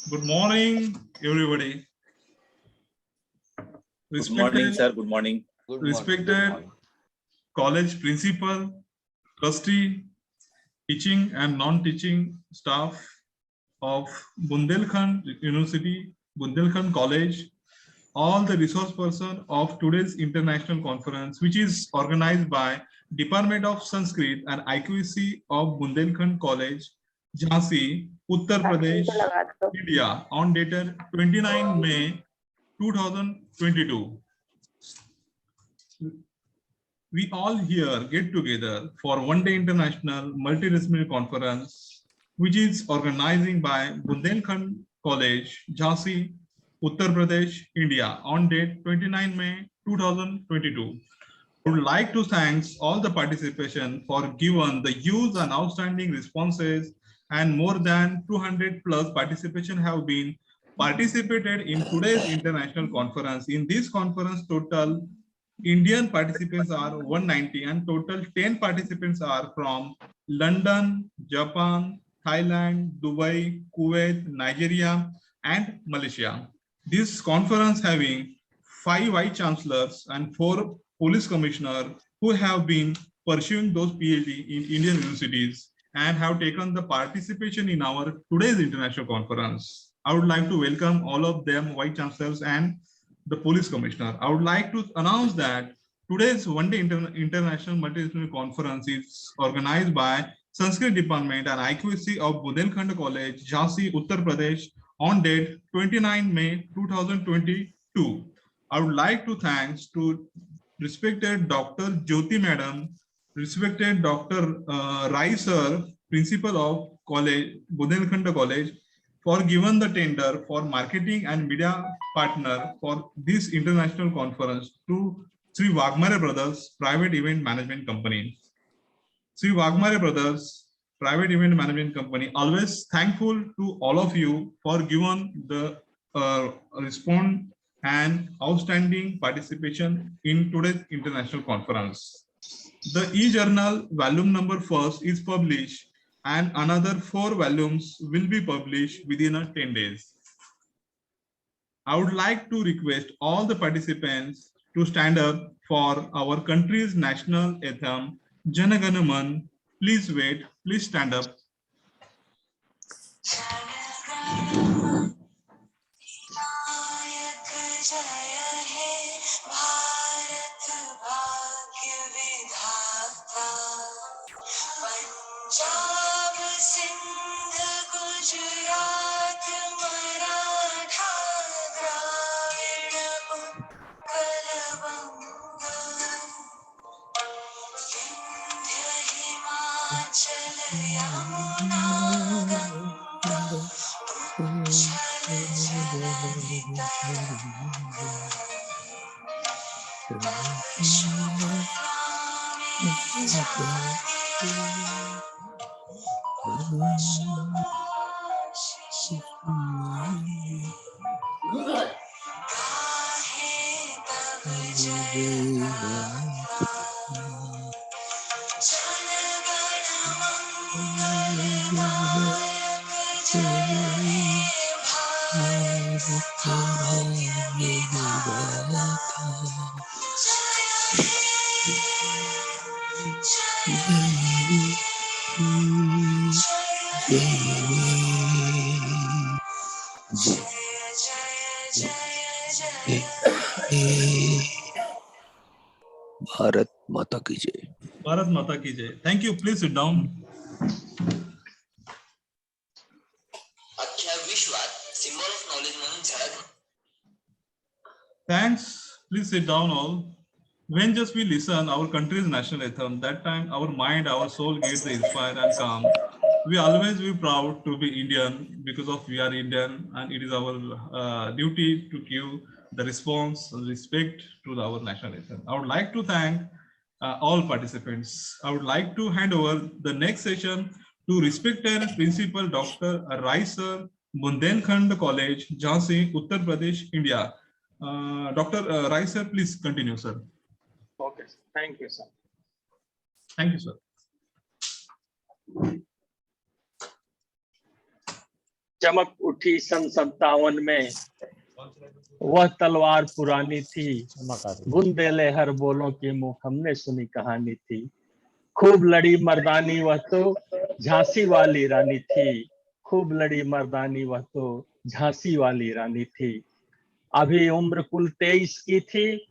Good morning, everybody. Good morning, Respected, sir. Good morning. respected college principal, trustee, teaching and non-teaching staff of Bundelkhand University, Bundelkhand College, all the resource person of today's international conference, which is organized by Department of Sanskrit and IQC of Bundelkhand College, Jhansi, Uttar Pradesh, India, on dated 29 May 2022. We all here get together for one-day international multidisciplinary conference, which is organizing by Bundelkhand College, Jhansi, Uttar Pradesh, India, on date 29 May 2022. I would like to thank all the participation for given the huge and outstanding responses, and more than 200 plus participation have been participated in today's international conference. In this conference, total Indian participants are 190 and total 10 participants are from London, Japan, Thailand, Dubai, Kuwait, Nigeria, and Malaysia. This conference having 5 vice chancellors and 4 police commissioners who have been pursuing those PhD in Indian universities and have taken the participation in our today's international conference. I would like to welcome all of them, vice chancellors and the police commissioner. I would like to announce that today's one-day international multidisciplinary conference is organized by Sanskrit Department and IQC of Bundelkhand College, Jhansi, Uttar Pradesh, on date 29 May 2022. I would like to thanks to respected Dr. Jyoti Madam, respected Dr. Rai Sir, Principal of College, Bundelkhand College, for given the tender for marketing and media partner for this international conference to SHRI Waghmare Brothers Private Event Management Company. SHRI Waghmare Brothers Private Event Management Company always thankful to all of you for given the response and outstanding participation in today's international conference. The e-journal volume number first is published and another 4 volumes will be published within 10 days. I would like to request all the participants to stand up for our country's national anthem, Jana Gana Man. Please wait, please stand up. Bharat माता की जय. Bharat Mata ki jai. Thank you. Please sit down. Thanks. Please sit down all. When just we listen our country's national anthem, that time our mind, our soul gets inspired and calm. We always be proud to be Indian because of we are Indian, and it is our duty to give the response and respect to our national anthem. I would like to thank all participants. I would like to hand over the next session to respected Principal Dr. Rai Sir, Bundelkhand College, Jhansi, Uttar Pradesh, India. Dr. Rai Sir, please continue, sir. Okay, thank you, sir. Thank you, sir. चमक उठी सन 57 में, वह तलवार पुरानी थी, बुंदेले हर बोलों की मुंह हमने सुनी कहानी थी। खूब लड़ी मर्दानी वह तो झांसी वाली रानी थी, खूब लड़ी मर्दानी वह तो झांसी वाली रानी थी। अभी उम्र कुल 23 की थी,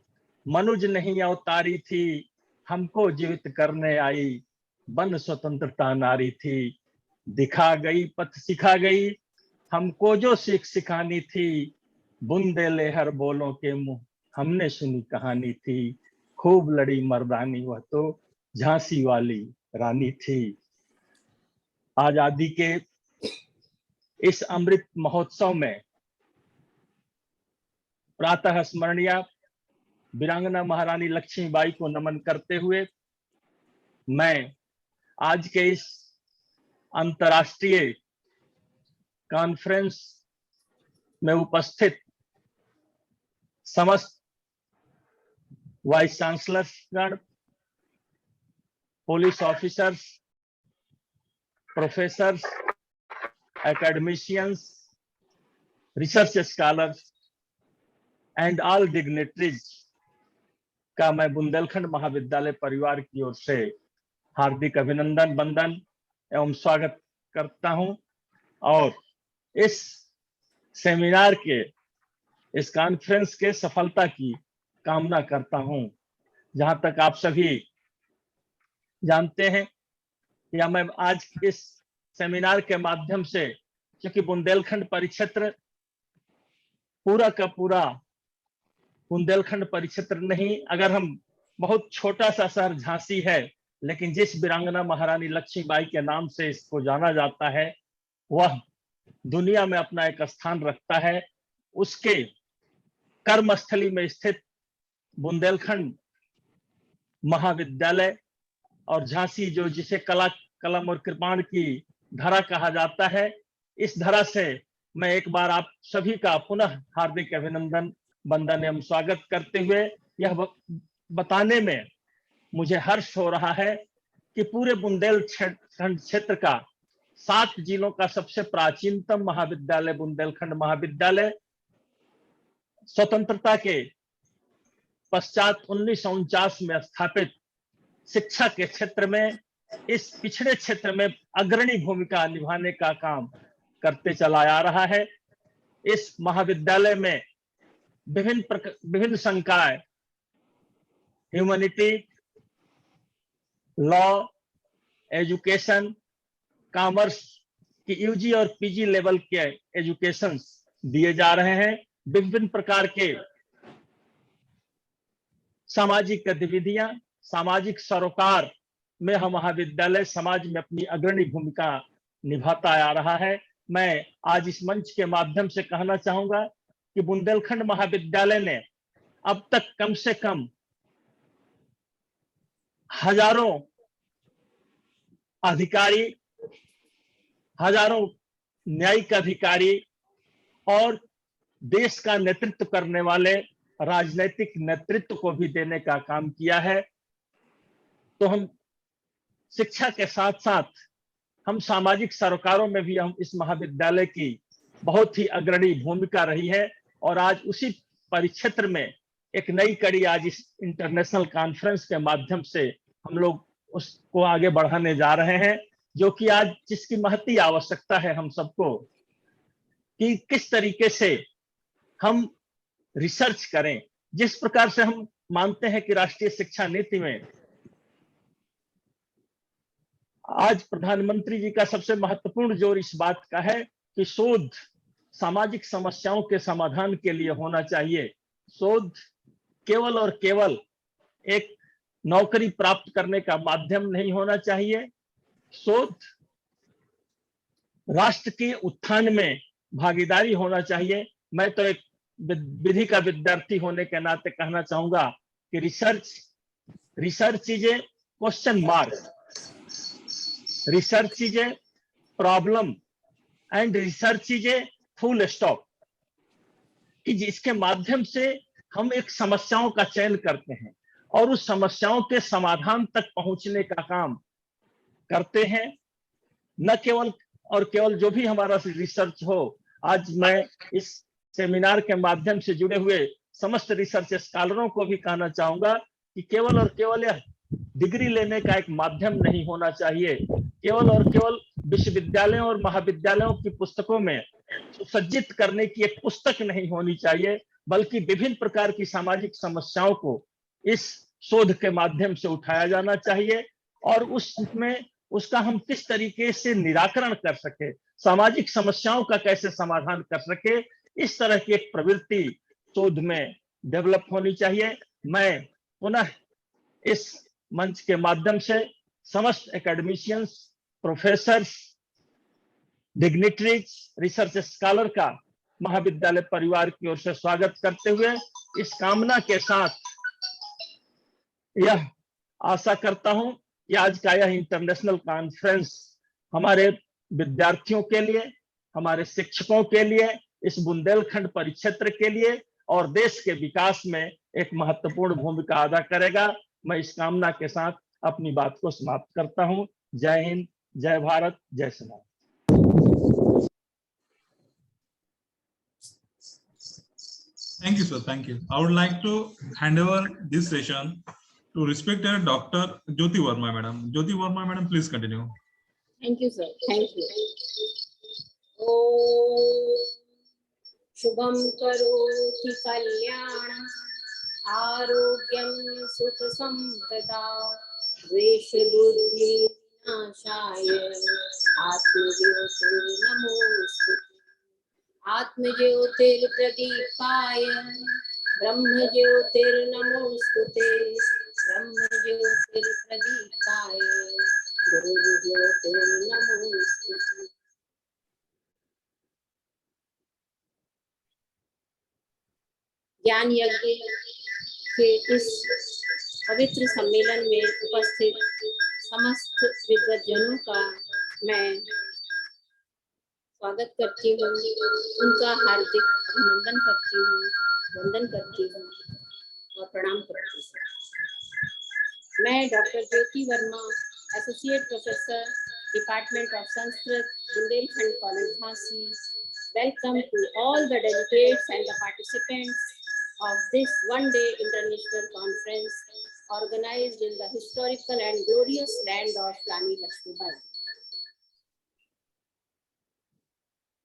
मनुज नहीं अवतारी थी, हमको जीवित करने आई, बन स्वतंत्रता नारी थी। दिखा गई पथ सिखा गई, हमको जो सीख सिखानी थी, बुंदेले हर बोलों के मुंह हमने सुनी कहानी थी। खूब लड़ी मर्दानी वह तो झांसी वाली रानी थी। आजादी के इस अमृत महोत्सव में प्रातः स्मरणीय वीरांगना महारानी लक्ष्मीबाई को नमन करते हुए मैं आज के इस अंतर्राष्ट्रीय कॉन्फ्रेंस में उपस्थित समस्त vice chancellor, police officers, professors, academicians, research scholars and all dignitaries का मैं बुंदेलखंड महाविद्यालय परिवार की ओर से हार्दिक अभिनंदन, वंदन एवं स्वागत करता हूं और इस सेमिनार के, इस कॉन्फ्रेंस के सफलता की कामना करता हूं। जहां तक आप सभी जानते हैं या मैं आज इस सेमिनार के माध्यम से, क्योंकि बुंदेलखंड परिक्षेत्र पूरा का पूरा बुंदेलखंड परिक्षेत्र नहीं, अगर हम बहुत छोटा सा शहर झांसी है, लेकिन जिस वीरांगना महारानी लक्ष्मीबाई के नाम से इसको जाना जाता है, वह दुनिया में अपना एक स्थान रखता है। उसके कर्मस्थली में स्थित बुंदेलखंड महाविद्यालय और झांसी, जो जिसे कला, कलम और कृपाण की धरा कहा जाता है, इस धरा से मैं एक बार आप सभी का पुनः हार्दिक अभिनंदन, वंदन एवं स्वागत करते हुए यह बताने में मुझे हर्ष हो रहा है कि पूरे बुंदेलखंड क्षेत्र का 7 जिलों का सबसे प्राचीनतम महाविद्यालय बुंदेलखंड महाविद्यालय स्वतंत्रता के पश्चात 1949 में स्थापित शिक्षा के क्षेत्र में, इस पिछड़े क्षेत्र में अग्रणी भूमिका निभाने का काम करते चला आ रहा है। इस महाविद्यालय में विभिन्न संकाय, ह्यूमैनिटी, लॉ, एजुकेशन, कॉमर्स की यूजी और पीजी लेवल के एजुकेशन दिए जा रहे हैं। विभिन्न प्रकार के सामाजिक गतिविधियां, सामाजिक सरोकार में हम महाविद्यालय समाज में अपनी अग्रणी भूमिका निभाता आ रहा है। मैं आज इस मंच के माध्यम से कहना चाहूंगा कि बुंदेलखंड महाविद्यालय ने अब तक कम से कम हजारों अधिकारी, हजारों न्यायिक अधिकारी और देश का नेतृत्व करने वाले राजनीतिक नेतृत्व को भी देने का काम किया है। तो हम शिक्षा के साथ साथ हम सामाजिक सरोकारों में भी हम इस महाविद्यालय की बहुत ही अग्रणी भूमिका रही है और आज उसी परिक्षेत्र में एक नई कड़ी आज इस इंटरनेशनल कॉन्फ्रेंस के माध्यम से हम लोग उसको आगे बढ़ाने जा रहे हैं, जो कि आज जिसकी महती आवश्यकता है हम सबको, कि किस तरीके से हम रिसर्च करें। जिस प्रकार से हम मानते हैं कि राष्ट्रीय शिक्षा नीति में आज प्रधानमंत्री जी का सबसे महत्वपूर्ण जोर इस बात का है कि शोध सामाजिक समस्याओं के समाधान के लिए होना चाहिए। शोध केवल और केवल एक नौकरी प्राप्त करने का माध्यम नहीं होना चाहिए। शोध राष्ट्र के उत्थान में भागीदारी होना चाहिए। मैं तो एक विधि का विद्यार्थी होने के नाते कहना चाहूंगा कि research is a question mark, research is a problem and research is a full stop, कि जिसके माध्यम से हम एक समस्याओं का चयन करते हैं और उस समस्याओं के समाधान तक पहुंचने का काम करते हैं। न केवल और केवल जो भी हमारा रिसर्च हो, आज मैं इस सेमिनार के माध्यम से जुड़े हुए समस्त रिसर्च स्कॉलरों को भी कहना चाहूंगा कि केवल और केवल यह डिग्री लेने का एक माध्यम नहीं होना चाहिए, केवल और केवल विश्वविद्यालयों और महाविद्यालयों की पुस्तकों में सुसज्जित करने की एक पुस्तक नहीं होनी चाहिए, बल्कि विभिन्न प्रकार की सामाजिक समस्याओं को इस शोध के माध्यम से उठाया जाना चाहिए और उसमें उसका हम किस तरीके से निराकरण कर सके, सामाजिक समस्याओं का कैसे समाधान कर सके, इस तरह की एक प्रवृत्ति शोध में डेवलप होनी चाहिए। मैं पुनः इस मंच के माध्यम से समस्त academicians, professors, dignitaries, research scholar का महाविद्यालय परिवार की ओर से स्वागत करते हुए इस कामना के साथ यह आशा करता हूं कि आज का यह इंटरनेशनल कॉन्फ्रेंस हमारे विद्यार्थियों के लिए, हमारे शिक्षकों के लिए, इस बुंदेलखंड परिक्षेत्र के लिए और देश के विकास में एक महत्वपूर्ण भूमिका अदा करेगा। मैं इस कामना के साथ अपनी बात को समाप्त करता हूं। जय हिंद, जय भारत, जय समाज। Thank you, sir. Thank you. I would like to hand over this session to respected Dr. Jyoti Verma, madam. Jyoti Verma, madam, please continue. Thank you, sir. Thank you. Om Shubham Karoti Kalyanam Arogyam Sukha Sampada Vesha Buddhi Nashaya Atmajyotir Namostute Atmajyotir Pradipaya Brahmajyotir Namostute Brahmajyotir Pradipaya Gurujyotir Namostute। ज्ञान यज्ञ के इस पवित्र सम्मेलन में उपस्थित समस्त विद्वज्जनों का मैं स्वागत करती हूँ, उनका हार्दिक अभिनंदन करती हूँ, वंदन करती हूँ और प्रणाम करती हूँ। मैं doctor Jyoti Verma, associate professor, department of Sanskrit, Bundelkhand college Jhansi, welcome to all the delegates and the participants of this one-day international conference organized in the historical and glorious land of Rani Lakshmibai।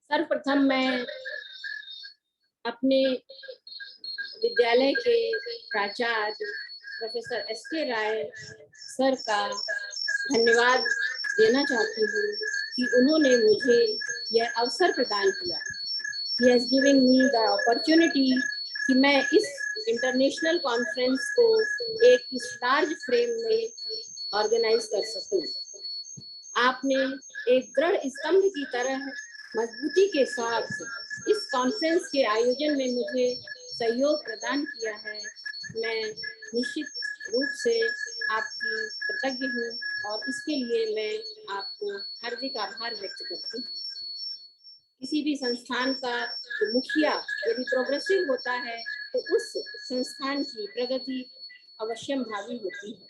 सर्वप्रथम मैं अपने विद्यालय के प्राचार्य प्रोफेसर एस.के. राय sir का धन्यवाद देना चाहती हूँ कि उन्होंने मुझे यह अवसर प्रदान किया। He has given me the opportunity कि मैं इस इंटरनेशनल कॉन्फ्रेंस को एक इस लार्ज फ्रेम में ऑर्गेनाइज कर सकूं। आपने एक दृढ़ स्तंभ की तरह मजबूती के साथ इस कॉन्फ्रेंस के आयोजन में मुझे सहयोग प्रदान किया है। मैं निश्चित रूप से आपकी कृतज्ञ हूँ और इसके लिए मैं आपको हार्दिक आभार व्यक्त करती हूँ। किसी भी संस्थान का जो मुखिया यदि प्रोग्रेसिव होता है तो उस संस्थान की प्रगति अवश्यम भावी होती है।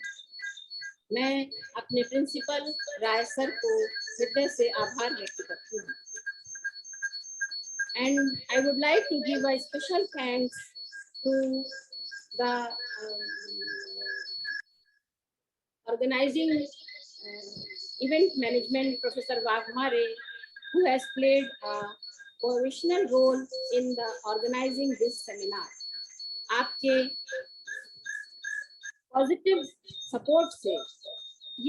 मैं अपने प्रिंसिपल राय सर को हृदय से आभार व्यक्त करती हूँ। And I would like to give a special thanks to the organizing event management, Professor Waghmare, who has played a provisional role in the organizing this seminar। आपके पॉजिटिव सपोर्ट से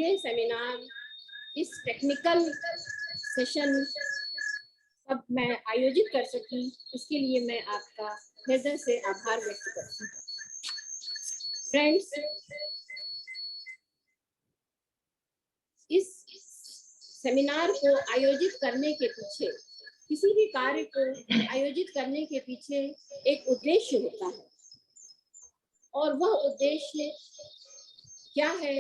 ये सेमिनार, इस टेक्निकल सेशन सब मैं आयोजित कर सकी, इसके लिए मैं आपका हृदय से आभार व्यक्त करती हूँ। फ्रेंड्स, इस सेमिनार को आयोजित करने के पीछे, किसी भी कार्य को आयोजित करने के पीछे एक उद्देश्य होता है और वह उद्देश्य क्या है?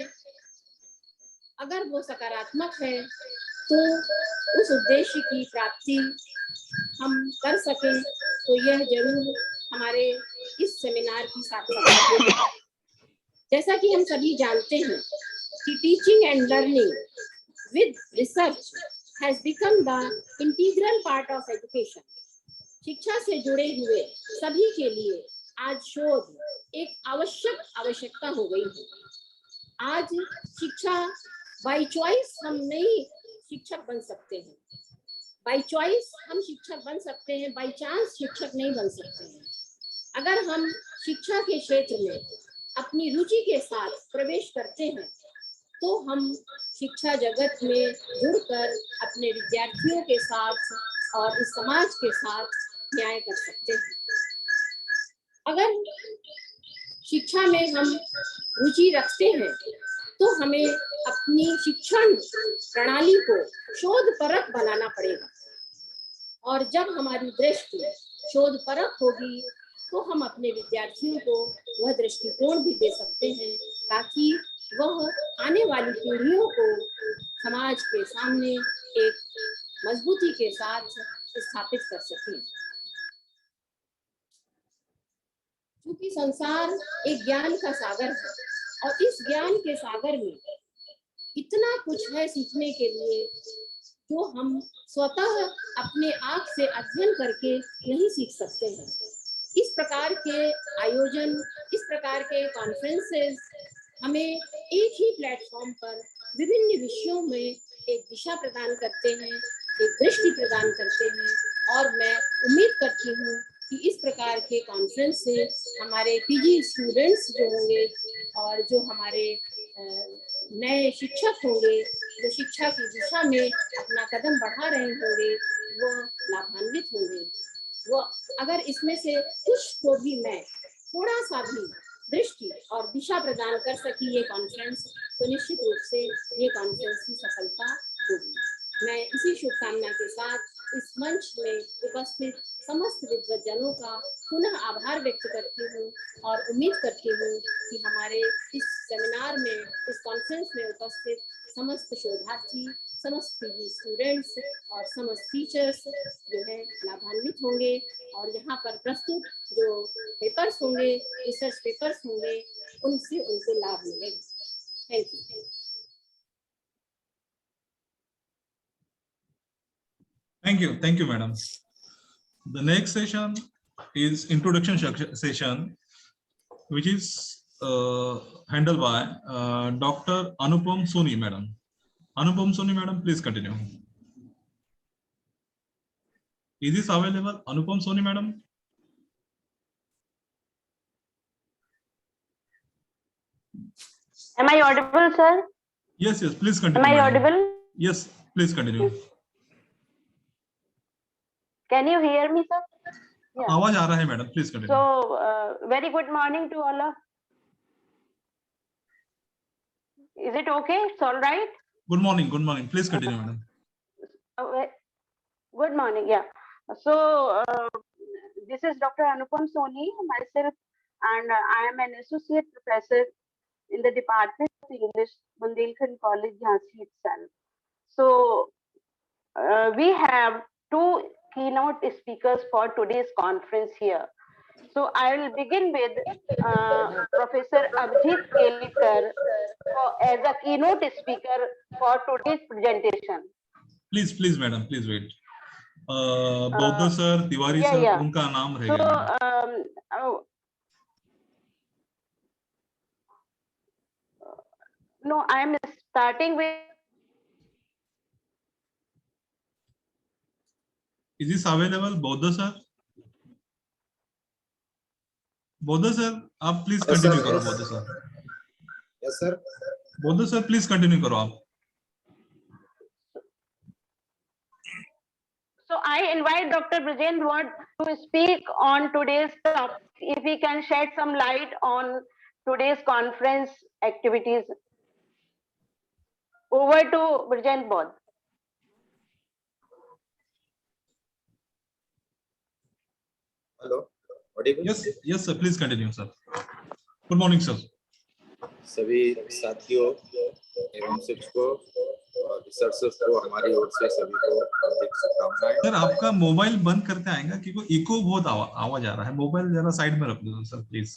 अगर वो सकारात्मक है तो उस उद्देश्य की प्राप्ति हम कर सकें तो यह जरूर हमारे इस सेमिनार की सार्थकता है। जैसा कि हम सभी जानते हैं कि teaching and learning with research has become the integral part of education. शिक्षा से जुड़े हुए सभी के लिए आज शोध एक आवश्यकता हो गई है। आज शिक्षा बाय चॉइस हम नहीं शिक्षक बन सकते हैं, बाय चॉइस हम शिक्षक बन सकते हैं, बाय चांस शिक्षक नहीं बन सकते हैं। अगर हम शिक्षा के क्षेत्र में अपनी रुचि के साथ प्रवेश करते हैं तो हम शिक्षा जगत में जुड़कर अपने विद्यार्थियों के साथ और इस समाज के साथ न्याय कर सकते हैं। अगर शिक्षा में हम रुचि रखते हैं तो हमें अपनी शिक्षण प्रणाली को शोधपरक बनाना पड़ेगा, और जब हमारी दृष्टि शोधपरक होगी तो हम अपने विद्यार्थियों को वह दृष्टिकोण भी दे सकते हैं ताकि वह आने वाली पीढ़ियों को समाज के सामने एक मजबूती के साथ स्थापित कर सकें। क्योंकि संसार एक ज्ञान का सागर है और इस ज्ञान के सागर में इतना कुछ है सीखने के लिए जो हम स्वतः अपने आप से अध्ययन करके नहीं सीख सकते हैं। इस प्रकार के आयोजन, इस प्रकार के कॉन्फ्रेंसेस हमें एक ही प्लेटफॉर्म पर विभिन्न विषयों में एक दिशा प्रदान करते हैं, एक दृष्टि प्रदान करते हैं, और मैं उम्मीद करती हूँ कि इस प्रकार के कॉन्फ्रेंस से हमारे पीजी स्टूडेंट्स जो होंगे और जो हमारे नए शिक्षक होंगे जो शिक्षा की दिशा में अपना कदम बढ़ा रहे होंगे वो लाभान्वित होंगे। वो अगर इसमें से कुछ को भी मैं थोड़ा सा भी दृष्टि और दिशा प्रदान कर सकी ये कॉन्फ्रेंस, तो निश्चित रूप से ये कॉन्फ्रेंस की सफलता होगी। मैं इसी शुभकामना के साथ इस मंच में उपस्थित समस्त विद्वज्जनों का पुनः आभार व्यक्त करती हूँ और उम्मीद करती हूँ कि हमारे इस सेमिनार में, इस कॉन्फ्रेंस में उपस्थित समस्त शोधार्थी, समस्त पीजी स्टूडेंट्स और समस्त टीचर्स जो है लाभान्वित होंगे और यहाँ पर प्रस्तुत जो पेपर्स होंगे, रिसर्च पेपर्स होंगे, उनसे उनको लाभ मिलेगा। Thank you. Thank you, madam. The next session is introduction session, which is handled by Dr. Anupam Soni, madam. Anupam Soni, madam, please continue. Is this available, Anupam Soni, madam? Am I audible, sir? Yes, please continue. Am I madam. audible? Yes, please continue. Can you hear me, sir? Yeah. आवाज आ रहा है, madam. Please continue. So, very good morning to all of. Is it okay? It's all right. Good morning. Good morning. Please continue, madam. Good morning. Yeah. So, this is Dr. Anupam Soni, myself, and I am an associate professor in the Department of English, Bundelkhand College, Jhansi itself. So, we have two keynote speakers for today's conference here. So I will begin with Professor Abhijit Kelkar as a keynote speaker for today's presentation. Please, madam, please wait. बौद्ध sir, Tiwari sir, उनका नाम रहेगा। No, I am starting with. Is this available, बौद्ध sir? बौद्ध sir, आप please continue करो, बौद्ध sir. Yes sir. बौद्ध सर, प्लीज कंटिन्यू करो आप। So I invite Dr. Brajen Ward to speak on today's topic. If he can shed some light on today's conference activities. Over to Brajen Ward. Hello. Audible? Yes, sir. Please continue, sir. Good morning, sir. सभी साथियों एवं शिक्षकों और researchers को हमारी ओर से सभी को हार्दिक शुभकामनाएं। सर, आपका मोबाइल बंद करते आएगा क्योंकि इको बहुत आवाज आ रहा है। मोबाइल जरा साइड में रख दो sir, please.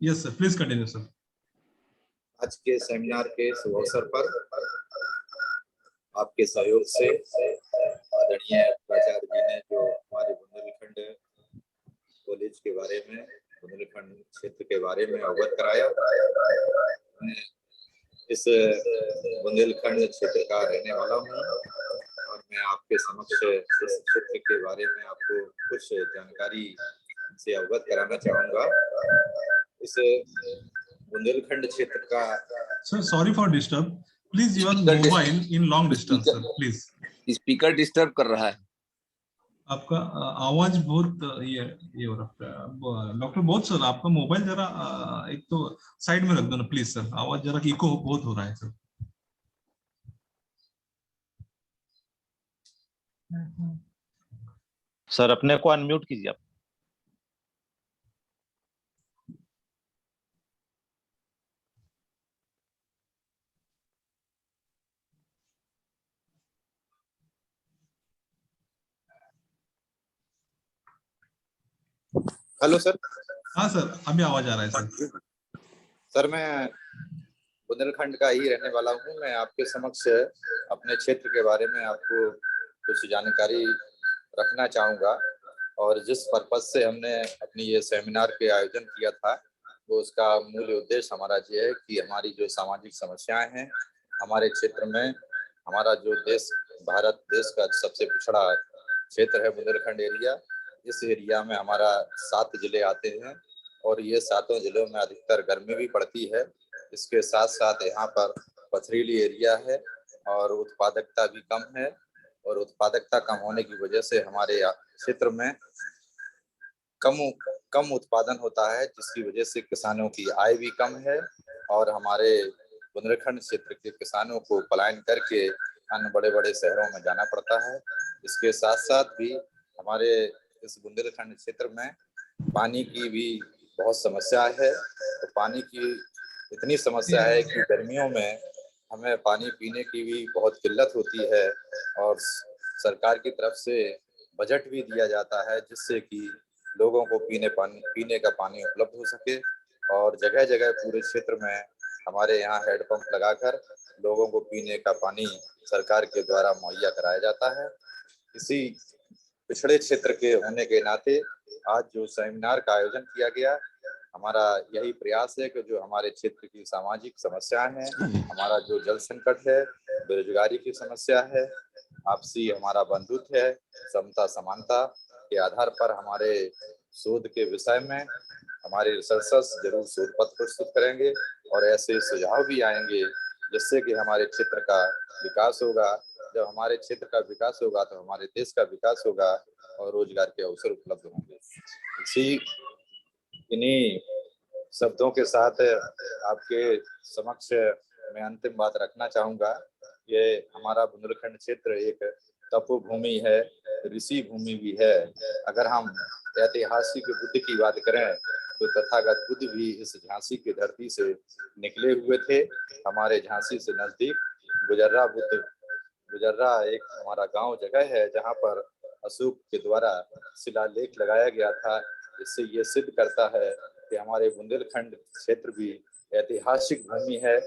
Yes sir, please continue sir. आज के सेमिनार के शुभ अवसर पर आपके सहयोग से आदरणीय प्राचार्य जी ने जो हमारे बुंदेलखंड कॉलेज के बारे में, बुंदेलखंड क्षेत्र के बारे में अवगत कराया। मैं इस बुंदेलखंड क्षेत्र का रहने वाला हूँ और मैं आपके समक्ष इस क्षेत्र के बारे में आपको कुछ जानकारी से अवगत कराना चाहूँगा। इस बुंदेलखंड क्षेत्र का sir, sorry for disturb, please your mobile in long distance sir, please. Speaker disturb कर रहा है। आपका आवाज बहुत ये हो रहा है डॉक्टर। बहुत सर, आपका मोबाइल जरा एक तो साइड में रख दो ना प्लीज सर, आवाज जरा इको बहुत हो रहा है सर। सर अपने को अनम्यूट कीजिए आप। Hello sir. हाँ सर, अभी आवाज आ रहा है सर। सर मैं बुंदेलखंड का ही रहने वाला हूँ। मैं आपके समक्ष अपने क्षेत्र के बारे में आपको कुछ जानकारी रखना चाहूँगा और जिस पर्पज से हमने अपनी ये सेमिनार के आयोजन किया था वो उसका मूल उद्देश्य हमारा ये है कि हमारी जो सामाजिक समस्याएं हैं हमारे क्षेत्र में, हमारा जो देश भारत देश का सबसे पिछड़ा क्षेत्र है बुंदेलखंड एरिया, इस एरिया में हमारा 7 जिले आते हैं और ये 7 जिलों में अधिकतर गर्मी भी पड़ती है। इसके साथ साथ यहाँ पर पथरीली एरिया है और उत्पादकता भी कम है और उत्पादकता कम होने की वजह से हमारे क्षेत्र में कम उत्पादन होता है, जिसकी वजह से किसानों की आय भी कम है और हमारे बुंदेलखंड क्षेत्र के किसानों को पलायन करके अन्य बड़े बड़े शहरों में जाना पड़ता है। इसके साथ साथ भी हमारे इस बुंदेलखंड क्षेत्र में पानी की भी बहुत समस्या है। तो पानी की इतनी समस्या है कि गर्मियों में हमें पानी पीने की भी बहुत किल्लत होती है और सरकार की तरफ से बजट भी दिया जाता है जिससे कि लोगों को पीने का पानी उपलब्ध हो सके और जगह जगह पूरे क्षेत्र में हमारे यहाँ हैंडपंप लगाकर लोगों को पीने का पानी सरकार के द्वारा मुहैया कराया जाता है। इसी पिछड़े क्षेत्र के होने के नाते आज जो सेमिनार का आयोजन किया गया, हमारा यही प्रयास है कि जो हमारे क्षेत्र की सामाजिक समस्याएं हैं, हमारा जो जल संकट है, बेरोजगारी की समस्या है, आपसी हमारा बंधुत्व है, समता समानता के आधार पर हमारे शोध के विषय में हमारे रिसर्चर्स जरूर शोध पत्र प्रस्तुत करेंगे और ऐसे सुझाव भी आएंगे जिससे कि हमारे क्षेत्र का विकास होगा। जब हमारे क्षेत्र का विकास होगा तो हमारे देश का विकास होगा और रोजगार के अवसर उपलब्ध होंगे। इन्हीं शब्दों के साथ आपके समक्ष मैं अंतिम बात रखना चाहूँगा। ये हमारा बुंदेलखंड क्षेत्र एक तपोभूमि है, ऋषि भूमि भी है। अगर हम ऐतिहासिक बुद्ध की बात करें तो तथागत बुद्ध भी इस झांसी की धरती से निकले हुए थे। हमारे झांसी से नजदीक गुजर्रा एक हमारा गांव जगह है जहां पर अशोक के द्वारा शिलालेख लगाया गया था, जिससे ये सिद्ध करता है कि हमारे बुंदेलखंड क्षेत्र भी ऐतिहासिक भूमि है,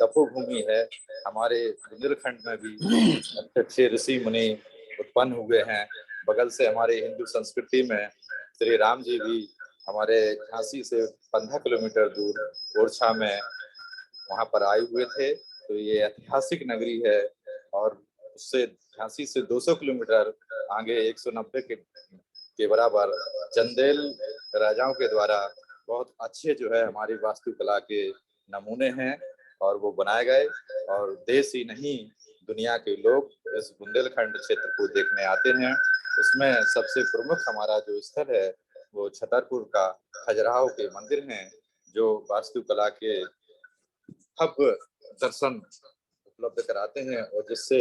तपोभूमि है। हमारे बुंदेलखंड में भी अच्छे ऋषि मुनि उत्पन्न हुए हैं। बगल से हमारे हिंदू संस्कृति में श्री राम जी भी हमारे झांसी से 15 किलोमीटर दूर ओरछा में वहां पर आए हुए थे। तो ये ऐतिहासिक नगरी है और उससे झांसी से 200 किलोमीटर आगे 190 के बराबर चंदेल राजाओं के द्वारा बहुत अच्छे जो है हमारी वास्तुकला के नमूने हैं और वो बनाए गए और देश ही नहीं दुनिया के लोग इस बुंदेलखंड क्षेत्र को देखने आते हैं। उसमें सबसे प्रमुख हमारा जो स्थल है वो छतरपुर का खजुराहो के मंदिर हैं जो वास्तुकला के हब दर्शन उपलब्ध कराते हैं और जिससे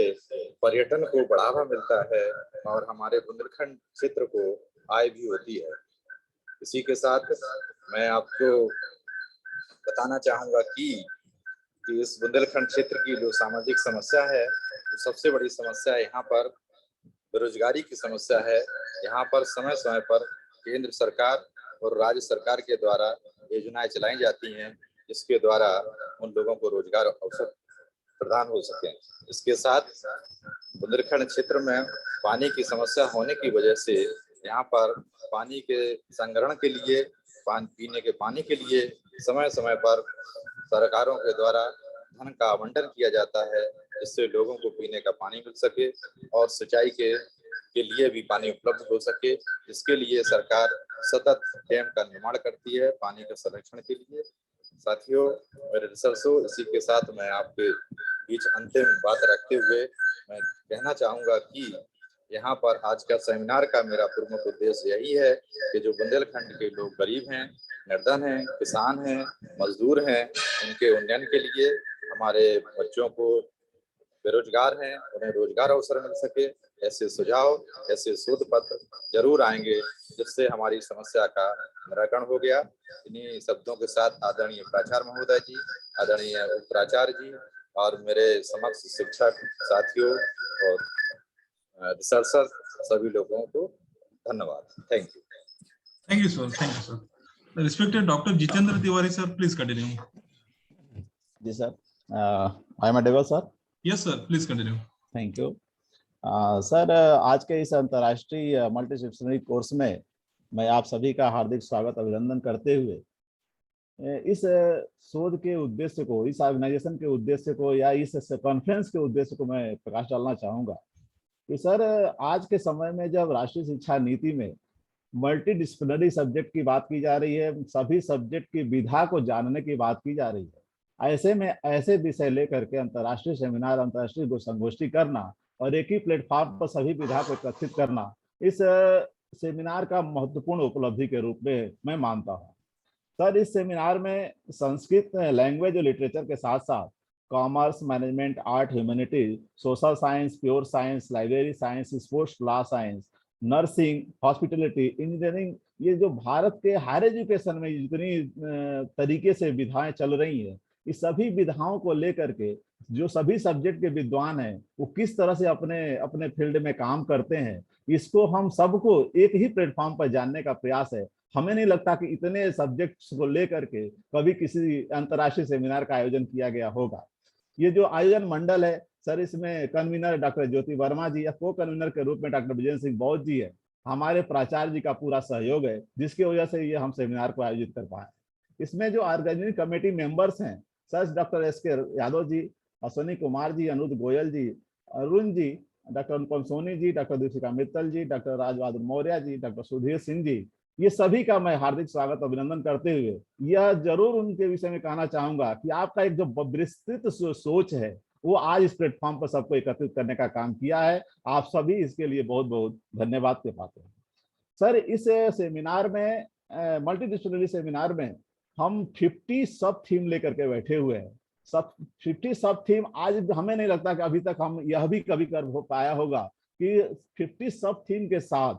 पर्यटन को बढ़ावा मिलता है और हमारे बुंदेलखंड क्षेत्र को आय भी होती है। इसी के साथ मैं आपको बताना चाहूंगा कि इस बुंदेलखंड क्षेत्र की जो सामाजिक समस्या है तो सबसे बड़ी समस्या यहाँ पर बेरोजगारी की समस्या है। यहाँ पर समय समय पर केंद्र सरकार और राज्य सरकार के द्वारा योजनाएं चलाई जाती हैं जिसके द्वारा उन लोगों को रोजगार अवसर प्रदान हो सके। इसके साथ बुंदेलखंड क्षेत्र में पानी की समस्या होने की वजह से यहाँ पर पानी के संग्रहण के लिए, पीने के पानी के लिए समय समय पर सरकारों के द्वारा धन का आवंटन किया जाता है, जिससे लोगों को पीने का पानी मिल सके और सिंचाई के लिए भी पानी उपलब्ध हो सके। इसके लिए सरकार सतत डैम का निर्माण करती है पानी के संरक्षण के लिए। साथियों, मेरे रिसर्चों, इसी के साथ मैं आपके बीच अंतिम बात रखते हुए मैं कहना चाहूंगा कि यहाँ पर आज का सेमिनार का मेरा प्रमुख उद्देश्य यही है कि जो बुंदेलखंड के लोग गरीब हैं, निर्धन हैं, किसान हैं, मजदूर हैं, उनके उन्नयन के लिए, हमारे बच्चों को बेरोजगार हैं उन्हें रोजगार अवसर मिल सके, ऐसे सुझाव, ऐसे शोध पत्र जरूर आएंगे जिससे हमारी समस्या का निराकरण हो गया। इन्हीं शब्दों के साथ आदरणीय प्राचार्य महोदय जी, आदरणीय उप प्राचार्य जी और मेरे समक्ष शिक्षक साथियों और रिसर्चर सभी लोगों को धन्यवाद। Thank you. Thank you, sir. Thank you, sir. The respected Dr. Jitendra Tiwari, sir, please continue. जी sir, I am audible sir. Yes, sir. Please continue. Thank you sir. आज के इस अंतर्राष्ट्रीय मल्टीडिसिप्लिनरी कोर्स में मैं आप सभी का हार्दिक स्वागत अभिनंदन करते हुए इस शोध के उद्देश्य को, इस ऑर्गेनाइजेशन के उद्देश्य को या इस कॉन्फ्रेंस के उद्देश्य को मैं प्रकाश डालना चाहूँगा कि सर आज के समय में जब राष्ट्रीय शिक्षा नीति में मल्टीडिसिप्लिनरी सब्जेक्ट की बात की जा रही है, सभी सब्जेक्ट की विधा को जानने की बात की जा रही है, ऐसे में ऐसे विषय लेकर के अंतर्राष्ट्रीय सेमिनार, अंतर्राष्ट्रीय संगोष्ठी करना और एक ही प्लेटफॉर्म पर सभी विधा को एकत्रित करना इस सेमिनार का महत्वपूर्ण उपलब्धि के रूप में मैं मानता हूँ। सर, इस सेमिनार में संस्कृत लैंग्वेज और लिटरेचर के साथ साथ commerce, management, art, humanities, social science, pure science, library science, sports, law science, nursing, hospitality, engineering, ये जो भारत के हायर एजुकेशन में जितनी तरीके से विधाएं चल रही हैं, इस सभी विधाओं को लेकर के जो सभी सब्जेक्ट के विद्वान हैं वो किस तरह से अपने अपने फील्ड में काम करते हैं, इसको हम सबको एक ही प्लेटफॉर्म पर जानने का प्रयास है। हमें नहीं लगता कि इतने सब्जेक्ट्स को लेकर के कभी किसी अंतर्राष्ट्रीय सेमिनार का आयोजन किया गया होगा। ये जो आयोजन मंडल है सर, इसमें कन्वीनर डॉक्टर ज्योति वर्मा जी या को कन्वीनर के रूप में डॉक्टर विजय सिंह बौद्ध जी है। हमारे प्राचार्य जी का पूरा सहयोग है जिसकी वजह से ये हम सेमिनार को आयोजित कर पाए। इसमें जो ऑर्गेनाइजिंग कमेटी मेंबर्स हैं sir, doctor S K. Yadav ji, Ashwini Kumar ji, अनुज गोयल जी, अरुण जी, डॉक्टर अनुपम सोनी जी, डॉक्टर दीपिका मित्तल जी, डॉक्टर राजबहादुर मौर्य जी, डॉक्टर सुधीर सिंह जी, ये सभी का मैं हार्दिक स्वागत अभिनंदन करते हुए यह जरूर उनके विषय में कहना चाहूंगा कि आपका एक जो विस्तृत सोच है वो आज इस प्लेटफॉर्म पर सबको एकत्रित करने का काम किया है। आप सभी इसके लिए बहुत बहुत धन्यवाद के पात्र हैं। सर, इस सेमिनार में मल्टीडिसिप्लिनरी सेमिनार में हम 50 सब थीम लेकर के बैठे हुए हैं। सब 50 सब थीम आज हमें नहीं लगता कि अभी तक हम यह भी कभी कर हो पाया होगा कि 50 सब थीम के साथ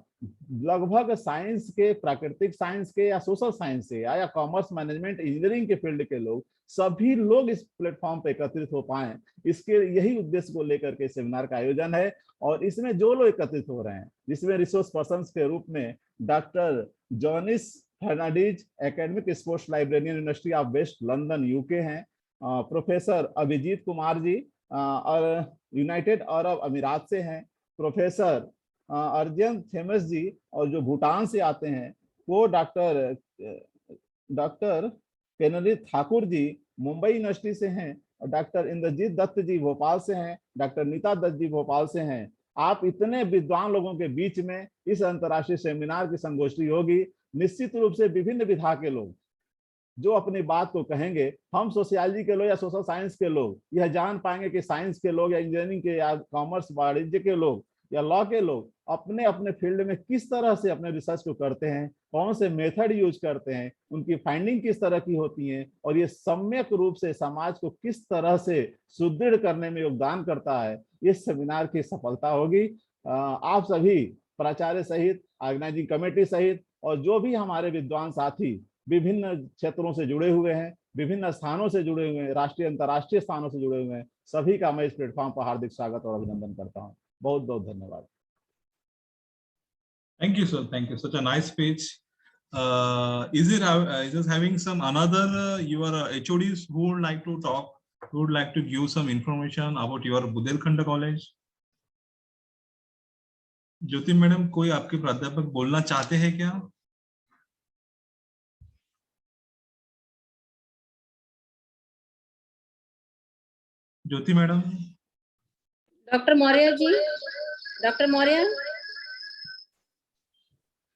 लगभग साइंस के, प्राकृतिक साइंस के या सोशल साइंस से या कॉमर्स, मैनेजमेंट, इंजीनियरिंग के फील्ड के लोग, सभी लोग इस प्लेटफॉर्म पर एकत्रित हो पाए। इसके यही उद्देश्य को लेकर के सेमिनार का आयोजन है। और इसमें जो लोग एकत्रित हो रहे हैं, जिसमें रिसोर्स पर्सन के रूप में doctor Janice Fernandes, academic sports librarian, University of West London, UK हैं, प्रोफेसर अभिजीत कुमार जी और यूनाइटेड अरब अमीरात से हैं, प्रोफेसर अर्जन थेमस जी और जो भूटान से आते हैं, वो doctor Canary Thakur ji Mumbai university से हैं, और डॉक्टर इंद्रजीत दत्त जी भोपाल से हैं, डॉक्टर नीता दत्त जी भोपाल से हैं। आप इतने विद्वान लोगों के बीच में इस अंतर्राष्ट्रीय सेमिनार की संगोष्ठी होगी। निश्चित रूप से विभिन्न विधा के लोग जो अपनी बात को कहेंगे, हम सोशियोलॉजी के लोग या सोशल साइंस के लोग यह जान पाएंगे कि साइंस के लोग या इंजीनियरिंग के या कॉमर्स, वाणिज्य के लोग या लॉ के लोग अपने अपने फील्ड में किस तरह से अपने रिसर्च को करते हैं, कौन से मेथड यूज करते हैं, उनकी फाइंडिंग किस तरह की होती है और ये सम्यक रूप से समाज को किस तरह से सुदृढ़ करने में योगदान करता है। इस सेमिनार की सफलता होगी। आप सभी प्राचार्य सहित, ऑर्गेनाइजिंग कमेटी सहित और जो भी हमारे विद्वान साथी विभिन्न क्षेत्रों से जुड़े हुए हैं, विभिन्न स्थानों से जुड़े हुए हैं, राष्ट्रीय अंतर्राष्ट्रीय स्थानों से जुड़े हुए हैं, सभी का मैं इस प्लेटफॉर्म पर हार्दिक स्वागत और अभिनंदन करता हूं। बहुत बहुत धन्यवाद। Thank you, sir. Thank you. Such a nice speech. Is it having some another your HODs who would like to talk, who would like to give some information about your Bundelkhand college? Jyoti madam, कोई आपके प्राध्यापक बोलना चाहते हैं क्या? ज्योति madam, doctor Maurya जी, doctor Maurya,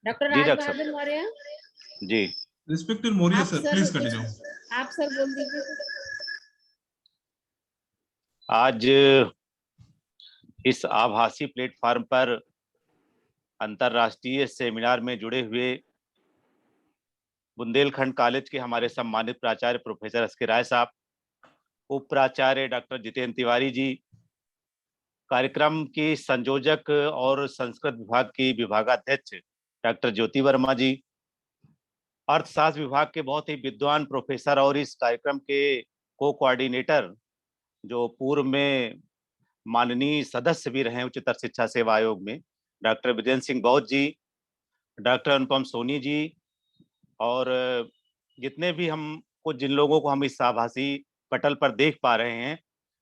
doctor जी राज doctor बहादुर Maurya ji, respected Maurya आप sir, sir please continue. आप sir बोल दीजिए। आज इस आभासी प्लेटफॉर्म पर अंतर्राष्ट्रीय सेमिनार में जुड़े हुए बुंदेलखंड कॉलेज के हमारे सम्मानित प्राचार्य प्रोफेसर एस के राय साहब, उप प्राचार्य डॉक्टर जितेंद्र तिवारी जी, कार्यक्रम की संयोजक और संस्कृत विभाग की विभागाध्यक्ष डॉक्टर ज्योति वर्मा जी, अर्थशास्त्र विभाग के बहुत ही विद्वान प्रोफेसर और इस कार्यक्रम के को कोऑर्डिनेटर जो पूर्व में माननीय सदस्य भी रहे उच्चतर शिक्षा सेवा आयोग में, डॉक्टर वीरेंद्र सिंह बौद्ध जी, डॉक्टर अनुपम सोनी जी, और जितने भी हमको जिन लोगों को हम इस आभासी पटल पर देख पा रहे हैं,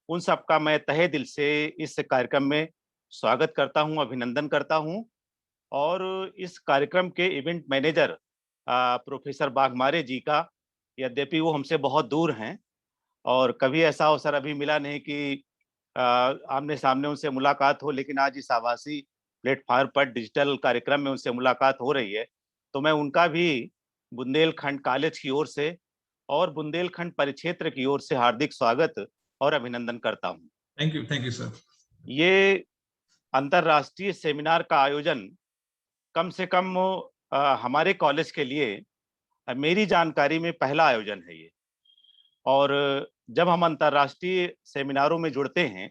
उन सबका मैं तहे दिल से इस कार्यक्रम में स्वागत करता हूं, अभिनंदन करता हूं। और इस कार्यक्रम के इवेंट मैनेजर प्रोफेसर वाघमारे जी का, यद्यपि वो हमसे बहुत दूर हैं और कभी ऐसा अवसर अभी मिला नहीं कि आमने सामने उनसे मुलाकात हो, लेकिन आज इस आभासी प्लेटफॉर्म पर डिजिटल कार्यक्रम में उनसे मुलाकात हो रही है, तो मैं उनका भी बुंदेलखंड कॉलेज की ओर से और बुंदेलखंड परिक्षेत्र की ओर से हार्दिक स्वागत और अभिनंदन करता हूं। Thank you sir. ये अंतर्राष्ट्रीय सेमिनार का आयोजन कम से कम हमारे कॉलेज के लिए मेरी जानकारी में पहला आयोजन है ये। और जब हम अंतर्राष्ट्रीय सेमिनारों में जुड़ते हैं,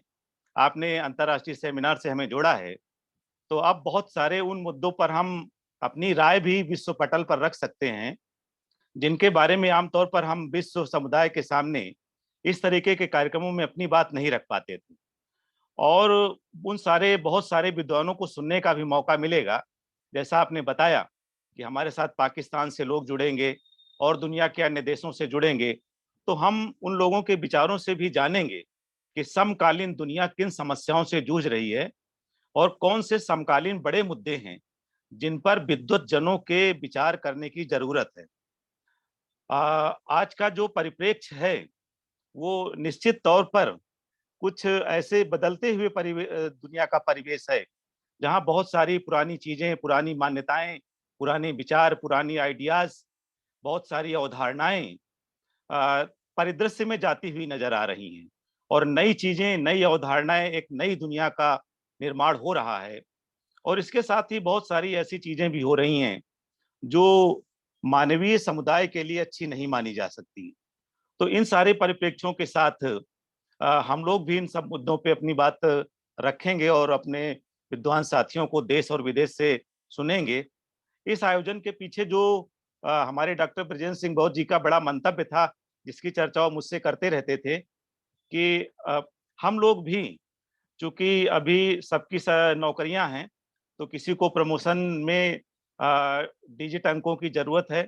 आपने अंतर्राष्ट्रीय सेमिनार से हमें जोड़ा है, तो अब बहुत सारे उन मुद्दों पर हम अपनी राय भी विश्व पटल पर रख सकते हैं, जिनके बारे में आमतौर पर हम विश्व समुदाय के सामने इस तरीके के कार्यक्रमों में अपनी बात नहीं रख पाते थे। और उन बहुत सारे विद्वानों को सुनने का भी मौका मिलेगा। जैसा आपने बताया कि हमारे साथ पाकिस्तान से लोग जुड़ेंगे और दुनिया के अन्य देशों से जुड़ेंगे, तो हम उन लोगों के विचारों से भी जानेंगे कि समकालीन दुनिया किन समस्याओं से जूझ रही है और कौन से समकालीन बड़े मुद्दे हैं जिन पर विद्वत जनों के विचार करने की जरूरत है। आज का जो परिप्रेक्ष्य है वो निश्चित तौर पर कुछ ऐसे बदलते हुए दुनिया का परिवेश है, जहां बहुत सारी पुरानी चीजें, पुरानी मान्यताएं, पुराने विचार, पुरानी आइडियाज, बहुत सारी अवधारणाएं परिदृश्य में जाती हुई नजर आ रही हैं और नई चीजें, नई अवधारणाएं, एक नई दुनिया का निर्माण हो रहा है। और इसके साथ ही बहुत सारी ऐसी चीजें भी हो रही हैं जो मानवीय समुदाय के लिए अच्छी नहीं मानी जा सकती। तो इन सारे परिप्रेक्ष्यों के साथ हम लोग भी इन सब मुद्दों पे अपनी बात रखेंगे और अपने विद्वान साथियों को देश और विदेश से सुनेंगे। इस आयोजन के पीछे जो हमारे डॉक्टर वीरेंद्र सिंह बौद्ध जी का बड़ा मंतव्य था, जिसकी चर्चा वो मुझसे करते रहते थे कि हम लोग भी, चूंकि अभी सबकी नौकरियां हैं, तो किसी को प्रमोशन में डिजिट अंकों की जरूरत है,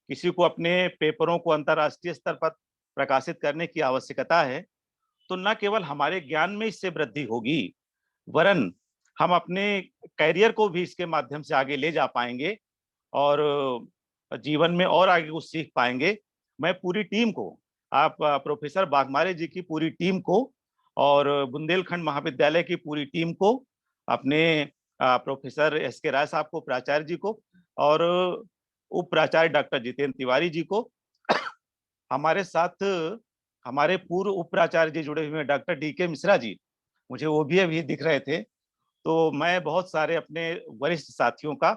किसी को अपने पेपरों को अंतर्राष्ट्रीय स्तर पर प्रकाशित करने की आवश्यकता है। तो न केवल हमारे ज्ञान में इससे वृद्धि होगी, वरन हम अपने कैरियर को भी इसके माध्यम से आगे ले जा पाएंगे और जीवन में और आगे कुछ सीख पाएंगे। मैं पूरी टीम को, आप प्रोफेसर वाघमारे जी की पूरी टीम को और बुंदेलखंड महाविद्यालय की पूरी टीम को, अपने प्रोफेसर एस के राय साहब को, प्राचार्य जी को, और उप प्राचार्य डॉक्टर जितेंद्र तिवारी जी को, हमारे साथ हमारे पूर्व उप प्राचार्य जी जुड़े हुए डॉक्टर डी.के. मिश्रा जी, मुझे वो भी अभी दिख रहे थे। तो मैं बहुत सारे अपने वरिष्ठ साथियों का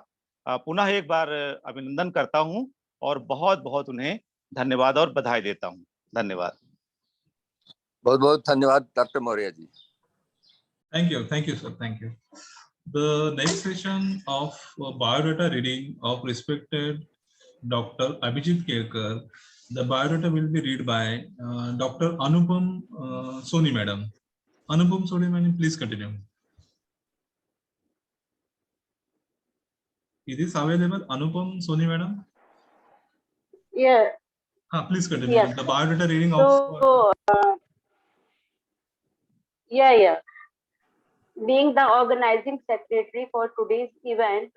पुनः एक बार अभिनंदन करता हूं और बहुत बहुत उन्हें धन्यवाद और बधाई देता हूं। धन्यवाद। बहुत बहुत धन्यवाद doctor Maurya ji. Thank you sir, thank you. The next session of biodata reading of respected Dr. Abhijit Kelkar. The biodata will be read by Dr. Anupam Soni madam. Anupam Soni madam, please continue. Is this available, Anupam Soni madam? Yeah. Please continue. Yes. The biodata reading of. So, yeah. Being the organizing secretary for today's event,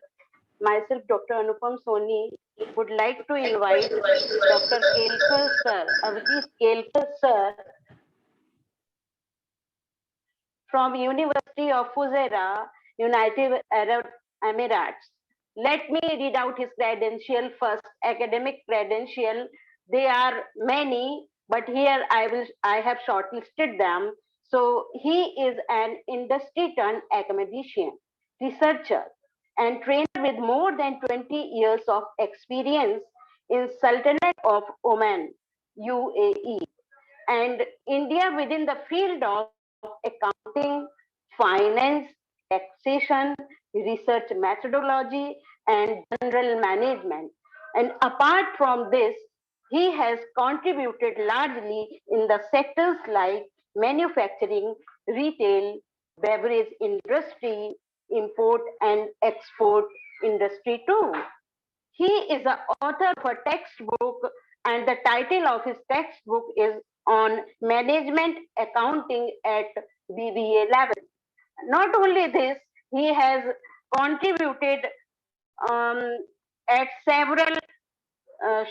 myself, Dr. Anupam Soni, would like to invite Dr. Kelkar sir, Avadis Kelkar sir, from University of Fujairah, United Arab Emirates. Let me read out his credential first, academic credential. They are many, but here I have shortlisted them. So he is an industry-turned academician, researcher, and trainer with more than 20 years of experience in Sultanate of Oman, UAE, and India within the field of accounting, finance, taxation, research methodology, and general management. And apart from this, he has contributed largely in the sectors like manufacturing, retail, beverage industry, import and export industry too. He is the author of a textbook, and the title of his textbook is on management accounting at BBA level. Not only this, he has contributed at several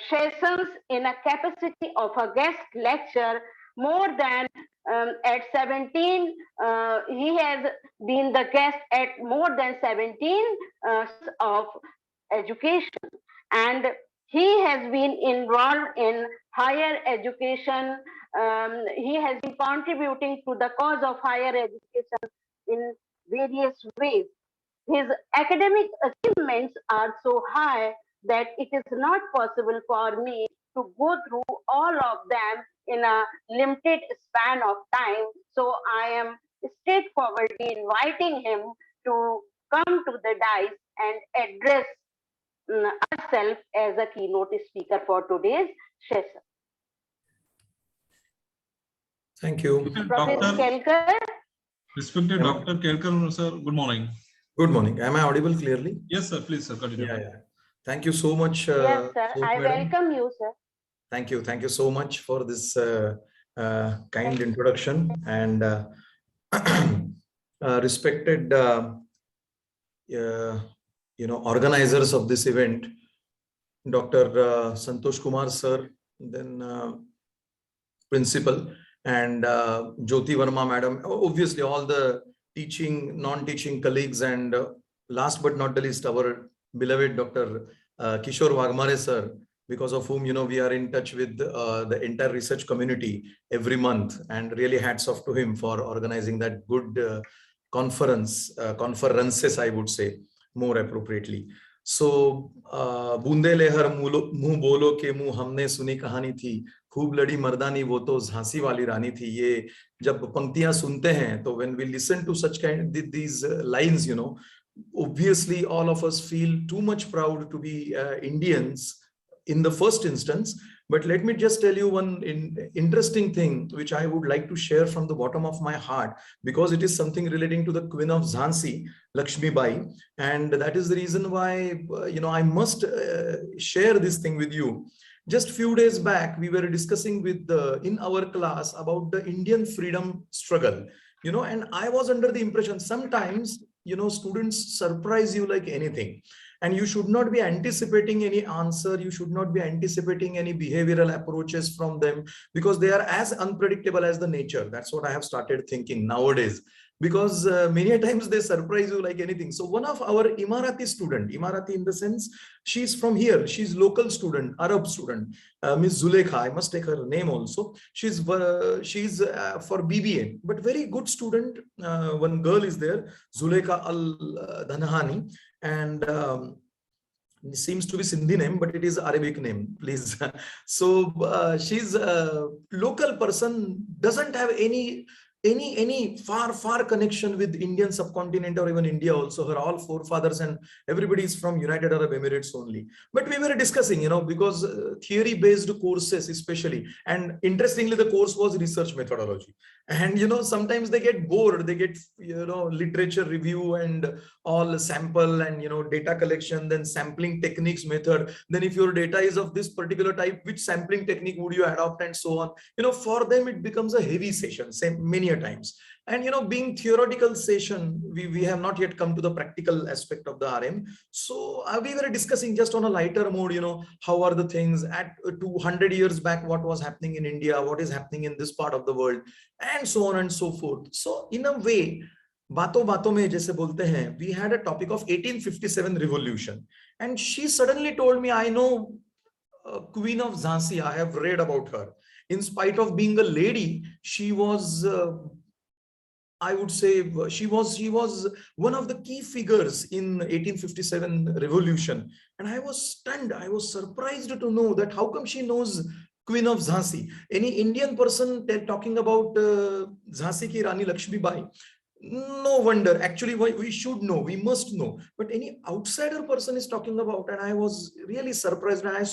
sessions in a capacity of a guest lecture. More than at 17, he has been the guest at more than 17 of education, and he has been involved in higher education. He has been contributing to the cause of higher education in various ways. His academic achievements are so high that it is not possible for me to go through all of them in a limited span of time. So I am straightforwardly inviting him to come to the dais and address ourselves as a keynote speaker for today's session. Thank you. Professor Kelkar. Respected Dr. Kelkar, sir, good morning. Good morning. Am I audible clearly? Yes, sir. Please, sir, continue. Yeah. Thank you so much. Yes, sir. I welcome you, sir. Thank you. Thank you so much for this kind introduction, and respected, organizers of this event, Dr. Santosh Kumar, sir, then principal, and Jyoti Verma, madam, obviously all the teaching, non-teaching colleagues, and last but not the least, our beloved Dr. Kishore Waghmare, sir, because of whom, we are in touch with the entire research community every month, and really hats off to him for organizing that good conferences, I would say, more appropriately. So, बूंदे लेहर मुंह बोलो के मुंह हमने सुनी कहानी थी, खूब लड़ी मर्दानी वो तो झांसी वाली रानी थी. ये जब पंक्तियां सुनते हैं, तो when we listen to such kind these lines, obviously all of us feel too much proud to be Indians in the first instance. But let me just tell you one interesting thing which I would like to share from the bottom of my heart, because it is something relating to the Queen of Jhansi, Lakshmi Bai, and that is the reason why I must share this thing with you. Just few days back, we were discussing with in our class about the Indian freedom struggle, and I was under the impression sometimes, students surprise you like anything. And you should not be anticipating any answer. You should not be anticipating any behavioral approaches from them, because they are as unpredictable as the nature. That's what I have started thinking nowadays, because many times they surprise you like anything. So one of our Emirati student, Emirati in the sense, she's from here. She's local student, Arab student, Miss Zulekha. I must take her name also. She's for BBA, but very good student. One girl is there, Zulekha Al-Dhanhani. And it seems to be Sindhi name, but it is Arabic name, please. So she's a local person, doesn't have any any far connection with Indian subcontinent or even India also. Her all forefathers and everybody is from United Arab Emirates only. But we were discussing, because theory based courses especially, and interestingly the course was research methodology, and sometimes they get bored, they get literature review and all sample and data collection, then sampling techniques method, then if your data is of this particular type, which sampling technique would you adopt, and so on. For them it becomes a heavy session, many a times. And being theoretical session, we have not yet come to the practical aspect of the RM. So we were discussing just on a lighter mode, how are the things at 200 years back, what was happening in India, what is happening in this part of the world, and so on and so forth. So in a way, बातों बातों में जैसे बोलते हैं, we had a topic of 1857 revolution, and she suddenly told me, I know Queen of Jhansi, I have read about her. In spite of being a lady, she was I would say she was one of the key figures in 1857 revolution. And I was stunned, I was surprised to know that how come she knows Queen of Jhansi. Any Indian person talking about Jhansi ki Rani Lakshmi Bai, no wonder, actually we should know, we must know. But any outsider person is talking about, and I was really surprised. And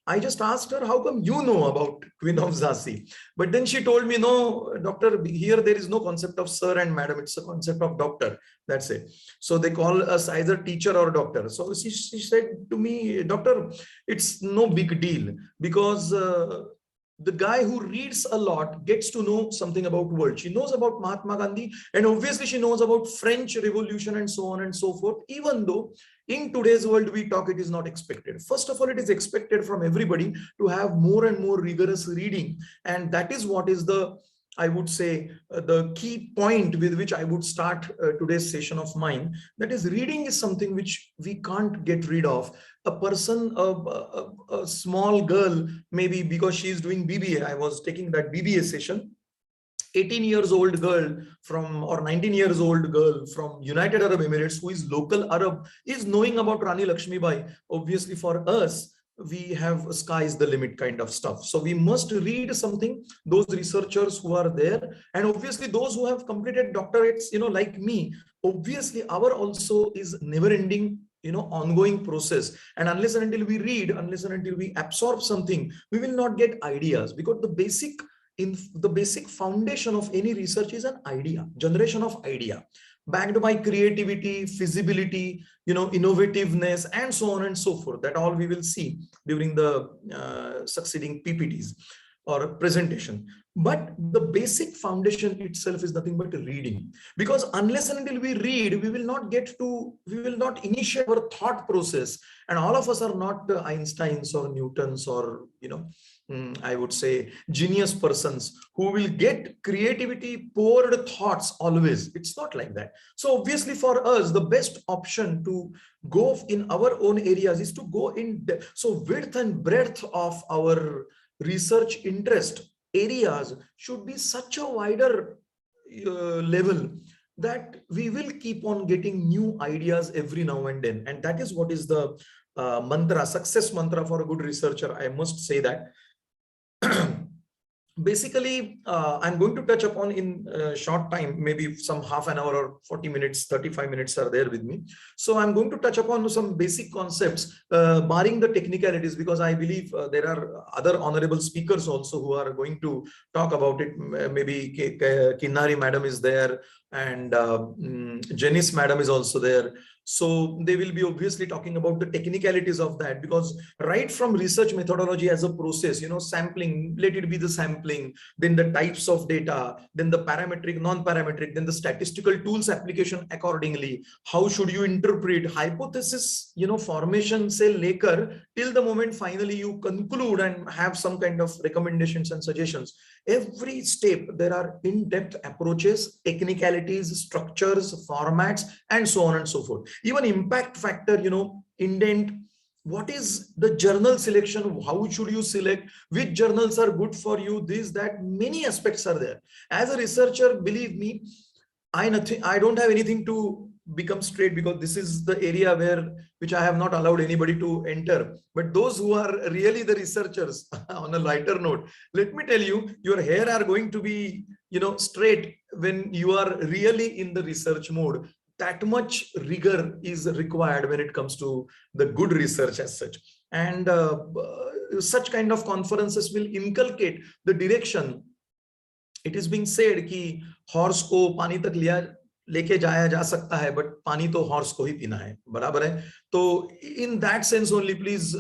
I just asked her, how come you know about Queen of Jhansi? But then she told me, no, doctor, here there is no concept of sir and madam, it's a concept of doctor. That's it. So they call us either teacher or doctor. So she said to me, doctor, it's no big deal, because the guy who reads a lot gets to know something about world. She knows about Mahatma Gandhi, and obviously she knows about French Revolution and so on and so forth, even though in today's world we talk, it is not expected. First of all, it is expected from everybody to have more and more rigorous reading. And that is what is the, I would say, the key point with which I would start today's session of mine. That is, reading is something which we can't get rid of. A person, a small girl, maybe because she is doing BBA, I was taking that BBA session, 18 years old girl from, or 19 years old girl from United Arab Emirates, who is local Arab, is knowing about Rani Lakshmi Bai. Obviously for us, we have sky's the limit kind of stuff. So we must read something, those researchers who are there, and obviously those who have completed doctorates, like me, obviously our also is never ending, ongoing process. And unless and until we read, unless and until we absorb something, we will not get ideas, because the basic foundation of any research is an idea, generation of idea, backed by creativity, feasibility, innovativeness, and so on and so forth. That all we will see during the succeeding PPTs or presentation. But the basic foundation itself is nothing but reading, because unless and until we read, we will not initiate our thought process. And all of us are not Einsteins or Newtons or, I would say, genius persons who will get creativity poured thoughts always. It's not like that. So obviously for us, the best option to go in our own areas is to go in depth. So width and breadth of our research interest areas should be such a wider level that we will keep on getting new ideas every now and then. And that is what is the mantra, success mantra for a good researcher. I must say that. Basically, I'm going to touch upon in a short time, maybe some half an hour or 40 minutes, 35 minutes are there with me. So I'm going to touch upon some basic concepts, barring the technicalities, because I believe there are other honorable speakers also who are going to talk about it. Maybe Kinnari madam is there, and Janice madam is also there. So they will be obviously talking about the technicalities of that, because right from research methodology as a process, sampling, let it be the sampling, then the types of data, then the parametric, non-parametric, then the statistical tools application accordingly. How should you interpret hypothesis, formation, say laker, till the moment finally you conclude and have some kind of recommendations and suggestions. Every step, there are in-depth approaches, technicalities, structures, formats, and so on and so forth. Even impact factor, indent, what is the journal selection, how should you select, which journals are good for you, this, that, many aspects are there. As a researcher, believe me, I don't have anything to become straight, because this is the area which I have not allowed anybody to enter. But those who are really the researchers, on a lighter note, let me tell you, your hair are going to be straight when you are really in the research mode, that much rigor is required when it comes to the good research as such. And such kind of conferences will inculcate the direction. It is being said कि horse को पानी तक लेके जाया जा सकता है, but पानी तो horse को ही पीना है, बराबर है? तो in that sense only, please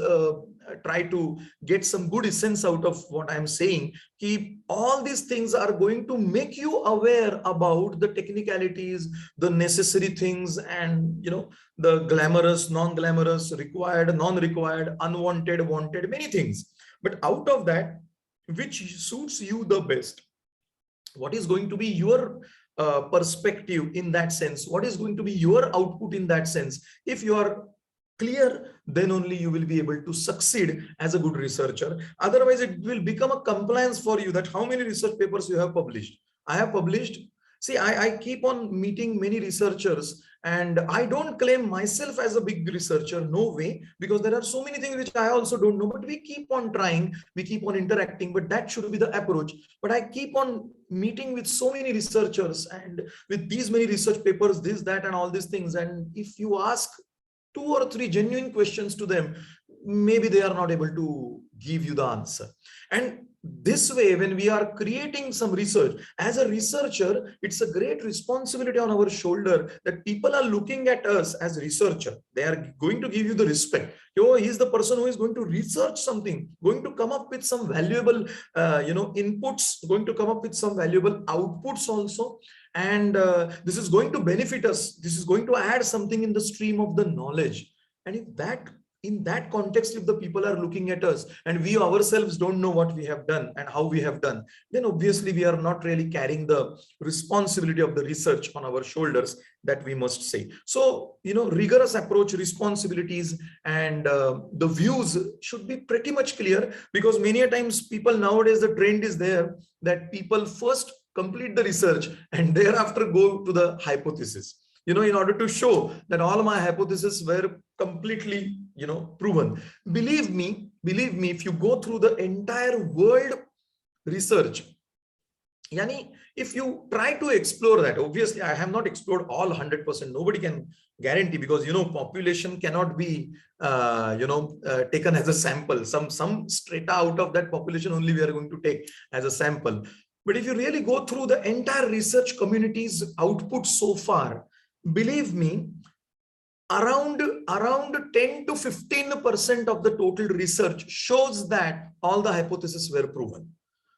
try to get some good essence out of what I am saying. कि all these things are going to make you aware about the technicalities, the necessary things, and the glamorous, non-glamorous, required, non-required, unwanted, wanted, many things. But out of that, which suits you the best? What is going to be your perspective in that sense? What is going to be your output in that sense? If you are clear, then only you will be able to succeed as a good researcher. Otherwise, it will become a compliance for you that how many research papers you have published. I have published. See, I keep on meeting many researchers, and I don't claim myself as a big researcher, no way, because there are so many things which I also don't know, but we keep on trying, we keep on interacting, but that should be the approach. But I keep on meeting with so many researchers and with these many research papers, this, that, and all these things. And if you ask 2 or 3 genuine questions to them, maybe they are not able to give you the answer. And this way, when we are creating some research, as a researcher, it's a great responsibility on our shoulder that people are looking at us as researcher. They are going to give you the respect. Oh, he's the person who is going to research something, going to come up with some valuable, inputs, going to come up with some valuable outputs also. And this is going to benefit us. This is going to add something in the stream of the knowledge. And if that, in that context, if the people are looking at us and we ourselves don't know what we have done and how we have done, then obviously we are not really carrying the responsibility of the research on our shoulders, that we must say. So, rigorous approach, responsibilities, and the views should be pretty much clear, because many a times people nowadays, the trend is there that people first complete the research and thereafter go to the hypothesis. In order to show that all my hypotheses were completely, proven. Believe me, if you go through the entire world research, yani, if you try to explore that, obviously I have not explored all 100%. Nobody can guarantee, because, population cannot be, taken as a sample. Some strata out of that population only we are going to take as a sample. But if you really go through the entire research community's output so far, believe me, around 10 to 15% of the total research shows that all the hypotheses were proven.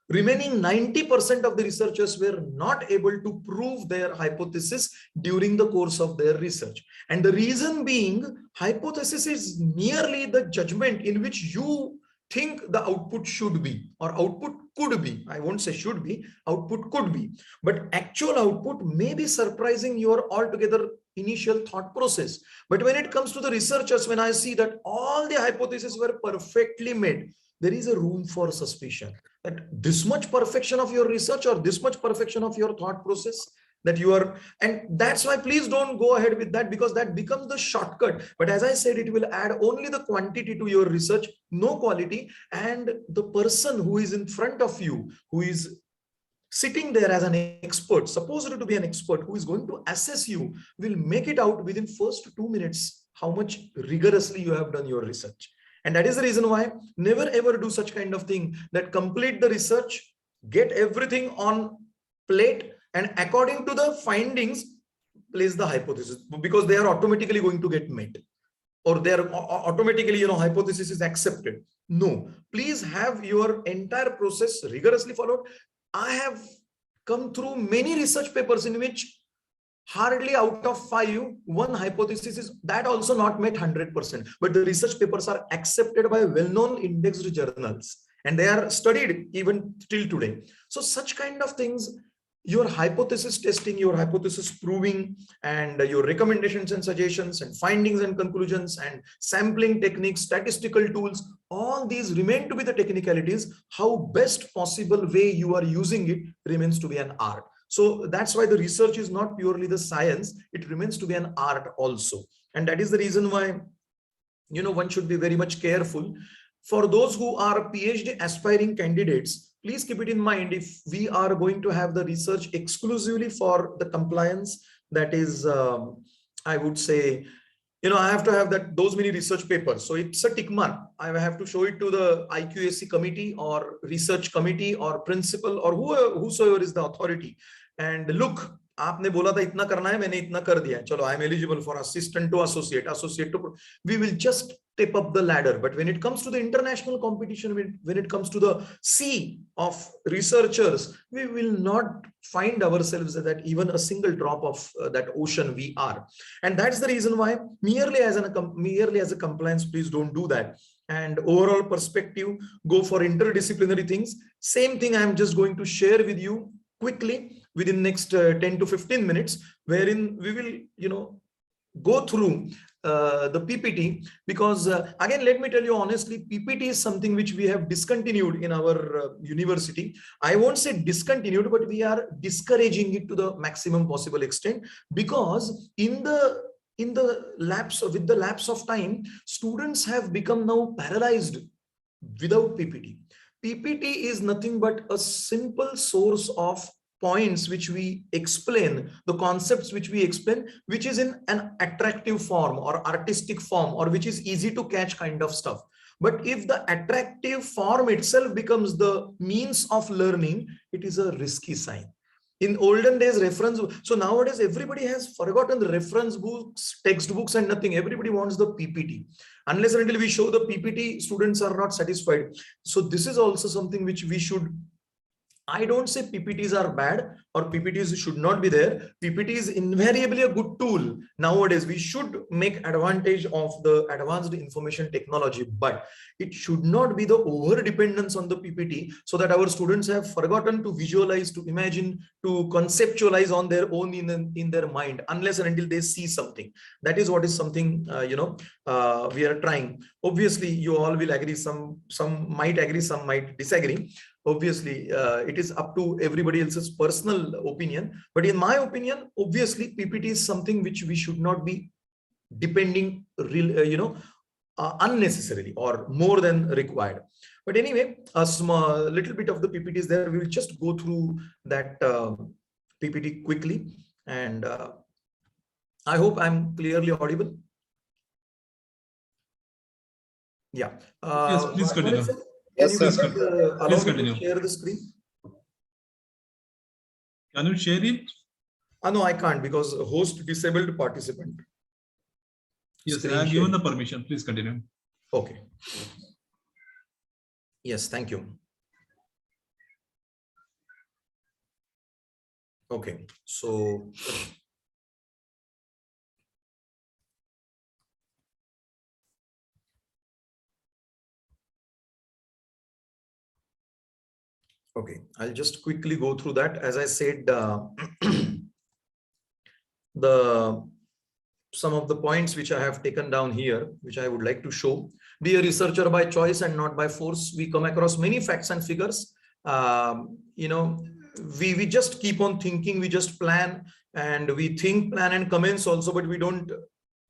Remaining 90% of the researchers were not able to prove their hypothesis during the course of their research. And the reason being, hypothesis is merely the judgment in which you think the output should be, or output could be. I won't say should be, output could be. But actual output may be surprising your altogether initial thought process. But when it comes to the researchers, when I see that all the hypotheses were perfectly made, there is a room for suspicion that this much perfection of your research or this much perfection of your thought process that you are, and that's why please don't go ahead with that, because that becomes the shortcut. But as I said, it will add only the quantity to your research, no quality. And the person who is in front of you, who is sitting there as an expert, supposed to be an expert, who is going to assess you, will make it out within first 2 minutes how much rigorously you have done your research. And that is the reason why never ever do such kind of thing, that complete the research, get everything on plate, and according to the findings, place the hypothesis, because they are automatically going to get met, or they are automatically, hypothesis is accepted. No, please have your entire process rigorously followed. I have come through many research papers in which hardly out of 5, one hypothesis is that also not met 100%. But the research papers are accepted by well-known indexed journals, and they are studied even till today. So such kind of things, your hypothesis testing, your hypothesis proving, and your recommendations and suggestions and findings and conclusions and sampling techniques, statistical tools, all these remain to be the technicalities. How best possible way you are using it remains to be an art. So that's why the research is not purely the science, it remains to be an art also. And that is the reason why, one should be very much careful. For those who are PhD aspiring candidates, please keep it in mind, if we are going to have the research exclusively for the compliance, that is, I would say, I have to have those many research papers. So it's a tick mark. I have to show it to the IQAC committee or research committee or principal or whosoever is the authority. And look, आपने बोला था इतना करना है, मैंने इतना कर दिया है, चलो I am eligible for assistant to associate to, we will just step up the ladder. But when it comes to the international competition, when it comes to the sea of researchers, we will not find ourselves that even a single drop of that ocean we are. And that's the reason why merely as a compliance, please don't do that. And overall perspective, go for interdisciplinary things. Same thing I am just going to share with you quickly within next 10 to 15 minutes, wherein we will, go through the PPT, because again, let me tell you honestly, PPT is something which we have discontinued in our university. I won't say discontinued, but we are discouraging it to the maximum possible extent, because with the lapse of time, students have become now paralyzed without PPT. PPT is nothing but a simple source of points which we explain, the concepts which we explain, which is in an attractive form or artistic form, or which is easy to catch kind of stuff. But if the attractive form itself becomes the means of learning, it is a risky sign. In olden days, reference, so nowadays everybody has forgotten the reference books, textbooks and nothing. Everybody wants the PPT. Unless and until we show the PPT, students are not satisfied. So this is also something which we should, I don't say PPTs are bad or PPTs should not be there. PPT is invariably a good tool. Nowadays, we should make advantage of the advanced information technology, but it should not be the over dependence on the PPT, so that our students have forgotten to visualize, to imagine, to conceptualize on their own in their mind, unless and until they see something. That is what is something, we are trying. Obviously, you all will agree. Some might agree, some might disagree. Obviously, it is up to everybody else's personal opinion. But in my opinion, obviously, PPT is something which we should not be depending, unnecessarily or more than required. But anyway, a little bit of the PPT is there. We will just go through that PPT quickly. And I hope I'm clearly audible. Yeah. Yes, please continue. Yes, Can you sir. allow Please me continue. to share the screen? Can you share it? No, I can't, because host disabled participant. Yes, Screen I have given sharing. the permission. Please continue. Okay. Yes, thank you. Okay, so okay, I'll just quickly go through that. As I said, some of the points which I have taken down here, which I would like to show. Be a researcher by choice and not by force. We come across many facts and figures. We just keep on thinking, we just plan, and we think, plan and commence also, but we don't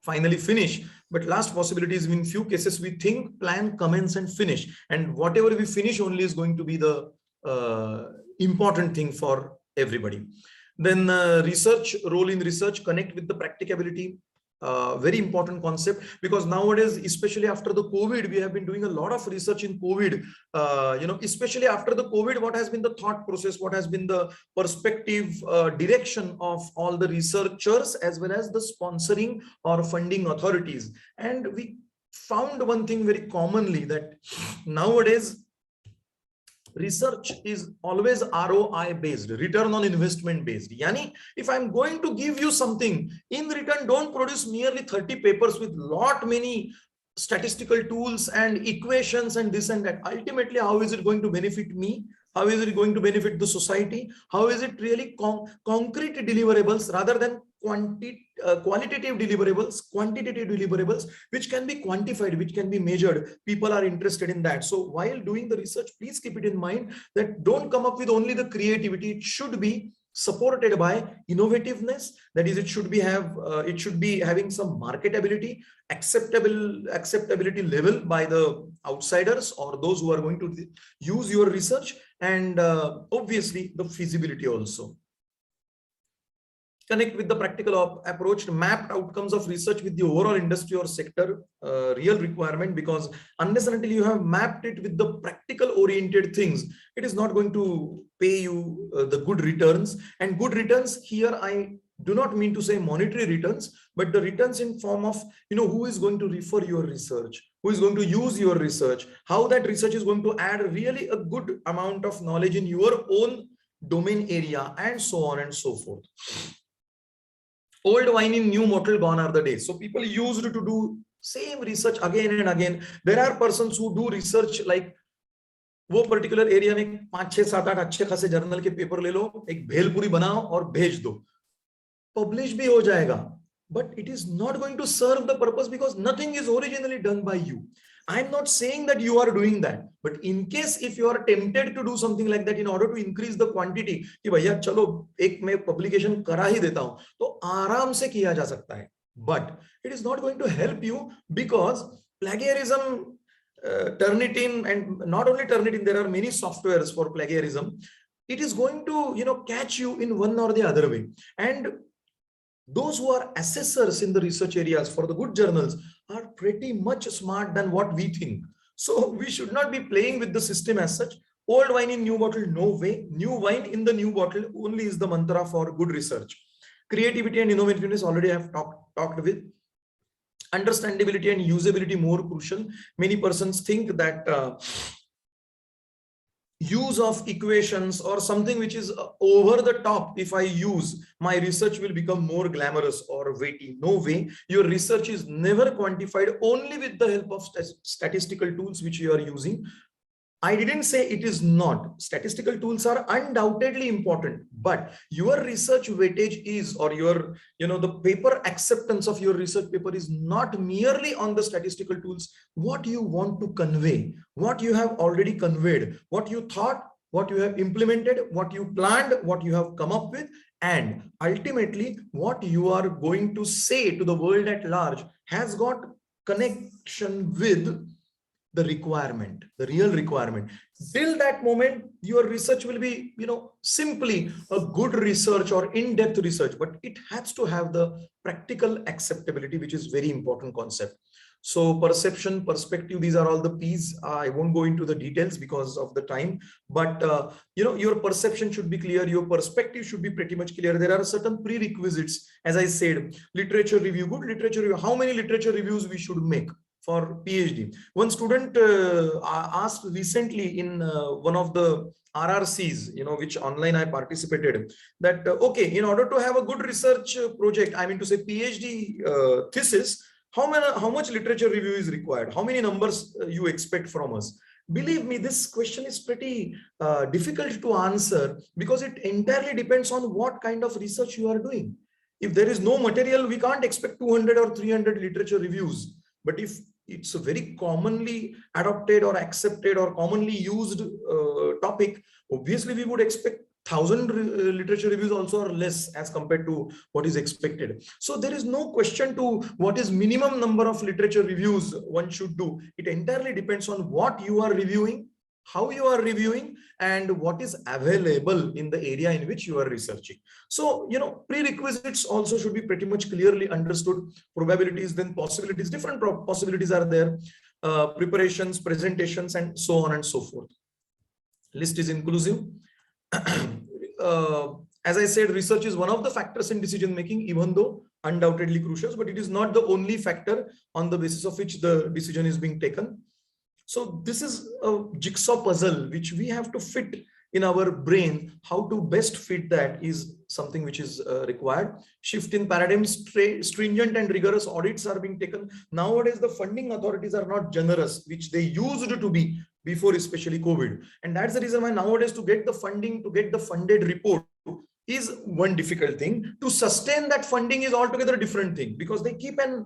finally finish. But last possibility is, in few cases, we think, plan, commence and finish. And whatever we finish only is going to be the important thing for everybody. Then research, role in research, connect with the practicability. Very important concept, because nowadays, especially after the COVID, we have been doing a lot of research in COVID. Especially after the COVID, what has been the thought process, what has been the perspective, direction of all the researchers as well as the sponsoring or funding authorities. And we found one thing very commonly, that nowadays research is always ROI based, return on investment based. Yani, if I'm going to give you something, in return, don't produce merely 30 papers with many statistical tools and equations and this and that. Ultimately, how is it going to benefit me? How is it going to benefit the society? How is it really concrete deliverables rather than qualitative deliverables, quantitative deliverables, which can be quantified, which can be measured? People are interested in that. So while doing the research, please keep it in mind that don't come up with only the creativity. It should be supported by innovativeness. That is, it should be having some marketability, acceptability level by the outsiders or those who are going to use your research. and obviously the feasibility also. Connect with the practical approach, mapped outcomes of research with the overall industry or sector real requirement, because unless and until you have mapped it with the practical oriented things, it is not going to pay you the good returns. And good returns here, I do not mean to say monetary returns, but the returns in form of, who is going to refer your research, who is going to use your research, how that research is going to add really a good amount of knowledge in your own domain area, and so on and so forth. Old wine in new bottle, gone are the days. So people used to do same research again and again. There are persons who do research like वो particular area में 5, 6, 7, 8 अच्छे खासे journal के paper ले लो, एक भेलपुरी बनाओ और भेज दो, पब्लिश भी हो जाएगा, but it is not going to serve the purpose because nothing is originally done by you. I'm not saying that you are doing that, but in case if you are tempted to do something like that in order to increase the quantity, कि भैया चलो एक मैं publication करा ही देता हूं, तो आराम से किया जा सकता है, but it is not going to help you because plagiarism, Turnitin, and not only Turnitin, there are many softwares for plagiarism. It is going to, catch you in one or the other way. And those who are assessors in the research areas for the good journals are pretty much smart than what we think. So we should not be playing with the system as such. Old wine in new bottle, no way. New wine in the new bottle only is the mantra for good research. Creativity and innovativeness already I have talked with. Understandability and usability more crucial. Many persons think that use of equations or something which is over the top, if I use, my research will become more glamorous or weighty. No way. Your research is never quantified only with the help of statistical tools which you are using. I didn't say it is not. Statistical tools are undoubtedly important, but your research weightage is, or your, the paper acceptance of your research paper is not merely on the statistical tools. What you want to convey, what you have already conveyed, what you thought, what you have implemented, what you planned, what you have come up with, and ultimately what you are going to say to the world at large has got connection with the requirement, the real requirement. Till that moment, your research will be, simply a good research or in-depth research, but it has to have the practical acceptability, which is very important concept. So perception, perspective, these are all the P's. I won't go into the details because of the time, but your perception should be clear. Your perspective should be pretty much clear. There are certain prerequisites. As I said, literature review, good literature review. How many literature reviews we should make for PhD? One student asked recently in one of the RRCs, which online I participated, that, okay, in order to have a good research project, I mean to say PhD thesis, how much literature review is required? How many numbers you expect from us? Believe me, this question is pretty difficult to answer because it entirely depends on what kind of research you are doing. If there is no material, we can't expect 200 or 300 literature reviews. But if it's a very commonly adopted or accepted or commonly used topic, obviously we would expect 1,000 literature reviews also, or less as compared to what is expected. So there is no question to what is minimum number of literature reviews one should do. It entirely depends on what you are reviewing, how you are reviewing, and what is available in the area in which you are researching. So, prerequisites also should be pretty much clearly understood. Probabilities, then possibilities, different possibilities are there, preparations, presentations, and so on and so forth. List is inclusive. As I said, research is one of the factors in decision making, even though undoubtedly crucial, but it is not the only factor on the basis of which the decision is being taken. So this is a jigsaw puzzle which we have to fit in our brain. How to best fit that is something which is required. Shift in paradigms, stringent and rigorous audits are being taken. Nowadays, the funding authorities are not generous, which they used to be before, especially COVID. And that's the reason why nowadays to get the funding, to get the funded report is one difficult thing. To sustain that funding is altogether a different thing, because they keep a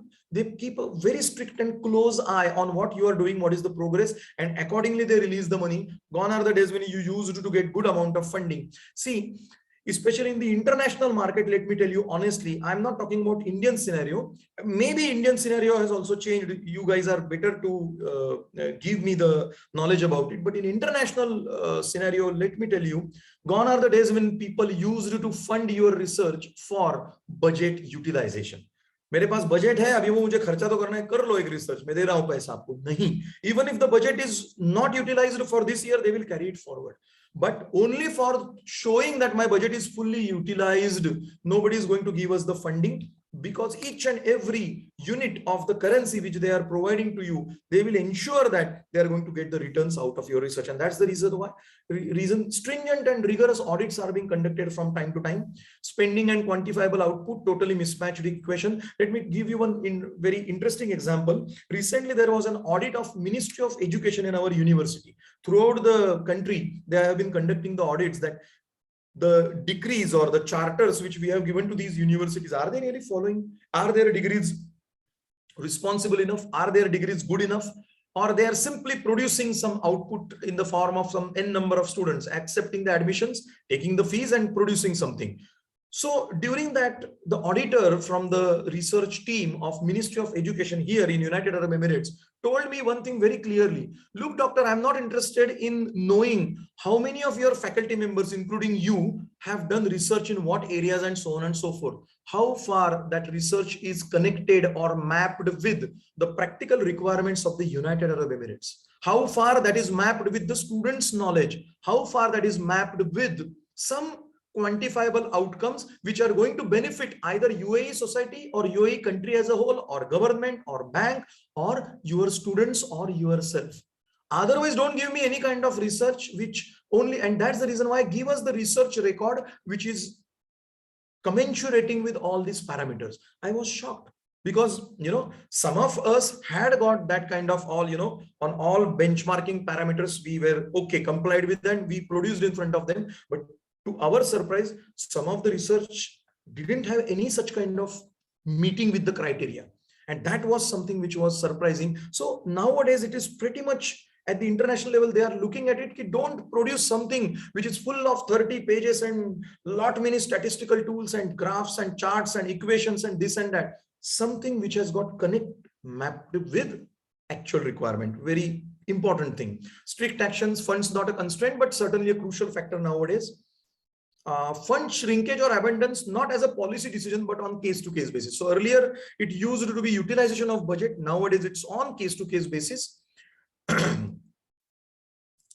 very strict and close eye on what you are doing, what is the progress, and accordingly they release the money. Gone are the days when you used to get good amount of funding. See, especially in the international market. Let me tell you honestly, I'm not talking about Indian scenario. Maybe Indian scenario has also changed. You guys are better to give me the knowledge about it. But in international scenario, let me tell you, gone are the days when people used to fund your research for budget utilization. मेरे पास budget है, अभी वो मुझे खर्चा तो करना है, कर लो एक रिसर्च, मैं दे रहा हूं पैसा आपको. नहीं, even if the budget is not utilized for this year, they will carry it forward. But only for showing that my budget is fully utilized, nobody is going to give us the funding, because each and every unit of the currency which they are providing to you, they will ensure that they are going to get the returns out of your research. And that's the reason why stringent and rigorous audits are being conducted from time to time. Spending and quantifiable output, totally mismatched equation. Let me give you one very interesting example. Recently, there was an audit of Ministry of Education in our university. Throughout the country, they have been conducting the audits that the decrees or the charters which we have given to these universities, are they really following? Are their degrees responsible enough? Are their degrees good enough? Or they are simply producing some output in the form of some n number of students, accepting the admissions, taking the fees and producing something. So during that, the auditor from the research team of Ministry of Education here in United Arab Emirates told me one thing very clearly. Look, doctor, I'm not interested in knowing how many of your faculty members, including you, have done research in what areas and so on and so forth. How far that research is connected or mapped with the practical requirements of the United Arab Emirates. How far that is mapped with the students' knowledge. How far that is mapped with some quantifiable outcomes which are going to benefit either UAE society or UAE country as a whole, or government or bank or your students or yourself. Otherwise, don't give me any kind of research which only, and that's the reason why, give us the research record which is commensurating with all these parameters. I was shocked because, you know, some of us had got that kind of all, you know, on all benchmarking parameters, we were okay, complied with them, we produced in front of them. But to our surprise, some of the research didn't have any such kind of meeting with the criteria. And that was something which was surprising. So nowadays it is pretty much at the international level, they are looking at it, don't produce something which is full of 30 pages and lot many statistical tools and graphs and charts and equations and this and that. Something which has got mapped with actual requirement. Very important thing. Strict actions, funds not a constraint, but certainly a crucial factor nowadays. Fund shrinkage or abundance, not as a policy decision, but on case-to-case basis. So earlier it used to be utilization of budget. Nowadays it's on case-to-case basis.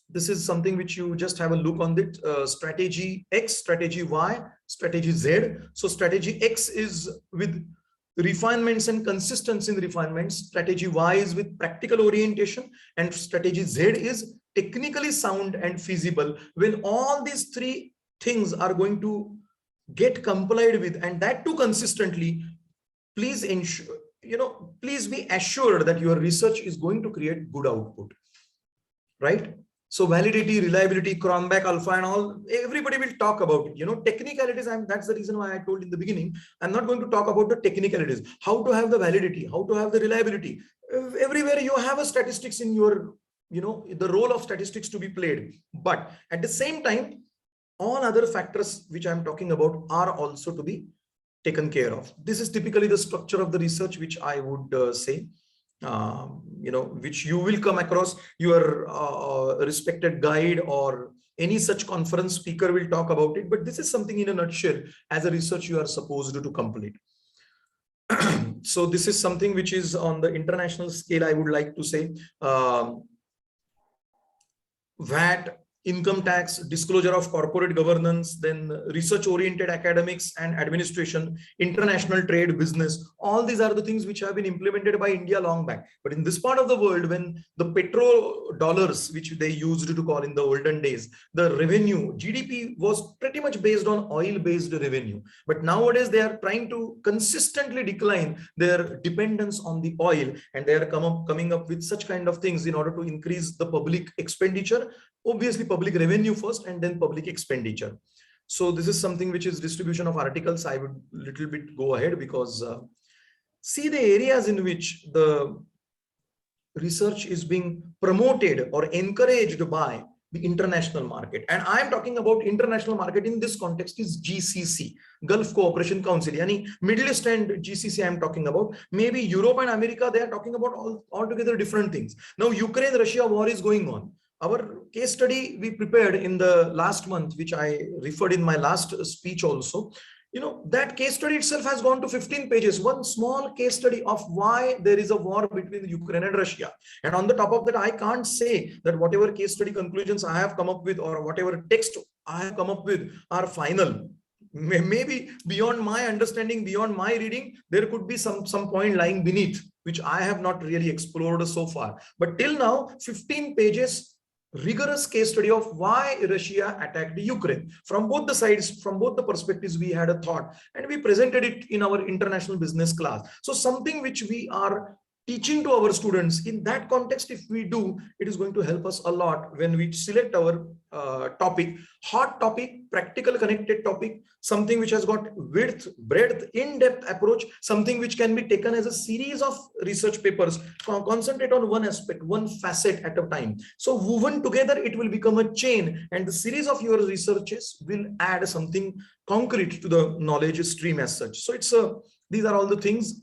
This is something which you just have a look on it. Strategy X, strategy Y, strategy Z. So strategy X is with refinements and consistency in refinements. Strategy Y is with practical orientation, and strategy Z is technically sound and feasible. When all these three things are going to get complied with, and that too consistently, please ensure, you know, please be assured that your research is going to create good output, right? So validity, reliability, Cronbach, alpha and all, everybody will talk about it. You know, technicalities, that's the reason why I told in the beginning, I'm not going to talk about the technicalities, how to have the validity, how to have the reliability. Everywhere you have a statistics in your, you know, the role of statistics to be played. But at the same time, all other factors which I'm talking about are also to be taken care of. This is typically the structure of the research, which I would say. You know, which you will come across. Your respected guide or any such conference speaker will talk about it, but this is something in a nutshell as a research you are supposed to complete. So this is something which is on the international scale. I would like to say VAT, income tax, disclosure of corporate governance, then research oriented academics and administration, international trade, business. All these are the things which have been implemented by India long back. But in this part of the world, when the petrodollars, which they used to call in the olden days, the revenue, GDP was pretty much based on oil-based revenue. But nowadays they are trying to consistently decline their dependence on the oil, and they are coming up with such kind of things in order to increase the public expenditure. Obviously public revenue first and then public expenditure. So this is something which is distribution of articles. I would little bit go ahead because see the areas in which the research is being promoted or encouraged by the international market. And I am talking about international market in this context is GCC, Gulf Cooperation Council, yani Middle East and GCC I am talking about. Maybe Europe and America, they are talking about altogether different things. Now Ukraine-Russia war is going on. Our case study we prepared in the last month, which I referred in my last speech also, you know, that case study itself has gone to 15 pages, one small case study of why there is a war between Ukraine and Russia. And on the top of that, I can't say that whatever case study conclusions I have come up with or whatever text I have come up with are final. Maybe beyond my understanding, beyond my reading, there could be some point lying beneath, which I have not really explored so far. But till now, 15 pages rigorous case study of why Russia attacked Ukraine. From both the sides, from both the perspectives, we had a thought and we presented it in our international business class. So something which we are teaching to our students in that context, if we do, it is going to help us a lot when we select our topic, hot topic, practical connected topic, something which has got width, breadth, in-depth approach, something which can be taken as a series of research papers, concentrate on one aspect, one facet at a time. So woven together, it will become a chain, and the series of your researches will add something concrete to the knowledge stream as such. So it's these are all the things.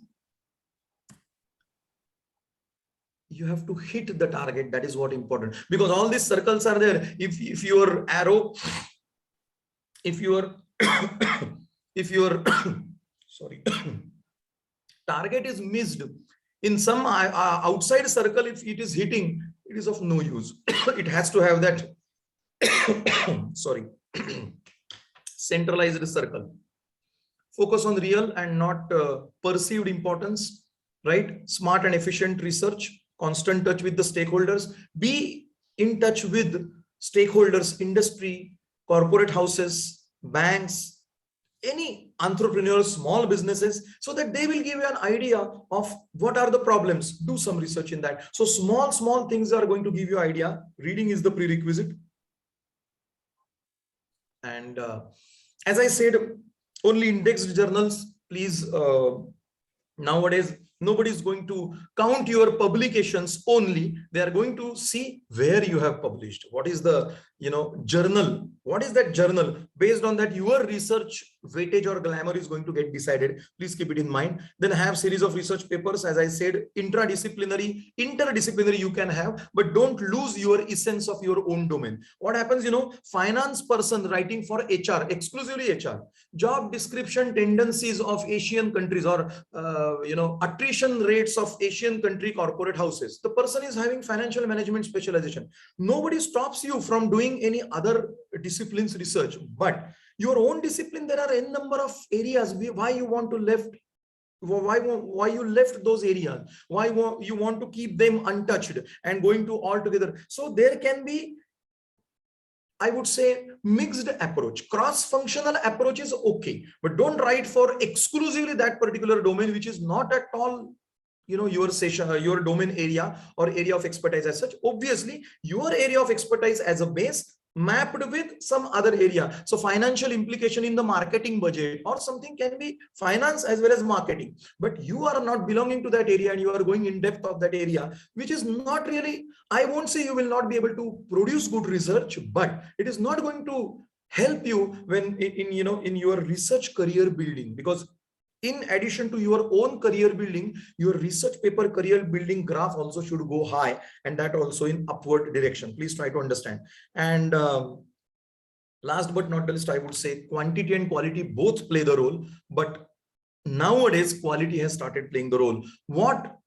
You have to hit the target. That is what important, because all these circles are there. If your arrow, if your sorry target is missed in some outside circle, if it is hitting, it is of no use. It has to have that sorry centralized circle. Focus on real and not perceived importance, right? Smart and efficient research, constant touch with the stakeholders, be in touch with stakeholders, industry, corporate houses, banks, any entrepreneurs, small businesses, so that they will give you an idea of what are the problems. Do some research in that. So small things are going to give you idea. Reading is the prerequisite. And as I said, only indexed journals, please. Nowadays, nobody is going to count your publications only. They are going to see where you have published. What is the, journal? What is that journal? Based on that, your research weightage or glamour is going to get decided. Please keep it in mind. Then have series of research papers. As I said, interdisciplinary you can have, but don't lose your essence of your own domain. What happens, finance person writing for HR, exclusively HR, job description tendencies of Asian countries, or, attrition rates of Asian country corporate houses. The person is having financial management specialization. Nobody stops you from doing any other disciplines research, but your own discipline, there are n number of areas why you want to left, why you left those areas, why you want to keep them untouched and going to all together. So there can be, I would say, mixed approach. Cross-functional approach is okay, but don't write for exclusively that particular domain, which is not at all your session, your domain area or area of expertise as such. Obviously, your area of expertise as a base mapped with some other area. So financial implication in the marketing budget or something can be finance as well as marketing, but you are not belonging to that area and you are going in depth of that area, which is not really, I won't say you will not be able to produce good research, but it is not going to help you when in your research career building, because in addition to your own career building, your research paper career building graph also should go high, and that also in upward direction. Please try to understand. And last but not the least, I would say quantity and quality both play the role, but nowadays quality has started playing the role. What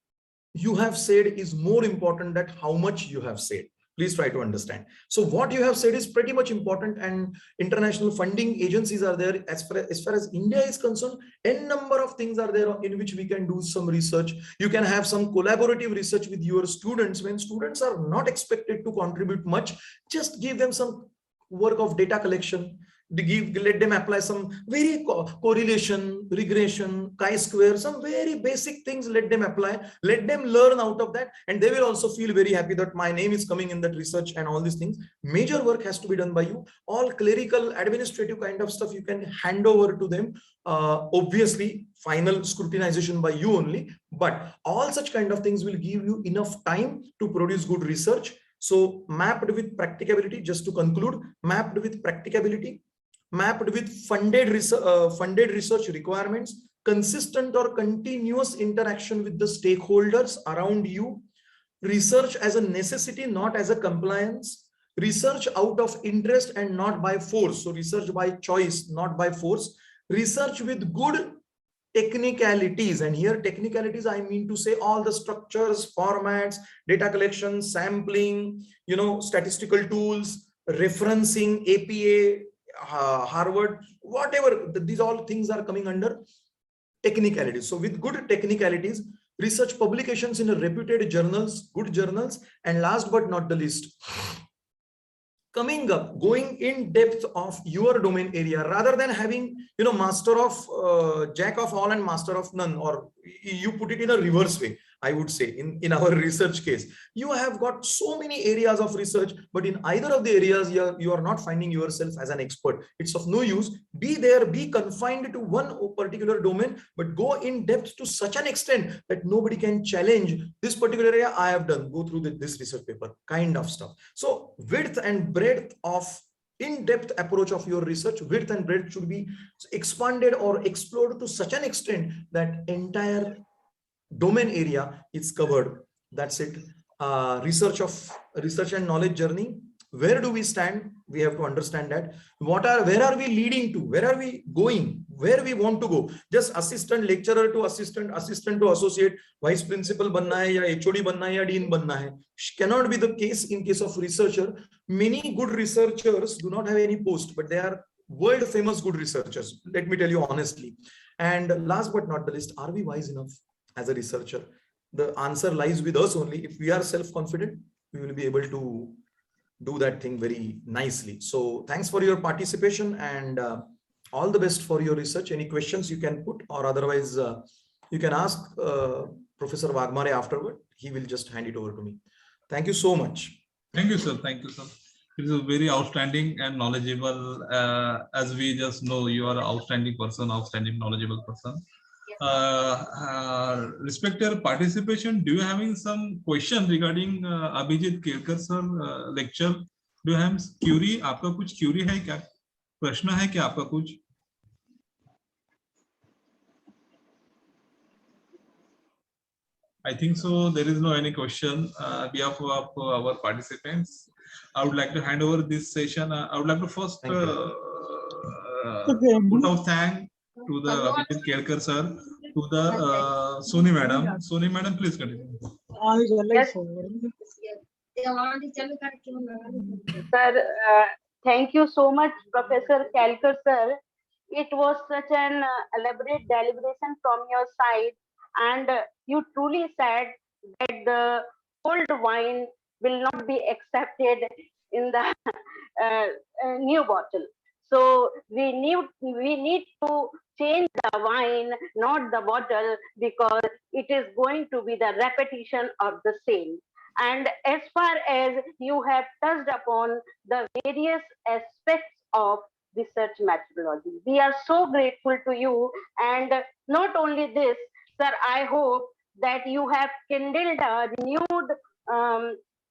you have said is more important than how much you have said. Please try to understand. So what you have said is pretty much important, and international funding agencies are there. As far as India is concerned, n number of things are there in which we can do some research. You can have some collaborative research with your students. When students are not expected to contribute much, just give them some work of data collection. Let them apply some very correlation, regression, chi-square, some very basic things. Let them apply, let them learn out of that, and they will also feel very happy that my name is coming in that research and all these things. Major work has to be done by you. All clerical, administrative kind of stuff you can hand over to them. Obviously, final scrutinization by you only, but all such kind of things will give you enough time to produce good research. So mapped with practicability, just to conclude, mapped with practicability, mapped with funded research requirements, consistent or continuous interaction with the stakeholders around you, research as a necessity, not as a compliance, research out of interest and not by force. So research by choice, not by force, research with good technicalities. And here technicalities, I mean to say all the structures, formats, data collection, sampling, statistical tools, referencing, APA, Harvard, whatever, these all things are coming under technicalities. So with good technicalities, research publications in reputed journals, good journals, and last but not the least, coming up, going in depth of your domain area rather than having, master of jack of all and master of none, or you put it in a reverse way. I would say in our research case, you have got so many areas of research, but in either of the areas you are not finding yourself as an expert. It's of no use. Be there, be confined to one particular domain, but go in depth to such an extent that nobody can challenge this particular area. I have done, go through this research paper kind of stuff. So width and breadth of in-depth approach of your research, width and breadth should be expanded or explored to such an extent that entire domain area is covered. That's it. Research and knowledge journey. Where do we stand? We have to understand that. Where are we leading to? Where are we going? Where we want to go? Just assistant lecturer to assistant, assistant to associate, vice principal banna hai, ya HOD banna hai, ya dean banna hai. Cannot be the case in case of researcher. Many good researchers do not have any post, but they are world famous good researchers. Let me tell you honestly. And last but not the least, are we wise enough as a researcher? The answer lies with us only. If we are self-confident, we will be able to do that thing very nicely. So thanks for your participation, and all the best for your research. Any questions you can put, or otherwise you can ask Professor Waghmare afterward. He will just hand it over to me. Thank you so much. Thank you, sir. Thank you, sir. It is a very outstanding and knowledgeable. As we just know, you are an outstanding person, outstanding knowledgeable person. Respected participation, do you having some question regarding Abhijit Kelkar sir lecture? Do you have query? आपका कुछ query है क्या? प्रश्न है क्या आपका कुछ? I think so. There is no any question on behalf of our participants. I would like to hand over this session. I would like to first put out thank to the Abhijit Kelkar sir, to the Soni madam. Soni madam, please continue. Yes. Sir, thank you so much, Professor Kelkar sir. It was such an elaborate deliberation from your side, and you truly said that the old wine will not be accepted in the new bottle. So we need to change the wine, not the bottle, because it is going to be the repetition of the same. And as far as you have touched upon the various aspects of research methodology, we are so grateful to you. And not only this, sir, I hope that you have kindled a renewed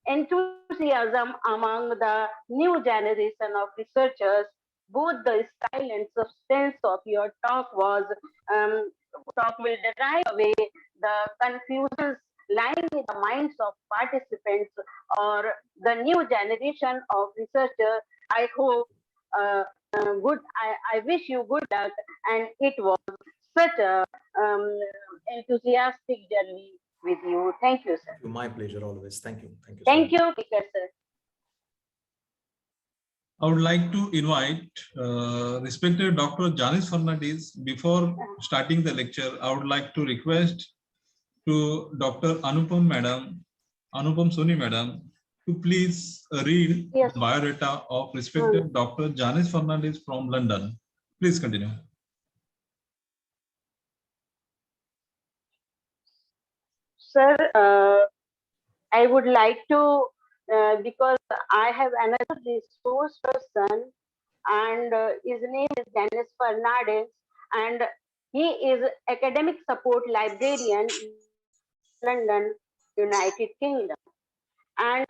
enthusiasm among the new generation of researchers. Both the style and substance of your talk will drive away the confusions lying in the minds of participants or the new generation of researchers. I hope I wish you good luck, and it was such a enthusiastic journey with you. Thank you, sir. My pleasure always. Thank you. Thank you. Thank you, Speaker, sir. I would like to invite respected Dr. Jhansi Fernandez. Before starting the lecture, I would like to request to Dr. Anupam Soni madam, to please read the biodata of respected Dr. Jhansi Fernandez from London. Please continue. Sir, I would like to, because I have another resource person, and his name is Dennis Fernandez, and he is academic support librarian in London, United Kingdom. And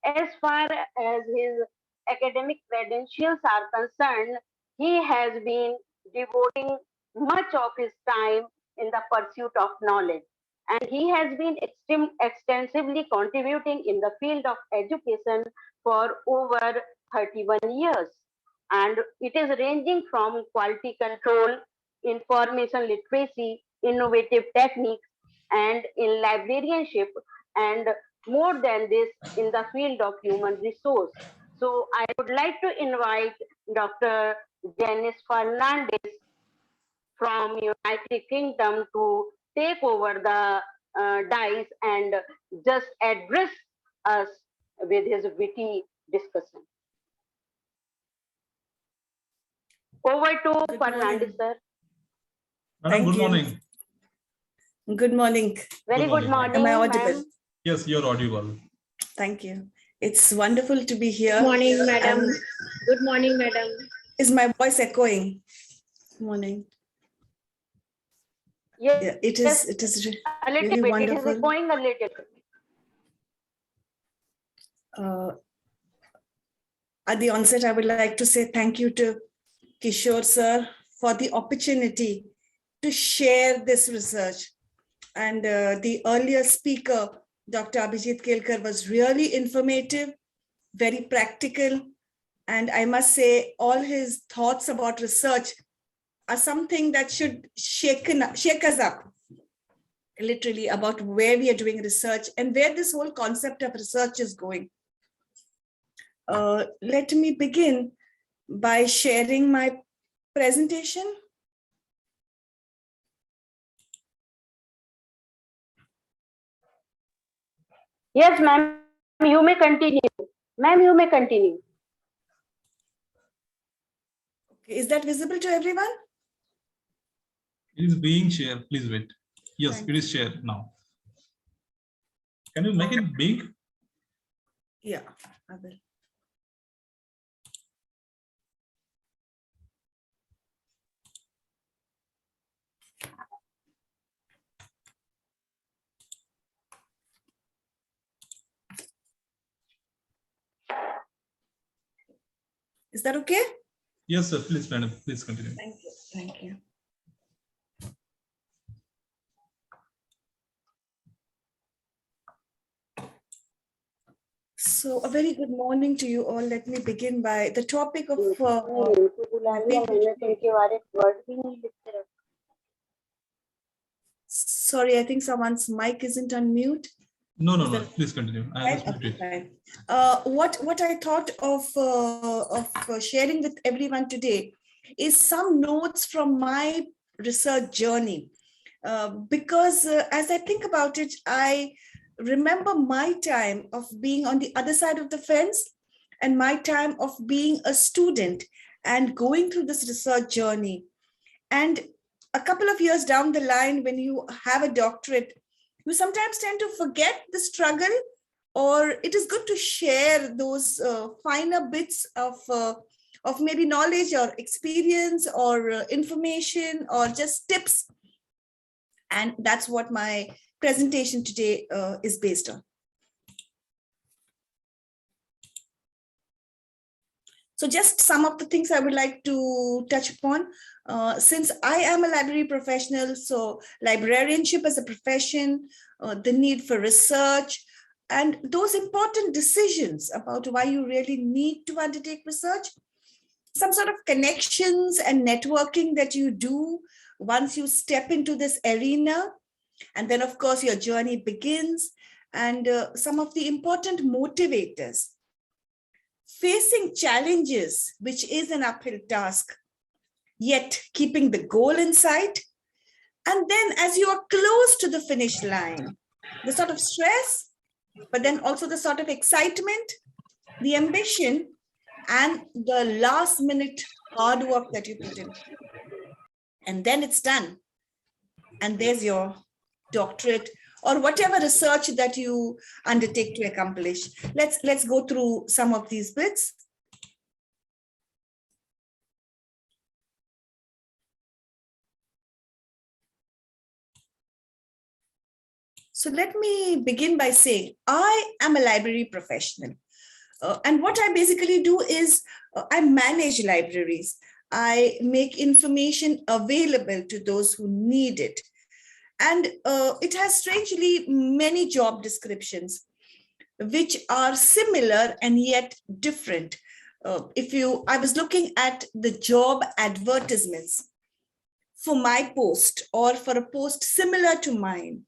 as far as his academic credentials are concerned, he has been devoting much of his time in the pursuit of knowledge. And he has been extensively contributing in the field of education for over 31 years. And it is ranging from quality control, information literacy, innovative techniques, and in librarianship, and more than this, in the field of human resource. So I would like to invite Dr. Janice Fernandez from United Kingdom to take over the dais and just address us with his witty discussion. Over to Fernandez, sir. Madam, good you. morning. Good morning. Very good morning. Am I audible? Ma'am. Yes, you're audible. Thank you. It's wonderful to be here. Good morning, madam. Good morning, madam. Is my voice echoing? Morning. Yes, Yeah, it is. It is a little really bit. wonderful. It is echoing a little. At the onset, I would like to say thank you to Kishore sir for the opportunity to share this research. And the earlier speaker, Dr. Abhijit Kelkar, was really informative, very practical. And I must say all his thoughts about research are something that should shake us up, literally, about where we are doing research and where this whole concept of research is going. Let me begin by sharing my presentation. Yes, ma'am, you may continue. Ma'am, you may continue. Okay, is that visible to everyone? It is being shared. Please wait. Yes, Thank it is shared now. Can you make it big? Yeah, I will. Is that okay? Yes, sir. Please, madam. Please continue. Thank you. Thank you. So a very good morning to you all. Let me begin by the topic of sorry, I think someone's mic isn't on mute. No. Please continue. Okay, what I thought of sharing with everyone today is some notes from my research journey. Because as I think about it, I remember my time of being on the other side of the fence and my time of being a student and going through this research journey. And a couple of years down the line, when you have a doctorate, you sometimes tend to forget the struggle, or it is good to share those finer bits of maybe knowledge or experience or information or just tips. And that's what my presentation today is based on. So just some of the things I would like to touch upon. Since I am a library professional, so librarianship as a profession, the need for research, and those important decisions about why you really need to undertake research, some sort of connections and networking that you do once you step into this arena. And then, of course, your journey begins, and some of the important motivators. Facing challenges, which is an uphill task, yet keeping the goal in sight. And then as you are close to the finish line, the sort of stress, but then also the sort of excitement, the ambition, and the last minute hard work that you put in. And then it's done. And there's your doctorate or whatever research that you undertake to accomplish. Let's go through some of these bits. So let me begin by saying, I am a library professional. And what I basically do is I manage libraries. I make information available to those who need it. And it has strangely many job descriptions, which are similar and yet different. I was looking at the job advertisements for my post or for a post similar to mine.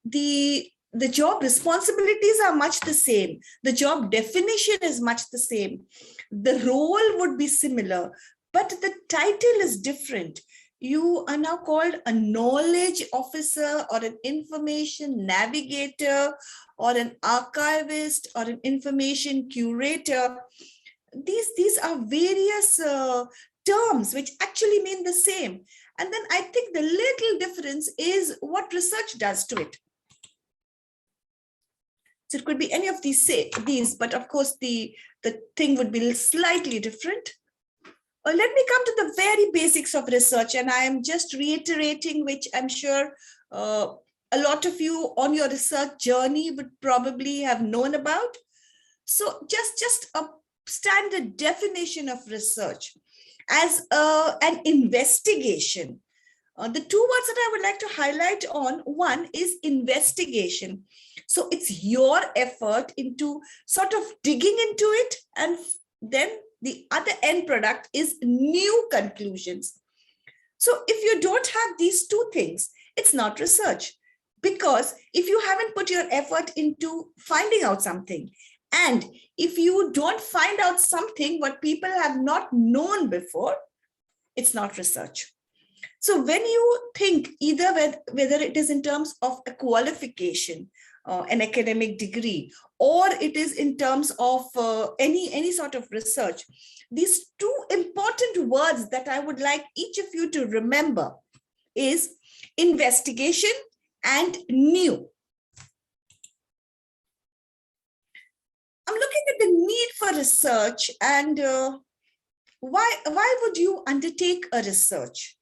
The job responsibilities are much the same. The job definition is much the same. The role would be similar, but the title is different. You are now called a knowledge officer or an information navigator or an archivist or an information curator. These are various terms which actually mean the same. And then I think the little difference is what research does to it. So it could be any of these, but of course the thing would be slightly different. Let me come to the very basics of research, and I am just reiterating, which I'm sure a lot of you on your research journey would probably have known about. So just a standard definition of research as an investigation. The two words that I would like to highlight on, one is investigation. So it's your effort into sort of digging into it, and then the other end product is new conclusions. So if you don't have these two things, it's not research, because if you haven't put your effort into finding out something, and if you don't find out something what people have not known before, it's not research. So when you think either whether it is in terms of a qualification, an academic degree, or it is in terms of any sort of research, these two important words that I would like each of you to remember is investigation and new. I'm looking at the need for research, and why would you undertake a research?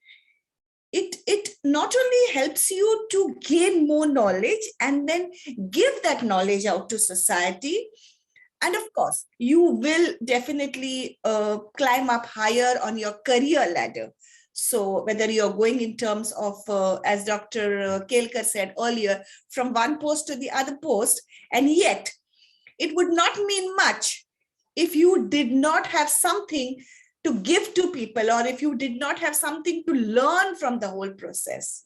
It not only helps you to gain more knowledge and then give that knowledge out to society, and of course, you will definitely climb up higher on your career ladder. So whether you're going in terms of, as Dr. Kelkar said earlier, from one post to the other post, and yet it would not mean much if you did not have something to give to people, or if you did not have something to learn from the whole process.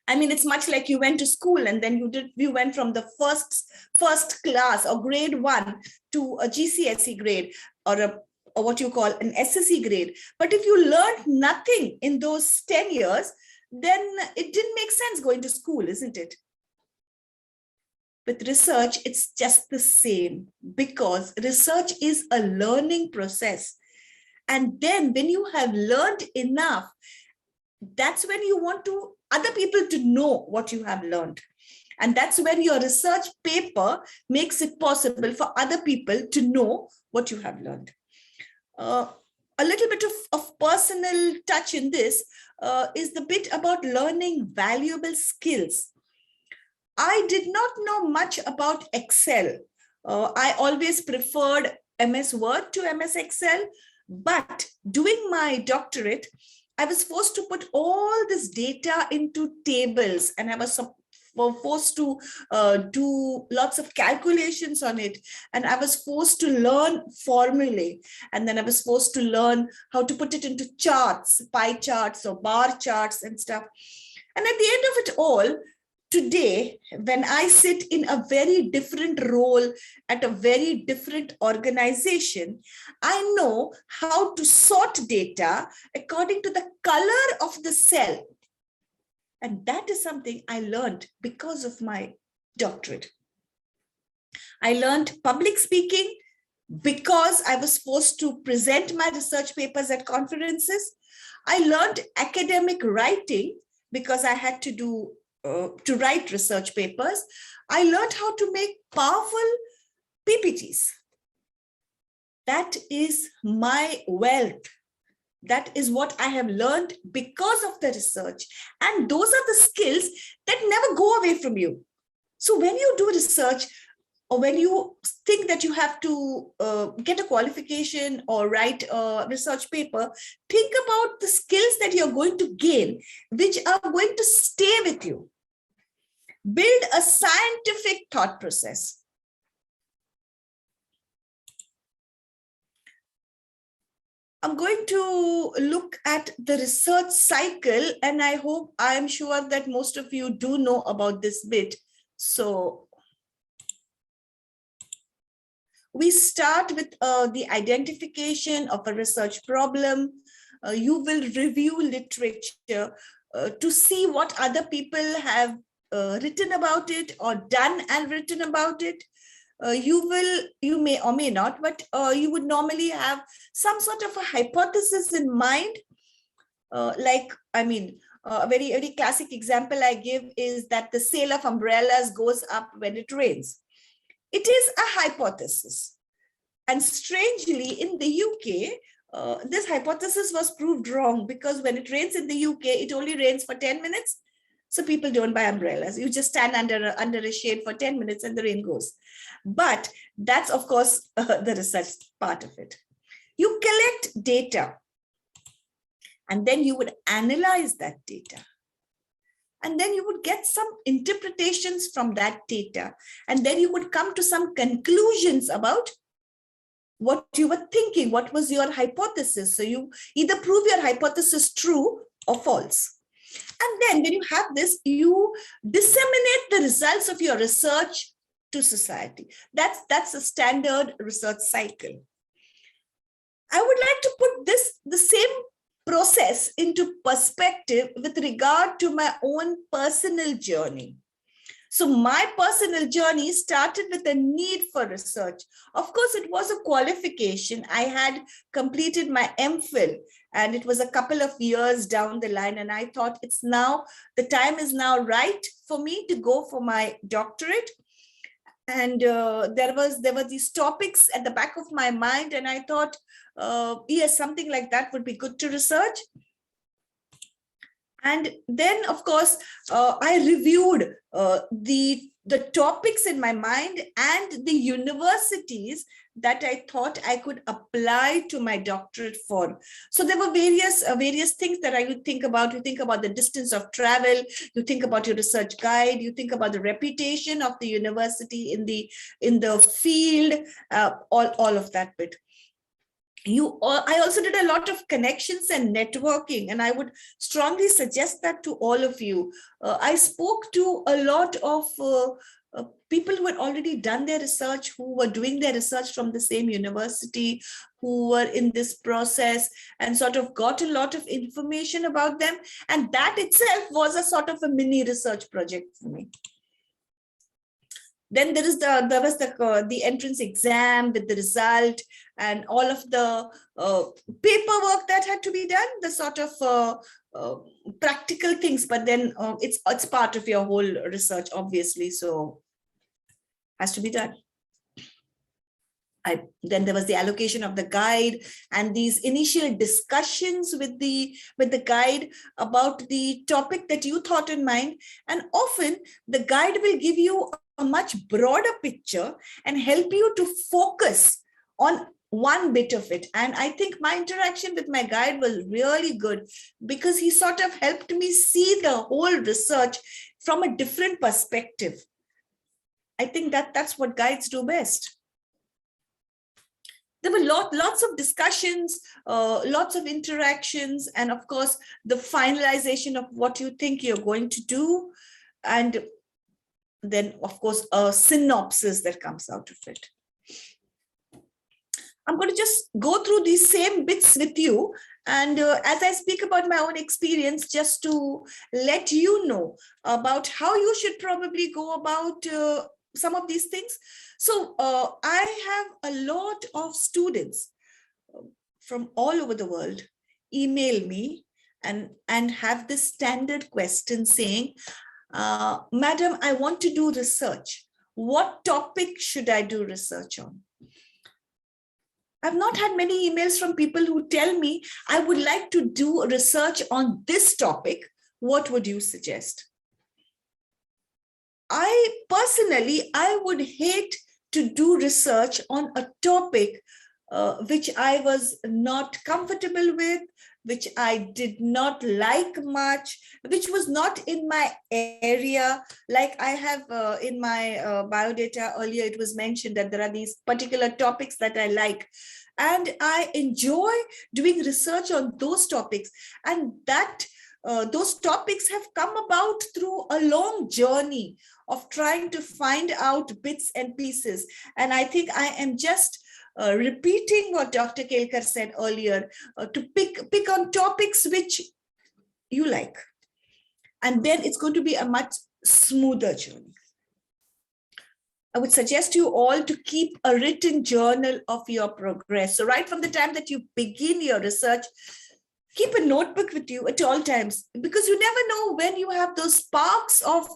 I mean, it's much like you went to school and then you went from the first class or grade 1 to a GCSE grade, or what you call an SSE grade. But if you learned nothing in those 10 years, then it didn't make sense going to school, isn't it? With research, it's just the same, because research is a learning process. And then when you have learned enough, that's when you want other people to know what you have learned. And that's when your research paper makes it possible for other people to know what you have learned. A little bit of personal touch in this is the bit about learning valuable skills. I did not know much about Excel. I always preferred MS Word to MS Excel, but doing my doctorate, I was forced to put all this data into tables, and I was forced to do lots of calculations on it. And I was forced to learn formulae. And then I was forced to learn how to put it into charts, pie charts or bar charts and stuff. And at the end of it all, today, when I sit in a very different role at a very different organization, I know how to sort data according to the color of the cell. And that is something I learned because of my doctorate. I learned public speaking because I was forced to present my research papers at conferences. I learned academic writing because I had to write research papers. I learned how to make powerful PPTs. That is my wealth. That is what I have learned because of the research. And those are the skills that never go away from you. So when you do research, or when you think that you have to get a qualification or write a research paper, think about the skills that you're going to gain, which are going to stay with you. Build a scientific thought process. I'm going to look at the research cycle, and I am sure that most of you do know about this bit. So we start with the identification of a research problem. You will review literature to see what other people have written about it or done and written about it. You may or may not, but you would normally have some sort of a hypothesis in mind. A very, very classic example I give is that the sale of umbrellas goes up when it rains. It is a hypothesis. And strangely, in the UK, this hypothesis was proved wrong, because when it rains in the UK, it only rains for 10 minutes. So people don't buy umbrellas. You just stand under a shade for 10 minutes and the rain goes. But that's, of course, the research part of it. You collect data, and then you would analyze that data. And then you would get some interpretations from that data. And then you would come to some conclusions about what you were thinking, what was your hypothesis. So you either prove your hypothesis true or false. And then when you have this, you disseminate the results of your research to society. That's a standard research cycle. I would like to put the same process into perspective with regard to my own personal journey. So my personal journey started with a need for research. Of course, it was a qualification. I had completed my MPhil, and it was a couple of years down the line. And I thought the time is now right for me to go for my doctorate. And there were these topics at the back of my mind. And I thought, yes, something like that would be good to research. And then, of course, I reviewed the topics in my mind and the universities that I thought I could apply to my doctorate for. So there were various things that I would think about. You think about the distance of travel, you think about your research guide, you think about the reputation of the university in the field, all of that bit. I also did a lot of connections and networking, and I would strongly suggest that to all of you. I spoke to a lot of people who had already done their research, who were doing their research from the same university, who were in this process, and sort of got a lot of information about them. And that itself was a sort of a mini research project for me. Then there was the entrance exam with the result and all of the paperwork that had to be done, the sort of practical things, but then it's part of your whole research, obviously, so has to be done. Then there was the allocation of the guide and these initial discussions with the guide about the topic that you thought in mind. And often the guide will give you a much broader picture and help you to focus on one bit of it. And I think my interaction with my guide was really good, because he sort of helped me see the whole research from a different perspective. I think that's what guides do best. There were lots of discussions, lots of interactions, and of course, the finalization of what you think you're going to do. And then, of course, a synopsis that comes out of it. I'm going to just go through these same bits with you. And as I speak about my own experience, just to let you know about how you should probably go about some of these things. So I have a lot of students from all over the world email me and have this standard question saying, Madam, I want to do research. What topic should I do research on? I've not had many emails from people who tell me, I would like to do research on this topic. What would you suggest? I personally would hate to do research on a topic which I was not comfortable with, which I did not like much, which was not in my area. Like I have in my biodata earlier, it was mentioned that there are these particular topics that I like. And I enjoy doing research on those topics. And that those topics have come about through a long journey of trying to find out bits and pieces. And I think I am just repeating what Dr. Kelkar said earlier, to pick on topics which you like. And then it's going to be a much smoother journey. I would suggest you all to keep a written journal of your progress. So right from the time that you begin your research, keep a notebook with you at all times, because you never know when you have those sparks of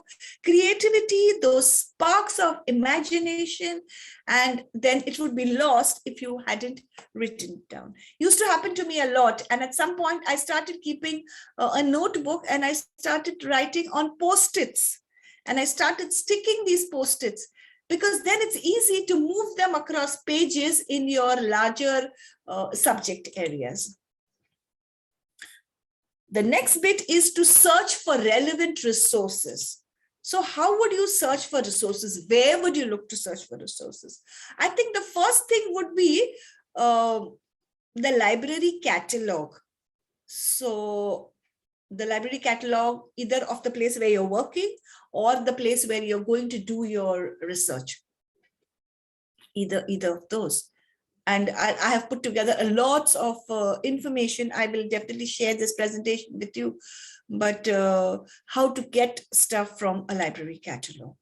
creativity, those sparks of imagination, and then it would be lost if you hadn't written it down. Used to happen to me a lot. And at some point I started keeping a notebook, and I started writing on Post-its, and I started sticking these Post-its, because then it's easy to move them across pages in your larger subject areas. The next bit is to search for relevant resources. So how would you search for resources? Where would you look to search for resources? I think the first thing would be the library catalog. So the library catalog, either of the place where you're working or the place where you're going to do your research. Either of those. And I have put together a lots of information. I will definitely share this presentation with you, but how to get stuff from a library catalog.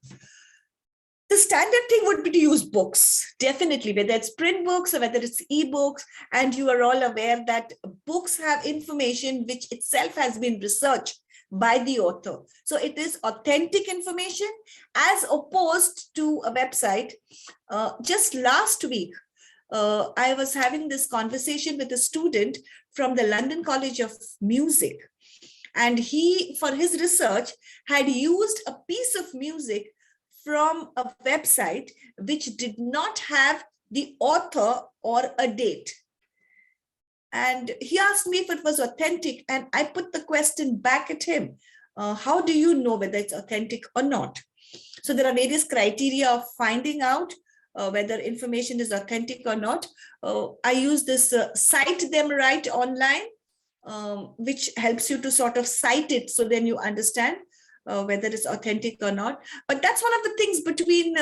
The standard thing would be to use books, definitely, whether it's print books or whether it's ebooks. And you are all aware that books have information which itself has been researched by the author. So it is authentic information as opposed to a website. Just last week, I was having this conversation with a student from the London College of Music, and he, for his research, had used a piece of music from a website which did not have the author or a date. And he asked me if it was authentic, and I put the question back at him. How do you know whether it's authentic or not? So there are various criteria of finding out whether information is authentic or not. I use this Cite Them Right online, which helps you to sort of cite it, so then you understand whether it's authentic or not. But that's one of the things between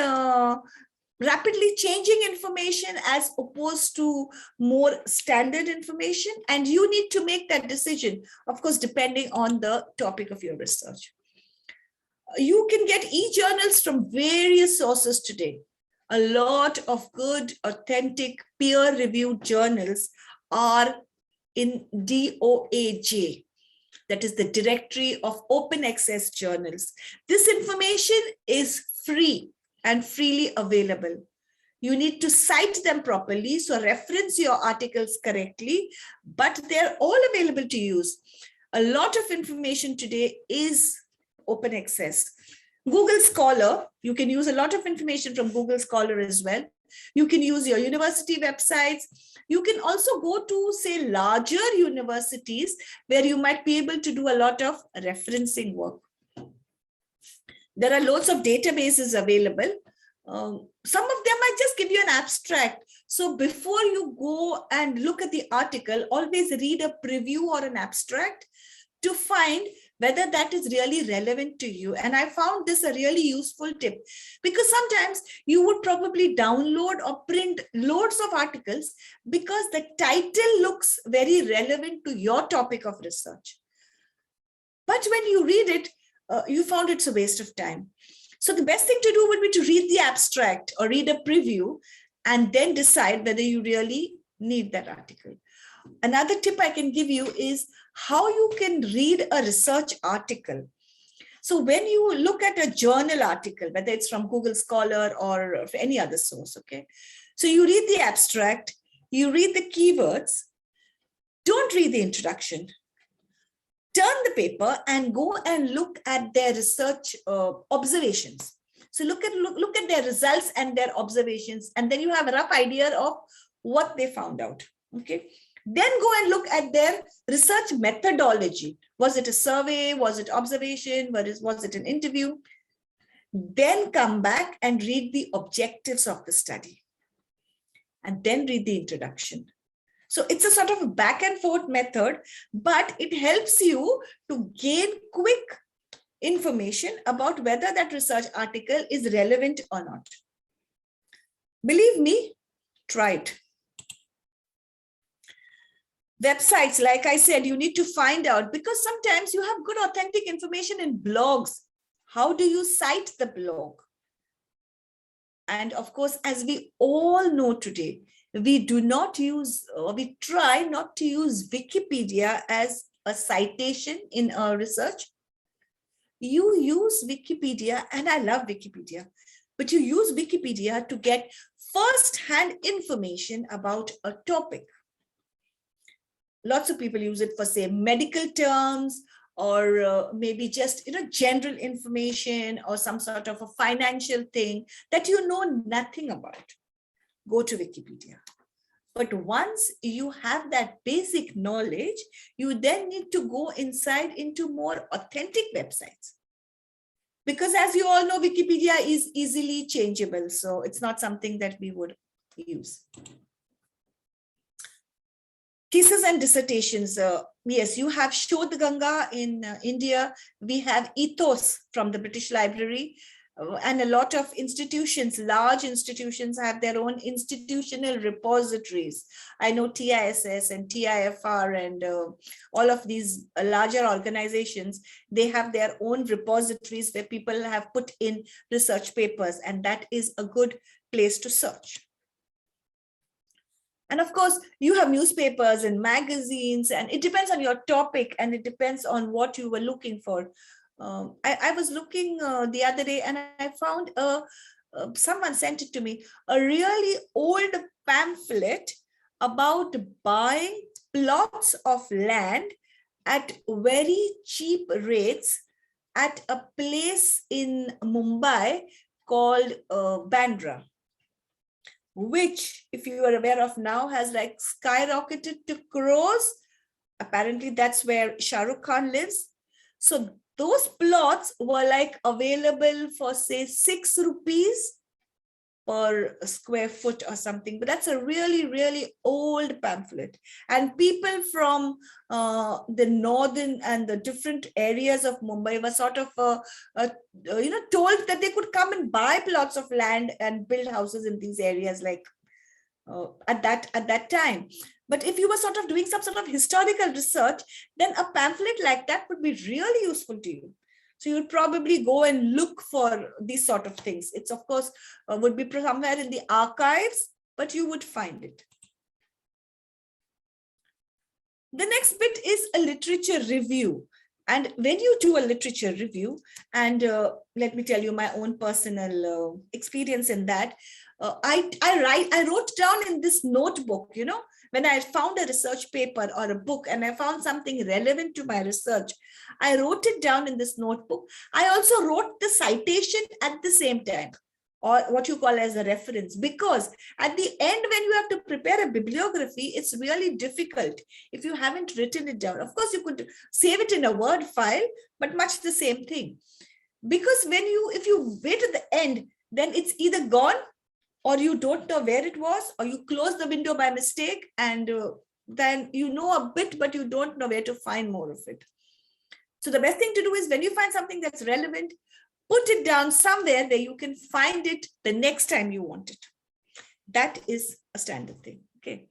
rapidly changing information as opposed to more standard information. And you need to make that decision, of course, depending on the topic of your research. You can get e-journals from various sources today. A lot of good, authentic, peer-reviewed journals are in DOAJ. That is the Directory of Open Access Journals. This information is free and freely available. You need to cite them properly, so reference your articles correctly, but they're all available to use. A lot of information today is open access. Google Scholar, you can use a lot of information from Google Scholar as well. You can use your university websites. You can also go to, say, larger universities where you might be able to do a lot of referencing work. There are lots of databases available. Some of them might just give you an abstract. So before you go and look at the article, always read a preview or an abstract to find whether that is really relevant to you. And I found this a really useful tip, because sometimes you would probably download or print loads of articles because the title looks very relevant to your topic of research. But when you read it, you found it's a waste of time. So the best thing to do would be to read the abstract or read a preview and then decide whether you really need that article. Another tip I can give you is how you can read a research article. So when you look at a journal article, whether it's from Google Scholar or any other source, okay? So you read the abstract, you read the keywords, don't read the introduction. Turn the paper and go and look at their research observations. So look at their results and their observations, and then you have a rough idea of what they found out. Okay. Then go and look at their research methodology. Was it a survey? Was it observation? Was it an interview? Then come back and read the objectives of the study. And then read the introduction. So it's a sort of a back and forth method, but it helps you to gain quick information about whether that research article is relevant or not. Believe me, try it. Websites, like I said, you need to find out, because sometimes you have good authentic information in blogs. How do you cite the blog? And of course, as we all know today, we do not use, or we try not to use Wikipedia as a citation in our research. You use Wikipedia, and I love Wikipedia, but you use Wikipedia to get first-hand information about a topic. Lots of people use it for, say, medical terms, or maybe just general information, or some sort of a financial thing that you know nothing about. Go to Wikipedia. But once you have that basic knowledge, you then need to go inside into more authentic websites. Because as you all know, Wikipedia is easily changeable. So it's not something that we would use. Thesis and dissertations. Yes, you have Shodh Ganga in India. We have Ethos from the British Library. And a lot of institutions, large institutions, have their own institutional repositories. I know TISS and TIFR and all of these larger organizations, they have their own repositories where people have put in research papers, and that is a good place to search. And of course, you have newspapers and magazines, and it depends on your topic, and it depends on what you were looking for. I was looking the other day, and I found someone sent it to me, a really old pamphlet about buying plots of land at very cheap rates at a place in Mumbai called Bandra, which, if you are aware of now, has like skyrocketed to crores. Apparently that's where Shah Rukh Khan lives. So those plots were like available for, say, 6 rupees per square foot or something. But that's a really, really old pamphlet. And people from the northern and the different areas of Mumbai were sort of, told that they could come and buy plots of land and build houses in these areas, like at that time. But if you were sort of doing some sort of historical research, then a pamphlet like that would be really useful to you. So you'd probably go and look for these sort of things. It's, of course, would be somewhere in the archives, but you would find it. The next bit is a literature review. And when you do a literature review, and let me tell you my own personal experience in that, I wrote down in this notebook, when I found a research paper or a book and I found something relevant to my research, I wrote it down in this notebook. I also wrote the citation at the same time, or what you call as a reference, because at the end, when you have to prepare a bibliography, it's really difficult if you haven't written it down. Of course, you could save it in a Word file, but much the same thing. Because if you wait at the end, then it's either gone, or you don't know where it was, or you close the window by mistake, and then you know a bit, but you don't know where to find more of it. So the best thing to do is, when you find something that's relevant, put it down somewhere where you can find it the next time you want it. That is a standard thing. Okay.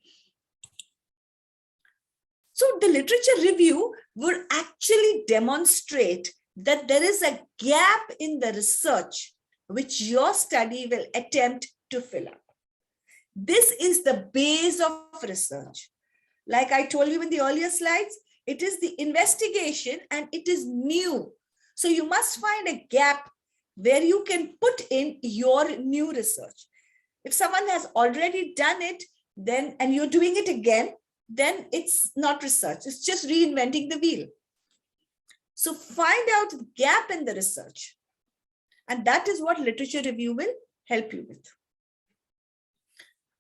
So the literature review would actually demonstrate that there is a gap in the research which your study will attempt to fill up. This is the base of research. Like I told you in the earlier slides, it is the investigation and it is new. So you must find a gap where you can put in your new research. If someone has already done it, then and you're doing it again, then it's not research. It's just reinventing the wheel. So find out the gap in the research. And that is what literature review will help you with.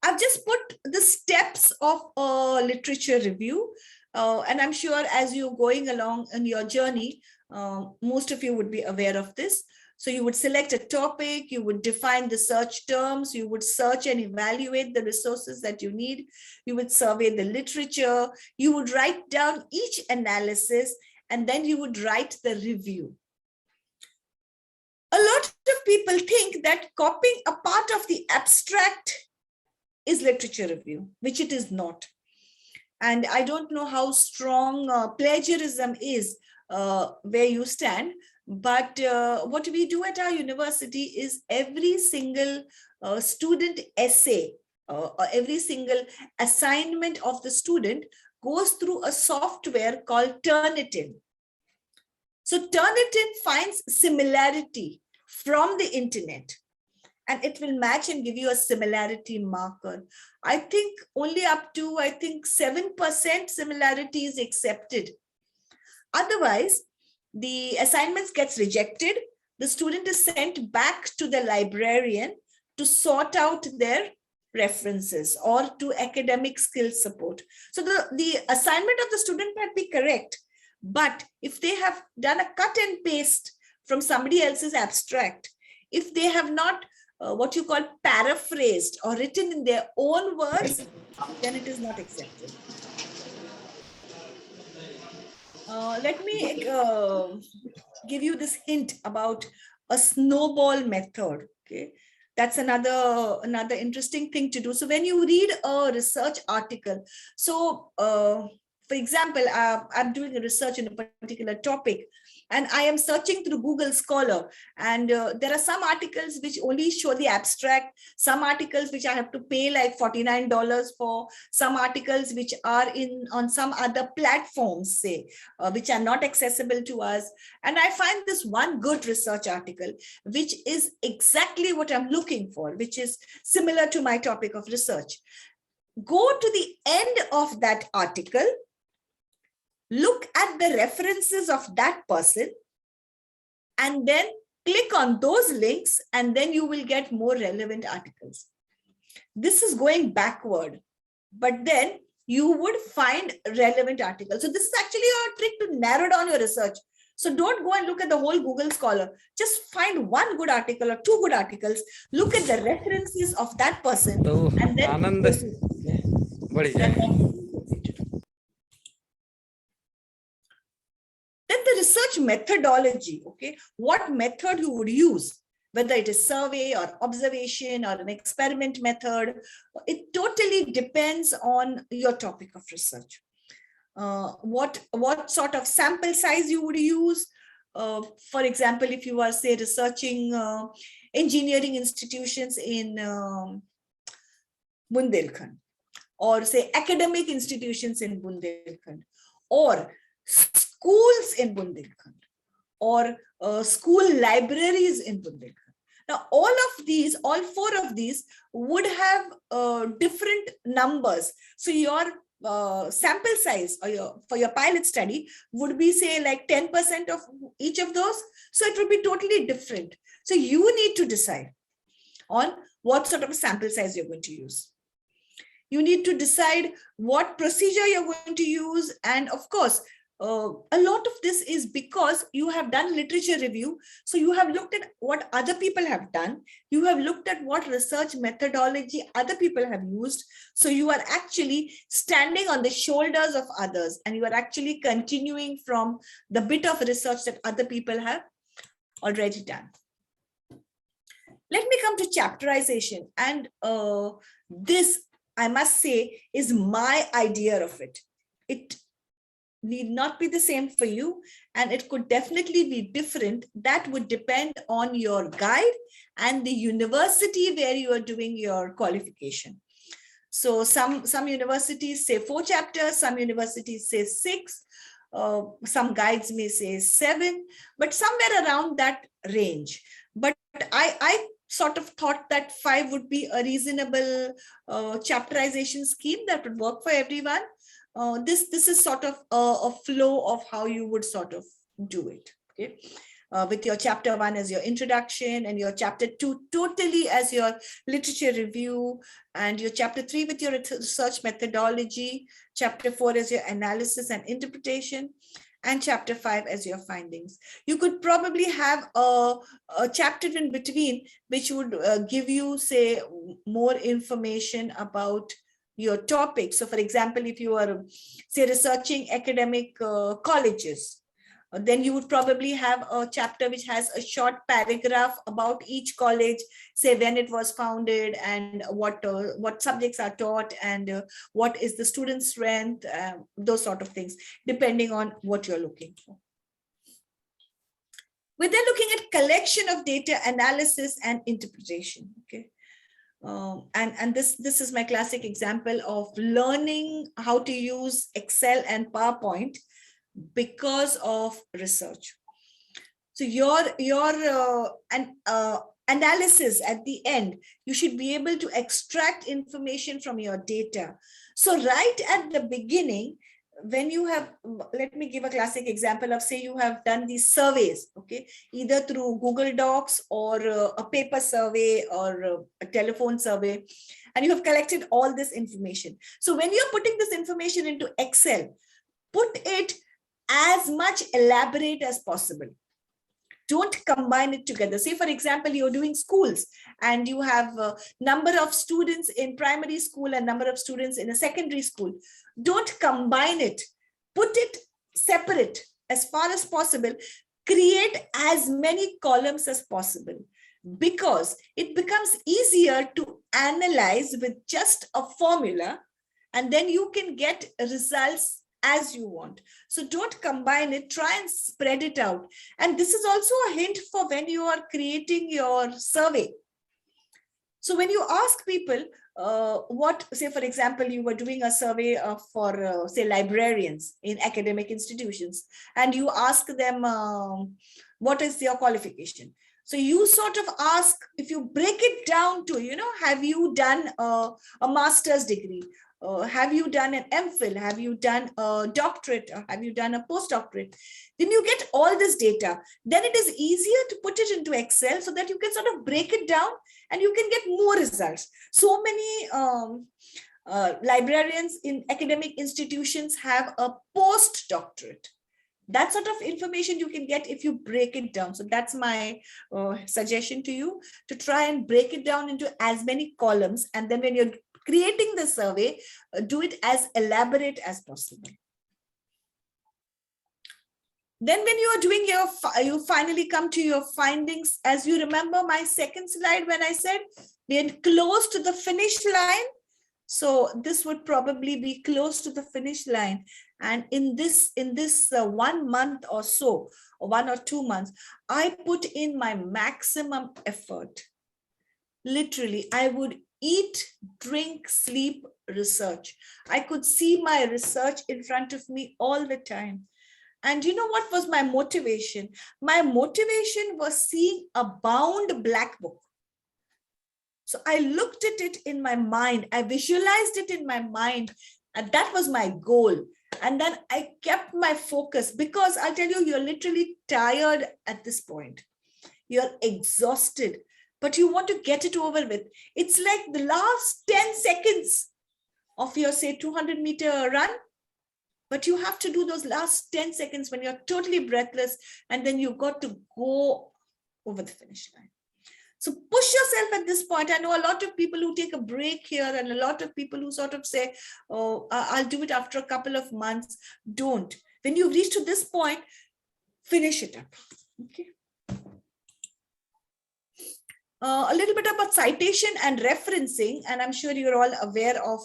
I've just put the steps of a literature review, and I'm sure as you're going along in your journey, most of you would be aware of this. So you would select a topic, you would define the search terms, you would search and evaluate the resources that you need, you would survey the literature, you would write down each analysis, and then you would write the review. A lot of people think that copying a part of the abstract is literature review, which it is not. And I don't know how strong plagiarism is where you stand, but what we do at our university is every single student essay, every single assignment of the student goes through a software called Turnitin. So Turnitin finds similarity from the internet, and it will match and give you a similarity marker. I think only up to, 7% similarity is accepted. Otherwise, the assignments gets rejected. The student is sent back to the librarian to sort out their references or to academic skills support. So the assignment of the student might be correct, but if they have done a cut and paste from somebody else's abstract, if they have not what you call paraphrased or written in their own words, then it is not accepted. Let me give you this hint about a snowball method. Okay, that's another interesting thing to do. So when you read a research article, so for example, I'm doing a research in a particular topic, and I am searching through Google Scholar, and there are some articles which only show the abstract, some articles which I have to pay like $49 for, some articles which are on some other platforms, say, which are not accessible to us. And I find this one good research article, which is exactly what I'm looking for, which is similar to my topic of research. Go to the end of that article, look at the references of that person, and then click on those links, and then you will get more relevant articles. This is going backward, but then you would find relevant articles. So this is actually a trick to narrow down your research. So don't go and look at the whole Google Scholar. Just find one good article or two good articles, look at the references of that person, and then the research methodology, okay, what method you would use, whether it is survey or observation or an experiment method, it totally depends on your topic of research. What sort of sample size you would use. For example, if you are, say, researching engineering institutions in Bundelkhand, or say academic institutions in Bundelkhand, or schools in Bundelkhand, or school libraries in Bundelkhand. Now, all four of these would have different numbers. So your sample size or for your pilot study would be, say, like 10% of each of those. So it would be totally different. So you need to decide on what sort of a sample size you're going to use. You need to decide what procedure you're going to use. And of course, a lot of this is because you have done literature review. So you have looked at what other people have done. You have looked at what research methodology other people have used. So you are actually standing on the shoulders of others, and you are actually continuing from the bit of research that other people have already done. Let me come to chapterization. And this, I must say, is my idea of it. It need not be the same for you, and it could definitely be different. That would depend on your guide and the university where you are doing your qualification. So some universities say 4 chapters, some universities say 6, some guides may say 7, but somewhere around that range. But I sort of thought that 5 would be a reasonable chapterization scheme that would work for everyone. This is sort of a flow of how you would sort of do it. Okay. with your chapter 1 as your introduction, and your chapter 2 totally as your literature review, and your chapter 3 with your research methodology, chapter 4 as your analysis and interpretation, and chapter 5 as your findings. You could probably have a chapter in between which would give you, say, more information about your topic. So for example, if you are, say, researching academic colleges, then you would probably have a chapter which has a short paragraph about each college, say when it was founded and what subjects are taught and what is the student strength, those sort of things, depending on what you're looking for. We're then looking at collection of data, analysis and interpretation. Okay. And this is my classic example of learning how to use Excel and PowerPoint because of research. So your analysis at the end, you should be able to extract information from your data. So right at the beginning, when you have, let me give a classic example of, say you have done these surveys, okay, either through Google Docs or a paper survey or a telephone survey, and you have collected all this information. So when you're putting this information into Excel, put it as much elaborate as possible. Don't combine it together. Say, for example, you're doing schools and you have a number of students in primary school and number of students in a secondary school. Don't combine it. Put it separate as far as possible. Create as many columns as possible, because it becomes easier to analyze with just a formula, and then you can get results as you want. So don't combine it, try and spread it out. And this is also a hint for when you are creating your survey. So when you ask people what, say, for example, you were doing a survey for, say, librarians in academic institutions, and you ask them, what is your qualification? So you sort of ask, if you break it down to, you know, have you done a master's degree? Have you done an MPhil? Have you done a doctorate? Or have you done a postdoctorate? Then you get all this data. Then it is easier to put it into Excel so that you can sort of break it down and you can get more results. So many librarians in academic institutions have a postdoctorate. That sort of information you can get if you break it down. So that's my suggestion to you, to try and break it down into as many columns. And then when you're creating the survey, do it as elaborate as possible. Then when you are doing your, you finally come to your findings. As you remember my second slide when I said we are close to the finish line. So this would probably be close to the finish line. And in this 1 month or so, or 1 or 2 months, I put in my maximum effort. Literally, I would eat, drink, sleep, research. I could see my research in front of me all the time. And you know what was my motivation? My motivation was seeing a bound black book. So I looked at it in my mind. I visualized it in my mind. And that was my goal. And then I kept my focus, because I'll tell you, you're literally tired at this point. You're exhausted, but you want to get it over with. It's like the last 10 seconds of your, say, 200-meter run. But you have to do those last 10 seconds when you're totally breathless, and then you've got to go over the finish line. So push yourself at this point. I know a lot of people who take a break here, and a lot of people who sort of say, oh, I'll do it after a couple of months. Don't. When you've reached to this point, finish it up. Okay. A little bit about citation and referencing, and I'm sure you're all aware of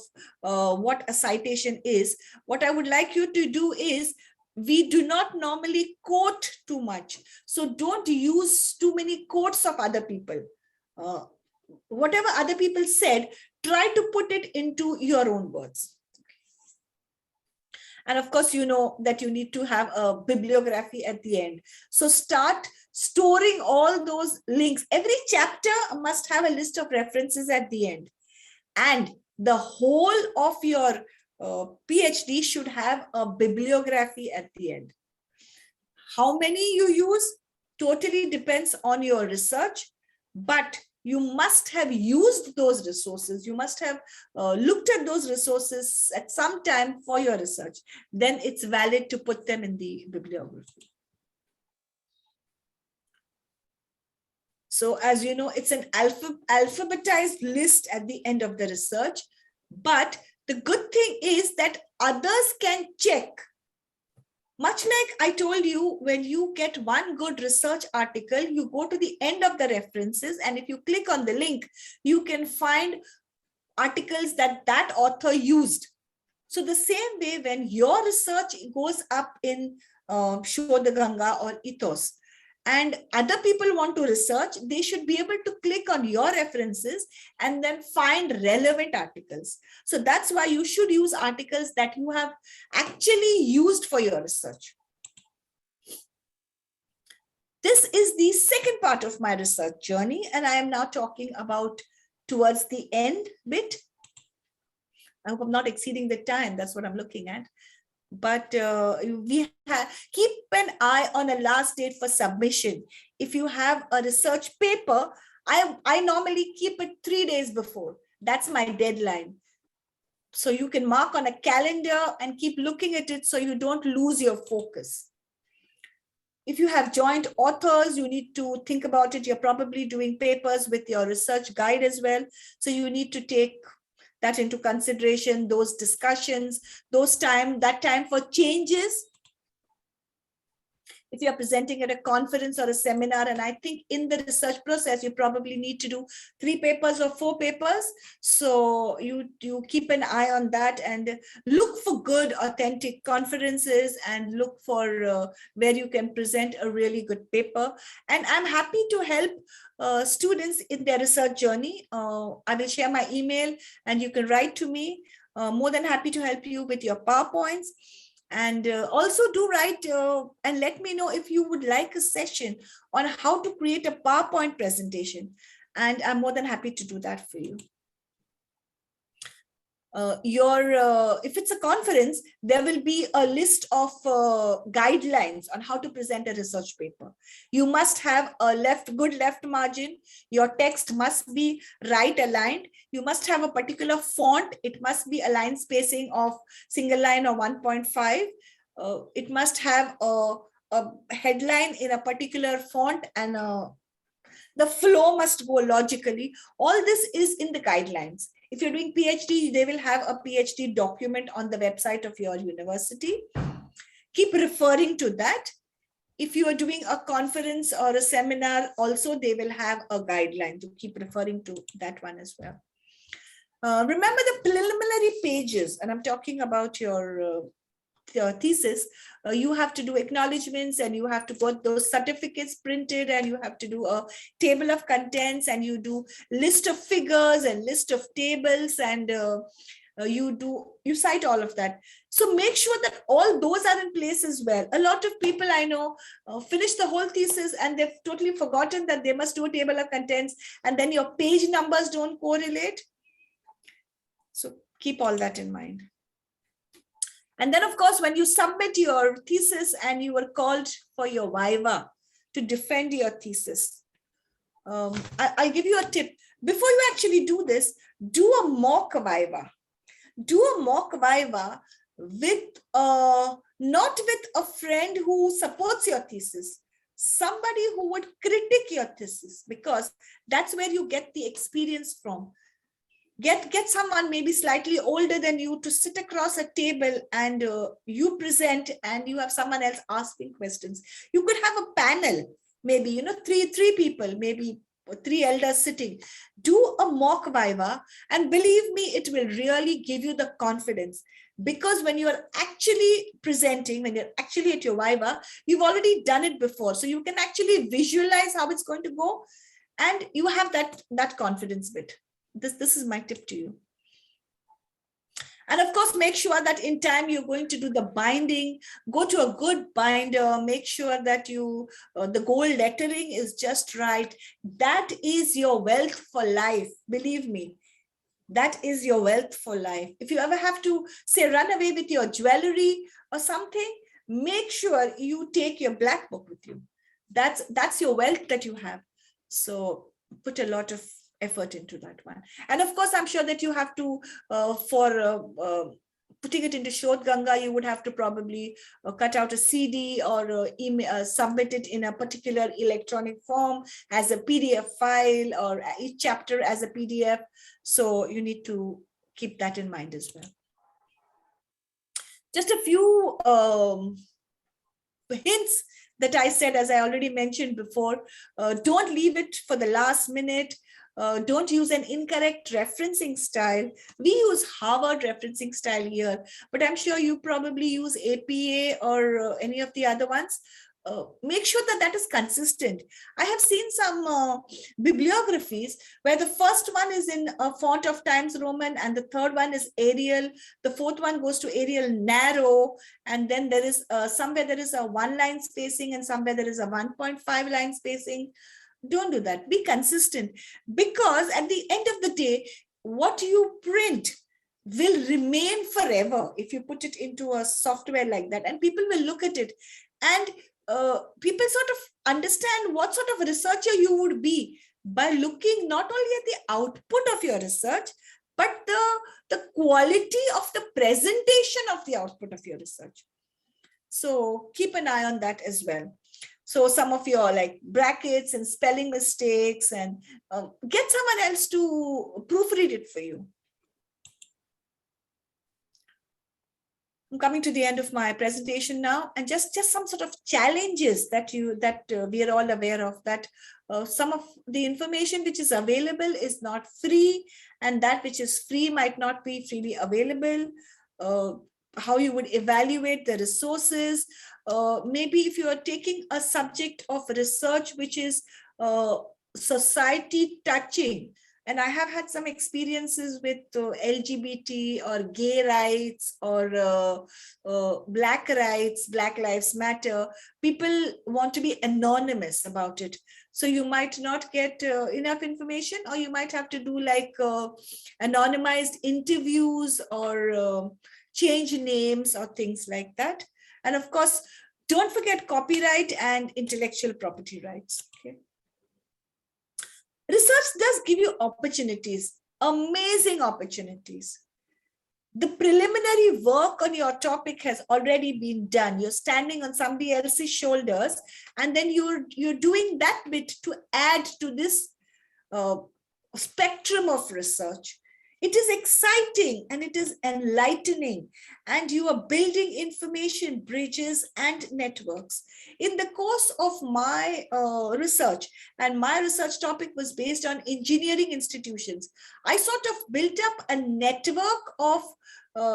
what a citation is. What I would like you to do is, we do not normally quote too much. So don't use too many quotes of other people. Whatever other people said, try to put it into your own words. And of course, you know that you need to have a bibliography at the end. So start storing all those links. Every chapter must have a list of references at the end. And the whole of your PhD should have a bibliography at the end. How many you use? totally depends on your research, but you must have used those resources. You must have looked at those resources at some time for your research. Then it's valid to put them in the bibliography. So as you know, it's an alphabetized list at the end of the research. But the good thing is that others can check. Much like I told you, when you get one good research article, you go to the end of the references, and if you click on the link, you can find articles that that author used. So the same way, when your research goes up in Shodha Ganga or Ethos, and other people want to research, they should be able to click on your references and then find relevant articles. So that's why you should use articles that you have actually used for your research. This is the second part of my research journey, and I am now talking about towards the end bit. I hope I'm not exceeding the time. That's what I'm looking at. But keep an eye on a last date for submission. If you have a research paper, I normally keep it 3 days before. That's my deadline. So you can mark on a calendar and keep looking at it so you don't lose your focus. If you have joint authors, you need to think about it. You're probably doing papers with your research guide as well. So you need to take that into consideration, those discussions, that time for changes. If you're presenting at a conference or a seminar, and I think in the research process, you probably need to do 3 papers or 4 papers. So you keep an eye on that and look for good, authentic conferences and look for where you can present a really good paper. And I'm happy to help students in their research journey. I will share my email and you can write to me. More than happy to help you with your PowerPoints. And also do write and let me know if you would like a session on how to create a PowerPoint presentation. And I'm more than happy to do that for you. If it's a conference, there will be a list of guidelines on how to present a research paper. You must have a good left margin. Your text must be right aligned. You must have a particular font. It must be a line spacing of single line or 1.5. It must have a headline in a particular font, and the flow must go logically. All this is in the guidelines. If you're doing PhD, they will have a PhD document on the website of your university. Keep referring to that. If you are doing a conference or a seminar, also they will have a guideline to keep referring to that one as well. Remember the preliminary pages, and I'm talking about your thesis. You have to do acknowledgements and you have to get those certificates printed, and you have to do a table of contents, and you do list of figures and list of tables, and you cite all of that. So make sure that all those are in place as well. A lot of people I know finish the whole thesis and they've totally forgotten that they must do a table of contents, and then your page numbers don't correlate. So keep all that in mind. And then, of course, when you submit your thesis and you are called for your viva to defend your thesis, I'll give you a tip. Before you actually do this, do a mock viva. Do a mock viva with not with a friend who supports your thesis, somebody who would critique your thesis, because that's where you get the experience from. Get someone maybe slightly older than you to sit across a table and you present, and you have someone else asking questions. You could have a panel, maybe, three people, maybe 3 elders sitting. Do a mock viva, and believe me, it will really give you the confidence, because when you are actually presenting, when you're actually at your viva, you've already done it before. So you can actually visualize how it's going to go, and you have that confidence bit. This is my tip to you. And of course, make sure that in time you're going to do the binding. Go to a good binder. Make sure that the gold lettering is just right. That is your wealth for life. Believe me, that is your wealth for life. If you ever have to, say, run away with your jewelry or something, make sure you take your black book with you. That's your wealth that you have. So put a lot of effort into that one. And of course, I'm sure that you have to, putting it into Shod Ganga, you would have to probably cut out a CD or submit it in a particular electronic form as a PDF file, or each chapter as a PDF. So you need to keep that in mind as well. Just a few hints that I said, as I already mentioned before. Don't leave it for the last minute. Don't use an incorrect referencing style. We use Harvard referencing style here, but I'm sure you probably use APA or any of the other ones. Make sure that that is consistent. I have seen some bibliographies where the first one is in a font of Times Roman and the third one is Arial. The fourth one goes to Arial narrow. And then there is somewhere there is a 1-line spacing and somewhere there is a 1.5-line spacing. Don't do that. Be consistent, because at the end of the day, what you print will remain forever if you put it into a software like that, and people will look at it, and people sort of understand what sort of a researcher you would be by looking not only at the output of your research, but the quality of the presentation of the output of your research. So keep an eye on that as well. So some of your like brackets and spelling mistakes, and get someone else to proofread it for you. I'm coming to the end of my presentation now, and just some sort of challenges that we are all aware of, that some of the information which is available is not free, and that which is free might not be freely available. How you would evaluate the resources. Maybe if you are taking a subject of research which is society touching, and I have had some experiences with LGBT or gay rights or Black rights, Black Lives Matter. People want to be anonymous about it. So you might not get enough information, or you might have to do like anonymized interviews or change names or things like that. And of course, don't forget copyright and intellectual property rights. Okay. Research does give you opportunities, amazing opportunities. The preliminary work on your topic has already been done. You're standing on somebody else's shoulders, and then you're doing that bit to add to this spectrum of research. It is exciting and it is enlightening, and you are building information bridges and networks. In the course of my research, and my research topic was based on engineering institutions, I sort of built up a network of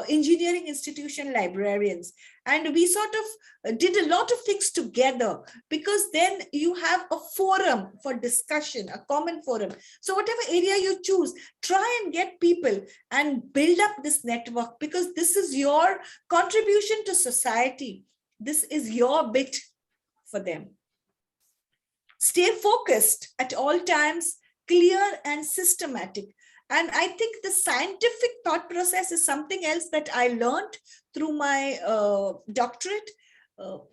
engineering institution librarians, and we sort of did a lot of things together, because then you have a forum for discussion, a common forum. So whatever area you choose, try and get people and build up this network, because this is your contribution to society. This is your bit for them. Stay focused at all times, clear and systematic. And I think the scientific thought process is something else that I learned through my doctorate.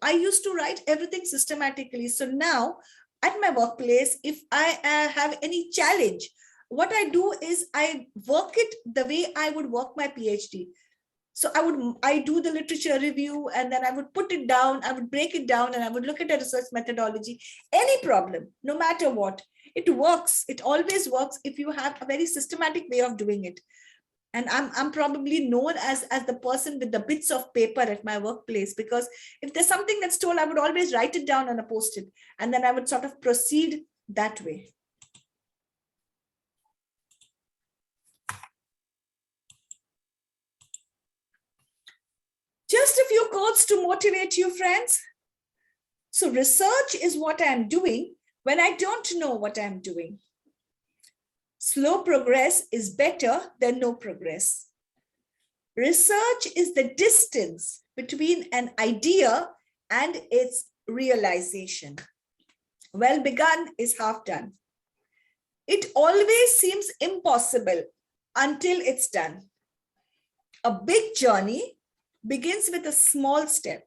I used to write everything systematically. So now at my workplace, if I have any challenge, what I do is I work it the way I would work my PhD. So I do the literature review, and then I would put it down, I would break it down, and I would look at a research methodology. Any problem, no matter what, it works. It always works if you have a very systematic way of doing it. And I'm probably known as the person with the bits of paper at my workplace, because if there's something that's told, I would always write it down on a post-it, and then I would sort of proceed that way. Just a few quotes to motivate you, friends. So research is what I'm doing when I don't know what I'm doing. Slow progress is better than no progress. Research is the distance between an idea and its realization. Well begun is half done. It always seems impossible until it's done. A big journey begins with a small step.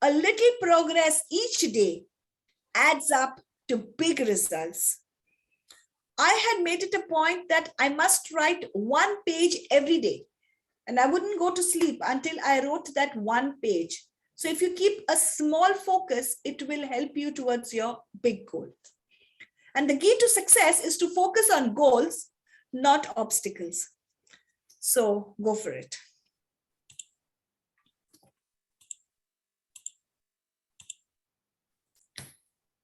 A little progress each day adds up to big results. I had made it a point that I must write 1 page every day, and I wouldn't go to sleep until I wrote that 1 page. So if you keep a small focus, it will help you towards your big goal. And the key to success is to focus on goals, not obstacles. So go for it.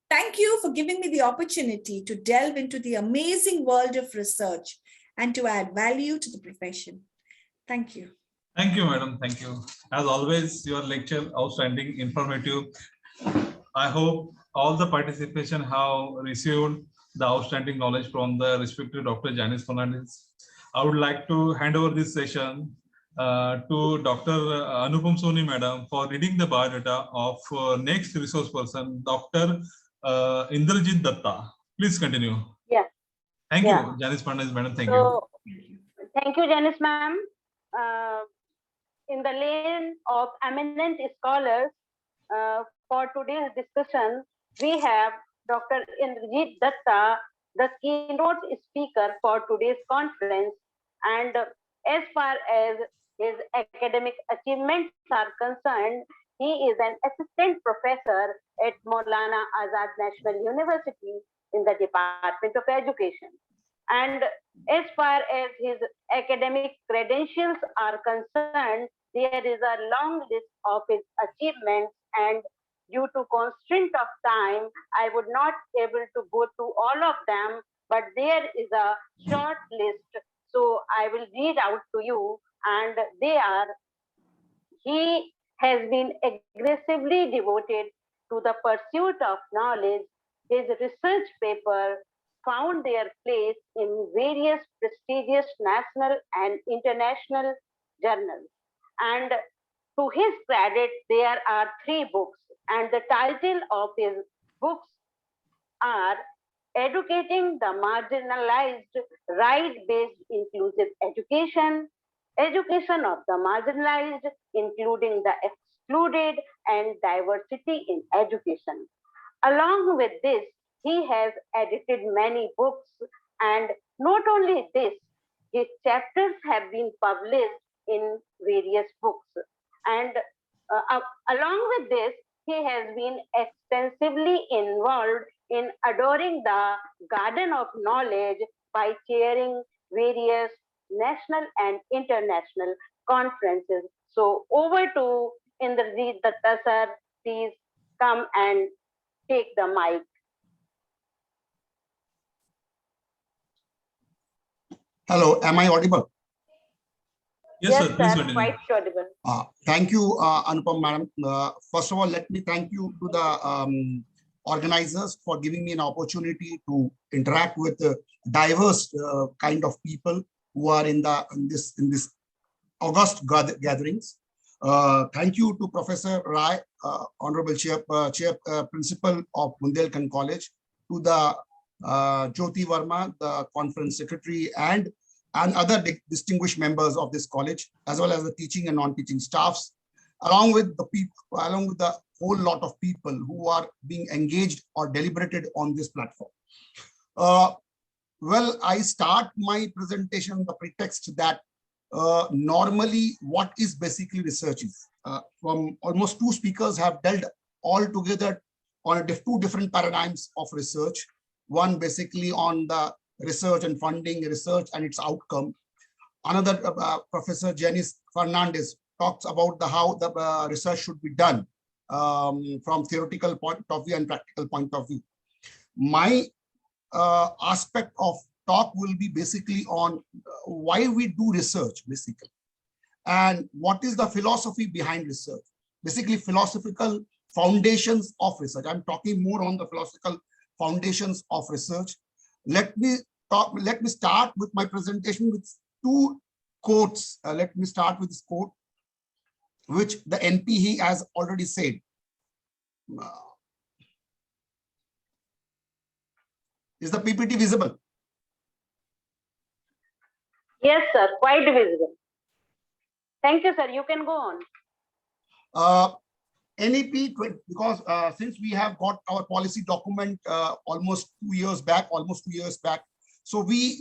Thank you for giving me the opportunity to delve into the amazing world of research and to add value to the profession. Thank you. Thank you, madam. Thank you. As always, your lecture outstanding, informative. I hope all the participation have received the outstanding knowledge from the respected Dr. Janice Fernandez. I would like to hand over this session to Dr. Anupam Soni, madam, for reading the biodata of next resource person, Dr. Indrajit Datta. Please continue. Yeah. Thank you, Janice Fernandez, madam. Thank you. Thank you, Janice, ma'am. In the lane of eminent scholars, for today's discussion, we have Dr. Indrajit Datta, the keynote speaker for today's conference. And as far as his academic achievements are concerned, he is an assistant professor at Maulana Azad National University in the Department of Education. And as far as his academic credentials are concerned, there is a long list of his achievements, and due to constraint of time, I would not able to go through all of them, but there is a short list. So I will read out to you, and they are: he has been aggressively devoted to the pursuit of knowledge. His research paper found their place in various prestigious national and international journals. And to his credit, there are 3 books, and the title of his books are Educating the Marginalized, Right-Based Inclusive Education, Education of the Marginalized, Including the Excluded, and Diversity in Education. Along with this, he has edited many books, and not only this, his chapters have been published in various books. And along with this, he has been extensively involved in adoring the garden of knowledge by chairing various national and international conferences. So over to Indrajit Datta sir, please come and take the mic. Hello, am I audible? Yes, sir, please continue. Quite audible. Thank you, Anupam madam. First of all, let me thank you to the organizers for giving me an opportunity to interact with diverse kind of people who are in this August gatherings. Thank you to Professor Rai, Honorable Chair Principal of Bundelkhand College, to the Jyoti Verma, the Conference Secretary, and other distinguished members of this college, as well as the teaching and non-teaching staffs, along with the whole lot of people who are being engaged or deliberated on this platform. Well, I start my presentation the pretext that normally what is basically research is. From almost 2 speakers have dealt all together on 2 different paradigms of research. One basically on the research and funding, research and its outcome. Another, Professor Janice Fernandez, talks about how the research should be done from theoretical point of view and practical point of view. My aspect of talk will be basically on why we do research, basically, and what is the philosophy behind research. Basically, philosophical foundations of research. I'm talking more on the philosophical foundations of research. Let me start with my presentation with 2 quotes. Let me start with this quote, which the NP he has already said. Is the PPT visible? Yes, sir, quite visible. Thank you, sir. You can go on. NEP, because since we have got our policy document almost 2 years back, so we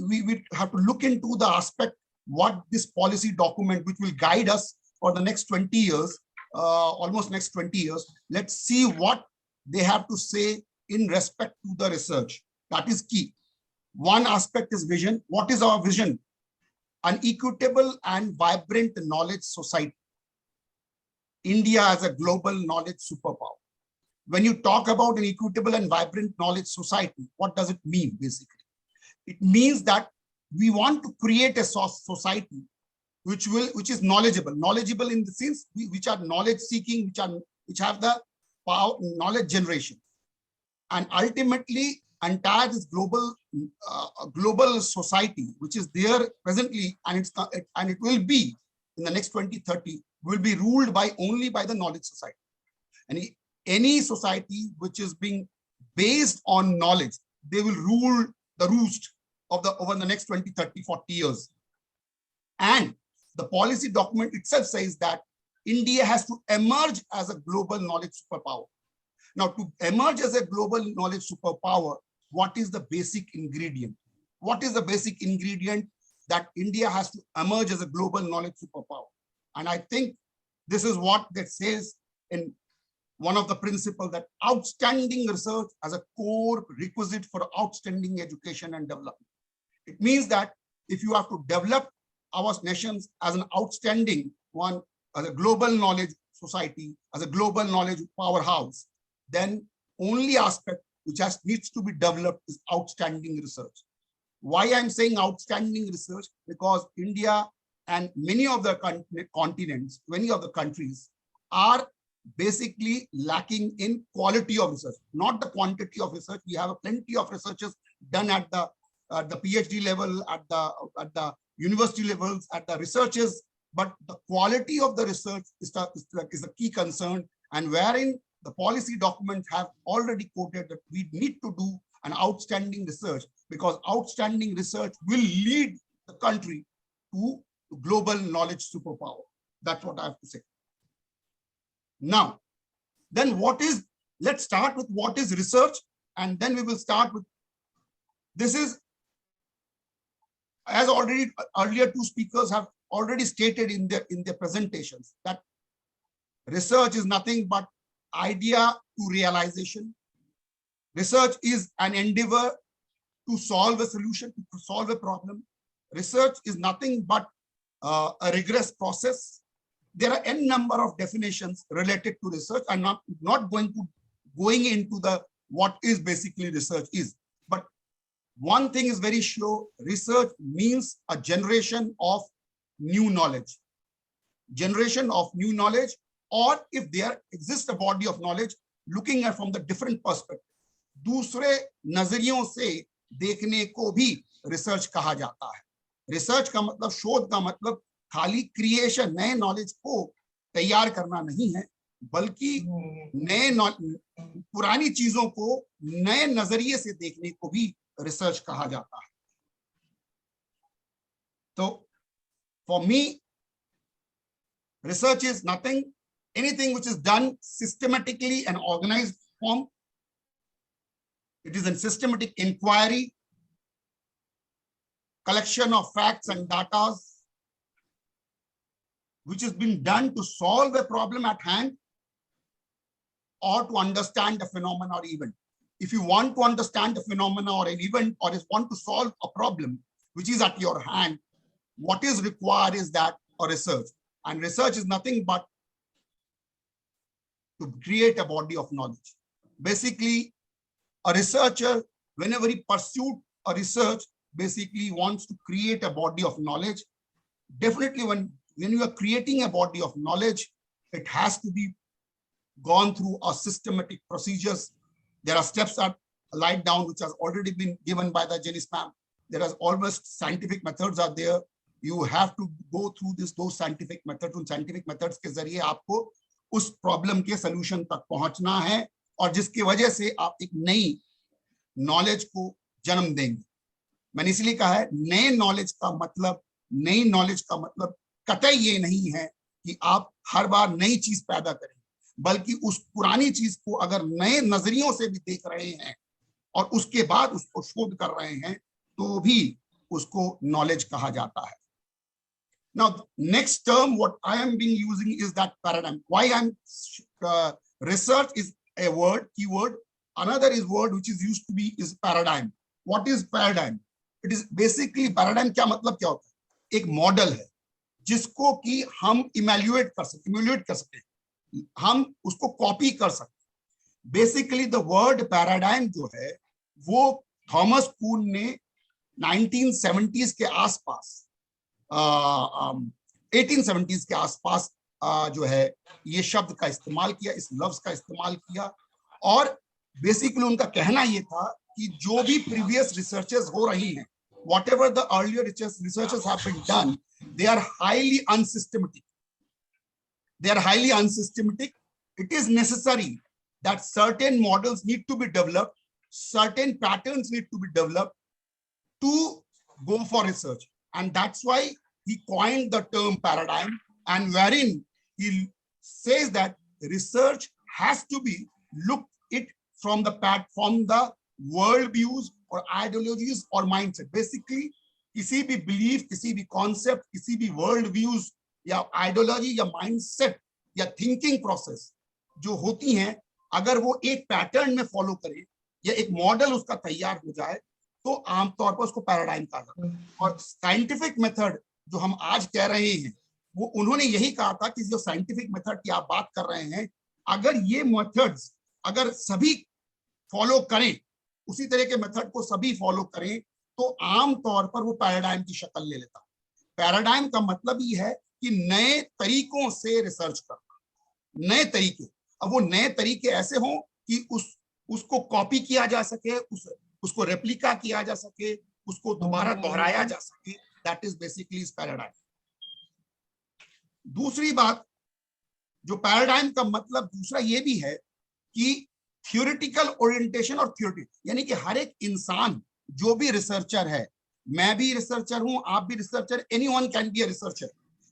have to look into the aspect what this policy document, which will guide us for the next 20 years, almost next 20 years. Let's see what they have to say in respect to the research. That is key. One aspect is vision. What is our vision? An equitable and vibrant knowledge society. India as a global knowledge superpower. When you talk about an equitable and vibrant knowledge society, what does it mean basically? It means that we want to create a society which is knowledgeable in the sense which are knowledge seeking, which have the power, knowledge generation, and ultimately entire this global society which is there presently, and it will be in the next 2030 will be ruled only by the knowledge society. And any society which is being based on knowledge, they will rule the roost over the next 20, 30, 40 years. And the policy document itself says that India has to emerge as a global knowledge superpower. Now, to emerge as a global knowledge superpower, what is the basic ingredient? What is the basic ingredient that India has to emerge as a global knowledge superpower? And I think this is what that says in one of the principles, that outstanding research as a core requisite for outstanding education and development. It means that if you have to develop our nations as an outstanding one, as a global knowledge society, as a global knowledge powerhouse, then only aspect which needs to be developed is outstanding research. Why I'm saying outstanding research? Because India and many of the continents, many of the countries are basically lacking in quality of research, not the quantity of research. We have plenty of researchers done at the PhD level, at the university levels, at the researches, but the quality of the research is the key concern, and wherein the policy documents have already quoted that we need to do an outstanding research, because outstanding research will lead the country to global knowledge superpower. That's what I have to say. Now, then let's start with what is research, and then we will start with, this is, as already earlier two speakers have already stated in their presentations, that research is nothing but idea to realization. Research is an endeavor to solve a solution, to solve a problem. Research is nothing but a rigorous process. There are n number of definitions related to research. I'm not going into what is basically research is. But one thing is very sure, research means a generation of new knowledge. Generation of new knowledge, or if there exists a body of knowledge, looking at from the different perspective. दूसरे नजरियों से देखने को भी research कहा जाता है. Research का मतलब, शोध का मतलब खाली क्रिएशन, नए नॉलेज को तैयार करना नहीं है, बल्कि पुरानी चीजों को नए नजरिए से देखने को भी रिसर्च कहा जाता है. तो for me, research is anything which is done systematically and organized form. It is a systematic inquiry, collection of facts and data, which has been done to solve a problem at hand or to understand a phenomenon or event. If you want to understand a phenomenon or an event, or want to solve a problem which is at your hand, what is required is that a research. And research is nothing but to create a body of knowledge. Basically, a researcher, whenever he pursues a research, basically wants to create a body of knowledge. Definitely when you are creating a body of knowledge, it has to be gone through a systematic procedures. There are steps that laid down, which has already been given by the Jhansi ma'am. There are almost scientific methods are there. You have to go through those scientific methods. उन scientific methods के जरिए आपको उस problem के solution तक पहुंचना है, और जिसकी वजह से आप एक नई knowledge को जन्म देंगे. मैंने इसलिए कहा है, नए knowledge का मतलब कतई ये नहीं है कि आप हर बार नई चीज पैदा करें, बल्कि उस पुरानी चीज को अगर नए नजरियों से भी देख रहे हैं और उसके बाद उसको शोध कर रहे हैं तो भी उसको नॉलेज कहा जाता है। Now, next term what I am being using is that paradigm. Why I'm research is a word, keyword. Another is word which is used to be is paradigm. What is paradigm? It is basically paradigm क्या मतलब क्या होता है? एक model है जिसको कि हम इमेल्युएट कर सकते हैं, हम उसको कॉपी कर सकते हैं। बेसिकली द वर्ड पैराडाइम जो है वो थॉमस कून ने 1970s के आसपास 1870s के आसपास जो है ये शब्द का इस्तेमाल किया, इस लफ्ज का इस्तेमाल किया। और बेसिकली उनका कहना ये था कि जो भी प्रीवियस रिसर्चेस हो रही हैं, whatever the earlier researches have been done, they are highly unsystematic. They are highly unsystematic. It is necessary that certain models need to be developed, certain patterns need to be developed to go for research. And that's why he coined the term paradigm, and wherein he says that research has to be looked at from the world views or ideologies or mindset. Basically, किसी भी belief, किसी भी concept, किसी भी world views या ideology या mindset या thinking process जो होती हैं, अगर वो एक पैटर्न में फॉलो करे या एक मॉडल उसका तैयार हो जाए तो आमतौर पर उसको पैराडाइम कहा जाता है। और साइंटिफिक मेथड जो हम आज कह रहे हैं वो उन्होंने यही कहा था कि जो साइंटिफिक मेथड की आप बात कर रहे हैं, अगर ये मेथड्स अगर सभी फॉलो करें, उसी तरह के मेथड को सभी फॉलो करें तो आमतौर पर वो पैराडाइम की शक्ल ले लेता है। पैराडाइम का मतलब ही है कि नए तरीकों से रिसर्च करना, नए तरीके। अब वो नए तरीके ऐसे हों कि उसको कॉपी किया जा सके, उसको रेप्लिका किया जा सके, उसको दोबारा दोहराया जा सके। That is basically paradigm. दूसरी बात, जो पैराडाइम का मतलब दूसरा ये भी है कि थ्योरेटिकल ओरिएंटेशन और थ्योरेटिकल, यानी कि हर एक इंसान जो भी रिसर्चर है, मैं भी रिसर्चर हूं, आप भी researcher, anyone can be a researcher,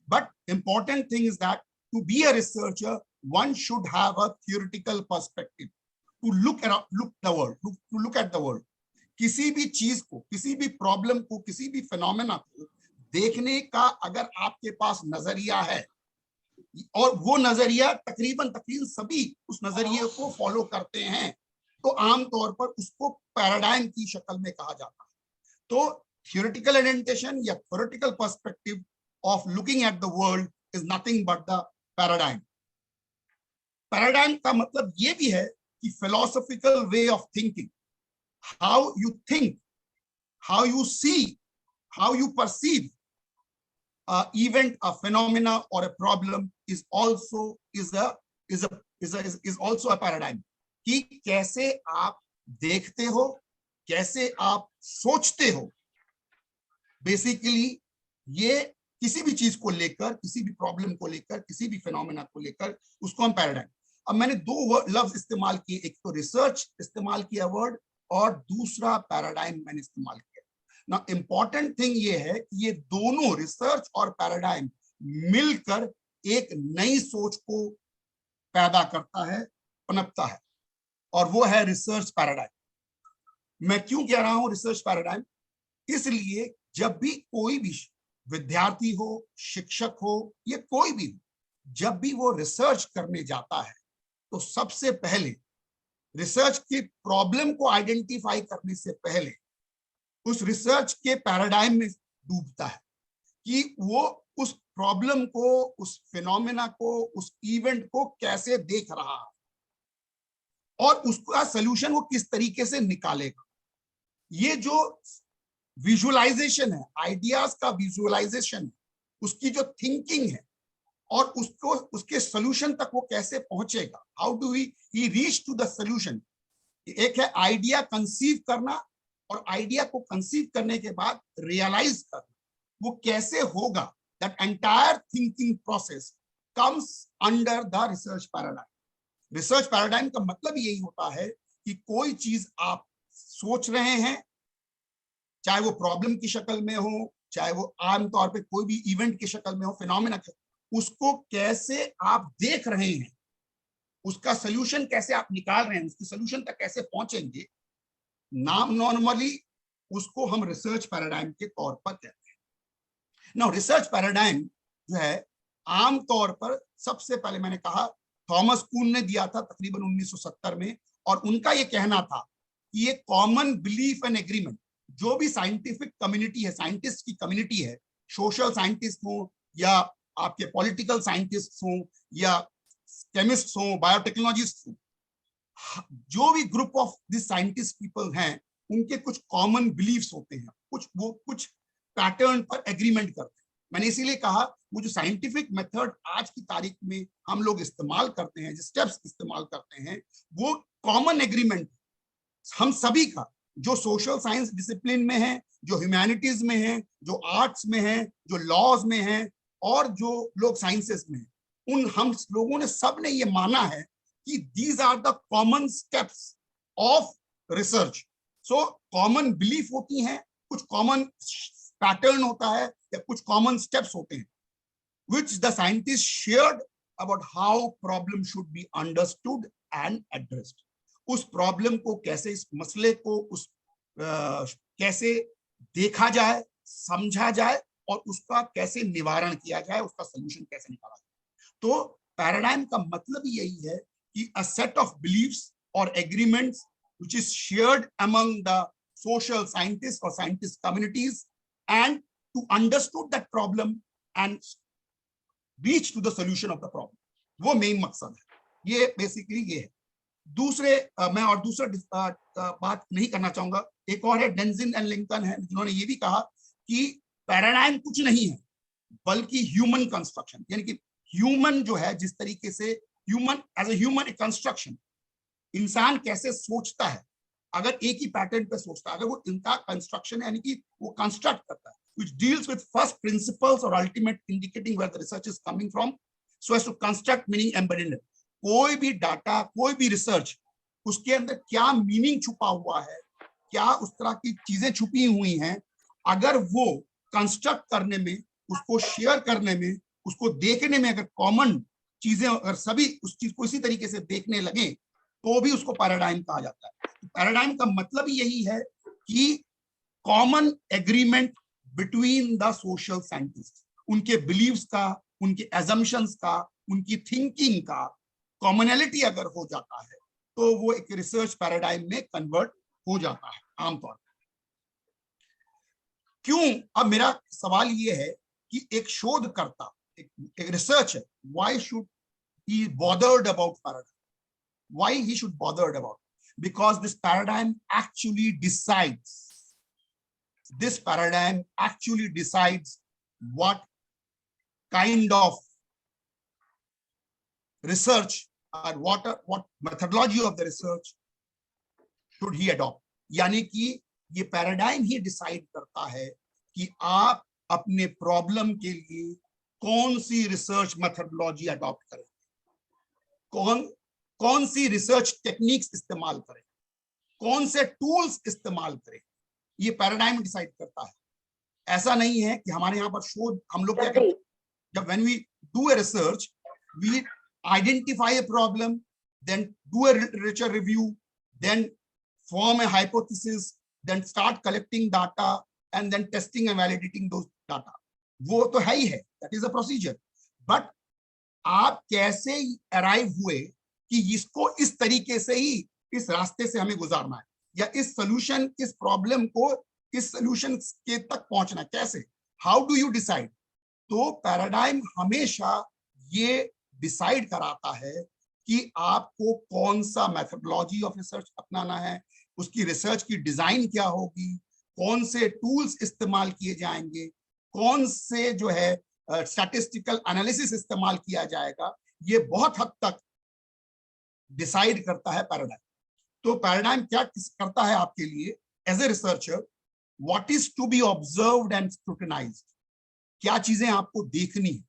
but important thing is that to be a researcher one should have a theoretical perspective to look at the world. किसी भी चीज को, किसी भी प्रॉब्लम को, किसी भी फिनोमेना को देखने का अगर आपके पास नजरिया है और वो नजरिया तकरीबन सभी उस नजरिए को फॉलो करते हैं तो आमतौर पर उसको पैराडाइम की शक्ल में कहा जाता है। तो थियोरेटिकल ओरिएंटेशन या theoretical perspective of looking at the world is nothing but the paradigm. Paradigm का मतलब ये भी है कि philosophical way of thinking, how you think, how you see, how you perceive event, a phenomena or a problem is also a paradigm। कि कैसे आप देखते हो, कैसे आप सोचते हो, बेसिकली ये किसी भी चीज को लेकर, किसी भी प्रॉब्लम को लेकर, किसी भी फिनोमेना को लेकर, उसको हम पैराडाइम। अब मैंने दो लफ्ज इस्तेमाल किए, एक तो रिसर्च इस्तेमाल किया वर्ड और दूसरा पैराडाइम मैंने इस्तेमाल किया। ना इंपॉर्टेंट थिंग ये है कि ये दोनों रिसर्च और पैराडाइम मिलकर एक नई सोच को पैदा करता है, पनपता है, और वो है रिसर्च पैराडाइम। मैं क्यों कह रहा हूं रिसर्च पैराडाइम? इसलिए जब भी कोई भी विद्यार्थी हो, शिक्षक हो, या कोई भी, जब भी वो रिसर्च करने जाता है तो सबसे पहले रिसर्च की प्रॉब्लम को आइडेंटिफाई करने से पहले उस रिसर्च के पैराडाइम में डूबता है कि वो उस प्रॉब्लम को, उस फिनोमेना को, उस इवेंट को कैसे देख रहा है और उसका सलूशन वो किस तरीके से निकालेगा। ये जो विजुअलाइजेशन है, आइडियाज का विजुअलाइजेशन है, उसकी जो थिंकिंग है और उसको उसके सॉल्यूशन तक वो कैसे पहुंचेगा, how do he reach to the solution. एक है आइडिया कंसीव करना और आइडिया को कंसीव करने के बाद रियलाइज करना, वो कैसे होगा। That entire thinking process comes under the research paradigm. Research paradigm का मतलब यही होता है कि कोई चीज आप सोच रहे हैं, चाहे वो प्रॉब्लम की शक्ल में हो, चाहे वो आमतौर पे कोई भी इवेंट की शक्ल में हो, फिनोमेना, उसको कैसे आप देख रहे हैं, उसका सोल्यूशन कैसे आप निकाल रहे हैं, उसके सोल्यूशन तक कैसे पहुंचेंगे, नॉर्मली उसको हम रिसर्च पैराडाइम के तौर पर कहते हैं। नाउ रिसर्च पैराडाइम जो है आमतौर पर, सबसे पहले मैंने कहा थॉमस कुन ने दिया था तकरीबन 1970 में, और उनका ये कहना था कि ये कॉमन बिलीफ एंड एग्रीमेंट, जो भी साइंटिफिक कम्युनिटी है, साइंटिस्ट की कम्युनिटी है, सोशल साइंटिस्ट हो या आपके पॉलिटिकल साइंटिस्ट हो या केमिस्ट हो, बायोटेक्नोलॉजिस्ट हो, जो भी group of this scientist people हैं, उनके कुछ कॉमन बिलीफ्स होते हैं, कुछ पैटर्न पर एग्रीमेंट करते हैं। मैंने इसीलिए कहा वो जो साइंटिफिक मेथड आज की तारीख में हम लोग इस्तेमाल करते हैं, जो स्टेप्स इस्तेमाल करते हैं, वो कॉमन एग्रीमेंट हम सभी का, जो सोशल साइंस डिसिप्लिन में है, जो ह्यूमैनिटीज में है, जो आर्ट्स में है, जो लॉज में है, और जो लोग साइंसेस में है, उन हम लोगों ने सब ने ये माना है कि these are the common steps of research. So common belief होती हैं, कुछ कॉमन पैटर्न होता है या कुछ कॉमन स्टेप्स होते हैं, which the scientists shared about how problem should be understood and addressed. उस प्रॉब्लम को कैसे, इस मसले को कैसे देखा जाए, समझा जाए, और उसका कैसे निवारण किया जाए, उसका सोल्यूशन कैसे निकाला जाए। तो पैराडाइम का मतलब यही है कि a set of beliefs or agreements which is shared among the social scientists or scientist communities, and to understood that problem and reach to the solution of the problem, वो मेन मकसद है। ये basically ये है। मैं और दूसरा बात नहीं करना चाहूंगा, एक और है डेंजिन एंड लिंकन है, जिन्होंने ये भी कहा कि पैराडाइम कुछ नहीं है बल्कि ह्यूमन कंस्ट्रक्शन, यानी कि ह्यूमन जो है, जिस तरीके से human as a human construction, इंसान कैसे सोचता है, अगर एक ही पैटर्न पे सोचता है, अगर वो इनका कंस्ट्रक्शन है, यानी कि वो कंस्ट्रक्ट करता है, which deals with first principles or ultimate indicating where the research is coming from, so as to construct meaning embedded in it. कोई भी डाटा, कोई भी रिसर्च, उसके अंदर क्या मीनिंग छुपा हुआ है, क्या उस तरह की चीजें छुपी हुई हैं, अगर वो कंस्ट्रक्ट करने में, उसको शेयर करने में, उसको देखने में, अगर कॉमन चीजें, अगर सभी उस चीज को इसी तरीके से देखने लगे, तो भी उसको पैराडाइम कहा जाता है। पैराडाइम का मतलब यही है कि common agreement between the social scientist, उनके बिलीव्स का, उनके एजम्पशंस का, उनकी थिंकिंग का कॉमनैलिटी अगर हो जाता है, तो वो एक रिसर्च पैराडाइम में कन्वर्ट हो जाता है आमतौर पर। क्यों? अब मेरा सवाल ये है कि एक शोधकर्ता, एक researcher, why should he bothered about paradigm? Why he should bothered about? Because this paradigm actually decides, this paradigm actually decides what kind of research or what methodology of the research should he adopt. यानी कि ये paradigm ही decide करता है कि आप अपने problem के लिए कौन सी रिसर्च मेथडोलॉजी अडॉप्ट करें, कौन सी रिसर्च टेक्निक्स इस्तेमाल करें, कौन से टूल्स इस्तेमाल करें, ये पैराडाइम डिसाइड करता है। ऐसा नहीं है कि हमारे यहाँ पर शोध, हम लोग क्या करते हैं, जब when we do a research, we identify a problem, then do a literature review, then form a hypothesis, then start collecting data, and then testing and validating those data. वो तो है ही है, that is a procedure. But आप कैसे arrive हुए कि इसको इस तरीके से ही, इस रास्ते से हमें गुजारना है, या इस सोल्यूशन, इस प्रॉब्लम को इस सोल्यूशन के तक पहुंचना कैसे, हाउ डू यू डिसाइड? तो पैराडाइम हमेशा ये डिसाइड कराता है कि आपको कौन सा मेथडोलॉजी ऑफ रिसर्च अपनाना है, उसकी रिसर्च की डिजाइन क्या होगी, कौन से टूल्स इस्तेमाल किए जाएंगे, कौन से जो है स्टैटिस्टिकल एनालिसिस इस्तेमाल किया जाएगा, ये बहुत हद तक डिसाइड करता है पैराडाइम। तो पैराडाइम क्या करता है आपके लिए as a researcher? What is to be observed and scrutinised, क्या चीजें आपको देखनी है।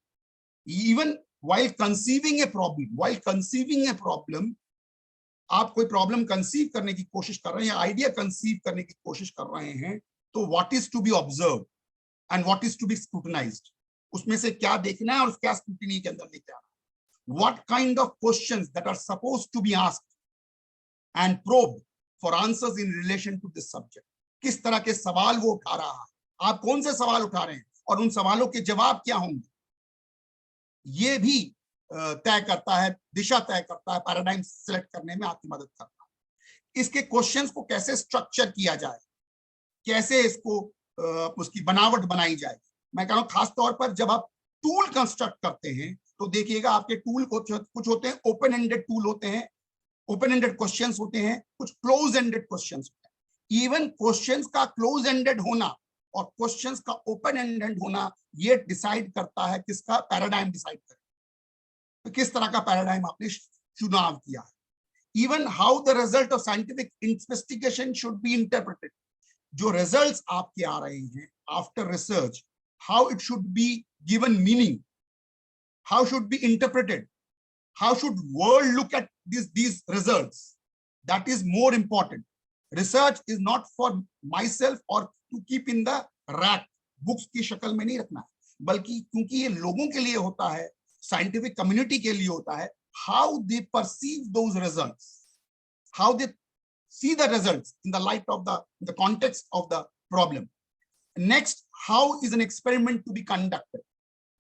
Even while conceiving a problem, आप कोई प्रॉब्लम कंसीव करने की कोशिश कर रहे हैं या आइडिया कंसीव करने की कोशिश कर रहे हैं, तो what is to be observe and what is to be scrutinised, उसमें से क्या देखना है और क्या स्क्रूटिनी के अंदर लेके आना है। what kind of questions that are supposed to be asked and probed for answers in relation to this subject. किस तरह के सवाल वो उठा रहा है, आप कौन से सवाल उठा रहे हैं और उन सवालों के जवाब क्या होंगे, ये भी तय करता है, दिशा तय करता है, पैराडाइम सिलेक्ट करने में आपकी मदद करता है। इसके क्वेश्चंस को कैसे स्ट्रक्चर किया जाए, कैसे इसको उसकी बनावट बनाई जाए। मैं कह रहा हूं खास तौर पर जब आप टूल कंस्ट्रक्ट करते हैं तो देखिएगा आपके टूल कुछ होते हैं ओपन एंडेड टूल होते हैं, ओपन एंडेड क्वेश्चंस होते हैं, कुछ क्लोज एंडेड क्वेश्चंस होते हैं। इवन क्वेश्चंस का क्लोज एंडेड होना और क्वेश्चंस का ओपन एंडेड होना ये डिसाइड करता है किसका पैराडाइम डिसाइड करे, तो किस तरह का पैराडाइम आपने चुनाव किया है। Even how the result of scientific investigation should be interpreted, जो रिजल्ट्स आपके आ रहे हैं after research, how it should be given meaning, how should be interpreted, how should world look at these results, that is more important. Research is not for myself or to keep in the rack, books की शक्ल में नहीं रखना है, बल्कि क्योंकि ये लोगों के लिए होता है, scientific community के लिए होता है, how they perceive those results, how they see the results in the light of the context of the problem. Next, how is an experiment to be conducted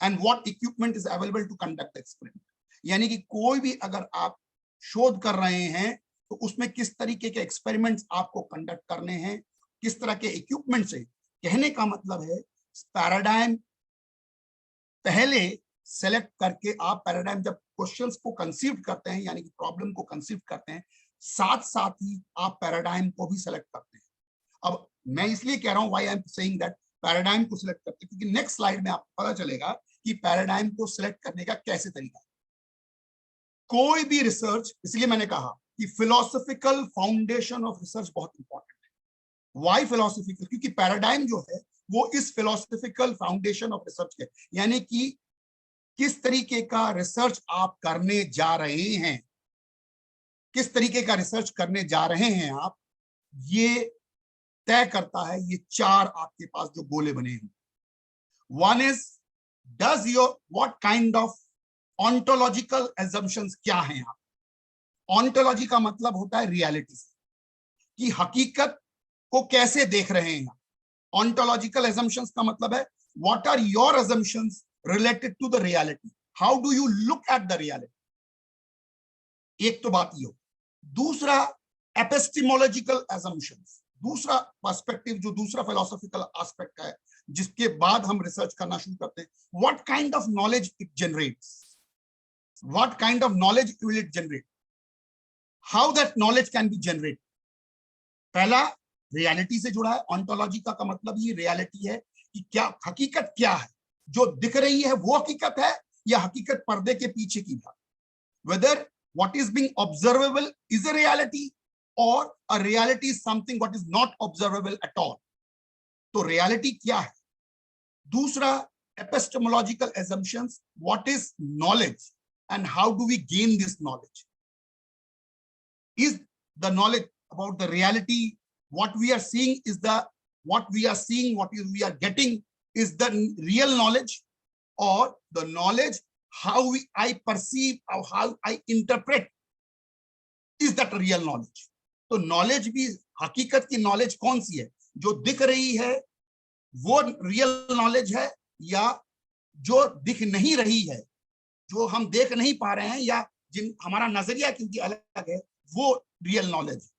and what equipment is available to conduct the experiment. यानी कि कोई भी अगर आप शोध कर रहे हैं तो उसमें किस तरीके के एक्सपेरिमेंट्स आपको कंडक्ट करने हैं, किस तरह के इक्विपमेंट से। कहने का मतलब है पैराडाइम पहले सेलेक्ट करके आप पैराडाइम जब क्वेश्चंस को कंसीव करते हैं यानी कि प्रॉब्लम को कंसीव करते हैं, साथ साथ ही आप पैराडाइम को भी सेलेक्ट करते हैं। अब मैं इसलिए कह रहा हूं why I am saying that paradigm को सिलेक्ट करते हैं, क्योंकि नेक्स्ट स्लाइड में आपको पता चलेगा कि पैराडाइम को सिलेक्ट करने का कैसे तरीका है। कोई भी रिसर्च, इसलिए मैंने कहा कि फिलोसॉफिकल फाउंडेशन ऑफ रिसर्च बहुत इंपॉर्टेंट है। Why philosophical? क्योंकि पैराडाइम जो है वो इस फिलोसॉफिकल फाउंडेशन ऑफ रिसर्च है, यानी कि किस तरीके का रिसर्च आप करने जा रहे हैं, किस तरीके का रिसर्च करने जा रहे हैं आप, ये तय करता है ये चार आपके पास जो गोले बने हैं। One is does your what kind of ontological assumptions क्या हैं आप। ontology का मतलब होता है रियलिटी से, कि हकीकत को कैसे देख रहे हैं आप। ontological assumptions का मतलब है what are your assumptions related to the reality, how do you look at the reality। एक तो बात ये हो। दूसरा epistemological assumptions, दूसरा पर्सपेक्टिव जो दूसरा फिलोसॉफिकल एस्पेक्ट है जिसके बाद हम रिसर्च करना शुरू करते हैं, what kind of knowledge it generates, what kind of knowledge will it generate, how that knowledge can be generate. पहला रियलिटी से जुड़ा है, ऑन्टोलॉजी का मतलब ये रियलिटी है कि क्या हकीकत क्या है, जो दिख रही है वो हकीकत है या हकीकत पर्दे के पीछे की बात, whether what is being observable is a reality or a reality is something what is not observable at all। तो reality क्या है। दूसरा epistemological assumptions, what is knowledge and how do we gain this knowledge, is the knowledge about the reality what we are seeing is the what we are seeing, what is we are getting is the real knowledge, or the knowledge how I perceive or how I interpret, is that real knowledge। तो knowledge भी, हकीकत की knowledge कौन सी है, जो दिख रही है वो रियल नॉलेज है या जो दिख नहीं रही है, जो हम देख नहीं पा रहे हैं या जिन हमारा नजरिया क्योंकि अलग है, वो रियल नॉलेज।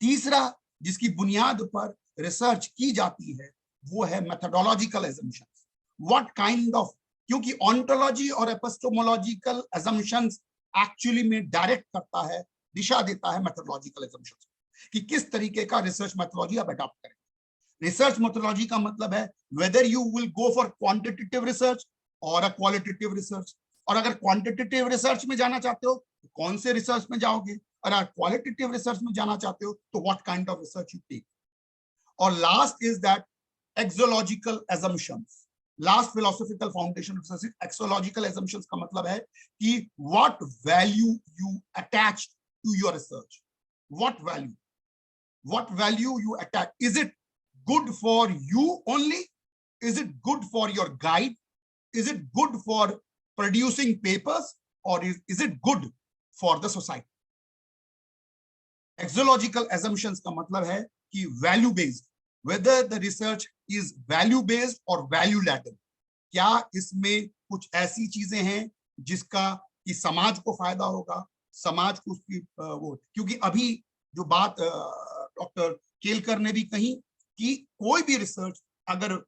तीसरा जिसकी बुनियाद पर रिसर्च की जाती है वो है methodological assumptions, what kind of, क्योंकि ऑन्टोलॉजी और एपिस्टेमोलॉजिकल एजम्पशंस एक्चुअली में डायरेक्ट करता है, दिशा देता है मेथोडोलॉजिकल एजम्पशंस कि किस तरीके का रिसर्च मेथोडोलॉजी आप अडॉप्ट करें। रिसर्च मेथोडोलॉजी का मतलब है whether you will go for quantitative research और अ क्वालिटेटिव रिसर्च, और अगर क्वांटिटेटिव रिसर्च में जाना चाहते हो तो कौन से रिसर्च में जाओगे, और अगर क्वालिटेटिव रिसर्च में जाना चाहते हो तो what kind of research you take. और last is that axiological assumptions, last philosophical foundation of research. Axiological assumptions का मतलब है कि what value you attach to your research, what value you attach, is it good for you only, is it good for your guide, is it good for producing papers, or is it good for the society? Axiological assumptions का मतलब है कि value based, whether the research is value based or value laden. क्या इसमें कुछ ऐसी चीजें हैं जिसका कि समाज को फायदा होगा, समाज को उसकी वो, क्योंकि अभी जो बात डॉक्टर केलकर ने भी कही कि कोई भी रिसर्च अगर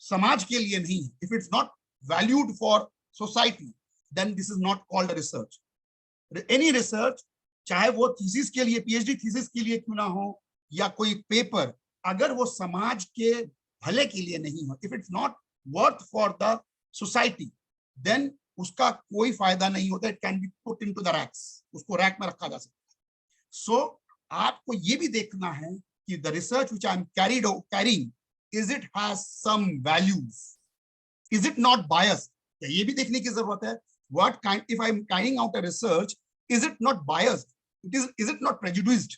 समाज के लिए नहीं है, if it's not valued for society, then this is not called a research. Any research, चाहे वो थीसिस के लिए, पीएचडी थीसिस के लिए क्यों ना हो, या कोई पेपर, अगर वो समाज के भले के लिए नहीं हो, if it's not worth for the society, then उसका कोई फायदा नहीं होता. It can be put into the racks, उसको रैक में रखा जा सकता है. So आपको ये भी देखना है कि the research which I am carrying, is it has some values, is it not biased? ये भी देखने की जरूरत है. What kind, if I am carrying out a research, is it not biased? Is it not prejudiced?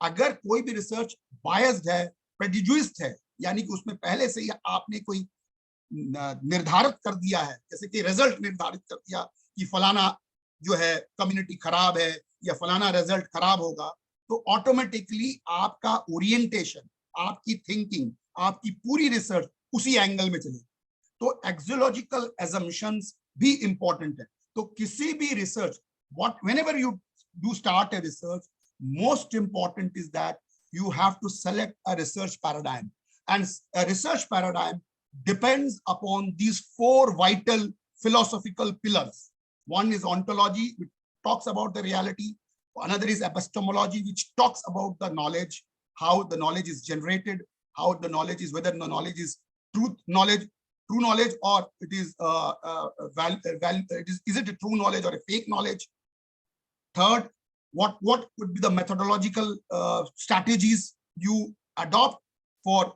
अगर कोई भी research biased है, prejudiced है, यानी कि उसमें पहले से ही आपने कोई निर्धारित कर दिया है, जैसे कि रिजल्ट निर्धारित कर दिया कि फलाना जो है कम्युनिटी खराब है या फलाना रिजल्ट खराब होगा, तो ऑटोमेटिकली आपका ओरिएंटेशन, आपकी थिंकिंग, आपकी पूरी रिसर्च उसी एंगल में चलेगी. तो एक्सियोलॉजिकल assumptions भी इंपॉर्टेंट है. तो किसी भी research, whenever you do start a research, most important is that you have to select a research paradigm, and a research paradigm depends upon these four vital philosophical pillars. One is ontology, which talks about the reality. Another is epistemology, which talks about the knowledge, how the knowledge is generated, how the knowledge is, whether the knowledge is true knowledge, or it is is it a true knowledge or a fake knowledge. Third, what would be the methodological strategies you adopt for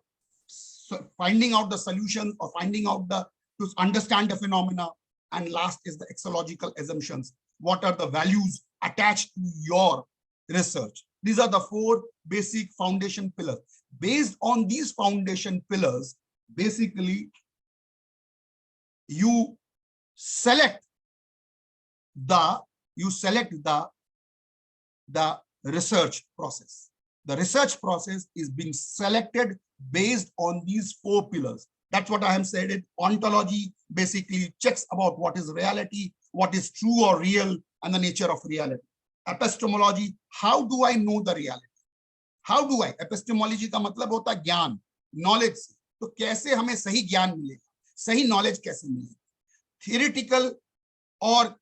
finding out the solution or finding out to understand the phenomena. And last is the axiological assumptions. What are the values attached to your research? These are the four basic foundation pillars. Based on these foundation pillars, basically you select the research process. The research process is being selected based on these four pillars. That's what I have said. Ontology basically checks about what is reality, what is true or real, and the nature of reality. Epistemology, how do I know the reality? How do I? Epistemology का मतलब होता है ज्ञान, knowledge से. तो कैसे हमें सही ज्ञान मिलेगा, सही knowledge कैसे मिलेगा? Theoretical और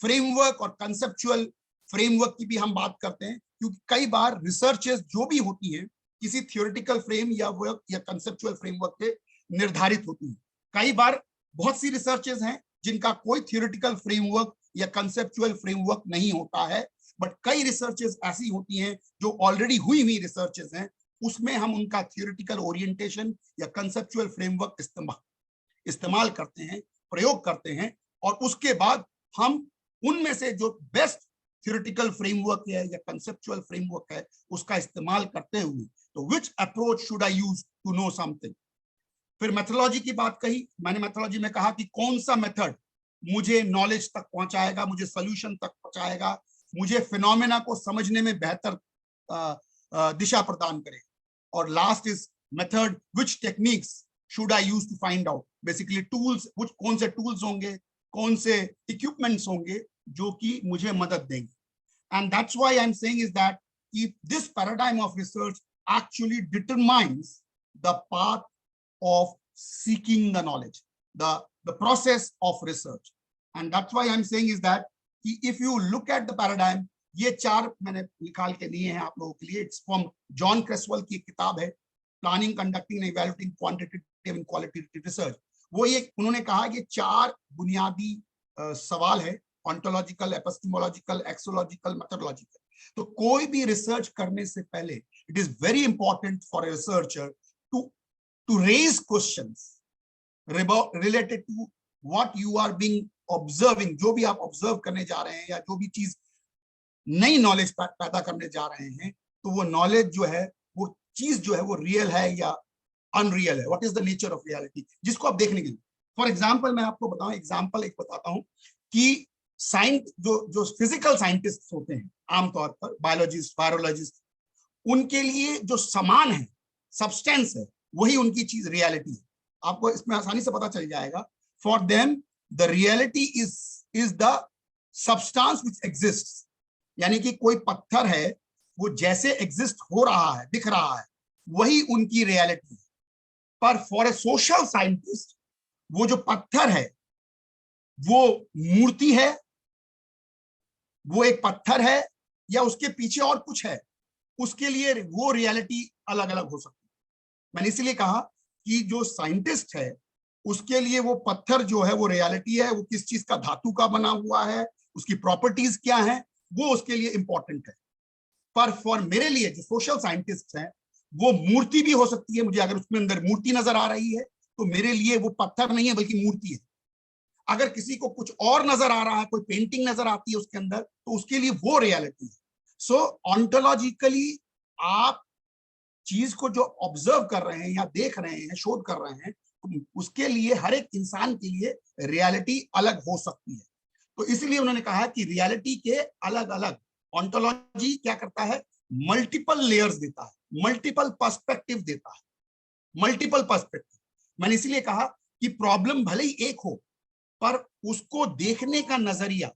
framework और conceptual framework की भी हम बात करते हैं, क्योंकि कई बार researches जो भी होती हैं किसी theoretical frame या work या conceptual framework पे निर्धारित होती है. कई बार बहुत सी researches हैं जिनका कोई theoretical framework या conceptual framework नहीं होता है, बट कई researches ऐसी होती हैं जो ऑलरेडी हुई researches हैं, उसमें हम उनका theoretical orientation या conceptual framework इस्तेमाल करते हैं, प्रयोग करते हैं, और उसके बाद हम उनमें से जो बेस्ट theoretical framework है या conceptual framework है उसका इस्तेमाल करते हुए, तो which approach should I use to know something? फिर मेथोडोलॉजी की बात कही. मैंने मेथोडोलॉजी में कहा कि कौन सा मेथड मुझे नॉलेज तक पहुंचाएगा, मुझे सॉल्यूशन तक पहुंचाएगा, मुझे फिनोमेना को समझने में बेहतर दिशा प्रदान करेगा. और last is method, which techniques should I use to find out. Basically tools, कौन से टूल्स होंगे, कौन से इक्विपमेंट्स होंगे जो कि मुझे मदद देंगे. And that's why I am saying is that this paradigm of research actually determines the path of seeking the knowledge, the process of research. And that's why I'm saying is that if you look at the paradigm, ये चार मैंने निकाल के दिए हैं आप लोगों के लिए. It's from जॉन क्रेसवेल की एक किताब है, planning, conducting, evaluating quantitative and qualitative research. वो ये उन्होंने कहा कि चार बुनियादी सवाल है, ontological, epistemological, axiological, methodological. तो कोई भी रिसर्च करने से पहले it is very important for a researcher to raise questions related to what you are being observing. जो भी आप ऑब्जर्व करने जा रहे हैं या जो भी चीज नई नॉलेज पैदा करने जा रहे हैं, तो वो नॉलेज जो है, वो चीज जो है, वो रियल है या अनरियल है. What is the nature of reality, जिसको आप देखने के लिए. फॉर एग्जाम्पल मैं आपको बताऊं, एग्जाम्पल एक बताता हूं कि साइंस जो फिजिकल साइंटिस्ट होते हैं आमतौर पर, बायोलॉजिस्ट, वायरोलॉजिस्ट, उनके लिए जो समान है, सब्सटेंस है, वही उनकी चीज रियलिटी है। आपको इसमें आसानी से पता चल जाएगा। For them the reality is the substance which exists, यानी कि कोई पत्थर है, वो जैसे एग्जिस्ट हो रहा है, दिख रहा है, वही उनकी रियलिटी है। पर फॉर ए सोशल साइंटिस्ट, वो जो पत्थर है वो मूर्ति है, वो एक पत्थर है, या उसके पीछे और कुछ है, उसके लिए वो रियलिटी अलग अलग हो सकती है। मैंने इसीलिए कहा कि जो साइंटिस्ट है उसके लिए वो पत्थर जो है वो रियलिटी है, वो किस चीज का धातु का बना हुआ है, उसकी प्रॉपर्टीज क्या है, वो उसके लिए इंपॉर्टेंट है। पर फॉर मेरे लिए जो सोशल साइंटिस्ट हैं, वो मूर्ति भी हो सकती है। मुझे अगर उसमें अंदर मूर्ति नजर आ रही है तो मेरे लिए वो पत्थर नहीं है बल्कि मूर्ति है। अगर किसी को कुछ और नजर आ रहा है, कोई पेंटिंग नजर आती है उसके अंदर, तो उसके लिए वो रियलिटी है। सो ऑन्टोलॉजिकली आप चीज को जो ऑब्जर्व कर रहे हैं या देख रहे हैं, शोध कर रहे हैं, तो उसके लिए हर एक इंसान के लिए रियलिटी अलग हो सकती है। तो इसलिए उन्होंने कहा कि रियलिटी के अलग अलग, ऑन्टोलॉजी क्या करता है, मल्टीपल लेयर्स देता है, मल्टीपल पर्सपेक्टिव देता है, मल्टीपल पर्सपेक्टिव। मैंने इसलिए कहा कि प्रॉब्लम भले ही एक हो, पर उसको देखने का नजरिया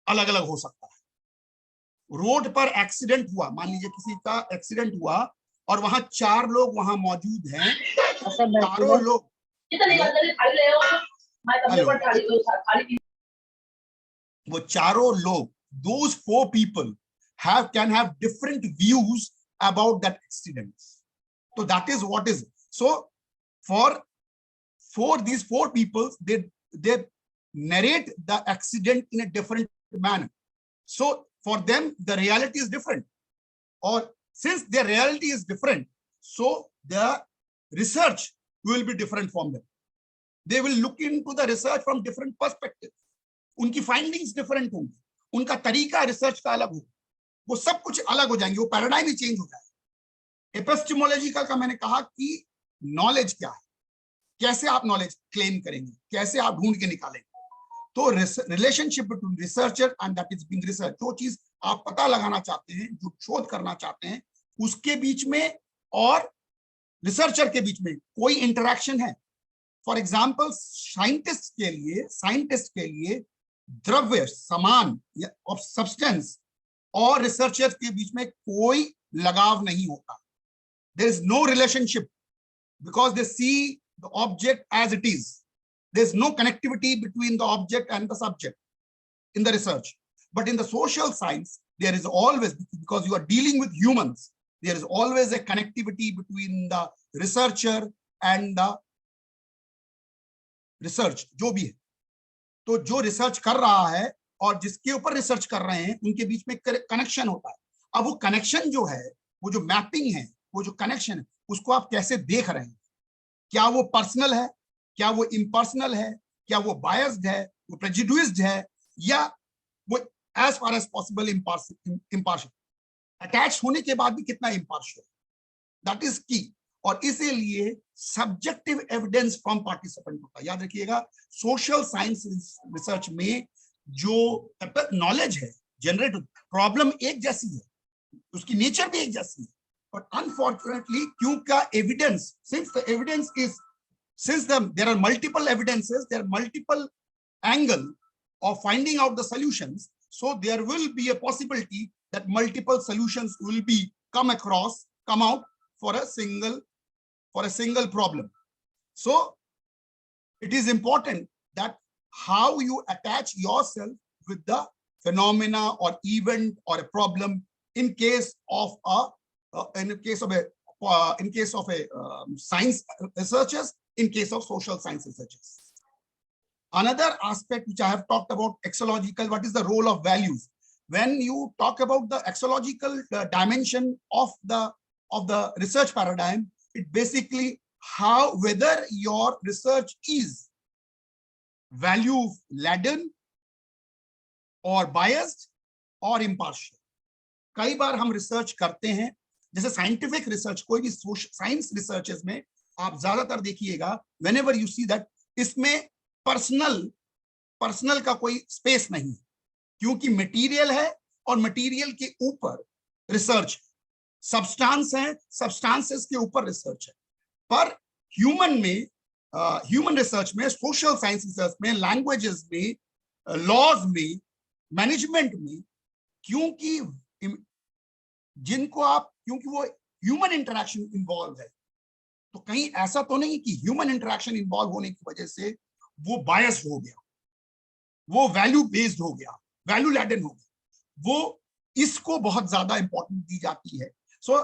अलग अलग हो सकता है। रोड पर एक्सीडेंट हुआ, मान लीजिए किसी का एक्सीडेंट हुआ और वहां 4 लोग वहां मौजूद हैं, चारों लोग, वो चारों लोग, those 4 people can have different views about that accident. So that is what is. So for these 4 people, they narrate the accident in a different manner. So for them, the reality is different. Or since their reality is different, so the research will be different from them. They will look into the research from different perspectives. उनकी findings different होंगी, उनका तरीका research का अलग होगा, वो सब कुछ अलग हो जाएंगे, वो पैराडाइम ही चेंज हो जाएगा। एपिस्टेमोलॉजिकल का मैंने कहा कि नॉलेज क्या है, कैसे आप नॉलेज क्लेम करेंगे, कैसे आप ढूंढ के निकालेंगे। तो relationship between researcher and that is being research, जो चीज आप पता लगाना चाहते हैं, जो शोध करना चाहते हैं, उसके बीच में और रिसर्चर के बीच में कोई इंटरेक्शन है। फॉर एग्जाम्पल, साइंटिस्ट के लिए द्रव्य, सामान ऑफ सब्सटेंस और रिसर्चर्स के बीच में कोई लगाव नहीं होता। There is no relationship because they see the object as it is. There is no connectivity between the object and the subject in the research. But in the social science there is always, because you are dealing with humans, there is always a connectivity between the researcher and the research, जो भी है। तो जो research कर रहा है और जिसके ऊपर रिसर्च कर रहे हैं, उनके बीच में कनेक्शन होता है। अब वो कनेक्शन जो है, वो जो मैपिंग है, वो जो कनेक्शन है, उसको आप कैसे देख रहे हैं? क्या वो पर्सनल है, क्या वो इम्पर्सनल है, क्या वो बायस्ड है, वो प्रेजुडिस्ड है, या वो as far as possible impartial, attach होने के बाद भी कितना इम्पार्शियल, दैट इज की। और इसीलिए सब्जेक्टिव एविडेंस फ्रॉम पार्टिसिपेंट होता है। याद रखिएगा, सोशल साइंस रिसर्च में जो नॉलेज है जनरेट, प्रॉब्लम एक जैसी है, उसकी नेचर भी एक जैसी है, बट अनफॉर्चुनेटली क्योंकि evidence, since there are multiple evidences, there are multiple angle of finding out the solutions, so there will be a possibility that multiple solutions will be come out for a single problem. So it is important that how you attach yourself with the phenomena or event or a problem in case of a science researchers, in case of social science researchers. Another aspect which I have talked about, axiological, what is the role of values? When you talk about the axiological dimension of the research paradigm, it basically whether your research is value laden or biased or impartial. कई बार हम research करते हैं, जैसे scientific research, कोई भी science researches में आप ज्यादातर देखिएगा, whenever you see that, इसमें पर्सनल पर्सनल का कोई स्पेस नहीं है, क्योंकि मटेरियल है और मटेरियल के ऊपर रिसर्च, सब्सटेंस है, सब्सटेंसेस के ऊपर रिसर्च है। पर ह्यूमन में, ह्यूमन रिसर्च में, सोशल साइंस रिसर्च में, लैंग्वेजेस में, लॉज में, मैनेजमेंट में, क्योंकि क्योंकि वो ह्यूमन इंटरेक्शन इन्वॉल्व है, तो कहीं ऐसा तो नहीं कि ह्यूमन इंटरेक्शन इन्वॉल्व होने की वजह से वो बायस्ड हो गया, वो वैल्यू बेस्ड हो गया, वैल्यू लैडन हो गया, वो इसको बहुत ज्यादा इंपॉर्टेंस दी जाती है। So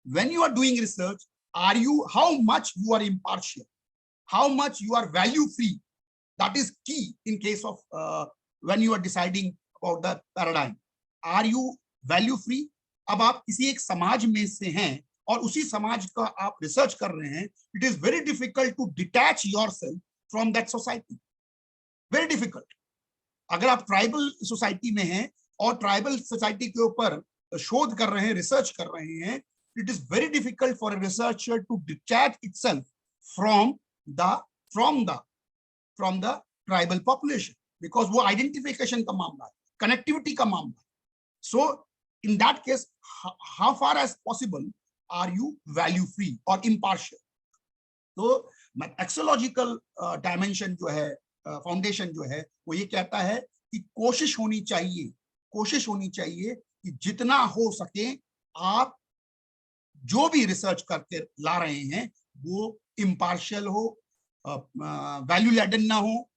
when you are doing research, are you, how much you are impartial, how much you are value free, that is key in case of when you are deciding about the paradigm. Are you value free? अब आप किसी एक समाज में से हैं और उसी समाज का आप रिसर्च कर रहे हैं, it is very difficult to detach yourself from that society, very difficult. अगर आप ट्राइबल सोसाइटी में हैं और ट्राइबल सोसाइटी के ऊपर शोध कर रहे हैं, रिसर्च कर रहे हैं, it is very difficult for a researcher to detach itself from the tribal population, because वो identification का मामला है, connectivity का मामला है. So in that case, how far as possible are you value free or impartial? तो axiological dimension जो है, फाउंडेशन जो है, वो ये कहता है कि कोशिश होनी चाहिए कि जितना हो सके आप जो भी रिसर्च करके ला रहे हैं वो इम्पार्शियल हो, वैल्यू लैडन ना हो,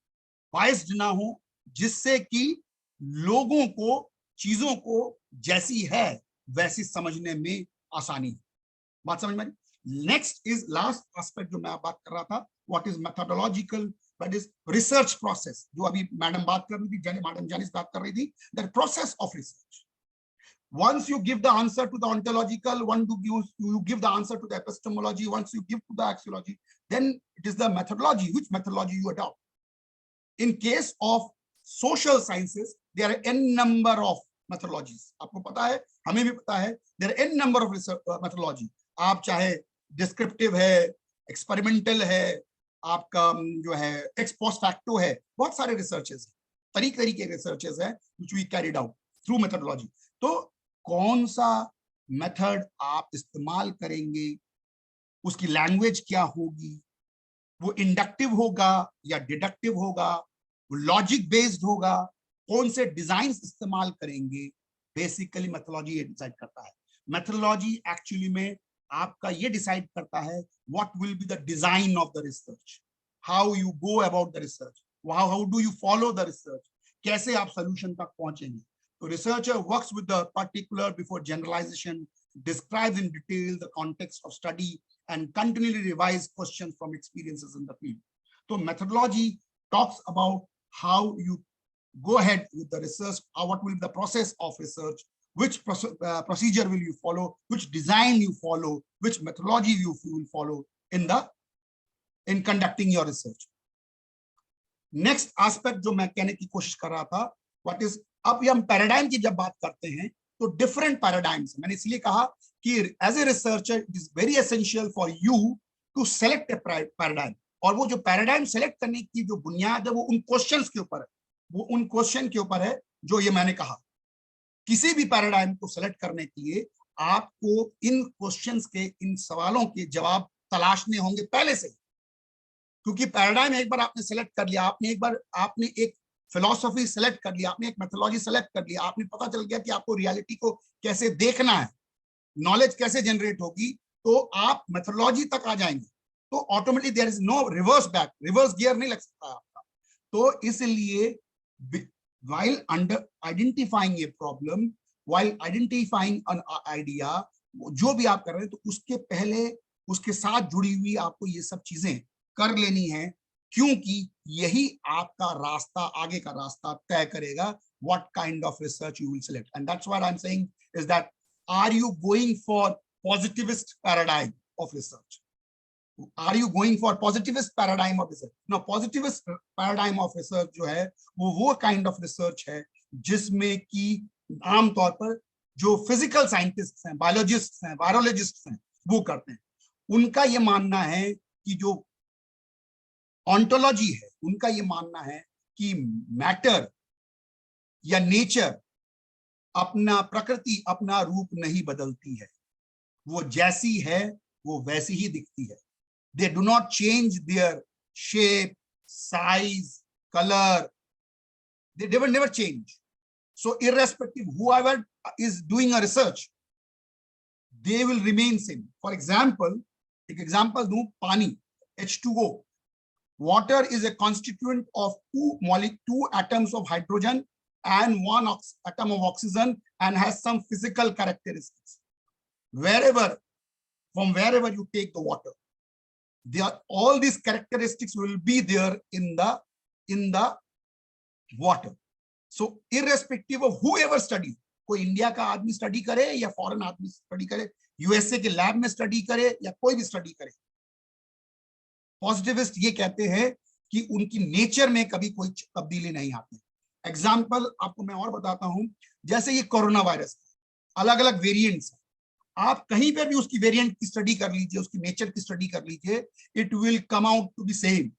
बायस्ड ना हो, जिससे कि लोगों को चीजों को जैसी है वैसी समझने में आसानी है। बात समझ में? नेक्स्ट इज लास्ट एस्पेक्ट जो मैं बात कर रहा था, what is methodological, that is research process, जो अभी मैडम बात कर रही थी, मैडम जानिस बात कर रही थी, that process of research. Once you give the answer to the ontological, you give the answer to the epistemology, once you give to the axiology, then it is the methodology, which methodology you adopt. In case of social sciences, there are n number of methodologies. आपको पता है, हमें भी पता है, there are n number of methodology. आप चाहे descriptive है, experimental है, आपका जो है ex post facto है, बहुत सारे researches, तरीके researches है which we carried out through methodology. तो कौन सा मेथड आप इस्तेमाल करेंगे, उसकी लैंग्वेज क्या होगी, वो इंडक्टिव होगा या डिडक्टिव होगा, वो लॉजिक बेस्ड होगा, कौन से डिजाइन्स इस्तेमाल करेंगे, बेसिकली मेथोडोलॉजी ये डिसाइड करता है. मेथोडोलॉजी एक्चुअली में आपका ये डिसाइड करता है what will be the design of the research, how you go about the research, how do you follow the research, कैसे आप सोल्यूशन तक पहुंचेंगे. The researcher works with the particular before generalization, describes in detail the context of study, and continually revise questions from experiences in the field. So methodology talks about how you go ahead with the research, what will be the process of research, which procedure will you follow, which design you follow, which methodology you will follow in conducting your research. Next aspect जो मैं कहने की कोशिश कर रहा था, what is, अब ये हम पैराडाइम की जब बात करते हैं तो डिफरेंट पैराडाइम्स, मैंने इसलिए कहा कि as a researcher it is very essential for you to select a paradigm, और वो जो पैराडाइम सेलेक्ट करने की जो बुनियाद है वो उन क्वेश्चंस के ऊपर है, वो उन क्वेश्चन के ऊपर है जो ये मैंने कहा. किसी भी पैराडाइम को सेलेक्ट करने के लिए आपको इन क्वेश्चंस के, इन सवालों के जवाब तलाशने होंगे पहले से, क्योंकि पैराडाइम एक बार आपने सेलेक्ट कर लिया, आपने एक फिलॉसफी सेलेक्ट कर लिया, आपने एक मेथोडोलॉजी सेलेक्ट कर लिया, आपने पता चल गया कि आपको रियलिटी को कैसे देखना है, नॉलेज कैसे जनरेट होगी, तो आप मेथोडोलॉजी तक आ जाएंगे, तो automatically there is no reverse back, reverse gear नहीं लग सकता आपका. तो इसलिए while identifying a problem, while identifying an idea, जो भी आप कर रहे हैं तो उसके पहले उसके साथ जुड़ी हुई आपको ये सब चीजें कर लेनी है, क्योंकि यही आपका रास्ता, आगे का रास्ता तय करेगा what kind of research you will select. And that's what I'm saying is that, are you going for positivist paradigm of research? Are you going for positivist paradigm of research? No, positivist paradigm of research जो है वो kind of research है जिसमें कि आमतौर पर जो physical scientist हैं, बायोलॉजिस्ट हैं, वायरोलॉजिस्ट हैं, वो करते हैं. उनका ये मानना है कि जो ऑन्टोलॉजी है, उनका ये मानना है कि मैटर या नेचर अपना प्रकृति अपना रूप नहीं बदलती है, वो जैसी है वो वैसी ही दिखती है. They do not change their shape, size, color. They never change. So irrespective, whoever is doing a research, they will remain same. For example, एक example दूं, पानी, H2O. Water is a constituent of two atoms of hydrogen and one atom of oxygen and has some physical characteristics. From wherever you take the water, all these characteristics will be there in the water. So irrespective of whoever studies, कोई India का आदमी study करे या foreign आदमी study करे, USA के lab में study करे या कोई भी स्टडी करे, पॉजिटिविस्ट ये कहते हैं कि उनकी नेचर में कभी कोई तब्दीली नहीं आती. एग्जाम्पल आपको मैं और बताता हूं, जैसे ये कोरोना वायरस अलग अलग वेरिएंट्स, आप कहीं पर भी उसकी वेरिएंट की स्टडी कर लीजिए, उसकी नेचर की स्टडी कर लीजिए, it will come out to be same.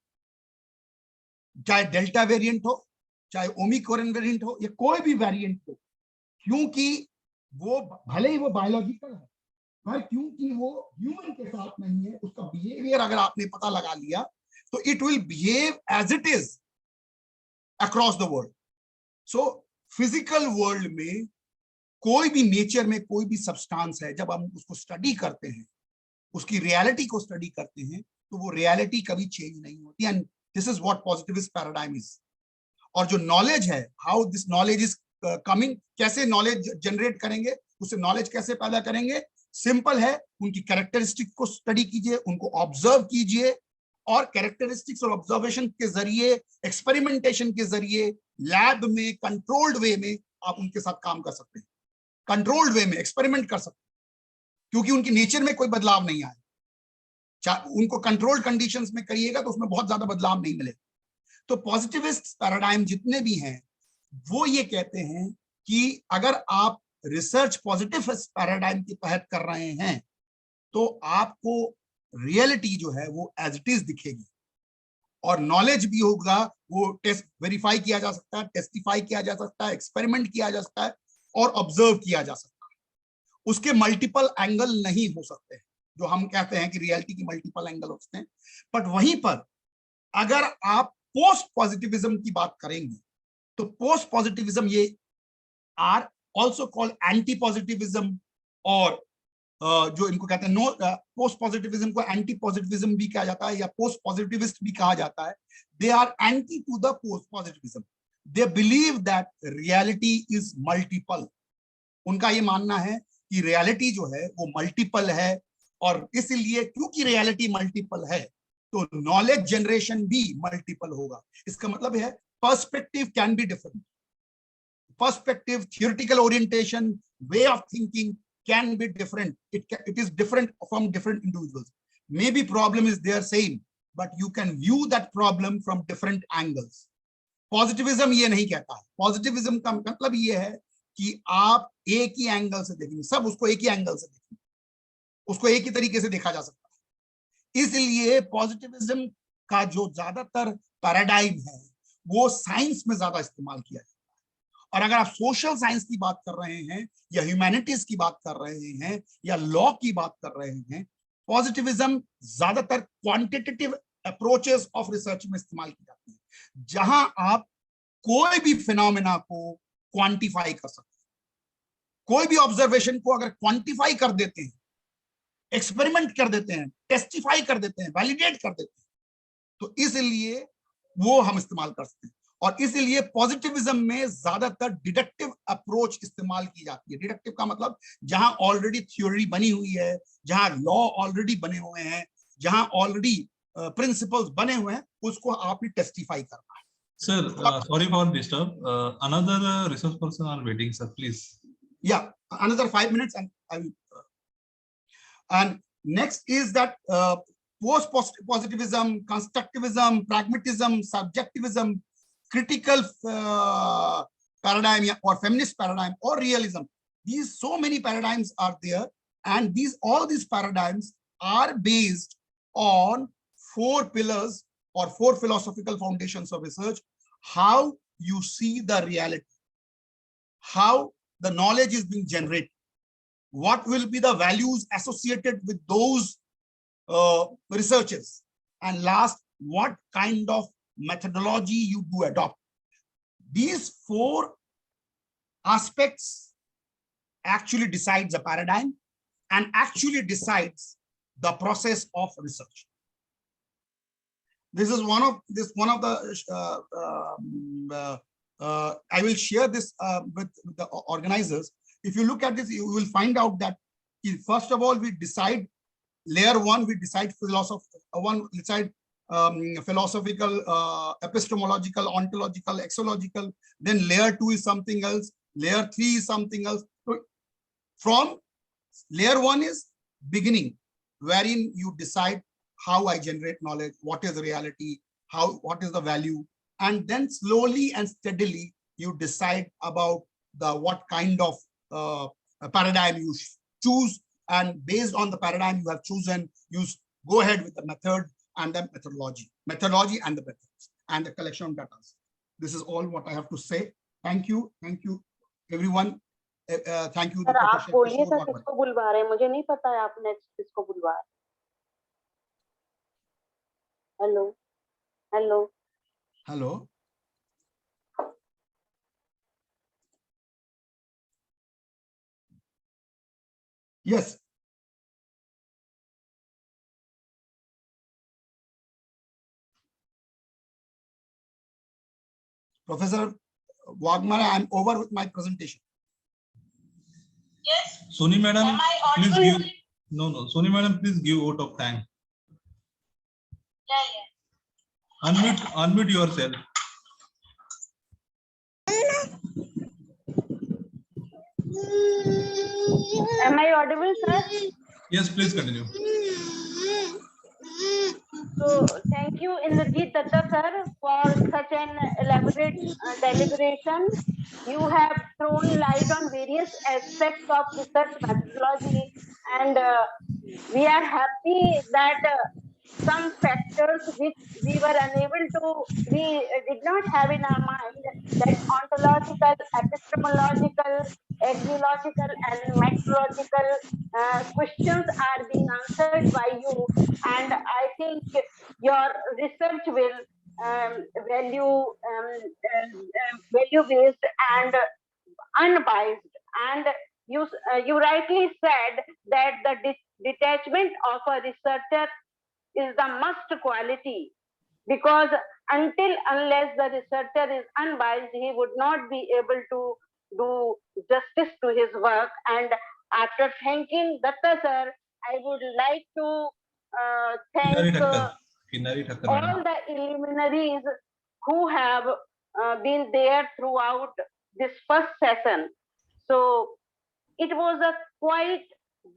चाहे डेल्टा वेरिएंट हो, चाहे ओमिक्रॉन वेरिएंट हो, या कोई भी वेरिएंट हो, क्योंकि वो भले ही वो बायोलॉजिकल है, पर क्योंकि वो ह्यूमन के साथ नहीं है, उसका बिहेवियर अगर आपने पता लगा लिया तो it will behave as it is across the world. So physical world में कोई भी नेचर में कोई भी सब्सटेंस है, जब हम उसको स्टडी करते हैं, उसकी रियलिटी को स्टडी करते हैं, तो वो रियलिटी कभी चेंज नहीं होती. And this is what positivist paradigm is. और जो नॉलेज है, how this knowledge is coming, कैसे नॉलेज जनरेट करेंगे, उससे नॉलेज कैसे पैदा करेंगे, सिंपल है, उनकी कैरेक्टरिस्टिक को स्टडी कीजिए, उनको ऑब्जर्व कीजिए, और कैरेक्टरिस्टिक्स और ऑब्जर्वेशन के जरिए, एक्सपेरिमेंटेशन के जरिए, लैब में कंट्रोल्ड वे में आप उनके साथ काम कर सकते हैं, कंट्रोल्ड वे में एक्सपेरिमेंट कर सकते हैं, क्योंकि उनकी नेचर में कोई बदलाव नहीं आया. उनको कंट्रोल्ड कंडीशंस में करिएगा तो उसमें बहुत ज्यादा बदलाव नहीं मिलेगा. तो पॉजिटिविस्ट पैराडाइम जितने भी हैं, वो ये कहते हैं कि अगर आप रिसर्च पॉजिटिव पैराडाइम के तहत कर रहे हैं, तो आपको रियलिटी जो है वो एज इट इज दिखेगी, और नॉलेज भी होगा, वो टेस्ट वेरीफाई किया जा सकता है, टेस्टिफाई किया जा सकता है, एक्सपेरिमेंट किया जा सकता है, और ऑब्जर्व किया जा सकता है. उसके मल्टीपल एंगल नहीं हो सकते, जो हम कहते हैं कि रियलिटी की मल्टीपल एंगल होते हैं. बट वहीं पर अगर आप पोस्ट पॉजिटिविज्म की बात करेंगे, तो पोस्ट पॉजिटिविज्म ये are also called anti positivism, और जो इनको कहते हैं पोस्ट पॉजिटिविज्म को एंटी पॉजिटिविज्म भी कहा जाता है, या पोस्ट पॉजिटिविस्ट भी कहा जाता है. They are anti to the post positivism. They believe that reality is multiple. उनका ये मानना है कि रियलिटी जो है वो मल्टीपल है, और इसलिए क्योंकि रियलिटी मल्टीपल है तो नॉलेज जनरेशन भी मल्टीपल होगा. इसका मतलब है perspective can be different. Perspective, theoretical orientation, way of thinking can be different. It is different from different individuals. Maybe problem is there same, but you can view that problem from different angles. Positivism ये नहीं कहता है. Positivism का मतलब ये है कि आप एक ही एंगल से देखेंगे, सब उसको एक ही एंगल से देखेंगे, उसको एक ही तरीके से देखा जा सकता है. इसलिए पॉजिटिविज्म का जो ज्यादातर पैराडाइम है वो साइंस में ज्यादा इस्तेमाल किया जाता है. और अगर आप सोशल साइंस की बात कर रहे हैं, या ह्यूमैनिटीज की बात कर रहे हैं, या लॉ की बात कर रहे हैं, पॉजिटिविज्म ज्यादातर क्वांटिटेटिव अप्रोचेस ऑफ रिसर्च में इस्तेमाल की जाती है, जहां आप कोई भी फिनोमेना को क्वांटिफाई कर सकते हैं. कोई भी ऑब्जर्वेशन को अगर क्वांटिफाई कर देते हैं, एक्सपेरिमेंट कर देते हैं, टेस्टिफाई कर देते हैं, वैलिडेट कर देते हैं, तो इसलिए वो हम इस्तेमाल कर सकते हैं. और इसलिए पॉजिटिविज्म में ज्यादातर डिडक्टिव अप्रोच इस्तेमाल की जाती है. डिडक्टिव का मतलब जहां ऑलरेडी थ्योरी बनी हुई है, जहां लॉ ऑलरेडी बने हुए हैं, जहां ऑलरेडी प्रिंसिपल्स बने हुए हैं, उसको आपने टेस्टिफाई करना है. Sir, sorry for disturb. Another resource person are waiting, sir. Please. Yeah, another 5 minutes, and I will. And next is that post-positivism, constructivism, pragmatism, subjectivism, critical paradigm or feminist paradigm or realism. These so many paradigms are there, and all these paradigms are based on 4 pillars or 4 philosophical foundations of research. how you see the reality, how the knowledge is being generated, what will be the values associated with those researchers, and last, what kind of methodology you do adopt. These four aspects actually decides the paradigm and actually decides the process of research. This is one of the I will share this with the organizers. If you look at this, you will find out that first of all, we decide layer one, we decide philosophical, epistemological, ontological, exological. Then layer two is something else. Layer three is something else. So from layer one is beginning, wherein you decide how I generate knowledge, what is the reality, what is the value, and then slowly and steadily you decide about what kind of paradigm you choose, and based on the paradigm you have chosen, you go ahead with the method and the methodology and the methods and the collection of data. This is all what I have to say. Thank you everyone. Thank you. Sir आप बोलिए sir, किसको बुलवा रहे हैं? मुझे नहीं पता है आपने किसको बुलवा रहे हैं। Hello hello hello yes. Professor Waghmare, I'm over with my presentation. Yes. Soni madam, please give. No. Soni madam, please give vote of thanks. Yeah. Unmute yourself. Am I audible, sir? Yes, please continue. So thank you, Indrajit Datta sir, for such an elaborate deliberation. You have thrown light on various aspects of research methodology, and we are happy that some factors which we did not have in our mind, that ontological, epistemological, axiological, and methodological questions are being answered by you, and I think your research will value-based and unbiased. And you rightly said that the detachment of a researcher is the must quality, because unless the researcher is unbiased, he would not be able to do justice to his work. And after thanking Datta sir, I would like to thank all the luminaries who have been there throughout this first session. So it was a quite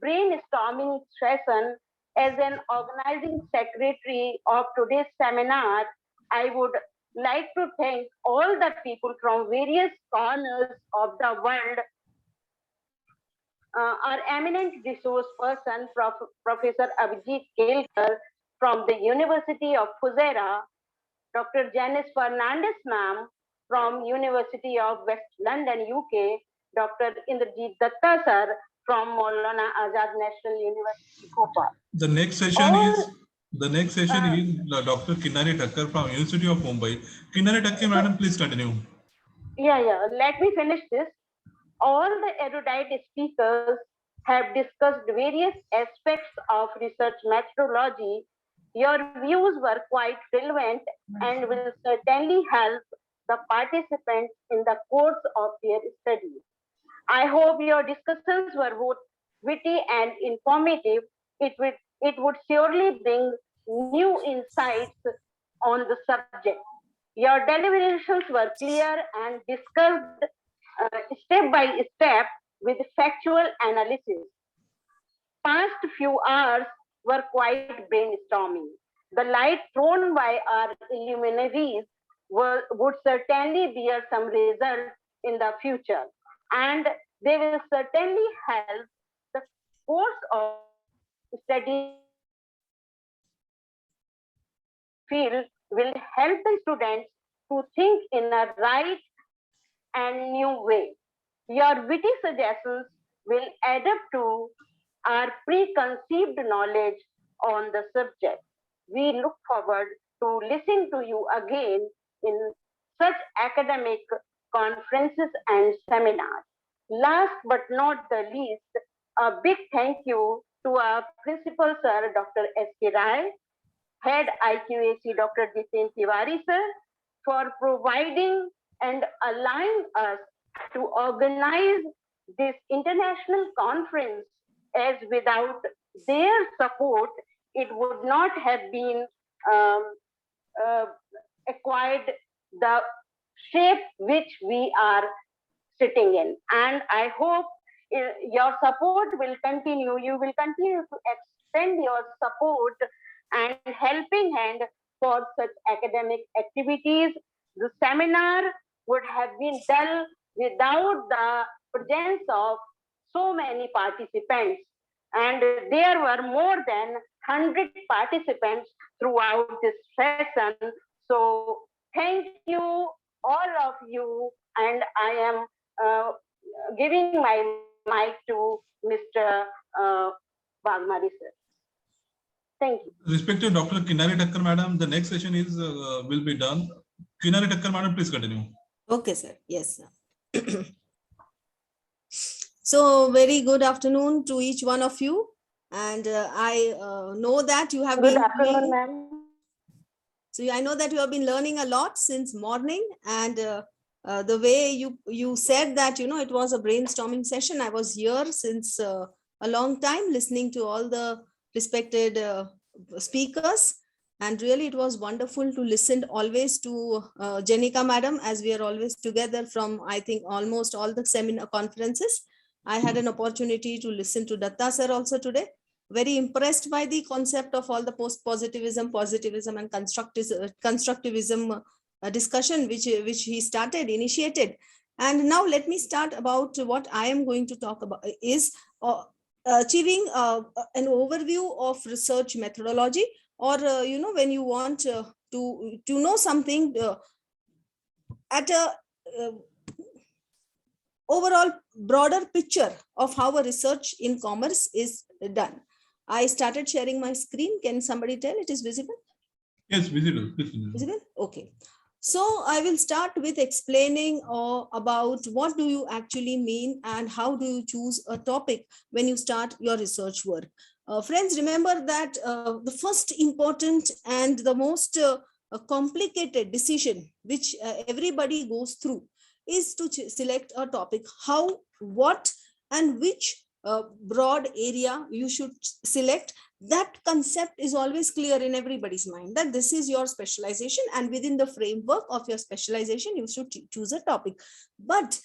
brainstorming session. As an organizing secretary of today's seminar, I would like to thank all the people from various corners of the world. Our eminent resource person, Professor Abhijit Kelkar from the University of Fujairah, Dr. Janice Fernandez ma'am from University of West London, UK, Dr. Indrajit Datta sir from Maulana Azad National University, Bhopal. The next session is Dr. Kinari Thakkar from University of Mumbai. Kinari Thakkar, madam, please continue. Yeah. Let me finish this. All the erudite speakers have discussed various aspects of research methodology. Your views were quite relevant and will certainly help the participants in the course of their study. I hope your discussions were both witty and informative. It would surely bring new insights on the subject. Your deliberations were clear and discussed step by step with factual analysis. Past few hours were quite brainstorming. The light thrown by our luminaries would certainly bear some result in the future, and they will certainly help the course of study field will help the students to think in a right and new way. Your witty suggestions will add up to our preconceived knowledge on the subject. We look forward to listening to you again in such academic conferences and seminars. Last but not the least, a big thank you to our principal sir, Dr. SHRI, head IQAC, Dr. Jitin Tiwari sir, for providing and allowing us to organize this international conference, as without their support, it would not have been acquired the shape which we are sitting in. And I hope your support will continue. You will continue to extend your support and helping hand for such academic activities. The seminar would have been dull without the presence of so many participants. And there were more than 100 participants throughout this session. So thank you, all of you. And I am giving my mic to Mr. Waghmare sir. Thank you. Respected Dr. Kinari Thakkar madam, the next session is will be done. Kinari Thakkar madam, please continue. Okay, sir. Yes, sir. So very good afternoon to each one of you. And I know that you have Good been afternoon, ma'am. So I know that you have been learning a lot since morning, and the way you said that, you know, it was a brainstorming session. I was here since a long time listening to all the respected speakers, and really it was wonderful to listen always to Jenica madam, as we are always together from, I think, almost all the seminar conferences. I had an opportunity to listen to Datta sir also today. Very impressed by the concept of all the positivism, and constructivism discussion which he initiated. And now let me start about what I am going to talk about is achieving an overview of research methodology, or you know, when you want to know something at a overall broader picture of how a research in commerce is done. I started sharing my screen. Can somebody tell it is visible? Yes, visible. Visible? Okay. So I will start with explaining about what do you actually mean and how do you choose a topic when you start your research work. Friends, remember that the first important and the most complicated decision which everybody goes through is to select a topic. How, what, and which broad area you should select. That concept is always clear in everybody's mind, that this is your specialization, and within the framework of your specialization you should choose a topic. But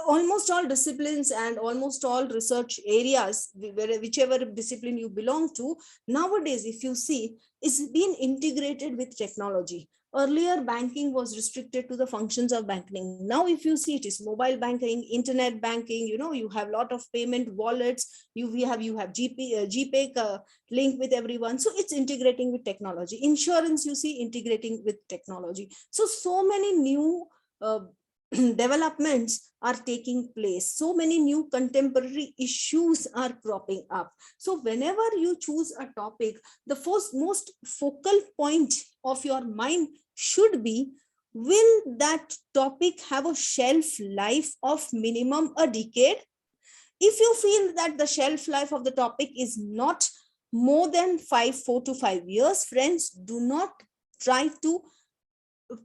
almost all disciplines and almost all research areas, whichever discipline you belong to, nowadays, if you see, is being integrated with technology. Earlier, banking was restricted to the functions of banking. Now, if you see, it is mobile banking, internet banking. You know, you have a lot of payment wallets. You have GPay link with everyone. So it's integrating with technology. Insurance, you see, integrating with technology. So many new developments are taking place. So many new contemporary issues are cropping up. So whenever you choose a topic, the most focal point of your mind should be, will that topic have a shelf life of minimum a decade? If you feel that the shelf life of the topic is not more than 4 to 5 years, friends, do not try to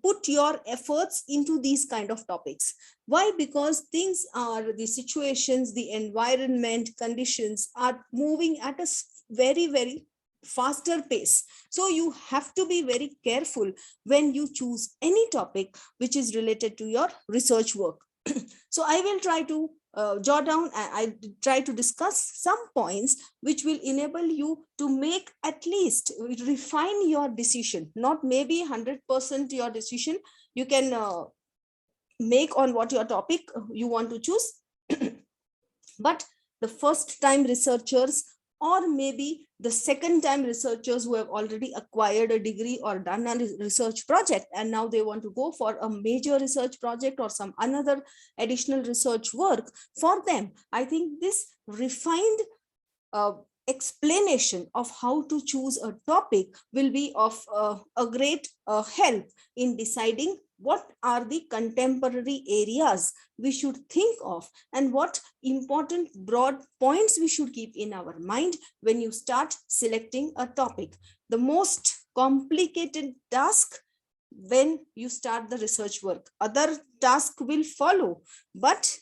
put your efforts into these kind of topics. Why? Because things are, the situations, the environment, conditions are moving at a very, very faster pace. So you have to be very careful when you choose any topic which is related to your research work. So I will try to jot down, I try to discuss some points which will enable you to make, at least refine your decision, not maybe 100% your decision you can make on what your topic you want to choose. But the first time researchers or maybe the second time researchers who have already acquired a degree or done a research project, and now they want to go for a major research project or some another additional research work. For them, I think this refined explanation of how to choose a topic will be of a great help in deciding what are the contemporary areas we should think of and what important broad points we should keep in our mind when you start selecting a topic. The most complicated task when you start the research work, other tasks will follow, but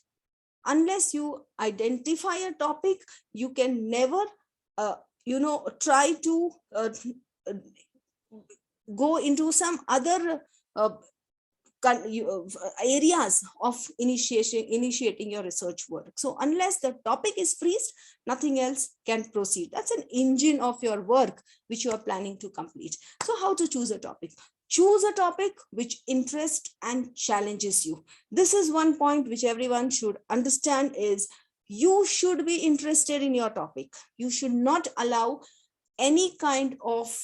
unless you identify a topic, you can never try to go into some other areas of initiating your research work. So unless the topic is freezed, nothing else can proceed. That's an engine of your work which you are planning to complete. So how to choose a topic? Choose a topic which interests and challenges you. This is one point which everyone should understand, is you should be interested in your topic. You should not allow any kind of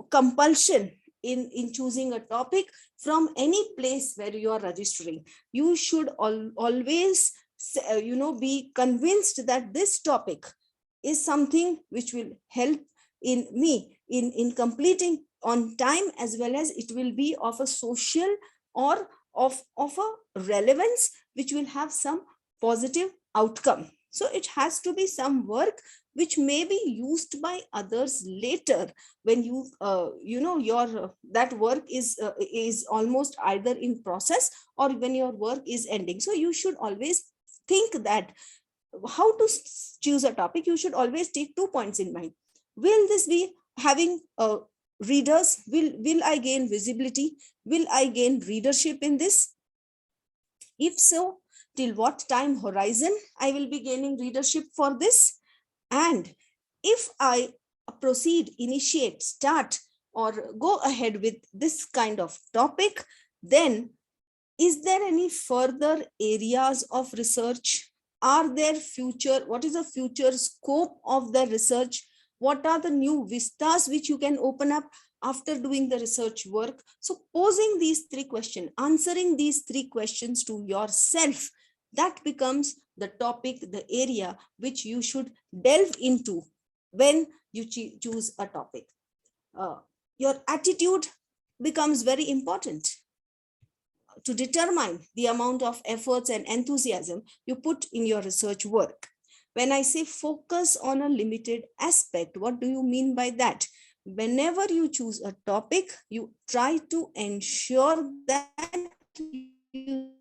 compulsion in choosing a topic from any place where you are registering. You should always be convinced that this topic is something which will help in me in completing on time, as well as it will be of a social or of a relevance which will have some positive outcome. So it has to be some work which may be used by others later when you that work is almost either in process or when your work is ending. So you should always think that how to choose a topic. You should always take 2 points in mind. Will this be having readers? Will I gain visibility? Will I gain readership in this? If so, till what time horizon I will be gaining readership for this? And if I proceed, initiate, start, or go ahead with this kind of topic, then is there any further areas of research? Are there future, what is the future scope of the research? What are the new vistas which you can open up after doing the research work? So posing these 3 questions, answering these 3 questions to yourself, that becomes the topic, the area which you should delve into when you choose a topic. Your attitude becomes very important to determine the amount of efforts and enthusiasm you put in your research work. When I say focus on a limited aspect, what do you mean by that? Whenever you choose a topic, you try to ensure that you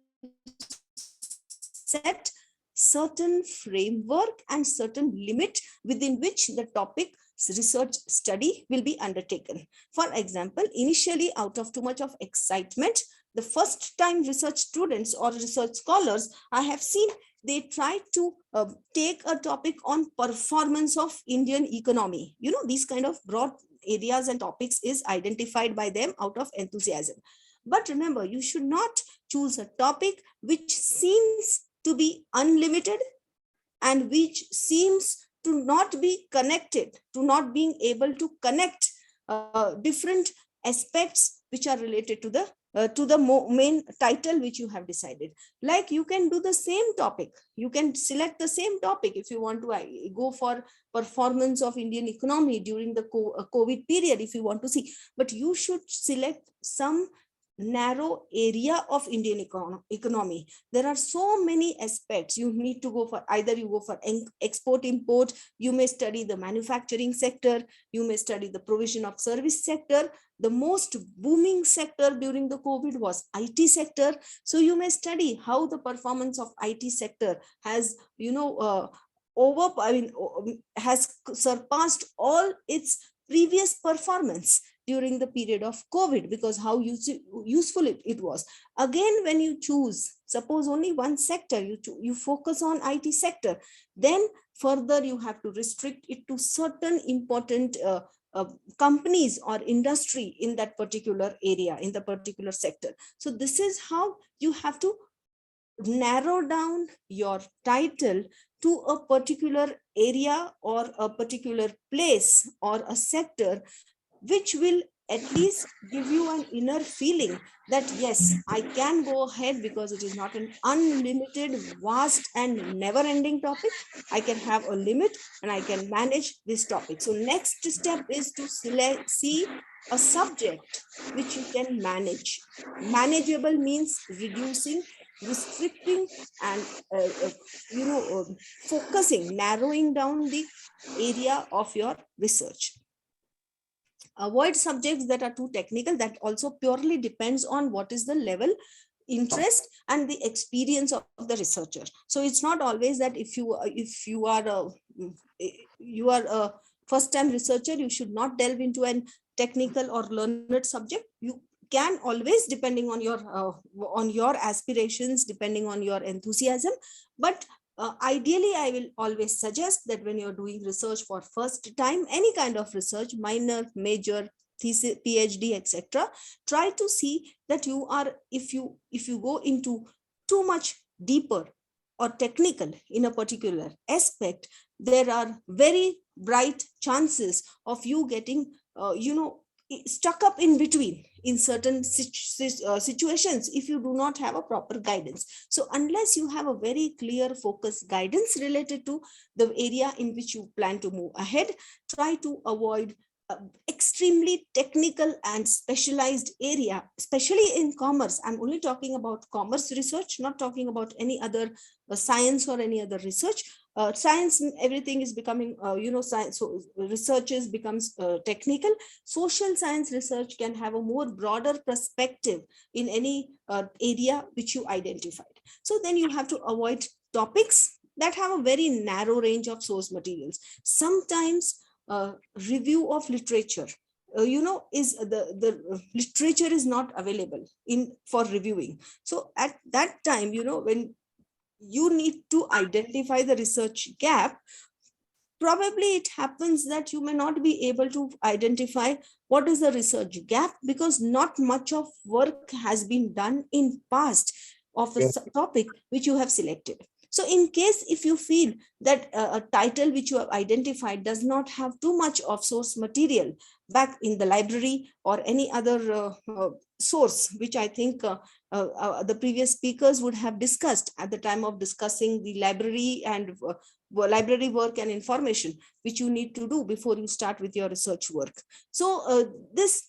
set certain framework and certain limit within which the topic research study will be undertaken. For example, initially, out of too much of excitement, the first time research students or research scholars I have seen, they try to take a topic on performance of Indian economy. These kind of broad areas and topics is identified by them out of enthusiasm. But remember, you should not choose a topic which seems to be unlimited and which seems to not be connected, to not being able to connect different aspects which are related to the main title which you have decided. Like you can do the same topic, you can select the same topic if you want to go for performance of Indian economy during the COVID period, if you want to see, but you should select some narrow area of Indian economy. There are so many aspects you need to go for. Either you go for export import, you may study the manufacturing sector, you may study the provision of service sector. The most booming sector during the COVID was IT sector. So you may study how the performance of IT sector has has surpassed all its previous performance during the period of COVID, because how useful it was. Again, when you choose, suppose only one sector, you focus on IT sector, then further you have to restrict it to certain important companies or industry in that particular area, in the particular sector. So this is how you have to narrow down your title to a particular area or a particular place or a sector, which will at least give you an inner feeling that yes, I can go ahead, because it is not an unlimited, vast and never ending topic. I can have a limit and I can manage this topic. So next step is to see a subject which you can manage. Manageable means reducing, restricting and focusing, narrowing down the area of your research. Avoid subjects that are too technical. That also purely depends on what is the level, interest and the experience of the researcher. So it's not always that if you are a first time researcher, you should not delve into an technical or learned subject. You can always, depending on your aspirations, depending on your enthusiasm, but ideally, I will always suggest that when you're doing research for first time, any kind of research, minor, major, thesis, PhD, etc., try to see that you are, if you go into too much deeper or technical in a particular aspect, there are very bright chances of you getting, stuck up in between in certain situations if you do not have a proper guidance. So unless you have a very clear focus guidance related to the area in which you plan to move ahead, try to avoid extremely technical and specialized area, especially in commerce. I'm only talking about commerce research, not talking about any other science or any other research. Science, everything is becoming, science, so research becomes technical. Social science research can have a more broader perspective in any area which you identified. So then you have to avoid topics that have a very narrow range of source materials. Sometimes review of literature, is the literature is not available for reviewing. So at that time, when you need to identify the research gap, probably it happens that you may not be able to identify what is the research gap because not much of work has been done in past of a topic which you have selected. So in case if you feel that a title which you have identified does not have too much of source material back in the library or any other source, which I think the previous speakers would have discussed at the time of discussing the library and library work and information which you need to do before you start with your research work. So this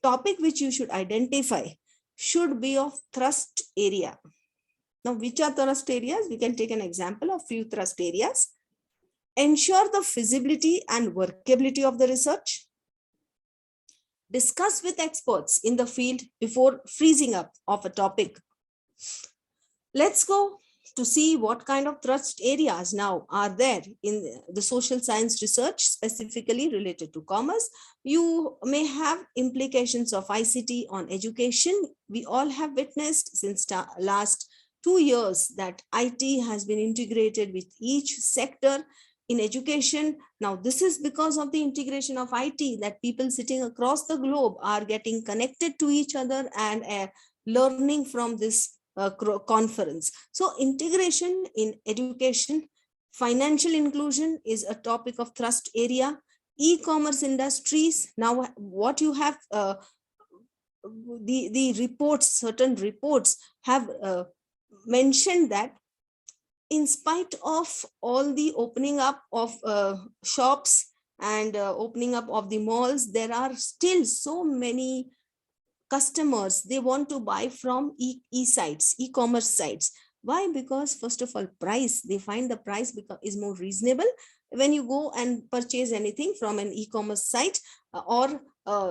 topic which you should identify should be of thrust area. Now, which are thrust areas? We can take an example of few thrust areas. Ensure the feasibility and workability of the research. Discuss with experts in the field before freezing up of a topic. Let's go to see what kind of thrust areas now are there in the social science research, specifically related to commerce. You may have implications of ICT on education. We all have witnessed since last 2 years that IT has been integrated with each sector in education. Now, this is because of the integration of IT that people sitting across the globe are getting connected to each other and learning from this conference. So integration in education, financial inclusion is a topic of thrust area. E-commerce industries, now what you have, the reports, certain reports have mentioned that in spite of all the opening up of shops and opening up of the malls, there are still so many customers, they want to buy from e-commerce sites. Why? Because first of all, price, they find the price is more reasonable when you go and purchase anything from an e-commerce site, or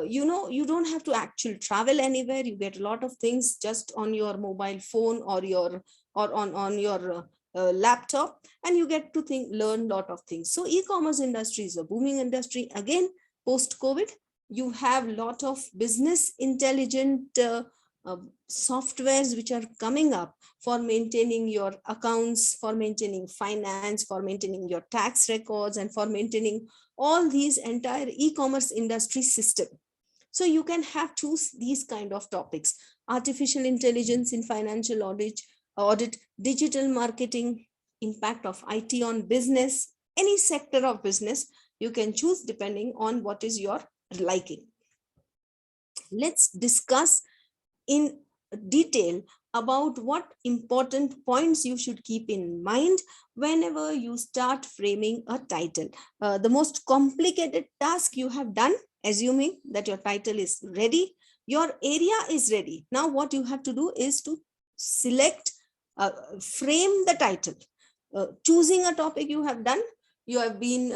you don't have to actually travel anywhere. You get a lot of things just on your mobile phone or on your laptop, and you get to learn a lot of things. So e-commerce industry is a booming industry. Again, post-COVID, you have a lot of business intelligent softwares which are coming up for maintaining your accounts, for maintaining finance, for maintaining your tax records, and for maintaining all these entire e-commerce industry system. So you can choose these kind of topics: artificial intelligence in financial audit, digital marketing, impact of IT on business, any sector of business, you can choose depending on what is your liking. Let's discuss in detail about what important points you should keep in mind whenever you start framing a title. The most complicated task you have done, assuming that your title is ready, your area is ready. Now what you have to do is to select, frame the title. Choosing a topic you have done, you have been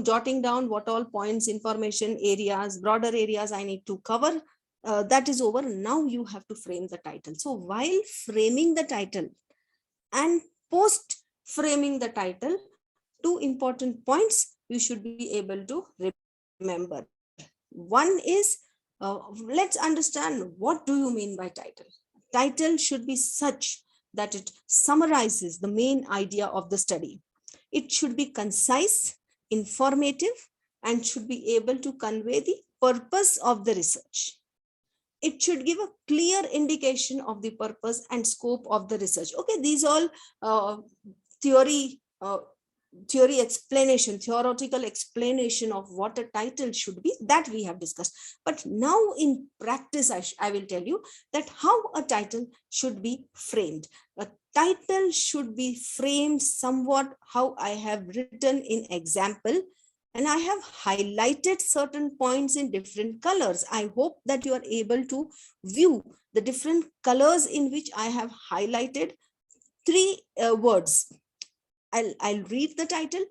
jotting down what all points, information, areas, broader areas I need to cover. That is over. Now you have to frame the title. So while framing the title and post framing the title, 2 important points you should be able to remember. One is, let's understand, what do you mean by title? Title should be such that it summarizes the main idea of the study. It should be concise, informative, and should be able to convey the purpose of the research. It should give a clear indication of the purpose and scope of the research. Okay, these all theoretical explanation of what a title should be, that we have discussed. But now in practice, I will tell you that how a title should be framed. A title should be framed somewhat how I have written in example, and I have highlighted certain points in different colors. I hope that you are able to view the different colors in which I have highlighted 3 words. I'll read the title.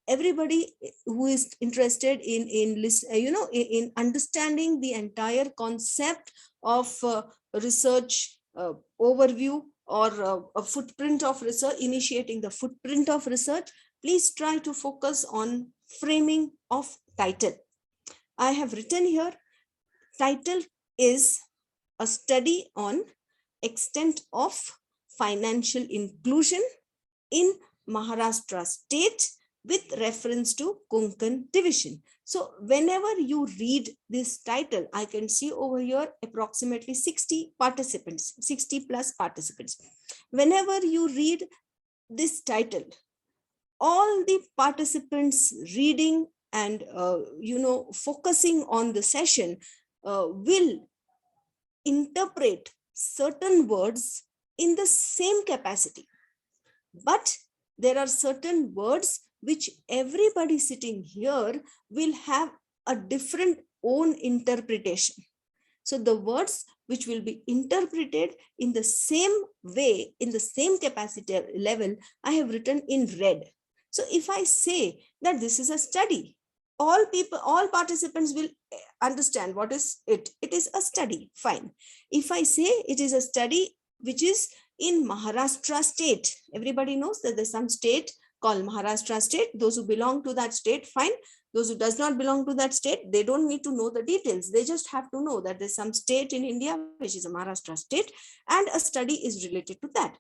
Everybody who is interested in understanding the entire concept of research overview or a footprint of research, initiating the footprint of research, please try to focus on framing of title. I have written here, title is a study on extent of financial inclusion in Maharashtra state with reference to Konkan division. So whenever you read this title, I can see over here approximately 60 participants, 60 plus participants. Whenever you read this title, all the participants reading and focusing on the session will interpret certain words in the same capacity. But there are certain words which everybody sitting here will have a different own interpretation. So the words which will be interpreted in the same way, in the same capacity level, I have written in red. So if I say that this is a study, all participants will understand what is it. It is a study, fine. If I say it is a study which is in Maharashtra state, everybody knows that there's some state called Maharashtra state. Those who belong to that state, fine. Those who does not belong to that state, they don't need to know the details. They just have to know that there's some state in India, which is a Maharashtra state, and a study is related to that.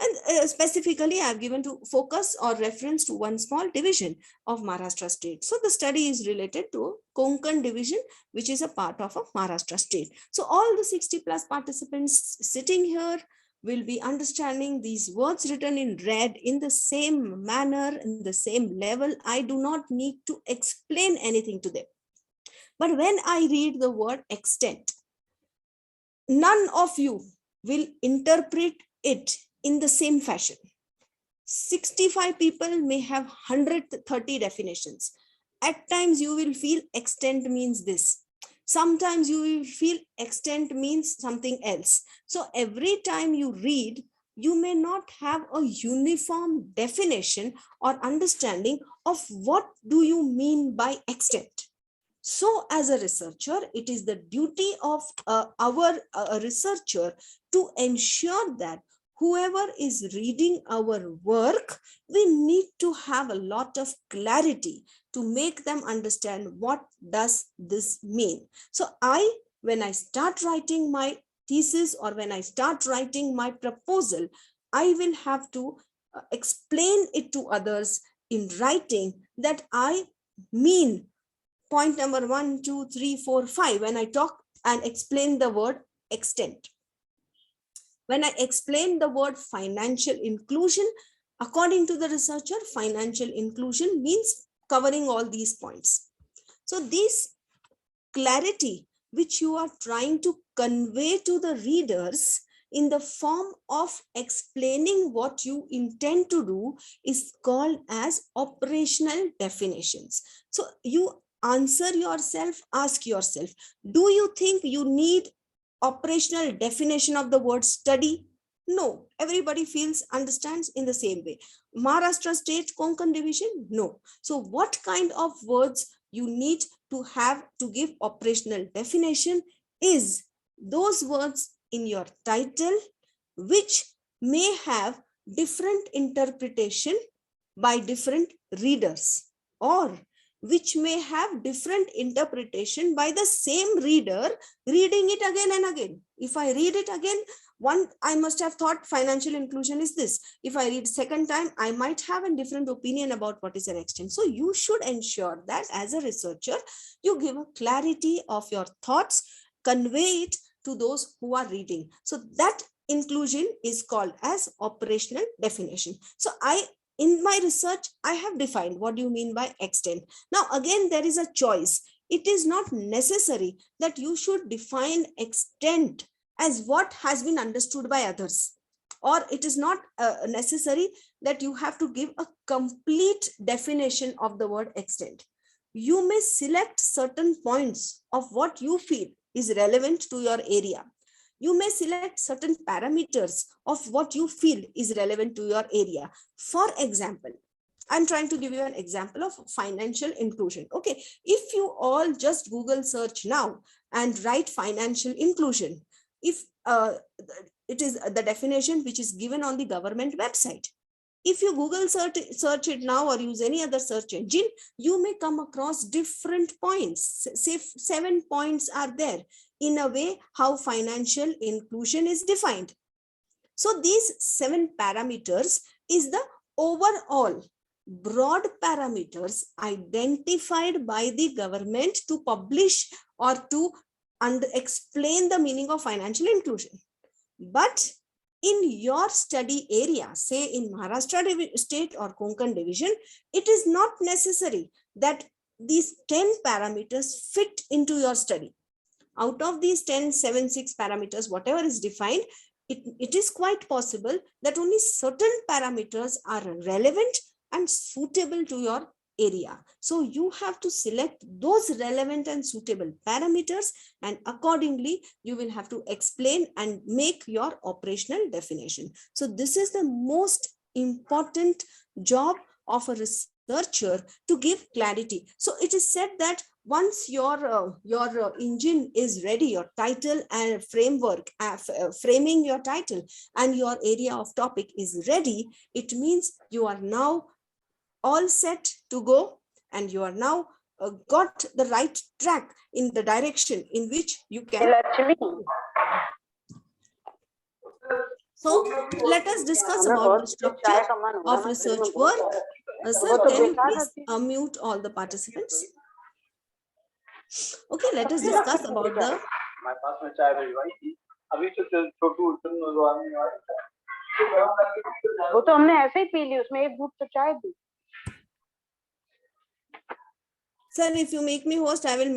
And specifically, I've given to focus or reference to one small division of Maharashtra state. So the study is related to Konkan division, which is a part of a Maharashtra state. So all the 60 plus participants sitting here will be understanding these words written in red in the same manner, in the same level. I do not need to explain anything to them. But when I read the word extent, none of you will interpret it in the same fashion. 65 people may have 130 definitions. At times you will feel extent means this. Sometimes you will feel extent means something else. So every time you read, you may not have a uniform definition or understanding of what do you mean by extent. So as a researcher, it is the duty of our researcher to ensure that whoever is reading our work, we need to have a lot of clarity to make them understand what does this mean. So when I start writing my thesis or when I start writing my proposal, I will have to explain it to others in writing that I mean point number 1, 2, 3, 4, 5 when I talk and explain the word extent. When I explain the word financial inclusion, According to the researcher, financial inclusion means covering all these points. So this clarity which you are trying to convey to the readers in the form of explaining what you intend to do is called as operational definitions. So you answer yourself, ask yourself, do you think you need operational definition of the word study? No, everybody understands in the same way. Maharashtra state Konkan division? No. So what kind of words you need to have to give operational definition is those words in your title, which may have different interpretation by different readers, or which may have different interpretation by the same reader reading it again and again. If I read it again, I must have thought financial inclusion is this. If I read second time, I might have a different opinion about what is an extent. So you should ensure that as a researcher, you give a clarity of your thoughts, convey it to those who are reading. So that inclusion is called as operational definition. So in my research, I have defined what do you mean by extent. Now, again, there is a choice. It is not necessary that you should define extent as what has been understood by others, or it is not necessary that you have to give a complete definition of the word extent. You may select certain points of what you feel is relevant to your area. You may select certain parameters of what you feel is relevant to your area. For example, I'm trying to give you an example of financial inclusion. Okay, if you all just Google search now and write financial inclusion, if it is the definition which is given on the government website. If you Google search it now or use any other search engine, you may come across different points. Say 7 points are there in a way how financial inclusion is defined. So these 7 parameters is the overall broad parameters identified by the government to publish or to explain the meaning of financial inclusion. But in your study area, say in Maharashtra state or Konkan division, it is not necessary that these 10 parameters fit into your study. Out of these 10, 7, 6 parameters, whatever is defined, it is quite possible that only certain parameters are relevant and suitable to your area. So you have to select those relevant and suitable parameters, and accordingly you will have to explain and make your operational definition. So this is the most important job of a researcher, to give clarity. So it is said that once your engine is ready, your title and framework, framing your title and your area of topic is ready, it means you are now all set to go, and you are now got the right track in the direction in which you can. So let us discuss about the structure of research work. Sir, can you please unmute all the participants? Okay, let us discuss about the. वो तो हमने ऐसे ही P ली, उसमें एक घूंट तो चाय दी. Sir, if you make me host, I will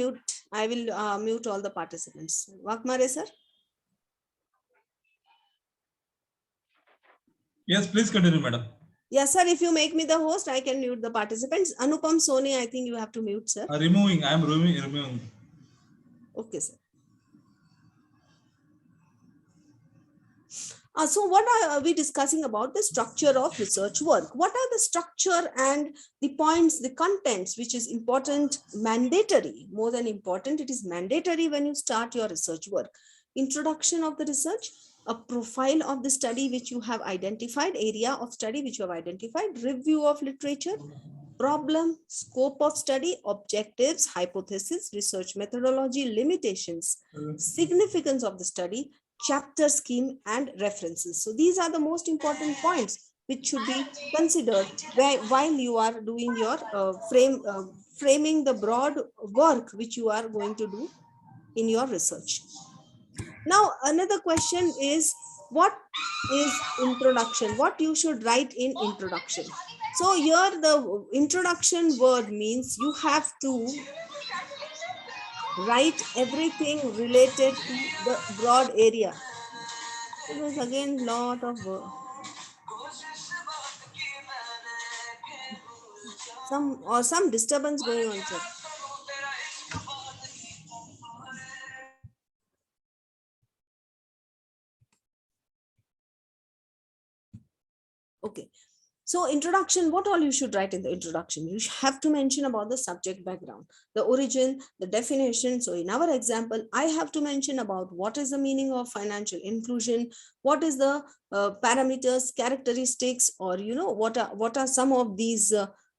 mute all the participants. Waghmare, sir. Yes, please continue, madam. Yes, sir. If you make me the host, I can mute the participants. Anupam Soni, I think you have to mute, sir. I am removing. Okay, sir. So what are we discussing about the structure of research work? What are the structure and the points, the contents, which is important, mandatory, more than important, it is mandatory when you start your research work. Introduction of the research, a profile of the study which you have identified, area of study which you have identified, review of literature, problem, scope of study, objectives, hypothesis, research methodology, limitations, significance of the study, chapter scheme, and references. So these are the most important points which should be considered while you are doing your framing the broad work which you are going to do in your research. Now, another question is, What is introduction? What you should write in introduction? So here the introduction word means you have to write everything related to the broad area. It was again lot of some disturbance going on, sir. Okay. So introduction, what all you should write in the introduction? You have to mention about the subject background, the origin, the definition. So in our example, I have to mention about what is the meaning of financial inclusion, what is the parameters, characteristics, or what are some of these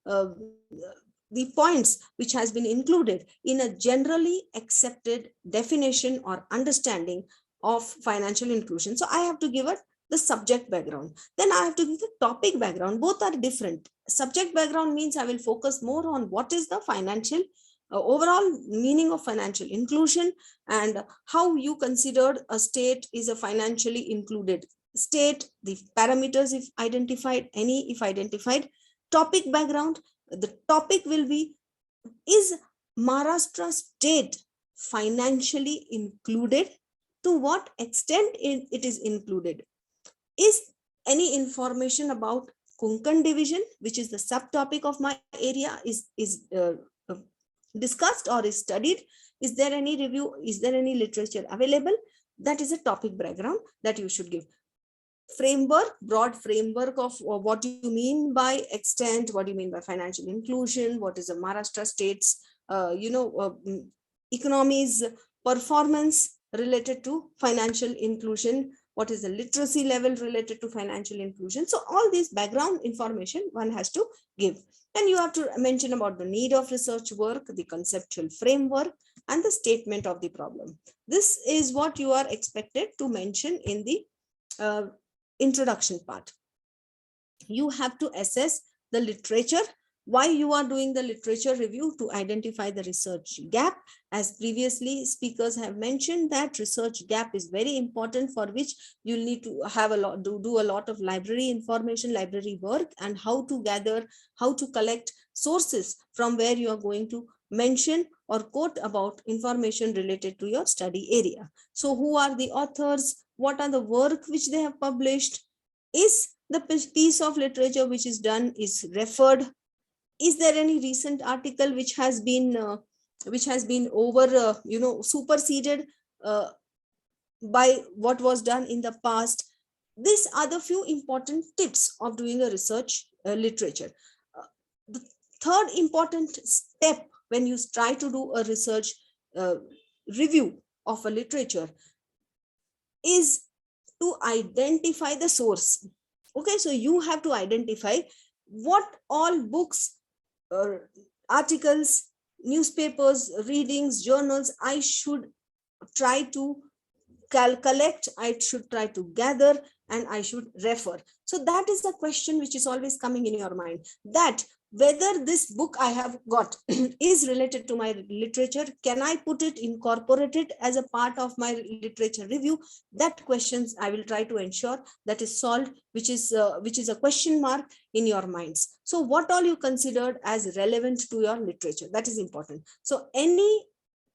the points which has been included in a generally accepted definition or understanding of financial inclusion. So I have to give the subject background. Then I have to give the topic background. Both are different. Subject background means I will focus more on what is the financial overall meaning of financial inclusion and how you considered a state is a financially included state, the parameters if identified, any if identified. Topic background, the topic will be, is Maharashtra state financially included? To what extent it is included? Is any information about Konkan division, which is the subtopic of my area, is discussed or is studied? Is there any review? Is there any literature available? That is a topic background that you should give. Framework, broad framework of what do you mean by extent, what do you mean by financial inclusion, what is the Maharashtra state's economy's performance related to financial inclusion, what is the literacy level related to financial inclusion. So all this background information one has to give. And you have to mention about the need of research work, the conceptual framework, and the statement of the problem. This is what you are expected to mention in the introduction part. You have to assess the literature. Why you are doing the literature review? To identify the research gap. As previously speakers have mentioned, that research gap is very important, for which you'll need to have do a lot of library information, library work, and how to gather, how to collect sources from where you are going to mention or quote about information related to your study area. So who are the authors? What are the work which they have published? Is the piece of literature which is done is referred? Is there any recent article which has been over superseded by what was done in the past? These are the few important tips of doing a research literature. The third important step when you try to do a research review of a literature is to identify the source. Okay, so you have to identify what all books, articles, newspapers, readings, journals I should try to collect, I should try to gather, and I should refer. So that is the question which is always coming in your mind, that whether this book I have got is related to my literature, can I put it, incorporate it as a part of my literature review? That questions I will try to ensure that is solved, which is a question mark in your minds. So what all you considered as relevant to your literature, that is important. So any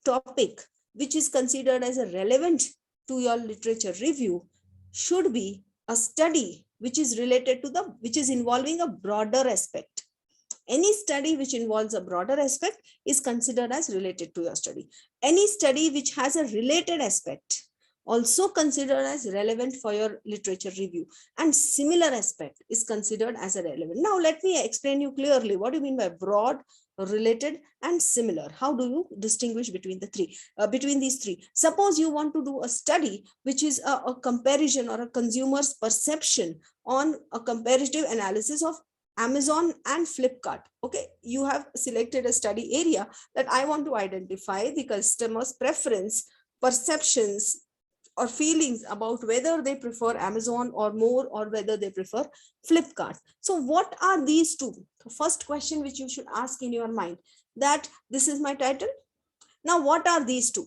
topic which is considered as a relevant to your literature review should be a study which is related to which is involving a broader aspect. Any study which involves a broader aspect is considered as related to your study. Any study which has a related aspect also considered as relevant for your literature review, and similar aspect is considered as a relevant. Now let me explain you clearly what do you mean by broad, related, and similar. How do you distinguish between the three, between these three? Suppose you want to do a study which is a comparison or a consumer's perception on a comparative analysis of Amazon and Flipkart. Okay, you have selected a study area that I want to identify the customer's preference, perceptions, or feelings about whether they prefer Amazon or more, or whether they prefer Flipkart. So what are these two? The first question which you should ask in your mind, that this is my title. Now what are these two?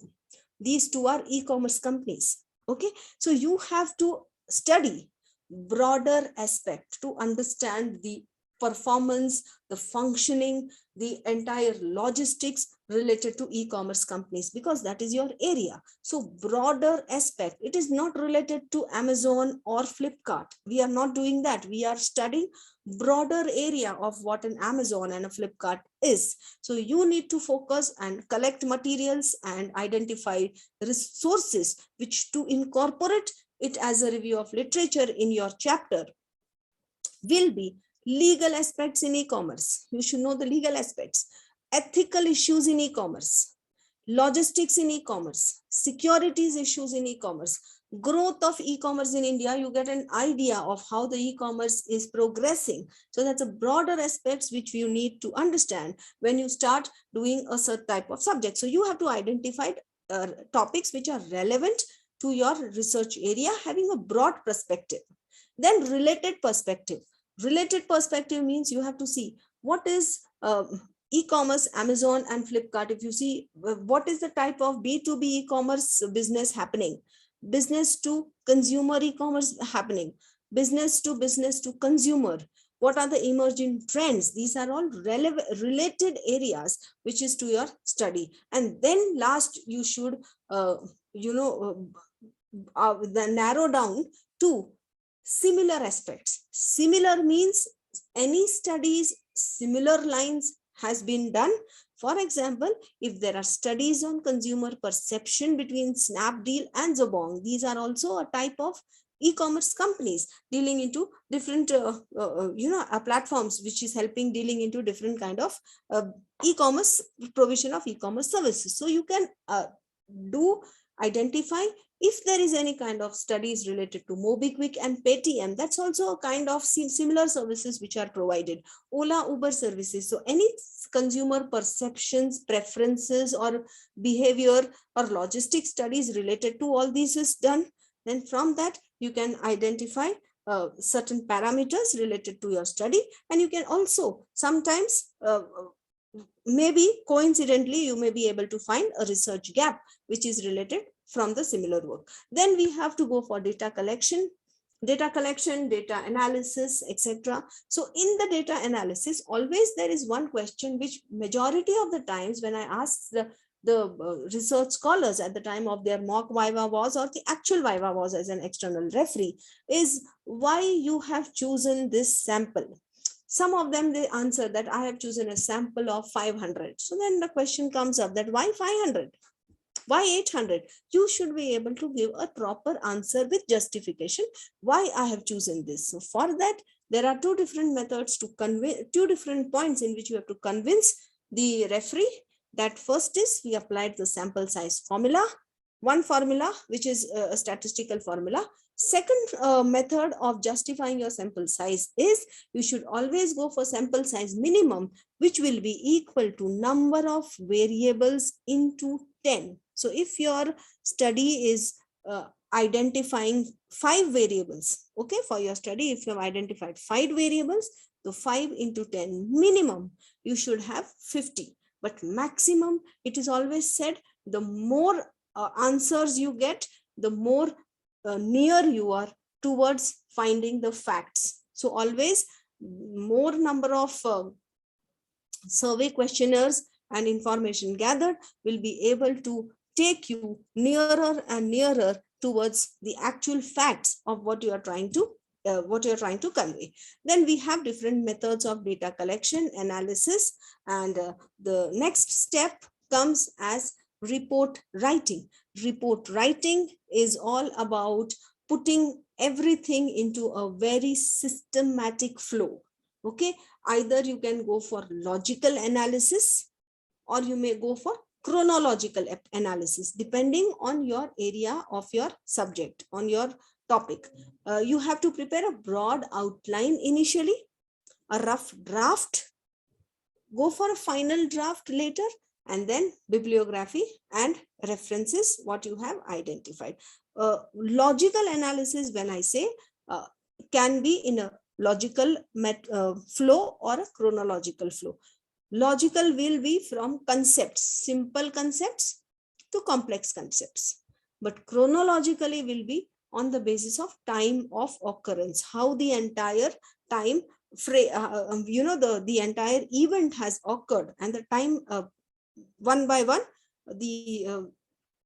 These two are e-commerce companies. Okay, so you have to study broader aspect to understand the performance, the functioning, the entire logistics related to e-commerce companies, because that is your area. So broader aspect, it is not related to Amazon or Flipkart. We are not doing that. We are studying broader area of what an Amazon and a Flipkart is. So you need to focus and collect materials and identify resources which to incorporate it as a review of literature in your chapter will be legal aspects in e-commerce. You should know the legal aspects, ethical issues in e-commerce, logistics in e-commerce, securities issues in e-commerce, growth of e-commerce in India. You get an idea of how the e-commerce is progressing. So that's a broader aspects which you need to understand when you start doing a certain type of subject. So you have to identify topics which are relevant to your research area, having a broad perspective. Then related perspective. Related perspective means you have to see what is e-commerce, Amazon and Flipkart. If you see what is the type of B2B e-commerce business happening, business to consumer e-commerce happening, business to consumer, what are the emerging trends? These are all related areas which is to your study. And then last, you should then narrow down to similar aspects. Similar means any studies, similar lines has been done. For example, if there are studies on consumer perception between Snapdeal and Zobong, these are also a type of e-commerce companies dealing into different platforms which is helping dealing into different kind of e-commerce provision of e-commerce services. So you can identify if there is any kind of studies related to MobiKwik and Paytm. That's also a kind of similar services which are provided. Ola, Uber services. So any consumer perceptions, preferences or behavior or logistics studies related to all these is done. Then from that you can identify certain parameters related to your study, and you can also sometimes maybe coincidentally you may be able to find a research gap which is related from the similar work. Then we have to go for data collection, data analysis, etc. So in the data analysis, always there is one question which majority of the times when I ask the research scholars at the time of their mock viva was or the actual viva was as an external referee is why you have chosen this sample. Some of them, they answer that I have chosen a sample of 500. So then the question comes up that why 500? Why 800? You should be able to give a proper answer with justification why I have chosen this. So for that, there are two different methods to convey, two different points in which you have to convince the referee. That first is we applied the sample size formula, one formula which is a statistical formula. Second method of justifying your sample size is you should always go for sample size minimum, which will be equal to number of variables into 10. So if your study is identifying 5 variables, okay, for your study, if you have identified 5 variables, so 5 into 10 minimum, you should have 50. But maximum, it is always said, the more answers you get, the more near you are towards finding the facts. So always more number of survey questionnaires and information gathered will be able to take you nearer and nearer towards the actual facts of what you are trying to convey. Then we have different methods of data collection, analysis, and the next step comes as report writing. Report writing is all about putting everything into a very systematic flow. Okay, either you can go for logical analysis or you may go for chronological analysis depending on your area of your subject, on your topic. You have to prepare a broad outline initially, a rough draft, go for a final draft later, and then bibliography and references, what you have identified. Logical analysis, when I say, can be in a logical flow or a chronological flow. Logical will be from concepts, simple concepts to complex concepts. But chronologically will be on the basis of time of occurrence, how the entire time frame, the entire event has occurred, and the time one by one, the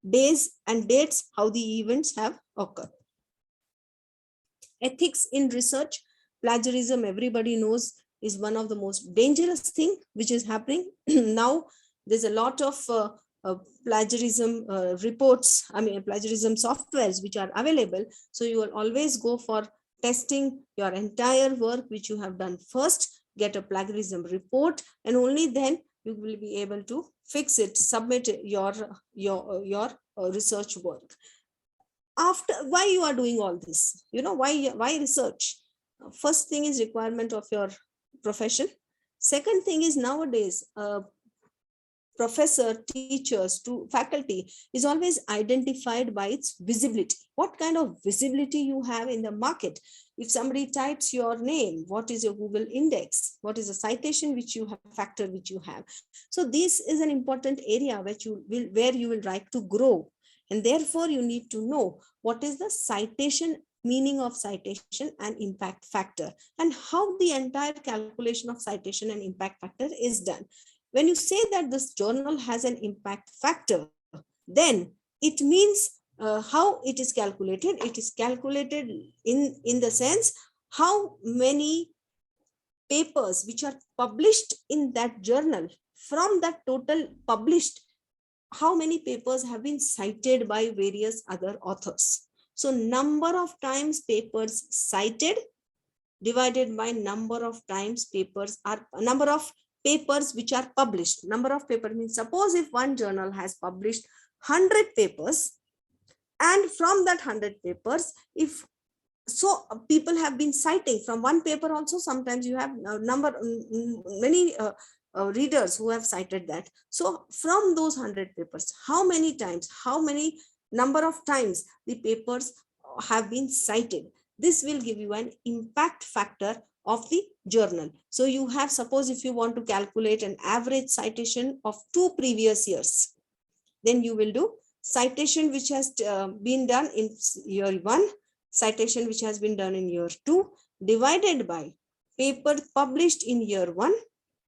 days and dates, how the events have occurred. Ethics in research, plagiarism, everybody knows, is one of the most dangerous thing which is happening. Now there's a lot of plagiarism reports, plagiarism softwares which are available. So you will always go for testing your entire work which you have done first, get a plagiarism report, and only then you will be able to fix it, submit your research work. After, why you are doing all this? Why research? First thing is requirement of your profession. Second thing is, nowadays professor, teachers to faculty is always identified by its visibility. What kind of visibility you have in the market? If somebody types your name, what is your Google index? What is the citation which you have, factor which you have? So this is an important area where you will like to grow. And therefore you need to know what is the citation, meaning of citation and impact factor, and how the entire calculation of citation and impact factor is done. When you say that this journal has an impact factor, then it means how it is calculated. It is calculated in the sense how many papers which are published in that journal, from that total published, how many papers have been cited by various other authors. So number of times papers cited divided by number of times number of papers which are published. Number of papers means, suppose if one journal has published 100 papers, and from that 100 papers, if so people have been citing from one paper also, sometimes you have many readers who have cited that. So from those 100 papers, how many times, how many number of times the papers have been cited? This will give you an impact factor of the journal. So you have, suppose if you want to calculate an average citation of 2 previous years, then you will do citation which has been done in year 1, citation which has been done in year 2, divided by paper published in year 1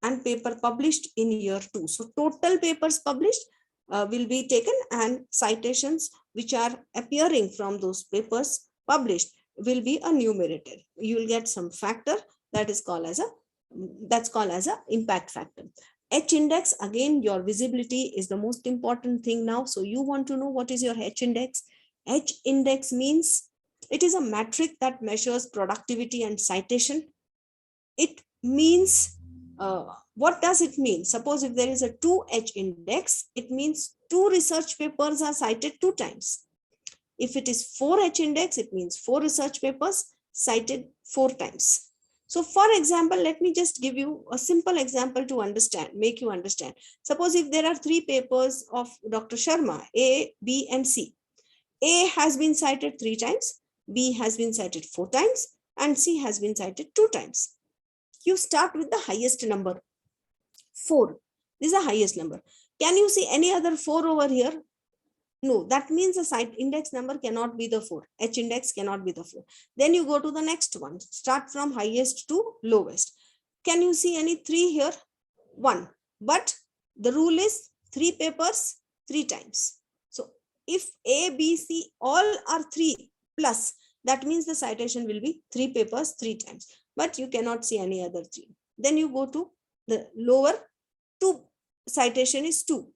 and paper published in year 2. So total papers published will be taken, and citations which are appearing from those papers published will be enumerated. You will get some factor that is called as a impact factor. H index, again, your visibility is the most important thing now. So you want to know what is your H index. H index means it is a metric that measures productivity and citation. It means, what does it mean? Suppose if there is a 2H index, it means 2 research papers are cited 2 times. If it is 4H index, it means 4 research papers cited 4 times. So for example, let me just give you a simple example to understand, make you understand. Suppose if there are 3 papers of Dr. Sharma, A, B, and C. A has been cited 3 times, B has been cited 4 times, and C has been cited 2 times. You start with the highest number, 4. This is the highest number. Can you see any other 4 over here? No, that means the site index number cannot be the 4. H index cannot be the 4. Then you go to the next one. Start from highest to lowest. Can you see any 3 here? 1. But the rule is 3 papers 3 times. So if A, B, C all are 3 plus, that means the citation will be 3 papers 3 times. But you cannot see any other 3. Then you go to the lower 2. Citation is 2.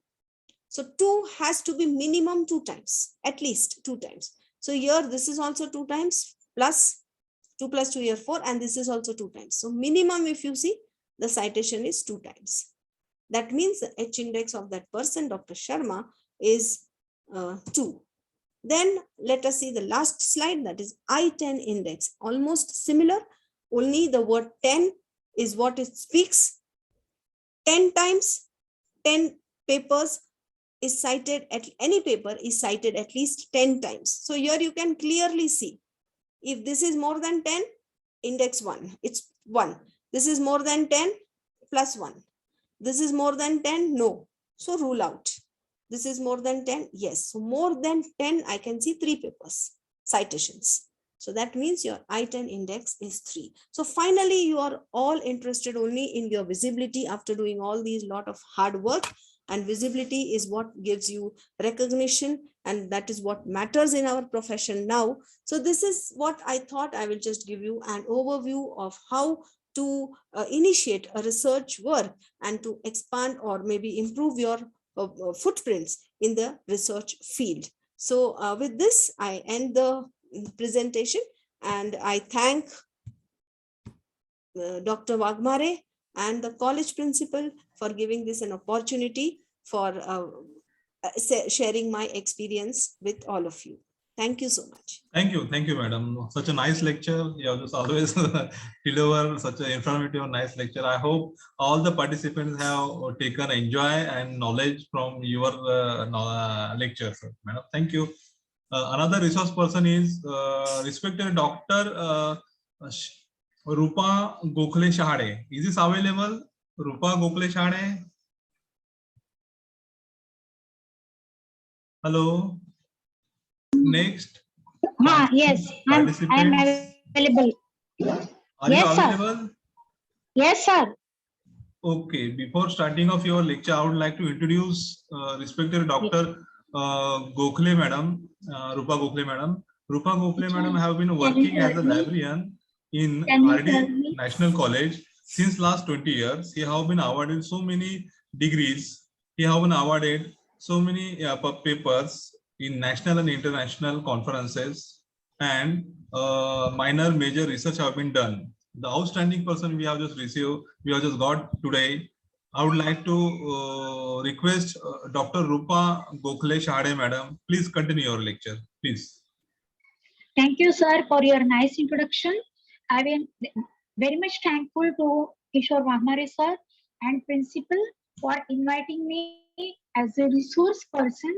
So 2 has to be minimum 2 times, at least 2 times. So here this is also 2 times, plus 2 plus 2 here 4, and this is also 2 times. So minimum, if you see, the citation is 2 times. That means the H index of that person, Dr. Sharma, is 2. Then let us see the last slide, that is I-10 index. Almost similar, only the word 10 is what it speaks. 10 times, 10 papers is cited, at any paper is cited at least 10 times. So here you can clearly see, if this is more than 10, index 1, it's 1. This is more than 10, plus 1. This is more than 10, no. So rule out. This is more than 10, yes. So more than 10, I can see 3 papers. citations. So that means your I-10 index is 3. So finally, you are all interested only in your visibility after doing all these lot of hard work, and visibility is what gives you recognition, and that is what matters in our profession now. So this is what I thought I will just give you an overview of how to initiate a research work and to expand or maybe improve your footprints in the research field. So with this, I end the presentation, and I thank Dr. Waghmare and the college principal for giving this an opportunity for sharing my experience with all of you. Thank you so much. Thank you, madam. Such a nice lecture. You have just always deliver such an informative, nice lecture. I hope all the participants have taken enjoy and knowledge from your lecture, madam. Thank you. Another resource person is respected Dr. Rupa Gokhale Shahade. Is this available? Rupa Gokhale Shahade. Hello. Next. Yes, I am available. Are you available? Sir. Yes, sir. Okay. Before starting of your lecture, I would like to introduce respected Dr. Gokhale Madam, Rupa Gokhale Madam. Rupa Gokhale Madam have been working as a librarian in RD National College since last 20 years. He have been awarded so many degrees. He have been awarded so many papers in national and international conferences, and minor major research have been done. The outstanding person we have just received, we have just got today. I would like to request Dr. Rupa Gokhale Shahade Madam, please continue your lecture, please. Thank you, sir, for your nice introduction. I am very much thankful to Kishore Waghmare sir and principal for inviting me as a resource person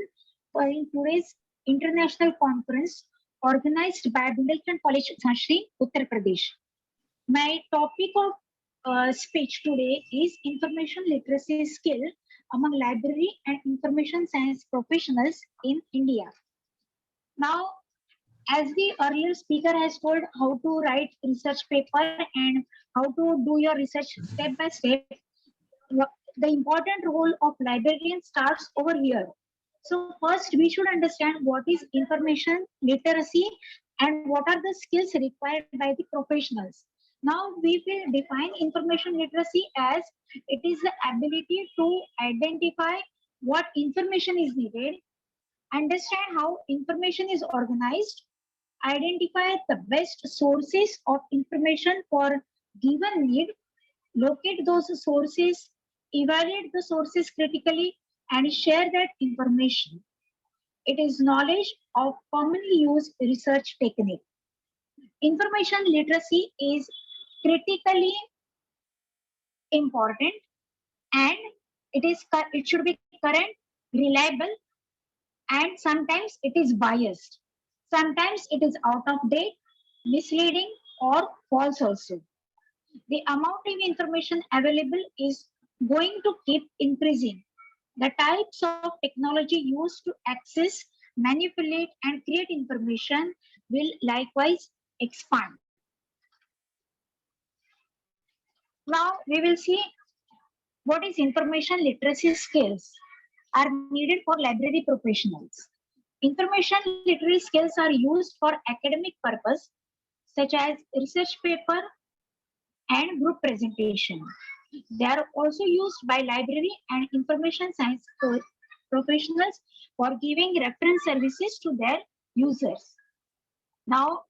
for in today's international conference organized by Bundelkhand College, SHRI, Uttar Pradesh. My topic of speech today is information literacy skill among library and information science professionals in India. Now, as the earlier speaker has told how to write research paper and how to do your research step by step, the important role of librarian starts over here. So first we should understand what is information literacy and what are the skills required by the professionals. Now we will define information literacy as it is the ability to identify what information is needed, understand how information is organized, identify the best sources of information for given need, locate those sources, evaluate the sources critically, and share that information. It is knowledge of commonly used research technique. Information literacy is critically important, and it should be current, reliable, and sometimes it is biased. Sometimes it is out of date, misleading, or false also. The amount of information available is going to keep increasing. The types of technology used to access, manipulate, and create information will likewise expand. Now we will see what is information literacy skills are needed for library professionals. Information literacy skills are used for academic purpose such as research paper and group presentation. They are also used by library and information science professionals for giving reference services to their users. Now,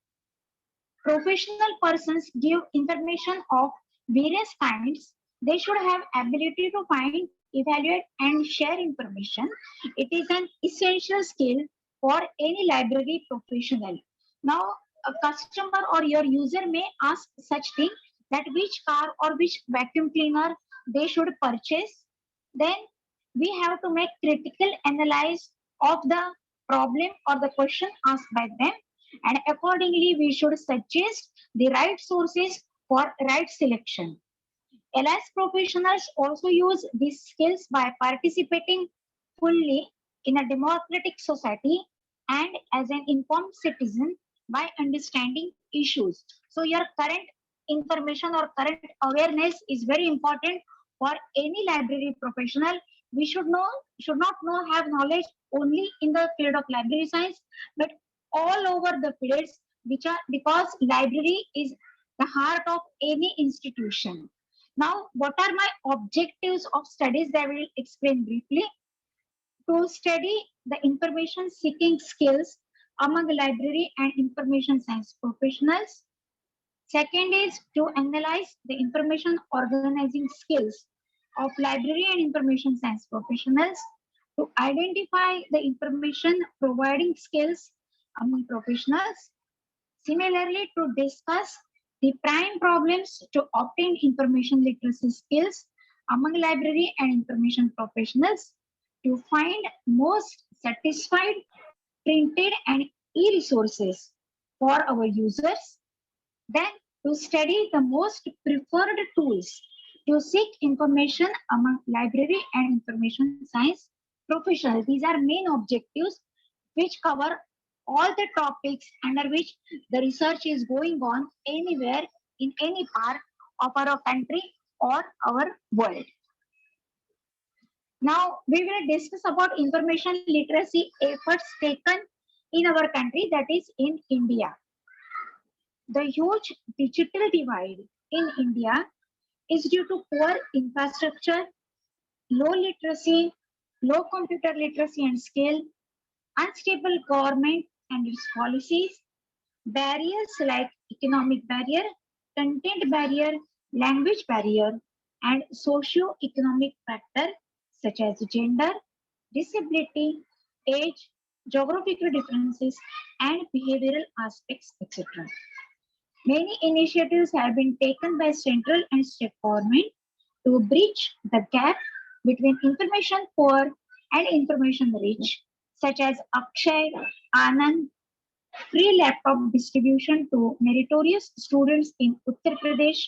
professional persons give information of various kinds. They should have ability to find, evaluate, and share information. It is an essential skill for any library professional. Now, a customer or your user may ask such thing that which car or which vacuum cleaner they should purchase. Then we have to make critical analysis of the problem or the question asked by them, and accordingly we should suggest the right sources for right selection. LS professionals also use these skills by participating fully in a democratic society and as an informed citizen by understanding issues. So your current information or current awareness is very important for any library professional. We should not have knowledge only in the field of library science, but all over the fields, which are, because library is the heart of any institution. Now, what are my objectives of studies that I will explain briefly? To study the information seeking skills among library and information science professionals. Second is to analyze the information organizing skills of library and information science professionals, to identify the information providing skills among professionals. Similarly, to discuss the prime problems to obtain information literacy skills among library and information professionals, to find most satisfied printed and e-resources for our users, then to study the most preferred tools to seek information among library and information science professionals. These are main objectives which cover all the topics under which the research is going on anywhere in any part of our country or our world. Now we will discuss about information literacy efforts taken in our country, that is in India. The huge digital divide in India is due to poor infrastructure, low literacy, low computer literacy and skill, unstable government and its policies, barriers like economic barrier, content barrier, language barrier, and socio-economic factors such as gender, disability, age, geographical differences, and behavioral aspects, etc. Many initiatives have been taken by central and state government to bridge the gap between information poor and information rich, such as Akshay, Anand, free laptop distribution to meritorious students in Uttar Pradesh,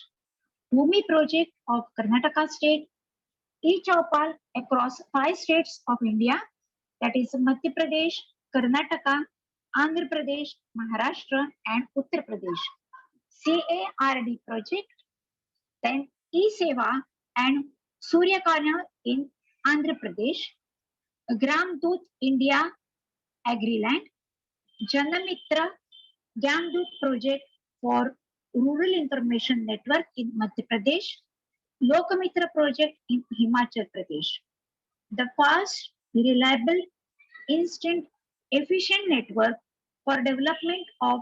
Bhumi project of Karnataka state, e-Chaupal across 5 states of India, that is Madhya Pradesh, Karnataka, Andhra Pradesh, Maharashtra, and Uttar Pradesh. CARD project, then e-Seva and Suryakanya in Andhra Pradesh, Gram Doot India Agriland, Janamitra Gyandut project for Rural Information Network in Madhya Pradesh, Lokamitra project in Himachal Pradesh. The fast, reliable, instant, efficient network for development of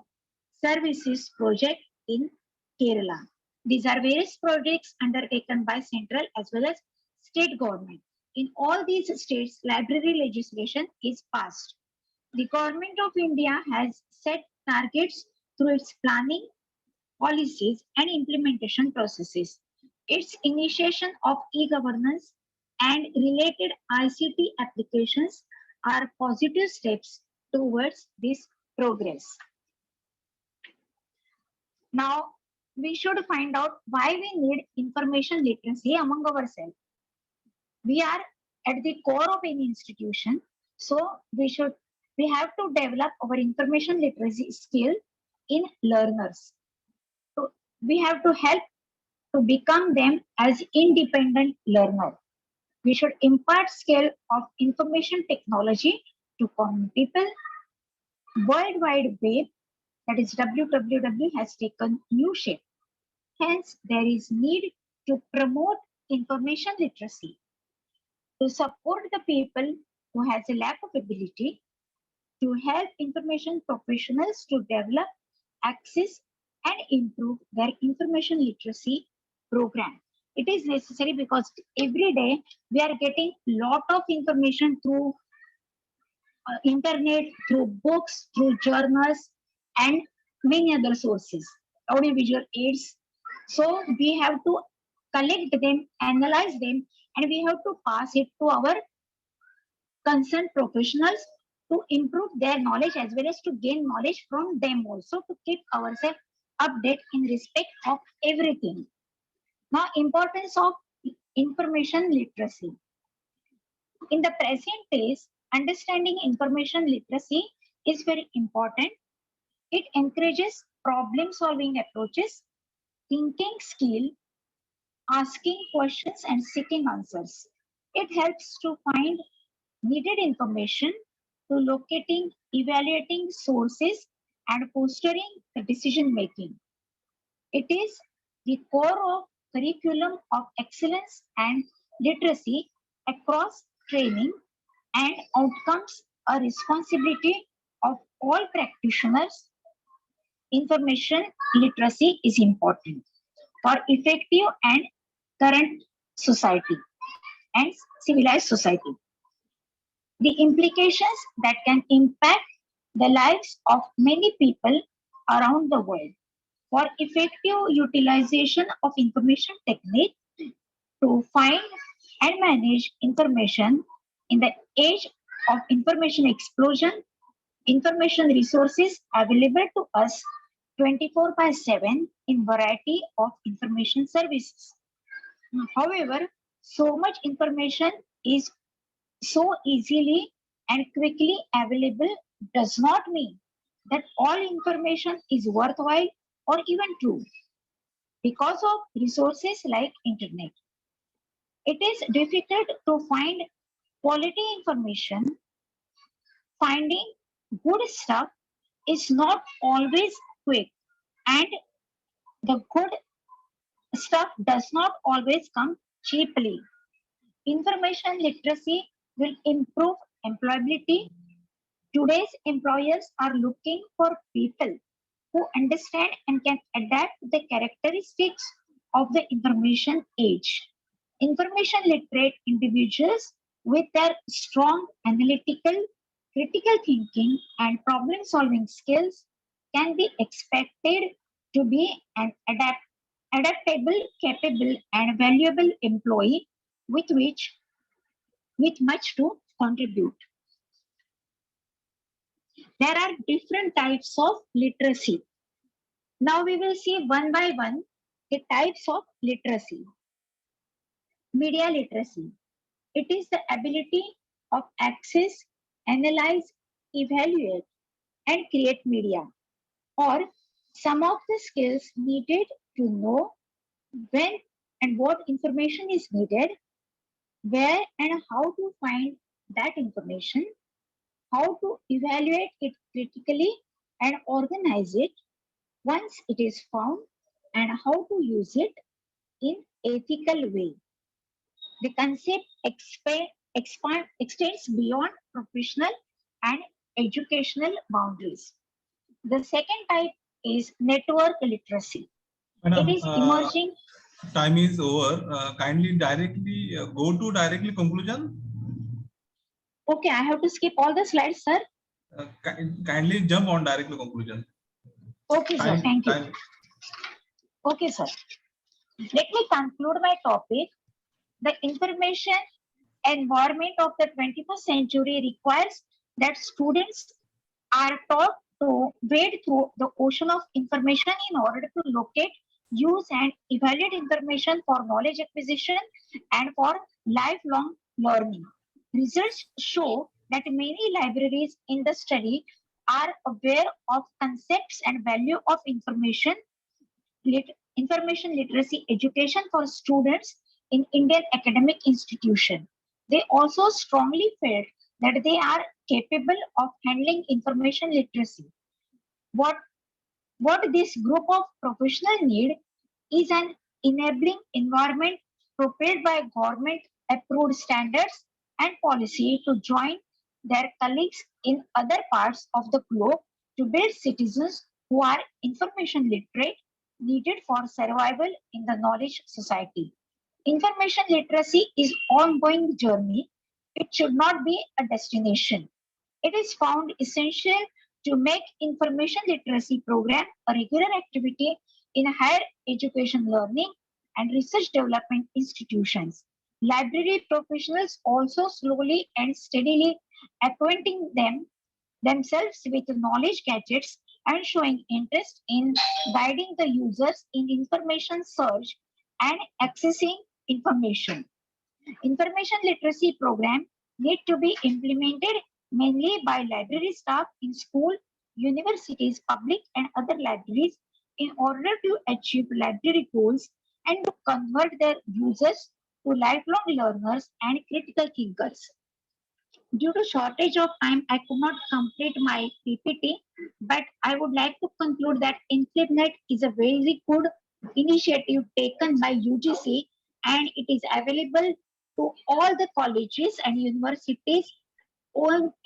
services project in Kerala. These are various projects undertaken by central as well as state government. In all these states, library legislation is passed. The government of India has set targets through its planning, policies, and implementation processes. Its initiation of e-governance and related ICT applications are positive steps towards this progress. Now, we should find out why we need information literacy among ourselves. We are at the core of any institution, so we have to develop our information literacy skill in learners. So we have to help to become them as independent learner. We should impart skill of information technology to common people. World Wide Web, that is WWW, has taken new shape. Hence, there is need to promote information literacy, to support the people who has a lack of ability, to help information professionals to develop, access, and improve their information literacy program. It is necessary because every day we are getting lot of information through internet, through books, through journals, and many other sources, audiovisual aids. So we have to collect them, analyze them, and we have to pass it to our concerned professionals to improve their knowledge as well as to gain knowledge from them also, to keep ourselves updated in respect of everything. Now, importance of information literacy. In the present days, understanding information literacy is very important It encourages problem-solving approaches, thinking skill, asking questions and seeking answers. It helps to find needed information, to locating, evaluating sources, and fostering the decision making. It is the core of curriculum of excellence and literacy across training and outcomes, a responsibility of all practitioners. Information literacy is important for effective and current society and civilized society. The implications that can impact the lives of many people around the world. For effective utilization of information technique to find and manage information in the age of information explosion, information resources available to us 24/7 in variety of information services. However, so much information is so easily and quickly available does not mean that all information is worthwhile or even true. Because of resources like internet, it is difficult to find quality information. Finding good stuff is not always quick, and the good stuff does not always come cheaply. Information literacy will improve employability. Today's employers are looking for people who understand and can adapt the characteristics of the information age. Information literate individuals with their strong analytical, critical thinking, and problem solving skills can be expected to be an adaptable, capable, and valuable employee with much to contribute. There are different types of literacy. Now we will see one by one the types of literacy. Media literacy. It is the ability of access, analyze, evaluate, and create media, or some of the skills needed to know when and what information is needed, where and how to find that information, how to evaluate it critically and organize it once it is found, and how to use it in ethical way. The concept extends beyond professional and educational boundaries. The second type is network literacy. Madam, It is emerging. Time is over. Kindly directly go to directly conclusion. Okay, I have to skip all the slides, sir. Kindly jump on directly conclusion. Okay, sir. Thank you. Time. Okay, sir. Let me conclude my topic. The information environment of the 21st century requires that students are taught to wade through the ocean of information in order to locate, use, and evaluate information for knowledge acquisition and for lifelong learning. Results show that many libraries in the study are aware of concepts and value of information literacy education for students in Indian academic institution. They also strongly felt that they are capable of handling information literacy. What this group of professionals need is an enabling environment prepared by government approved standards and policy to join their colleagues in other parts of the globe to build citizens who are information literate needed for survival in the knowledge society. Information literacy is ongoing journey. It should not be a destination. It is found essential to make information literacy program a regular activity in higher education learning and research development institutions. Library professionals also slowly and steadily acquainting themselves with knowledge gadgets and showing interest in guiding the users in information search and accessing information. Information literacy program need to be implemented mainly by library staff in school, universities, public and other libraries in order to achieve library goals and to convert their users to lifelong learners and critical thinkers. Due to shortage of time, I could not complete my PPT, but I would like to conclude that IncludeNet is a very good initiative taken by UGC, and it is available to all the colleges and universities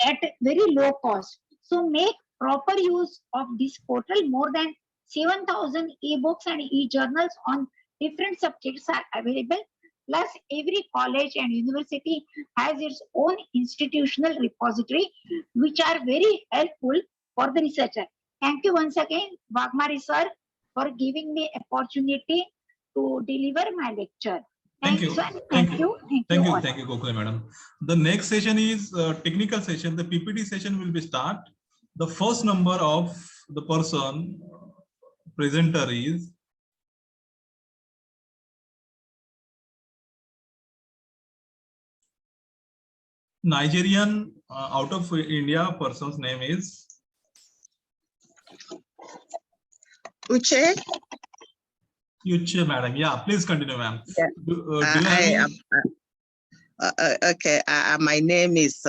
at very low cost. So make proper use of this portal. More than 7,000 ebooks and e-journals on different subjects are available. Plus, every college and university has its own institutional repository, which are very helpful for the researcher. Thank you once again, Waghmare sir, for giving me opportunity to deliver my lecture. Thank you. Sir. Thank you. Thank you. all. Thank you, Gokula madam. The next session is technical session. The PPT session will be start. The first number of the person presenter is Nigerian out of India person's name is Uche. Uche madam. Yeah, please continue, ma'am. Yeah. Do you have Okay, my name is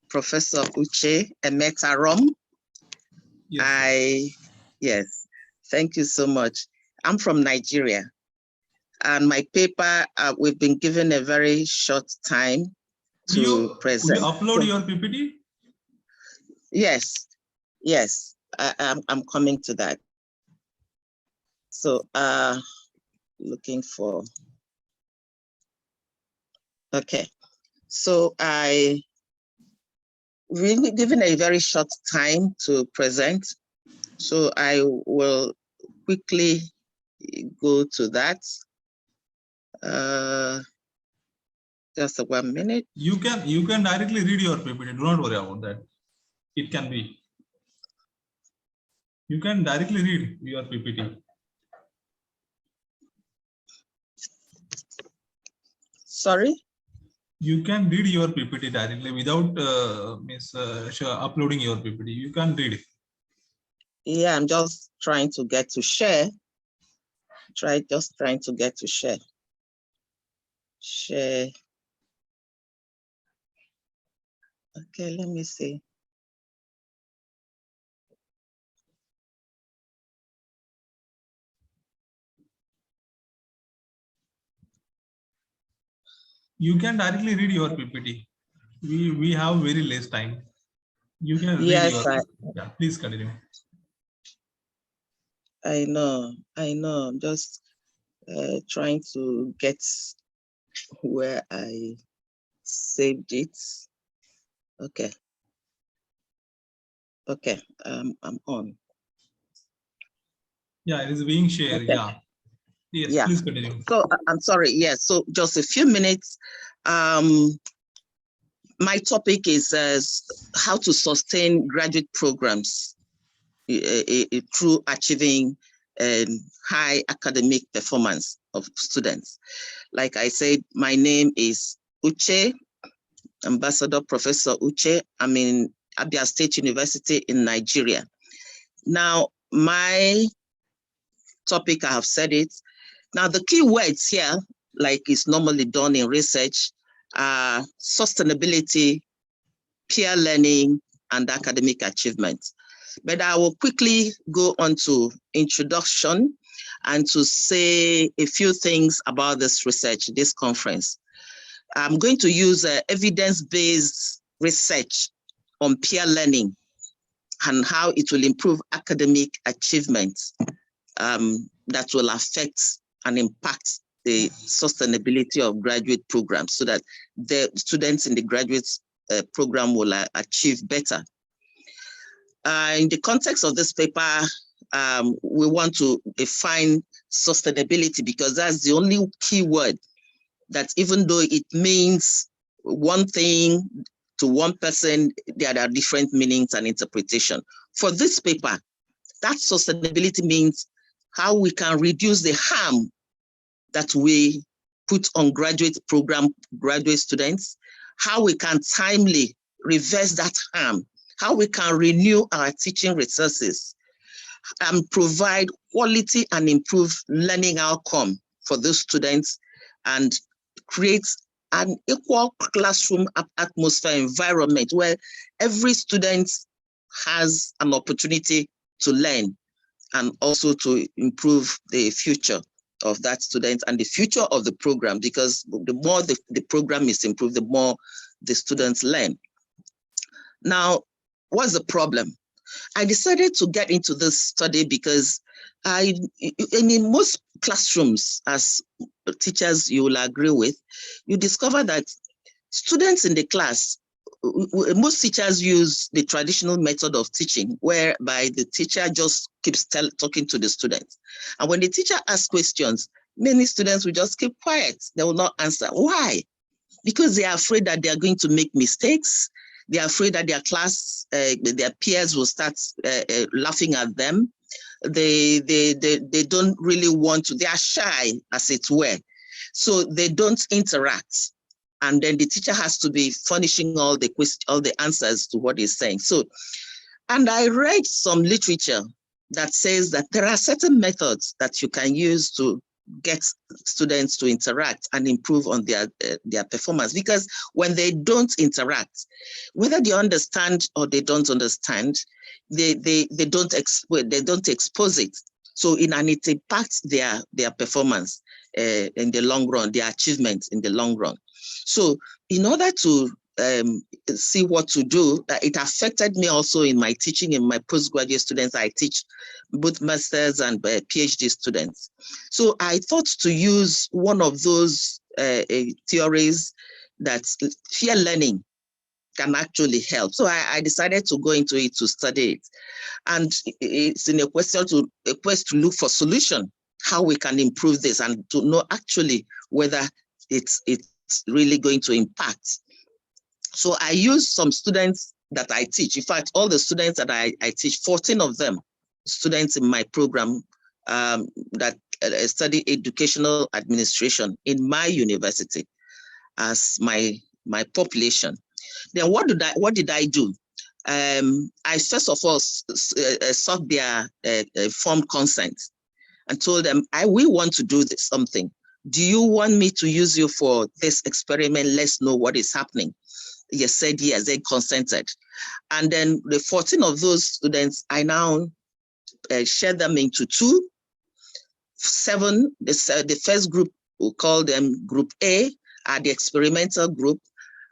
Professor Uche Emetarom. Yes, yes, thank you so much. I'm from Nigeria, and my paper, we've been given a very short time to present. Will you upload your PPT? Yes, yes, I'm coming to that. So, looking for, okay. So I really given a very short time to present. So I will quickly go to that. Just 1 minute. You can directly read your PPT. Do not worry about that. It can be. You can directly read your PPT. Sorry? You can read your PPT directly without uploading your PPT. You can read it. Yeah, I'm just trying to get to share. Just trying to get to share. Share. Okay, let me see. You can directly read your PPT. We have very less time. You can read Yes, yeah, please continue. I know. I'm just trying to get where I saved it. Okay. Okay, I'm on. Yeah, it is being shared. Okay. Yeah. Yes, Yeah. please continue. So I'm sorry. Yes. So just a few minutes. My topic is how to sustain graduate programs through achieving high academic performance of students. Like I said, my name is Uche, Ambassador Professor Uche. I'm in Abia State University in Nigeria. Now, my topic, I have said it. Now, the key words here, like it's normally done in research, are sustainability, peer learning, and academic achievement. But I will quickly go on to introduction and to say a few things about this research, this conference. I'm going to use evidence-based research on peer learning and how it will improve academic achievement that will affect and impact the sustainability of graduate programs so that the students in the graduate program will achieve better. In the context of this paper, we want to define sustainability because that's the only key word that even though it means one thing to one person, there are different meanings and interpretation. For this paper, that sustainability means how we can reduce the harm that we put on graduate program, graduate students, how we can timely reverse that harm how we can renew our teaching resources and provide quality and improve learning outcome for those students and create an equal classroom atmosphere environment where every student has an opportunity to learn and also to improve the future of that student and the future of the program, because the more the program is improved, the more the students learn. Now, what's the problem? I decided to get into this study because in most classrooms, as teachers you will agree with, you discover that students in the class, most teachers use the traditional method of teaching, whereby the teacher just keeps talking to the students. And when the teacher asks questions, many students will just keep quiet. They will not answer. Why? Because they are afraid that they are going to make mistakes. They are afraid that their class, their peers will start laughing at them. They don't really want to, they are shy, as it were. So they don't interact. And then the teacher has to be furnishing all the answers to what he's saying. So, and I read some literature that says that there are certain methods that you can use to get students to interact and improve on their performance. Because when they don't interact, whether they understand or they don't understand, they don't expose it. So it impacts their performance in the long run, their achievements in the long run. So in order to see what to do, it affected me also in my teaching. In my postgraduate students, I teach both masters and PhD students. So I thought to use one of those theories that peer learning can actually help. So I decided to go into it to study it. And it's in a quest to look for solution, how we can improve this and to know actually whether it's really going to impact. So I use some students that I teach. In fact, all the students that I teach, 14 of them, students in my program that study educational administration in my university as my population. Then what did I do? I first of all sought their informed consent and told them, we want to do something. Do you want me to use you for this experiment? Let's know what is happening. They said yes, they consented. And then the 14 of those students, I now share them into 7. The first group, we'll call them Group A, are the experimental group.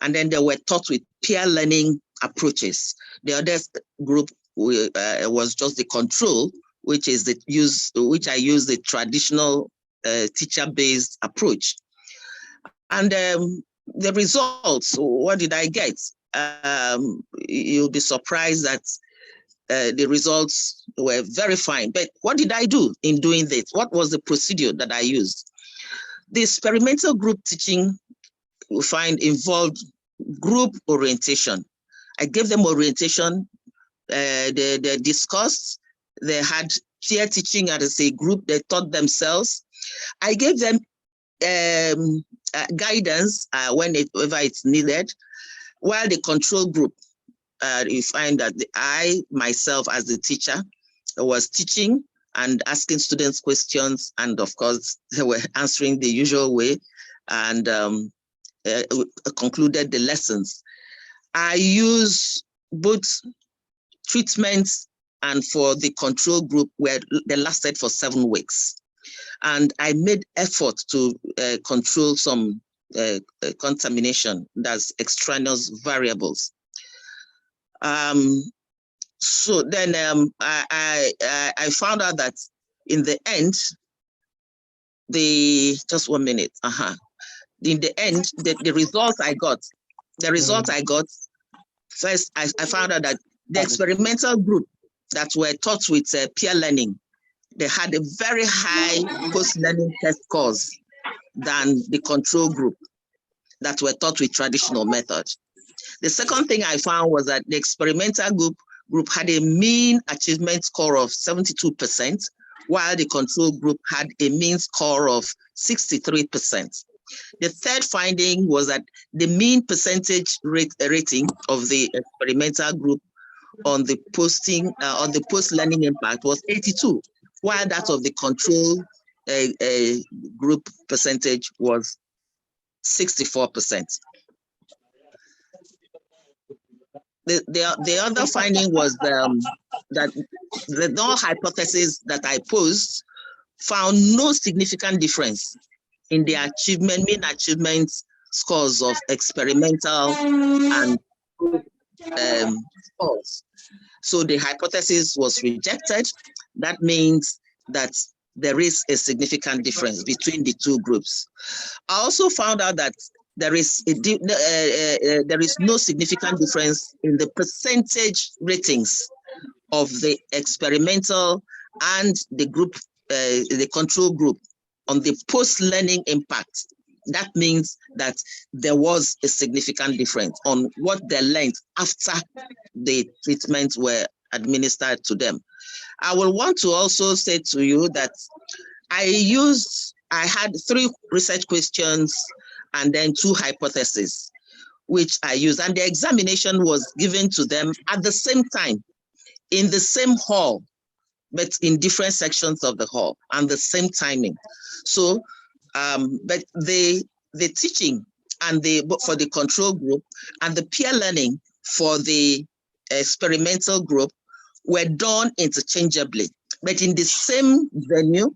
And then they were taught with peer learning approaches. The other group was just the control, which I use the traditional teacher-based approach. And the results, what did I get? You'll be surprised that the results were very fine. But what did I do in doing this? What was the procedure that I used? The experimental group teaching, we find, involved group orientation. I gave them orientation, they discussed, they had peer teaching as a group, they taught themselves. I gave them guidance whenever it's needed, while the control group, you find that I, myself as the teacher, was teaching and asking students questions, and of course, they were answering the usual way, and concluded the lessons. I use both treatments and for the control group where they lasted for 7 weeks. And I made effort to control some contamination, that's extraneous variables. So then I found out that in the end, just 1 minute, in the end, the results I got, first I found out that the experimental group that were taught with peer learning, they had a very high post-learning test scores than the control group that were taught with traditional methods. The second thing I found was that the experimental group had a mean achievement score of 72%, while the control group had a mean score of 63%. The third finding was that the mean percentage rating of the experimental group on the post-learning impact was 82, while that of the control group percentage was 64%. The other finding was that the null hypothesis that I posed found no significant difference in the mean achievement scores of experimental and scores. So the hypothesis was rejected. That means that there is a significant difference between the two groups. I also found out that there is no significant difference in the percentage ratings of the experimental and the group, the control group on the post-learning impact. That means that there was a significant difference on what they learned after the treatments were administered to them. I will want to also say to you that I had 3 research questions and then 2 hypotheses, which I used, and the examination was given to them at the same time, in the same hall, but in different sections of the hall, and the same timing. So, but the teaching and for the control group and the peer learning for the experimental group were done interchangeably, but in the same venue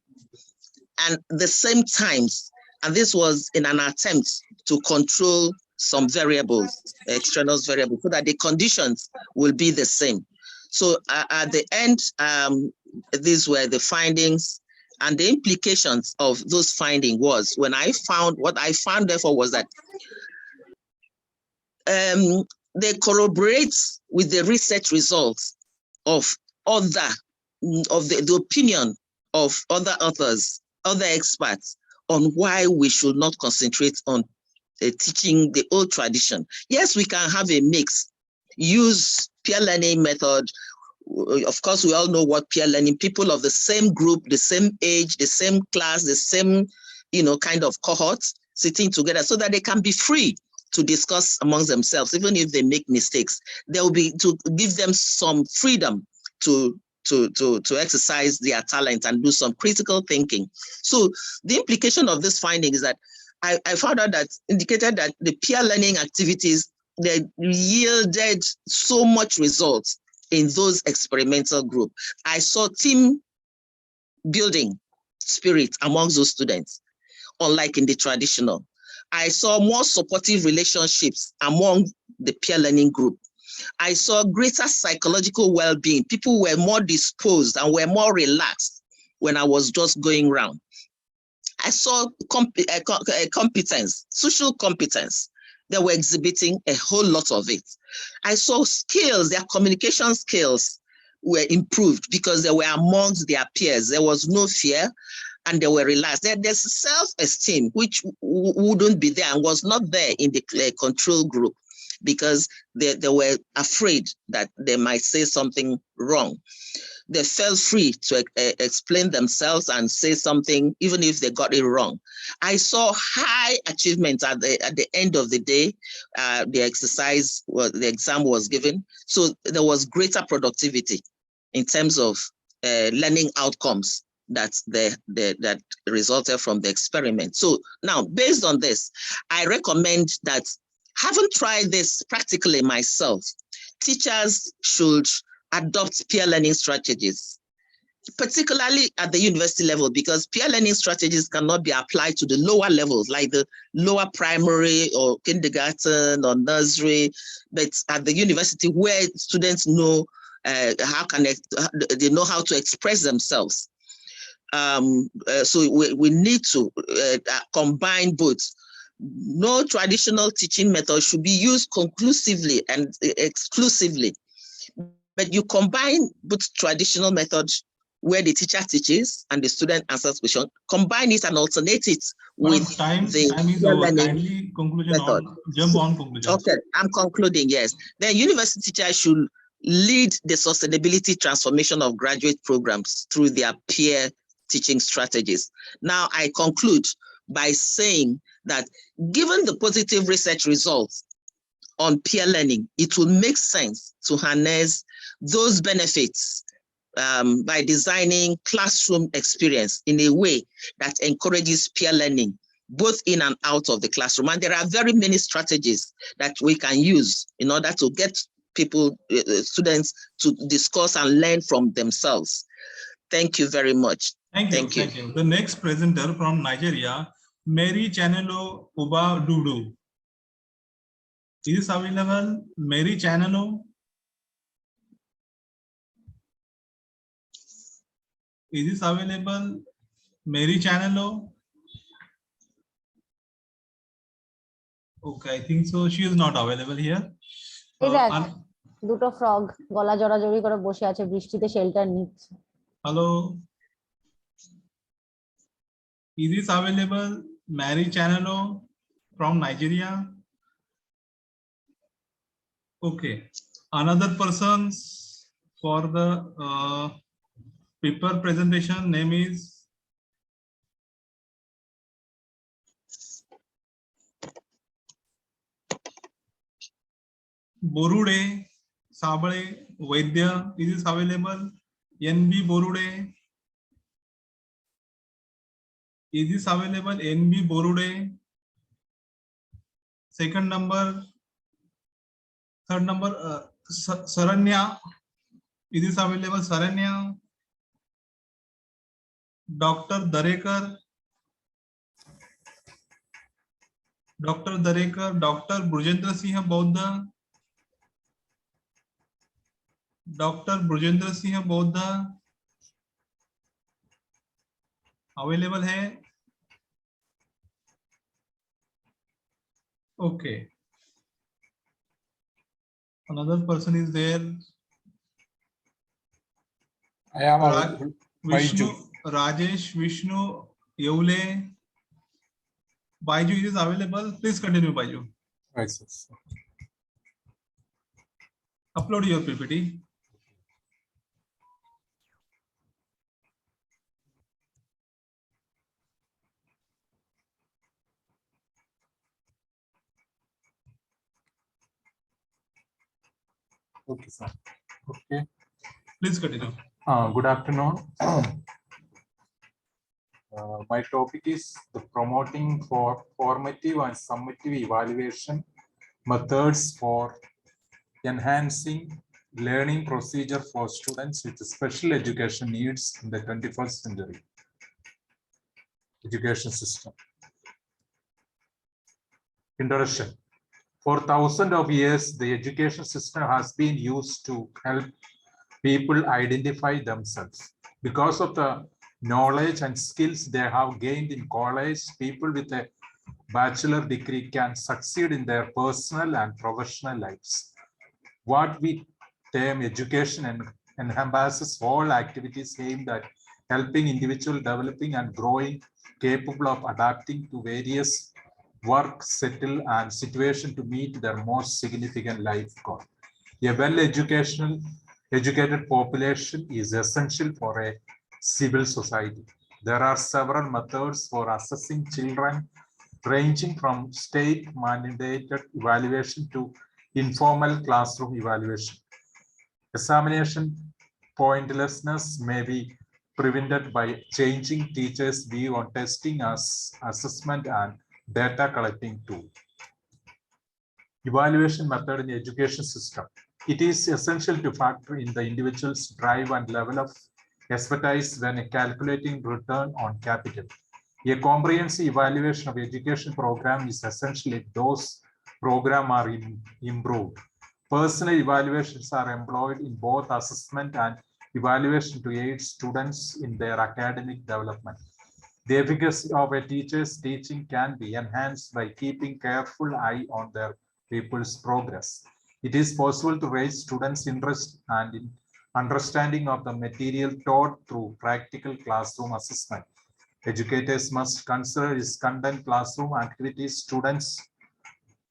and the same times. And this was in an attempt to control some variables, external variables, so that the conditions will be the same. So at the end, these were the findings, and the implications of those findings was, what I found therefore was that they corroborate with the research results of the opinion of other authors, other experts, on why we should not concentrate on teaching the old tradition. Yes, we can have a mix, use peer learning method. Of course, we all know what peer learning, people of the same group, the same age, the same class, the same, kind of cohort sitting together so that they can be free to discuss amongst themselves, even if they make mistakes. There will be, to give them some freedom to exercise their talent and do some critical thinking. So the implication of this finding is that I found out that indicated that the peer learning activities, they yielded so much results in those experimental groups. I saw team building spirit amongst those students, unlike in the traditional. I saw more supportive relationships among the peer learning group. I saw greater psychological well-being. People were more disposed and were more relaxed when I was just going around. I saw competence, social competence. They were exhibiting a whole lot of it. I saw skills, their communication skills were improved because they were amongst their peers. There was no fear and they were relaxed. There's self-esteem, which wouldn't be there and was not there in the control group, because they were afraid that they might say something wrong. They felt free to explain themselves and say something, even if they got it wrong. I saw high achievements at the end of the day. The exam was given. So there was greater productivity in terms of learning outcomes that resulted from the experiment. So now, based on this, I recommend that, having tried this practically myself, teachers should adopt peer learning strategies, particularly at the university level, because peer learning strategies cannot be applied to the lower levels, like the lower primary or kindergarten or nursery, but at the university, where students know they know how to express themselves. So we need to combine both. No traditional teaching method should be used conclusively and exclusively, but you combine both traditional methods where the teacher teaches and the student answers questions, combine it and alternate it with time is over. Kindly conclusion method. Jump on conclusion. Okay, I'm concluding, yes. The university teachers should lead the sustainability transformation of graduate programs through their peer teaching strategies. Now, I conclude by saying that given the positive research results on peer learning, it will make sense to harness those benefits by designing classroom experience in a way that encourages peer learning, both in and out of the classroom. And there are very many strategies that we can use in order to get people, students, to discuss and learn from themselves. Thank you very much. Thank you. Thank you. The next presenter from Nigeria, Mary Chanelo Uba Dudu. Is this available? Mary Chanelo? Is this available? Mary Chanelo? Okay, I think so. She is not available here. দুটো frog গলা জড়াজড়ি করে বসে আছে বৃষ্টিতে shelter নিচ্ছে Hello. Is this available? Mary Chanelo from Nigeria. Okay. Another person for the paper presentation name is Borude Sabale Vaidya. Is this available? NB Borude. Is this available? NB Borude. Second number. Third number. Saranya. Is this available? Saranya. Dr. Darekar. Dr. Darekar. Dr. Brujendra Singh Bodha. Dr. Brujendra Singh Bodha available है? Okay. Another person is there. I am Vishnu, Rajesh Vishnu Yevle. Baiju is available. Please continue, Baiju. Right, sir. Upload your PPT. Okay, sir. Okay. Please continue. Good afternoon. My topic is the promoting for formative and summative evaluation methods for enhancing learning procedure for students with special education needs in the 21st century education system. Introduction. For thousands of years, the education system has been used to help people identify themselves. Because of the knowledge and skills they have gained in college, people with a bachelor degree can succeed in their personal and professional lives. What we term education encompasses all activities aimed at helping individuals developing and growing, capable of adapting to various work, settle, and situation to meet their most significant life goal. A well-educated population is essential for a civil society. There are several methods for assessing children, ranging from state-mandated evaluation to informal classroom evaluation. Examination pointlessness may be prevented by changing teachers' view on testing as assessment and data collecting tool. Evaluation method in the education system. It is essential to factor in the individual's drive and level of expertise when calculating return on capital. A comprehensive evaluation of education program is essential if those programs are improved. Personal evaluations are employed in both assessment and evaluation to aid students in their academic development. The efficacy of a teacher's teaching can be enhanced by keeping careful eye on their pupils' progress. It is possible to raise students' interest and understanding of the material taught through practical classroom assessment. Educators must consider its content, classroom activities, students'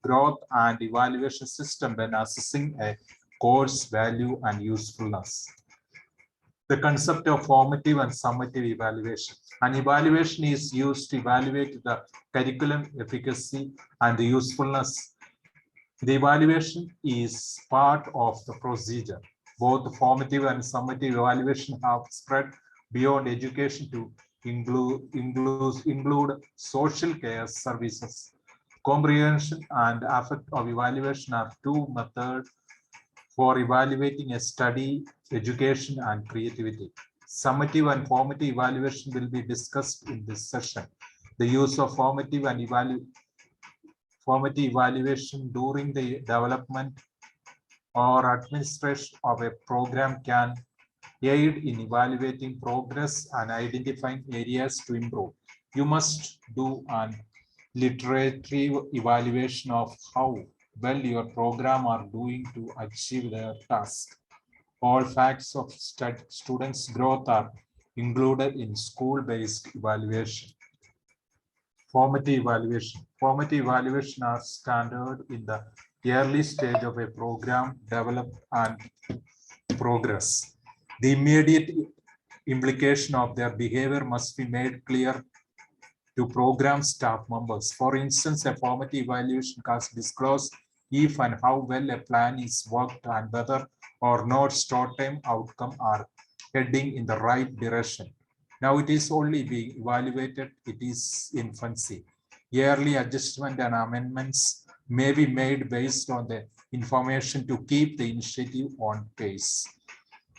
growth, and evaluation system when assessing a course value and usefulness. The concept of formative and summative evaluation. An evaluation is used to evaluate the curriculum efficacy and the usefulness. The evaluation is part of the procedure. Both formative and summative evaluation have spread beyond education to include social care services. Comprehension and affect of evaluation are two methods for evaluating a study, education, and creativity. Summative and formative evaluation will be discussed in this session. The use of formative evaluation during the development or administration of a program can aid in evaluating progress and identifying areas to improve. You must do an literative evaluation of how well your program are doing to achieve their task. All facts of students' growth are included in school-based evaluation. Formative evaluation. Formative evaluation are standard in the early stage of a program development and progress. The immediate implication of their behavior must be made clear to program staff members. For instance, a formative evaluation can disclose if and how well a plan is worked and whether or not short-term outcomes are heading in the right direction. Now it is only being evaluated, it is infancy. Yearly adjustment and amendments may be made based on the information to keep the initiative on pace.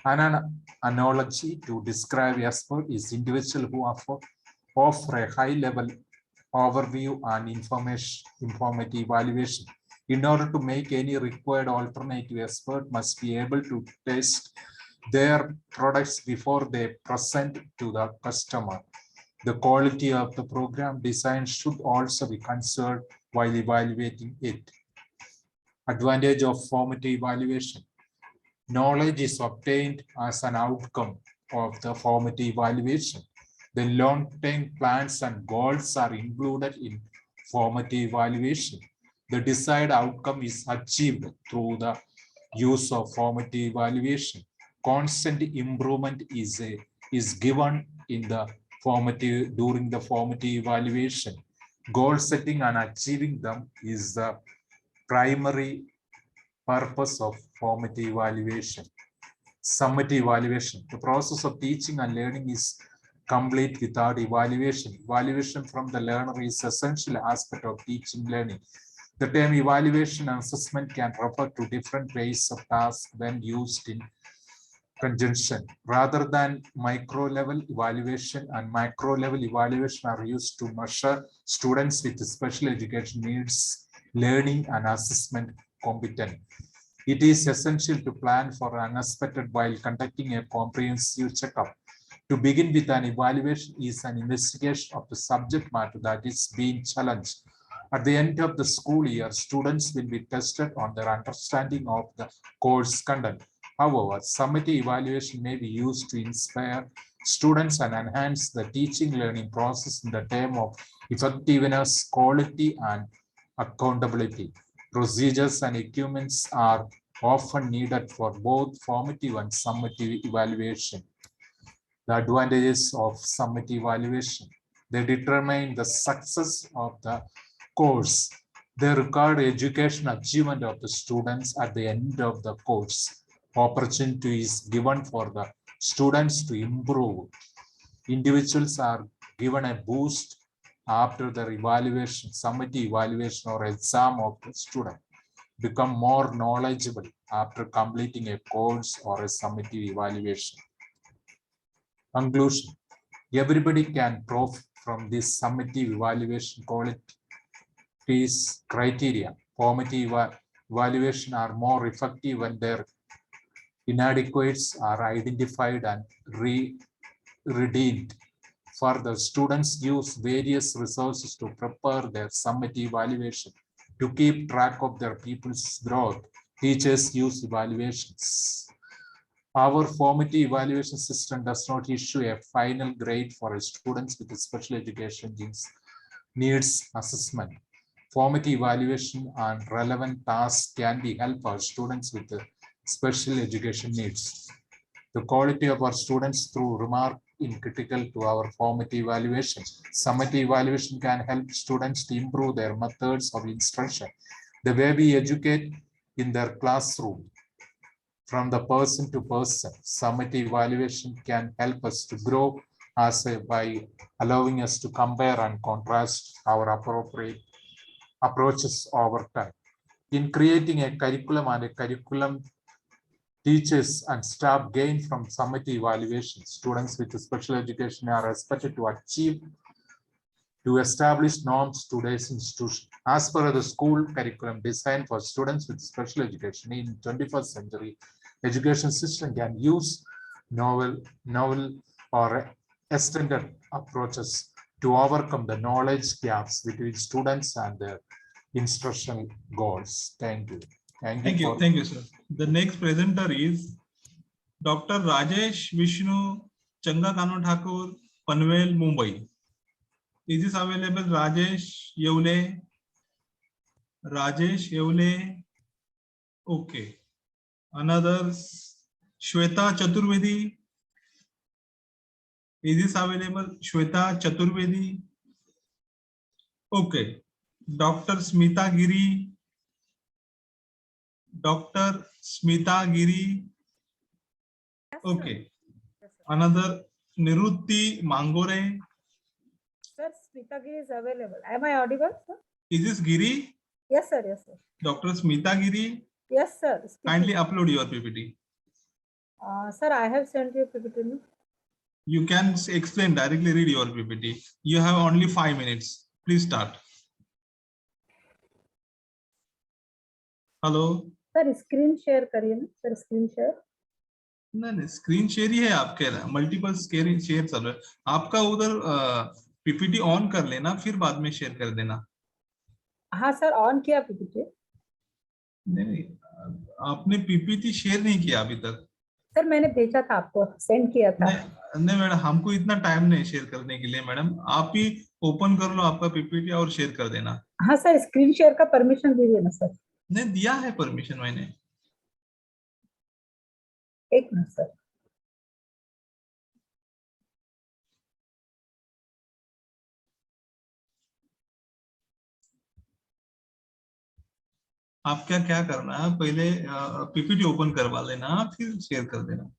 An analogy to describe expert is individual who offer a high-level overview and informative evaluation. In order to make any required alternative, expert must be able to test their products before they present to the customer. The quality of the program design should also be considered while evaluating it. Advantage of formative evaluation. Knowledge is obtained as an outcome of the formative evaluation. The long-term plans and goals are included in formative evaluation. The desired outcome is achieved through the use of formative evaluation. Constant improvement is given in the during the formative evaluation. Goal setting and achieving them is the primary purpose of formative evaluation. Summative evaluation. The process of teaching and learning is complete without evaluation. Evaluation from the learner is an essential aspect of teaching learning. The term evaluation and assessment can refer to different ways of tasks when used in conjunction. Rather than micro-level evaluation and macro-level evaluation are used to measure students with special education needs, learning and assessment competence. It is essential to plan for unexpected while conducting a comprehensive checkup. To begin with, an evaluation is an investigation of the subject matter that is being challenged. At the end of the school year, students will be tested on their understanding of the course content. However, summative evaluation may be used to inspire students and enhance the teaching learning process in the term of effectiveness, quality, and accountability. Procedures and equipments are often needed for both formative and summative evaluation. The advantages of summative evaluation. They determine the success of the course. They record education achievement of the students at the end of the course. Opportunity is given for the students to improve. Individuals are given a boost after their evaluation, summative evaluation or exam of the student. Become more knowledgeable after completing a course or a summative evaluation. Conclusion. Everybody can profit from this summative evaluation qualities criteria. Formative evaluation are more effective when their inadequacies are identified and redeemed. Further, students use various resources to prepare their summative evaluation. To keep track of their pupils' growth, teachers use evaluations. Our formative evaluation system does not issue a final grade for students with special education needs assessment. Formative evaluation and relevant tasks can be helped for students with special education needs. The quality of our students through remark is critical to our formative evaluation. Summative evaluation can help students to improve their methods of instruction, the way we educate in their classroom. from the person to person. Summit evaluation can help us to grow by allowing us to compare and contrast our appropriate approaches over time. In creating a curriculum, teachers and staff gain from summit evaluation. Students with special education are expected to establish norms to today's institution. As per the school curriculum designed for students with special education in 21st century, education system can use novel or extended approaches to overcome the knowledge gaps between students and their instructional goals. Thank you. Thank you, sir. The next presenter is Dr. Rajesh Vishnu Changakano Thakur, Panvel, Mumbai. Is this available, Rajesh Yevle? Rajesh Yevle. Okay. Another, Shweta Chaturvedi. Is this available? Shweta Chaturvedi. Okay. Dr. Smita Giri. Dr. Smita Giri. Okay. Another, Nirutti Mangore. Sir, Smita Giri is available. Am I audible, sir? Is this Giri? Yes, sir. Yes, sir. Dr. Smita Giri. Yes, sir. Kindly upload your PPT. Sir, I have sent you PPT. No? You can explain, directly read your PPT. You have only 5 minutes. Please start. Hello. Sir, screen share करिए ना. Sir, screen share. नहीं, screen share ही है आपके, multiple share चल रहा है आपका. उधर पीपीटी ऑन कर लेना, फिर बाद में शेयर कर देना. हाँ सर, ऑन किया पीपीटी. नहीं, आपने पीपीटी शेयर नहीं किया अभी तक. सर मैंने भेजा था आपको, सेंड किया था. नहीं मैडम, हमको इतना टाइम नहीं शेयर करने के लिए. मैडम आप ही ओपन कर लो आपका पीपीटी और शेयर कर देना. हाँ सर, स्क्रीन शेयर का परमिशन दीजिए ना सर. नहीं दिया है परमिशन मैंने. एक मिनट सर. आप क्या करना है, पहले पीपीटी ओपन करवा लेना, फिर शेयर कर देना.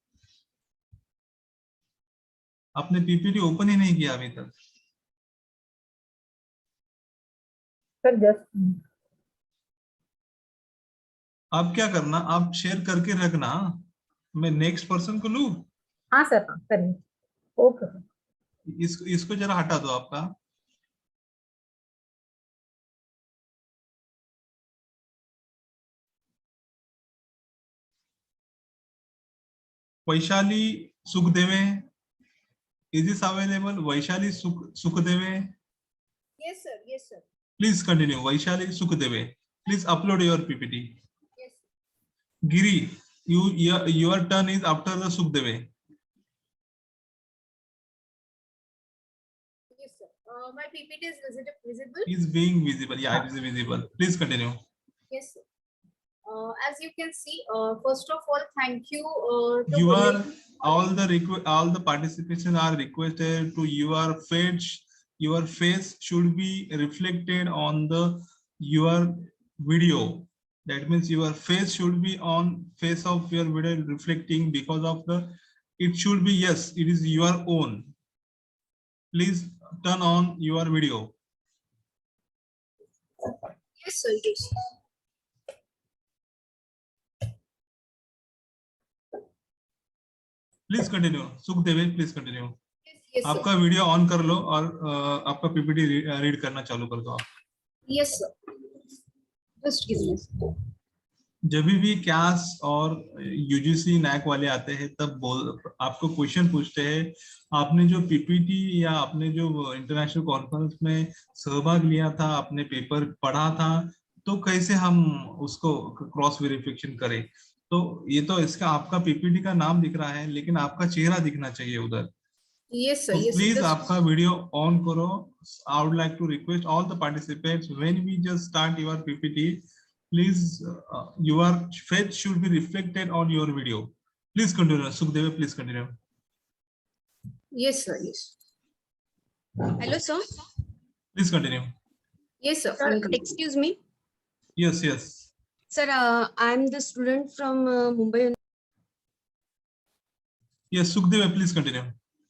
आपने पीपीटी ओपन ही नहीं किया अभी तक. सर जस्ट आप क्या करना, आप शेयर करके रखना, मैं नेक्स्ट पर्सन को लूं. हाँ सर, करिए. ओके. इसको जरा हटा दो आपका. Vaishali Sukhdeve. Is this available? Vaishali Sukhdeve. Yes, sir. Yes, sir. Please continue. Vaishali Sukhdeve. Please upload your PPT. Yes. Giri, your turn is after the Sukhdeve. Yes, sir. My PPT is visible. Is being visible. Yeah, it is visible. Please continue. Yes, sir. As you can see, first of all, thank you. You are all the participation are requested to your face should be reflected on your video. That means your face should be on face of your video reflecting, because of it should be, yes, it is your own. Please turn on your video. Yes, sir. Yes. Please continue. Sukhdev, please continue. Yes, sir. आपका video on कर लो और आपका PPT read करना चालू कर दो आप. Yes, sir. Just give me. जब भी कैस और यूजीसी नैक वाले आते हैं तब आपको क्वेश्चन पूछते हैं, आपने जो पीपीटी या आपने जो इंटरनेशनल कॉन्फ्रेंस में सहभाग लिया था, आपने पेपर पढ़ा था, तो कैसे हम उसको क्रॉस वेरिफिकेशन करें. तो ये तो इसका आपका पीपीटी का नाम दिख रहा है, लेकिन आपका चेहरा दिखना चाहिए उधर. Yes, sir. So yes, please sir. आपका वीडियो ऑन करो. I would like to request all the participants, when we just start your PPT, please your face should be reflected on your video. Please continue. Sukhdeve, please continue. Yes, sir. Yes. Hello, sir. Please continue. Yes, sir. Excuse me. Yes, yes. Sir, I'm the student from Mumbai Yes, Sukhdev, please continue.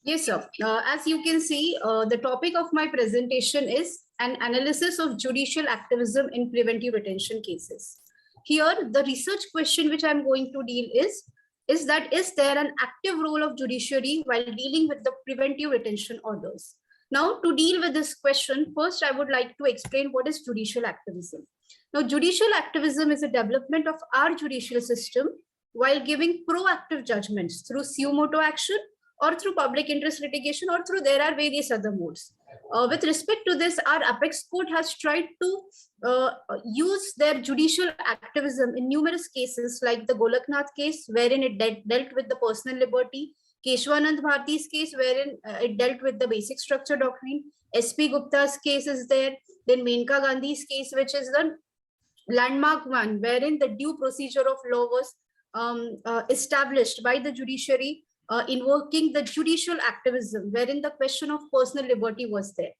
Yes, sir. As you can see, the topic of my presentation is an analysis of judicial activism in preventive detention cases. Here, the research question which I'm going to deal is that is there an active role of judiciary while dealing with the preventive detention orders? Now, to deal with this question, first I would like to explain what is judicial activism. Now, judicial activism is a development of our judicial system while giving proactive judgments through suo motu action or through public interest litigation, or through there are various other modes. With respect to this, our apex court has tried to use their judicial activism in numerous cases, like the Golaknath case, wherein it dealt with the personal liberty, Keshwanand Bharti's case, wherein it dealt with the basic structure doctrine, SP Gupta's case is there, then Menka Gandhi's case, which is the landmark one, wherein the due procedure of law was established by the judiciary, invoking the judicial activism, wherein the question of personal liberty was there.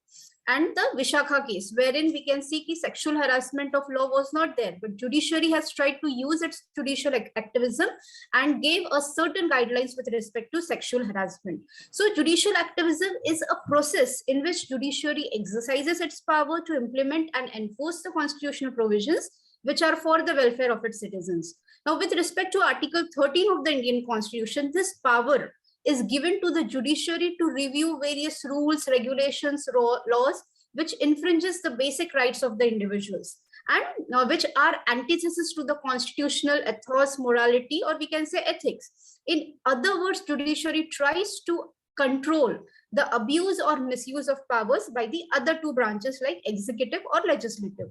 And the Vishakha case, wherein we can see that sexual harassment of law was not there, but judiciary has tried to use its judicial activism and gave a certain guidelines with respect to sexual harassment. So judicial activism is a process in which judiciary exercises its power to implement and enforce the constitutional provisions which are for the welfare of its citizens. Now, with respect to Article 13 of the Indian Constitution, this power is given to the judiciary to review various rules, regulations, laws, which infringes the basic rights of the individuals and which are antithesis to the constitutional ethos, morality, or we can say ethics. In other words, judiciary tries to control the abuse or misuse of powers by the other two branches like executive or legislative.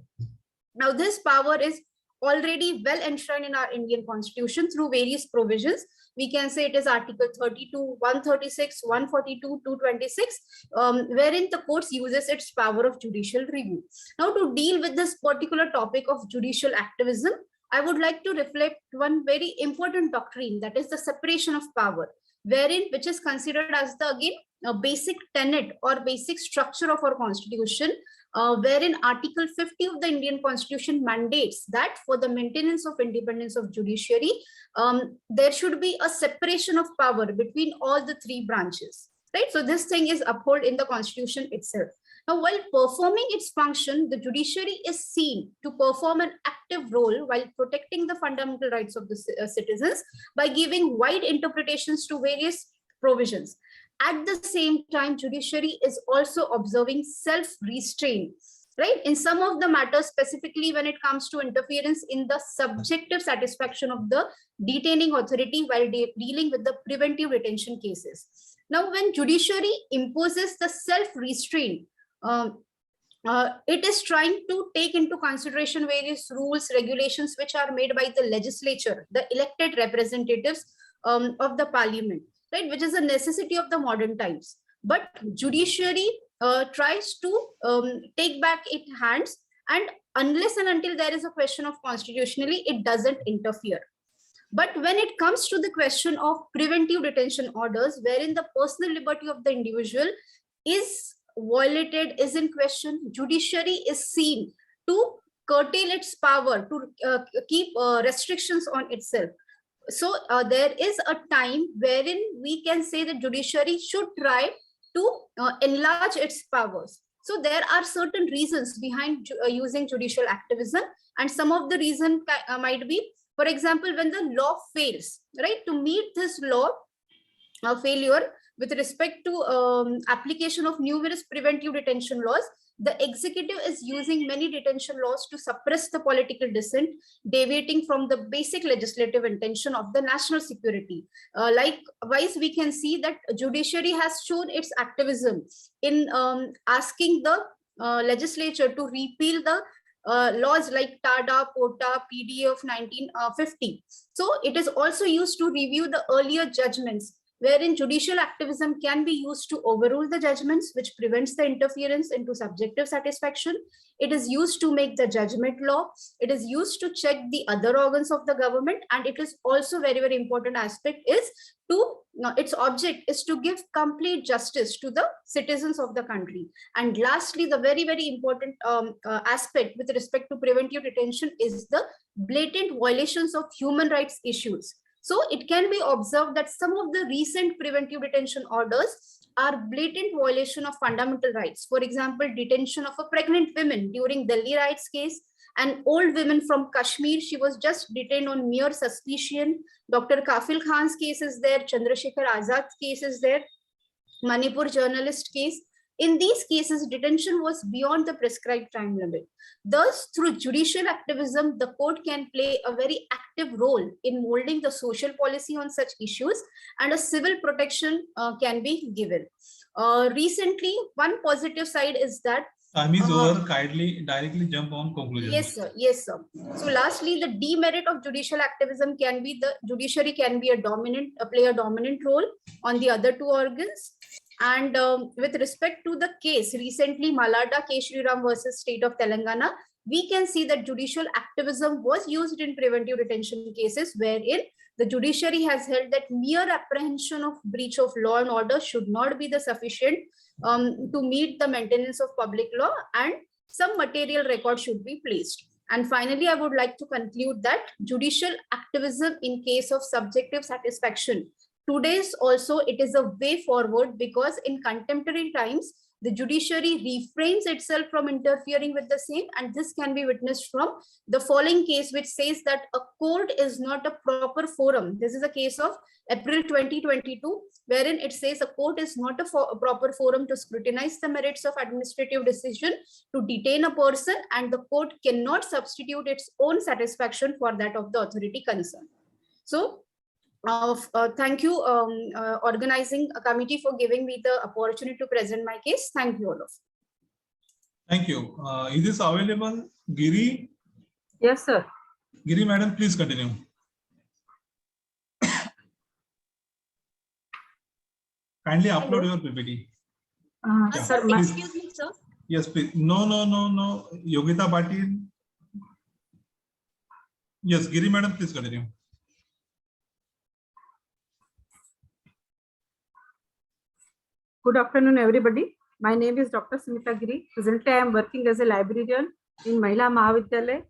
Now, this power is already well enshrined in our Indian Constitution through various provisions. We can say it is Article 32, 136, 142, 226, wherein the courts uses its power of judicial review. Now, to deal with this particular topic of judicial activism, I would like to reflect one very important doctrine, that is the separation of power, which is considered as the again a basic tenet or basic structure of our Constitution, wherein Article 50 of the Indian Constitution mandates that for the maintenance of independence of judiciary, there should be a separation of power between all the three branches, right? So this thing is upheld in the Constitution itself. Now, while performing its function, the judiciary is seen to perform an active role while protecting the fundamental rights of the citizens by giving wide interpretations to various provisions. At the same time, judiciary is also observing self-restraint, right? In some of the matters, specifically when it comes to interference in the subjective satisfaction of the detaining authority while dealing with the preventive detention cases. Now, when judiciary imposes the self-restraint, it is trying to take into consideration various rules, regulations which are made by the legislature, the elected representatives of the parliament, right, which is a necessity of the modern times. But judiciary tries to take back its hands, and unless and until there is a question of constitutionally, it doesn't interfere. But when it comes to the question of preventive detention orders, wherein the personal liberty of the individual is violated, is in question, judiciary is seen to curtail its power, to keep restrictions on itself. So there is a time wherein we can say that judiciary should try to enlarge its powers. So there are certain reasons behind using judicial activism, and some of the reason might be, for example, when the law fails, right? To meet this law failure with respect to application of numerous preventive detention laws, the executive is using many detention laws to suppress the political dissent, deviating from the basic legislative intention of the national security. Likewise, we can see that judiciary has shown its activism in asking the legislature to repeal the laws like TADA, POTA, PDA of 1950. So it is also used to review the earlier judgments, wherein judicial activism can be used to overrule the judgments, which prevents the interference into subjective satisfaction. It is used to make the judgment law. It is used to check the other organs of the government. And it is also very, very important aspect is to, its object is to give complete justice to the citizens of the country. And lastly, the very, very important aspect with respect to preventive detention is the blatant violations of human rights issues. So it can be observed that some of the recent preventive detention orders are blatant violation of fundamental rights. For example, detention of a pregnant woman during Delhi riots case, an old woman from Kashmir, she was just detained on mere suspicion. Dr. Kafil Khan's case is there, Chandrasekhar Azad's case is there, Manipur journalist case. In these cases, detention was beyond the prescribed time limit. Thus, through judicial activism, the court can play a very active role in molding the social policy on such issues, and a civil protection can be given. Recently, one positive side is that time is over. Kindly directly jump on conclusion. Yes, sir. Yes, sir. So lastly, the demerit of judicial activism can be the judiciary can be play a dominant role on the other two organs. And with respect to the case, recently Malada K. Shriram versus State of Telangana, we can see that judicial activism was used in preventive detention cases, wherein the judiciary has held that mere apprehension of breach of law and order should not be the sufficient to meet the maintenance of public law, and some material record should be placed. And finally, I would like to conclude that judicial activism in case of subjective satisfaction, today's also it is a way forward, because in contemporary times, the judiciary refrains itself from interfering with the same, and this can be witnessed from the following case, which says that a court is not a proper forum. This is a case of April 2022, wherein it says a court is not a proper forum to scrutinize the merits of administrative decision to detain a person, and the court cannot substitute its own satisfaction for that of the authority concerned. So, thank you, organizing a committee, for giving me the opportunity to present my case. Thank you all of you. Thank you. Is this available, Giri? Yes, sir. Giri, madam, please continue. Kindly upload your PPT. Yeah, Sir, excuse me, sir. yes, please. No. Yogita Patil. Yes, Giri, madam, please continue. Good afternoon, everybody. My name is Dr. Smita Giri. Presently, I am working as a librarian in Mahila Mahavidyalaya,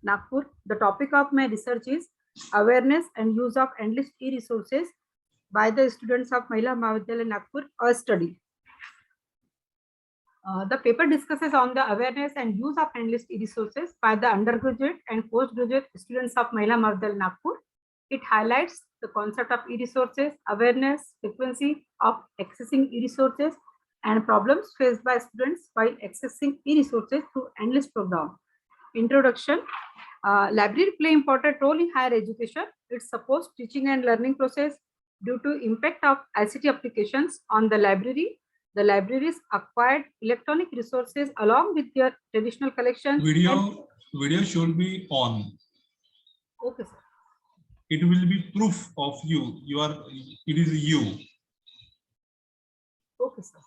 Nagpur. The topic of my research is awareness and use of endless e-resources by the students of Mahila Mahavidyalaya, Nagpur, a study. The paper discusses on the awareness and use of endless e-resources by the undergraduate and postgraduate students of Mahila Mahavidyalaya, Nagpur. It highlights the concept of e-resources, awareness, frequency of accessing e-resources, and problems faced by students while accessing e-resources through endless program. Introduction. Library play important role in higher education. It supports teaching and learning process due to impact of ICT applications on the library. The libraries acquired electronic resources along with their traditional collections. Video should be on. Okay, sir. It will be proof of you. It is you. Okay, sir.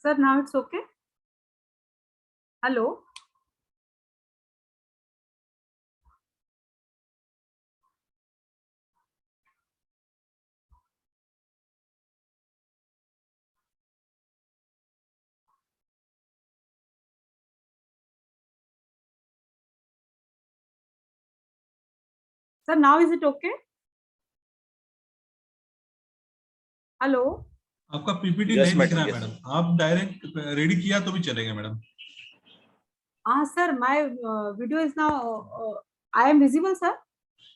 Sir, now it's okay. Hello. Sir, now is it okay? Hello. आपका PPT नहीं दिख रहा है madam. आप direct ready किया तो भी चलेगा madam. Sir, my video is now. I am visible, sir.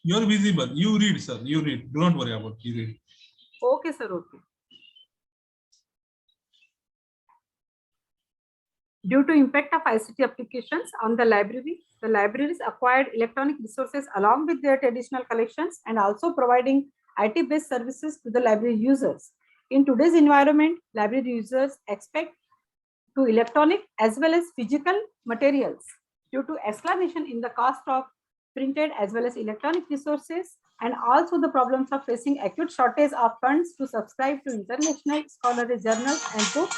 You are visible. You read, sir. You read. Do not worry about it. You read. Okay, sir. Okay. Due to impact of ICT applications on the libraries acquired electronic resources along with their traditional collections, and also providing IT-based services to the library users. In today's environment, library users expect to electronic as well as physical materials due to escalation in the cost of printed as well as electronic resources, and also the problems of facing acute shortage of funds to subscribe to international scholarly journals and books.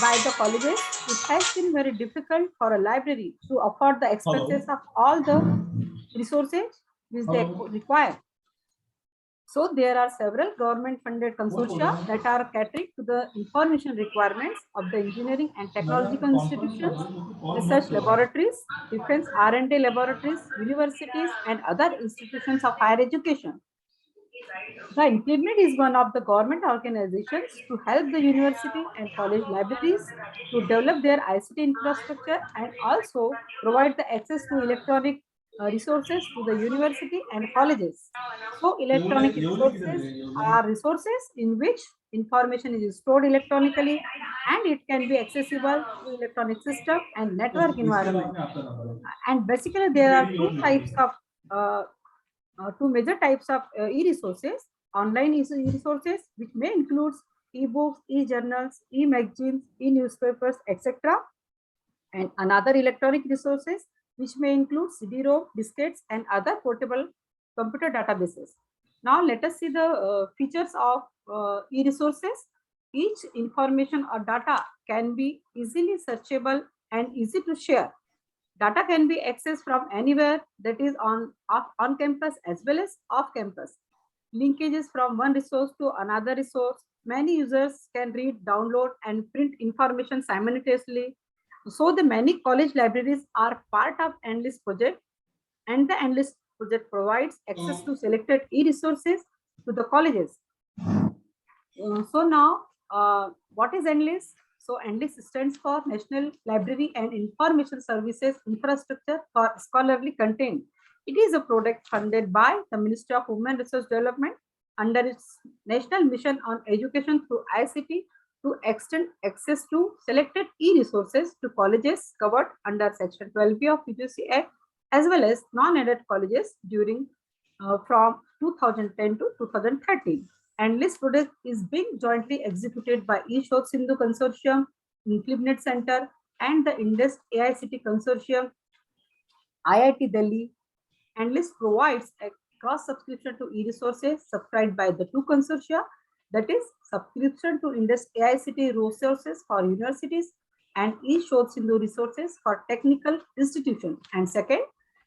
by the colleges, it has been very difficult for a library to afford the expenses of all the resources which they require. So there are several government-funded consortia that are catering to the information requirements of the engineering and technological institutions, research laboratories, defense R&D laboratories, universities, and other institutions of higher education. The Implement is one of the government organizations to help the university and college libraries to develop their ICT infrastructure and also provide the access to electronic resources to the university and colleges. So electronic resources are resources in which information is stored electronically and it can be accessible through electronic system and network environment. And basically there are two major types of e-resources. Online e-resources, which may include e-books, e-journals, e-magazines, e-newspapers, etc. And another electronic resources, which may include CD-ROM, diskettes, and other portable computer databases. Now let us see the features of e-resources. Each information or data can be easily searchable and easy to share. Data can be accessed from anywhere, that is on campus as well as off campus. Linkages from one resource to another resource. Many users can read, download, and print information simultaneously. So the many college libraries are part of EndList project, and the EndList project provides access to selected e-resources to the colleges. So now, what is EndList? So EndList stands for National Library and Information Services Infrastructure for Scholarly Content. It is a product funded by the Ministry of Human Resource Development under its National Mission on Education through ICT to extend access to selected e-resources to colleges covered under Section 12B of UGC Act, as well as non-aided colleges during from 2010 to 2013. EndList project is being jointly executed by eShod Sindhu Consortium, Implement Center, and the Indus AICT Consortium, IIT Delhi. EndList provides a cross-subscription to e-resources subscribed by the two consortia, that is, subscription to Indus AICT resources for universities and eShod Sindhu resources for technical institutions. And second,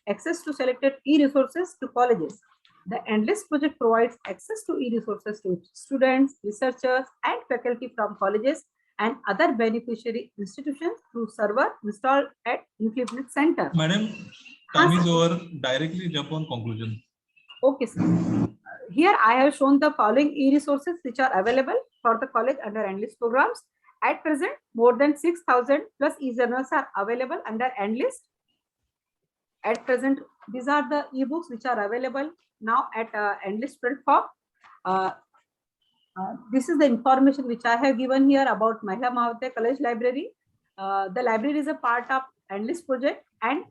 access to selected e-resources to colleges. The EndList project provides access to e-resources to students, researchers, and faculty from colleges and other beneficiary institutions through server installed at Implement Center. Madam, time is over. Directly jump on conclusion. Okay, sir. Here I have shown the following e-resources which are available for the college under EndList programs. At present, more than 6,000 plus e-journals are available under EndList. At present, these are the e-books which are available now at EndList platform. This is the information which I have given here about Mahila Mahavidyalaya College Library. The library is a part of EndList project, and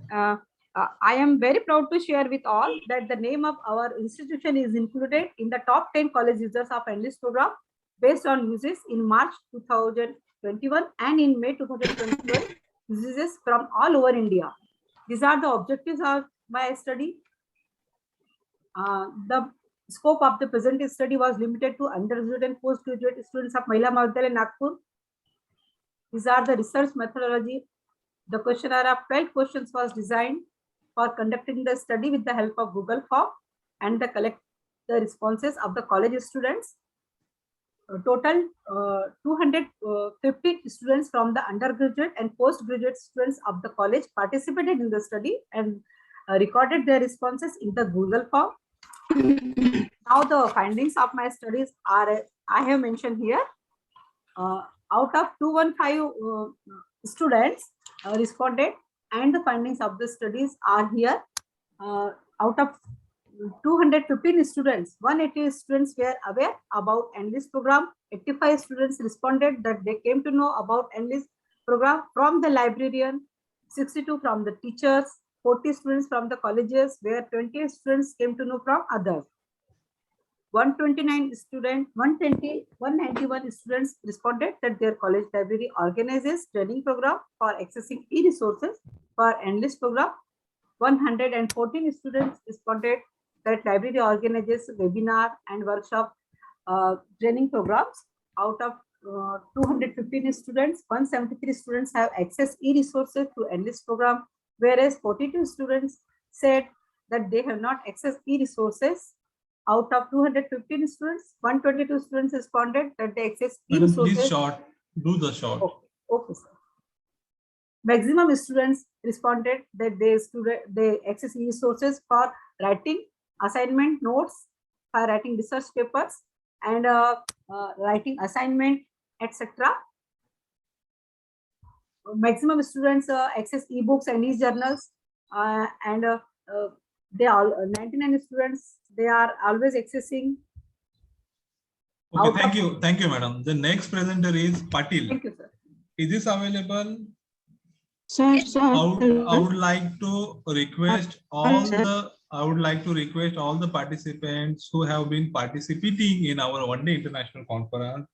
I am very proud to share with all that the name of our institution is included in the top 10 college users of EndList program based on uses in March 2021 and in May 2021 uses from all over India. These are the objectives of my study. The scope of the present study was limited to undergraduate and postgraduate students of Mahila Mahavidyalaya Nagpur. These are the research methodology. The questionnaire of 12 questions was designed for conducting the study with the help of Google Form and the collect the responses of the college students. Total 250 students from the undergraduate and postgraduate students of the college participated in the study and recorded their responses in the Google Form. Now the findings of my studies are I have mentioned here. Out of 215 students responded, and the findings of the studies are here. Out of 215 students, 180 students were aware about EndList program. 85 students responded that they came to know about EndList program from the librarian, 62 from the teachers, 40 students from the colleges, where 28 students came to know from others. 191 students responded that their college library organizes training program for accessing e-resources for EndList program. 114 students responded that library organizes webinar and workshop training programs. Out of 215 students, 173 students have access e-resources through enlist program, whereas 42 students said that they have not accessed e-resources. Out of 215 students, 122 students responded that they access Madam, e-resources. please short, do the short. Okay, sir. Maximum students responded that they access e-resources for writing assignment notes, for writing research papers, and writing assignment, etc. Maximum students access e-books and e-journals, and they all 99 students, they are always accessing. Okay, thank you, madam. The next presenter is Patil. Thank you, sir. Is this available? Sir, I would like to request all the participants who have been participating in our one-day international conference.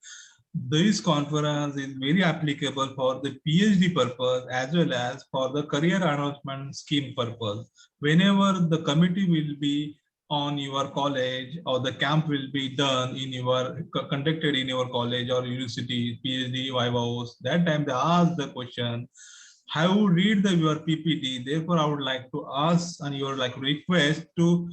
This conference is very applicable for the PhD purpose as well as for the career announcement scheme purpose. Whenever the committee will be on your college or the camp will be done in your conducted in your college or university, PhD, vivos, that time they ask the question, I would read your PPT. Therefore, I would like to ask and your request to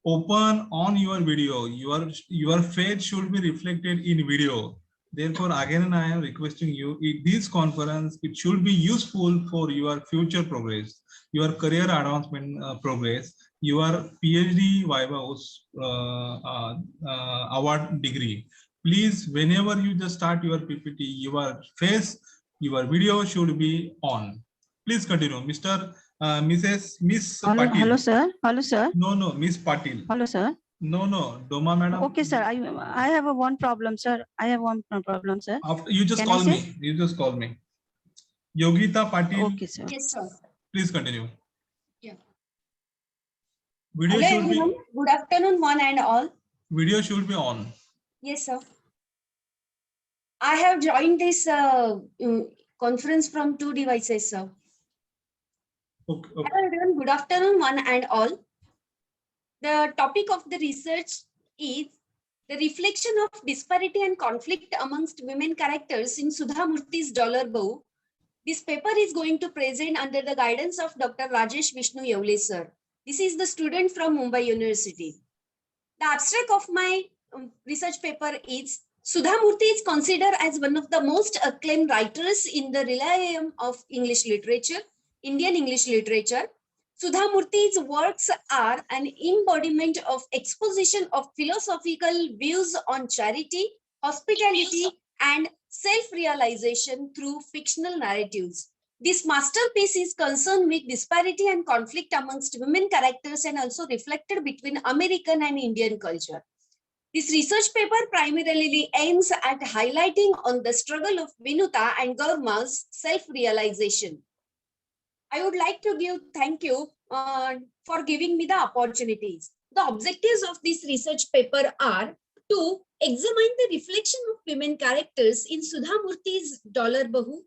open on your video. Your face should be reflected in video. Therefore, again, I am requesting you, this conference, it should be useful for your future progress, your career advancement progress, your PhD vivos award degree. Please, whenever you just start your PPT, your video should be on. Please continue, Miss Patil. Hello, sir. Hello, sir. No, Miss Patil. Hello, sir. No, Doma madam. Okay, sir. I have one problem, sir. After, you just call me. You just call me. Yogita Patil. Okay, sir. Yes, sir. Please continue. Yeah. Video Hello, should everyone. Good afternoon, one and all. Video should be on. Yes, sir. I have joined this conference from 2 devices, sir. Okay. Hello, everyone. Good afternoon, one and all. The topic of the research is the reflection of disparity and conflict amongst women characters in Sudha Murthy's Dollar Bow. This paper is going to present under the guidance of Dr. Rajesh Vishnu Yevle, sir. This is the student from Mumbai University. The abstract of my research paper is Sudha Murthy is considered as one of the most acclaimed writers in the realm of English literature, Indian English literature. Sudha Murthy's works are an embodiment of exposition of philosophical views on charity, hospitality, and self-realization through fictional narratives. This masterpiece is concerned with disparity and conflict amongst women characters and also reflected between American and Indian culture. This research paper primarily aims at highlighting on the struggle of Vinuta and Gaurma's self-realization. I would like to give thank you for giving me the opportunities. The objectives of this research paper are to examine the reflection of women characters in Sudha Murthy's Dollar Bahu,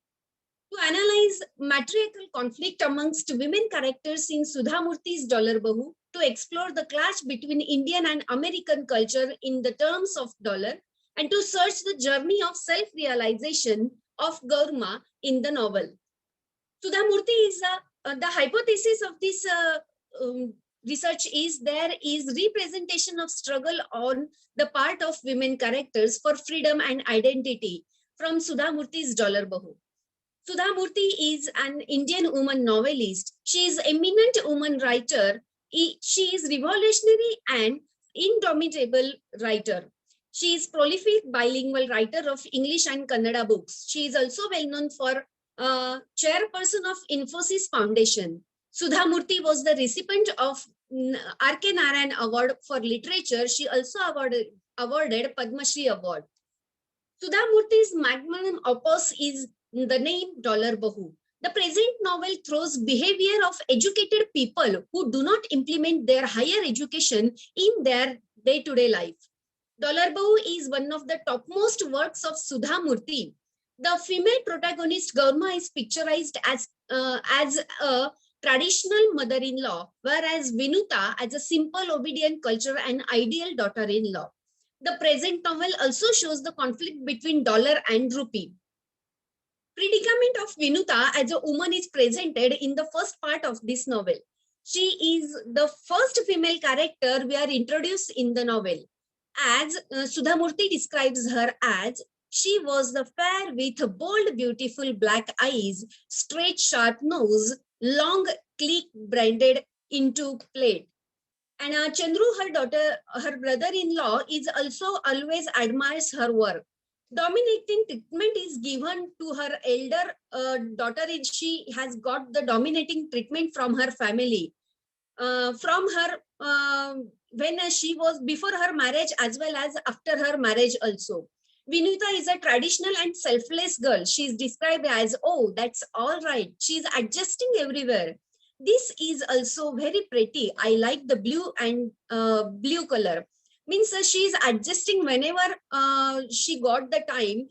to analyze matriarchal conflict amongst women characters in Sudha Murthy's Dollar Bahu, to explore the clash between Indian and American culture in the terms of dollar, and to search the journey of self-realization of Gaurma in the novel. Sudha Murthy is the hypothesis of this research is there is representation of struggle on the part of women characters for freedom and identity from Sudha Murthy's Dollar Bahu. Sudha Murthy is an Indian woman novelist. She is eminent woman writer. She is revolutionary and indomitable writer. She is prolific bilingual writer of English and Kannada books. She is also well known for chairperson of Infosys Foundation. Sudha Murthy was the recipient of R.K. Narayan Award for Literature. She also awarded Padma Shri Award. Sudha Murthy's magnum opus is the name Dollar Bahu. The present novel throws behavior of educated people who do not implement their higher education in their day-to-day life. Dollar Bahu is one of the topmost works of Sudha Murthy. The female protagonist Gaurma is picturized as a traditional mother-in-law, whereas Vinuta as a simple, obedient, cultural and ideal daughter-in-law. The present novel also shows the conflict between dollar and rupee. Predicament of Vinuta as a woman is presented in the first part of this novel. She is the first female character we are introduced in the novel. As Sudhamurti describes her as, she was the fair with bold, beautiful black eyes, straight, sharp nose, long, click branded into plate. And Chandru, her brother-in-law, is also always admires her work. Dominating treatment is given to her elder daughter. She has got the dominating treatment from her family, from her when she was before her marriage as well as after her marriage also. Vinuta is a traditional and selfless girl. She is described as, oh, that's all right. She is adjusting everywhere. This is also very pretty. I like the blue and blue color. Means she is adjusting whenever she got the time,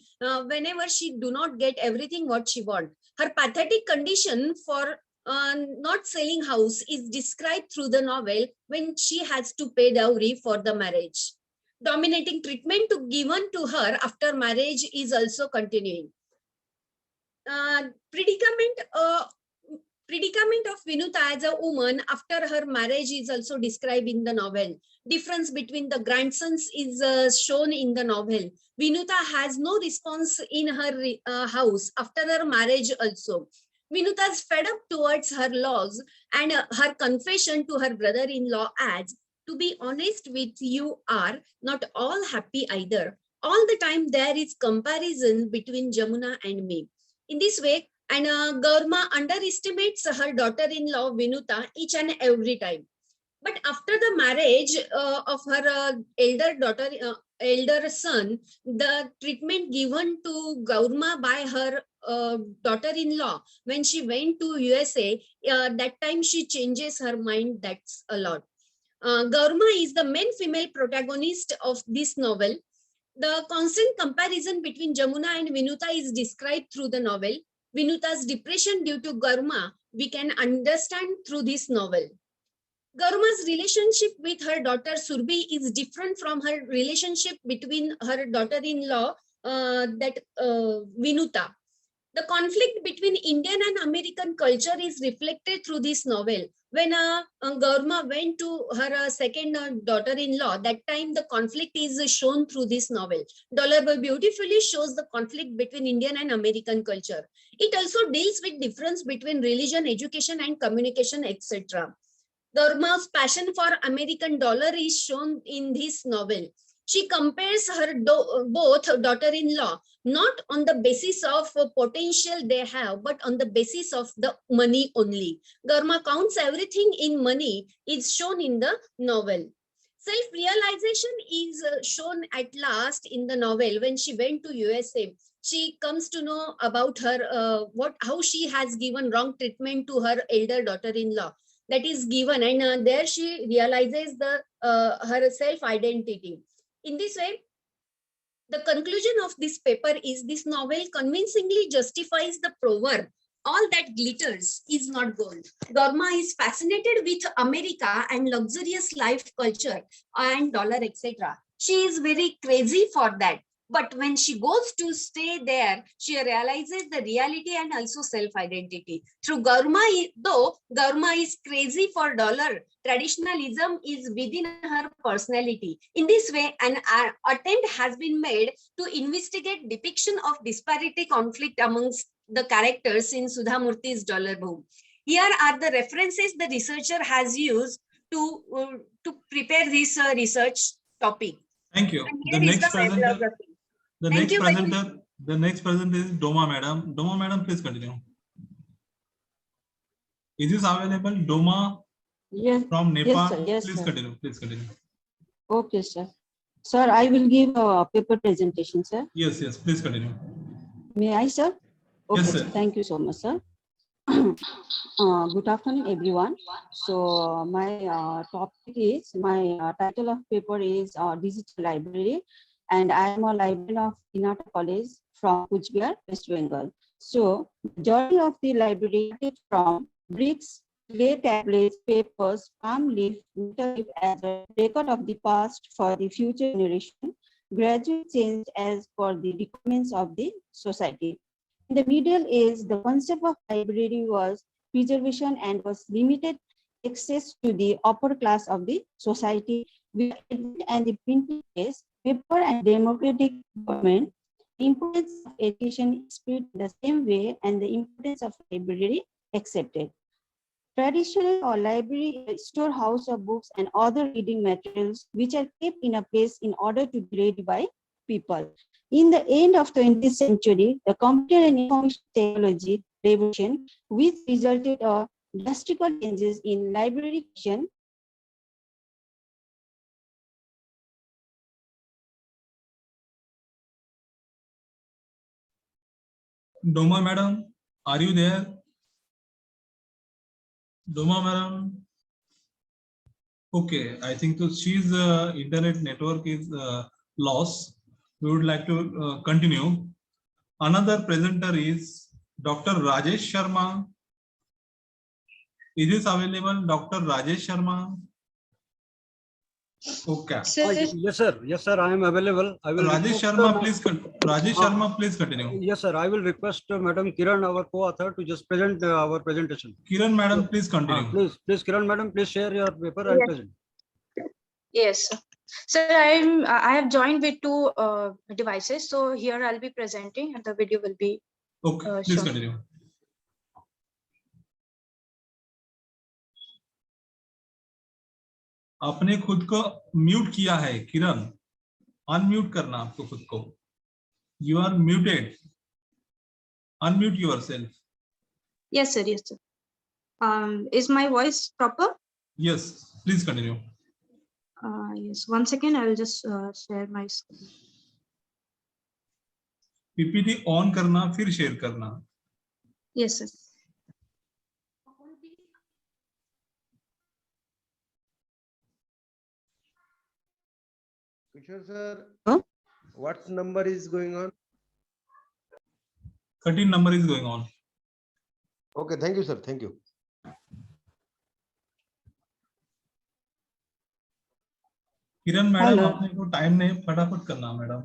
whenever she do not get everything what she want. Her pathetic condition for not selling house is described through the novel when she has to pay dowry for the marriage. Dominating treatment given to her after marriage is also continuing. Predicament of Vinuta as a woman after her marriage is also described in the novel. Difference between the grandsons is shown in the novel. Vinuta has no response in her house after her marriage also. Vinuta is fed up towards her laws, and her confession to her brother-in-law adds, to be honest with you, are not all happy either. All the time there is comparison between Jamuna and me. In this way, and Gaurma underestimates her daughter-in-law Vinuta each and every time. But after the marriage of her elder son, the treatment given to Gaurma by her daughter-in-law when she went to USA, that time she changes her mind. That's a lot. Gaurma is the main female protagonist of this novel. The constant comparison between Jamuna and Vinuta is described through the novel. Vinuta's depression due to Gaurma we can understand through this novel. Gaurma's relationship with her daughter Surbi is different from her relationship between her daughter-in-law Vinuta. The conflict between Indian and American culture is reflected through this novel. When Gaurma went to her second daughter-in-law, that time the conflict is shown through this novel. Dollar beautifully shows the conflict between Indian and American culture. It also deals with difference between religion, education, and communication, etc. Gaurma's passion for American dollar is shown in this novel. She compares her both daughter-in-law not on the basis of potential they have, but on the basis of the money only. Gaurma counts everything in money is shown in the novel. Self-realization is shown at last in the novel when she went to USA. She comes to know about her how she has given wrong treatment to her elder daughter-in-law. That is given, and there she realizes the her self-identity. In this way, the conclusion of this paper is this novel convincingly justifies the proverb, all that glitters is not gold. Gaurma is fascinated with America and luxurious life culture and dollar, etc. She is very crazy for that. But when she goes to stay there, she realizes the reality and also self-identity. Through Gaurma, though Gaurma is crazy for dollar, traditionalism is within her personality. In this way, an attempt has been made to investigate depiction of disparity conflict amongst the characters in Sudhamurti's Dollar Boom. Here are the references the researcher has used to prepare this research topic. Thank you. The next presenter is Doma Madam. Doma Madam, please continue. Is this available? Doma from Nepal. Yes, sir. Yes, please sir. continue. Please continue. Okay, sir. Sir, I will give a paper presentation, sir. Yes, please continue. May I, sir? Okay, Yes, sir. Thank you so much, sir. Good afternoon, everyone. So my topic is, my title of paper is Digital Library, and I am a librarian of Inata College from Kuchbihar, West Bengal. So the journey of the library is from bricks lay tablets, papers, palm leaf, metal leaf as a record of the past for the future generation, gradually changed as per the requirements of the society. In the Middle Age, the concept of library was preservation and was limited access to the upper class of the society. With and the printing press, paper and democratic government, the importance of education is spread the same way and the importance of library accepted. Traditionally, a library is a storehouse of books and other reading materials which are kept in a place in order to be read by people. In the end of 20th century, the computer and information technology revolution, which resulted in drastic changes in library function. Doma madam, are you there? Doma madam. Okay, I think so. She's internet network is lost. We would like to continue. Another presenter is Dr. Rajesh Sharma. Is this available, Dr. Rajesh Sharma? Okay. Yes, sir. Yes, sir. I am available. I will. Rajesh Sharma, please. Rajesh Sharma, please continue. Yes, sir. I will request Madam Kiran, our co-author, to just present our presentation. Kiran, madam, please continue. Please, Kiran, madam, please share your paper and present. Yes, sir. I have joined with two devices, so here I'll be presenting, and the video will be. Okay, please continue. आपने खुद को mute किया है किरण, unmute करना आपको खुद को. You are muted. Unmute yourself. Yes, sir. Yes, sir. Is my voice proper? Yes, please continue. Yes. 1 second. I will just share my screen. PPT on करना फिर शेयर करना. Yes, sir. Kishore sir, what number is going on? 13 number is going on. Okay, thank you, sir. Thank you. Kiran madam, आपने को time नहीं, फटाफट करना madam.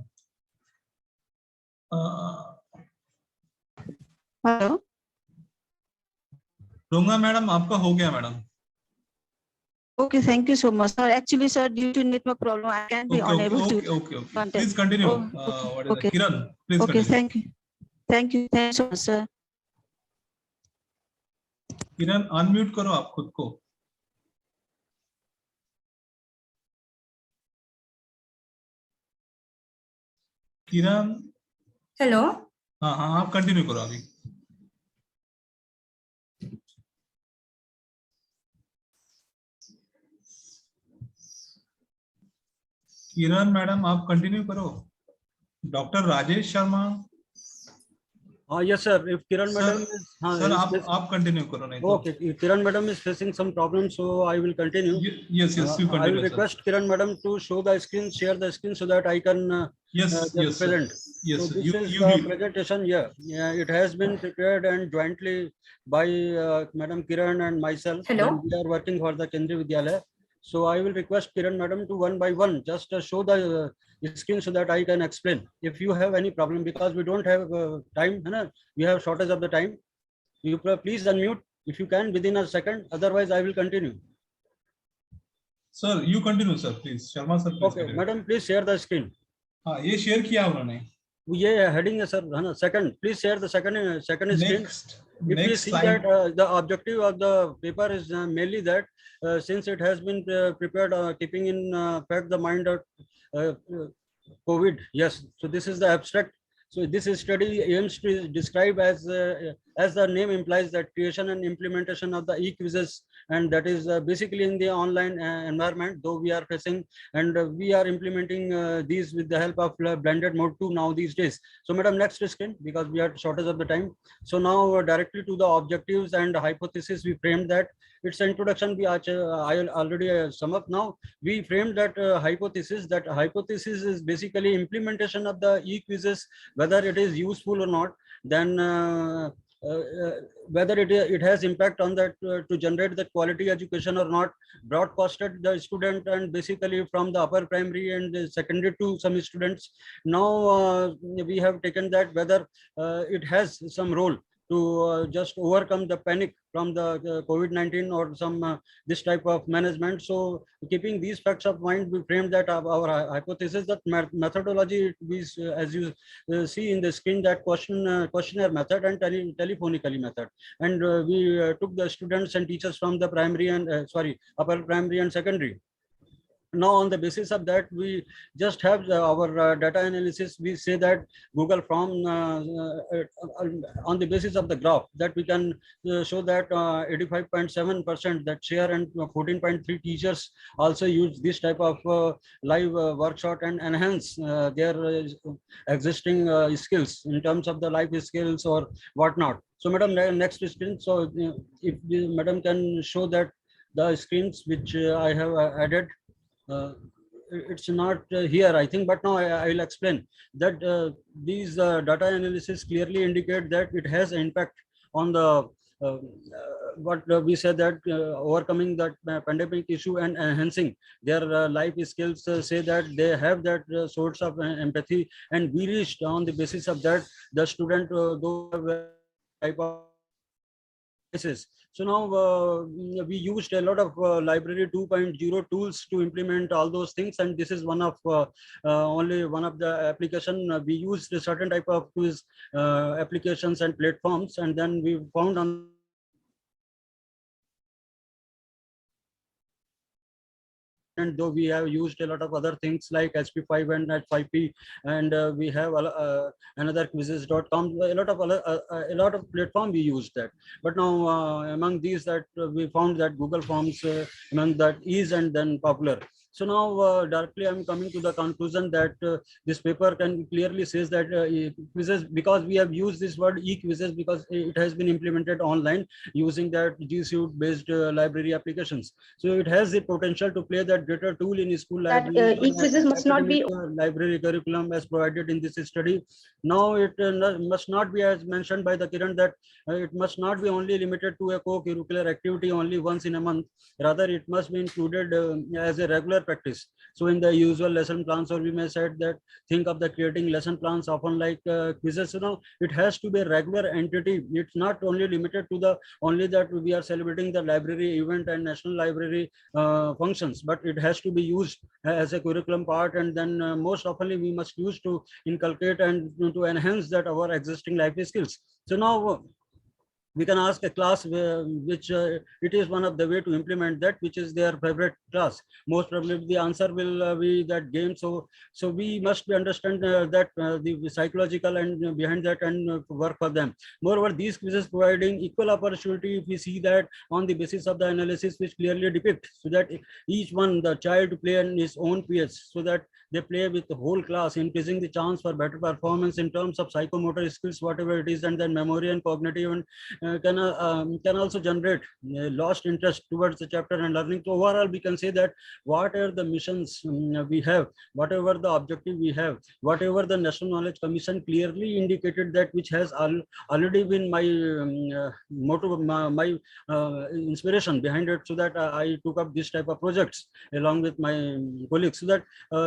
Hello. डोंगा madam, आपका हो गया madam. Okay, thank you so much, sir. Actually, sir, due to network problem, I can't be unable to. Okay. Please continue. What is Okay. Kiran, please Okay, continue. thank you so much, sir. Kiran, unmute करो आप खुद को. किरण. Hello. हाँ, आप continue करो अभी. किरण madam, आप continue करो. Doctor Rajesh Sharma. Yes, sir. If Kiran madam is, sir, आप कंटिन्यू करो नहीं तो. Okay, Kiran madam is facing some problems, so I will continue. Yes, you continue. I will request Kiran madam to show the screen, share the screen, so that I can present. Yes, so this is the presentation. Yeah, it has been prepared and jointly by Madam Kiran and myself. Hello. And we are working for the Kendriya Vidyalaya. So I will request Kiran madam to one by one just show the screen so that I can explain. If you have any problem, because we don't have time, we have shortage of the time. You please unmute if you can within a second. Otherwise, I will continue. Sir, you continue, sir, please. Sharma sir, please. Okay, madam, please share the screen. हाँ, ये share किया उन्होंने. ये heading है sir. Second, please share the second screen. If you see slide. that the objective of the paper is mainly that since it has been prepared keeping in fact the mind of COVID. Yes, so this is the abstract. So this study aims to describe as the name implies that creation and implementation of the e-quizzes, and that is basically in the online environment, though we are facing, and we are implementing these with the help of blended mode 2 now these days. So madam, next screen, because we are shortage of the time. So now directly to the objectives and hypothesis, we framed that. Its introduction I already sum up now. We framed that hypothesis is basically implementation of the e-quizzes, whether it is useful or not. Then whether it has impact on that to generate the quality education or not, broadcasted the student and basically from the upper primary and secondary to some students. Now we have taken that whether it has some role to just overcome the panic from the COVID-19 or some this type of management. So keeping these facts of mind, we framed that our hypothesis that methodology is, as you see in the screen, that questionnaire method and telephonically method. And we took the students and teachers from the primary and upper primary and secondary. Now on the basis of that, we just have our data analysis. We say that Google from on the basis of the graph that we can show that 85.7% that share and 14.3 teachers also use this type of live workshop and enhance their existing skills in terms of the life skills or whatnot. So madam, next screen. So if madam can show that the screens which I have added. It's not here, I think, but now I will explain that these data analysis clearly indicate that it has impact on the what we said that overcoming that pandemic issue and enhancing their life skills. Say that they have that sorts of empathy, and we reached on the basis of that the student those type of devices. So now we used a lot of library 2.0 tools to implement all those things, and this is one of only one of the application. We used a certain type of quiz applications and platforms, and then we found on and though we have used a lot of other things like HP5 and Net5P, and we have another quizzes.com, a lot of platform we used that. But now among these that we found that Google Forms among that is and then popular. So now directly I'm coming to the conclusion that this paper can clearly says that quizzes, because we have used this word e-quizzes because it has been implemented online using that G Suite based library applications. So it has the potential to play that greater tool in school library. E-quizzes must not be library curriculum as provided in this study. Now it must not be, as mentioned by the Kiran, that it must not be only limited to a co-curricular activity only once in a month. Rather, it must be included as a regular practice. So in the usual lesson plans, or we may say that think of the creating lesson plans often like quizzes. So now it has to be a regular entity. It's not only limited to the only that we are celebrating the library event and national library functions, but it has to be used as a curriculum part, and then most often we must use to inculcate and to enhance that our existing life skills. So now we can ask a class which it is one of the way to implement that, which is their favorite class. Most probably the answer will be that game. So we must understand that the psychological and behind that and work for them. Moreover, these quizzes providing equal opportunity, if we see that on the basis of the analysis which clearly depict, so that each one, the child to play in his own pace, so that they play with the whole class, increasing the chance for better performance in terms of psychomotor skills, whatever it is, and then memory and cognitive, and can also generate lost interest towards the chapter and learning. So overall, we can say that whatever the missions we have, whatever the objective we have, whatever the National Knowledge Commission clearly indicated that, which has already been my motto, my inspiration behind it, so that I took up this type of projects along with my colleagues, so that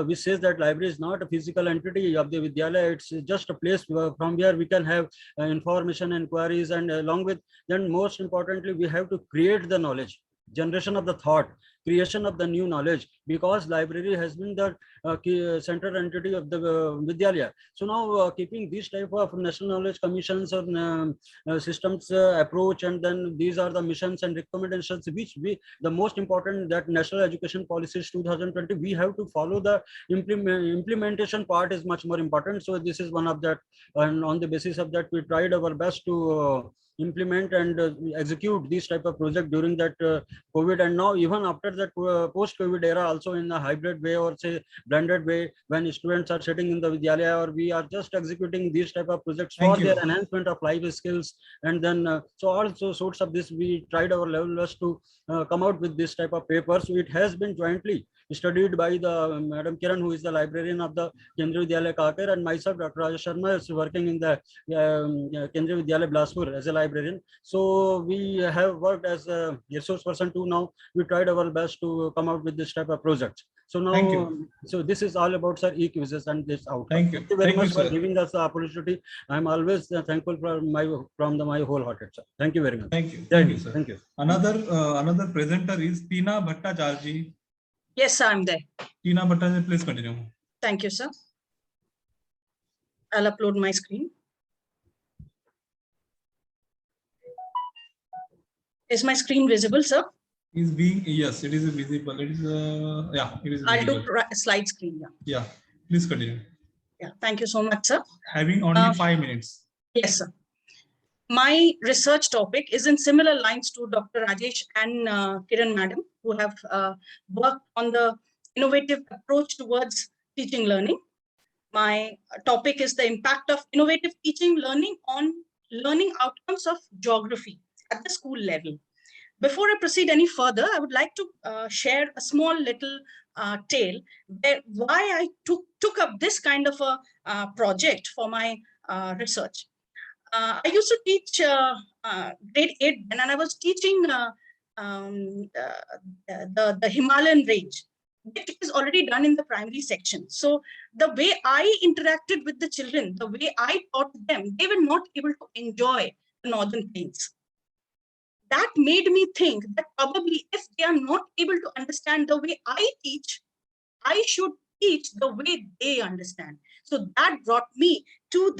we says that library is not a physical entity of the Vidyalaya. It's just a place from where we can have information, inquiries, and along with then most importantly, we have to create the knowledge, generation of the thought, creation of the new knowledge, because library has been the central entity of the Vidyalaya. So now keeping this type of National Knowledge Commissions or systems approach, and then these are the missions and recommendations which the most important, that National Education Policies 2020, we have to follow. The implementation part is much more important. So this is one of that, and on the basis of that we tried our best to implement and execute this type of project during that COVID, and now even after that post-COVID era also in a hybrid way or say blended way, when students are sitting in the Vidyalaya, or we are just executing these type of projects for their enhancement of life skills, and then so also sorts of this we tried our level best to come out with this type of paper. So it has been jointly studied by the Madam Kiran, who is the librarian of the Kendriya Vidyalaya Kakar, and myself, Dr. Rajesh Sharma, is working in the Kendriya Vidyalaya Bilaspur as a librarian. So we have worked as a resource person too. Now we tried our best to come out with this type of project. So now, Thank you. so this is all about, sir, e-quizzes and this outcome. Thank you. Thank you very much for sir. giving us the opportunity. I'm always thankful from my wholehearted, sir. Thank you very much. Thank you. Thank Thank you, sir. Thank you. Another presenter is Tina Bhattacharjee. Yes, sir, I'm there. Tina Bhattacharjee, please continue. Thank you, sir. I'll upload my screen. Is my screen visible, sir? Yes, it is visible. It is yeah, it is visible. I'll do slide screen. Yeah, please continue. Yeah, thank you so much, sir. Having only 5 minutes. Yes, sir. My research topic is in similar lines to Dr. Rajesh and Kiran madam, who have worked on the innovative approach towards teaching learning. My topic is the impact of innovative teaching learning on learning outcomes of geography at the school level. Before I proceed any further, I would like to share a small little tale why I took up this kind of a project for my research. I used to teach grade 8 and I was teaching the Himalayan range. It is already done in the primary section. So the way I interacted with the children, the way I taught them, they were not able to enjoy the northern plains. That made me think that probably if they are not able to understand the way I teach, I should teach the way they understand. So that brought me to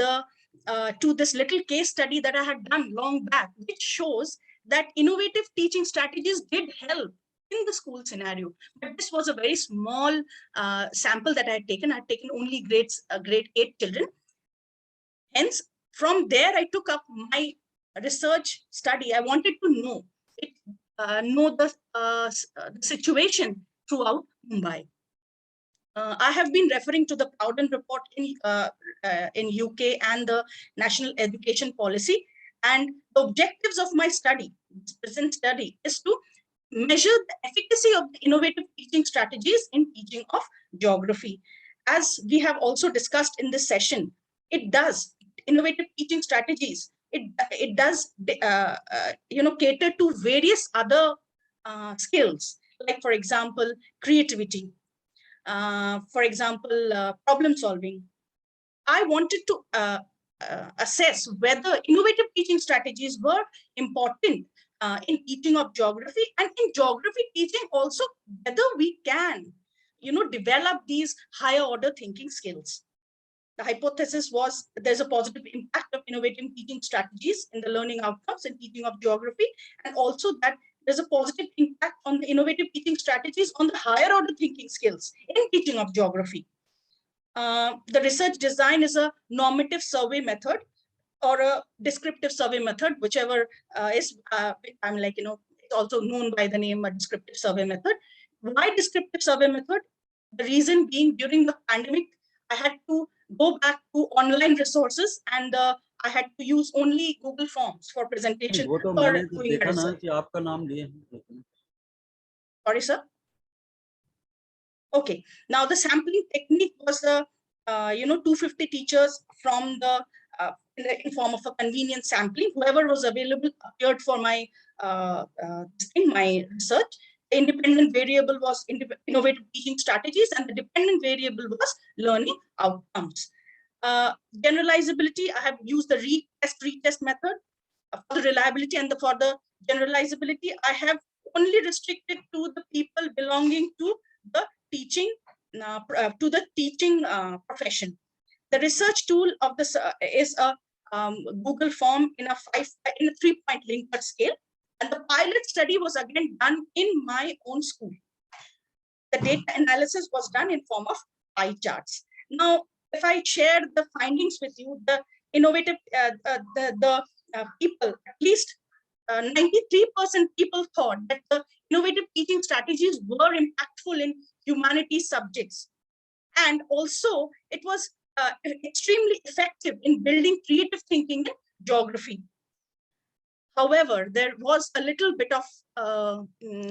this little case study that I had done long back, which shows that innovative teaching strategies did help in the school scenario. But this was a very small sample that I had taken. I had taken only grade 8 children. Hence, from there, I took up my research study. I wanted to know the situation throughout Mumbai. I have been referring to the Proudhon report in UK and the National Education Policy. And the objectives of my study, this present study, is to measure the efficacy of the innovative teaching strategies in teaching of geography. As we have also discussed in this session, innovative teaching strategies, it does cater to various other skills, like, for example, creativity, for example, problem solving. I wanted to assess whether innovative teaching strategies were important in teaching of geography, and in geography teaching also, whether we can, develop these higher order thinking skills. The hypothesis was there's a positive impact of innovative teaching strategies in the learning outcomes in teaching of geography, and also that there's a positive impact on the innovative teaching strategies on the higher order thinking skills in teaching of geography. The research design is a normative survey method or a descriptive survey method, whichever it's also known by the name a descriptive survey method. Why descriptive survey method? The reason being, during the pandemic, I had to go back to online resources, and I had to use only Google Forms for presentation. Sorry, sir. Okay. Now the sampling technique was 250 teachers from the in form of a convenient sampling. Whoever was available appeared for my research. The independent variable was innovative teaching strategies, and the dependent variable was learning outcomes. Generalizability, I have used the retest method. For the reliability and for the generalizability, I have only restricted to the people belonging to the teaching profession. The research tool of this is a Google form in a 3-point Likert scale. And the pilot study was again done in my own school. The data analysis was done in form of pie charts. Now, if I share the findings with you, the innovative, people, at least 93% people thought that the innovative teaching strategies were impactful in humanities subjects. And also, it was extremely effective in building creative thinking in geography. However, there was a little bit of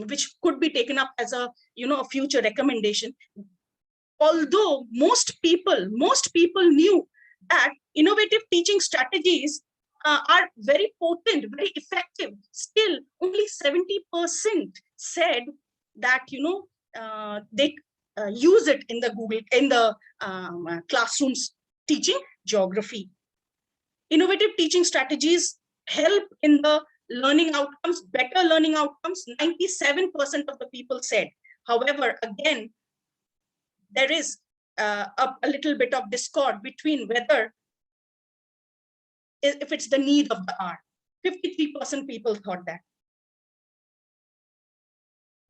which could be taken up as a a future recommendation. Although most people knew that innovative teaching strategies are very potent, very effective, still only 70% said that they use it in the classrooms teaching geography. Innovative teaching strategies help in the learning outcomes, better learning outcomes, 97% of the people said. However, again, there is a little bit of discord between whether if it's the need of the hour. 53% people thought that.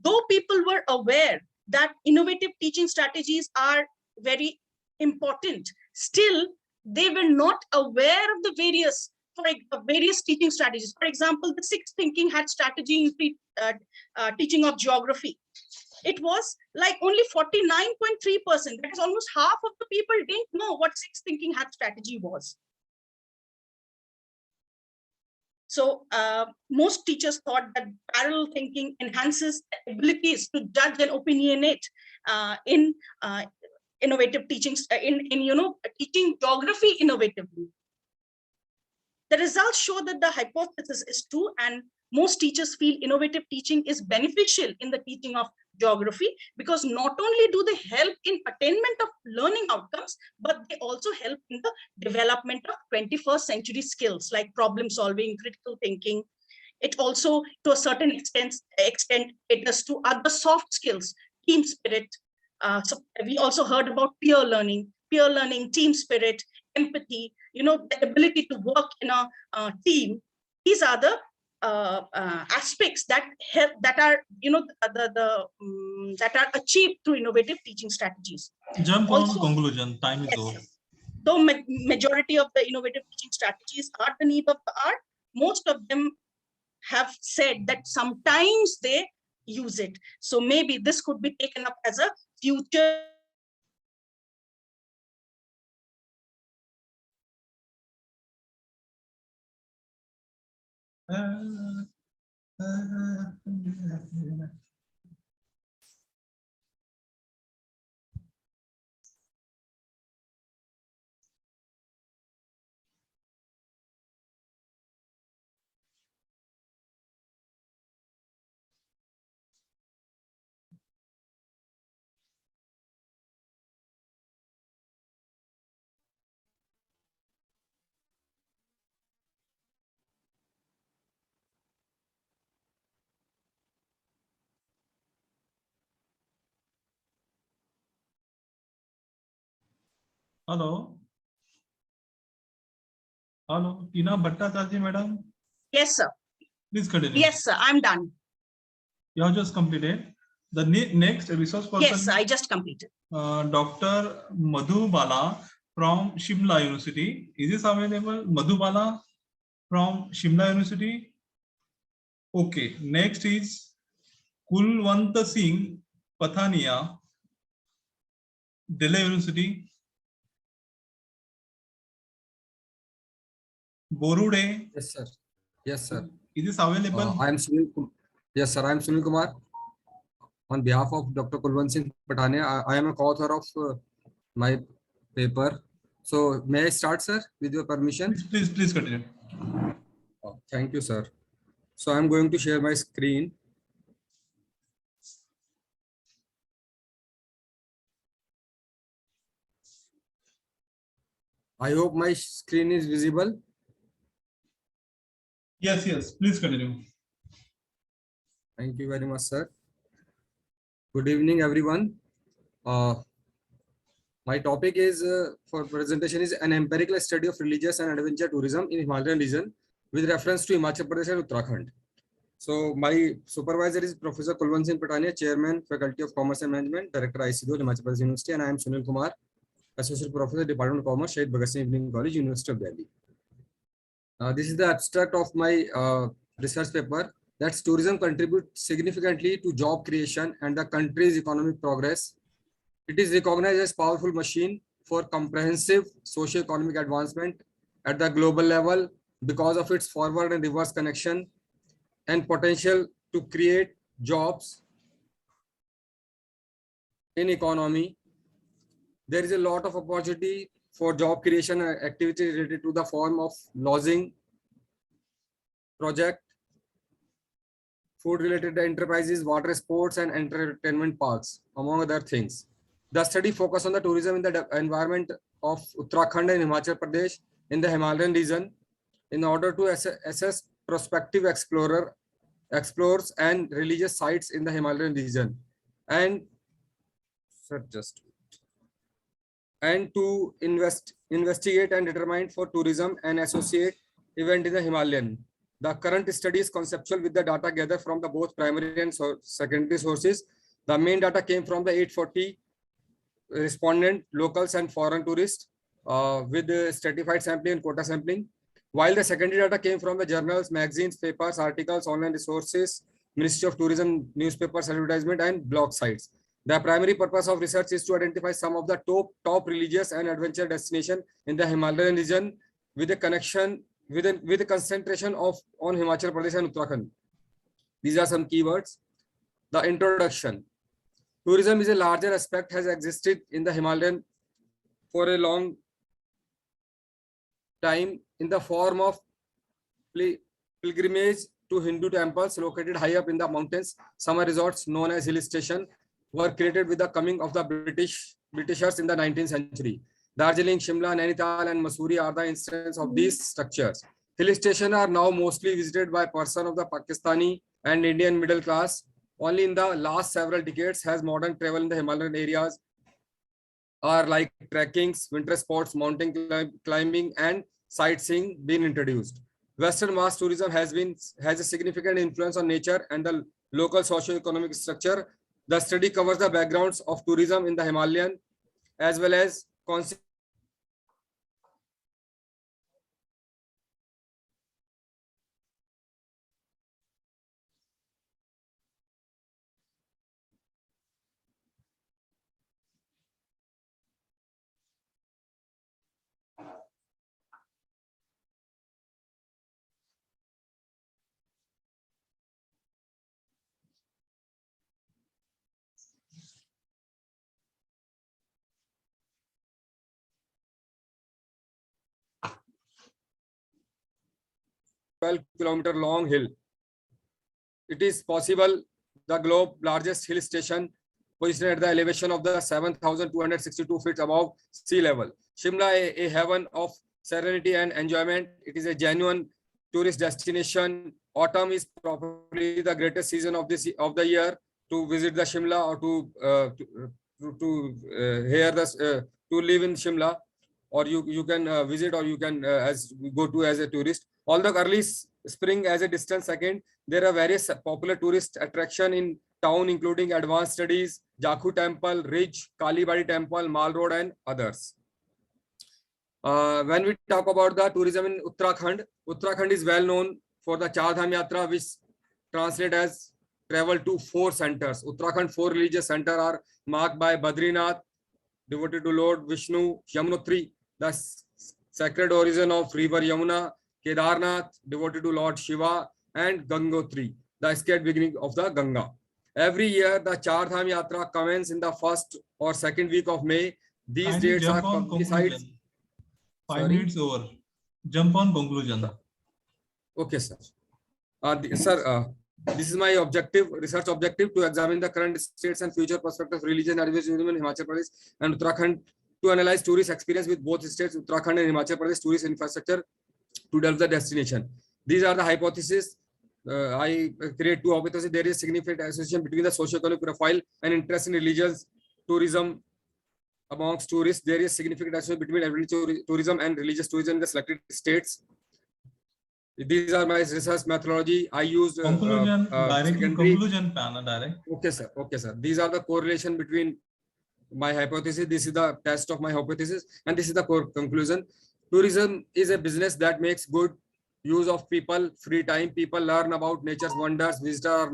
Though people were aware that innovative teaching strategies are very important, still they were not aware of the various teaching strategies. For example, the sixth thinking had strategy in teaching of geography. It was like only 49.3%. That is almost half of the people didn't know what sixth thinking hat strategy was. So most teachers thought that parallel thinking enhances abilities to judge and opinionate in innovative teachings, teaching geography innovatively. The results show that the hypothesis is true, and most teachers feel innovative teaching is beneficial in the teaching of geography, because not only do they help in attainment of learning outcomes, but they also help in the development of 21st century skills like problem solving, critical thinking. It also, to a certain extent caters to other soft skills, team spirit. So we also heard about peer learning, team spirit, empathy, the ability to work in a team. These are the aspects that help, that are that are achieved through innovative teaching strategies. Jump on conclusion. Time is over. Though majority of the innovative teaching strategies are the need of the hour, most of them have said that sometimes they use it. So maybe this could be taken up as a future. Hello. Hello, Tina Bhattacharya, madam. Yes, sir. Please continue. Yes, sir. I'm done. You have just completed. The next resource person. Yes, I just completed. Dr. Madhu Bala from Shimla University. Is this available? Madhu Bala from Shimla University. Okay. Next is Kulwant Singh Pathania, Delhi University. Borude. Yes, sir. Yes, sir. Is this available? I am Sunil. Yes, sir. I am Sunil Kumar. On behalf of Dr. Kulwant Singh Patania, I am a co-author of my paper. So may I start, sir, with your permission? Please continue. Thank you, sir. So I'm going to share my screen. I hope my screen is visible. Yes. Please continue. Thank you very much, sir. Good evening, everyone. My topic is for presentation is an empirical study of religious and adventure tourism in Himalayan region with reference to Himachal Pradesh and Uttarakhand. So my supervisor is Professor Kulwant Singh Patania, Chairman, Faculty of Commerce and Management, Director ICDO, Himachal Pradesh University, and I am Sunil Kumar, Associate Professor, Department of Commerce, Shahid Bhagat Singh Evening College, University of Delhi. This is the abstract of my research paper. That tourism contributes significantly to job creation and the country's economic progress. It is recognized as a powerful machine for comprehensive socio-economic advancement at the global level because of its forward and reverse connection and potential to create jobs in economy. There is a lot of opportunity for job creation activity related to the form of lodging project, food related enterprises, water sports and entertainment parks, among other things. The study focused on the tourism in the environment of Uttarakhand and Himachal Pradesh in the Himalayan region in order to assess prospective explorers and religious sites in the Himalayan region, and to investigate and determine for tourism and associate event in the Himalayan. The current study is conceptual with the data gathered from the both primary and secondary sources. The main data came from the 840 respondent, locals and foreign tourists with stratified sampling and quota sampling, while the secondary data came from the journals, magazines, papers, articles, online resources, Ministry of Tourism, newspapers, advertisement, and blog sites. The primary purpose of research is to identify some of the top religious and adventure destinations in the Himalayan region with a connection with a concentration on Himachal Pradesh and Uttarakhand. These are some keywords. The introduction. Tourism is a larger aspect, has existed in the Himalayan for a long time in the form of pilgrimage to Hindu temples located high up in the mountains. Summer resorts known as hill station were created with the coming of the Britishers in the 19th century. Darjeeling, Shimla, Nainital and Mussoorie are the instances of these structures. Hill stations are now mostly visited by persons of the Pakistani and Indian middle class. Only in the last several decades has modern travel in the Himalayan areas are like trekkings, winter sports, mountain climbing and sightseeing been introduced. Western mass tourism has a significant influence on nature and the local socio-economic structure. The study covers the backgrounds of tourism in the Himalayan as well as 12-kilometer long hill. It is possible the globe largest hill station positioned at the elevation of the 7,262 feet above sea level. Shimla, a haven of serenity and enjoyment. It is a genuine tourist destination. Autumn is probably the greatest season of the year to visit the Shimla or to live in Shimla, or you can visit or you can go to as a tourist. Although early spring as a distant second, there are various popular tourist attractions in town, including advanced studies, Jakhu Temple, Ridge, Kalibadi Temple, Mall Road, and others. When we talk about the tourism in Uttarakhand, Uttarakhand is well known for the Char Dham Yatra, which translate as travel to 4 centers. Uttarakhand 4 religious centers are marked by Badrinath, devoted to Lord Vishnu, Yamunotri, the sacred origin of river Yamuna, Kedarnath, devoted to Lord Shiva, and Gangotri, the sacred beginning of the Ganga. Every year, the Char Dham Yatra commences in the first or second week of May. These dates are publicized. 5 minutes over. Jump on conclusion. Okay, sir. This is my research objective, to examine the current states and future prospects of religion and tourism in Himachal Pradesh and Uttarakhand, to analyze tourist experience with both states, Uttarakhand and Himachal Pradesh tourist infrastructure, to develop the destination. These are the hypotheses. I create 2 hypotheses. There is significant association between the socio-economic profile and interest in religious tourism amongst tourists. There is significant association between tourism and religious tourism in the selected states. These are my research methodology. I used conclusion, conclusion panel direct. Okay, sir. Okay, sir. These are the correlation between my hypothesis. This is the test of my hypothesis, and this is the conclusion. Tourism is a business that makes good use of people free time. People learn about nature's wonders. Visitors are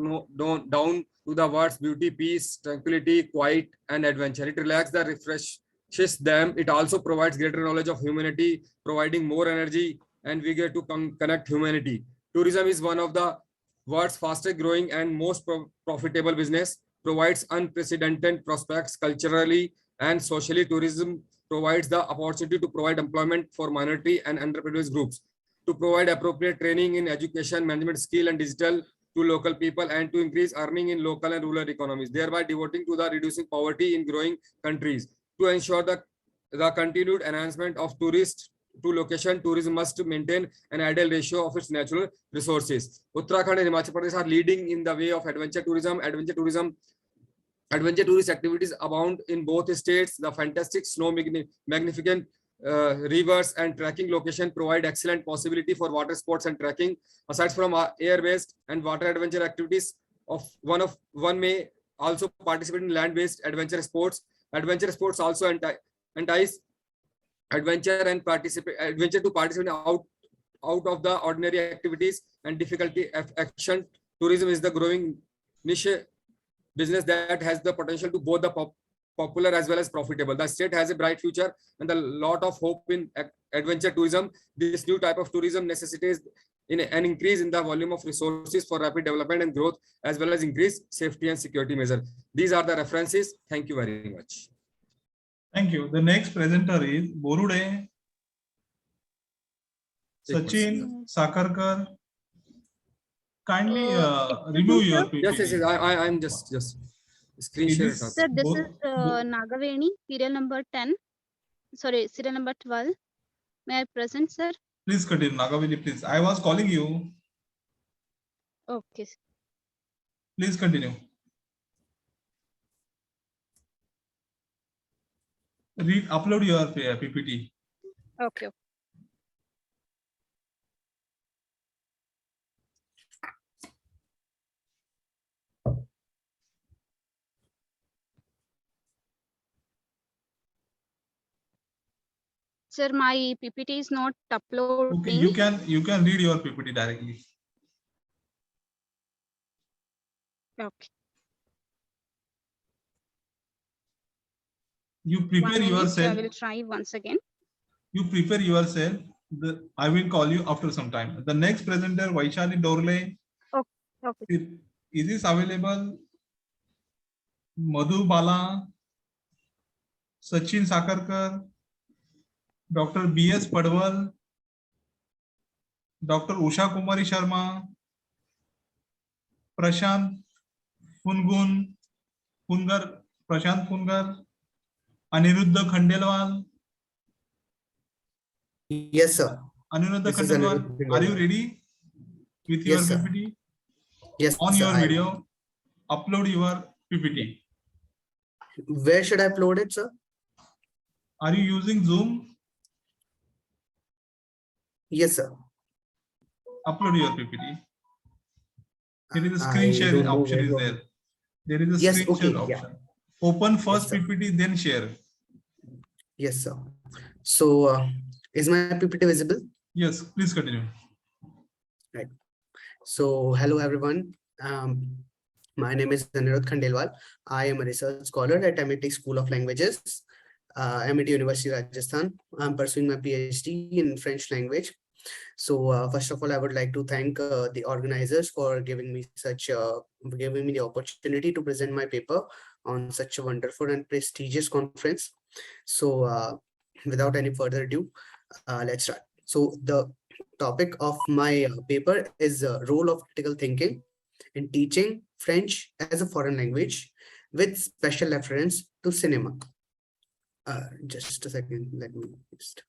down to the world's beauty, peace, tranquility, quiet, and adventure. It relaxes and refreshes them. It also provides greater knowledge of humanity, providing more energy and vigor to connect humanity. Tourism is one of the world's fastest growing and most profitable business, provides unprecedented prospects culturally and socially. Tourism provides the opportunity to provide employment for minority and underprivileged groups, to provide appropriate training in education, management skill and digital to local people, and to increase earning in local and rural economies, thereby devoting to the reducing poverty in growing countries. To ensure the continued enhancement of tourist to location, tourism must maintain an ideal ratio of its natural resources. Uttarakhand and Himachal Pradesh are leading in the way of adventure tourism. Adventure tourist activities abound in both states. The fantastic snow, magnificent rivers and trekking location provide excellent possibility for water sports and trekking. Aside from air-based and water adventure activities, one may also participate in land-based adventure sports. Adventure sports also entice adventure to participate out of the ordinary activities and difficulty action. Tourism is the growing niche business that has the potential to both the popular as well as profitable. The state has a bright future and a lot of hope in adventure tourism. This new type of tourism necessitates an increase in the volume of resources for rapid development and growth, as well as increased safety and security measures. These are the references. Thank you very much. Thank you. The next presenter is Borude Sachin Sakarkar. Kindly remove your PPT. Yes. I'm just screen share. Sir, this is Nagaveni, serial number 10. Sorry, serial number 12. May I present, sir? Please continue, Nagaveni, please. I was calling you. Okay. Please continue. Upload your PPT. Okay. Sir, my PPT is not uploading. Okay, you can read your PPT directly. Okay. You prepare yourself. I will try once again. You prepare yourself. I will call you after some time. The next presenter, Vaishali Dorle. Okay. Is this available? Madhu Bala, Sachin Sakarkar, Dr. B.S. Padwal, Dr. Usha Kumari Sharma, Prashant Pungar, Aniruddha Khandelwal. Yes, sir. Aniruddha Khandelwal, are you ready with your PPT? Yes, on sir, your video, upload your PPT. Where should I upload it, sir? Are you using Zoom? Yes, sir. Upload your PPT. There is a screen share option is there. There is a screen share option. Open first PPT, then share. Yes, sir. So, is my PPT visible? Yes, please continue. Right. So, hello everyone. My name is Aniruddha Khandelwal. I am a research scholar at MIT School of Languages, MIT University, Rajasthan. I'm pursuing my PhD in French language. So first of all, I would like to thank the organizers for giving me the opportunity to present my paper on such a wonderful and prestigious conference. So without any further ado, let's start. So the topic of my paper is role of critical thinking in teaching French as a foreign language with special reference to cinema. Just a second, let me just.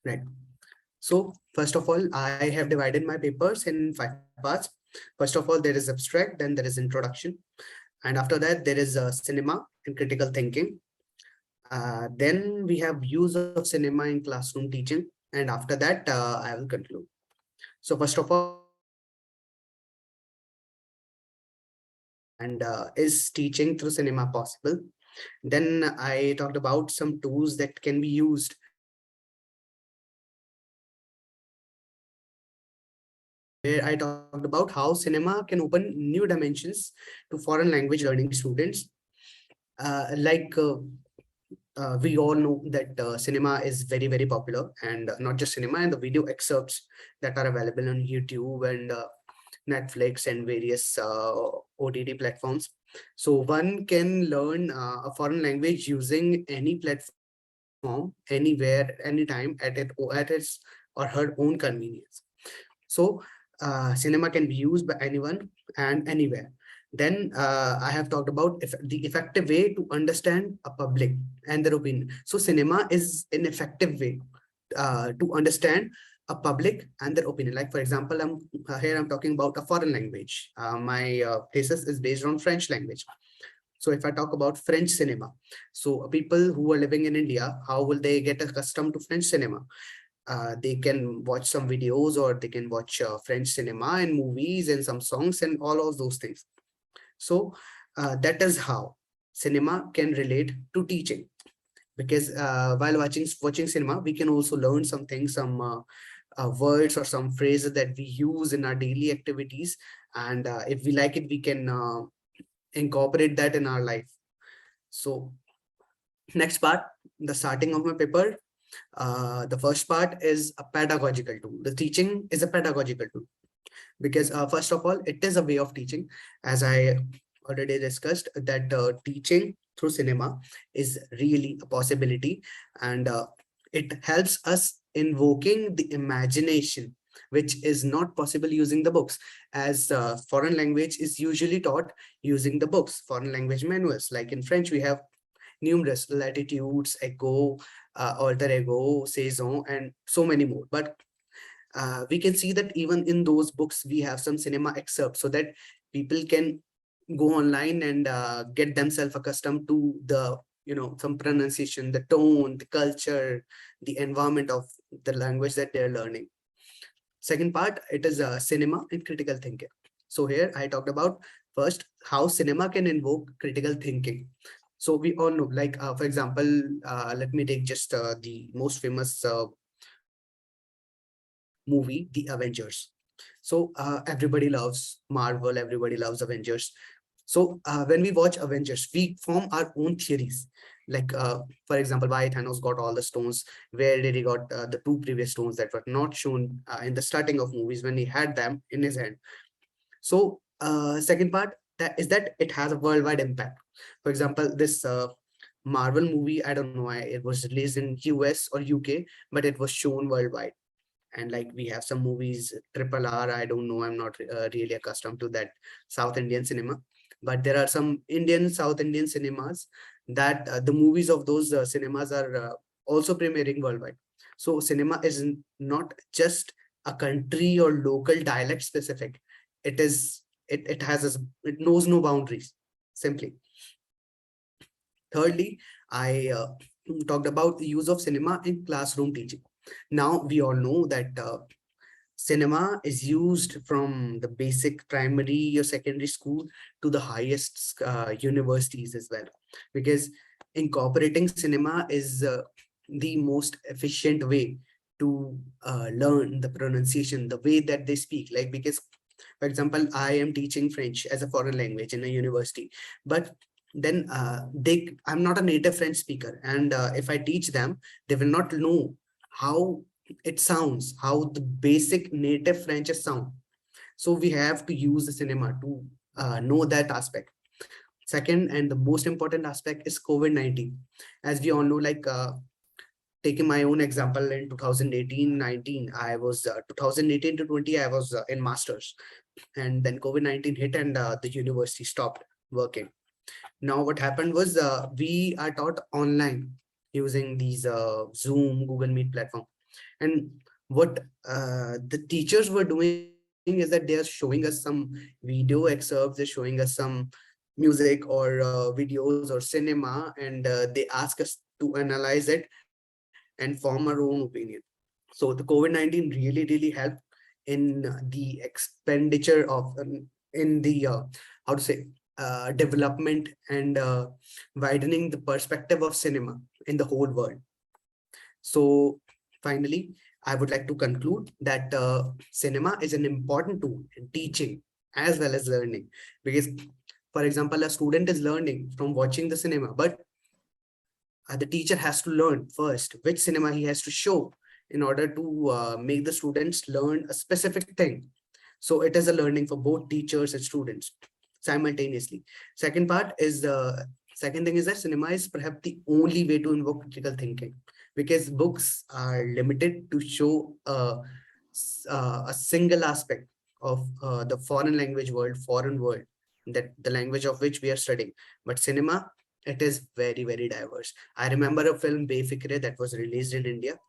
Right. So first of all, I have divided my papers in 5 parts. First of all, there is abstract, then there is introduction. And after that, there is cinema and critical thinking. Then we have use of cinema in classroom teaching. And after that, I will conclude. So first of all, and is teaching through cinema possible? Then I talked about some tools that can be used where I talked about how cinema can open new dimensions to foreign language learning students. we all know that cinema is very, very popular, and not just cinema, and the video excerpts that are available on YouTube and Netflix and various OTT platforms. So one can learn a foreign language using any platform, anywhere, anytime, at his or her own convenience. So cinema can be used by anyone and anywhere. Then I have talked about the effective way to understand a public and their opinion. So cinema is an effective way to understand a public and their opinion. Like, for example, I'm talking about a foreign language. My thesis is based on French language. So if I talk about French cinema, so people who are living in India, how will they get accustomed to French cinema? They can watch some videos, or they can watch French cinema and movies and some songs and all of those things. So that is how cinema can relate to teaching, because while watching cinema, we can also learn something, some words or some phrases that we use in our daily activities. And if we like it, we can incorporate that in our life. So next part, the starting of my paper, the first part is a pedagogical tool. The teaching is a pedagogical tool because first of all, it is a way of teaching. As I already discussed, that teaching through cinema is really a possibility, and it helps us invoking the imagination, which is not possible using the books, as foreign language is usually taught using the books, foreign language manuals. Like in French, we have numerous latitudes, echo, alter ego, saison, and so many more. But we can see that even in those books, we have some cinema excerpts so that people can go online and get themselves accustomed to the, some pronunciation, the tone, the culture, the environment of the language that they're learning. Second part, it is cinema and critical thinking. So here I talked about first how cinema can invoke critical thinking. So we all know, like, for example, let me take just the most famous movie, The Avengers. So everybody loves Marvel, everybody loves Avengers. So when we watch Avengers, we form our own theories. Like, for example, why Thanos got all the stones, where did he got the 2 previous stones that were not shown in the starting of movies when he had them in his hand. So second part, that it has a worldwide impact. For example, this Marvel movie, I don't know why it was released in US or UK, but it was shown worldwide. And like, we have some movies, RRR, I don't know, I'm not really accustomed to that South Indian cinema, but there are some South Indian cinemas that the movies of those cinemas are also premiering worldwide. So cinema is not just a country or local dialect specific. It knows no boundaries, simply. Thirdly, I talked about the use of cinema in classroom teaching. Now we all know that cinema is used from the basic primary or secondary school to the highest universities as well, because incorporating cinema is the most efficient way to learn the pronunciation, the way that they speak. Like, because, for example, I am teaching French as a foreign language in a university, but then I'm not a native French speaker, and if I teach them, they will not know how it sounds, how the basic native French sound. So we have to use the cinema to know that aspect. Second, and the most important aspect, is COVID-19. As we all know, like, taking my own example, in 2018-19, I was 2018 to 20, I was in masters, and then COVID-19 hit, and the university stopped working. Now what happened was, we are taught online using these Zoom, Google Meet platform. And what the teachers were doing is that they are showing us some video excerpts, they're showing us some music or videos or cinema, and they ask us to analyze it and form our own opinion. So the COVID-19 really helped in the expenditure of, in the, how to say, development and widening the perspective of cinema in the whole world. So finally, I would like to conclude that cinema is an important tool in teaching as well as learning, because, for example, a student is learning from watching the cinema, but the teacher has to learn first which cinema he has to show in order to make the students learn a specific thing. So it is a learning for both teachers and students simultaneously. Second part is the second thing is that cinema is perhaps the only way to invoke critical thinking, because books are limited to show a single aspect of the foreign language world, foreign world, that the language of which we are studying. But cinema, it is very, very diverse. I remember a film Befikre that was released in India,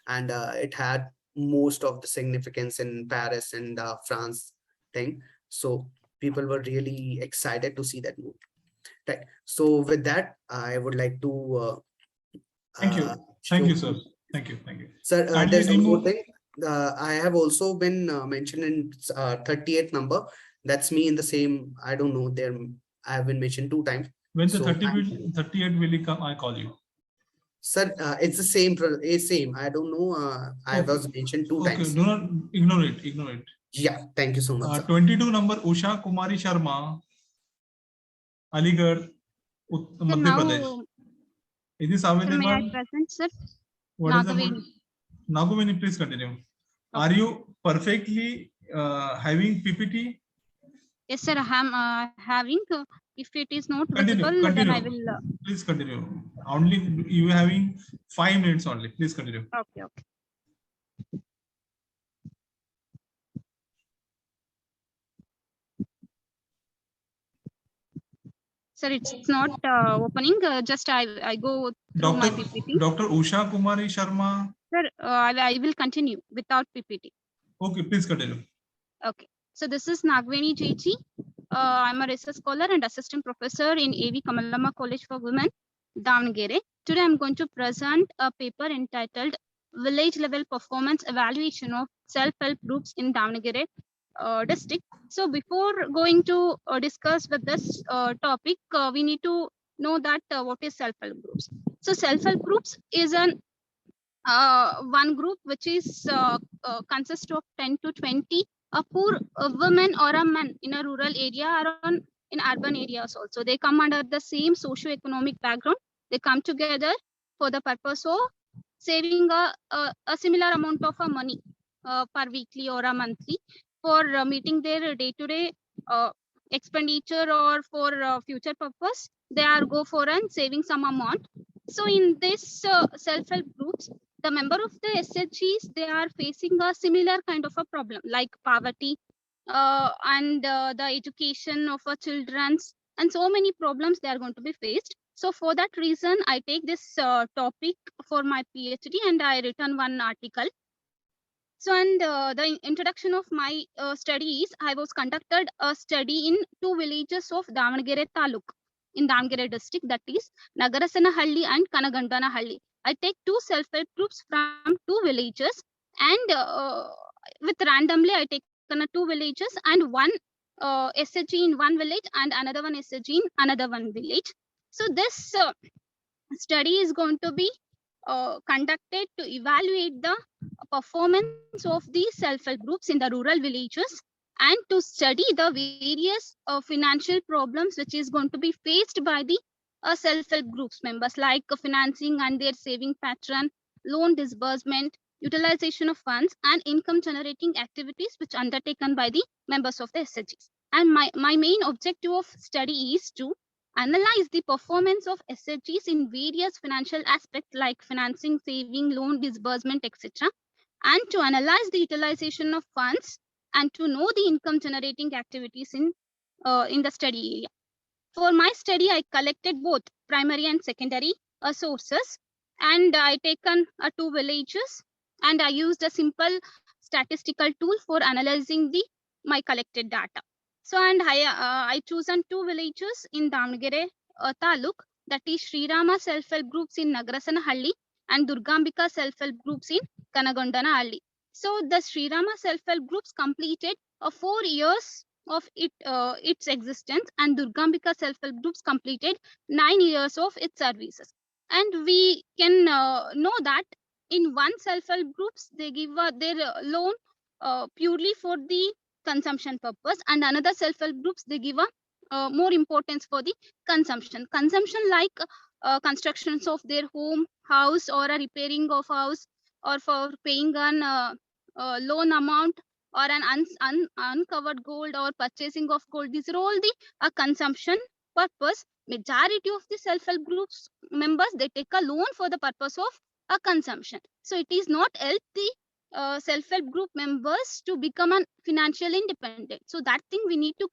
and it had most of the significance in Paris and France thing. So people were really excited to see that movie. Right. So with that, I would like to thank you, sir. Thank you. Sir, Kindly there's one more remove- thing. I have also been mentioned in 38th number. That's me in the same, I don't know, there I have been mentioned 2 times. When the 38 will come, I call you. Sir, it's the same, same. I don't know. I was mentioned 2 times. Okay, do not ignore it. Yeah, thank you so much, sir. 22 number Usha Kumari Sharma, Aligarh, Madhya Pradesh. It is available. May I present, sir? What is the Nagaveni. Nagaveni, please continue. Are you perfectly having PPT? Yes, sir. I am having. If it is not Continue. visible, then I will. Please continue. Only you having 5 minutes only. Please continue. Okay. Sir, it's not opening. Just I go through my PPT. Dr. Usha Kumari Sharma. Sir, I will continue without PPT. Okay, please continue. Okay. So this is Nagaveni Jeji. I'm a research scholar and assistant professor in AV Kamalama College for Women, Davangere. Today I'm going to present a paper entitled Village Level Performance Evaluation of Self-Help Groups in Davangere district. So before going to discuss with this topic, we need to know that what is self-help groups. So self-help groups is an one group which is consists of 10 to 20 poor women or a man in a rural area or in urban areas also. They come under the same socio-economic background. They come together for the purpose of saving a similar amount of money per weekly or a monthly for meeting their day-to-day expenditure or for future purpose. They are go for and saving some amount. So in this self-help groups, the member of the SHGs, they are facing a similar kind of a problem like poverty and the education of our children's and so many problems they are going to be faced. So for that reason, I take this topic for my PhD and I written one article. So and the introduction of my study is I was conducted a study in 2 villages of Davangere Taluk in Davangere district, that is Nagarasanahalli and Kanagandanahalli. I take 2 self-help groups from 2 villages and with randomly I take 2 villages and one SHG in one village and another one SHG in another one village. So this study is going to be conducted to evaluate the performance of these self-help groups in the rural villages and to study the various financial problems which is going to be faced by the self-help groups members, like financing and their saving pattern, loan disbursement, utilization of funds and income generating activities which undertaken by the members of the SHGs. And my main objective of study is to analyze the performance of SHGs in various financial aspects like financing, saving, loan disbursement, etc. And to analyze the utilization of funds and to know the income generating activities in the study area. For my study, I collected both primary and secondary sources, and I taken 2 villages and I used a simple statistical tool for analyzing my collected data. So and I chosen 2 villages in Davangere Taluk, that is Sri Rama self-help groups in Nagarasanahalli and Durgambika self-help groups in Kanagandanahalli. So the Sri Rama self-help groups completed 4 years of its existence and Durgambika self-help groups completed 9 years of its services. And we can know that in one self-help groups, they give their loan purely for the consumption purpose, and another self-help groups they give more importance for the consumption like constructions of their home, house, or a repairing of house, or for paying an loan amount, or an uncovered gold, or purchasing of gold. These are all the consumption purpose. Majority of the self-help groups members, they take a loan for the purpose of a consumption. So it is not help the self-help group members to become an financially independent. So that thing we need to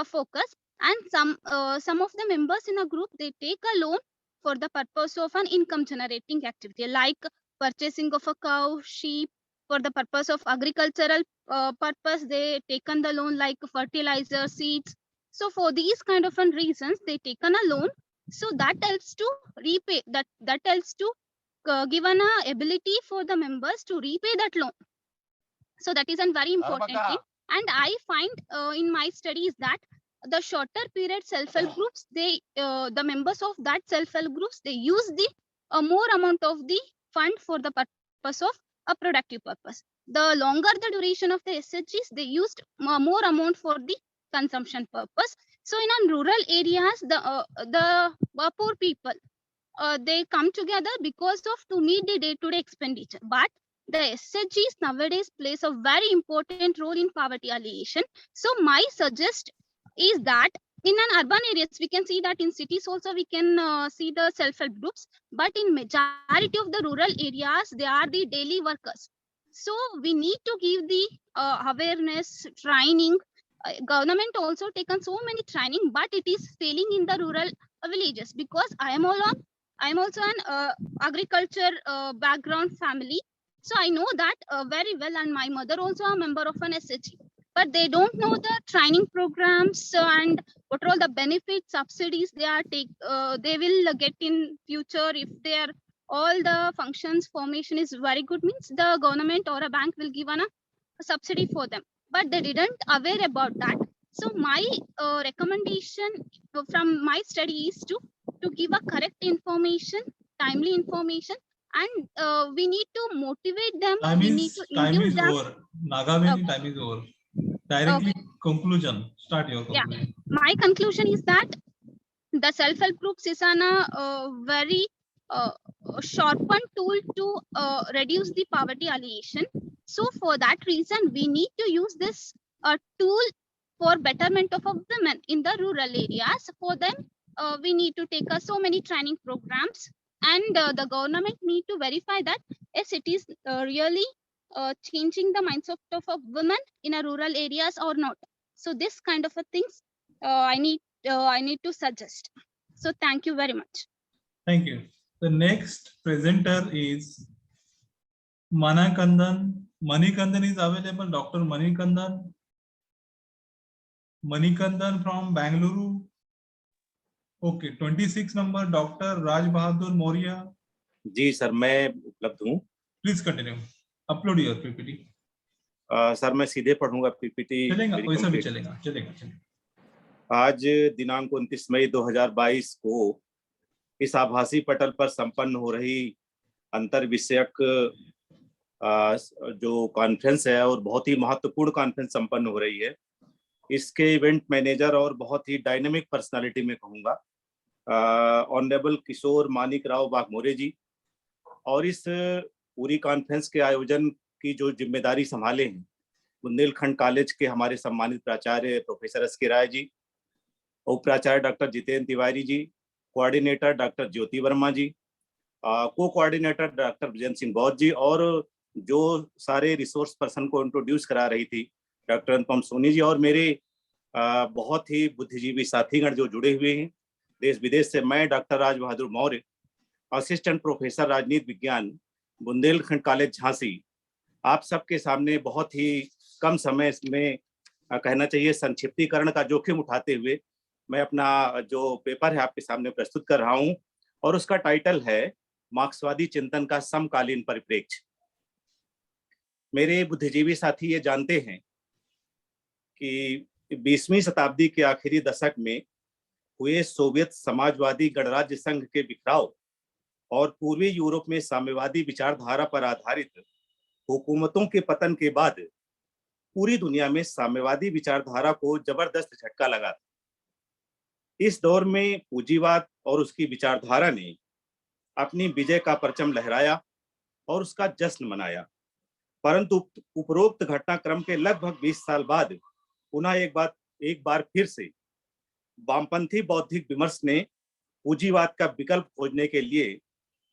focus. And some of the members in a group, they take a loan for the purpose of an income generating activity, like purchasing of a cow, sheep, for the purpose of agricultural purpose. They taken the loan like fertilizer, seeds. So for these kind of reasons, they taken a loan. So that helps to repay, that helps to give an ability for the members to repay that loan. So that is a very important thing. And I find in my studies that the shorter period self-help groups, they the members of that self-help groups, they use the more amount of the fund for the purpose of a productive purpose. The longer the duration of the SHGs, they used more amount for the consumption purpose. So in rural areas, the poor people, they come together because of to meet the day-to-day expenditure. But the SHGs nowadays plays a very important role in poverty alleviation. So my suggest is that in an urban areas, we can see that in cities also we can see the self-help groups, but in majority of the rural areas, they are the daily workers. So we need to give the awareness, training. Government also taken so many training, but it is failing in the rural villages, because I am also an agriculture background family. So I know that very well, and my mother also a member of an SHG. But they don't know the training programs and what are all the benefits, subsidies they will get in future. If their all the functions formation is very good, means the government or a bank will give a subsidy for them. But they didn't aware about that. So my recommendation from my study is to give a correct information, timely information, and we need to motivate them. We need to induce them. Over. Nagaveni, time is over. Directly conclusion. Start your conclusion. Yeah. My conclusion is that the self-help groups is a very sharpened tool to reduce the poverty alleviation. So for that reason, we need to use this tool for betterment of women in the rural areas. For them, we need to take so many training programs, and the government need to verify that yes, it is really changing the mindset of women in a rural areas or not. So this kind of things I need to suggest. So thank you very much. Thank you. The next presenter is Manikandan. Manikandan is available. Dr. Manikandan. Manikandan from Bangalore. Okay, 26 number, Dr. Raj Bahadur Moria. Ji sir, मैं उपलब्ध हूँ. Please continue. Upload your PPT. Sir मैं सीधे पढ़ूंगा PPT. चलेगा, वैसा भी चलेगा, चलेगा. आज दिनांक 29 मई 2022 को इस आभासी पटल पर संपन्न हो रही अंतर विषयक जो कॉन्फ्रेंस है और बहुत ही महत्वपूर्ण कॉन्फ्रेंस संपन्न हो रही है, इसके इवेंट मैनेजर और बहुत ही डायनेमिक पर्सनालिटी में कहूँगा ऑनरेबल किशोर मानिक राव वाघमोरे जी, और इस पूरी कॉन्फ्रेंस के आयोजन की जो जिम्मेदारी संभाले हैं बुंदेलखंड कॉलेज के हमारे सम्मानित प्राचार्य प्रोफेसर SK राय जी, उप प्राचार्य doctor Jitendra Tiwari ji, coordinator doctor ज्योति वर्मा जी, को कोऑर्डिनेटर डॉक्टर विजय सिंह बौद्ध जी, और जो सारे रिसोर्स पर्सन को इंट्रोड्यूस करा रही थी डॉक्टर अनुपम सोनी जी, और मेरे बहुत ही बुद्धिजीवी साथीगण जो जुड़े हुए हैं देश विदेश से। मैं doctor Raj Bahadur Maurya, assistant professor राजनीति विज्ञान, बुंदेलखंड कॉलेज झांसी, आप सबके सामने बहुत ही कम समय में कहना चाहिए संक्षिप्तीकरण का जोखिम उठाते हुए मैं अपना जो पेपर है आपके सामने प्रस्तुत कर रहा हूं, और उसका टाइटल है मार्क्सवादी चिंतन का समकालीन परिप्रेक्ष्य। मेरे बुद्धिजीवी साथी ये जानते हैं कि 20वीं शताब्दी के आखिरी दशक में हुए सोवियत समाजवादी गणराज्य संघ के बिखराव और पूर्वी यूरोप में साम्यवादी विचारधारा पर आधारित हुकूमतों के पतन के बाद पूरी दुनिया में साम्यवादी विचारधारा को जबरदस्त झटका लगा था। इस दौर में पूंजीवाद और उसकी विचारधारा ने अपनी विजय का परचम लहराया और उसका जश्न मनाया, परंतु उपरोक्त घटनाक्रम के लगभग 20 साल बाद पुनः एक बार फिर से वामपंथी बौद्धिक विमर्श ने पूंजीवाद का विकल्प खोजने के लिए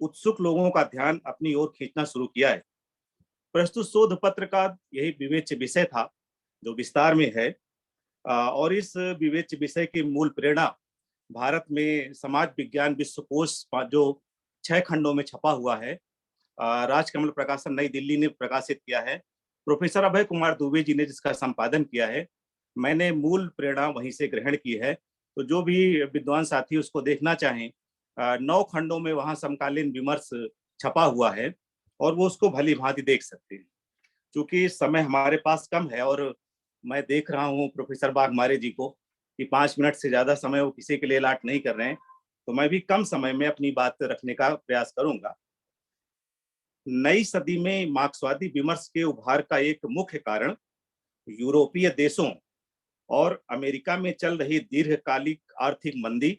उत्सुक लोगों का ध्यान अपनी ओर खींचना शुरू किया है। प्रस्तुत शोध पत्र का यही विवेच्य विषय था जो विस्तार में है, और इस विवेच्य विषय की मूल प्रेरणा भारत में समाज विज्ञान विश्वकोश जो 6 खंडों में छपा हुआ है, राजकमल प्रकाशन नई दिल्ली ने प्रकाशित किया है। प्रोफेसर अभय कुमार दुबे जी ने जिसका संपादन किया है, मैंने मूल प्रेरणा वहीं से ग्रहण की है। तो जो भी विद्वान साथी उसको देखना चाहें, 9 खंडों में वहां समकालीन विमर्श छपा हुआ है और वो उसको भली भांति देख सकते हैं। क्योंकि समय हमारे पास कम है और मैं देख रहा हूँ प्रोफेसर वाघमारे जी को कि 5 मिनट से ज्यादा समय वो किसी के लिए अलाट नहीं कर रहे हैं, तो मैं भी कम समय में अपनी बात रखने का प्रयास करूंगा। नई सदी में मार्क्सवादी विमर्श के उभार का एक मुख्य कारण यूरोपीय देशों और अमेरिका में चल रही दीर्घकालिक आर्थिक मंदी,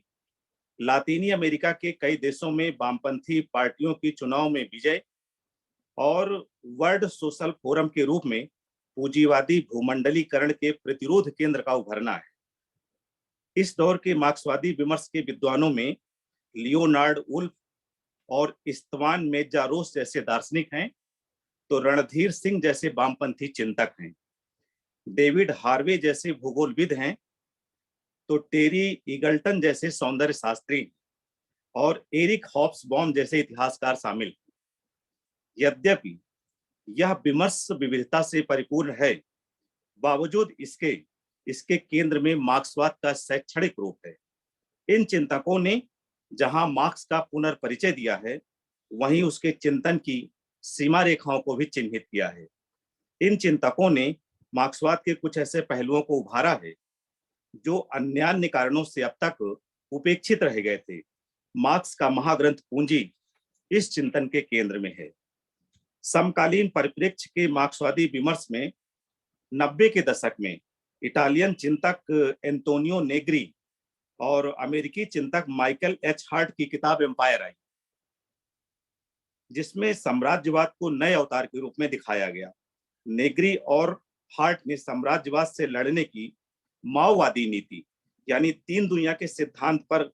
लातीनी अमेरिका के कई देशों में वामपंथी पार्टियों की चुनाव में विजय और वर्ल्ड सोशल फोरम के रूप में पूंजीवादी भूमंडलीकरण के प्रतिरोध केंद्र का उभरना है। इस दौर के मार्क्सवादी विमर्श के विद्वानों में लियोनार्ड वुल्फ और इस्त्वान मेजारोस जैसे दार्शनिक हैं, तो रणधीर सिंह जैसे वामपंथी चिंतक हैं, डेविड हार्वे जैसे भूगोलविद हैं, तो टेरी ईगल्टन जैसे सौंदर्य शास्त्री और एरिक हॉब्सबॉम जैसे इतिहासकार शामिल हैं। यद्यपि यह विमर्श विविधता से परिपूर्ण है, बावजूद इसके केंद्र में मार्क्सवाद का शैक्षणिक रूप है। इन चिंतकों ने जहां मार्क्स का पुनर्परिचय दिया है, वहीं उसके चिंतन की सीमा रेखाओं को भी चिन्हित किया है। इन चिंतकों ने मार्क्सवाद के कुछ ऐसे पहलुओं को उभारा है जो अन्यान्य कारणों से अब तक उपेक्षित रह गए थे। मार्क्स का महाग्रंथ पूंजी इस चिंतन के केंद्र में है। समकालीन परिप्रेक्ष्य के मार्क्सवादी विमर्श में 90 के दशक में इटालियन चिंतक एंटोनियो नेग्री और अमेरिकी चिंतक माइकल एच हार्ट की किताब एम्पायर आई, जिसमें साम्राज्यवाद को नए अवतार के रूप में दिखाया गया। नेग्री और हार्ट ने साम्राज्यवाद से लड़ने की माओवादी नीति यानी 3 दुनिया के सिद्धांत पर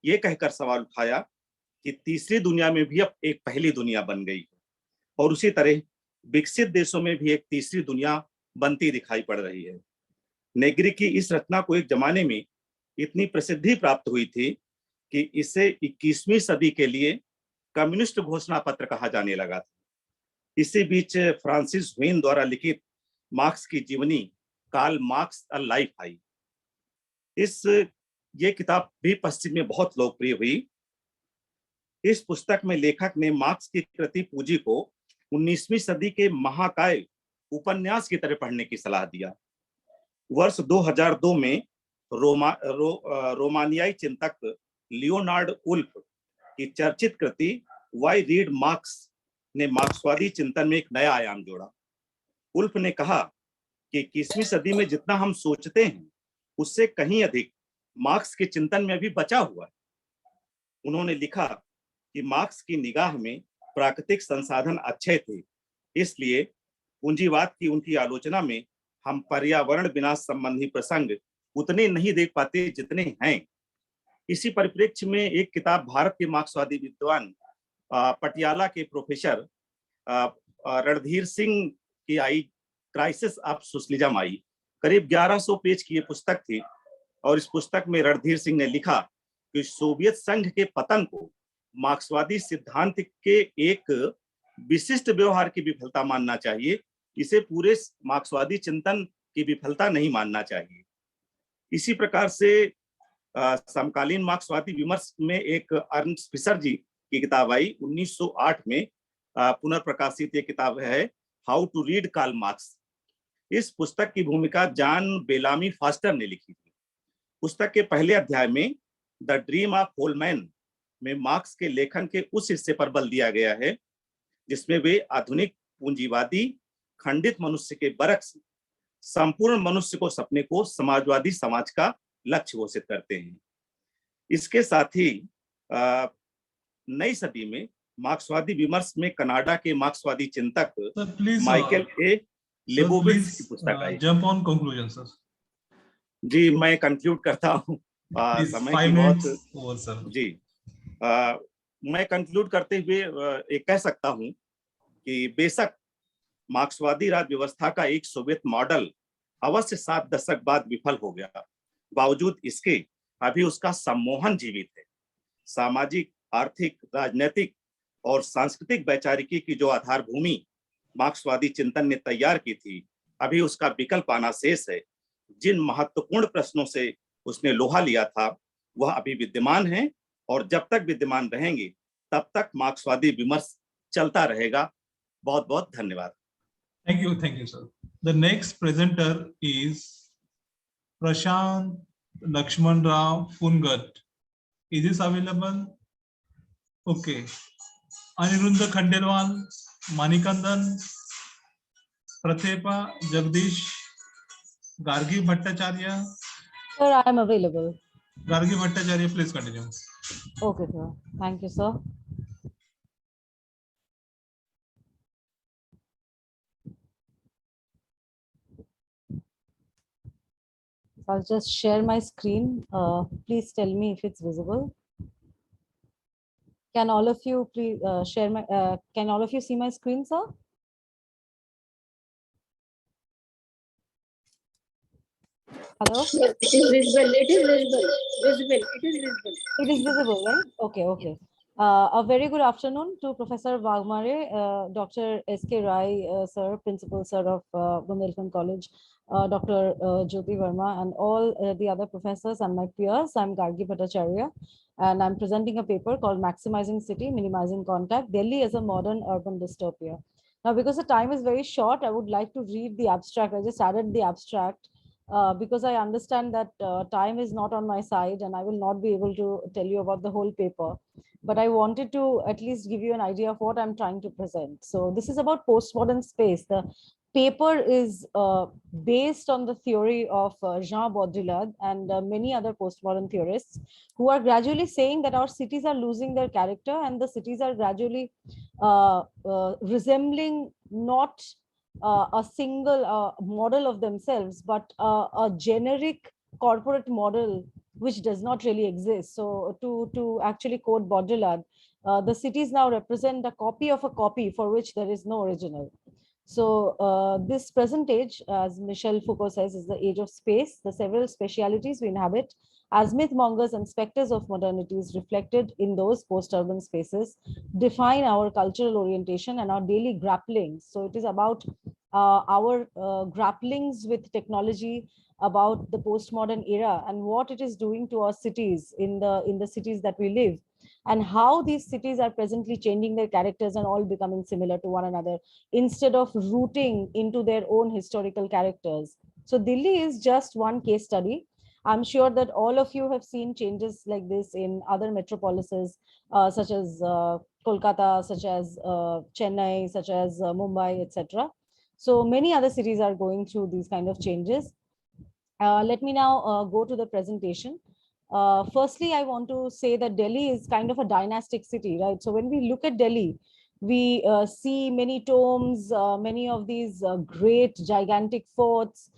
यह कहकर सवाल उठाया कि तीसरी दुनिया में भी अब एक पहली दुनिया बन गई है और उसी तरह विकसित देशों में भी एक तीसरी दुनिया बनती दिखाई पड़ रही है। नेग्री की इस रचना को एक जमाने में इतनी प्रसिद्धि प्राप्त हुई थी कि इसे 21वीं सदी के लिए कम्युनिस्ट घोषणा पत्र कहा जाने लगा था। इसी बीच फ्रांसिस वेन द्वारा लिखित मार्क्स की जीवनी कार्ल मार्क्स अ लाइफ आई। ये किताब भी पश्चिम में बहुत लोकप्रिय हुई। इस पुस्तक में लेखक ने मार्क्स की कृति पूंजी को 19वीं सदी के महाकाव्य उपन्यास की तरह पढ़ने की सलाह दिया। वर्ष 2002 में रोमानियाई चिंतक लियोनार्ड वुल्फ की चर्चित कृति व्हाई रीड मार्क्स ने मार्क्सवादी चिंतन में एक नया आयाम जोड़ा। वुल्फ ने कहा कि 21वीं सदी में जितना हम सोचते हैं उससे कहीं अधिक मार्क्स के चिंतन में भी बचा हुआ है। उन्होंने लिखा कि मार्क्स की निगाह में प्राकृतिक संसाधन अच्छे थे, इसलिए पूंजीवाद की उनकी आलोचना में हम पर्यावरण विनाश संबंधी प्रसंग उतने नहीं देख पाते जितने हैं। इसी परिप्रेक्ष्य में एक किताब भारत के मार्क्सवादी विद्वान पटियाला के प्रोफेसर रणधीर सिंह की आई, क्राइसिस ऑफ सोशलिज्म आई। करीब 1100 पेज की ये पुस्तक थी और इस पुस्तक में रणधीर सिंह ने लिखा कि सोवियत संघ के पतन को मार्क्सवादी सिद्धांत के एक विशिष्ट व्यवहार की विफलता मानना चाहिए, इसे पूरे मार्क्सवादी चिंतन की विफलता नहीं मानना चाहिए। इसी प्रकार से समकालीन मार्क्सवादी विमर्श में एक अर्नस्ट फिशर जी की किताब आई 1908 में, पुनर्प्रकाशित ये किताब है how to read Karl Marx. इस पुस्तक की भूमिका जॉन बेलामी फास्टर ने लिखी थी। पुस्तक के पहले अध्याय में द ड्रीम ऑफ होलमैन में मार्क्स के लेखन के उस हिस्से पर बल दिया गया है जिसमें वे आधुनिक पूंजीवादी खंडित मनुष्य के बरक्स संपूर्ण मनुष्य को सपने को समाजवादी समाज का लक्ष्य घोषित करते हैं। इसके साथ ही नई सदी में मार्क्सवादी विमर्श में कनाडा के मार्क्सवादी चिंतक माइकल ए लेबोविट्ज की पुस्तक आई। Jump on conclusion sir. जी मैं कंक्लूड करता हूँ, समय की बहुत जी। मैं कंक्लूड करते हुए एक कह सकता हूँ कि बेशक मार्क्सवादी राज्य व्यवस्था का एक सोवियत मॉडल अवश्य 7 दशक बाद विफल हो गया, बावजूद इसके अभी उसका सम्मोहन जीवित है। सामाजिक, आर्थिक, राजनीतिक और सांस्कृतिक वैचारिकी की जो आधार भूमि मार्क्सवादी चिंतन ने तैयार की थी, अभी उसका विकल्प आना शेष है। जिन महत्वपूर्ण प्रश्नों से उसने लोहा लिया था वह अभी विद्यमान है, और जब तक विद्यमान रहेंगे तब तक मार्क्सवादी विमर्श चलता रहेगा। बहुत बहुत धन्यवाद। Thank you, sir. The next presenter is Prashant Lakshman Rao Fungat. Is this available? Okay. Aniruddha Khandelwal, Manikandan, Pratepa, Jagdish, Gargi Bhattacharya. Sir, I am available. Gargi Bhattacharya, please continue. Okay, sir. Thank you, sir. I'll just share my screen. Please tell me if it's visible. Can all of you please share my, can all of you see my screen, sir? Hello? Yes, it is visible. It is visible. Visible. It is visible. It is visible, right? Okay, okay. A very good afternoon to Professor Waghmare, Dr. SHRI, sir, Principal Sir of Bundelkhand College, Dr. Jyoti Verma, and all the other professors and my peers. I'm Gargi Bhattacharya, and I'm presenting a paper called Maximizing City, Minimizing Contact, Delhi as a Modern Urban Dystopia. Now, because the time is very short, I would like to read the abstract. I just added the abstract because I understand that time is not on my side and I will not be able to tell you about the whole paper. But I wanted to at least give you an idea of what I'm trying to present. So this is about postmodern space. The paper is based on the theory of Jean Baudrillard and many other postmodern theorists who are gradually saying that our cities are losing their character and the cities are gradually resembling not a single model of themselves, but a generic corporate model which does not really exist. So to actually quote Baudrillard, the cities now represent a copy of a copy for which there is no original. So this present age, as Michel Foucault says, is the age of space. The several specialities we inhabit as mythmongers and specters of modernity is reflected in those post-urban spaces, define our cultural orientation and our daily grapplings. So it is about our grapplings with technology, about the postmodern era and what it is doing to our cities in the cities that we live, and how these cities are presently changing their characters and all becoming similar to one another instead of rooting into their own historical characters. So Delhi is just one case study. I'm sure that all of you have seen changes like this in other metropolises, such as Kolkata, such as Chennai, such as Mumbai, etc. So many other cities are going through these kind of changes. Let me now go to the presentation. Firstly, I want to say that Delhi is kind of a dynastic city, right? So when we look at Delhi, we see many tombs, many of these great gigantic forts,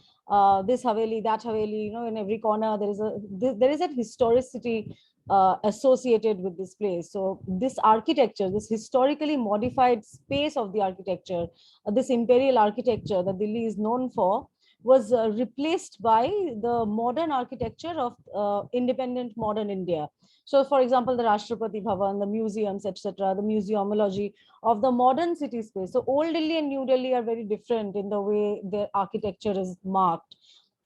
this Haveli, that Haveli, you know, in every corner there is a historicity associated with this place. So this architecture, this historically modified space of the architecture, this imperial architecture that Delhi is known for, was replaced by the modern architecture of independent modern India. So for example, the Rashtrapati Bhavan, the museums, etc., the museumology of the modern city space. So old Delhi and New Delhi are very different in the way their architecture is marked.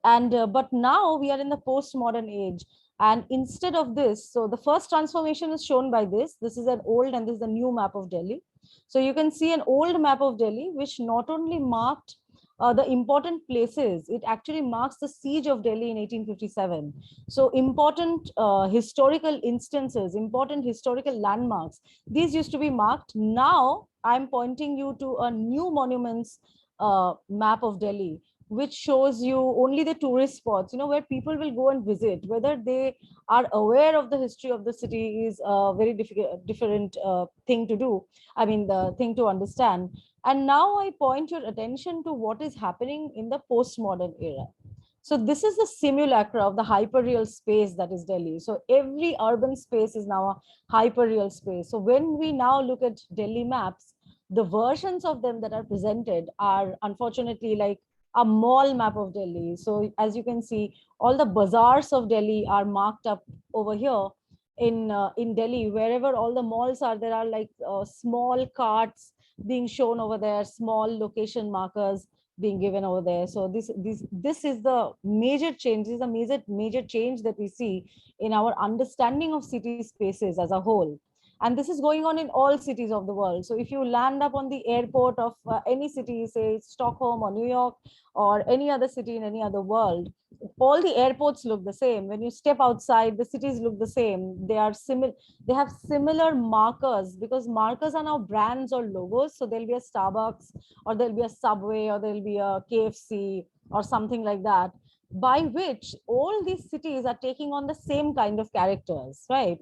And but now we are in the postmodern age. And instead of this, so the first transformation is shown by this. This is an old and this is a new map of Delhi. So you can see an old map of Delhi, which not only marked the important places, it actually marks the siege of Delhi in 1857. So important historical instances, important historical landmarks, these used to be marked. Now I'm pointing you to a new monuments map of Delhi, which shows you only the tourist spots, where people will go and visit. Whether they are aware of the history of the city is a very different thing to do. I mean, the thing to understand. And now I point your attention to what is happening in the postmodern era. So this is the simulacra of the hyperreal space that is Delhi. So every urban space is now a hyperreal space. So when we now look at Delhi maps, the versions of them that are presented are unfortunately like a mall map of Delhi. So as you can see, all the bazaars of Delhi are marked up over here in Delhi. Wherever all the malls are, there are like small carts being shown over there, small location markers being given over there. So this is the major change. This is a major change that we see in our understanding of city spaces as a whole. And this is going on in all cities of the world. So if you land up on the airport of any city, say Stockholm or New York or any other city in any other world, all the airports look the same. When you step outside, the cities look the same. They are similar. They have similar markers, because markers are now brands or logos. So there'll be a Starbucks, or there'll be a Subway, or there'll be a KFC or something like that, by which all these cities are taking on the same kind of characters, right?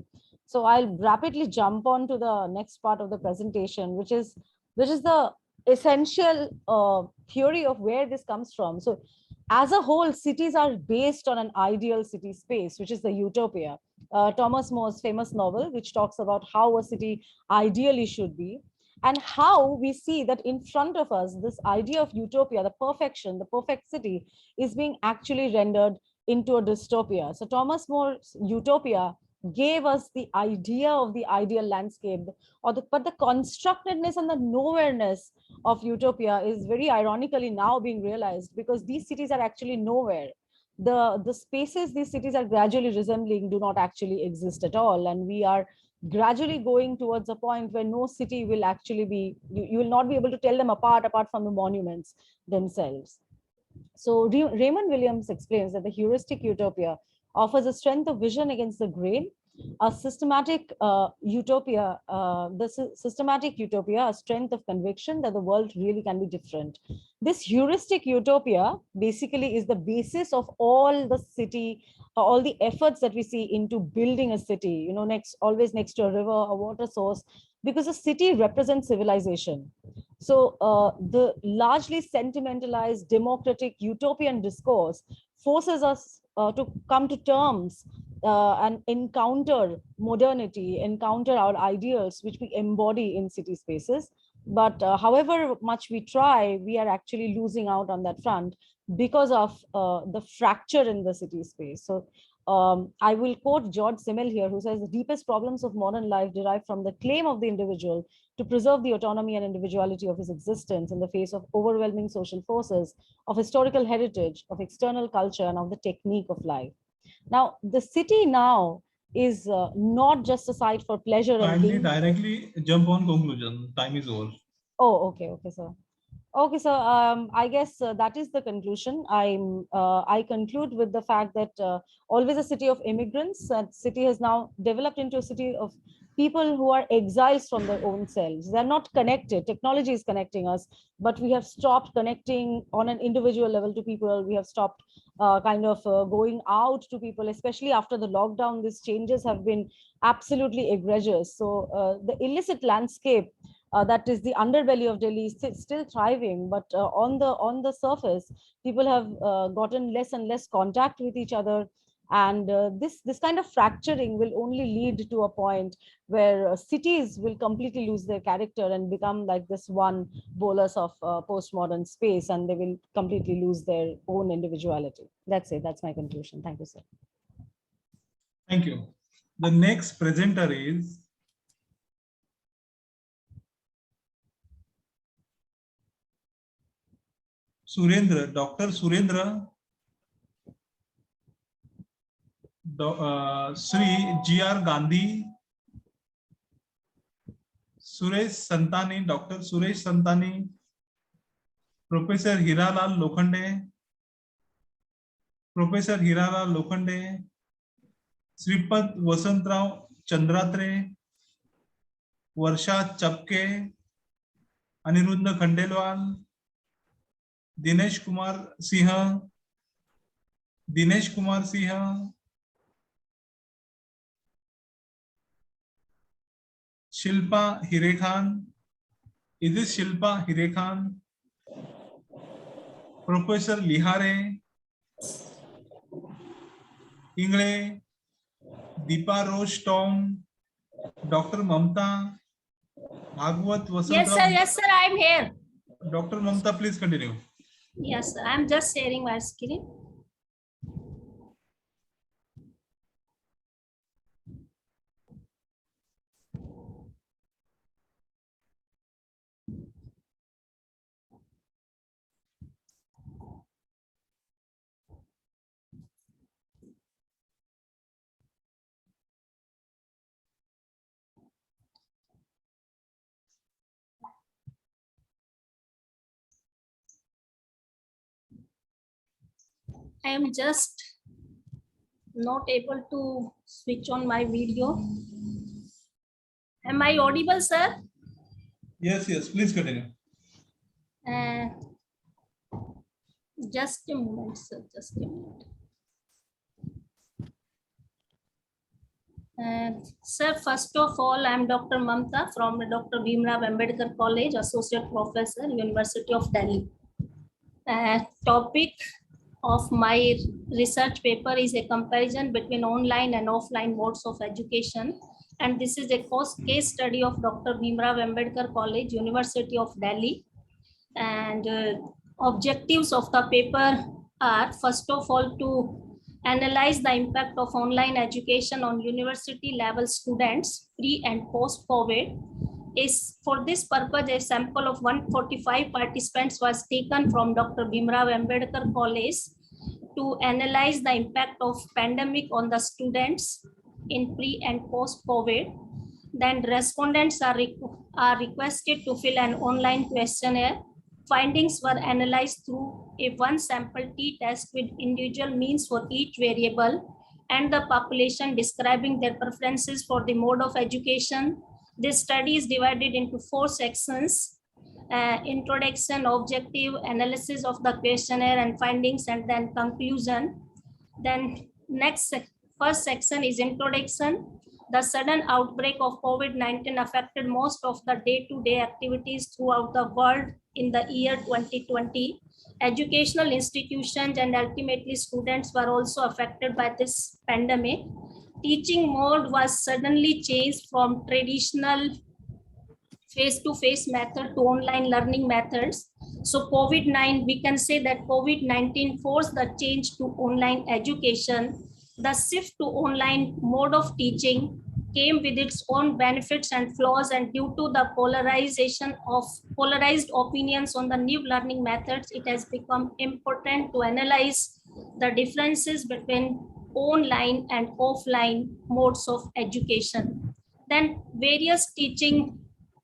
So I'll rapidly jump on to the next part of the presentation, which is the essential theory of where this comes from. So as a whole, cities are based on an ideal city space, which is the utopia. Thomas More's famous novel, which talks about how a city ideally should be, and how we see that in front of us, this idea of utopia, the perfection, the perfect city, is being actually rendered into a dystopia. So Thomas More's utopia gave us the idea of the ideal landscape, but the constructedness and the nowhereness of utopia is very ironically now being realized, because these cities are actually nowhere. The spaces these cities are gradually resembling do not actually exist at all, and we are gradually going towards a point where no city will actually be, you will not be able to tell them apart from the monuments themselves. So Raymond Williams explains that the heuristic utopia offers a strength of vision against the grain, a systematic utopia, systematic utopia, a strength of conviction that the world really can be different. This heuristic utopia basically is the basis of all the city, all the efforts that we see into building a city, always next to a river, a water source, because a city represents civilization. So the largely sentimentalized, democratic, utopian discourse forces us to come to terms and encounter modernity, encounter our ideals, which we embody in city spaces. But however much we try, we are actually losing out on that front because of the fracture in the city space. So I will quote George Simmel here, who says the deepest problems of modern life derive from the claim of the individual to preserve the autonomy and individuality of his existence in the face of overwhelming social forces, of historical heritage, of external culture, and of the technique of life. Now, the city now is not just a site for pleasure. Kindly directly jump on conclusion. Time is over. Oh, okay, sir. Okay, so I guess that is the conclusion. I conclude with the fact that always a city of immigrants, that city has now developed into a city of people who are exiles from their own selves. They're not connected. Technology is connecting us, but we have stopped connecting on an individual level to people. We have stopped going out to people, especially after the lockdown. These changes have been absolutely egregious. So the illicit landscape, that is the underbelly of Delhi, is still thriving, but on the surface, people have gotten less and less contact with each other, and this kind of fracturing will only lead to a point where cities will completely lose their character and become like this one bolus of postmodern space, and they will completely lose their own individuality. That's it. That's my conclusion. Thank you, sir. Thank you. The next presenter is Surendra, Dr. Surendra, Sri G.R. Gandhi, Suresh Santani, Dr. Suresh Santani, Professor Hiralal Lokhande, Professor Hiralal Lokhande, Sripad Vasantrao Chandratre, Varsha Chapke, Aniruddha Khandelwal, Dinesh Kumar Sinha. Dinesh Kumar Sinha. Shilpa Hirekhan. Is this Shilpa Hirekhan? Professor Lihare. Ingle. Deepa Rose Tom. Dr. Mamta. Bhagwat Vasantra. Yes, sir, I'm here. Dr. Mamta, please continue. Yes, sir, I'm just sharing my screen. I am just not able to switch on my video. Am I audible, sir? Yes, please continue. Just a moment, sir, just a minute. Sir, first of all, I am Dr. Mamta from Dr. Bhimrao Ambedkar College, Associate Professor, University of Delhi. Topic of my research paper is a comparison between online and offline modes of education. And this is a case study of Dr. Bhimrao Ambedkar College, University of Delhi. And objectives of the paper are, first of all, to analyze the impact of online education on university level students pre and post COVID. For this purpose, a sample of 145 participants was taken from Dr. Bhimrao Ambedkar College to analyze the impact of pandemic on the students in pre and post COVID. Then respondents are requested to fill an online questionnaire. Findings were analyzed through a one sample t-test with individual means for each variable and the population describing their preferences for the mode of education. This study is divided into 4 sections: introduction, objective, analysis of the questionnaire and findings, and then conclusion. Then first section is introduction. The sudden outbreak of COVID-19 affected most of the day-to-day activities throughout the world in the year 2020. Educational institutions and ultimately students were also affected by this pandemic. Teaching mode was suddenly changed from traditional face-to-face method to online learning methods. So we can say that COVID-19 forced the change to online education. The shift to online mode of teaching came with its own benefits and flaws, and due to the polarized opinions on the new learning methods, it has become important to analyze the differences between online and offline modes of education. Then various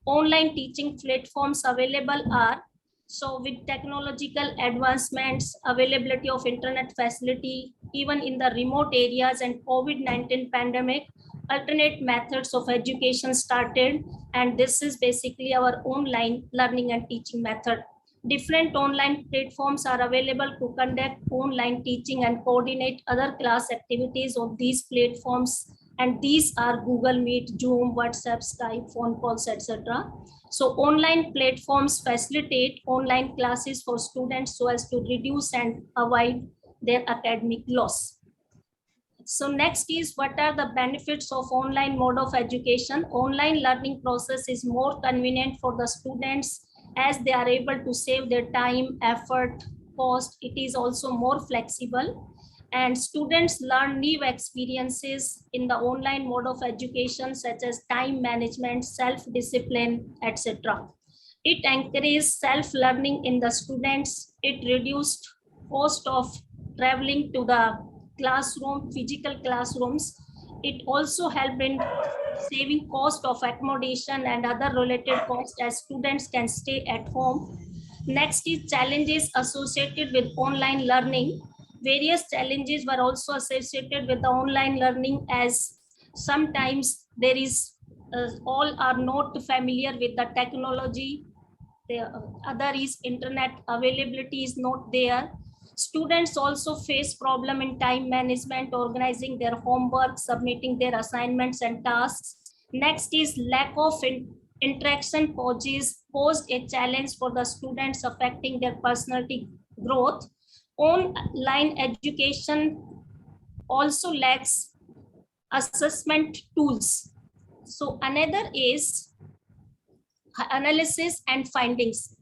online teaching platforms available are, so with technological advancements, availability of internet facility, even in the remote areas, and COVID-19 pandemic, alternate methods of education started, and this is basically our online learning and teaching method. Different online platforms are available to conduct online teaching and coordinate other class activities on these platforms, and these are Google Meet, Zoom, WhatsApp, Skype, phone calls, etc. So online platforms facilitate online classes for students so as to reduce and avoid their academic loss. So next is, what are the benefits of online mode of education? Online learning process is more convenient for the students as they are able to save their time, effort, cost. It is also more flexible, and students learn new experiences in the online mode of education, such as time management, self-discipline, etc. It encourages self-learning in the students. It reduced cost of traveling to the classroom, physical classrooms. It also helped in saving cost of accommodation and other related costs, as students can stay at home. Next is challenges associated with online learning. Various challenges were also associated with the online learning, as sometimes there is all are not familiar with the technology The other is internet availability is not there. Students also face problem in time management, organizing their homework, submitting their assignments and tasks. Next is lack of interaction posed a challenge for the students, affecting their personality growth. Online education also lacks assessment tools. So another is analysis and findings.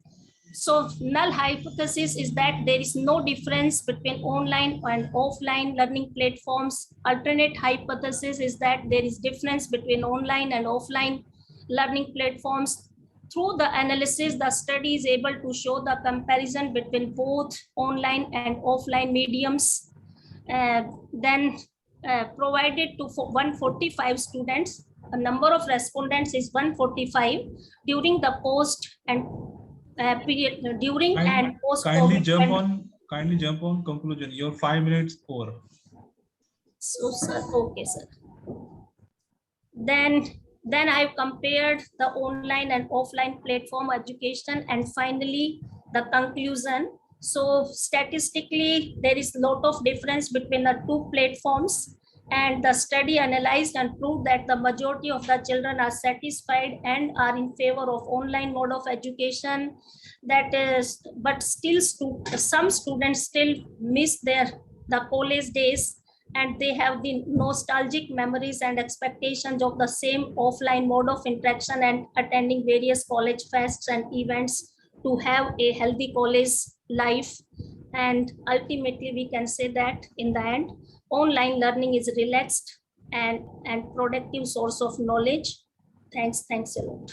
So null hypothesis is that there is no difference between online and offline learning platforms. Alternate hypothesis is that there is difference between online and offline learning platforms. Through the analysis, the study is able to show the comparison between both online and offline mediums. Then provided to 145 students. A number of respondents is 145 during the post and period during and post. Kindly jump on conclusion. Your 5 minutes over. So sir, okay sir. Then I've compared the online and offline platform education, and finally the conclusion. So statistically, there is a lot of difference between the two platforms, and the study analyzed and proved that the majority of the children are satisfied and are in favor of online mode of education. That is, but still some students still miss the college days, and they have the nostalgic memories and expectations of the same offline mode of interaction and attending various college fests and events to have a healthy college life. And ultimately, we can say that in the end, online learning is relaxed and productive source of knowledge. Thanks a lot.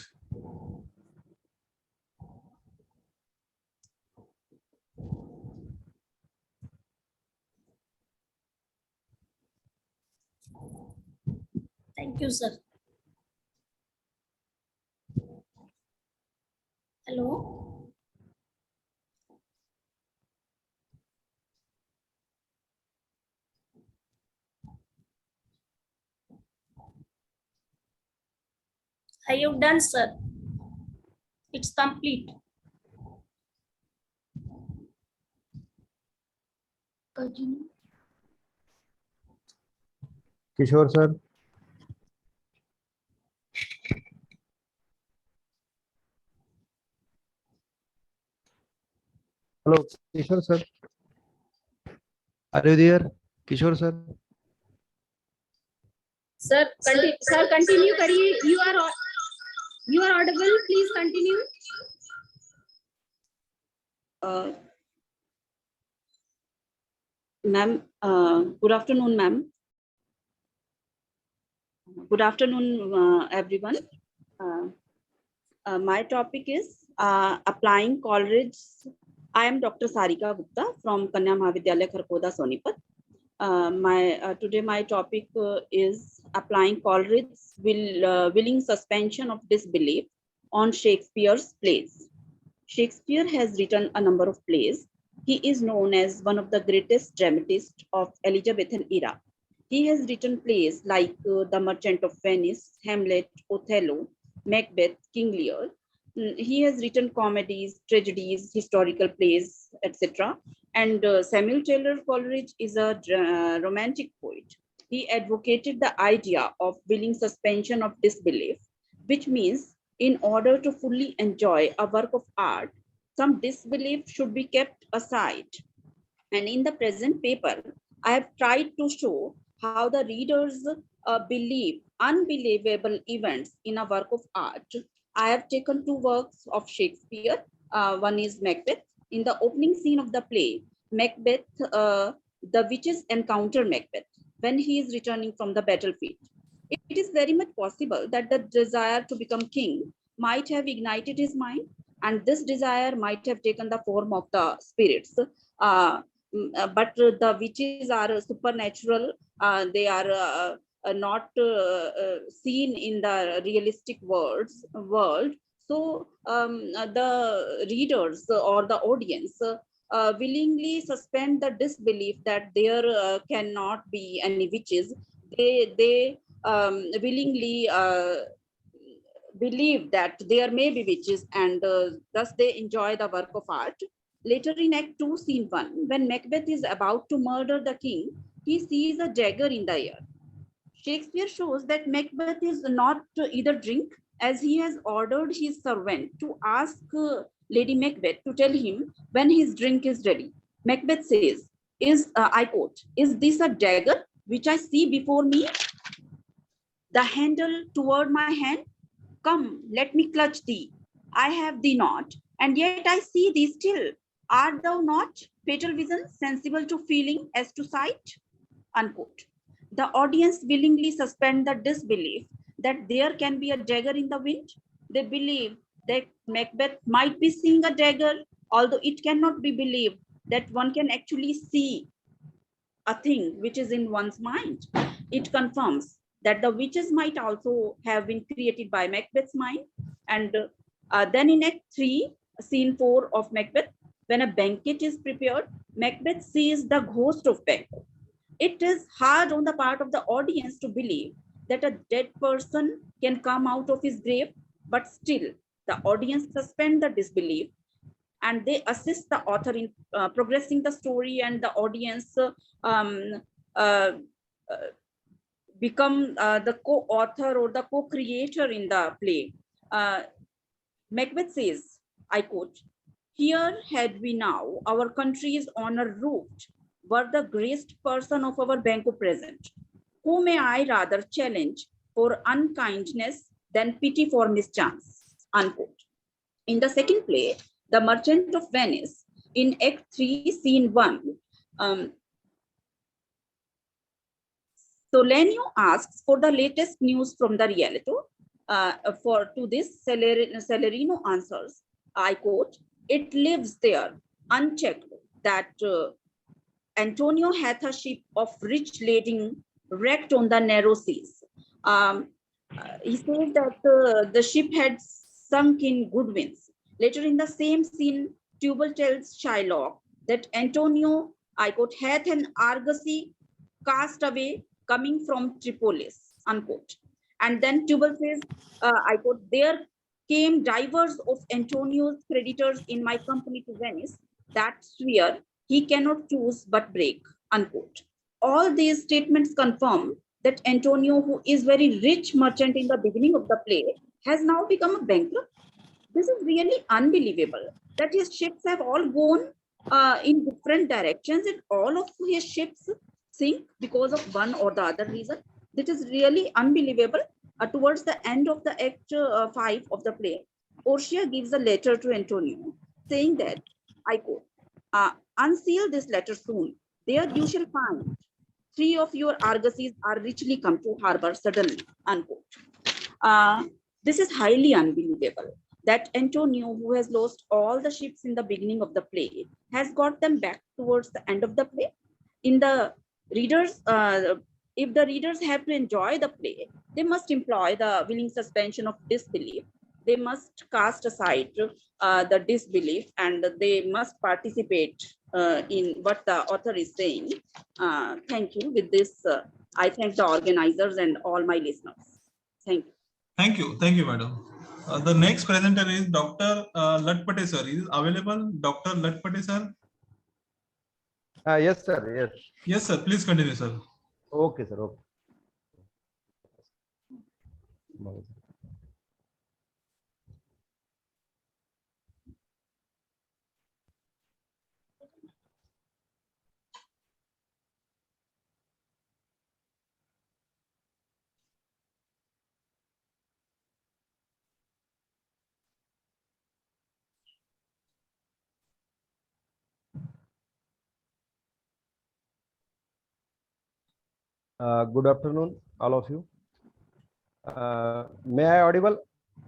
Thank you, sir. Hello. Are you done, sir? It's complete. Continue. Kishore sir. Hello, Kishore sir. Are you there, Kishore sir? Sir, continue करिए. You are audible. Please continue. Ma'am, good afternoon, ma'am. Good afternoon, everyone. My topic is applying Coleridge. I am Dr. Sarika Gupta from Kanya Mahavidyalaya, Kharkhoda, Sonipat. Today my topic is applying Coleridge's willing suspension of disbelief on Shakespeare's plays. Shakespeare has written a number of plays. He is known as one of the greatest dramatists of Elizabethan era. He has written plays like The Merchant of Venice, Hamlet, Othello, Macbeth, King Lear. He has written comedies, tragedies, historical plays, etc. And Samuel Taylor Coleridge is a romantic poet. He advocated the idea of willing suspension of disbelief, which means in order to fully enjoy a work of art, some disbelief should be kept aside. And in the present paper, I have tried to show how the readers believe unbelievable events in a work of art. I have taken two works of Shakespeare. One is Macbeth. In the opening scene of the play, Macbeth, the witches encounter Macbeth when he is returning from the battlefield. It is very much possible that the desire to become king might have ignited his mind, and this desire might have taken the form of the spirits. But the witches are supernatural. They are not seen in the realistic world. So the readers or the audience willingly suspend the disbelief that there cannot be any witches. They willingly believe that there may be witches, and thus they enjoy the work of art. Later in Act 2, Scene 1, when Macbeth is about to murder the king, he sees a dagger in the air. Shakespeare shows that Macbeth is not either drink, as he has ordered his servant to ask Lady Macbeth to tell him when his drink is ready. Macbeth says, I quote, "Is this a dagger which I see before me? The handle toward my hand? Come, let me clutch thee. I have thee not, and yet I see thee still. Art thou not, fatal vision, sensible to feeling as to sight?" Unquote. The audience willingly suspend the disbelief that there can be a dagger in the wind. They believe that Macbeth might be seeing a dagger, although it cannot be believed that one can actually see a thing which is in one's mind. It confirms that the witches might also have been created by Macbeth's mind. And then in Act 3, Scene 4 of Macbeth, when a banquet is prepared, Macbeth sees the ghost of Banquo. It is hard on the part of the audience to believe that a dead person can come out of his grave, but still the audience suspend the disbelief and they assist the author in progressing the story, and the audience become the co-author or the co-creator in the play. Macbeth says, I quote, "Here had we now our country's honor roofed, were the graced person of our Banquo present, who may I rather challenge for unkindness than pity for mischance," unquote. In the second play, The Merchant of Venice, in Act 3, Scene 1, Solenio asks for the latest news from the Rialto. To this, Celerino answers, I quote, "It lives there, unchecked, that Antonio hath a ship of rich lading wrecked on the narrow seas." He says that the ship had sunk in good winds. Later in the same scene, Tubal tells Shylock that Antonio, I quote, "hath an argosy cast away coming from Tripolis," unquote. And then Tubal says, I quote, "There came divers of Antonio's creditors in my company to Venice, that sphere he cannot choose but break," unquote. All these statements confirm that Antonio, who is very rich merchant in the beginning of the play, has now become a bankrupt. This is really unbelievable that his ships have all gone in different directions and all of his ships sink because of one or the other reason. This is really unbelievable. Towards the end of the Act 5 of the play, Portia gives a letter to Antonio saying that, I quote, "Unseal this letter soon. There you shall find 3 of your argosies are richly come to harbor suddenly," unquote. This is highly unbelievable that Antonio, who has lost all the ships in the beginning of the play, has got them back towards the end of the play. In the readers, if the readers have to enjoy the play, they must employ the willing suspension of disbelief. They must cast aside the disbelief, and they must participate in what the author is saying. Thank you. With this, I thank the organizers and all my listeners. Thank you. Thank you. Thank you, madam. The next presenter is Dr. Latpate sir. Is available, Dr. Latpate sir? Yes, sir. Yes. Yes, sir. Please continue, sir. Okay, sir. Okay. Good afternoon, all of you. May I audible?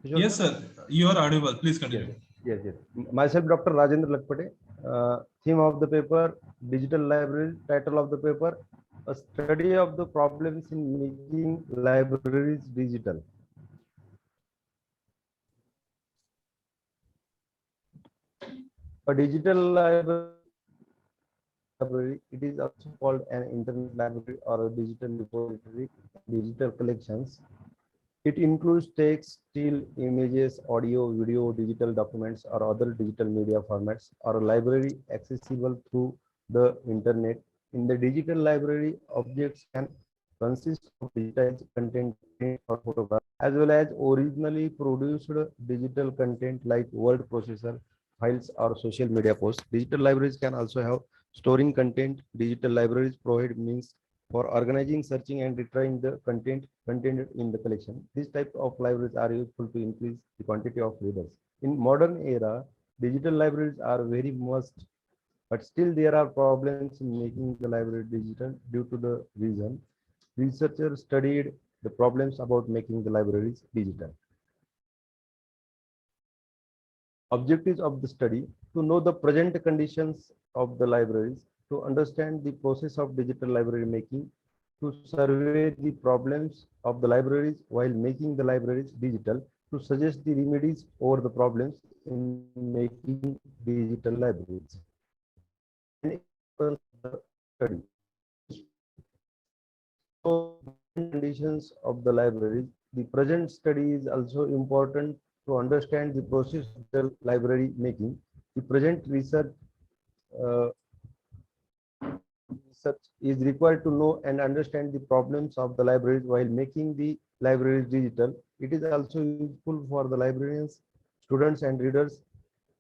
Yes, sir. You are audible. Please continue. Yes, yes. Myself, Dr. Rajendra Latpate. Theme of the paper, digital library. Title of the paper, a study of the problems in making libraries digital. A digital library, it is also called an internet library or a digital repository, digital collections. It includes text, still images, audio, video, digital documents, or other digital media formats, or a library accessible through the internet. In the digital library, objects can consist of digitized content or photographs, as well as originally produced digital content like word processor, files, or social media posts. Digital libraries can also have storing content. Digital libraries provide means for organizing, searching, and retrieving the content contained in the collection. These types of libraries are useful to increase the quantity of readers. In modern era, digital libraries are very must, but still there are problems in making the library digital due to the reason. Researchers studied the problems about making the libraries digital. Objectives of the study: to know the present conditions of the libraries, to understand the process of digital library making, to survey the problems of the libraries while making the libraries digital, to suggest the remedies over the problems in making digital libraries. And the study. So, conditions of the libraries. The present study is also important to understand the process of the library making. The present research is required to know and understand the problems of the libraries while making the libraries digital. It is also useful for the librarians, students, and readers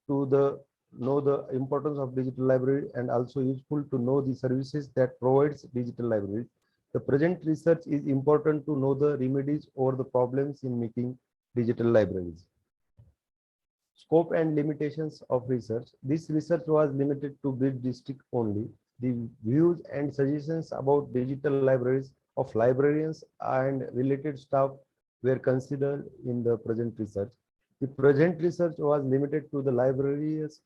to know the importance of digital library, and also useful to know the services that provides digital libraries. The present research is important to know the remedies or the problems in making digital libraries. Scope and limitations of research. This research was limited to Bid district only. The views and suggestions about digital libraries of librarians and related staff were considered in the present research. The present research was limited to the libraries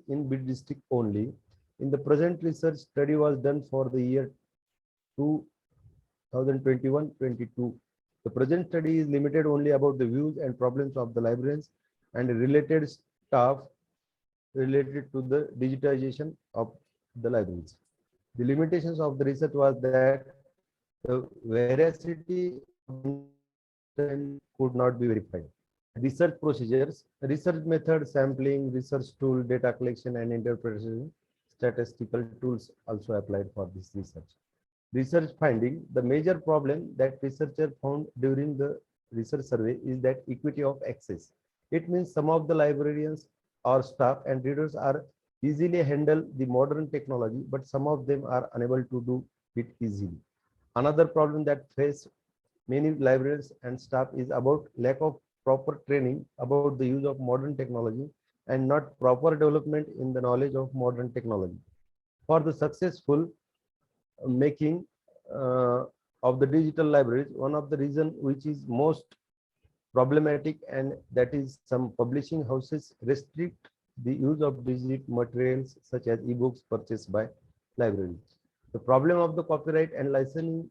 in Bid district only. In the present research, study was done for the year 2021-22. The present study is limited only about the views and problems of the librarians and related staff related to the digitization of the libraries. The limitations of the research was that the veracity could not be verified. Research procedures, research method, sampling, research tool, data collection, and interpretation, statistical tools also applied for this research. Research finding, the major problem that researchers found during the research survey is that equity of access. It means some of the librarians or staff and readers are easily handle the modern technology, but some of them are unable to do it easily. Another problem that face many librarians and staff is about lack of proper training about the use of modern technology and not proper development in the knowledge of modern technology. For the successful making of the digital libraries, one of the reasons which is most problematic, and that is some publishing houses restrict the use of digital materials such as ebooks purchased by libraries. The problem of the copyright and licensing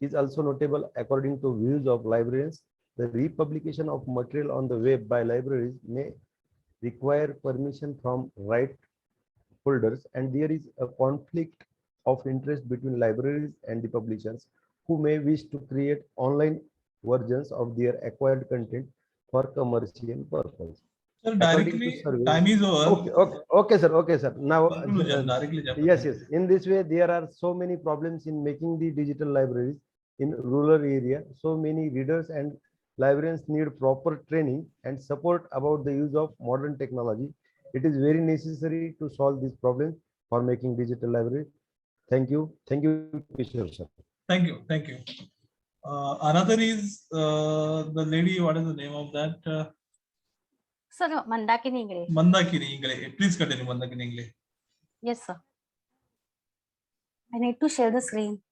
is also notable according to views of librarians. The republication of material on the web by libraries may require permission from right holders, and there is a conflict of interest between libraries and the publishers who may wish to create online versions of their acquired content for commercial purpose. Sir, directly, time is over. Okay, sir. Okay, sir. Now, Directly yes. In this way, there are so many problems in making the digital libraries in rural area. So many readers and librarians need proper training and support about the use of modern technology. It is very necessary to solve this problem for making digital library. Thank you, Kishore sir. Thank you. Another is the lady. What is the name of that? Sir, Mandakini Ingre. Mandakini Ingre. Please continue, Mandakini Ingre. Yes, sir. I need to share the screen.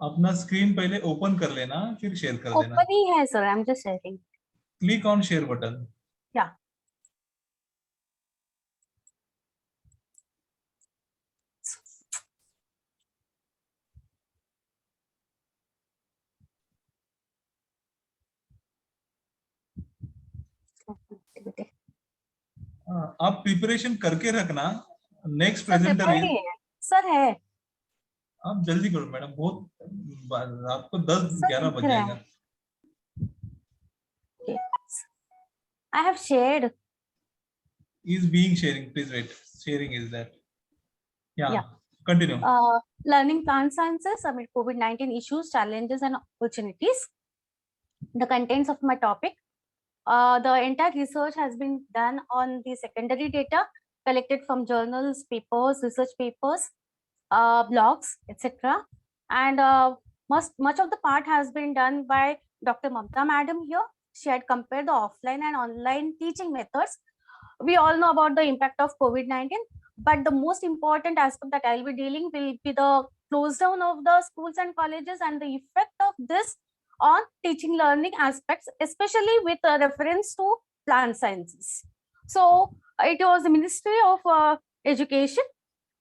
अपना screen पहले open कर लेना, फिर share कर देना. Open ही है, sir. I'm just sharing. Click on share button. Yeah. आप preparation करके रखना. नेक्स्ट प्रेजेंटर इज सर है. आप जल्दी करो मैडम, बहुत आपको 10-11 बज जाएगा। I have shared. Is being sharing. Please wait. Sharing is that. Yeah. Continue. Learning plant sciences amid COVID-19 issues, challenges, and opportunities. The contents of my topic. The entire research has been done on the secondary data collected from journals, papers, research papers, blogs, etc. And much of the part has been done by Dr. Mamta Madam here. She had compared the offline and online teaching methods. We all know about the impact of COVID-19, but the most important aspect that I'll be dealing will be the close down of the schools and colleges and the effect of this on teaching learning aspects, especially with reference to plant sciences. So it was the Ministry of Education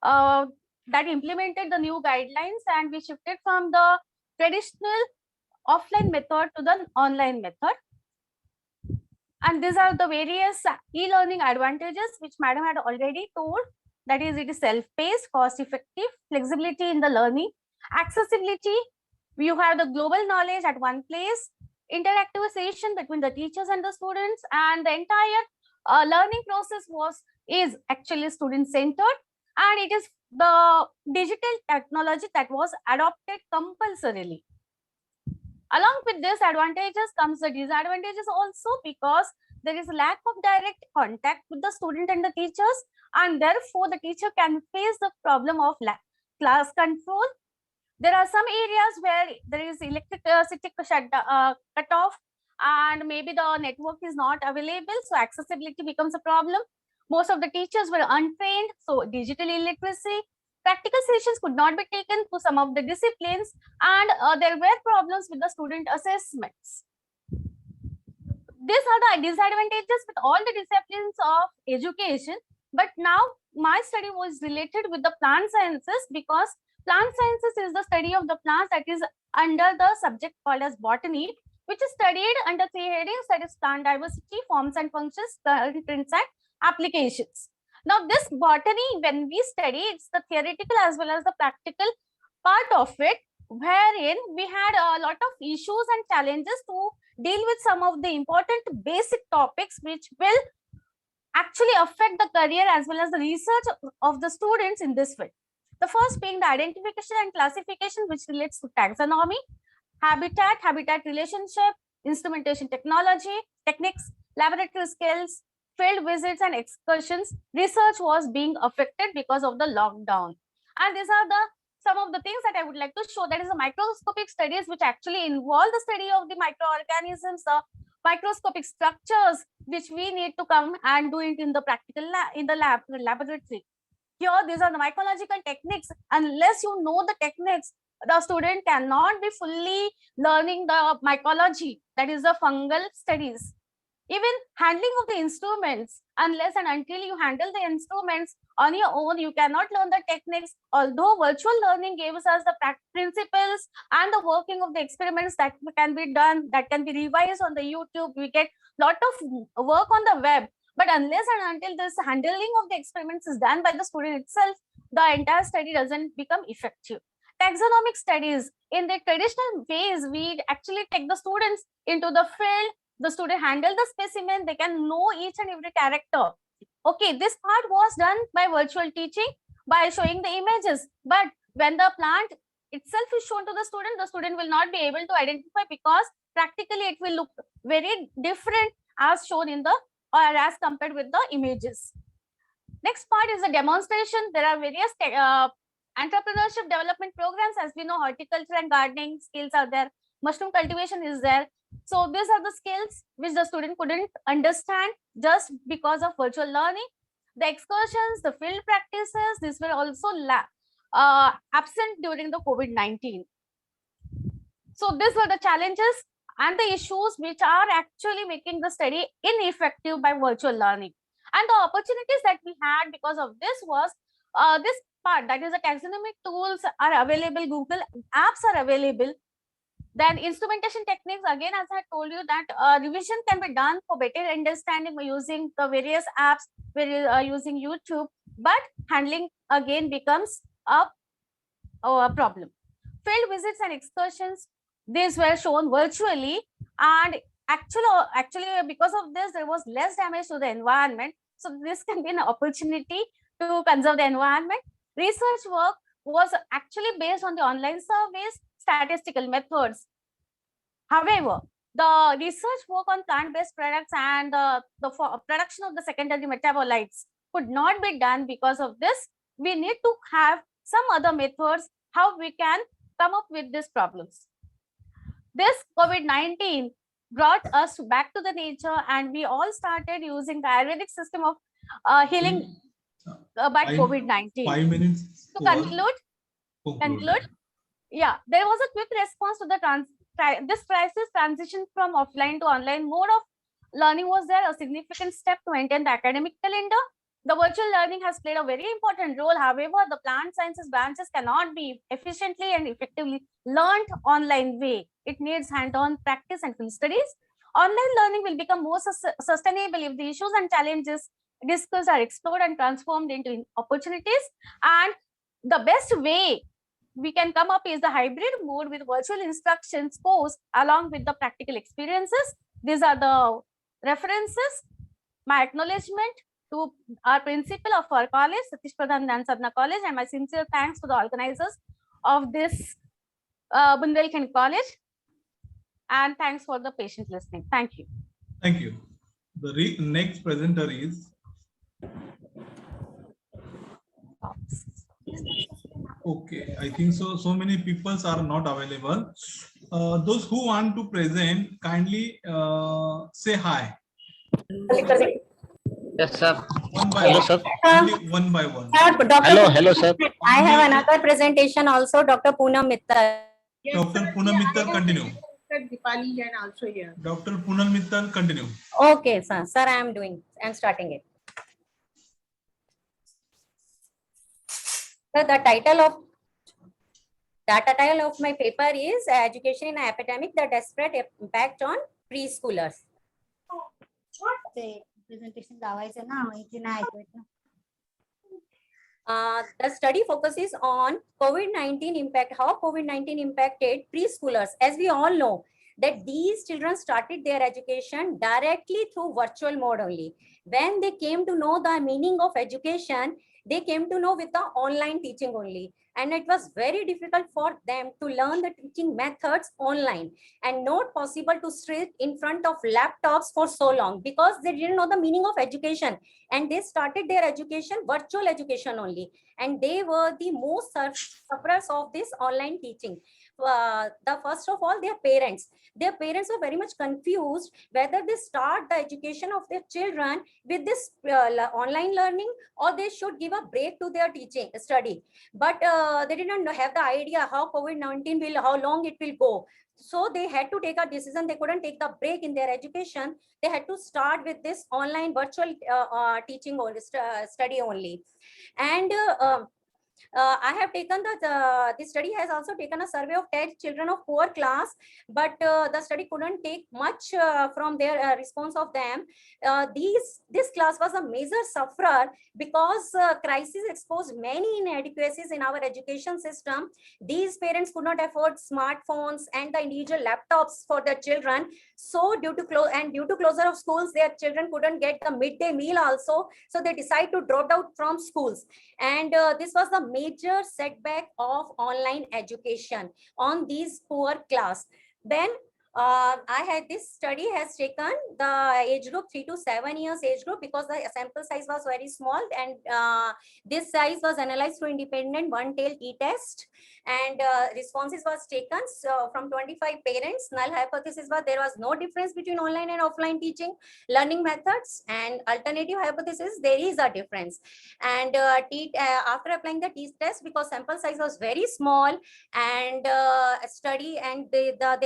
that implemented the new guidelines, and we shifted from the traditional offline method to the online method. And these are the various e-learning advantages which Madam had already told. That is, it is self-paced, cost-effective, flexibility in the learning, accessibility. You have the global knowledge at one place, interactive session between the teachers and the students, and the entire learning process is actually student-centered, and it is the digital technology that was adopted compulsorily. Along with these advantages comes the disadvantages also, because there is a lack of direct contact with the student and the teachers, and therefore the teacher can face the problem of class control. There are some areas where there is electricity cut off, and maybe the network is not available, so accessibility becomes a problem. Most of the teachers were untrained, so digital illiteracy. Practical sessions could not be taken to some of the disciplines, and there were problems with the student assessments. These are the disadvantages with all the disciplines of education. But now my study was related with the plant sciences, because plant sciences is the study of the plants that is under the subject called as botany, which is studied under 3 headings, that is plant diversity, forms and functions, current trends and applications. Now this botany, when we study, it's the theoretical as well as the practical part of it, wherein we had a lot of issues and challenges to deal with some of the important basic topics which will actually affect the career as well as the research of the students in this field. The first being the identification and classification, which relates to taxonomy, habitat relationship, instrumentation techniques, laboratory skills, field visits and excursions. Research was being affected because of the lockdown. And these are some of the things that I would like to show. That is the microscopic studies, which actually involve the study of the microorganisms, the microscopic structures, which we need to come and do it in the practical laboratory. Here, these are the mycological techniques. Unless you know the techniques, the student cannot be fully learning the mycology, that is the fungal studies. Even handling of the instruments, unless and until you handle the instruments on your own, you cannot learn the techniques. Although virtual learning gives us the principles and the working of the experiments that can be done, that can be revised on the YouTube, we get lot of work on the web. But unless and until this handling of the experiments is done by the student itself, the entire study doesn't become effective. Taxonomic studies, in the traditional ways, we actually take the students into the field. The student handle the specimen, they can know each and every character. Okay, this part was done by virtual teaching, by showing the images. But when the plant itself is shown to the student will not be able to identify, because practically it will look very different as shown in the, or as compared with the images. Next part is the demonstration. There are various entrepreneurship development programs. As we know, horticulture and gardening skills are there. Mushroom cultivation is there. So these are the skills which the student couldn't understand just because of virtual learning. The excursions, the field practices, these were also absent during the COVID-19. So these were the challenges and the issues which are actually making the study ineffective by virtual learning. And the opportunities that we had because of this was this part, that is the taxonomic tools are available, Google apps are available. Then instrumentation techniques, again, as I told you, that revision can be done for better understanding by using the various apps, using YouTube, but handling again becomes a problem. Field visits and excursions, these were shown virtually, and actually because of this there was less damage to the environment. So this can be an opportunity to conserve the environment. Research work was actually based on the online surveys, statistical methods. However, the research work on plant-based products and the production of the secondary metabolites could not be done. Because of this, we need to have some other methods how we can come up with these problems. This COVID-19 brought us back to the nature, and we all started using the Ayurvedic system of healing by COVID-19. 5 minutes. To conclude, yeah, there was a quick response to the this crisis. Transition from offline to online mode of learning was there, a significant step to maintain the academic calendar. The virtual learning has played a very important role. However, the plant sciences branches cannot be efficiently and effectively learned online way. It needs hand-on practice and field studies. Online learning will become more sustainable if the issues and challenges discussed are explored and transformed into opportunities. And the best way we can come up is the hybrid mode with virtual instructions course along with the practical experiences. These are the references. My acknowledgement to our principal of our college, Satish Pradhan Dhan Sadhana College, and my sincere thanks to the organizers of this Bundelkhand College. And thanks for the patient listening. Thank you. Thank you. The next presenter is okay. I think so. So many people are not available. Those who want to present, kindly say hi. Yes, sir. One by hello, one. sir. Only one by one. Hello, sir. I have another presentation also, Dr. Poonam Mittal. Yes, Dr. Poonam Mittal, continue. Dipali Jain also here. Dr. Poonam Mittal, continue. Okay, sir. Sir, I'm starting it. So the title of my paper is Education in Epidemic: The Desperate Impact on Preschoolers. The study focuses on COVID-19 impact, how COVID-19 impacted preschoolers. As we all know, that these children started their education directly through virtual mode only. When they came to know the meaning of education, they came to know with the online teaching only. And it was very difficult for them to learn the teaching methods online, and not possible to sit in front of laptops for so long because they didn't know the meaning of education. And they started their education, virtual education only. And they were the most sufferers of this online teaching. The first of all, their parents were very much confused whether they start the education of their children with this online learning, or they should give a break to their teaching study. But they didn't have the idea how COVID-19 will, how long it will go. So they had to take a decision. They couldn't take the break in their education. They had to start with this online virtual teaching or study only. And I have taken the study has also taken a survey of 10 children of poor class, but the study couldn't take much from their response of them. This class was a major sufferer because crisis exposed many inadequacies in our education system. These parents could not afford smartphones and the individual laptops for their children. So due to closure of schools, their children couldn't get the midday meal also. So they decided to drop out from schools. And this was the major setback of online education on these poor class. Then this study has taken the age group 3 to 7 years age group because the sample size was very small, and this size was analyzed through independent one-tailed e-test, and responses was taken from 25 parents. Null hypothesis was there was no difference between online and offline teaching learning methods, and alternative hypothesis there is a difference. And after applying the t-test, because sample size was very small and there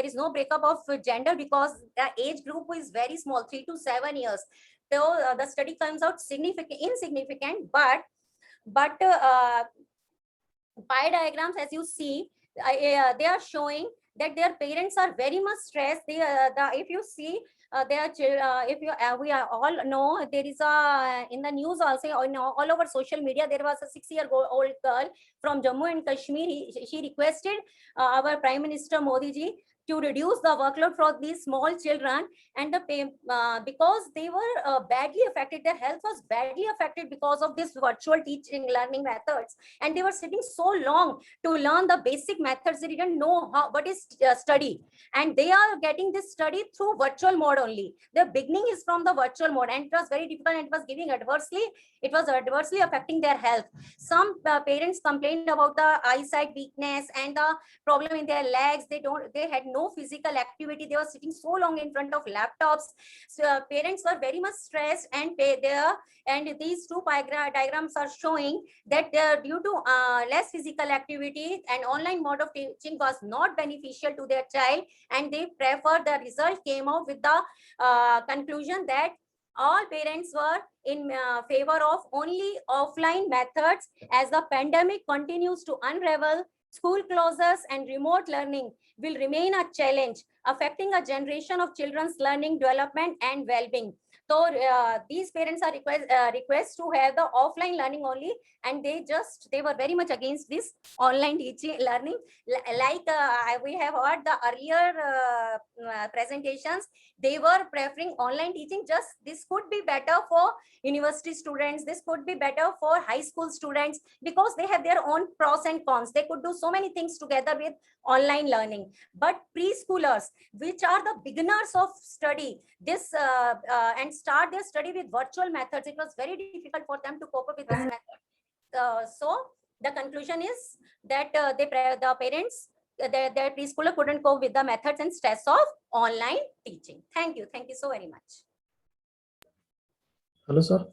is no breakup of gender because the age group is very small, 3 to 7 years. So the study comes out insignificant, but pie diagrams, as you see, they are showing that their parents are very much stressed. If you see, if you we are all know, there is a in the news also, all over social media, there was a 6-year-old girl from Jammu and Kashmir. She requested our Prime Minister Modi ji to reduce the workload for these small children, and because they were badly affected, their health was badly affected because of this virtual teaching learning methods, and they were sitting so long to learn the basic methods. They didn't know what is study, and they are getting this study through virtual mode only. The beginning is from the virtual mode, and it was very difficult, and it was adversely affecting their health. Some parents complained about the eyesight weakness and the problem in their legs. They had no physical activity. They were sitting so long in front of laptops. So parents were very much stressed, and these two diagrams are showing that due to less physical activity and online mode of teaching was not beneficial to their child, and they the result came out with the conclusion that all parents were in favor of only offline methods. As the pandemic continues to unravel, school closures and remote learning will remain a challenge, affecting a generation of children's learning, development, and well-being. So these parents are request to have the offline learning only, and they were very much against this online teaching learning. Like we have heard the earlier presentations, they were preferring online teaching. Just this could be better for university students, this could be better for high school students, because they have their own pros and cons. They could do so many things together with online learning. But preschoolers, which are the beginners of study, this and start their study with virtual methods, it was very difficult for them to cope up with this method. So the conclusion is that the parents, their preschooler couldn't cope with the methods and stress of online teaching. Thank you so very much. Hello, sir.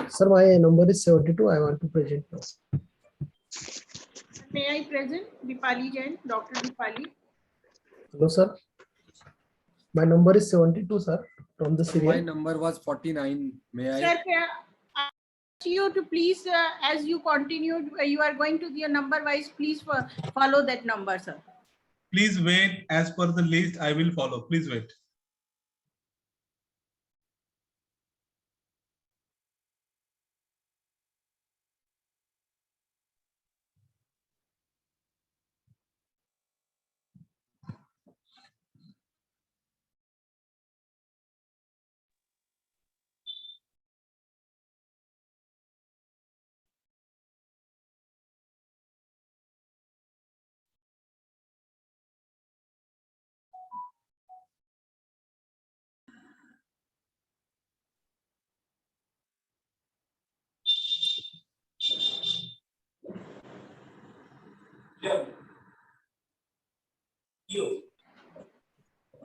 Sir, my number is 72. I want to present now. May I present Dipali Jain, Dr. Dipali? Hello, sir. My number is 72, sir, from the serial. My number was 49. May I? Sir, I ask you to please, as you continued, you are going to the number wise, please follow that number, sir. Please wait. As per the list, I will follow. Please wait.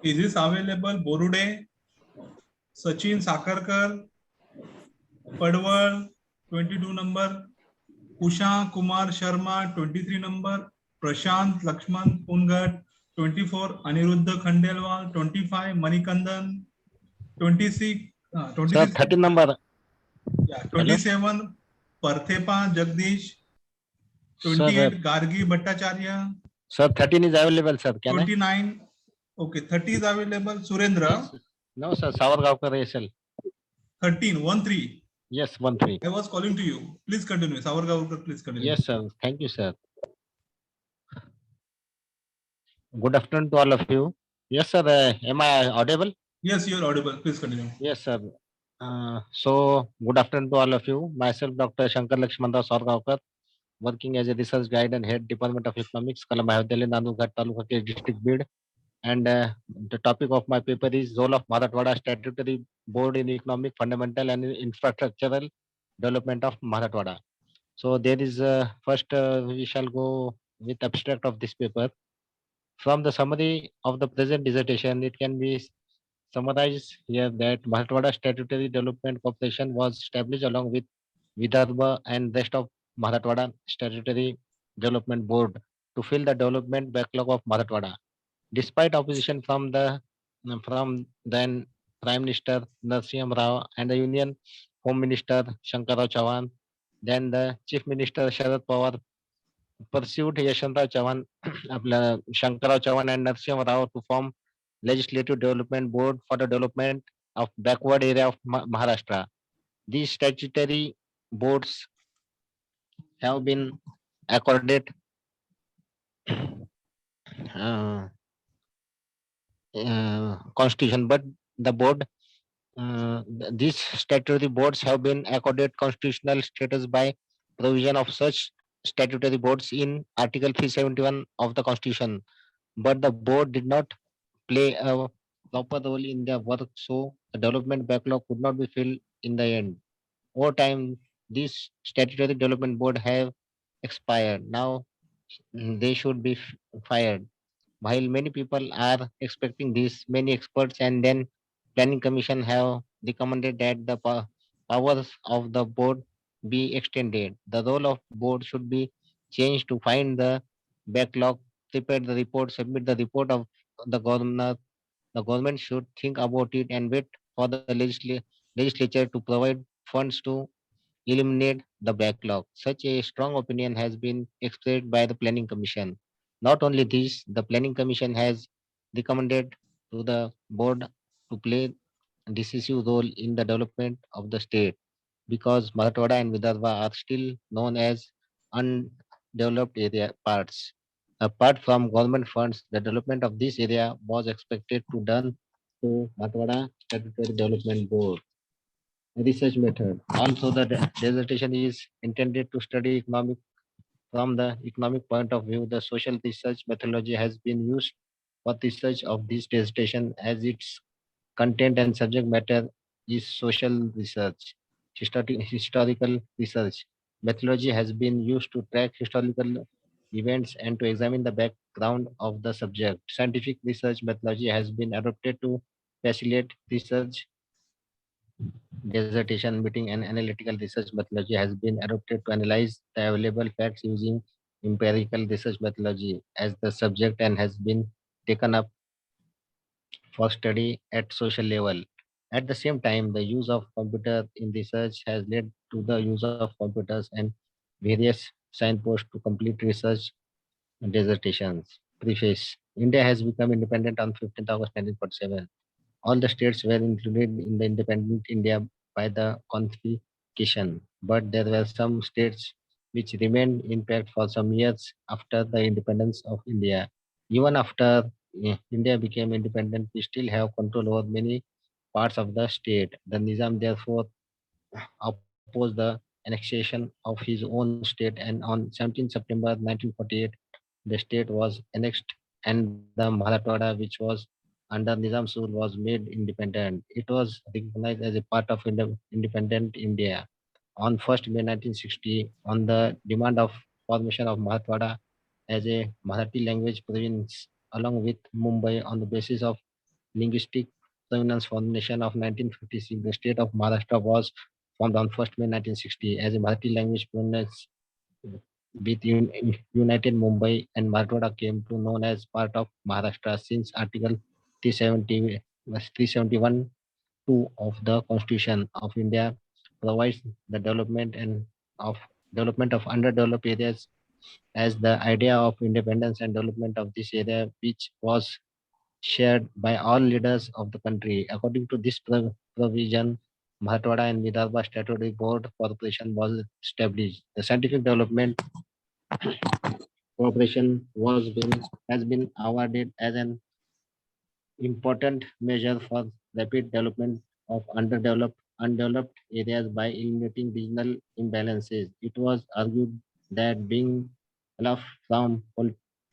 Is this available? Borude, Sachin Sakarkar, Padwal, 22 number, Usha Kumar Sharma, 23 number, Prashant Lakshman Pungat, 24, Aniruddha Khandelwal, 25, Manikandan, 26, 26 13 number. Yeah, 27, Parthepa Jagdish, 28, Gargi Bhattacharya. Sir, 13 is available, sir. Can 29, okay, 30 is available. Surendra. No, sir. Savargavkar SL. 13. Yes, 13. I was calling to you. Please continue. Savargavkar, please continue. Yes, sir. Thank you, sir. Good afternoon to all of you. Yes, sir. Am I audible? Yes, you are audible. Please continue. Yes, sir. So, good afternoon to all of you. Myself, Dr. Shankar Lakshmanrao Savargavkar, working as a research guide and head Department of Economics, Kalam Mahavidyalaya, Nandurghat Taluka, District Bid. And the topic of my paper is role of Marathwada Statutory Board in economic, fundamental, and infrastructural development of Marathwada. So there is first we shall go with abstract of this paper. From the summary of the present dissertation, it can be summarized here that Marathwada Statutory Development Corporation was established along with Vidarbha and rest of Marathwada Statutory Development Board to fill the development backlog of Marathwada. Despite opposition from then Prime Minister Narasimha Rao and the Union Home Minister Shankarrao Chauhan, then the Chief Minister Sharad Pawar pursued Yashwantrao Chavan, Shankarrao Chavan and Narasimha Rao to form Legislative Development Board for the development of backward area of Maharashtra. These statutory boards have been accorded uh, constitution, but the board these statutory boards have been accorded constitutional status by provision of such statutory boards in Article 371 of the Constitution. But the board did not play a proper role in their work, so the development backlog could not be filled in the end. Over time, these statutory development board have expired. Now they should be fired. While many people are expecting this, many experts and then planning commission have recommended that the powers of the board be extended. The role of board should be changed to find the backlog, prepare the report, submit the report of the governor. The government should think about it and wait for the legislature to provide funds to eliminate the backlog. Such a strong opinion has been expressed by the Planning Commission. Not only this, the Planning Commission has recommended to the board to play a decisive role in the development of the state because Marathwada and Vidarbha are still known as undeveloped area parts. Apart from government funds, the development of this area was expected to done through Marathwada Statutory Development Board research method. Also, the dissertation is intended to study economic from the economic point of view. The social research methodology has been used for research of this dissertation as its content and subject matter is social research. Historical research methodology has been used to track historical events and to examine the background of the subject. Scientific research methodology has been adopted to facilitate research. Dissertation meeting and analytical research methodology has been adopted to analyze the available facts using empirical research methodology as the subject and has been taken up for study at social level. At the same time, the use of computer in research has led to the use of computers and various signposts to complete research dissertations. Preface. India has become independent on 15th August 1947. All the states were included in the independent India by the Constitution, but there were some states which remained intact for some years after the independence of India. Even after India became independent, we still have control over many parts of the state. The Nizam therefore opposed the annexation of his own state, and on 17 September 1948, the state was annexed, and the Marathwada, which was under Nizam's rule, was made independent. It was recognized as a part of independent India on 1st May 1960 on the demand of formation of Marathwada as a Marathi language province along with Mumbai on the basis of linguistic provenance formation of 1956. The state of Maharashtra was formed on 1st May 1960 as a Marathi language province with United Mumbai and Marathwada came to known as part of Maharashtra since Article 370, 371 2 of the Constitution of India provides the development of underdeveloped areas as the idea of independence and development of this area, which was shared by all leaders of the country. According to this provision, Marathwada and Vidarbha Statutory Board Corporation was established. The scientific development corporation has been awarded as an important measure for rapid development of undeveloped areas by eliminating regional imbalances. It was argued that being aloof from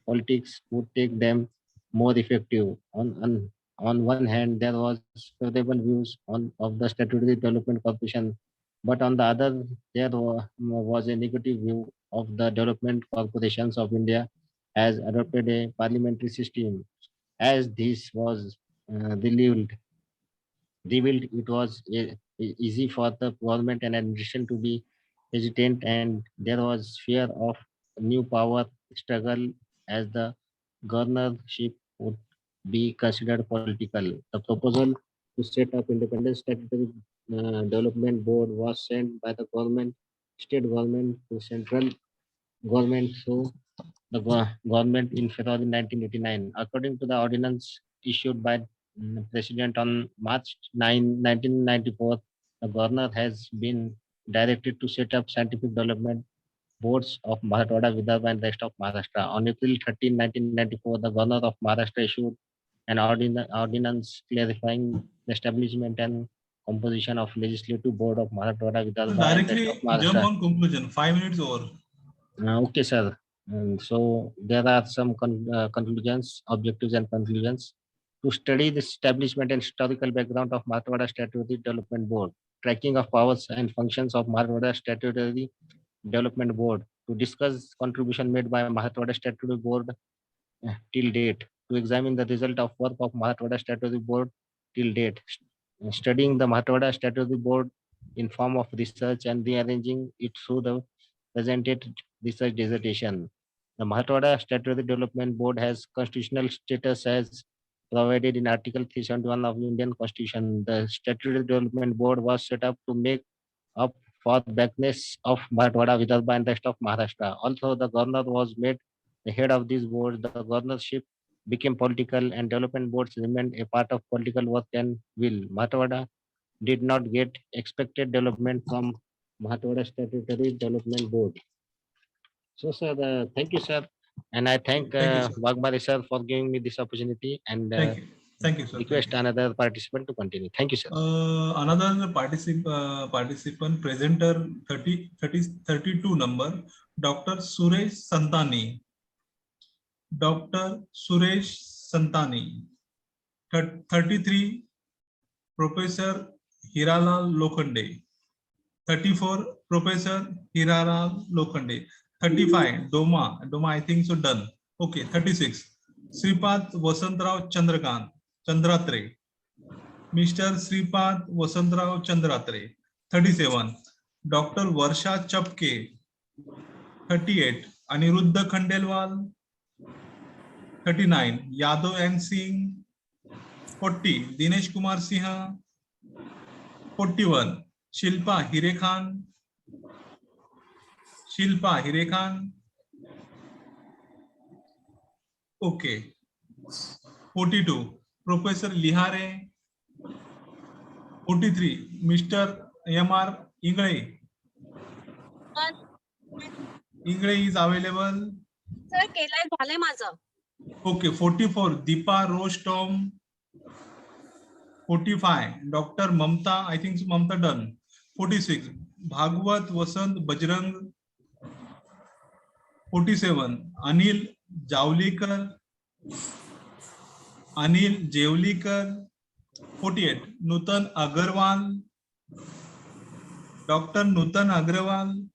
politics would make them more effective. On one hand, there was favorable views of the Statutory Development Corporation, but on the other, there was a negative view of the Development Corporations of India has adopted a parliamentary system. As this was relieved, revealed, it was easy for the government and administration to be hesitant, and there was fear of new power struggle as the governorship would be considered political. The proposal to set up independent statutory development board was sent by the government, state government to central government through the government in February 1989. According to the ordinance issued by President on March 9, 1994, the governor has been directed to set up scientific development boards of Marathwada, Vidarbha, and rest of Maharashtra. On April 13, 1994, the governor of Maharashtra issued an ordinance clarifying the establishment and composition of Legislative Board of Marathwada, Vidarbha, and rest of Directly jump Maharashtra. on conclusion. 5 minutes over. Okay, sir. So there are some conclusions, objectives, and conclusions. To study the establishment and historical background of Marathwada Statutory Development Board, tracking of powers and functions of Marathwada Statutory Development Board, to discuss contribution made by Marathwada Statutory Board till date, to examine the result of work of Marathwada Statutory Board till date, studying the Marathwada Statutory Board in form of research and rearranging it through the presented research dissertation. The Marathwada Statutory Development Board has constitutional status as provided in Article 371 of Indian Constitution. The Statutory Development Board was set up to make up for backwardness of Marathwada, Vidarbha, and rest of Maharashtra. Also, the governor was made the head of this board. The governorship became political, and development boards remained a part of political work and will. Marathwada did not get expected development from Marathwada Statutory Development Board. So, sir, thank you, sir. And I thank Waghmare, sir, for giving me this opportunity, and Thank you. Thank you, sir. request another participant to continue. Thank you, sir. Another participant, presenter 32 number, Dr. Suresh Santani. Dr. Suresh Santani. 33, Professor Hiralal Lokhande. 34, Professor Hiralal Lokhande. 35, Doma, I think so, done. Okay, 36, Sripad Vasantrao Chandratre. Mr. Sripad Vasantrao Chandratre. 37, Dr. Varsha Chapke. 38, Aniruddha Khandelwal. 39, Yadav and Singh. 40, Dinesh Kumar Sinha. 41, Shilpa Hirekhan. 42, Professor Lihare. 43, Mr. M.R. Ingle. Ingle is available. Sir, केलाय झालंय माझं. Okay, 44, Deepa Rose Tom. 45, Dr. Mamta, I think Mamta done. 46, Bhagwat Vasant Bajrang. 47, Anil Javlikar. 48, Nutan Agarwal. Dr. Nutan Agarwal.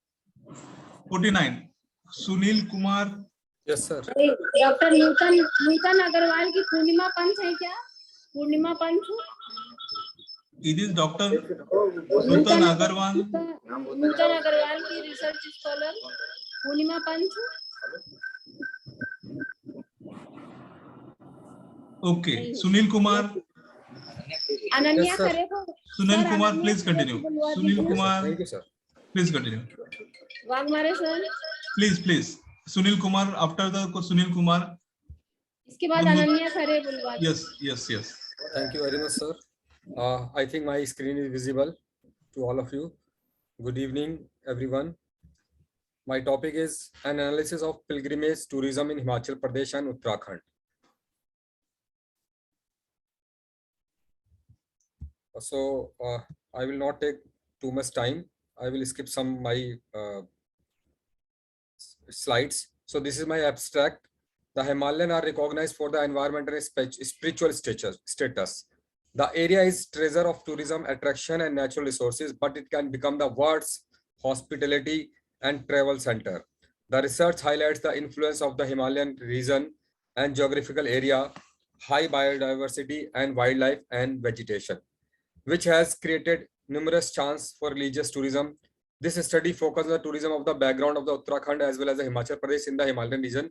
49, Sunil Kumar. Yes, sir. Doctor Nutan Agarwal की पूर्णिमा पंच है क्या? पूर्णिमा पंच It is Dr. Nutan Agarwal. नूतन अग्रवाल की research scholar पूर्णिमा पंच. Okay, Sunil Kumar. Ananya खरे को. Sunil Kumar, please continue. Sunil Kumar, Thank you, sir. please continue. Waghmare sir. Please. Sunil Kumar, after the Sunil Kumar. इसके बाद अनन्या खरे बुलवा. Yes. Thank you very much, sir. I think my screen is visible to all of you. Good evening, everyone. My topic is an analysis of pilgrimage tourism in Himachal Pradesh and Uttarakhand. So I will not take too much time. I will skip some my slides. So this is my abstract. The Himalayan are recognized for the environmental and spiritual status. The area is treasure of tourism, attraction, and natural resources, but it can become the world's hospitality and travel center. The research highlights the influence of the Himalayan region and geographical area, high biodiversity and wildlife and vegetation, which has created numerous chances for religious tourism. This study focuses on the tourism of the background of the Uttarakhand as well as the Himachal Pradesh in the Himalayan region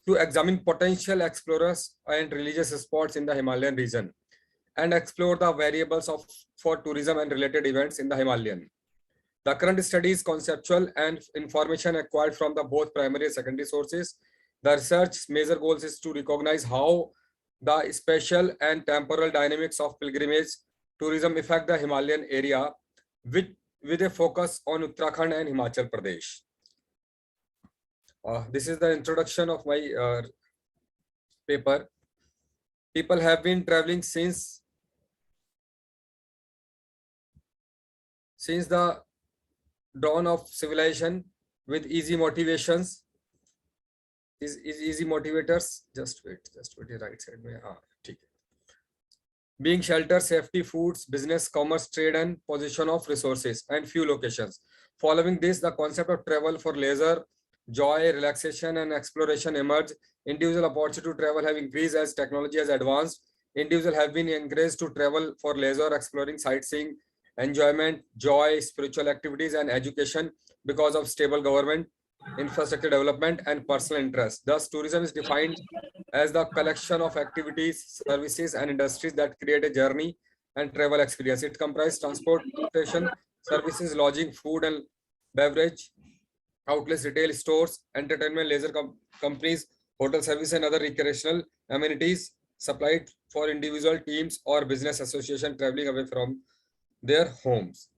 to examine potential explorers and religious spots in the Himalayan region and explore the variables for tourism and related events in the Himalayan. The current study is conceptual and information acquired from the both primary and secondary sources. The research major goals is to recognize how the spatial and temporal dynamics of pilgrimage tourism affect the Himalayan area with a focus on Uttarakhand and Himachal Pradesh. This is the introduction of my paper. People have been traveling since the dawn of civilization with easy motivations. Is easy motivators. Just wait, right side. Being shelter, safety, foods, business, commerce, trade, and position of resources and few locations. Following this, the concept of travel for leisure, joy, relaxation, and exploration emerged. Individual opportunity to travel have increased as technology has advanced. Individuals have been encouraged to travel for leisure, exploring, sightseeing, enjoyment, joy, spiritual activities, and education because of stable government, infrastructure development, and personal interest. Thus, tourism is defined as the collection of activities, services, and industries that create a journey and travel experience. It comprises transportation, services, lodging, food and beverage, outlets, retail stores, entertainment, leisure companies, hotel service, and other recreational amenities supplied for individual, teams, or business association traveling away from their homes.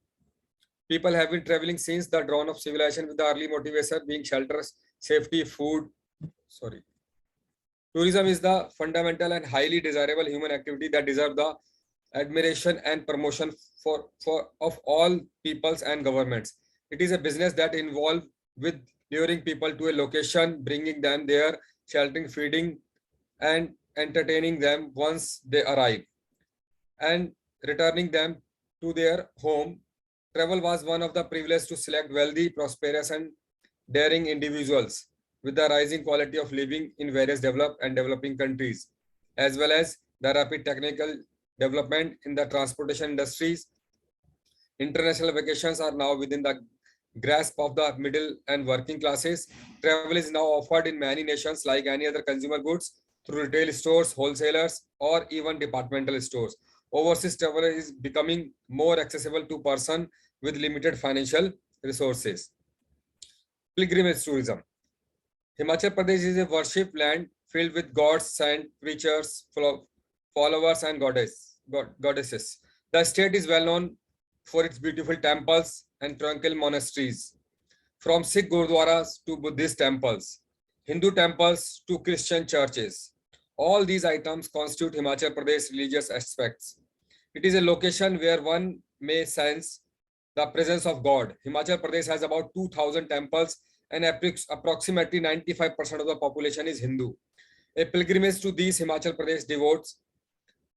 People have been traveling since the dawn of civilization with the early motivation being shelters, safety, food. Tourism is the fundamental and highly desirable human activity that deserves the admiration and promotion of all peoples and governments. It is a business that involves with luring people to a location, bringing them there, sheltering, feeding, and entertaining them once they arrive, and returning them to their home. Travel was one of the privileges to select wealthy, prosperous, and daring individuals with the rising quality of living in various developed and developing countries, as well as the rapid technical development in the transportation industries. International vacations are now within the grasp of the middle and working classes. Travel is now offered in many nations like any other consumer goods through retail stores, wholesalers, or even departmental stores. Overseas travel is becoming more accessible to persons with limited financial resources. Pilgrimage tourism. Himachal Pradesh is a worship land filled with gods, saints, preachers, followers, and goddesses. The state is well known for its beautiful temples and tranquil monasteries, from Sikh gurdwaras to Buddhist temples, Hindu temples to Christian churches. All these items constitute Himachal Pradesh religious aspects. It is a location where one may sense the presence of God. Himachal Pradesh has about 2,000 temples and approximately 95% of the population is Hindu. A pilgrimage to these Himachal Pradesh devotes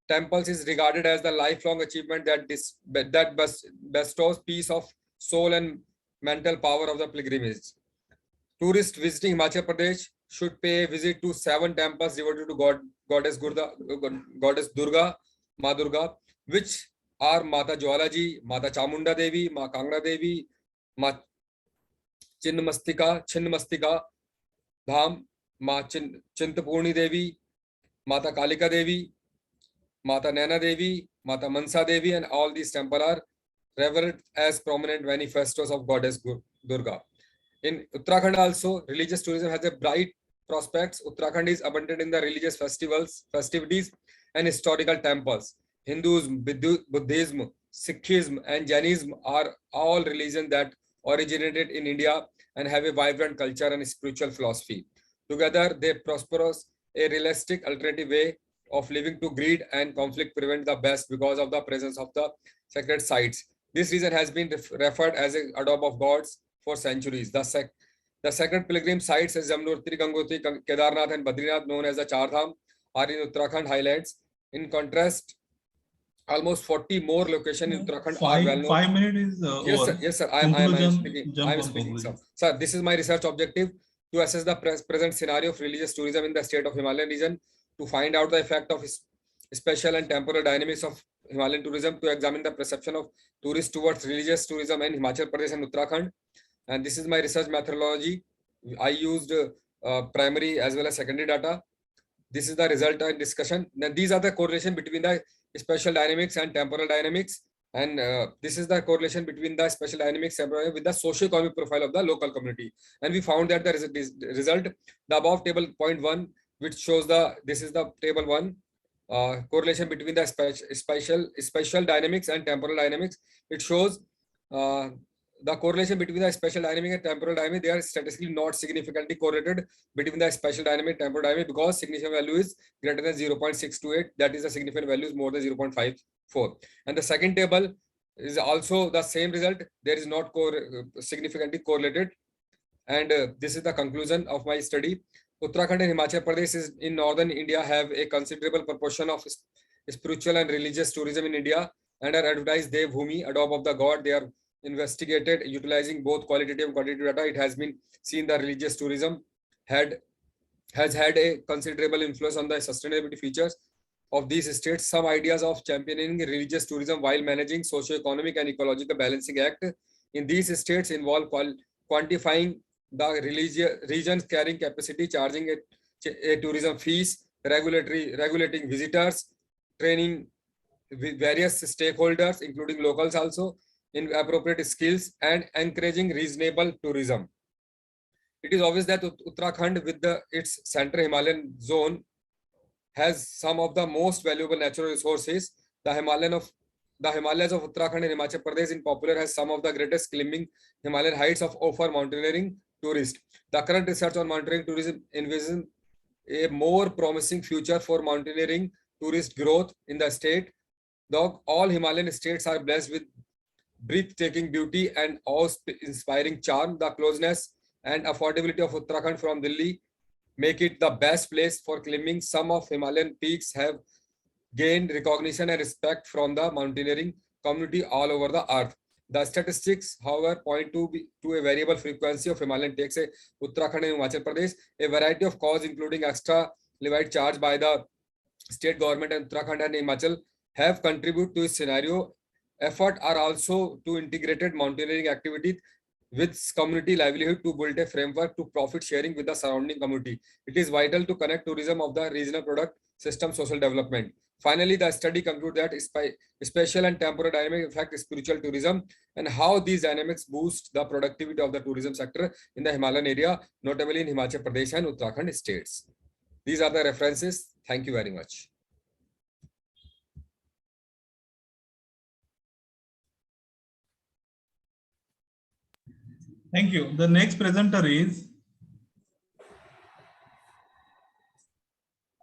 temples is regarded as the lifelong achievement that bestows peace of soul and mental power of the pilgrimage. Tourists visiting Himachal Pradesh should pay a visit to 7 temples devoted to Goddess Durga, Ma Durga, which are Mata Jwalaji, Mata Chamunda Devi, Ma Kangra Devi, Ma Chinnmastika Dham, Ma Chintapurni Devi, Mata Kalika Devi, Mata Naina Devi, Mata Mansa Devi, and all these temples are revered as prominent manifestos of Goddess Durga. In Uttarakhand also, religious tourism has a bright prospects. Uttarakhand is abundant in the religious festivities, and historical temples. Hinduism, Buddhism, Sikhism, and Jainism are all religions that originated in India and have a vibrant culture and spiritual philosophy. Together, they prosper a realistic alternative way of living to greed and conflict prevent the best because of the presence of the sacred sites. This region has been referred as a adobe of gods for centuries. The sacred pilgrim sites as Yamunotri, Gangotri, Kedarnath, and Badrinath, known as the Char Dham, are in Uttarakhand highlands. In contrast, almost 40 more locations in Uttarakhand are well known. 5 minutes is over. Yes, sir. I am speaking. Sir, this is my research objective to assess the present scenario of religious tourism in the state of Himalayan region, to find out the effect of spatial and temporal dynamics of Himalayan tourism, to examine the perception of tourists towards religious tourism in Himachal Pradesh and Uttarakhand. And this is my research methodology. I used primary as well as secondary data. This is the result and discussion. Then these are the correlation between the spatial dynamics and temporal dynamics. And this is the correlation between the special dynamics with the socio-economic profile of the local community. And we found that the result, the above table point 1, which shows this is the table 1, correlation between the spatial dynamics and temporal dynamics. It shows the correlation between the spatial dynamic and temporal dynamic. They are statistically not significantly correlated between the spatial dynamic and temporal dynamic, because significant value is greater than 0.628. That is, the significant value is more than 0.54. And the second table is also the same result. There is not significantly correlated. And this is the conclusion of my study. Uttarakhand and Himachal Pradesh is in northern India have a considerable proportion of spiritual and religious tourism in India, and are advertised Dev Bhumi, adobe of the god. They are investigated utilizing both qualitative and quantitative data. It has been seen that religious tourism has had a considerable influence on the sustainability features of these states. Some ideas of championing religious tourism while managing socio-economic and ecological balancing act in these states involve quantifying the region's carrying capacity, charging a tourism fees, regulating visitors, training with various stakeholders, including locals also, in appropriate skills, and encouraging reasonable tourism. It is obvious that Uttarakhand, with its central Himalayan zone, has some of the most valuable natural resources. The Himalayas of Uttarakhand and Himachal Pradesh in popular has some of the greatest climbing Himalayan heights of offer mountaineering tourists. The current research on mountaineering tourism envisions a more promising future for mountaineering tourist growth in the state. Though all Himalayan states are blessed with breathtaking beauty and awe-inspiring charm, the closeness and affordability of Uttarakhand from Delhi make it the best place for climbing. Some of Himalayan peaks have gained recognition and respect from the mountaineering community all over the earth. The statistics, however, point to a variable frequency of Himalayan takes in Uttarakhand and Himachal Pradesh. A variety of causes, including extra levy charged by the state government and Uttarakhand and Himachal, have contributed to this scenario. Efforts are also to integrated mountaineering activity with community livelihood to build a framework to profit sharing with the surrounding community. It is vital to connect tourism of the regional product system social development. Finally, the study concludes that spatial and temporal dynamic affect spiritual tourism and how these dynamics boost the productivity of the tourism sector in the Himalayan area, notably in Himachal Pradesh and Uttarakhand states. These are the references. Thank you very much. Thank you. The next presenter is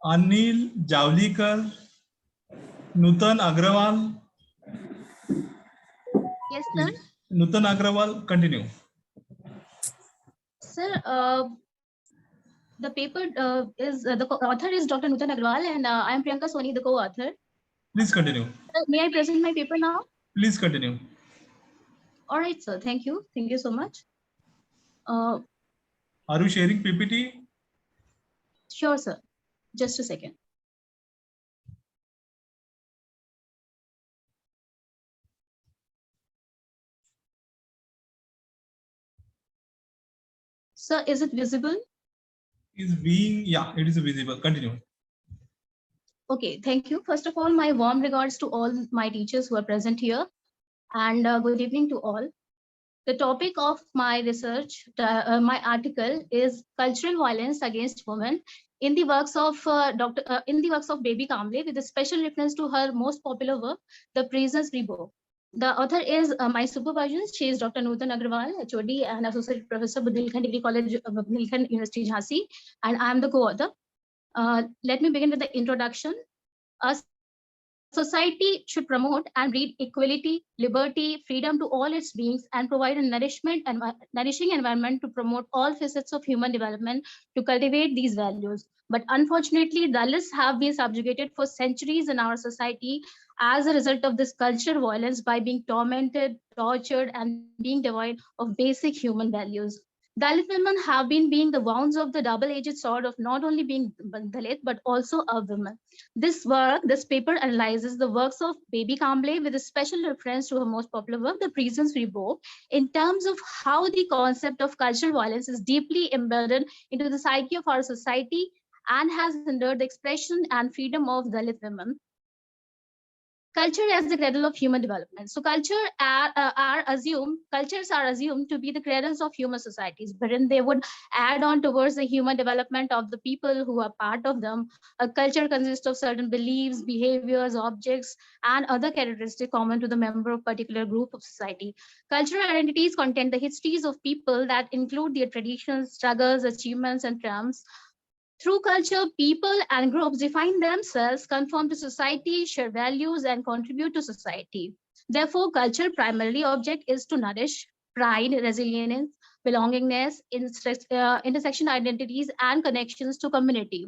Anil Javlikar, Nutan Agrawal. Yes, sir. Nutan Agrawal, continue. Sir, the paper the author is Dr. Nutan Agrawal, and I am Priyanka Soni, the co-author. Please continue. May I present my paper now? Please continue. All right, sir. Thank you. Thank you so much. Are you sharing PPT? Sure, sir. Just a second. Sir, is it visible? Yeah, it is visible. Continue. Okay, thank you. First of all, my warm regards to all my teachers who are present here, and good evening to all. The topic of my research, my article, is cultural violence against women in the works of Baby Kamble, with a special reference to her most popular work, The Prisoners Reborn. The author is my supervisor. She is Dr. Nutan Agrawal, HOD and Associate Professor, Bundelkhand Degree College, Bundelkhand University, Jhansi, and I am the co-author. Let me begin with the introduction. Society should promote and breed equality, liberty, freedom to all its beings, and provide a nourishing environment to promote all facets of human development to cultivate these values. But unfortunately, Dalits have been subjugated for centuries in our society as a result of this cultural violence by being tormented, tortured, and being devoid of basic human values. Dalit women have been being the wounds of the double-edged sword of not only being Dalit, but also a woman. This paper analyzes the works of Baby Kamble with a special reference to her most popular work, The Prisoners Reborn, in terms of how the concept of cultural violence is deeply embedded into the psyche of our society and has hindered the expression and freedom of Dalit women. Culture as the cradle of human development. So cultures are assumed to be the cradles of human societies, wherein they would add on towards the human development of the people who are part of them. A culture consists of certain beliefs, behaviors, objects, and other characteristics common to the member of particular group of society. Cultural identities contain the histories of people that include their traditions, struggles, achievements, and triumphs. Through culture, people and groups define themselves, conform to society, share values, and contribute to society. Therefore, culture primarily object is to nourish pride, resilience, belongingness, intersection identities, and connections to community.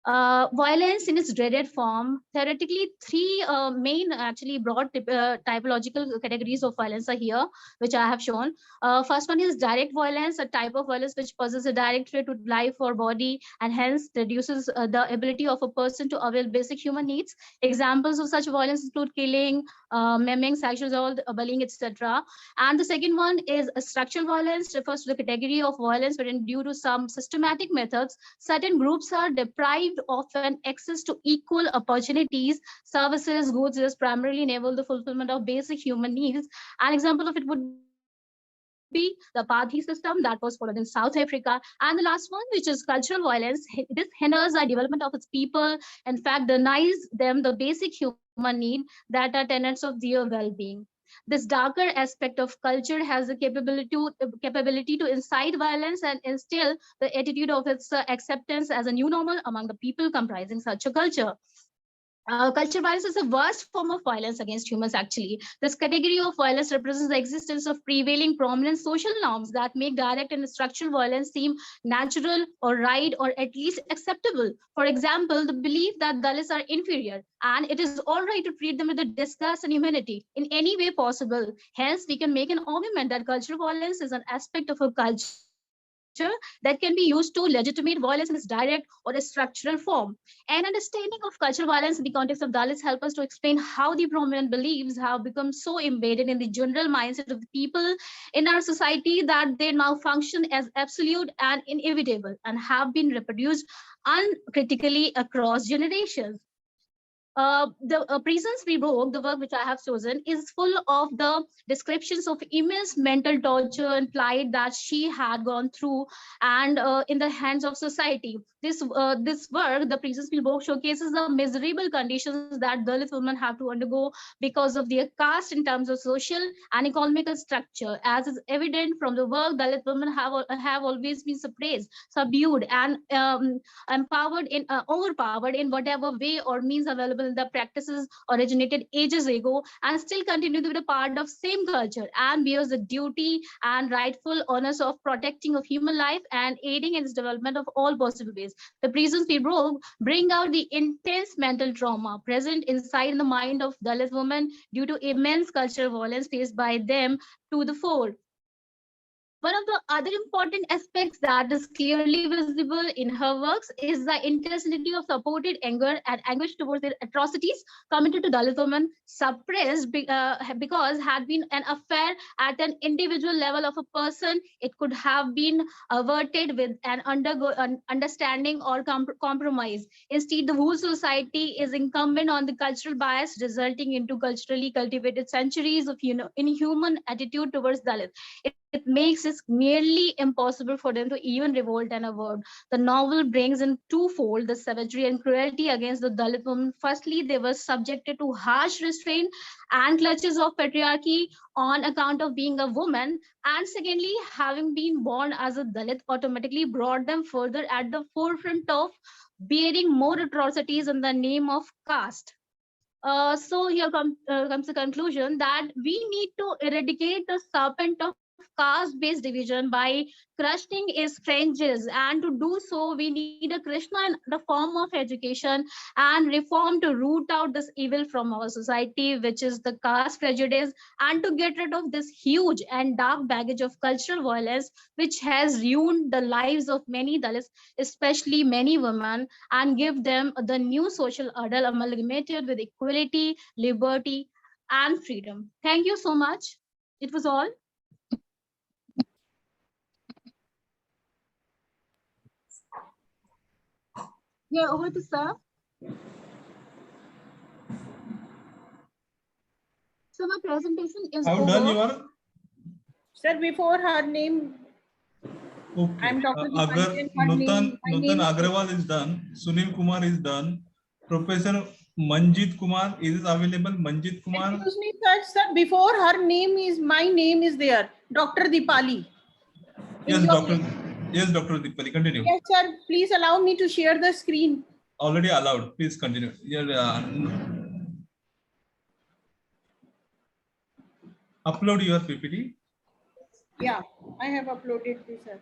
Violence in its dreaded form, theoretically, three main actually broad typological categories of violence are here, which I have shown. First one is direct violence, a type of violence which poses a direct threat to life or body and hence reduces the ability of a person to avail basic human needs. Examples of such violence include killing, maiming, sexual assault, bullying, etc. And the second one is a structural violence, refers to the category of violence wherein due to some systematic methods, certain groups are deprived of an access to equal opportunities, services, goods, is primarily enable the fulfillment of basic human needs. An example of it would be the apartheid system that was followed in South Africa. And the last one, which is cultural violence, this hinders the development of its people, in fact, denies them the basic human need that are tenets of their well-being. This darker aspect of culture has the capability to incite violence and instill the attitude of its acceptance as a new normal among the people comprising such a culture. Culture violence is the worst form of violence against humans, actually. This category of violence represents the existence of prevailing prominent social norms that make direct and structural violence seem natural or right or at least acceptable. For example, the belief that Dalits are inferior and it is all right to treat them with the disgust and humanity in any way possible. Hence, we can make an argument that cultural violence is an aspect of a culture that can be used to legitimate violence in its direct or a structural form. An understanding of cultural violence in the context of Dalits help us to explain how the prominent beliefs have become so embedded in the general mindset of the people in our society that they now function as absolute and inevitable and have been reproduced uncritically across generations. The Prisons We Broke, the work which I have chosen, is full of the descriptions of immense mental torture and plight that she had gone through and in the hands of society. This work, The Prisons We Broke, showcases the miserable conditions that Dalit women have to undergo because of their caste in terms of social and economical structure. As is evident from the work, Dalit women have always been suppressed, subdued, and overpowered in whatever way or means available. The practices originated ages ago and still continue to be a part of same culture and bears the duty and rightful honors of protecting of human life and aiding in its development of all possible ways. The Prisons We Broke bring out the intense mental trauma present inside the mind of Dalit women due to immense cultural violence faced by them to the fore. One of the other important aspects that is clearly visible in her works is the intensity of supported anger and anguish towards the atrocities committed to Dalit women, suppressed because had been an affair at an individual level of a person. It could have been averted with an understanding or compromise. Instead, the whole society is incumbent on the cultural bias, resulting into culturally cultivated centuries of inhuman attitude towards Dalit. It makes it nearly impossible for them to even revolt and avert. The novel brings in twofold the savagery and cruelty against the Dalit women. Firstly, they were subjected to harsh restraint and clutches of patriarchy on account of being a woman. And secondly, having been born as a Dalit automatically brought them further at the forefront of bearing more atrocities in the name of caste. So here comes the conclusion that we need to eradicate the serpent of caste-based division by crushing its fringes, and to do so we need a Krishna in the form of education and reform to root out this evil from our society, which is the caste prejudice, and to get rid of this huge and dark baggage of cultural violence which has ruined the lives of many Dalits, especially many women, and give them the new social order amalgamated with equality, liberty, and freedom. Thank you so much. It was all. Yeah, over to sir. So my presentation is Have over. done your. Sir, before her name, Okay. I'm Dr. Agar Deepanjan, her name- my Nutan name is- Agrawal is done. Sunil Kumar is done. Professor Manjit Kumar is available. Manjit Kumar. Excuse me, sir, before her name is, my name is there, Dr. Deepali. Yes, Doctor. Yes, Dr. Deepali. Continue. Yes, sir, please allow me to share the screen. Already allowed. Please continue. Upload your PPT. Yeah, I have uploaded this, sir.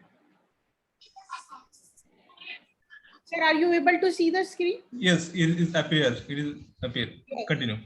Sir, are you able to see the screen? Yes, it is appear. It is appear. Continue.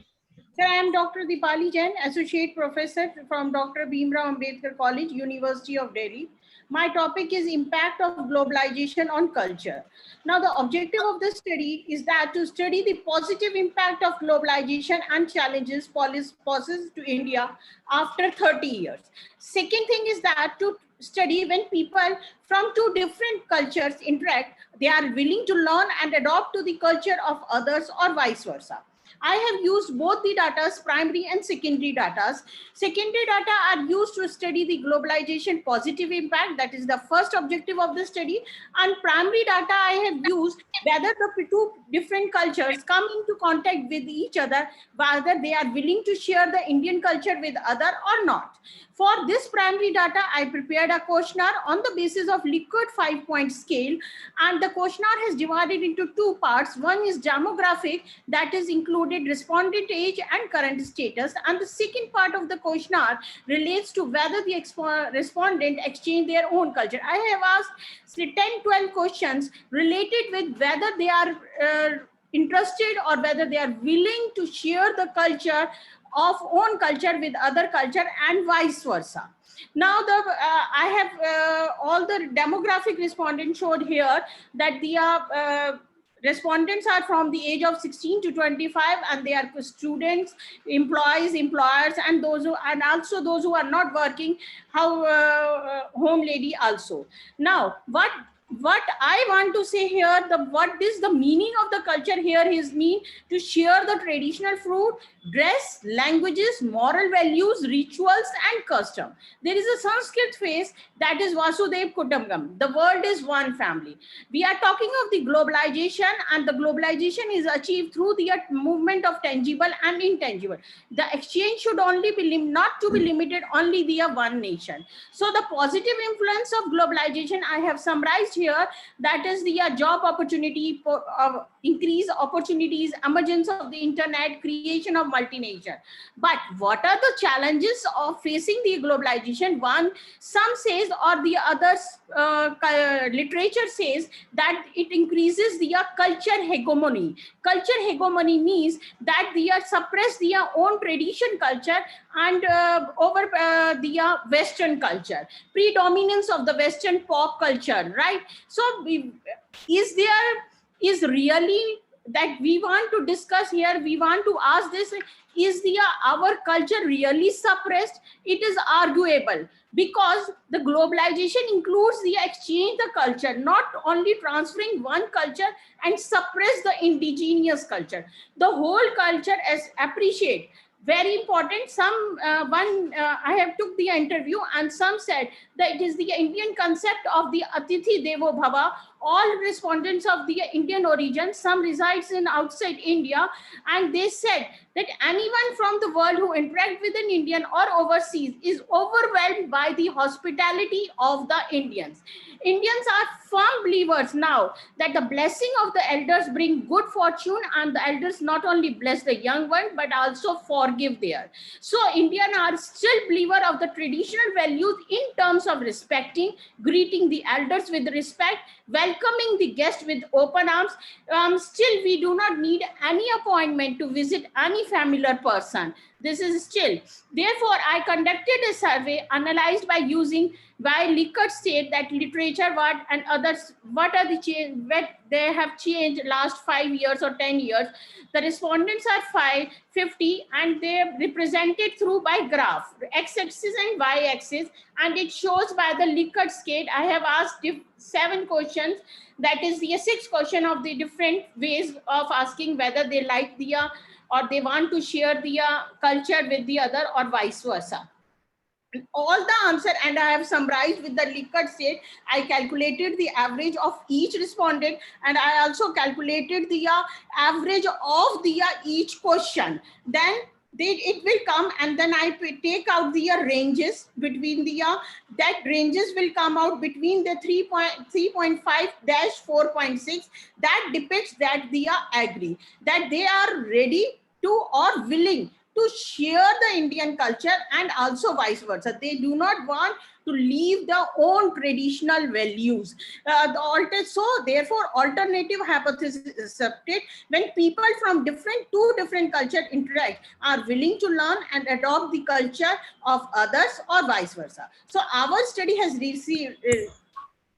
Sir, I am Dr. Deepali Jain, Associate Professor from Dr. Bhimrao Ambedkar College, University of Delhi. My topic is impact of globalization on culture. Now, the objective of the study is that to study the positive impact of globalization and challenges poses to India after 30 years. Second thing is that to study when people from two different cultures interact, they are willing to learn and adopt to the culture of others or vice versa. I have used both the data, primary and secondary data. Secondary data are used to study the globalization positive impact. That is the first objective of the study. And primary data I have used whether the two different cultures come into contact with each other, whether they are willing to share the Indian culture with other or not. For this primary data, I prepared a questionnaire on the basis of Likert 5-point scale. And the questionnaire has divided into two parts. One is demographic, that is included respondent age and current status. And the second part of the questionnaire relates to whether the respondent exchange their own culture. I have asked 10-12 questions related with whether they are interested or whether they are willing to share the culture of own culture with other culture and vice versa. Now I have all the demographic respondents showed here that the respondents are from the age of 16 to 25 and they are students, employees, employers, and those who, and also those who are not working, home lady also. Now what I want to say here, what is the meaning of the culture here is mean to share the traditional food, dress, languages, moral values, rituals, and custom. There is a Sanskrit phrase that is Vasudev Kutumbakam. The world is one family. We are talking of the globalization, and the globalization is achieved through the movement of tangible and intangible. The exchange should only be not to be limited only via one nation. So the positive influence of globalization I have summarized here, that is the job opportunity, increase opportunities, emergence of the internet, creation of multination. But what are the challenges of facing the globalization? One, some says, or the others, literature says that it increases the culture hegemony. Culture hegemony means that they are suppress their own tradition culture and over the Western culture, predominance of the Western pop culture, right? So is really that we want to discuss here, we want to ask this, is our culture really suppressed? It is arguable, because the globalization includes the exchange the culture, not only transferring one culture and suppress the indigenous culture. The whole culture is appreciate. Very important. I have took the interview and some said that it is the Indian concept of the Atithi Devo Bhava. All respondents of the Indian origin, some resides in outside India, and they said that anyone from the world who interact with an Indian or overseas is overwhelmed by the hospitality of the Indians. Indians are firm believers now that the blessing of the elders bring good fortune, and the elders not only bless the young one but also forgive there. So Indians are still believer of the traditional values in terms of respecting, greeting the elders with respect, welcoming the guest with open arms. Still we do not need any appointment to visit any familiar person. This is still. Therefore, I conducted a survey analyzed by using Likert state that literature what and others, what are the change, what they have changed last 5 years or 10 years. The respondents are 50 and they are represented through by graph, x-axis and y-axis, and it shows by the Likert scale. I have asked 7 questions, that is the 6 question of the different ways of asking whether they like the or they want to share their culture with the other, or vice versa. All the answer, and I have summarized with the Likert state. I calculated the average of each respondent, and I also calculated the average of the each question. Then it will come, and then I take out the ranges between the that ranges will come out between the 3.5-4.6. That depicts that they agree, that they are ready to or willing to share the Indian culture, and also vice versa. They do not want to leave their own traditional values. So therefore, alternative hypothesis is accepted when people from two different cultures interact, are willing to learn and adopt the culture of others, or vice versa. So our study has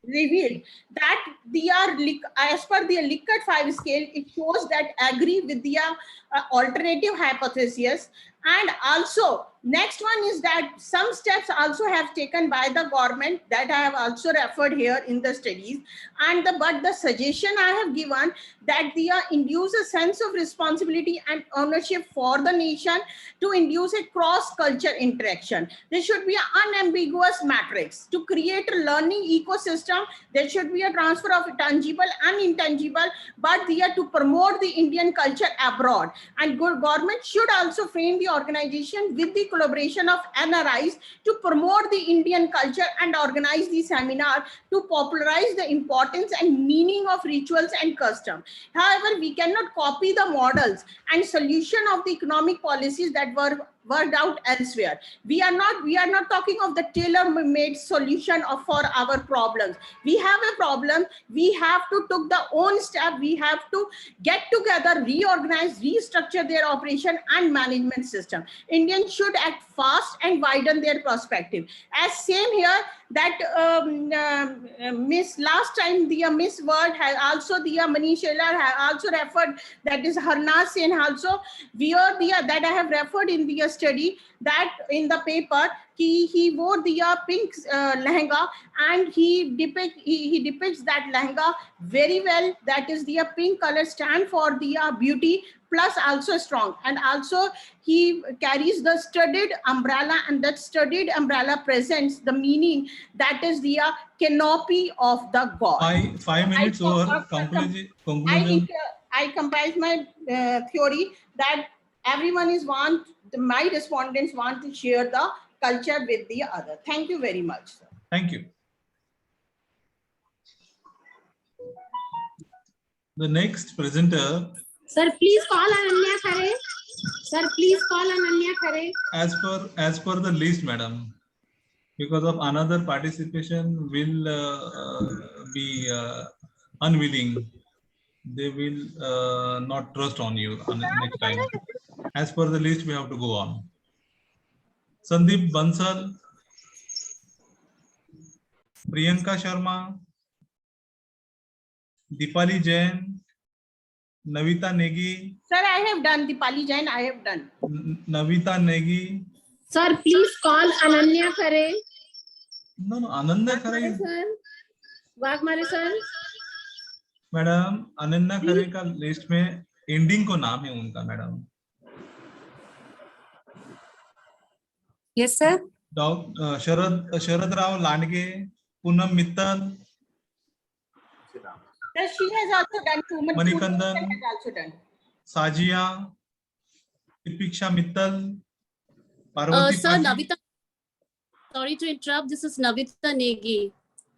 revealed that they are, as per the Likert 5 scale, it shows that agree with the alternative hypothesis. And also next one is that some steps also have taken by the government that I have also referred here in the studies. And but the suggestion I have given, that they induce a sense of responsibility and ownership for the nation, to induce a cross-culture interaction. There should be an unambiguous matrix to create a learning ecosystem. There should be a transfer of tangible and intangible, but they are to promote the Indian culture abroad. And good government should also frame the organization with the collaboration of NRIs to promote the Indian culture and organize the seminar to popularize the importance and meaning of rituals and customs. However, we cannot copy the models and solution of the economic policies that were worked out elsewhere. We are not talking of the tailor-made solution for our problems. We have a problem. We have to take the own step. We have to get together, reorganize, restructure their operation and management system. Indians should act fast and widen their perspective. As same here, that Miss last time the Miss World has also, the Manish Shelar has also referred, that is Harnas Sen also, where that I have referred in the study, that in the paper he wore the pink lehenga, and he depicts that lehenga very well. That is the pink color stand for the beauty plus also strong, and also he carries the studded umbrella, and that studded umbrella presents the meaning, that is the canopy of the god. 5 minutes over conclusion. I comprise my theory that everyone my respondents want to share the culture with the other. Thank you very much, sir. Thank you. The next presenter. Sir, please call Ananya Khare. Sir, please call Ananya Khare. As per the list, madam, because of another participation will be unwilling. They will not trust on you next time. As per the list, we have to go on. Sandeep Bansal, Priyanka Sharma, Dipali Jain, Navita Negi. Sir, I have done. Dipali Jain, I have done. Navita Negi. Sir, please call Ananya Khare. No, Ananya Khare. Sir. Waghmare sir. Madam Ananya Khare का list में ending को नाम है उनका madam. Yes sir. Sharad Rao Landge, Poonam Mittal. She has also done. मणिकंदन has also done. Sajiya, Dipiksha Mittal, Parvati Sir, Navita, sorry to interrupt. This is Navita Negi.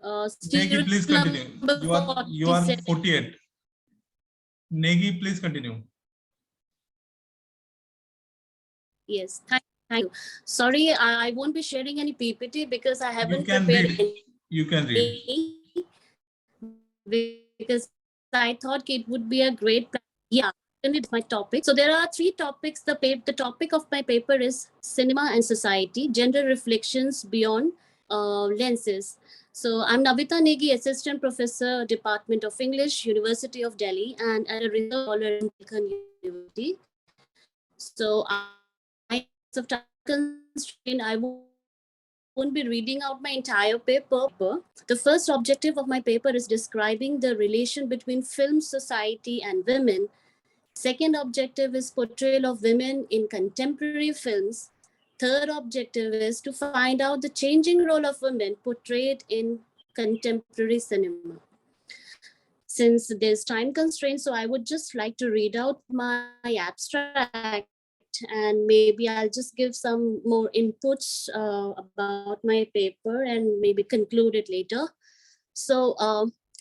Negi, please continue. You are 48. Negi, please continue. Yes, thank you. Sorry, I won't be sharing any PPT because I haven't prepared any. You can read. Because I thought it would be a great plan. Yeah, it's my topic. So there are 3 topics. The topic of my paper is Cinema and Society, Gender Reflections Beyond Lenses. So I'm Navita Negi, Assistant Professor, Department of English, University of Delhi, and a research scholar in Bundelkhand University. So I won't be reading out my entire paper. The first objective of my paper is describing the relation between film, society, and women Second objective is portrayal of women in contemporary films. Third objective is to find out the changing role of women portrayed in contemporary cinema. Since there's time constraints, so I would just like to read out my abstract, and maybe I'll just give some more inputs about my paper and maybe conclude it later. So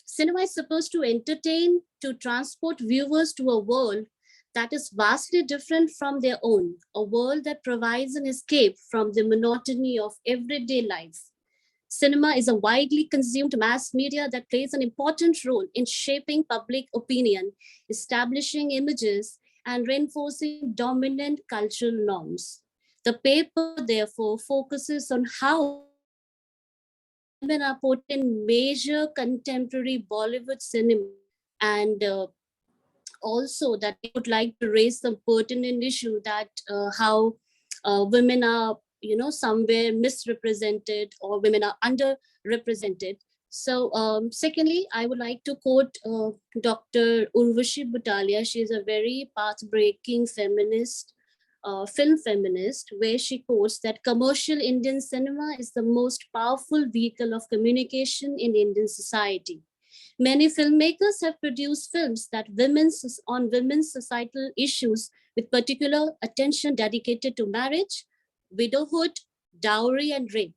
cinema is supposed to entertain, to transport viewers to a world that is vastly different from their own, a world that provides an escape from the monotony of everyday life. Cinema is a widely consumed mass media that plays an important role in shaping public opinion, establishing images, and reinforcing dominant cultural norms. The paper, therefore, focuses on how women are portrayed in major contemporary Bollywood cinema, and also that we would like to raise some pertinent issue that how women are, somewhere misrepresented or women are underrepresented. So secondly, I would like to quote Dr. Urvashi Butalia. She is a very path-breaking feminist, film feminist, where she quotes that commercial Indian cinema is the most powerful vehicle of communication in Indian society. Many filmmakers have produced films that on women's societal issues with particular attention dedicated to marriage, widowhood, dowry, and rape.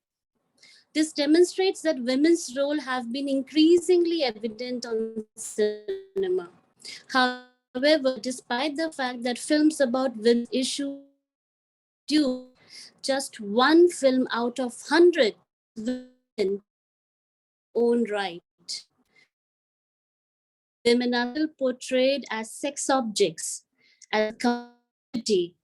This demonstrates that women's role have been increasingly evident on cinema. However, despite the fact that films about women's issues do, just one film out of 100 women own right. Women are still portrayed as sex objects, as commodity,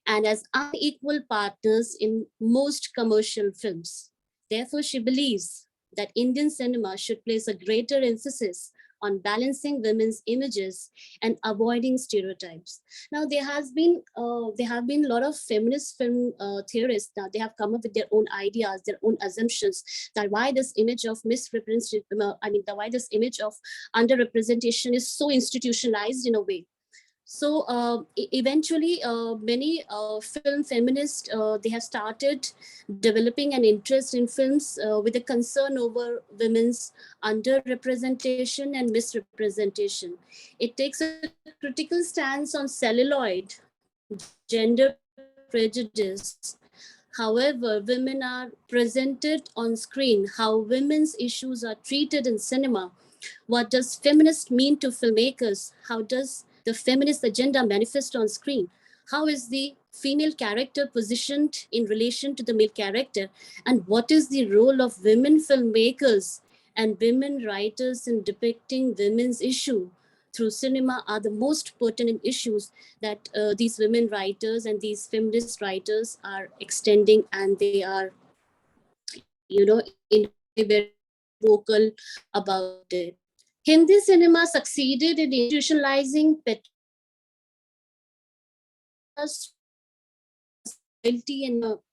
and as unequal partners in most commercial films. Therefore, she believes that Indian cinema should place a greater emphasis on balancing women's images and avoiding stereotypes. Now, there have been a lot of feminist film theorists that they have come up with their own ideas, their own assumptions, that why this image of misrepresentation, why this image of underrepresentation is so institutionalized in a way. So eventually, many film feminists, they have started developing an interest in films with a concern over women's underrepresentation and misrepresentation. It takes a critical stance on celluloid, gender prejudice. However, women are presented on screen, how women's issues are treated in cinema. What does feminist mean to filmmakers? How does the feminist agenda manifest on screen? How is the female character positioned in relation to the male character? And what is the role of women filmmakers and women writers in depicting women's issue through cinema are the most pertinent issues that these women writers and these feminist writers are extending, and they are, in a very vocal about it. Hindi cinema succeeded in institutionalizing loyalty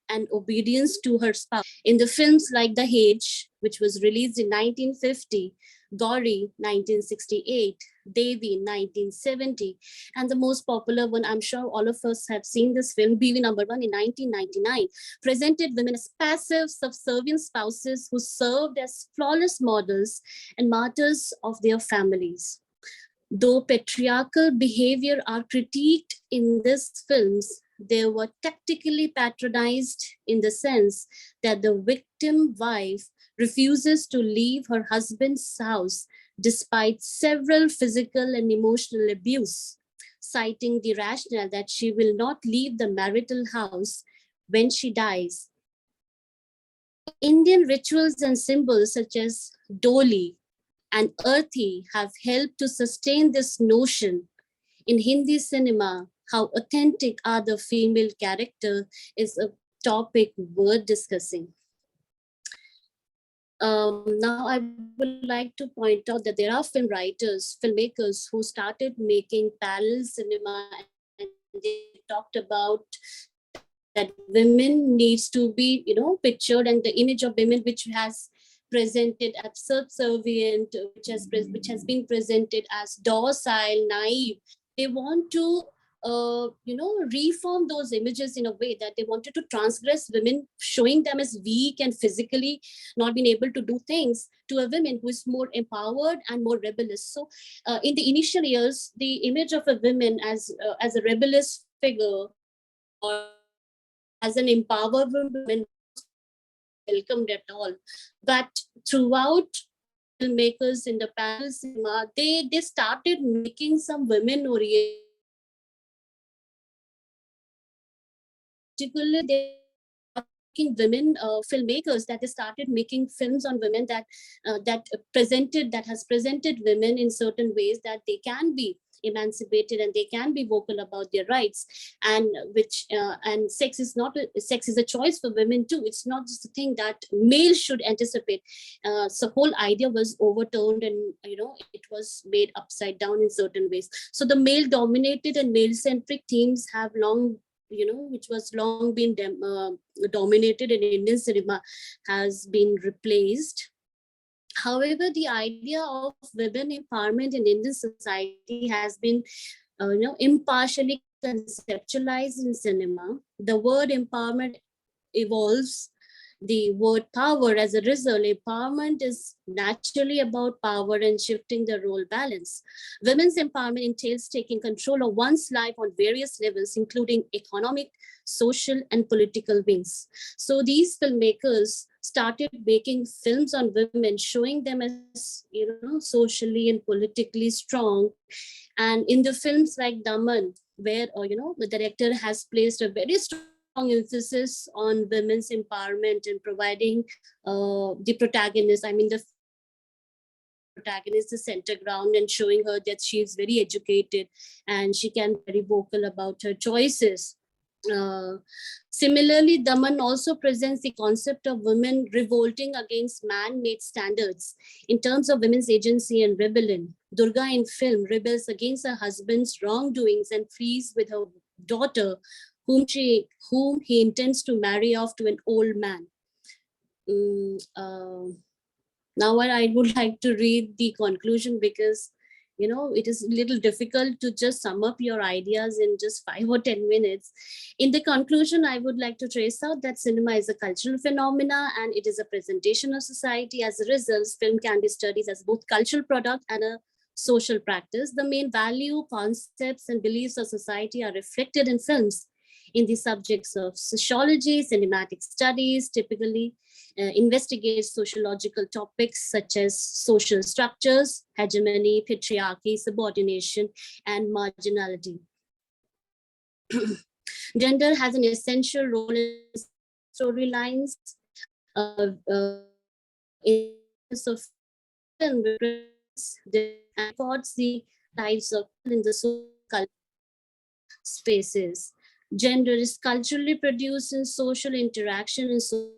and obedience to her spouse. In the films like The Hage, which was released in 1950, Gauri, 1968, Devi, 1970, and the most popular one, I'm sure all of us have seen this film, BV Number 1 in 1999, presented women as passive, subservient spouses who served as flawless models and martyrs of their families. Though patriarchal behavior are critiqued in these films, they were tactically patronized in the sense that the victim wife refuses to leave her husband's house despite several physical and emotional abuse, citing the rationale that she will not leave the marital house when she dies. Indian rituals and symbols such as Doli and Earthy have helped to sustain this notion. In Hindi cinema, how authentic are the female character is a topic worth discussing. Now I would like to point out that there are filmmakers who started making parallel cinema, and they talked about that women needs to be, pictured, and the image of women which has presented as subservient, which has been presented as docile, naive, they want to reform those images in a way that they wanted to transgress women, showing them as weak and physically not being able to do things, to a woman who is more empowered and more rebellious. So in the initial years, the image of a woman as a rebellious figure or as an empowered woman welcomed at all. But throughout filmmakers in the panel cinema, they started making some women oriented, particularly they making women filmmakers, that they started making films on women that has presented women in certain ways that they can be emancipated and they can be vocal about their rights, and sex is a choice for women too. It's not just a thing that males should anticipate. So whole idea was overturned, and it was made upside down in certain ways. So the male dominated and male centric themes have long, which was long been dominated in Indian cinema, has been replaced. However, the idea of women empowerment in Indian society has been impartially conceptualized in cinema. The word empowerment evolves the word power. As a result, empowerment is naturally about power and shifting the role balance. Women's empowerment entails taking control of one's life on various levels, including economic, social, and political wings. So these filmmakers started making films on women, showing them as socially and politically strong. And in the films like Daman, where the director has placed a very strong emphasis on women's empowerment and providing the protagonist, the protagonist, the center ground, and showing her that she is very educated and she can be very vocal about her choices. Similarly, Daman also presents the concept of women revolting against man-made standards in terms of women's agency and rebellion. Durga in film rebels against her husband's wrongdoings and flees with her daughter, whom he intends to marry off to an old man. Now I would like to read the conclusion, because it is a little difficult to just sum up your ideas in just 5 or 10 minutes. In the conclusion, I would like to trace out that cinema is a cultural phenomena and it is a presentation of society. As a result, film can be studied as both cultural product and a social practice. The main value, concepts, and beliefs of society are reflected in films. In the subjects of sociology, cinematic studies typically investigates sociological topics such as social structures, hegemony, patriarchy, subordination, and marginality. Gender has an essential role in storylines. In of film records the lives of in the social spaces. Gender is culturally produced in social interaction and social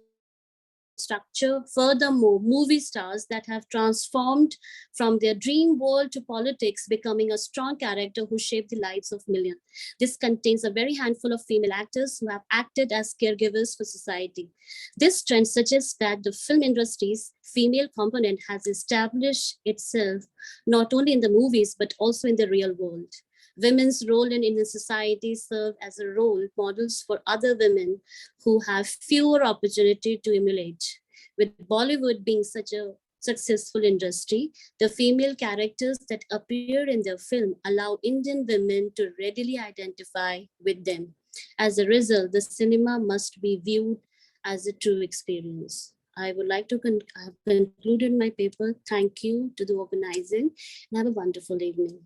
structure. Furthermore, movie stars that have transformed from their dream world to politics, becoming a strong character who shaped the lives of millions. This contains a very handful of female actors who have acted as caregivers for society. This trend suggests that the film industry's female component has established itself not only in the movies, but also in the real world. Women's role in Indian society serve as a role models for other women who have fewer opportunity to emulate. With Bollywood being such a successful industry, the female characters that appear in the film allow Indian women to readily identify with them. As a result, the cinema must be viewed as a true experience. I would like to I have concluded my paper. Thank you to the organizing and have a wonderful evening.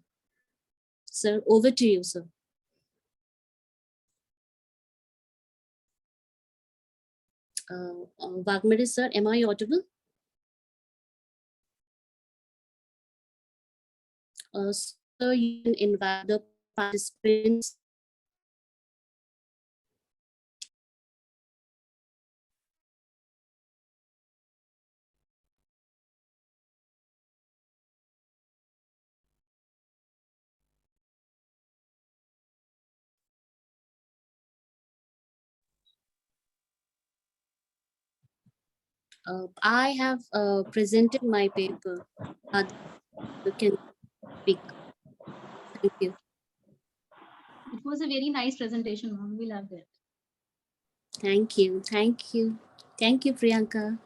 Sir, over to you, sir. Waghmare, sir, am I audible? Sir, you can invite the participants. I have presented my paper. You can speak. Thank you. It was a very nice presentation, ma'am. We loved it. Thank you. Thank you. Thank you, Priyanka.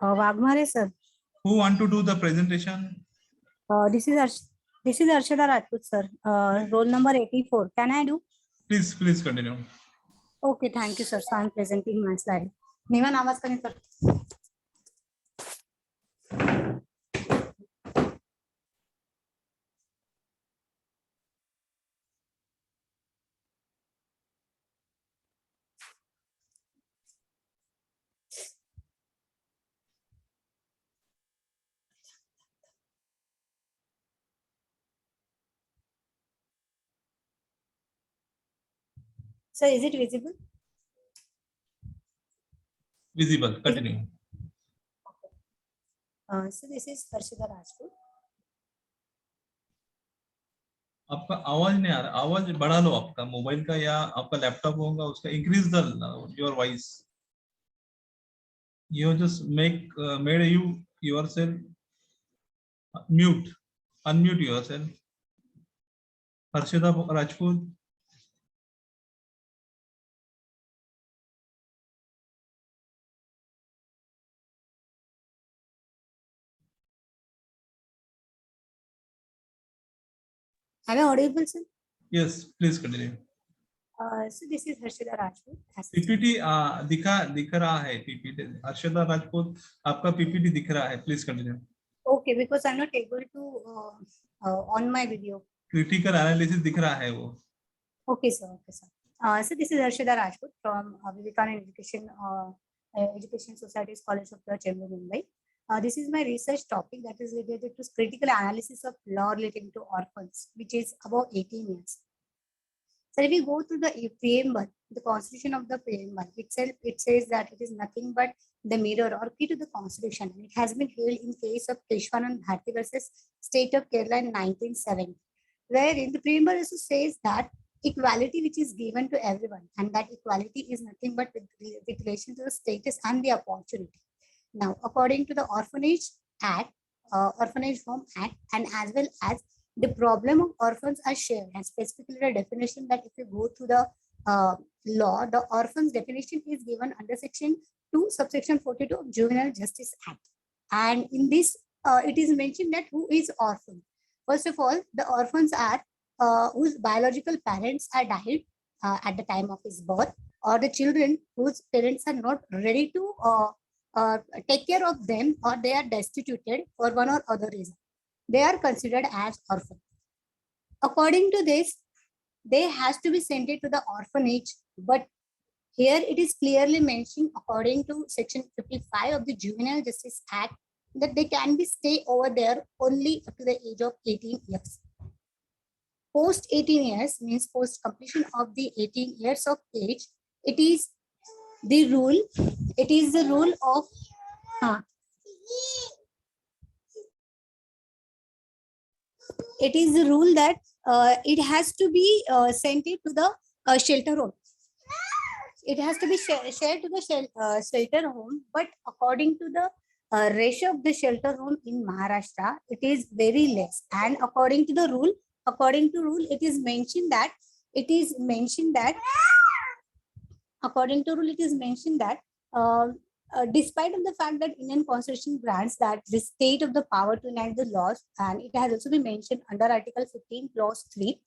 Waghmare, sir. Who want to do the presentation? This is Arshada Rajput, sir. Roll number 84. Can I do? Please continue. Okay, thank you, sir. So I'm presenting my slide. Niman आवाज करें, sir. So is it visible? Visible. Continue. So this is Arshada Rajput. आपका आवाज नहीं आ रहा, आवाज बढ़ा लो आपका mobile का या आपका लैपटॉप होगा उसका, increase the your voice. You just made you yourself mute, unmute yourself. Harshada Rajput. Am I audible, sir? Yes, please continue. So this is Harshada Rajput. PPT दिख रहा है. PPT Harshada Rajput आपका PPT दिख रहा है. Please continue. Okay, because I'm not able to on my video. Critical analysis दिख रहा है वो. Okay, sir. Okay, sir. So this is Arshada Rajput from Vivekanand Education Society's College of the Chembur, Mumbai. This is my research topic that is related to critical analysis of law relating to orphans, which is about 18 years. So if we go to the preamble, the constitution of the preamble itself, it says that it is nothing but the mirror or key to the constitution. It has been held in case of Keshwanand Bharti versus State of Kerala in 1970, wherein the preamble also says that equality which is given to everyone, and that equality is nothing but with relation to the status and the opportunity. Now, according to the Orphanage Act, Orphanage Home Act, and as well as the problem of orphans are shared, and specifically the definition that if you go to the law, the orphans definition is given under section 2, subsection 42 of Juvenile Justice Act. And in this, it is mentioned that who is orphan. First of all, the orphans are whose biological parents are died at the time of his birth, or the children whose parents are not ready to take care of them, or they are destituted for one or other reason. They are considered as orphans. According to this, they has to be sent to the orphanage, but here it is clearly mentioned according to section 55 of the Juvenile Justice Act that they can be stay over there only up to the age of 18 years. Post 18 years means post completion of the 18 years of age, it is the rule of it is the rule that it has to be sent to the shelter home. It has to be shared to the shelter home, but according to the ratio of the shelter home in Maharashtra, it is very less. And according to rule, it is mentioned that despite of the fact that Indian Constitution grants that the state of the power to enact the laws, and it has also been mentioned under Article 15, Clause 3.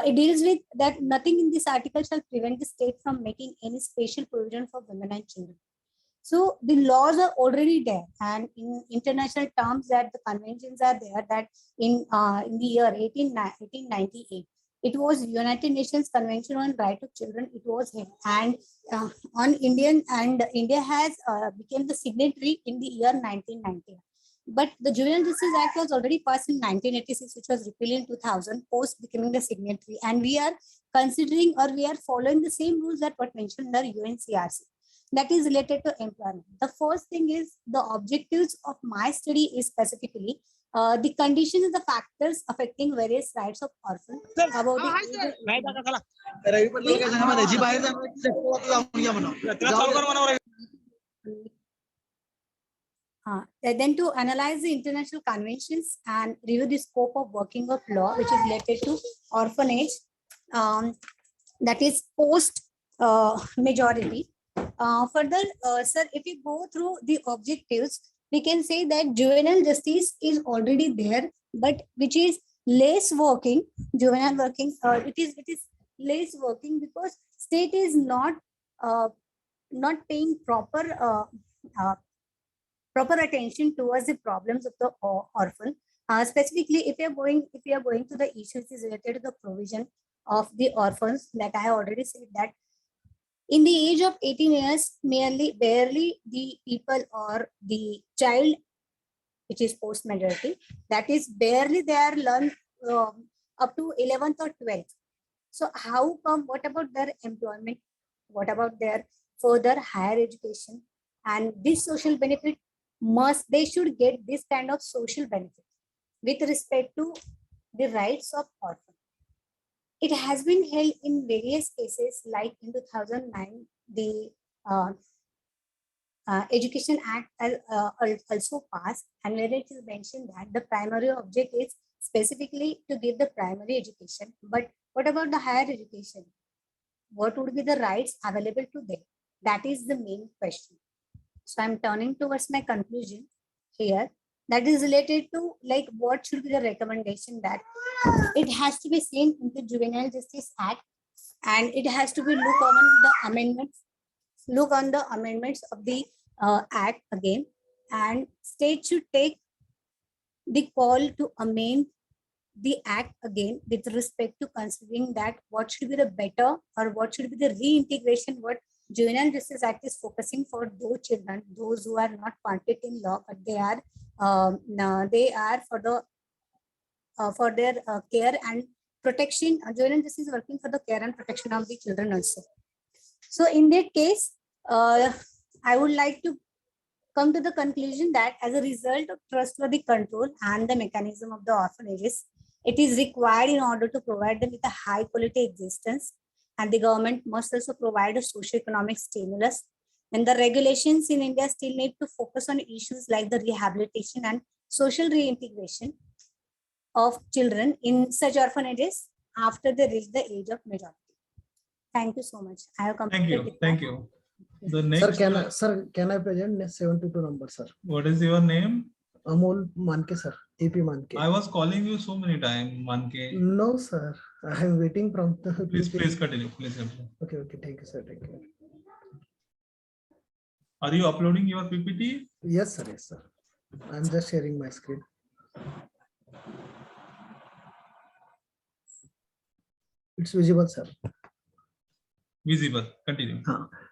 It deals with that nothing in this article shall prevent the state from making any special provision for women and children. So the laws are already there, and in international terms that the conventions are there, that in the year 1898, it was United Nations Convention on Right of Children. It was held, and India has became the signatory in the year 1990. But the Juvenile Justice Act was already passed in 1986, which was repealed in 2000, post becoming the signatory, and we are considering or we are following the same rules that were mentioned under UNCRC. that is related to employment. The first thing is the objectives of my study is specifically the conditions and the factors affecting various rights of orphans. About then to analyze the international conventions and review the scope of working of law which is related to orphanage, that is post majority. Further, sir, if you go through the objectives, we can say that juvenile justice is already there, but which is less working. Juvenile working, it is less working because state is not paying proper attention towards the problems of the orphan. Specifically, if you are going to the issues related to the provision of the orphans, that I already said that in the age of 18 years, barely the people or the child, which is post-majority, that is barely they are learned up to 11th or 12th. So how come, what about their employment? What about their further higher education? And this social benefit they should get this kind of social benefit with respect to the rights of orphans. It has been held in various cases, like in 2009, the Education Act also passed, and where it is mentioned that the primary object is specifically to give the primary education. But what about the higher education? What would be the rights available to them? That is the main question. So I'm turning towards my conclusion here. That is related to like what should be the recommendation, that it has to be seen in the Juvenile Justice Act, and it has to be look on the amendments of the act again, and state should take the call to amend the act again with respect to considering that what should be the better or what should be the reintegration, what Juvenile Justice Act is focusing for those children, those who are not convicted in law, but they are for their care and protection. Juvenile Justice is working for the care and protection of the children also. So in that case, I would like to come to the conclusion that as a result of trustworthy control and the mechanism of the orphanages, it is required in order to provide them with a high quality existence, and the government must also provide a socio-economic stimulus. And the regulations in India still need to focus on issues like the rehabilitation and social reintegration of children in such orphanages after they reach the age of majority. Thank you so much. I have completed. Thank you. The next, can I present 72 number, sir? What is your name? Amol Manke, sir. AP Manke. I was calling you so many times, Manke. No, sir. I am waiting from the. Please continue. Please continue. Okay. Thank you, sir. Thank you. Are you uploading your PPT? Yes, sir. Yes, sir. I'm just sharing my screen. It's visible, sir. Visible. Continue.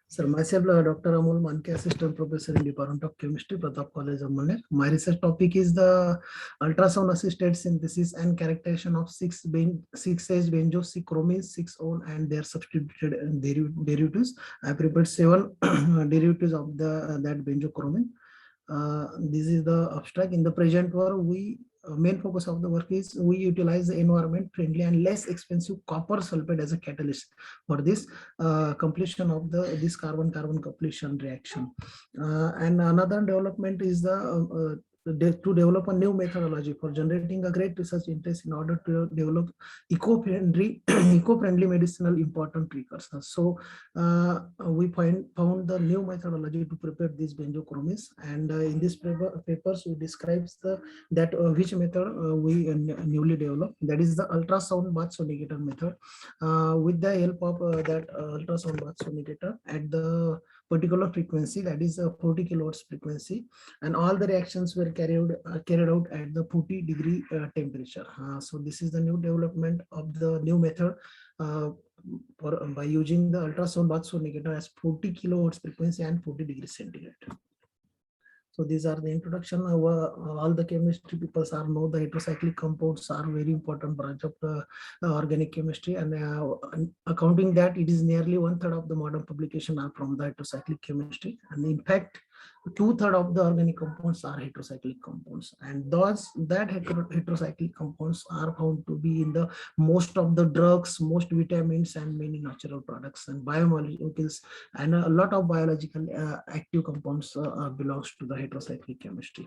Sir, myself, Dr. Amol Manke, Assistant Professor in Department of Chemistry, Pratap College of Waghmare. My research topic is the ultrasound assisted synthesis and characterization of 6-stage benzoyl 6-on and their substituted derivatives. I prepared 7 derivatives of that benzochromin. This is the abstract. In the present work, main focus of the work is we utilize the environment friendly and less expensive copper sulfate as a catalyst for this completion of this carbon-carbon completion reaction. And another development is to develop a new methodology for generating a great research interest in order to develop eco-friendly medicinal important precursors. So we found the new methodology to prepare these benzochromis, and in this papers we describes which method we newly developed. That is the ultrasound bath sondicator method. With the help of that ultrasound bath sondicator at the particular frequency, that is a 40 kilowatts frequency, and all the reactions were carried out at the 40 degree temperature. So this is the new development of the new method by using the ultrasound bath sondicator as 40 kilowatts frequency and 40 degrees centigrade. So these are the introduction. All the chemistry people are know the heterocyclic compounds are very important branch of the organic chemistry, and accounting that it is nearly 1/3 of the modern publication are from the heterocyclic chemistry, and in fact 2/3 of the organic compounds are heterocyclic compounds, and those that heterocyclic compounds are found to be in the most of the drugs, most vitamins, and many natural products and biomolecules, and a lot of biological active compounds belongs to the heterocyclic chemistry.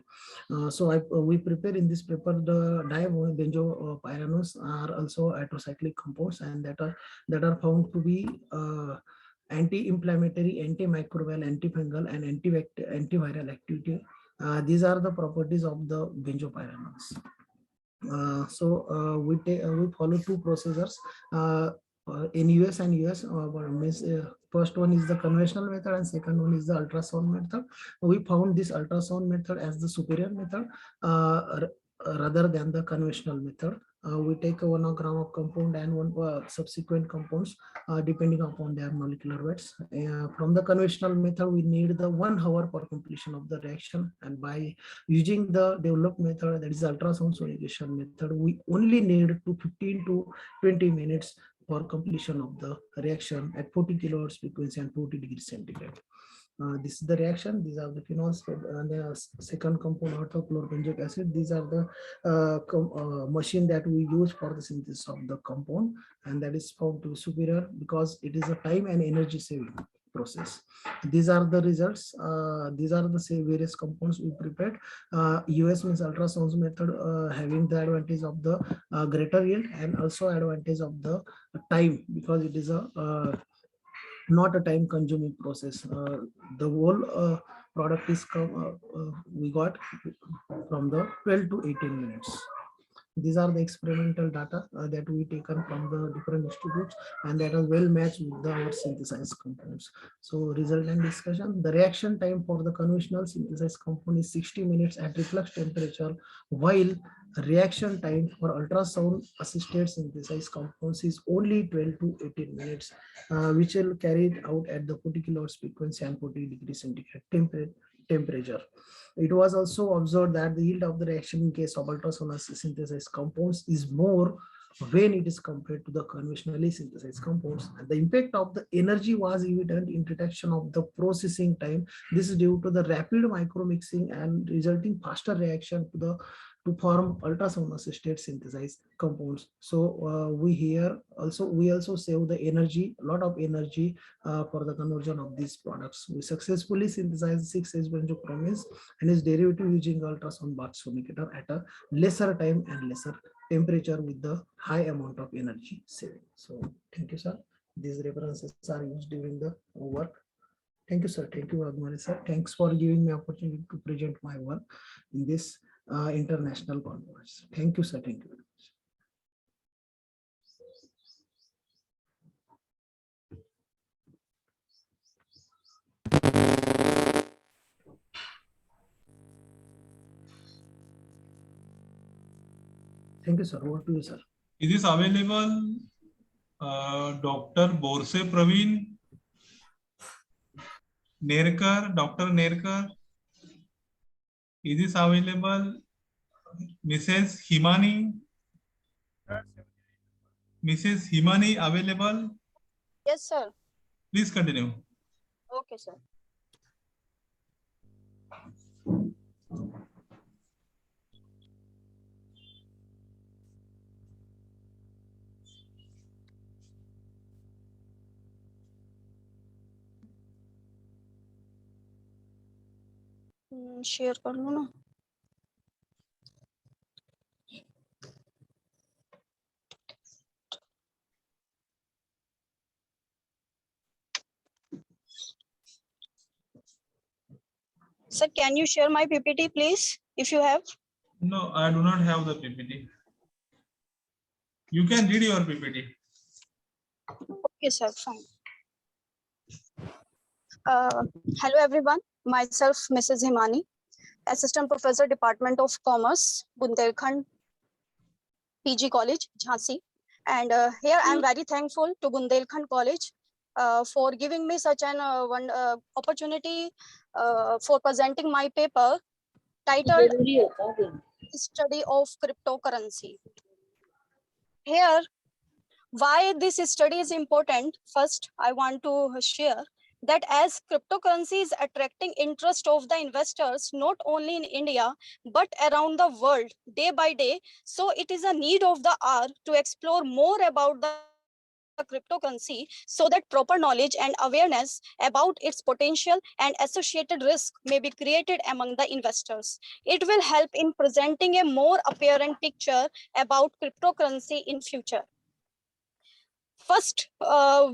We prepare in this paper the dibenzo-pyranos are also heterocyclic compounds, and that are found to be anti-inflammatory, antimicrobial, antifungal, and antiviral activity. These are the properties of the benzopyranols. We follow two procedures in US and US. First one is the conventional method, and second one is the ultrasound method. We found this ultrasound method as the superior method rather than the conventional method. We take 1 gram of compound and one subsequent compounds depending upon their molecular weights. From the conventional method, we need the 1 hour for completion of the reaction, and by using the developed method, that is ultrasound sonation method, we only need to 15 to 20 minutes for completion of the reaction at 40 kilohertz frequency and 40 degrees centigrade. This is the reaction. These are the phenols, and the second compound, orthochlorobenzoic acid. These are the machine that we use for the synthesis of the compound, and that is found to be superior because it is a time and energy saving process. These are the results. These are the various compounds we prepared. US means ultrasound method having the advantage of the greater yield and also advantage of the time, because it is a not a time consuming process. The whole product is we got from the 12 to 18 minutes. These are the experimental data that we taken from the different institutes, and that are well matched with our synthesized compounds. So result and discussion. The reaction time for the conventional synthesized compound is 60 minutes at reflux temperature, while reaction time for ultrasound assisted synthesized compounds is only 12 to 18 minutes, which will carried out at the 40 kilohertz frequency and 40 degrees centigrade temperature. It was also observed that the yield of the reaction in case of ultrasound synthesized compounds is more when it is compared to the conventionally synthesized compounds. And the impact of the energy was evident in reduction of the processing time. This is due to the rapid micromixing and resulting faster reaction to form ultrasound assisted synthesized compounds. So we also save the energy, a lot of energy for the conversion of these products. We successfully synthesized 6-benzochromes and its derivative using ultrasound bath sonicator at a lesser time and lesser temperature with the high amount of energy saving. So thank you, sir. These references are used during the work. Thank you, sir. Thank you, Waghmare, sir. Thanks for giving me opportunity to present my work in this international conference. Thank you, sir. Thank you very much. Thank you, sir. Over to you, sir. Is this available? Dr. Borse Praveen Nerkar, Dr. Nerkar. Is this available? Mrs. Himani? Mrs. Himani available? Yes, sir. Please continue. Okay, sir. Share कर लो ना. Sir, can you share my PPT, please, if you have? No, I do not have the PPT. You can read your PPT. Okay, sir, fine. Hello, everyone. Myself, Mrs. Himani, Assistant Professor, Department of Commerce, Bundelkhand, PG College, Jhansi. And here I'm very thankful to Bundelkhand College for giving me such an opportunity for presenting my paper titled Study of Cryptocurrency. Here, why this study is important, first I want to share that as cryptocurrency is attracting interest of the investors not only in India but around the world day by day, so it is a need of the hour to explore more about the cryptocurrency so that proper knowledge and awareness about its potential and associated risk may be created among the investors. It will help in presenting a more apparent picture about cryptocurrency in future. First,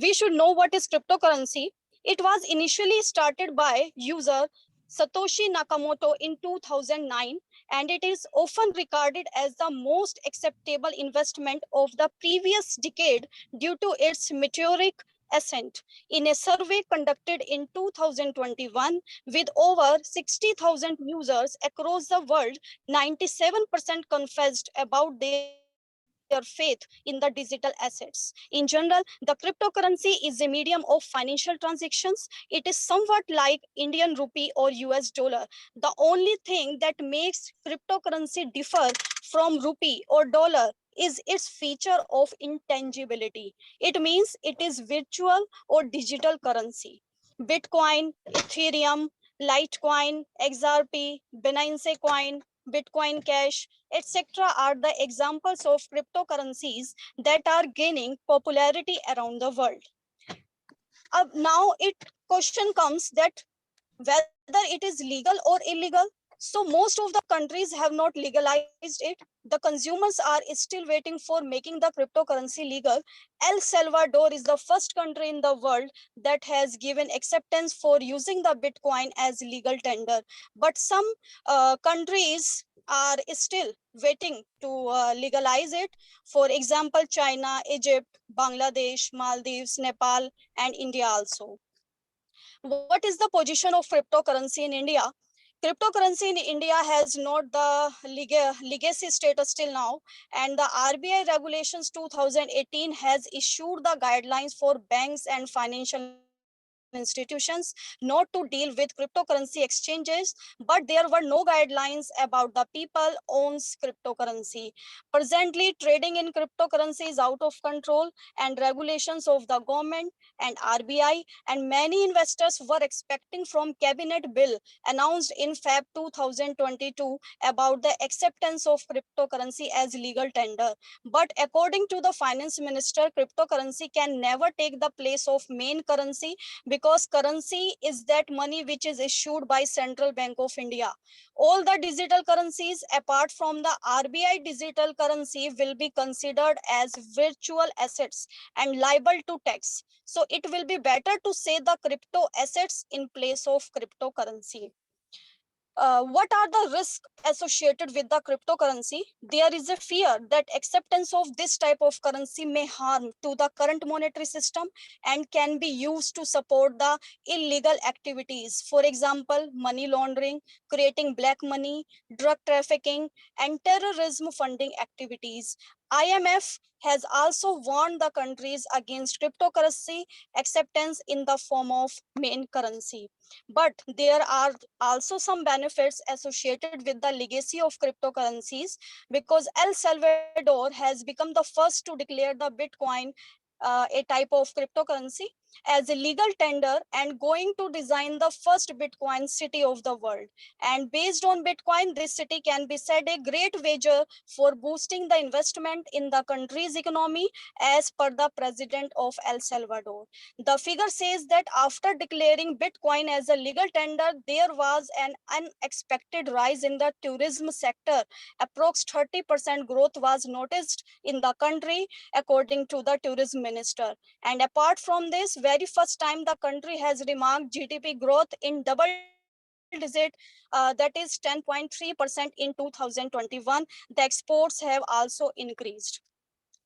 we should know what is cryptocurrency. It was initially started by user Satoshi Nakamoto in 2009, and it is often regarded as the most acceptable investment of the previous decade due to its meteoric ascent. In a survey conducted in 2021 with over 60,000 users across the world, 97% confessed about their faith in the digital assets. In general, the cryptocurrency is a medium of financial transactions. It is somewhat like Indian rupee or US dollar. The only thing that makes cryptocurrency differ from rupee or dollar is its feature of intangibility. It means it is virtual or digital currency. Bitcoin, Ethereum, Litecoin, XRP, Binance Coin, Bitcoin Cash, etc. are the examples of cryptocurrencies that are gaining popularity around the world. Now question comes that whether it is legal or illegal. So most of the countries have not legalized it. The consumers are still waiting for making the cryptocurrency legal. El Salvador is the first country in the world that has given acceptance for using the Bitcoin as legal tender. But some countries are still waiting to legalize it. For example, China, Egypt, Bangladesh, Maldives, Nepal, and India also. What is the position of cryptocurrency in India? Cryptocurrency in India has not the legacy status till now, and the RBI regulations 2018 has issued the guidelines for banks and financial institutions not to deal with cryptocurrency exchanges, but there were no guidelines about the people owns cryptocurrency. Presently, trading in cryptocurrency is out of control, and regulations of the government and RBI and many investors were expecting from cabinet bill announced in Feb 2022 about the acceptance of cryptocurrency as legal tender. But according to the finance minister, cryptocurrency can never take the place of main currency because currency is that money which is issued by Central Bank of India. All the digital currencies apart from the RBI digital currency will be considered as virtual assets and liable to tax. So it will be better to say the crypto assets in place of cryptocurrency. What are the risks associated with the cryptocurrency? There is a fear that acceptance of this type of currency may harm to the current monetary system and can be used to support the illegal activities. For example, money laundering, creating black money, drug trafficking, and terrorism funding activities. IMF has also warned the countries against cryptocurrency acceptance in the form of main currency. But there are also some benefits associated with the legacy of cryptocurrencies because El Salvador has become the first to declare the Bitcoin a type of cryptocurrency as a legal tender and going to design the first Bitcoin city of the world. And based on Bitcoin, this city can be said a great wager for boosting the investment in the country's economy as per the president of El Salvador. The figure says that after declaring Bitcoin as a legal tender, there was an unexpected rise in the tourism sector. Approx 30% growth was noticed in the country, according to the tourism minister. And apart from this, very first time the country has remarked GDP growth in double digit, that is 10.3% in 2021. The exports have also increased.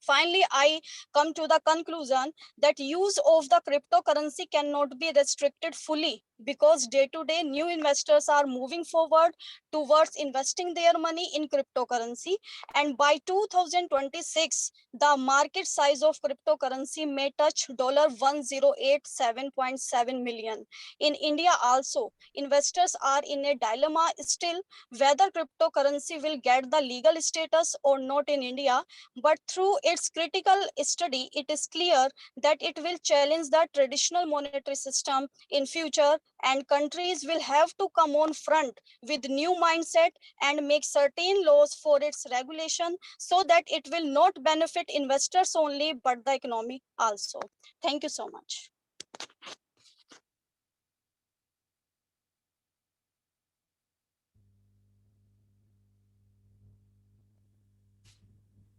Finally, I come to the conclusion that use of the cryptocurrency cannot be restricted fully because day to day new investors are moving forward towards investing their money in cryptocurrency. And by 2026, the market size of cryptocurrency may touch $1087.7 million. In India also, investors are in a dilemma still whether cryptocurrency will get the legal status or not in India. But through its critical study, it is clear that it will challenge the traditional monetary system in future, and countries will have to come on front with new mindset and make certain laws for its regulation so that it will not benefit investors only but the economy also. Thank you so much.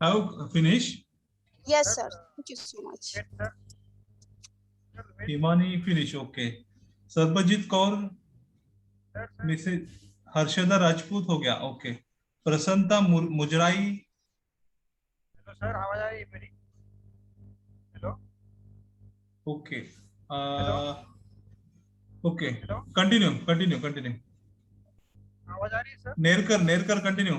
Have finished? Yes, sir. Thank you so much. Imani finish. Okay. Sarbajit Kaur, Mrs. Harshada Rajput हो गया. Okay. प्रसन्नता मुजराई. Hello sir, आवाज आ रही है मेरी? Hello. Okay. Okay. Continue. आवाज आ रही है सर? नेरकर कंटिन्यू.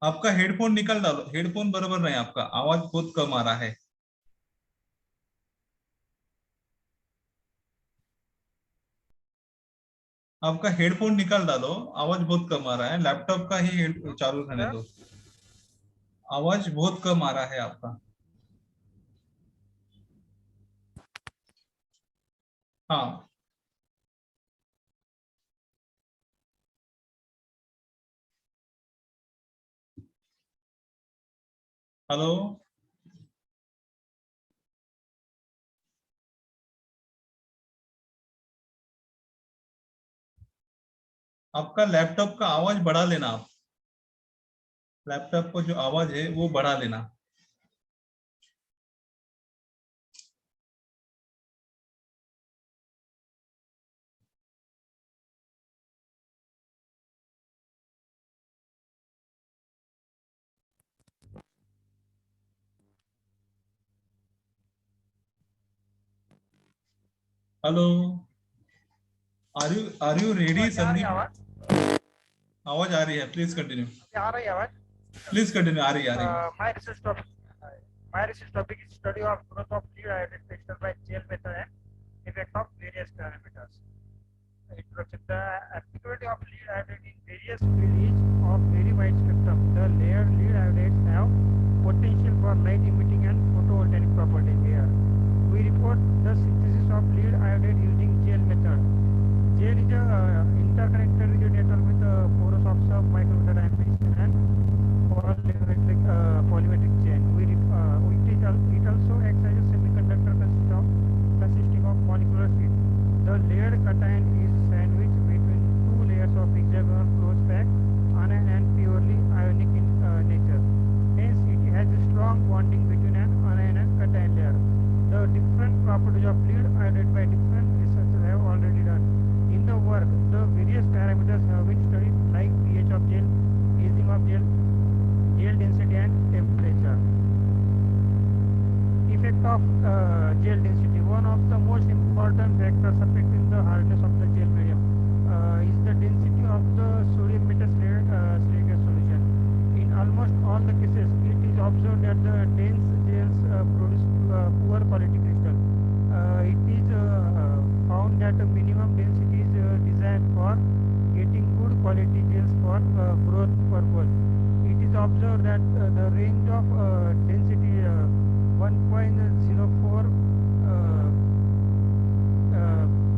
आपका हेडफोन निकाल डालो. हेडफोन बराबर नहीं, आपका आवाज बहुत कम आ रहा है. आपका हेडफोन निकाल डालो, आवाज बहुत कम आ रहा है. लैपटॉप का ही चालू रहने दो. आवाज बहुत कम आ रहा है आपका. हाँ. हेलो. आपका लैपटॉप का आवाज बढ़ा लेना. आप लैपटॉप को जो आवाज है वो बढ़ा लेना. Hello. Are you ready Sandeep? आवाज आ रही है. Please continue. आ रही है आवाज? Please continue. आ रही है. My research topic is study of growth of lead iodide crystal by gel method and effect of various parameters. Introduction. The applicability of lead iodide in various fields is of very wide spectrum. The layered lead iodides have potential for light emitting and photovoltaic properties. Here we report the synthesis of lead iodide using gel method. Gel is a interconnected rigid network with a porous of sub-micrometer diameter and polymetric chain. It also acts as a semiconductor consisting of molecular sheet. The layered cation is sandwiched between two layers of hexagonal close pack and purely ionic in nature. Hence, it has a strong bonding between an anion and cation layer. The different properties of lead iodide by different researchers have already done. In the work, the various parameters have been studied like pH of gel, aging of gel, gel density and temperature. Effect of gel density. One of the most important factors affecting the hardness of the gel medium is the density of the sodium metaslated solution. In almost all the cases, it is observed that the dense gels produce poor quality crystal. It is found that a minimum density is desired for getting good quality gels for growth purpose. It is observed that the range of density 1.04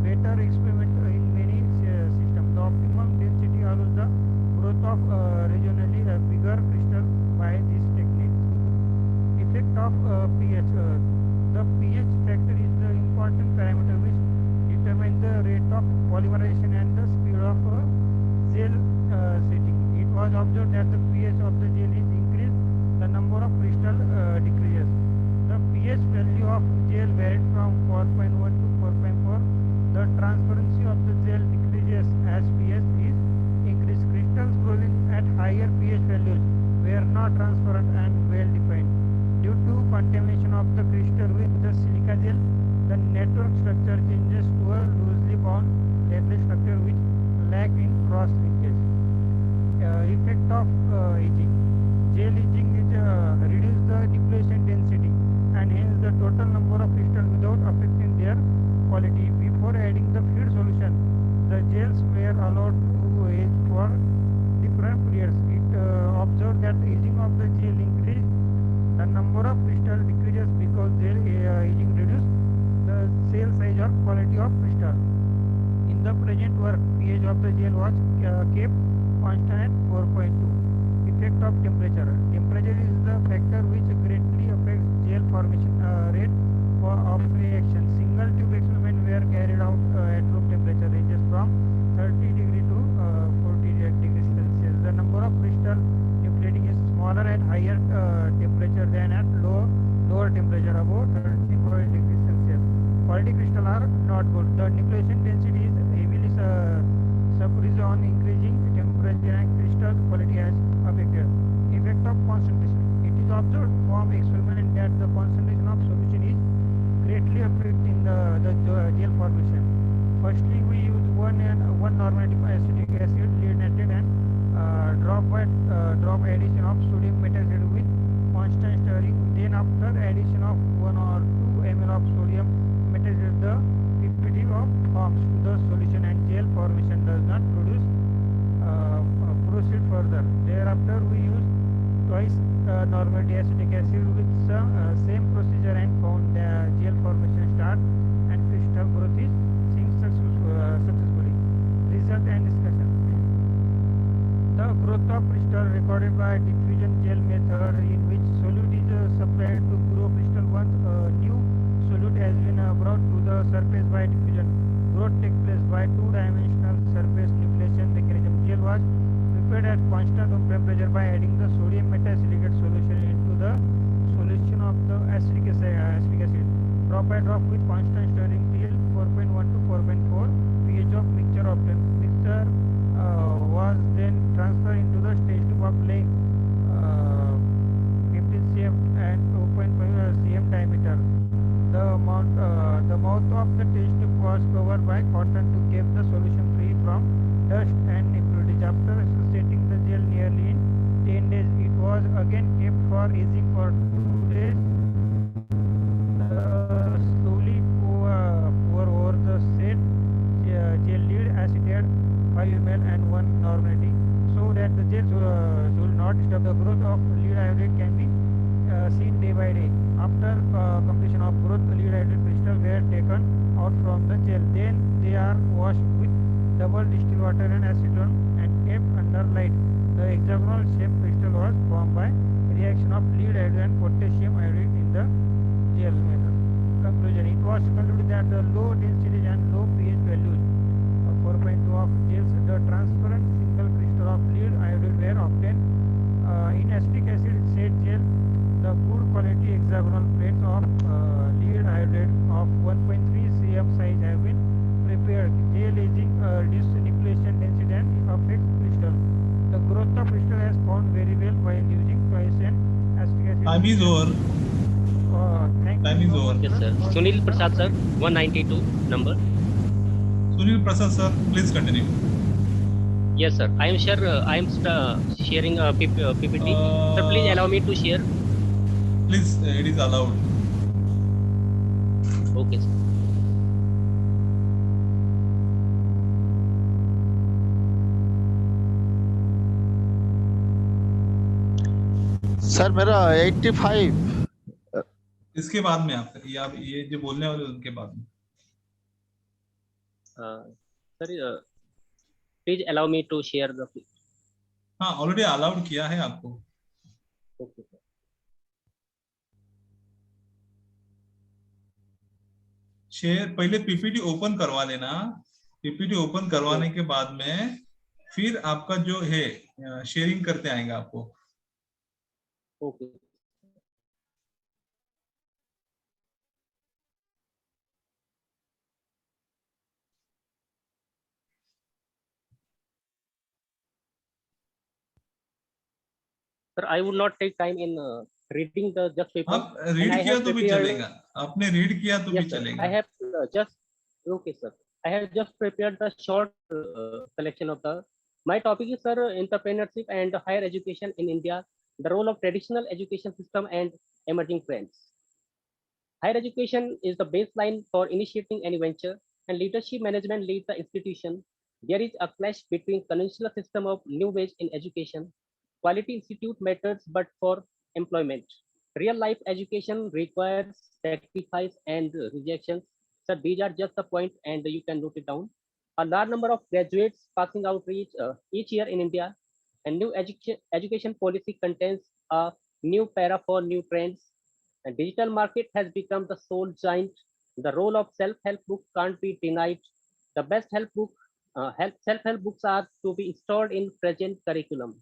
better experiment in many systems. The optimum density allows the growth of regionally bigger crystal by this technique. Effect of pH. The pH factor is the important parameter which determines the rate of polymerization and the speed of gel setting. It was observed that the pH of the gel is increased, the number of crystal decreases. The pH value of gel varied from 4.1 to 4.4. The transparency of the gel decreases as pH is increased. Crystals growing at higher pH values were not transparent and well defined. Due to contamination of the crystal with the silica gel, The network structure changes to a loosely bound lateral structure which lack in cross linkage. Effect of aging. Gel aging is reduce the depletion density and hence the total number of crystals without affecting their quality. Before adding the feed solution, the gels were allowed to age for different periods. It observed that aging of the gel increased, the number of crystals decreases because gel aging reduces the cell size or quality of crystal. In the present work, pH of the gel was kept constant at 4.2. Effect of temperature. Temperature is the factor which greatly affects gel formation rate of reaction. Single tube experiment were carried out at room temperature ranges from 30 degree to 40 degrees Celsius. The number of crystal depleting is smaller at higher temperature than at lower temperature above 35 degrees Celsius. Quality crystal are not good. The nucleation density is heavily suppressed on increasing temperature and crystal quality has affected. Effect of concentration. It is observed from experiment that the concentration of solution is greatly affecting the gel formation. Firstly, we use one normative acetic acid, lead nitrate, and drop addition of sodium metazoate with constant stirring. Then after addition of 1 or 2 ml of sodium metazoate, the PPT forms to the solution and gel formation does not proceed further. Thereafter, we use twice normative acetic acid with same procedure and found the gel formation start and crystal growth is seen successfully. Result and discussion. The growth of crystal recorded by diffusion gel method in which solute is supplied to grow crystal once a new solute has been brought to the surface by diffusion. Growth takes place by two-dimensional surface nucleation mechanism. Gel was prepared at constant room temperature by adding the sodium metasilicate solution into the solution of the acetic acid. Drop by drop with constant stirring till 4.1 to 4.4 pH of mixture obtained. Mixture was then transferred into the stage tube of length 15 cm and 2.5 cm diameter. The mouth of the test tube was covered by cotton to keep the solution free from dust and impurities. After setting the gel nearly in 10 days, it was again kept for aging for 2 days. Slowly pour over the set gel lead acetate 5 ml and 1 normative so that the gel should not disturb the growth of lead iodide can be seen day by day. After completion of growth, the lead iodide crystal were taken out from the gel. Then they are washed with double distilled water and acetone and kept under light. The hexagonal shaped crystal was formed by reaction of lead iodide and potassium iodide in the gel method. Conclusion. It was concluded that the low density and low pH values 4.2 of gels, the transparent single crystal of lead iodide were obtained. In acetic acid set gel, the good quality hexagonal plates of lead iodide of 1.3 cm size have been prepared. Gel aging reduces nucleation density and affects crystal. The growth of crystal has found very well while using twice and acetic acid. Time is over. Time is over. Yes, sir. Sunil Prasad, sir, 192 number. Sunil Prasad, sir, please continue. Yes, sir. I am sharing a PPT. Sir, please allow me to share. Please, it is allowed. Okay, sir. Sir मेरा 85 इसके बाद में आप ये जो बोलने वाले उनके बाद में sir please allow me to share the हाँ ऑलरेडी अलाउड किया है आपको ओके सर शेयर पहले पीपीटी ओपन करवा लेना पीपीटी ओपन करवाने के बाद में फिर आपका जो है शेयरिंग करते आएगा आपको okay Sir, I would not take time in reading the just paper. आप रीड किया तो भी चलेगा आपने रीड किया तो भी Yes, sir. चलेगा. I have just okay, sir. I have just prepared the short selection of the. My topic is, sir, entrepreneurship and higher education in India, the role of traditional education system and emerging trends. Higher education is the baseline for initiating any venture, and leadership management leads the institution. There is a clash between conventional system of new wage in education. Quality institute matters, but for employment. Real life education requires sacrifice and rejections. So these are just the point, and you can note it down. A large number of graduates passing out each year in India, and new education policy contains a new para for new trends. And digital market has become the sole giant. The role of self-help book can't be denied. The best self-help books are to be installed in present curriculum.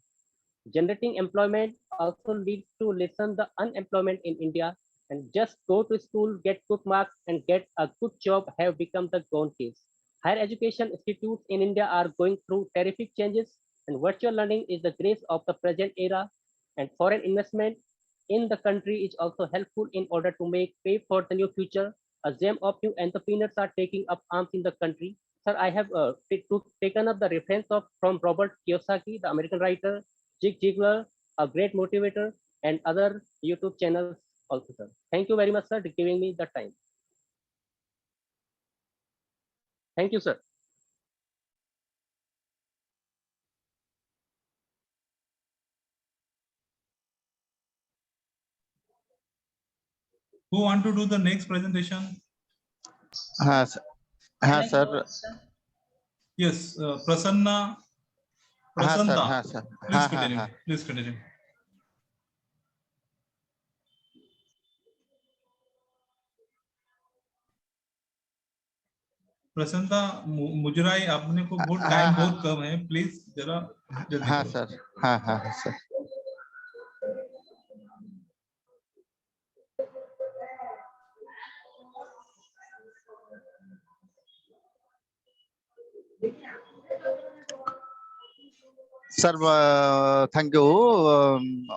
Generating employment also leads to lessen the unemployment in India, and just go to school, get good marks, and get a good job have become the gone case. Higher education institutes in India are going through terrific changes, and virtual learning is the grace of the present era, and foreign investment in the country is also helpful in order to make pay for the new future. A gem of new entrepreneurs are taking up arms in the country. Sir, I have taken up the reference of from Robert Kiyosaki, the American writer, Zig Ziglar, a great motivator, and other YouTube channels also, sir. Thank you very much, sir, for giving me the time. Thank you, sir. Who want to do the next presentation? sir. Yes, Prasanna. Prasanna. sir. Please continue. Please continue. प्रसन्नता मुजराई आपने को बहुत time बहुत कम है, please जरा जल्दी करो. Sir. Sir. Sir, thank you,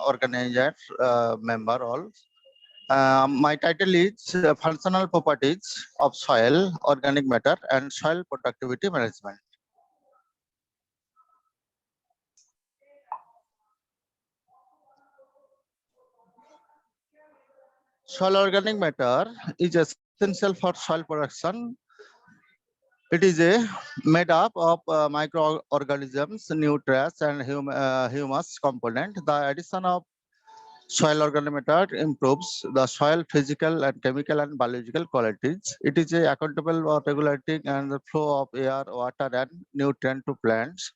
organizer, member all. My title is Functional Properties of Soil, Organic Matter, and Soil Productivity Management. Soil organic matter is essential for soil production. It is made up of microorganisms, nutrients, and humus component. The addition of soil organic matter improves the soil physical and chemical and biological qualities. It is accountable for regulating and the flow of air, water, and nutrient to plants.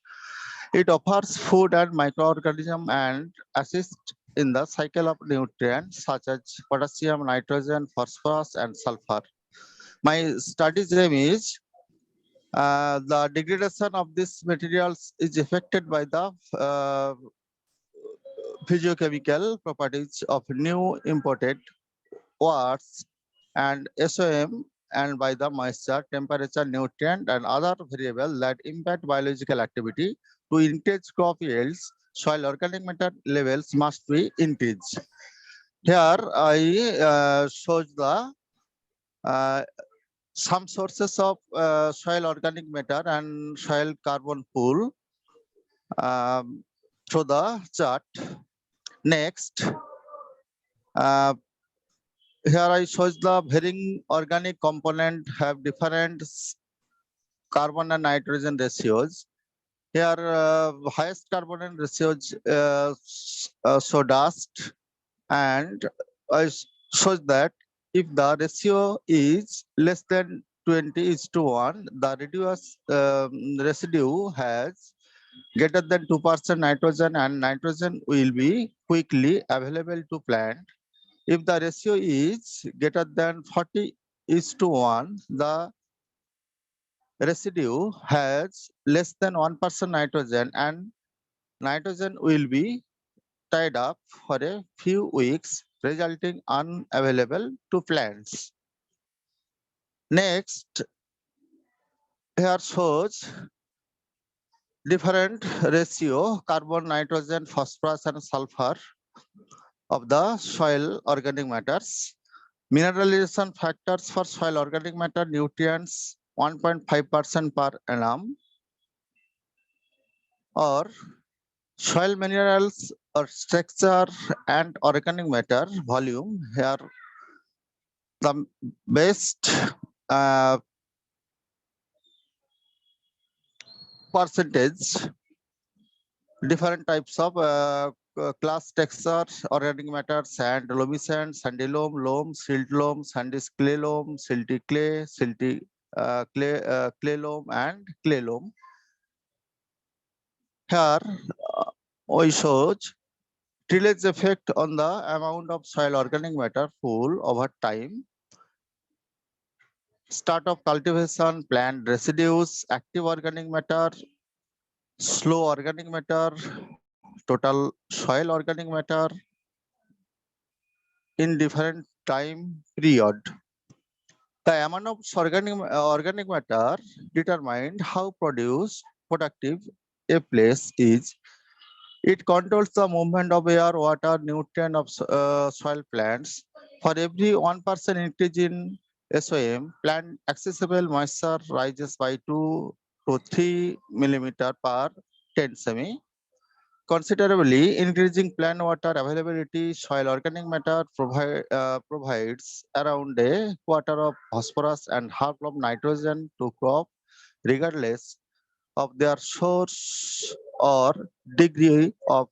It offers food and microorganism and assists in the cycle of nutrients such as potassium, nitrogen, phosphorus, and sulfur. My study's aim is the degradation of these materials is affected by the physiochemical properties of new imported words and SOM, and by the moisture, temperature, nutrient, and other variables that impact biological activity. To increase crop yields, soil organic matter levels must be increased. Here I shows the some sources of soil organic matter and soil carbon pool through the chart. Next, here I shows the varying organic component have different carbon and nitrogen ratios. Here, highest carbon and ratios so dust, and I shows that if the ratio is less than 20:1, the residue has greater than 2% nitrogen, and nitrogen will be quickly available to plant. If the ratio is greater than 40:1, the residue has less than 1% nitrogen, and nitrogen will be tied up for a few weeks, resulting unavailable to plants. Next, here shows different ratio carbon, nitrogen, phosphorus, and sulfur of the soil organic matters. Mineralization factors for soil organic matter nutrients 1.5% per annum, or soil minerals or structure and organic matter volume. Here the best percentage, different types of class texture, organic matter, sand, loamy sand, sandy loam, silt loam, sandy clay loam, silty clay, silty clay loam, and clay loam. Here we show tillage effect on the amount of soil organic matter pool over time. Start of cultivation, plant residues, active organic matter, slow organic matter, total soil organic matter in different time period. The amount of organic matter determined how productive a place is. It controls the movement of air, water, nutrient of soil plants. For every 1% increase in SOM, plant accessible moisture rises by 2 to 3 millimeter per 10 semi. Considerably increasing plant water availability, soil organic matter provides around a quarter of phosphorus and half of nitrogen to crop, regardless of their source or degree of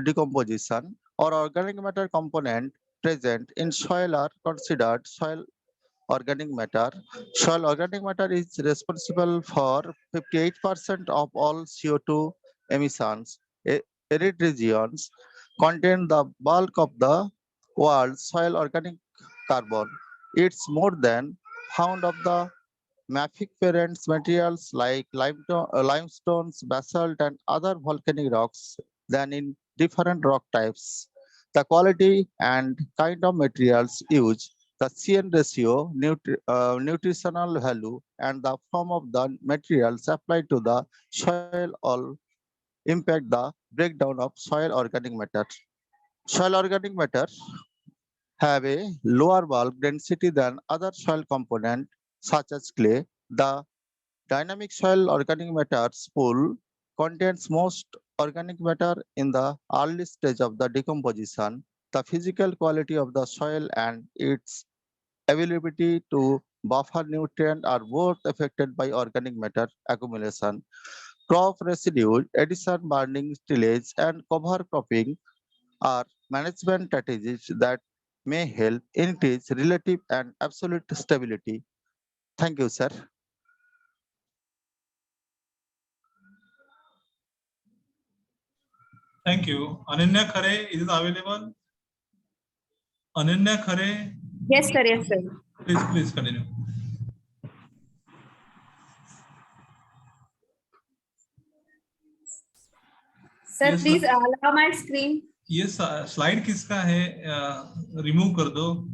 decomposition. Or organic matter component present in soil are considered soil organic matter. Soil organic matter is responsible for 58% of all CO2 emissions. Arid regions contain the bulk of the world's soil organic carbon. It's more than found of the mafic parents materials like limestones, basalt, and other volcanic rocks than in different rock types. The quality and kind of materials used, the CN ratio, nutritional value, and the form of the materials applied to the soil all impact the breakdown of soil organic matter. Soil organic matter have a lower bulk density than other soil components such as clay. The dynamic soil organic matters pool contains most organic matter in the early stage of the decomposition. The physical quality of the soil and its availability to buffer nutrient are both affected by organic matter accumulation. Crop residue, addition, burning, tillage, and cover cropping are management strategies that may help increase relative and absolute stability. Thank you, sir. Thank you. Ananya Khare, is it available? Ananya Khare? Yes, sir. Yes, sir. Please continue. Sir, Yes, please allow my screen. ये slide किसका है? Remove कर दो.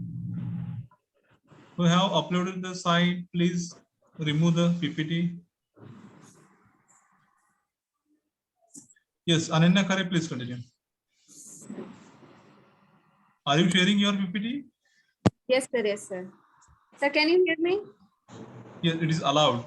Who have uploaded the slide, please remove the PPT. Yes, Ananya Khare, please continue. Are you sharing your PPT? Yes, sir. Yes, sir. Sir, can you hear me? Yes, it is allowed.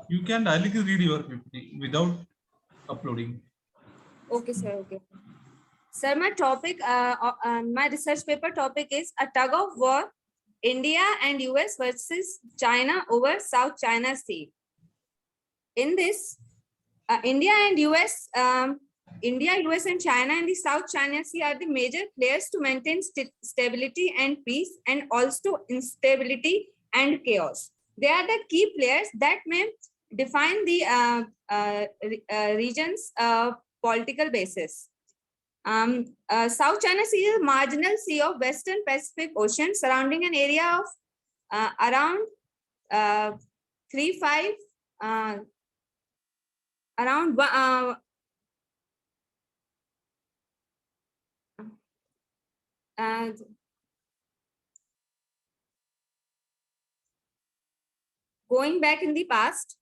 You can directly read your PPT without uploading. Okay, sir. Okay. Sir, my topic, my research paper topic is a tug of war, India and US versus China over South China Sea. In this, India, US and China and the South China Sea are the major players to maintain stability and peace, and also instability and chaos. They are the key players that may define the region's political basis. South China Sea is a marginal sea of Western Pacific Ocean surrounding an area of around 3.5 around going back in the past,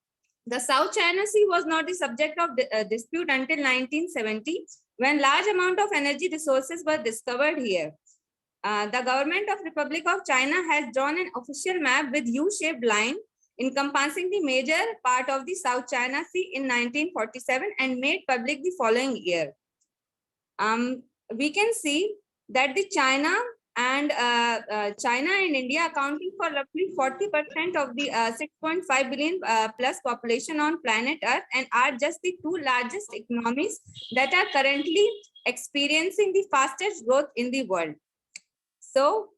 the South China Sea was not the subject of dispute until 1970, when large amount of energy resources were discovered here. The government of Republic of China has drawn an official map with U-shaped line encompassing the major part of the South China Sea in 1947 and made public the following year. We can see that the China and India accounting for roughly 40% of the 6.5 billion plus population on planet Earth, and are just the two largest economies that are currently experiencing the fastest growth in the world. So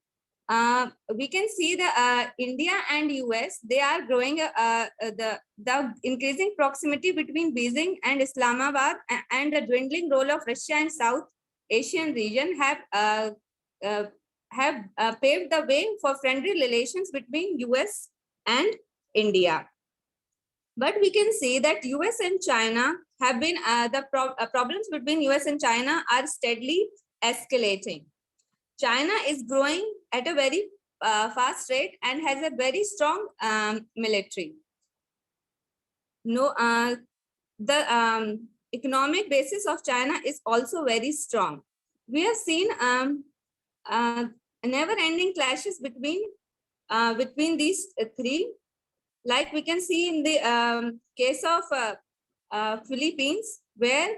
we can see the India and US, they are growing. The increasing proximity between Beijing and Islamabad and the dwindling role of Russia and South Asian region have paved the way for friendly relations between US and India. But we can see that US and China have been, problems between US and China are steadily escalating. China is growing at a very fast rate and has a very strong military. The economic basis of China is also very strong. We have seen never-ending clashes between these three. Like we can see in the case of Philippines, where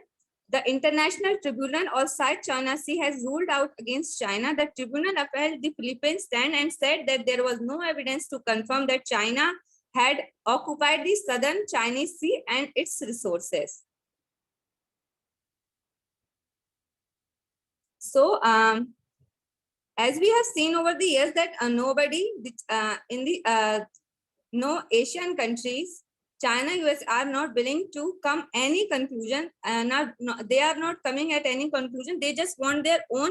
the International Tribunal or South China Sea has ruled out against China. The tribunal upheld the Philippines stand and said that there was no evidence to confirm that China had occupied the southern Chinese Sea and its resources. So, as we have seen over the years that no Asian countries, China, US are not willing to come any conclusion, and they are not coming at any conclusion. They just want their own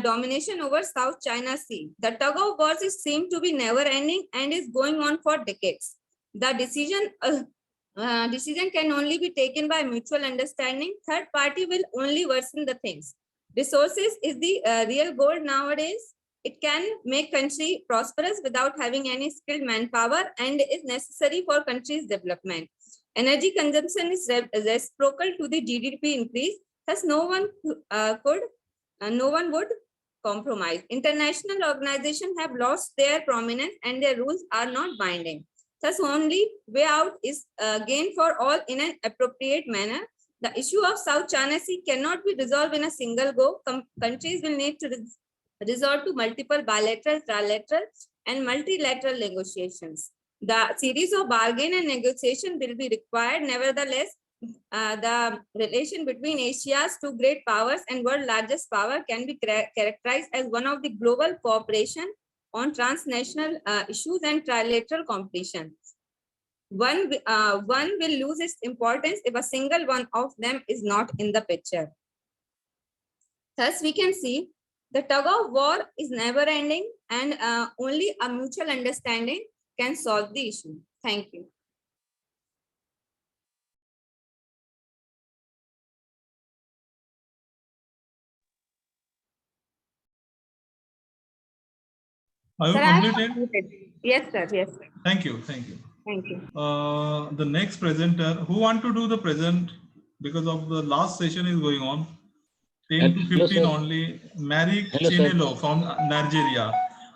domination over South China Sea. The tug of war seems to be never ending and is going on for decades. The decision can only be taken by mutual understanding. Third party will only worsen the things. Resources is the real goal nowadays. It can make country prosperous without having any skilled manpower and is necessary for country's development. Energy consumption is reciprocal to the GDP increase. Thus, no one would compromise. International organizations have lost their prominence and their rules are not binding. Thus, only way out is gain for all in an appropriate manner. The issue of South China Sea cannot be resolved in a single go. Countries will need to resort to multiple bilateral, trilateral, and multilateral negotiations. The series of bargain and negotiation will be required. Nevertheless, the relation between Asia's two great powers and world's largest power can be characterized as one of the global cooperation on transnational issues and trilateral competition. One will lose its importance if a single one of them is not in the picture. Thus, we can see the tug of war is never ending and only a mutual understanding can solve the issue. Thank you. Are you completed? Yes, sir. Yes, sir. Thank you. Thank you. Thank you. The next presenter, who want to do the present because of the last session is going on. 10 to 15 only. Mary Chinelo from Nigeria.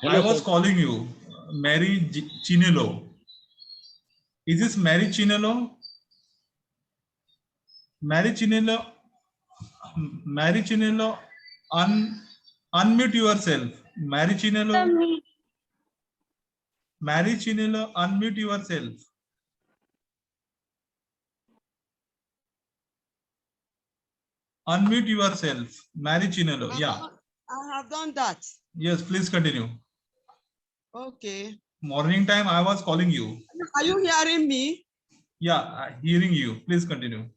I was calling you, Mary Chinelo. Is this Mary Chinelo? Mary Chinelo, unmute yourself. Mary Chinelo. Mary Chinelo, unmute yourself. Unmute yourself, Mary Chinelo. Yeah. I have done that. Yes, please continue. Okay. Morning time, I was calling you. Are you hearing me? Yeah, hearing you. Please continue.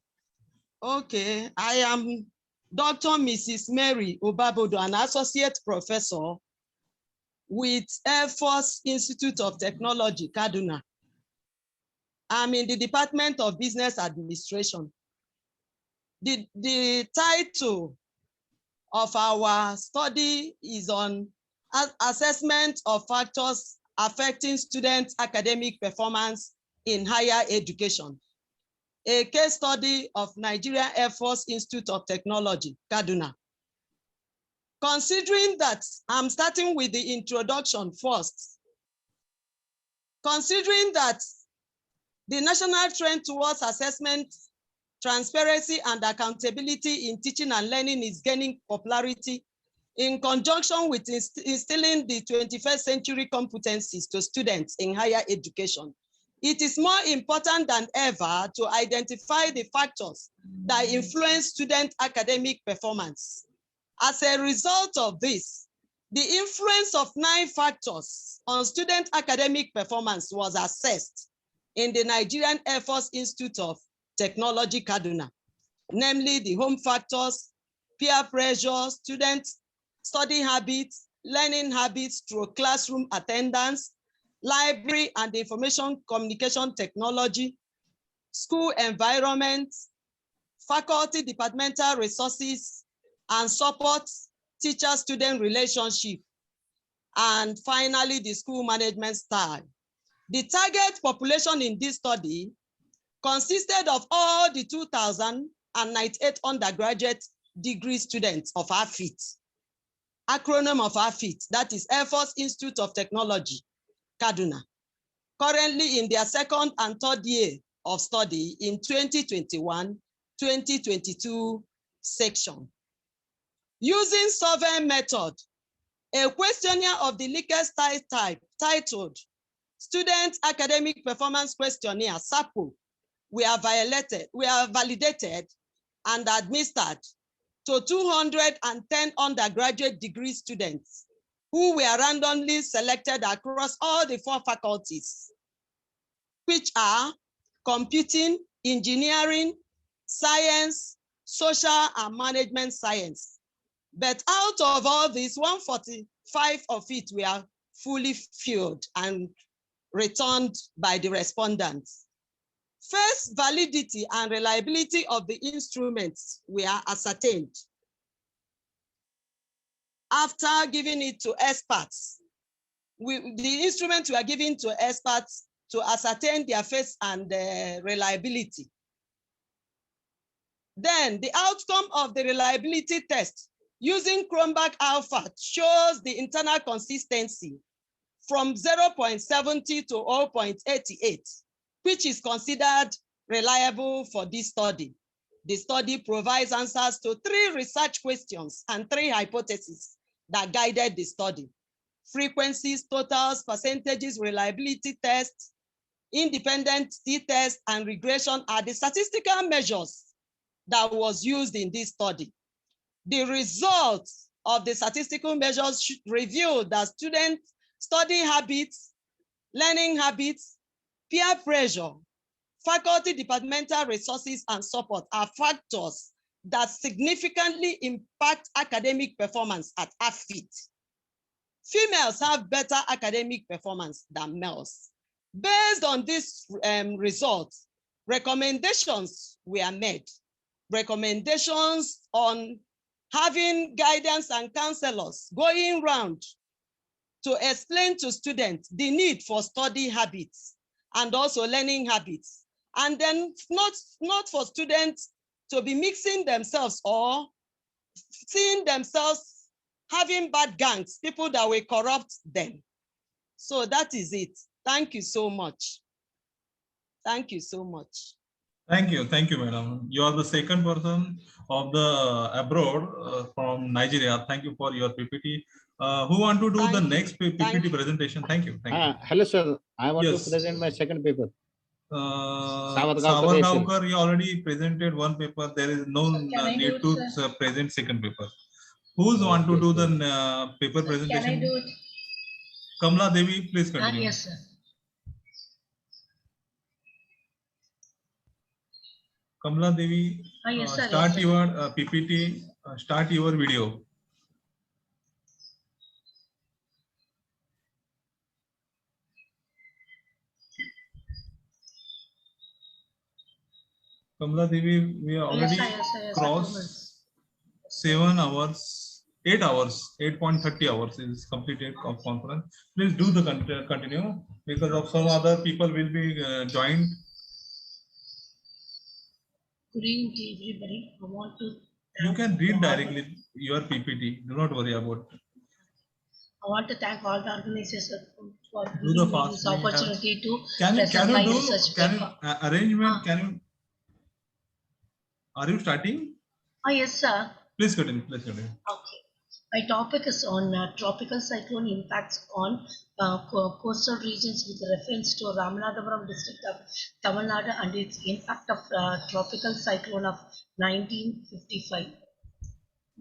Okay. I am Dr. Mrs. Mary Obabodo, an associate professor with Air Force Institute of Technology, Kaduna. I'm in the Department of Business Administration. The title of our study is on assessment of factors affecting students' academic performance in higher education. A case study of Nigeria Air Force Institute of Technology, Kaduna. Considering that, I'm starting with the introduction first. Considering that the national trend towards assessment, transparency, and accountability in teaching and learning is gaining popularity in conjunction with instilling the 21st century competencies to students in higher education, it is more important than ever to identify the factors that influence student academic performance. As a result of this, the influence of 9 factors on student academic performance was assessed in the Nigerian Air Force Institute of Technology, Kaduna, namely the home factors, peer pressure, student study habits, learning habits through classroom attendance, library and information communication technology, school environment, faculty departmental resources and support, teacher-student relationship, and finally, the school management style. The target population in this study consisted of all the 2,098 undergraduate degree students of AFIT, acronym of AFIT, that is Air Force Institute of Technology, Kaduna, currently in their 2nd and 3rd year of study in 2021-2022 section. Using survey method, a questionnaire of the Likert type titled Student Academic Performance Questionnaire, SAPO, we are validated and administered to 210 undergraduate degree students who were randomly selected across all the 4 faculties, which are computing, engineering, science, social and management science. But out of all these, 145 of it were fully filled and returned by the respondents. First, validity and reliability of the instruments were ascertained. After giving it to experts, the instruments were given to experts to ascertain their face and reliability. Then the outcome of the reliability test using Cronbach Alpha shows the internal consistency from 0.70 to 0.88, which is considered reliable for this study. The study provides answers to 3 research questions and 3 hypotheses that guided the study: frequencies, totals, percentages, reliability tests, independent t-test, and regression are the statistical measures that was used in this study. The results of the statistical measures revealed that student study habits, learning habits, peer pressure, faculty departmental resources and support are factors that significantly impact academic performance at AFIT. Females have better academic performance than males. Based on this result, recommendations were made. Recommendations on having guidance and counselors going round to explain to students the need for study habits and also learning habits. And then not for students to be mixing themselves or seeing themselves having bad gangs, people that will corrupt them. So that is it. Thank you so much. Thank you so much. Thank you, madam. You are the second person of the abroad from Nigeria. Thank you for your PPT. Who want to do the next PPT presentation? Thank you. Hello, sir. I want Yes. to present my second paper. Savargaonkar, you already presented one paper. There is no need to present second paper. Who's want to do the paper presentation? Can I do it? Kamla Devi, please continue. Yes, sir. Kamla Devi, Yes, sir. start Yes, sir. your PPT, start your video. Kamla Devi, we are already Yes, sir. crossed 7 hours, 8 hours, 8.30 hours is completed of conference. Please do the continue because of some other people will be joined. Good evening to everybody. I want to. You can read directly your PPT. Do not worry about it. I want to thank all the organizers for Do giving the me fast. this opportunity to Can you present my do research paper. arrangement? Are you starting? Yes, sir. Please continue. Please continue. Okay. My topic is on tropical cyclone impacts on coastal regions with reference to Ramanathapuram district of Tamil Nadu and its impact of tropical cyclone of 1955.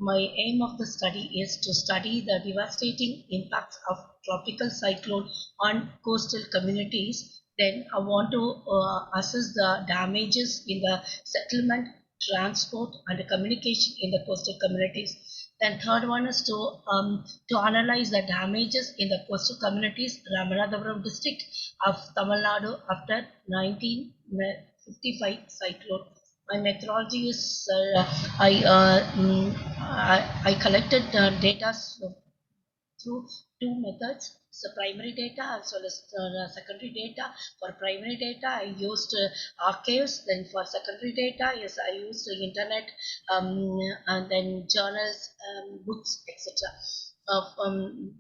My aim of the study is to study the devastating impacts of tropical cyclone on coastal communities. Then I want to assess the damages in the settlement, transport, and communication in the coastal communities. Then third one is to analyze the damages in the coastal communities, Ramanathapuram district of Tamil Nadu after 1955 cyclone. My methodology is I collected data through two methods. So primary data as well as secondary data. For primary data, I used archives. Then for secondary data, yes, I used the internet, and then journals, books, etc.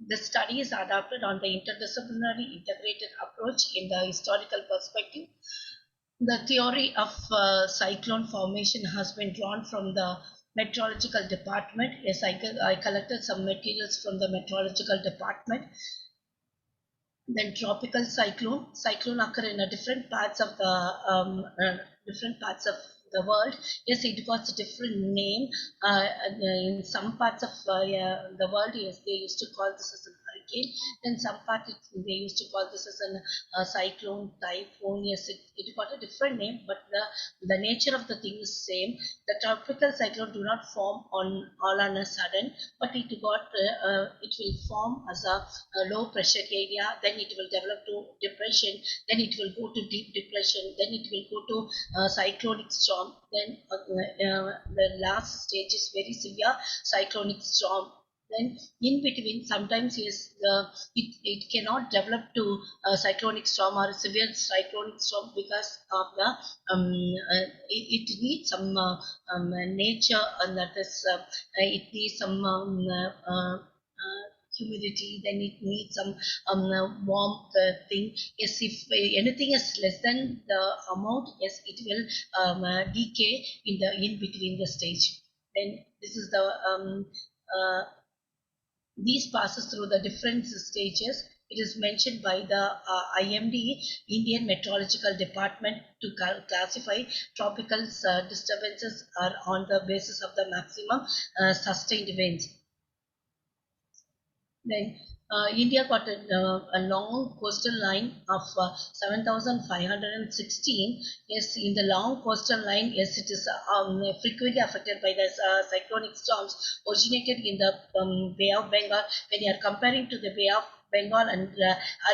The study is adapted on the interdisciplinary integrated approach in the historical perspective. The theory of cyclone formation has been drawn from the meteorological department. Yes, I collected some materials from the meteorological department. Then tropical cyclone occur in different parts of the world. Yes, it got a different name. In some parts of the world, yes, they used to call this as a hurricane. In some parts, they used to call this as a cyclone, typhoon. Yes, it got a different name, but the nature of the thing is same. The tropical cyclone do not form all on a sudden, but it will form as a low pressure area. Then it will develop to depression. Then it will go to deep depression. Then it will go to cyclonic storm. Then the last stage is very severe cyclonic storm. Then in between, sometimes yes, it cannot develop to cyclonic storm or severe cyclonic storm because of the it needs some nature, and that is it needs some humidity. Then it needs some warmth thing. Yes, if anything is less than the amount, yes, it will decay in between the stage. Then this is the these passes through the different stages. It is mentioned by the IMD, Indian Meteorological Department, to classify tropical disturbances are on the basis of the maximum sustained winds. Then India got a long coastal line of 7,516. Yes, in the long coastal line, yes, it is frequently affected by the cyclonic storms originated in the Bay of Bengal. When you are comparing to the Bay of Bengal and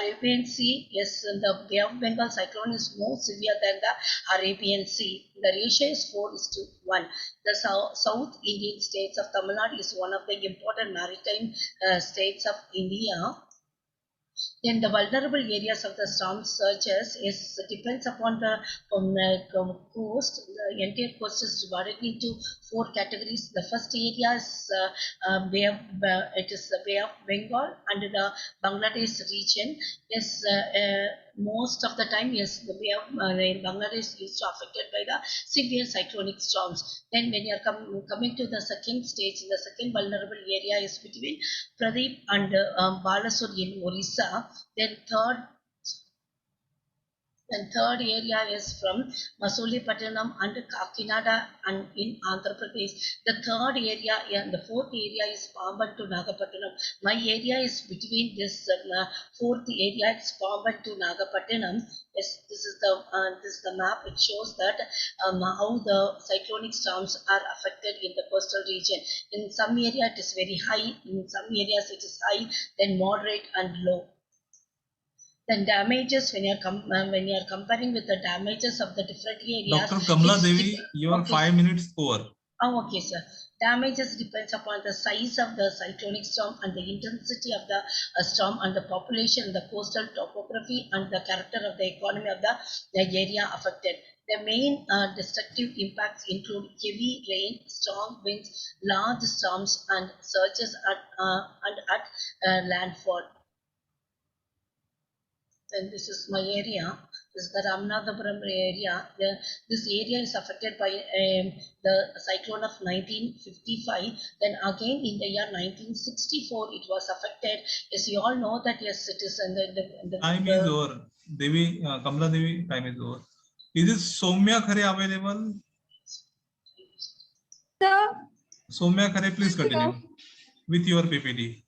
Arabian Sea, yes, the Bay of Bengal cyclone is more severe than the Arabian Sea. The ratio is 4:1. The South Indian states of Tamil Nadu is one of the important maritime states of India. Then the vulnerable areas of the storm surges depends upon the coast. The entire coast is divided into 4 categories. The first area is the Bay of Bengal under the Bangladesh region. Yes, most of the time, yes, the Bay of Bangladesh is affected by the severe cyclonic storms. Then when you are coming to the second stage, the second vulnerable area is between Pradeep and Balasur in Orissa. Then third area is from Masulipatanam and Kakinada and in Andhra Pradesh. The third area and the fourth area is Pamban to Nagapattinam. My area is between this fourth area, it's Pamban to Nagapattinam. Yes, this is the map. It shows that how the cyclonic storms are affected in the coastal region. In some area it is very high. In some areas it is high, then moderate and low. Then damages, when you are comparing with the damages of the different areas. Dr. Kamala Devi, your 5 minutes over. Oh, okay, sir. Damages depends upon the size of the cyclonic storm and the intensity of the storm and the population, the coastal topography and the character of the economy of the area affected. The main destructive impacts include heavy rain, strong winds, large storms, and surges at landfall. Then this is my area. This is the Ramanathapuram area. This area is affected by the cyclone of 1955. Then again in the year 1964, it was affected. As you all know that, yes, it is in the time is over. Devi, Kamala Devi, time is over. Is this Soumya Khare available? Sir. Soumya Khare, please continue with your PPT.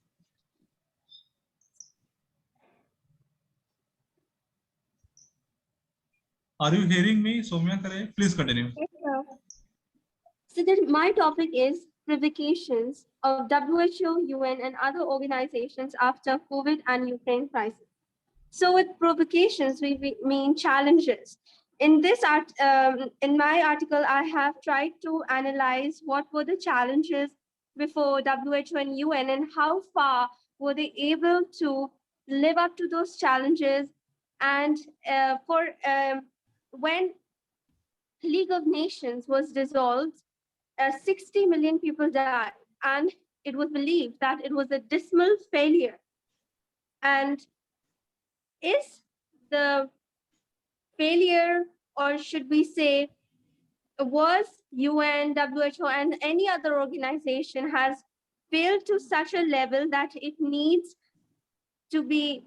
Are you hearing me, Soumya Khare? Please continue. Yes, sir. So then my topic is provocations of WHO, UN, and other organizations after COVID and Ukraine crisis. So with provocations, we mean challenges. In this in my article, I have tried to analyze what were the challenges before WHO and UN and how far were they able to live up to those challenges. And when League of Nations was dissolved, 60 million people died, and it was believed that it was a dismal failure. And is the failure, or should we say, was UN, WHO, and any other organization has failed to such a level that it needs to be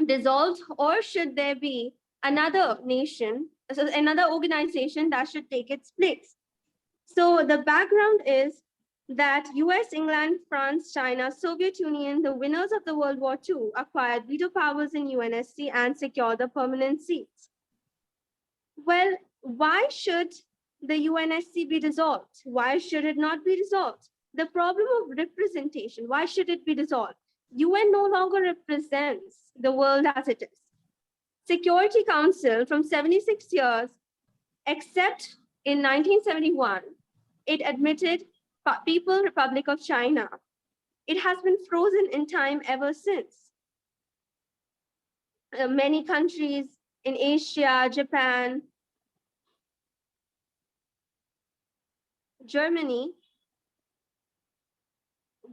dissolved, or should there be another nation, so another organization that should take its place? So the background is that US, England, France, China, Soviet Union, the winners of the World War II, acquired veto powers in UNSC and secured the permanent seats. Well, why should the UNSC be dissolved? Why should it not be dissolved? The problem of representation, why should it be dissolved? UN no longer represents the world as it is. Security Council from 76 years, except in 1971, it admitted People's Republic of China. It has been frozen in time ever since. Many countries in Asia, Japan, Germany,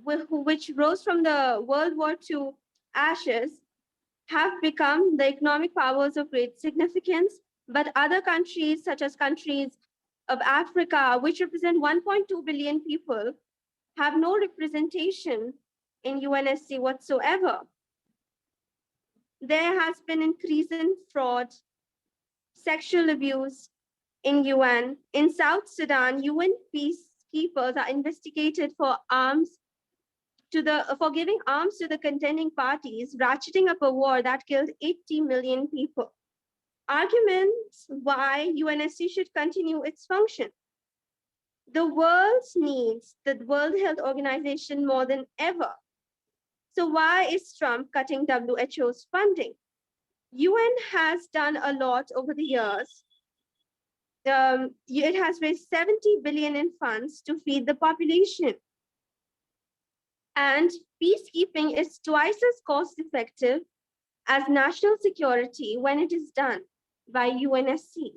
which rose from the World War II ashes, have become the economic powers of great significance, but other countries, such as countries of Africa, which represent 1.2 billion people, have no representation in UNSC whatsoever. There has been increase in fraud, sexual abuse in UN. In South Sudan, UN peacekeepers are investigated for giving arms to the contending parties, ratcheting up a war that killed 80 million people. Arguments why UNSC should continue its function. The world needs the World Health Organization more than ever. So why is Trump cutting WHO's funding? UN has done a lot over the years. It has raised 70 billion in funds to feed the population. And peacekeeping is twice as cost effective as national security when it is done by UNSC.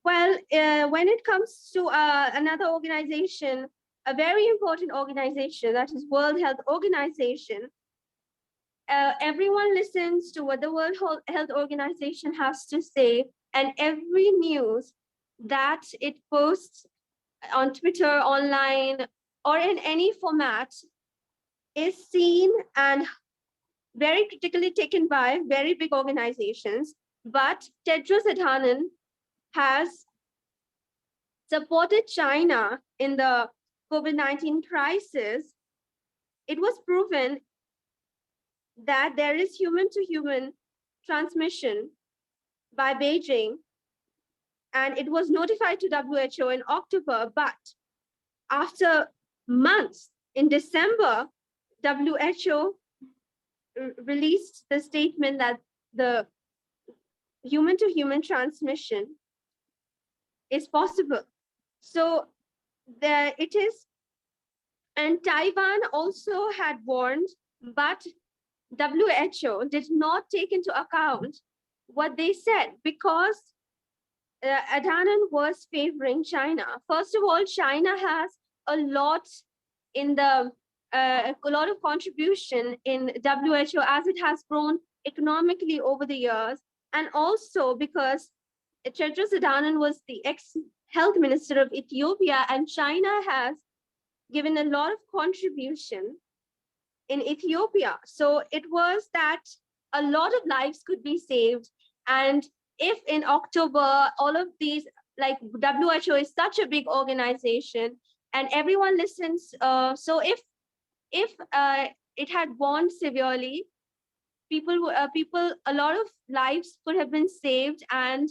Well, when it comes to another organization, a very important organization, that is World Health Organization, everyone listens to what the World Health Organization has to say, and every news that it posts on Twitter, online, or in any format is seen and very critically taken by very big organizations. But Tedros Adhanom has supported China in the COVID-19 crisis. It was proven that there is human-to-human transmission by Beijing, and it was notified to WHO in October, but after months, in December, WHO released the statement that the human-to-human transmission is possible. So there it is. And Taiwan also had warned, but WHO did not take into account what they said because Adhanom was favoring China. First of all, China has a lot in the a lot of contribution in WHO as it has grown economically over the years, and also because Tedros Adhanom was the ex-health minister of Ethiopia, and China has given a lot of contribution in Ethiopia. So it was that a lot of lives could be saved. And if in October, all of these, like WHO is such a big organization and everyone listens. So if it had warned severely, a lot of lives could have been saved and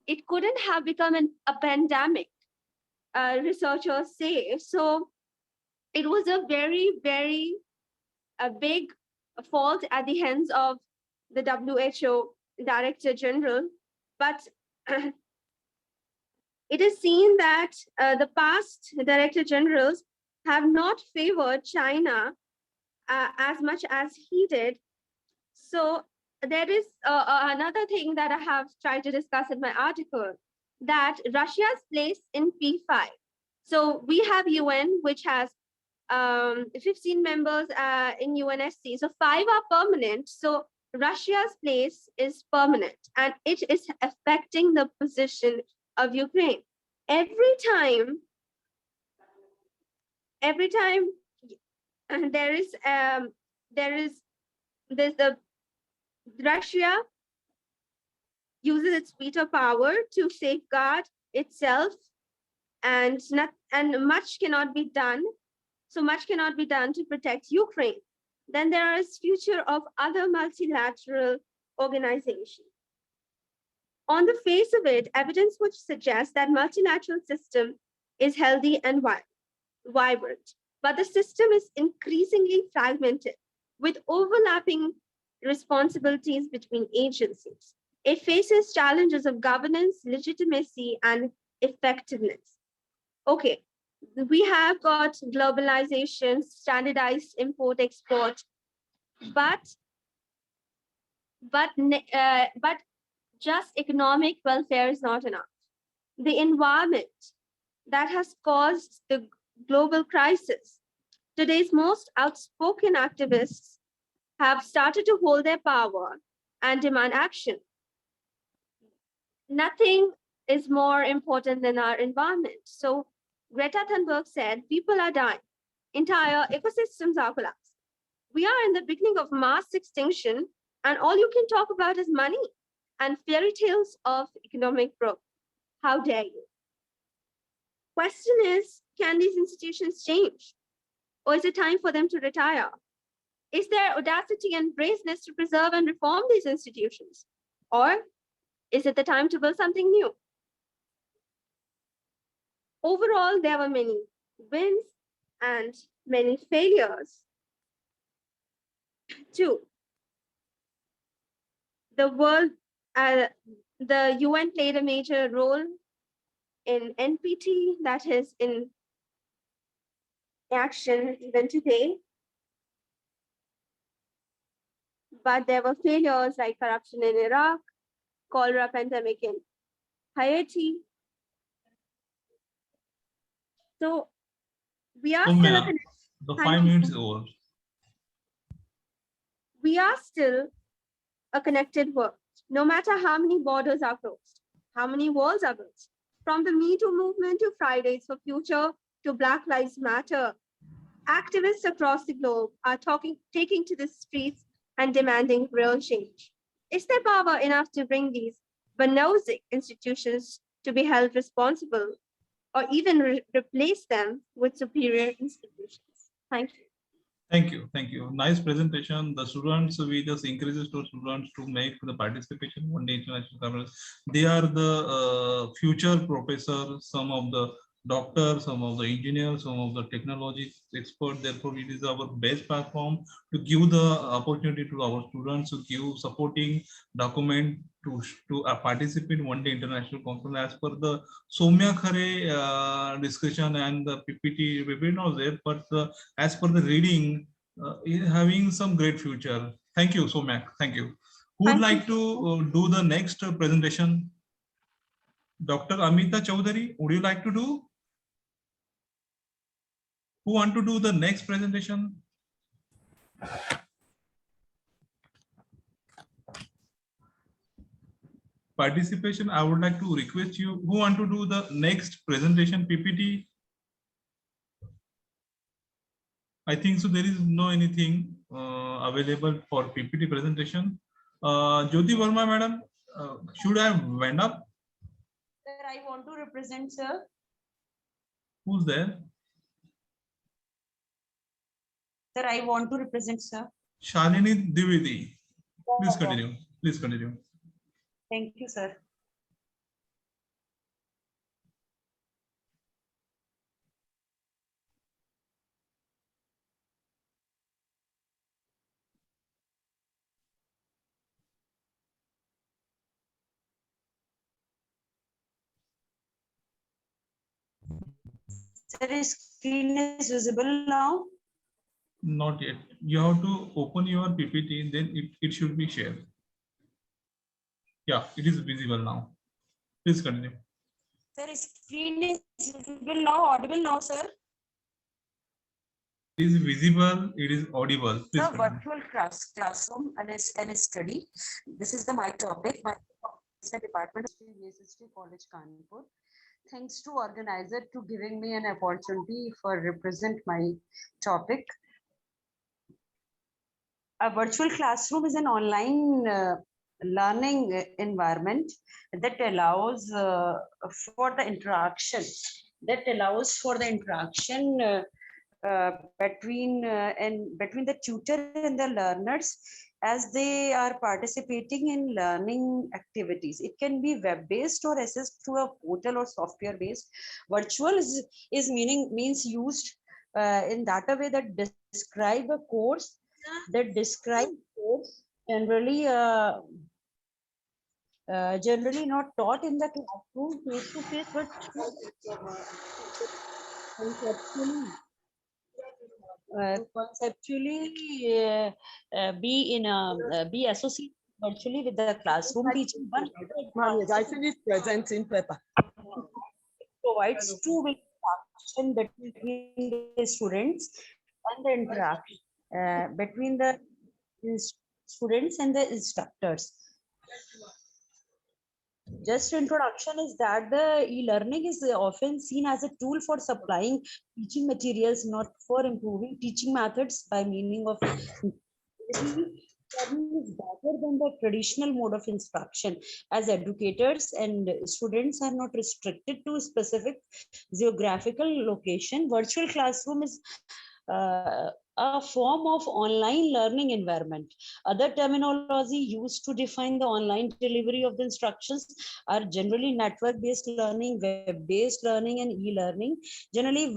it couldn't have become a pandemic, researchers say. So it was a very, very big fault at the hands of the WHO Director General. But it is seen that the past Director Generals have not favored China as much as he did. So there is another thing that I have tried to discuss in my article, that Russia's place in P5. So we have UN, which has 15 members in UNSC. So 5 are permanent. So Russia's place is permanent and it is affecting the position of Ukraine. Every time Russia uses its veto power to safeguard itself, and much cannot be done. So much cannot be done to protect Ukraine. Then there is future of other multilateral organizations. On the face of it, evidence would suggest that multilateral system is healthy and vibrant, but the system is increasingly fragmented with overlapping responsibilities between agencies. It faces challenges of governance, legitimacy, and effectiveness. Okay, we have got globalization, standardized import export, but just economic welfare is not enough. The environment that has caused the global crisis. Today's most outspoken activists have started to hold their power and demand action. Nothing is more important than our environment. So Greta Thunberg said, people are dying, entire ecosystems are collapsing. We are in the beginning of mass extinction, and all you can talk about is money and fairy tales of economic growth. How dare you? Question is, can these institutions change? Or is it time for them to retire? Is there audacity and braveness to preserve and reform these institutions? Or is it the time to build something new? Overall, there were many wins and many failures. Two, the UN played a major role in NPT, that is in action even today. But there were failures like corruption in Iraq, cholera pandemic in Haiti. So we are still the 5 minutes over. We are still a connected world, no matter how many borders are closed, how many walls are built. From the Me Too movement to Fridays for Future to Black Lives Matter, activists across the globe are taking to the streets and demanding real change. Is there power enough to bring these Banosic institutions to be held responsible, or even replace them with superior institutions? Thank you. Thank you. Thank you. Nice presentation. The students, we just encourages to students to make the participation one day international conference. They are the future professors, some of the doctors, some of the engineers, some of the technology experts. Therefore, it is our best platform to give the opportunity to our students to give supporting document to participate in one-day international conference. As per the Soumya Khare discussion and the PPT was there, but as per the reading, is having some great future. Thank you, Soumya. Thank you. Who would like to do the next presentation? Dr. Amita Chaudhary, would you like to do? Who want to do the next presentation? Participation, I would like to request you, who want to do the next presentation PPT? I think so there is no anything available for PPT presentation. Jyoti Verma madam, should I have went up? Sir, I want to represent, sir. Who's there? Sir, I want to represent, sir. Shalini Dividi. Please continue. Please continue. Thank you, sir. Sir, the screen is visible now. Not yet. You have to open your PPT, then it should be shared. Yeah, it is visible now. Please continue. Sir, screen is visible now, audible now, sir. It is visible, it is audible. Please The continue. virtual classroom and study. This is my topic. My department of SHRI College Kanpur. Thanks to organizer to giving me an opportunity for represent my topic. A virtual classroom is an online learning environment that allows for the interaction between the tutor and the learners as they are participating in learning activities. It can be web-based or accessed through a portal or software-based. Virtual means used in that a way that describe a course generally generally not taught in the classroom face to face, but conceptually be associated virtually with the classroom teaching. I finished presenting paper. Provides two-way interaction between the students and the interaction between the students and the instructors. Just introduction is that the e-learning is often seen as a tool for supplying teaching materials, not for improving teaching methods by meaning of learning is better than the traditional mode of instruction, as educators and students are not restricted to a specific geographical location. Virtual classroom is a form of online learning environment. Other terminology used to define the online delivery of the instructions are generally network-based learning, web-based learning, and e-learning. Generally,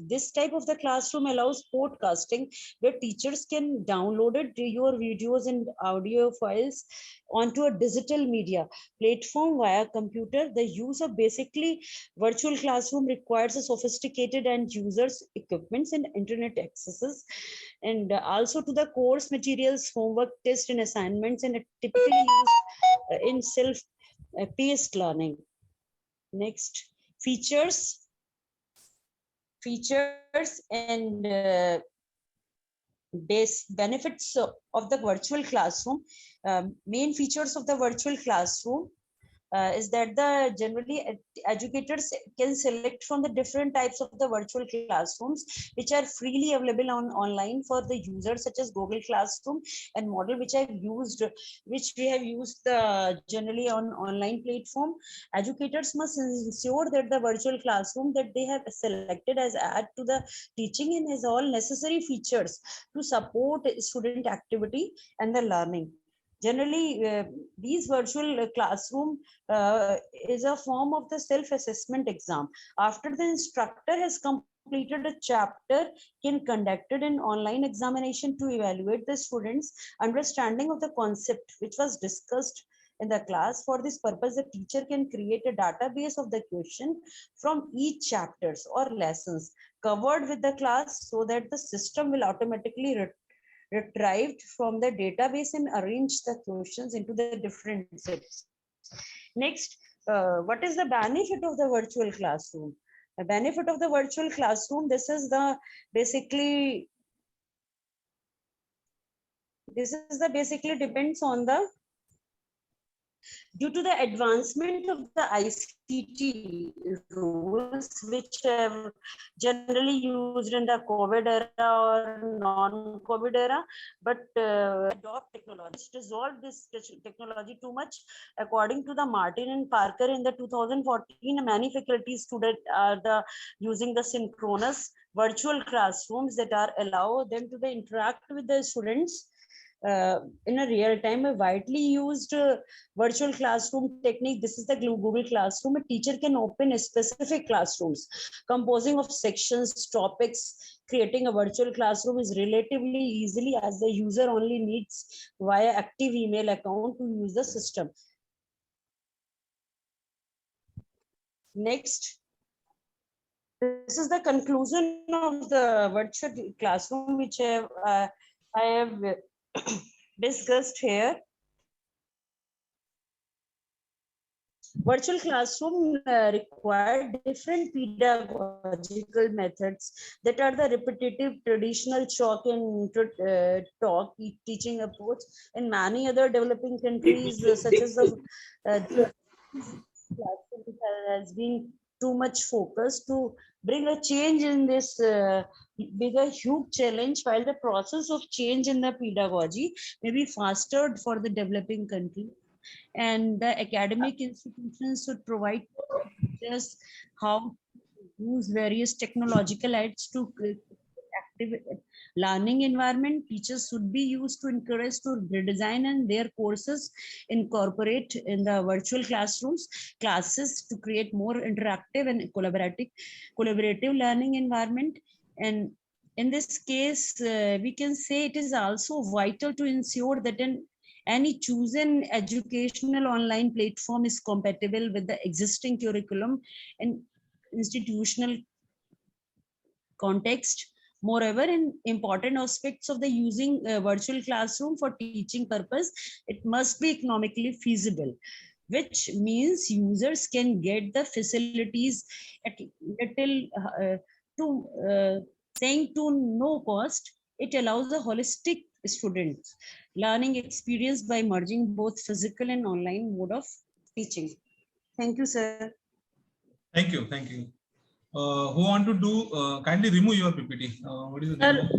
this type of the classroom allows podcasting, where teachers can download your videos and audio files onto a digital media platform via computer. The use of basically virtual classroom requires a sophisticated and users equipments and internet accesses, and also to the course materials, homework, tests, and assignments, and typically used in self-paced learning. Next, features and benefits of the virtual classroom. Main features of the virtual classroom is that the generally educators can select from the different types of the virtual classrooms which are freely available online for the users, such as Google Classroom and model which we have used generally on online platform. Educators must ensure that the virtual classroom that they have selected as add to the teaching and has all necessary features to support student activity and the learning. Generally, these virtual classroom is a form of the self-assessment exam. After the instructor has completed a chapter, can conducted an online examination to evaluate the students' understanding of the concept which was discussed in the class. For this purpose, the teacher can create a database of the question from each chapters or lessons covered with the class, so that the system will automatically retrieved from the database and arrange the questions into the different sets. Next, what is the benefit of the virtual classroom? The benefit of the virtual classroom, this is the basically depends on the due to the advancement of the ICT rules, which have generally used in the COVID era or non-COVID era, but adopt technology, dissolve this technology too much. According to the Martin and Parker in the 2014, many faculty students are using the synchronous virtual classrooms that are allow them to interact with the students in a real time. A widely used virtual classroom technique, this is the Google Classroom. A teacher can open specific classrooms composing of sections, topics. Creating a virtual classroom is relatively easily, as the user only needs via active email account to use the system. Next, this is the conclusion of the virtual classroom, which I have discussed here. Virtual classroom require different pedagogical methods that are the repetitive, traditional chalk and talk teaching approach. In many other developing countries, such as the classroom has been too much focused to bring a change in this bigger huge challenge, while the process of change in the pedagogy may be faster for the developing country. And the academic institutions should provide teachers how to use various technological aids to active learning environment. Teachers should be used to encourage to redesign and their courses incorporate in the virtual classes to create more interactive and collaborative learning environment. And in this case, we can say it is also vital to ensure that any chosen educational online platform is compatible with the existing curriculum and institutional context. Moreover, in important aspects of the using virtual classroom for teaching purpose, it must be economically feasible, which means users can get the facilities at little saying to no cost. It allows a holistic student learning experience by merging both physical and online mode of teaching. Thank you, sir. Thank you. Thank you. Who want to do? Kindly remove your PPT. What is the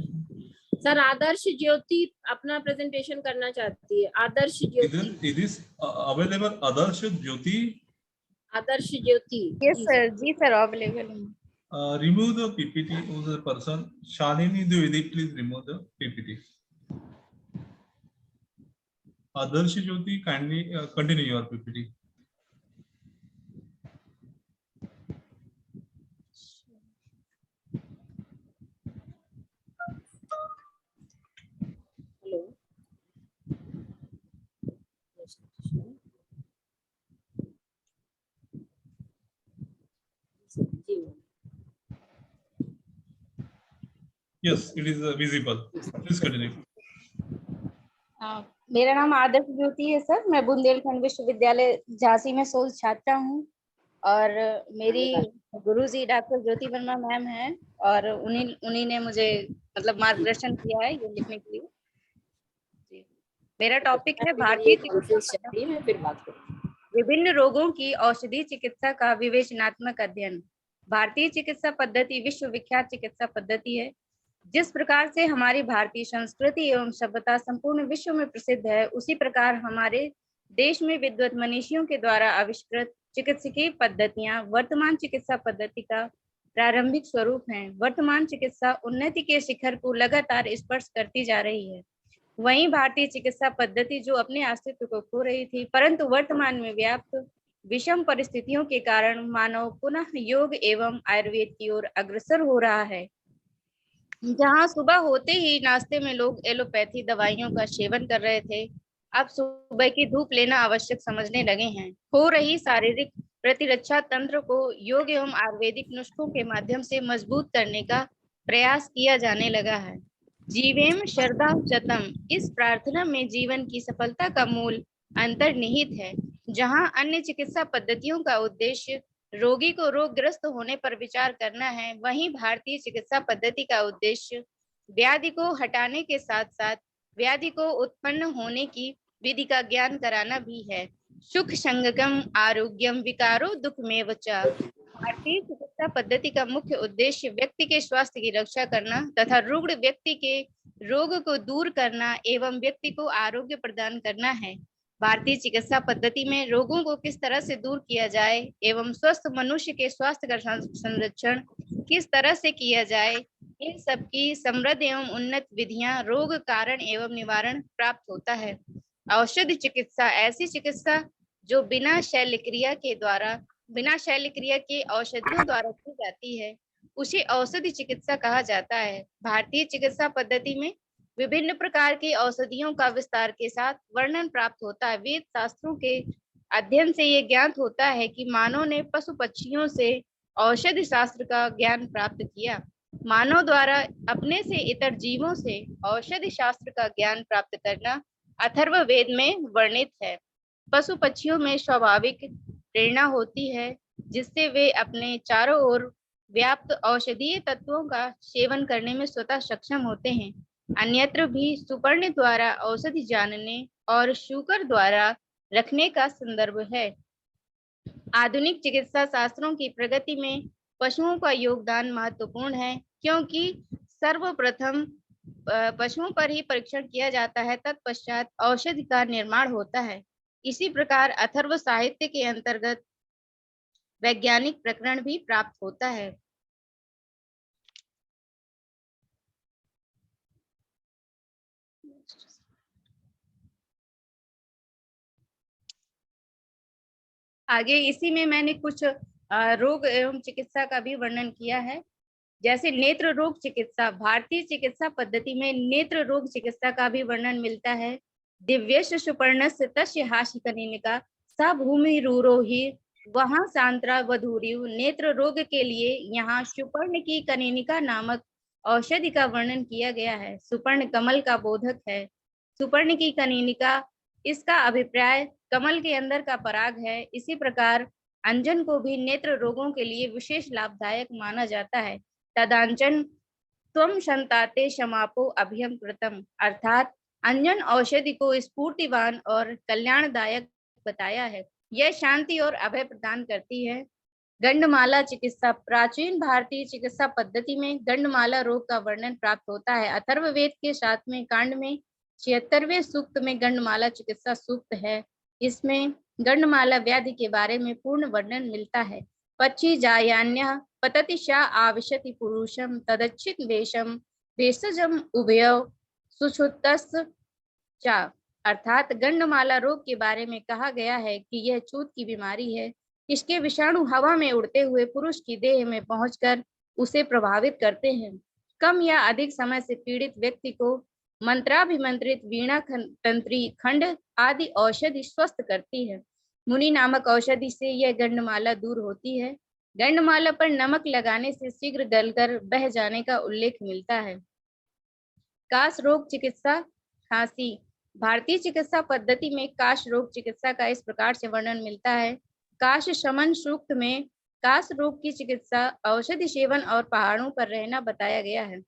sir Adarsh Jyoti अपना presentation करना चाहती है. आदर्श ज्योति. It is available. Adarsh Jyoti. Adarsh Jyoti. Yes sir. Ji sir, available. Remove the PPT of the person. Shalini Dwivedi, please remove the PPT. Adarsh Jyoti, kindly continue your PPT. Hello. Yes, it is visible. Please continue. मेरा नाम आदर्श ज्योति है sir. मैं बुंदेलखंड विश्वविद्यालय झांसी में शोध छात्रा हूँ और मेरी गुरुजी डॉक्टर ज्योति वर्मा मैम हैं और उन्हीं ने मुझे मतलब मार्गदर्शन किया है ये लिखने के लिए. मेरा टॉपिक है भारतीय विभिन्न रोगों की औषधि चिकित्सा का विवेचनात्मक अध्ययन. भारतीय चिकित्सा पद्धति विश्वविख्यात चिकित्सा पद्धति है. जिस प्रकार से हमारी भारतीय संस्कृति एवं सभ्यता संपूर्ण विश्व में प्रसिद्ध है, उसी प्रकार हमारे देश में विद्वत मनीषियों के द्वारा आविष्कृत चिकित्सकीय पद्धतियां वर्तमान चिकित्सा पद्धति का प्रारंभिक स्वरूप हैं. वर्तमान चिकित्सा उन्नति के शिखर को लगातार स्पर्श करती जा रही है. वहीं भारतीय चिकित्सा पद्धति जो अपने अस्तित्व को खो रही थी, परंतु वर्तमान में व्याप्त विषम परिस्थितियों के कारण मानव पुनः योग एवं आयुर्वेद की ओर अग्रसर हो रहा है। जहां सुबह होते ही नाश्ते में लोग एलोपैथी दवाइयों का सेवन कर रहे थे, अब सुबह की धूप लेना आवश्यक समझने लगे हैं। हो रही शारीरिक प्रतिरक्षा तंत्र को योग एवं आयुर्वेदिक नुस्खों के माध्यम से मजबूत करने का प्रयास किया जाने लगा है। जीवेम शरदा शतम, इस प्रार्थना में जीवन की सफलता का मूल अंतर्निहित है। जहां अन्य चिकित्सा पद्धतियों का उद्देश्य रोगी को रोगग्रस्त होने पर विचार करना है, वहीं भारतीय चिकित्सा पद्धति का उद्देश्य व्याधि को हटाने के साथ साथ व्याधि को उत्पन्न होने की विधि का ज्ञान कराना भी है। सुख संगकम आरोग्यम विकारो दुखमेव च। भारतीय चिकित्सा पद्धति का मुख्य उद्देश्य व्यक्ति के स्वास्थ्य की रक्षा करना तथा रुग्ण व्यक्ति के रोग को दूर करना एवं व्यक्ति को आरोग्य प्रदान करना है। भारतीय चिकित्सा पद्धति में रोगों को किस तरह से दूर किया जाए एवं स्वस्थ मनुष्य के स्वास्थ्य का संरक्षण किस तरह से किया जाए, इन सब की समृद्ध एवं उन्नत विधियां रोग कारण एवं निवारण प्राप्त होता है। औषधि चिकित्सा ऐसी चिकित्सा जो बिना शल्य क्रिया के औषधियों द्वारा की जाती है, उसे औषधि चिकित्सा कहा जाता है। भारतीय चिकित्सा पद्धति में विभिन्न प्रकार की औषधियों का विस्तार के साथ वर्णन प्राप्त होता है। वेद शास्त्रों के अध्ययन से ये ज्ञात होता है कि मानव ने पशु पक्षियों से औषधि शास्त्र का ज्ञान प्राप्त किया। मानव द्वारा अपने से इतर जीवों से औषधि शास्त्र का ज्ञान प्राप्त करना अथर्व वेद में वर्णित है। पशु पक्षियों में स्वाभाविक प्रेरणा होती है, जिससे वे अपने चारों ओर व्याप्त औषधीय तत्वों का सेवन करने में स्वतः सक्षम होते हैं। अन्यत्र भी सुपर्ण द्वारा औषधि जानने और शूकर द्वारा रखने का संदर्भ है। आधुनिक चिकित्सा शास्त्रों की प्रगति में पशुओं का योगदान महत्वपूर्ण है, क्योंकि सर्वप्रथम पशुओं पर ही परीक्षण किया जाता है, तत्पश्चात औषधि का निर्माण होता है। इसी प्रकार अथर्व साहित्य के अंतर्गत वैज्ञानिक प्रकरण भी प्राप्त होता है। आगे इसी में मैंने कुछ रोग एवं चिकित्सा का भी वर्णन किया है। जैसे नेत्र रोग चिकित्सा, भारतीय चिकित्सा पद्धति में नेत्र रोग चिकित्सा का भी वर्णन मिलता है। दिव्यस्य सुपर्णस्य तस्य हाशिकनिका सा भूमि रूरोहि वहां सांत्रा वधूरियु। नेत्र रोग के लिए यहाँ सुपर्ण की कनिनिका नामक औषधि का वर्णन किया गया है। सुपर्ण कमल का बोधक है। सुपर्ण की कनिनिका, इसका अभिप्राय कमल के अंदर का पराग है। इसी प्रकार अंजन को भी नेत्र रोगों के लिए विशेष लाभदायक माना जाता है। तदांचन त्वम संताते क्षमापो अभियम कृतम, अर्थात अंजन औषधि को स्फूर्तिवान और कल्याणदायक बताया है। यह शांति और अभय प्रदान करती है। गंडमाला चिकित्सा, प्राचीन भारतीय चिकित्सा पद्धति में गंडमाला रोग का वर्णन प्राप्त होता है। अथर्ववेद के 7वें कांड में 76वें सूक्त में गंडमाला चिकित्सा सूक्त है। इसमें गंडमाला व्याधि के बारे में पूर्ण वर्णन मिलता है। पक्षी जायान्य पतति शा आविशति पुरुषम तदच्छित वेशम भेषजम उभय सुछुतस चा, अर्थात गंडमाला रोग के बारे में कहा गया है कि यह छूत की बीमारी है। इसके विषाणु हवा में उड़ते हुए पुरुष की देह में पहुंचकर उसे प्रभावित करते हैं। कम या अधिक समय से पीड़ित व्यक्ति को मंत्राभिमंत्रित वीणा तंत्री खंड आदि औषधि स्वस्थ करती है। मुनि नामक औषधि से यह गंडमाला दूर होती है। गंडमाला पर नमक लगाने से शीघ्र गलकर बह जाने का उल्लेख मिलता है। काश रोग चिकित्सा, खांसी, भारतीय चिकित्सा पद्धति में काश रोग चिकित्सा का इस प्रकार से वर्णन मिलता है। काश शमन सूक्त में काश रोग की चिकित्सा औषधि सेवन और पहाड़ों पर रहना बताया गया है।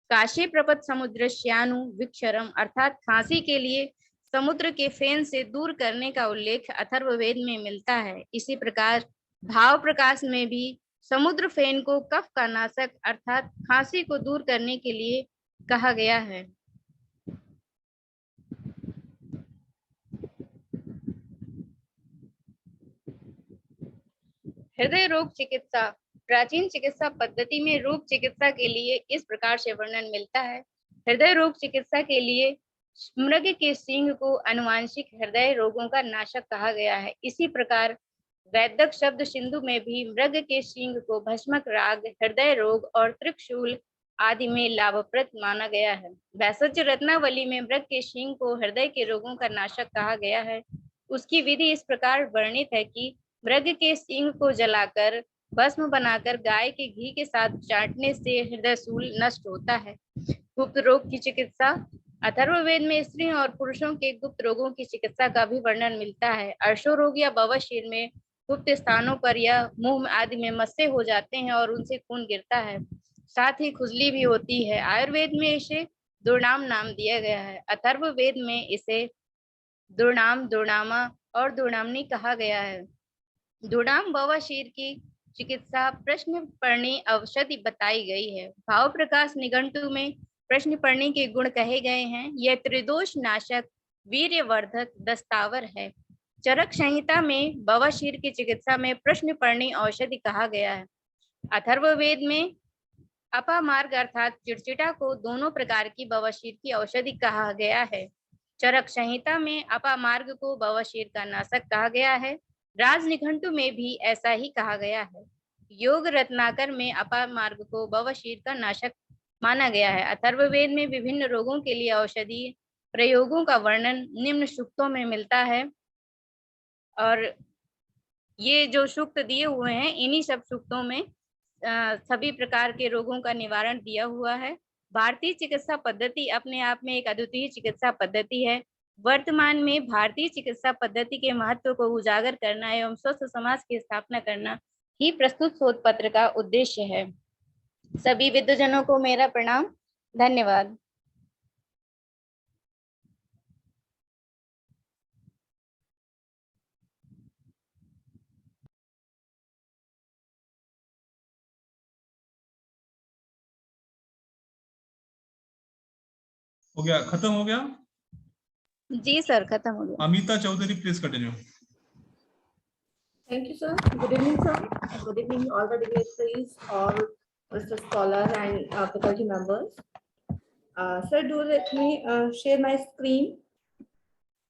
काशी प्रपत समुद्रश्यानु विक्षरम, अर्थात खांसी के लिए समुद्र के फेन से दूर करने का उल्लेख अथर्ववेद में मिलता है। इसी प्रकार भाव प्रकाश में भी समुद्र फेन को कफ का नाशक अर्थात खांसी को दूर करने के लिए कहा गया है। हृदय रोग चिकित्सा, प्राचीन चिकित्सा पद्धति में रोग चिकित्सा के लिए इस प्रकार से वर्णन मिलता है। हृदय रोग चिकित्सा के लिए मृग के सींग को आनुवांशिक हृदय रोगों का नाशक कहा गया है। इसी प्रकार वैदिक शब्द सिंधु में भी मृग के सींग को भस्मक राग, हृदय रोग और त्रिशूल आदि में लाभप्रद माना गया है। वैसज रत्नावली में मृग के सींग को हृदय के रोगों का नाशक कहा गया है। उसकी विधि इस प्रकार वर्णित है कि मृग के सींग को जलाकर भस्म बनाकर गाय के घी के साथ चाटने से हृदयशूल नष्ट होता है। गुप्त रोग की चिकित्सा। अथर्ववेद में स्त्री और पुरुषों के गुप्त रोगों की चिकित्सा का भी वर्णन मिलता है। अर्शो रोग या बवासीर में गुप्त स्थानों पर या मुंह आदि में मस्से हो जाते हैं और उनसे खून गिरता है, साथ ही खुजली भी होती है। आयुर्वेद में इसे दुर्नाम नाम दिया गया है। अथर्ववेद में इसे दुर्नाम, दुर्नामा और दुर्नामनी कहा गया है। दुर्नाम बवासीर की चिकित्सा प्रश्न पढ़नी औषधि बताई गई है। भाव प्रकाश निघंटु में प्रश्न पढ़ने के गुण कहे गए हैं। यह त्रिदोष नाशक, वीर्यवर्धक, दस्तावर है। चरक संहिता में बवासीर की चिकित्सा में प्रश्न पढ़नी औषधि कहा गया है। अथर्ववेद में अपामार्ग अर्थात चिड़चिड़ा को दोनों प्रकार की बवासीर की औषधि कहा गया है। चरक संहिता में अपामार्ग को बवासीर का नाशक कहा गया है। राज निघंटु में भी ऐसा ही कहा गया है। योग रत्नाकर में अपामार्ग को बवासीर का नाशक माना गया है। अथर्ववेद में विभिन्न रोगों के लिए औषधि प्रयोगों का वर्णन निम्न सूक्तों में मिलता है और ये जो सूक्त दिए हुए हैं इन्हीं सब सूक्तों में सभी प्रकार के रोगों का निवारण दिया हुआ है। भारतीय चिकित्सा पद्धति अपने आप में एक अद्वितीय चिकित्सा पद्धति है। वर्तमान में भारतीय चिकित्सा पद्धति के महत्व को उजागर करना एवं स्वस्थ समाज की स्थापना करना ही प्रस्तुत शोध पत्र का उद्देश्य है। सभी विद्वजनों को मेरा प्रणाम। धन्यवाद। हो गया, खत्म हो गया? जी सर, खत्म हो गया। Amita Chaudhary, please continue. Thank you, sir. Good evening, sir. Good evening, all the dignitaries, all Mr. Scholar and faculty members. Sir, do let me share my screen.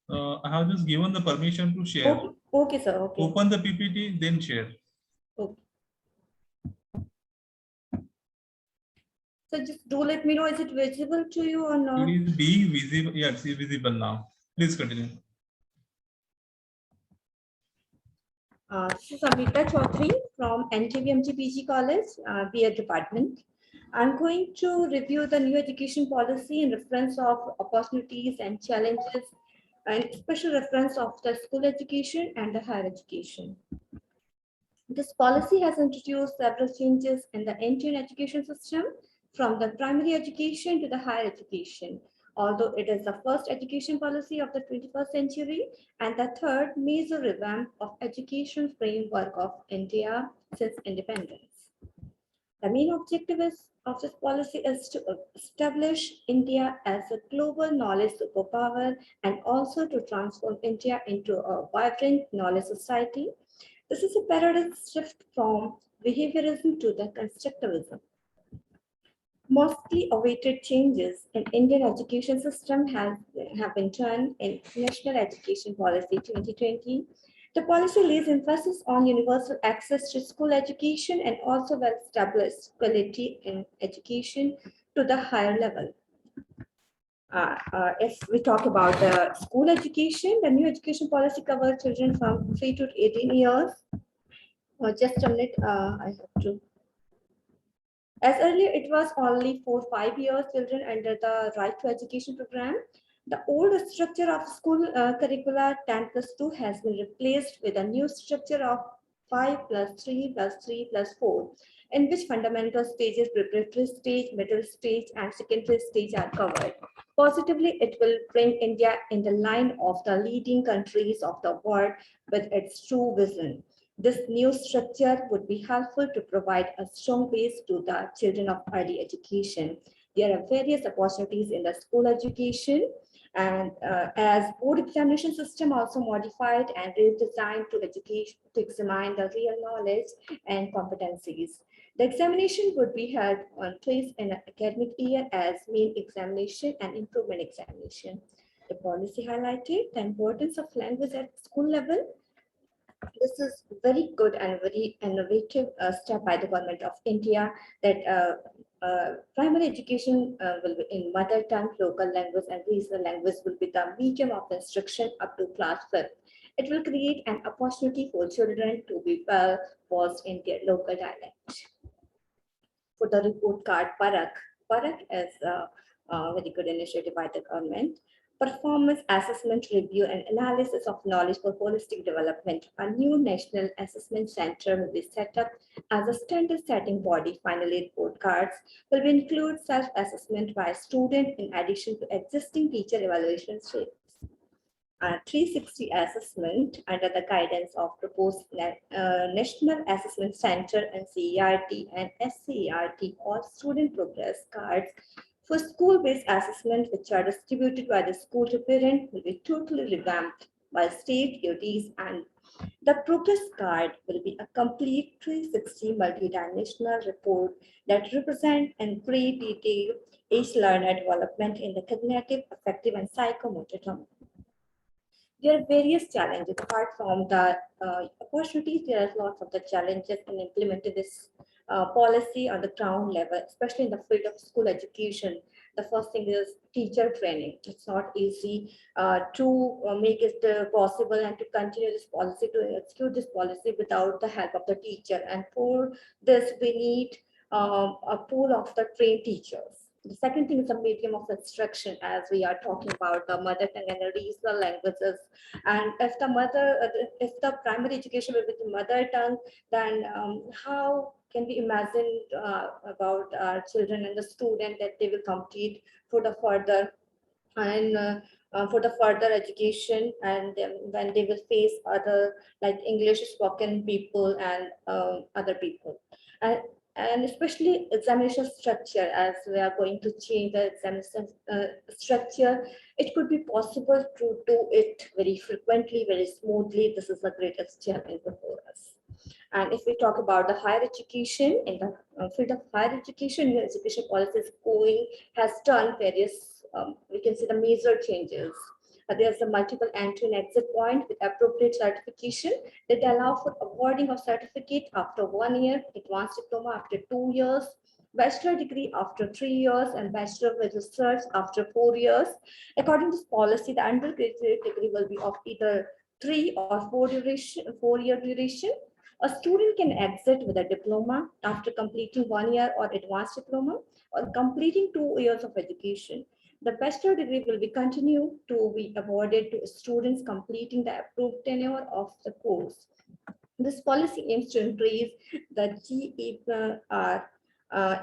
I have just given the permission to share. Okay, okay sir. Okay. Open the PPT, then share. Okay. So just do let me know, is it visible to you or not? It is being visible. Yeah, it's visible now. Please continue. This is Amita Chaudhary from NTV PG College, BA department. I'm going to review the new education policy in reference of opportunities and challenges, and special reference of the school education and the higher education. This policy has introduced several changes in the end-to-end education system, from the primary education to the higher education. Although it is the first education policy of the 21st century and the third major revamp of education framework of India since independence. The main objective of this policy is to establish India as a global knowledge superpower and also to transform India into a vibrant knowledge society. This is a paradigm shift from behaviorism to the constructivism. Mostly awaited changes in Indian education system have been done in National Education Policy 2020. The policy lays emphasis on universal access to school education and also well-established quality in education to the higher level. If we talk about the school education, the new education policy covers children from 3 to 18 years. Just a minute, I have to. As earlier, it was only 4-5 years children under the Right to Education program. The old structure of school curricula 10+2 has been replaced with a new structure of 5+3+3+4, in which fundamental stages, preparatory stage, middle stage, and secondary stage are covered. Positively, it will bring India in the line of the leading countries of the world with its true vision. This new structure would be helpful to provide a strong base to the children of early education. There are various opportunities in the school education, and as board examination system also modified and redesigned to examine the real knowledge and competencies. The examination would be held on twice in an academic year as main examination and improvement examination. The policy highlighted the importance of language at school level. This is very good and very innovative step by the government of India that primary education will be in mother tongue, local language, and regional language will be the medium of instruction up to class 5th. It will create an opportunity for children to be well versed in their local dialect. For the report card, Parak is a very good initiative by the government. Performance assessment review and analysis of knowledge for holistic development. A new national assessment center will be set up as a standard setting body. Finally, report cards will include self-assessment by student in addition to existing teacher evaluation sheets. 360 assessment under the guidance of proposed National Assessment Center and CERT and SCERT or student progress cards for school-based assessment, which are distributed by the school to parent, will be totally revamped by state duties, and the progress card will be a complete 360 multidimensional report that represents in great detail each learner development in the cognitive, affective, and psychomotor domain. There are various challenges apart from the opportunities. There are lots of the challenges in implementing this policy on the ground level, especially in the field of school education. The first thing is teacher training. It's not easy to make it possible and to continue this policy, to execute this policy without the help of the teacher. And for this, we need a pool of the trained teachers. The second thing is a medium of instruction, as we are talking about the mother tongue and the regional languages. And if the primary education will be the mother tongue, then how can we imagine about our children and the student that they will complete for the further education, and when they will face other like English spoken people and other people. And especially examination structure, as we are going to change the examination structure, it could be possible to do it very frequently, very smoothly. This is the greatest challenge before us. And if we talk about the higher education, in the field of higher education, new education policies has done various, we can see the major changes. There's a multiple entry and exit point with appropriate certification that allow for awarding of certificate after 1 year, advanced diploma after 2 years, bachelor degree after 3 years, and bachelor of research after 4 years. According to this policy, the undergraduate degree will be of either 3 or 4 year duration. A student can exit with a diploma after completing 1 year or advanced diploma or completing 2 years of education. The bachelor degree will be continued to be awarded to students completing the approved tenure of the course. This policy aims to increase the GER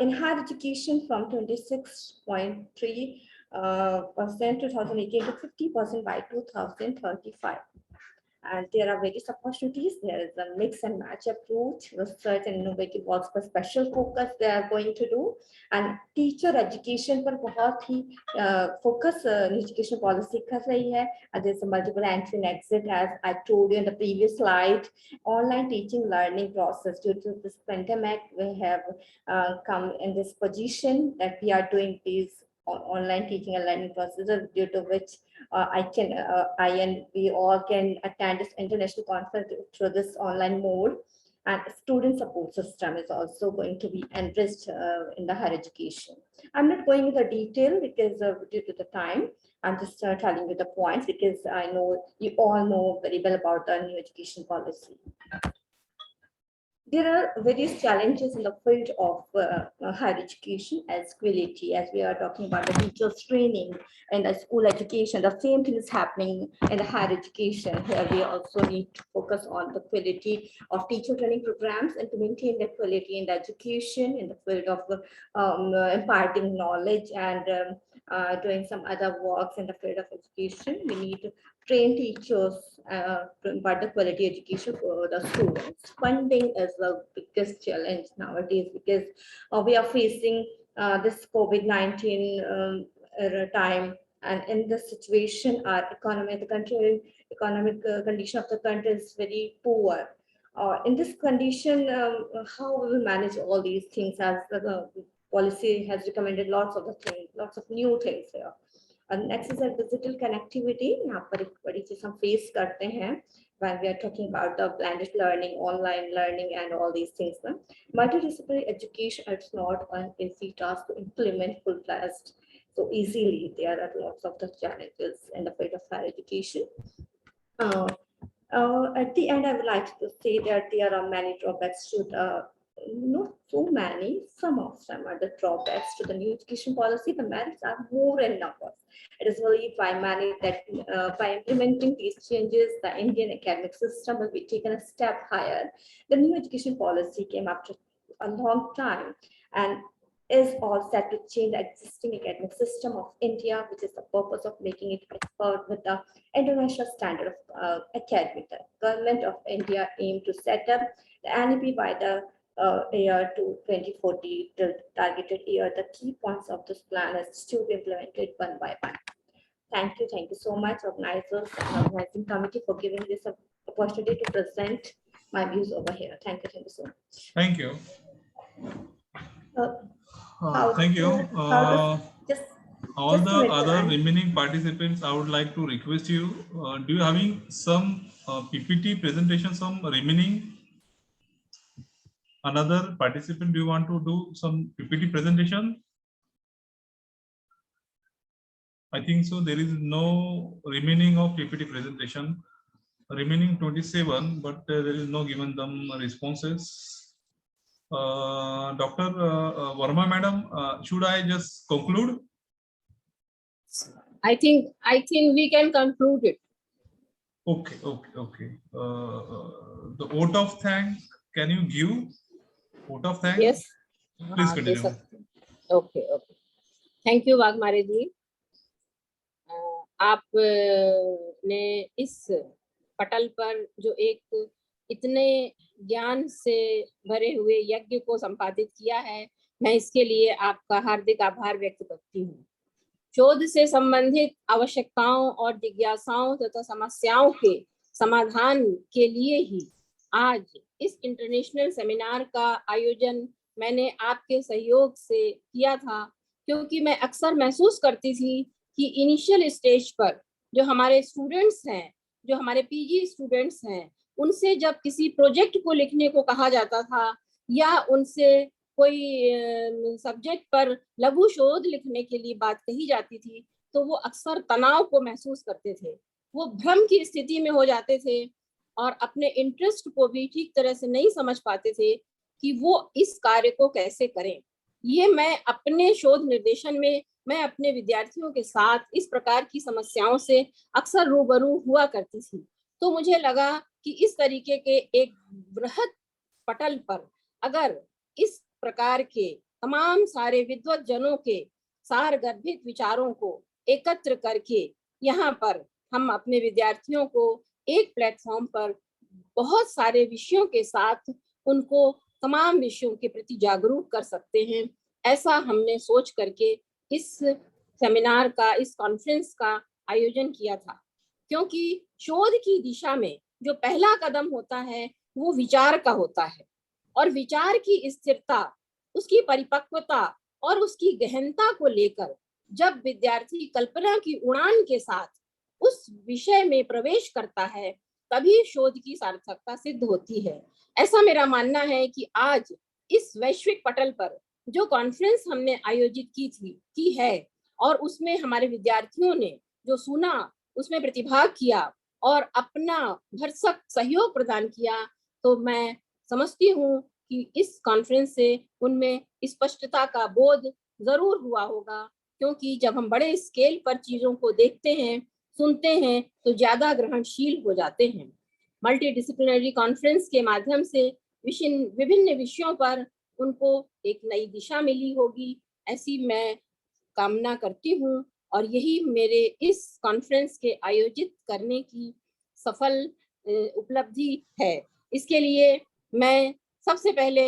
in higher education from 26.3% 2018 to 50% by 2035. And there are various opportunities. There is a mix and match approach, research and innovative works for special focus they are going to do. And teacher education पर बहुत ही focus education policy कर रही है. And there's a multiple entry and exit, as I told you in the previous slide. Online teaching learning process, due to this pandemic, we have come in this position that we are doing these online teaching and learning processes, due to which I and we all can attend this international conference through this online mode. And student support system is also going to be enriched in the higher education. I'm not going into detail because due to the time, I'm just telling you the points because I know you all know very well about the new education policy. There are various challenges in the field of higher education as quality, as we are talking about the teachers training and the school education. The same thing is happening in the higher education. Here we also need to focus on the quality of teacher training programs and to maintain the quality in the education in the field of imparting knowledge and doing some other works in the field of education. We need to train teachers to impart the quality education for the students. Funding is the biggest challenge nowadays because we are facing this COVID-19 time, and in this situation, our economy, the country, economic condition of the country is very poor. In this condition, how we will manage all these things, as the policy has recommended lots of the things, lots of new things here. And next is a digital connectivity. यहाँ पर एक बड़ी चीज हम face करते हैं when we are talking about the blended learning, online learning, and all these things. Multidisciplinary education, it's not an easy task to implement full-fledged so easily. There are lots of the challenges in the field of higher education. At the end, I would like to say that there are many drawbacks to the, not so many, some of them are the drawbacks to the new education policy. The merits are more in numbers. It is believed by many that by implementing these changes, the Indian academic system will be taken a step higher. The new education policy came after a long time and is all set to change the existing academic system of India, which is the purpose of making it expert with the international standard of academic. The government of India aimed to set up the NEP by the year to 2040, the targeted year. The key points of this plan is to be implemented one by one. Thank you so much, organizers and organizing committee, for giving this opportunity to present my views over here. Thank you so much. Thank you. How Thank you. Just All just the a minute, other remaining participants, I would like to request you, do you having some PPT presentation, some remaining? Another participant, do you want to do some PPT presentation? I think so. There is no remaining of PPT presentation. Remaining 27, but there is no given them responses. Dr. Verma, madam, should I just conclude? I think we can conclude it. Okay. The vote of thanks, can you give vote of thanks? Yes. Please continue. Okay. Thank you, Waghmare जी. आपने इस पटल पर जो एक इतने ज्ञान से भरे हुए यज्ञ को संपादित किया है, मैं इसके लिए आपका हार्दिक आभार व्यक्त करती हूँ. शोध से संबंधित आवश्यकताओं और जिज्ञासाओं तथा समस्याओं के समाधान के लिए ही आज इस इंटरनेशनल सेमिनार का आयोजन मैंने आपके सहयोग से किया था, क्योंकि मैं अक्सर महसूस करती थी कि इनिशियल स्टेज पर जो हमारे स्टूडेंट्स हैं, जो हमारे पीजी स्टूडेंट्स हैं, उनसे जब किसी प्रोजेक्ट को लिखने को कहा जाता था या उनसे कोई सब्जेक्ट पर लघु शोध लिखने के लिए बात कही जाती थी, तो वो अक्सर तनाव को महसूस करते थे, वो भ्रम की स्थिति में हो जाते थे और अपने इंटरेस्ट को भी ठीक तरह से नहीं समझ पाते थे कि वो इस कार्य को कैसे करें. ये मैं अपने शोध निर्देशन में मैं अपने विद्यार्थियों के साथ इस प्रकार की समस्याओं से अक्सर रूबरू हुआ करती थी. तो मुझे लगा कि इस तरीके के एक बृहद पटल पर अगर इस प्रकार के तमाम सारे विद्वत जनों के सारगर्भित विचारों को एकत्र करके यहाँ पर हम अपने विद्यार्थियों को एक प्लेटफॉर्म पर बहुत सारे विषयों के साथ उनको तमाम विषयों के प्रति जागरूक कर सकते हैं, ऐसा हमने सोच करके इस सेमिनार का, इस कॉन्फ्रेंस का आयोजन किया था. क्योंकि शोध की दिशा में जो पहला कदम होता है वो विचार का होता है, और विचार की स्थिरता, उसकी परिपक्वता और उसकी गहनता को लेकर जब विद्यार्थी कल्पना की उड़ान के साथ उस विषय में प्रवेश करता है, तभी शोध की सार्थकता सिद्ध होती है. ऐसा मेरा मानना है कि आज इस वैश्विक पटल पर जो कॉन्फ्रेंस हमने आयोजित की है और उसमें हमारे विद्यार्थियों ने जो सुना, उसमें प्रतिभाग किया और अपना भरसक सहयोग प्रदान किया, तो मैं समझती हूँ कि इस कॉन्फ्रेंस से उनमें स्पष्टता का बोध जरूर हुआ होगा. क्योंकि जब हम बड़े स्केल पर चीजों को देखते हैं, सुनते हैं, तो ज्यादा ग्रहणशील हो जाते हैं. मल्टीडिसिप्लिनरी कॉन्फ्रेंस के माध्यम से विभिन्न विषयों पर उनको एक नई दिशा मिली होगी, ऐसी मैं कामना करती हूँ. और यही मेरे इस कॉन्फ्रेंस के आयोजित करने की सफल उपलब्धि है. इसके लिए मैं सबसे पहले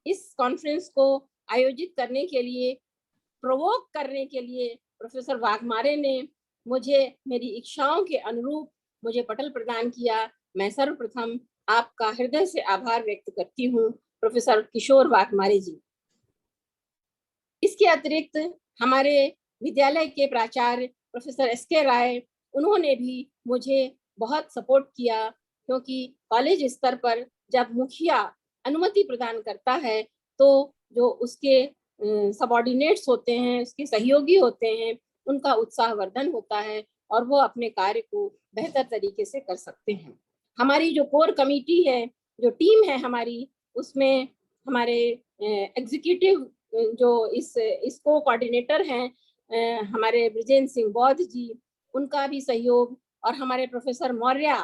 इस कॉन्फ्रेंस को आयोजित करने के लिए, प्रोवोक करने के लिए प्रोफेसर वाघमारे ने मुझे मेरी इच्छाओं के अनुरूप मुझे पटल प्रदान किया. मैं सर्वप्रथम आपका हृदय से आभार व्यक्त करती हूँ प्रोफेसर किशोर वाघमारे जी। इसके अतिरिक्त हमारे विद्यालय के प्राचार्य प्रोफेसर SK राय, उन्होंने भी मुझे बहुत सपोर्ट किया, क्योंकि कॉलेज स्तर पर जब मुखिया अनुमति प्रदान करता है तो जो उसके सबऑर्डिनेट्स होते हैं, उसके सहयोगी होते हैं, उनका उत्साहवर्धन होता है और वो अपने कार्य को बेहतर तरीके से कर सकते हैं। हमारी जो कोर कमेटी है, जो टीम है हमारी, उसमें हमारे एग्जीक्यूटिव जो इसको कोऑर्डिनेटर हैं हमारे ब्रिजेंद्र सिंह बौद्ध जी, उनका भी सहयोग, और हमारे प्रोफेसर मौर्य,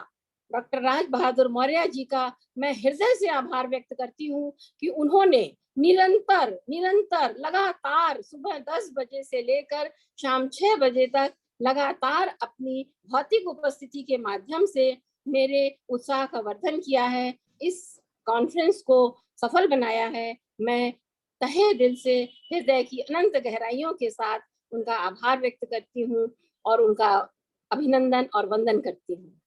डॉक्टर राज बहादुर मौर्य जी का मैं हृदय से आभार व्यक्त करती हूँ कि उन्होंने निरंतर लगातार सुबह 10 बजे से लेकर शाम 6 बजे तक लगातार अपनी भौतिक उपस्थिति के माध्यम से मेरे उत्साह का वर्धन किया है, इस कॉन्फ्रेंस को सफल बनाया है। मैं तहे दिल से हृदय की अनंत गहराइयों के साथ उनका आभार व्यक्त करती हूँ और उनका अभिनंदन और वंदन करती हूँ।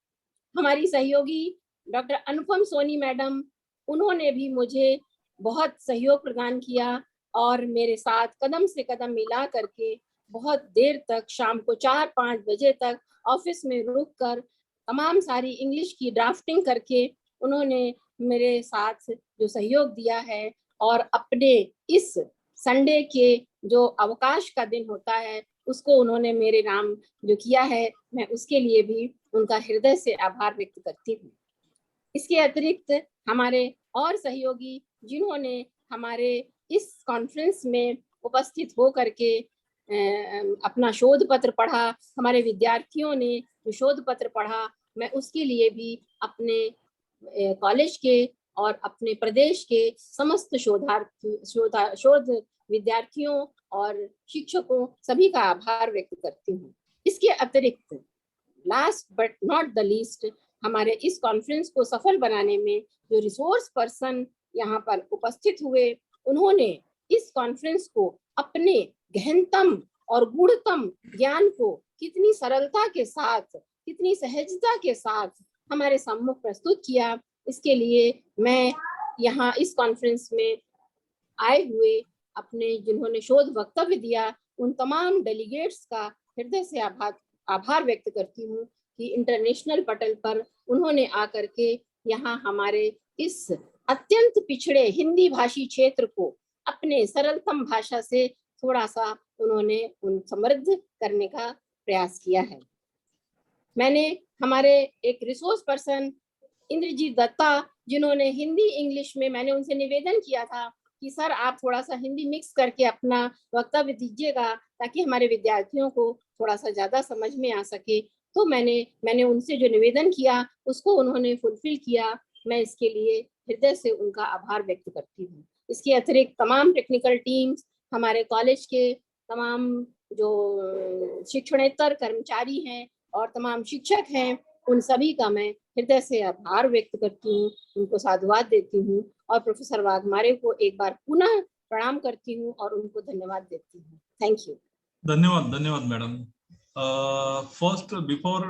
हमारी सहयोगी डॉक्टर अनुपम सोनी मैडम, उन्होंने भी मुझे बहुत सहयोग प्रदान किया और मेरे साथ कदम से कदम मिला करके बहुत देर तक, शाम को 4-5 बजे तक ऑफिस में रुक कर तमाम सारी इंग्लिश की ड्राफ्टिंग करके उन्होंने मेरे साथ जो सहयोग दिया है, और अपने इस संडे के जो अवकाश का दिन होता है उसको उन्होंने मेरे नाम जो किया है, मैं उसके लिए भी उनका हृदय से आभार व्यक्त करती हूँ। इसके अतिरिक्त हमारे और सहयोगी जिन्होंने हमारे इस कॉन्फ्रेंस में उपस्थित हो करके अपना शोध पत्र पढ़ा, हमारे विद्यार्थियों ने जो शोध पत्र पढ़ा, मैं उसके लिए भी अपने कॉलेज के और अपने प्रदेश के समस्त शोध विद्यार्थियों और शिक्षकों सभी का आभार व्यक्त करती हूँ। इसके अतिरिक्त last but not the least, हमारे इस कॉन्फ्रेंस को सफल बनाने में जो रिसोर्स पर्सन यहाँ पर उपस्थित हुए, उन्होंने इस कॉन्फ्रेंस को अपने गहनतम और गूढ़तम ज्ञान को कितनी सरलता के साथ, कितनी सहजता के साथ हमारे सम्मुख प्रस्तुत किया, इसके लिए मैं यहाँ इस कॉन्फ्रेंस में आए हुए अपने जिन्होंने शोध वक्तव्य दिया, उन तमाम डेलीगेट्स का हृदय से आभार व्यक्त करती हूँ कि इंटरनेशनल पटल पर उन्होंने आकर के यहाँ हमारे इस अत्यंत पिछड़े हिंदी भाषी क्षेत्र को अपने सरलतम भाषा से थोड़ा सा उन्होंने समृद्ध करने का प्रयास किया है। मैंने हमारे एक रिसोर्स पर्सन इंद्रजीत दत्ता, जिन्होंने हिंदी इंग्लिश में, मैंने उनसे निवेदन किया था कि सर आप थोड़ा सा हिंदी मिक्स करके अपना वक्तव्य दीजिएगा ताकि हमारे विद्यार्थियों को थोड़ा सा ज्यादा समझ में आ सके, तो मैंने उनसे जो निवेदन किया उसको उन्होंने फुलफिल किया। मैं इसके लिए हृदय से उनका आभार व्यक्त करती हूँ। इसके अतिरिक्त तमाम टेक्निकल टीम्स, हमारे कॉलेज के तमाम जो शिक्षणेतर कर्मचारी हैं और तमाम शिक्षक हैं, उन सभी का मैं हृदय से आभार व्यक्त करती हूँ, उनको साधुवाद देती हूँ और प्रोफेसर वाघमारे को एक बार पुनः प्रणाम करती हूँ और उनको धन्यवाद देती हूँ। Thank you. धन्यवाद madam. First, before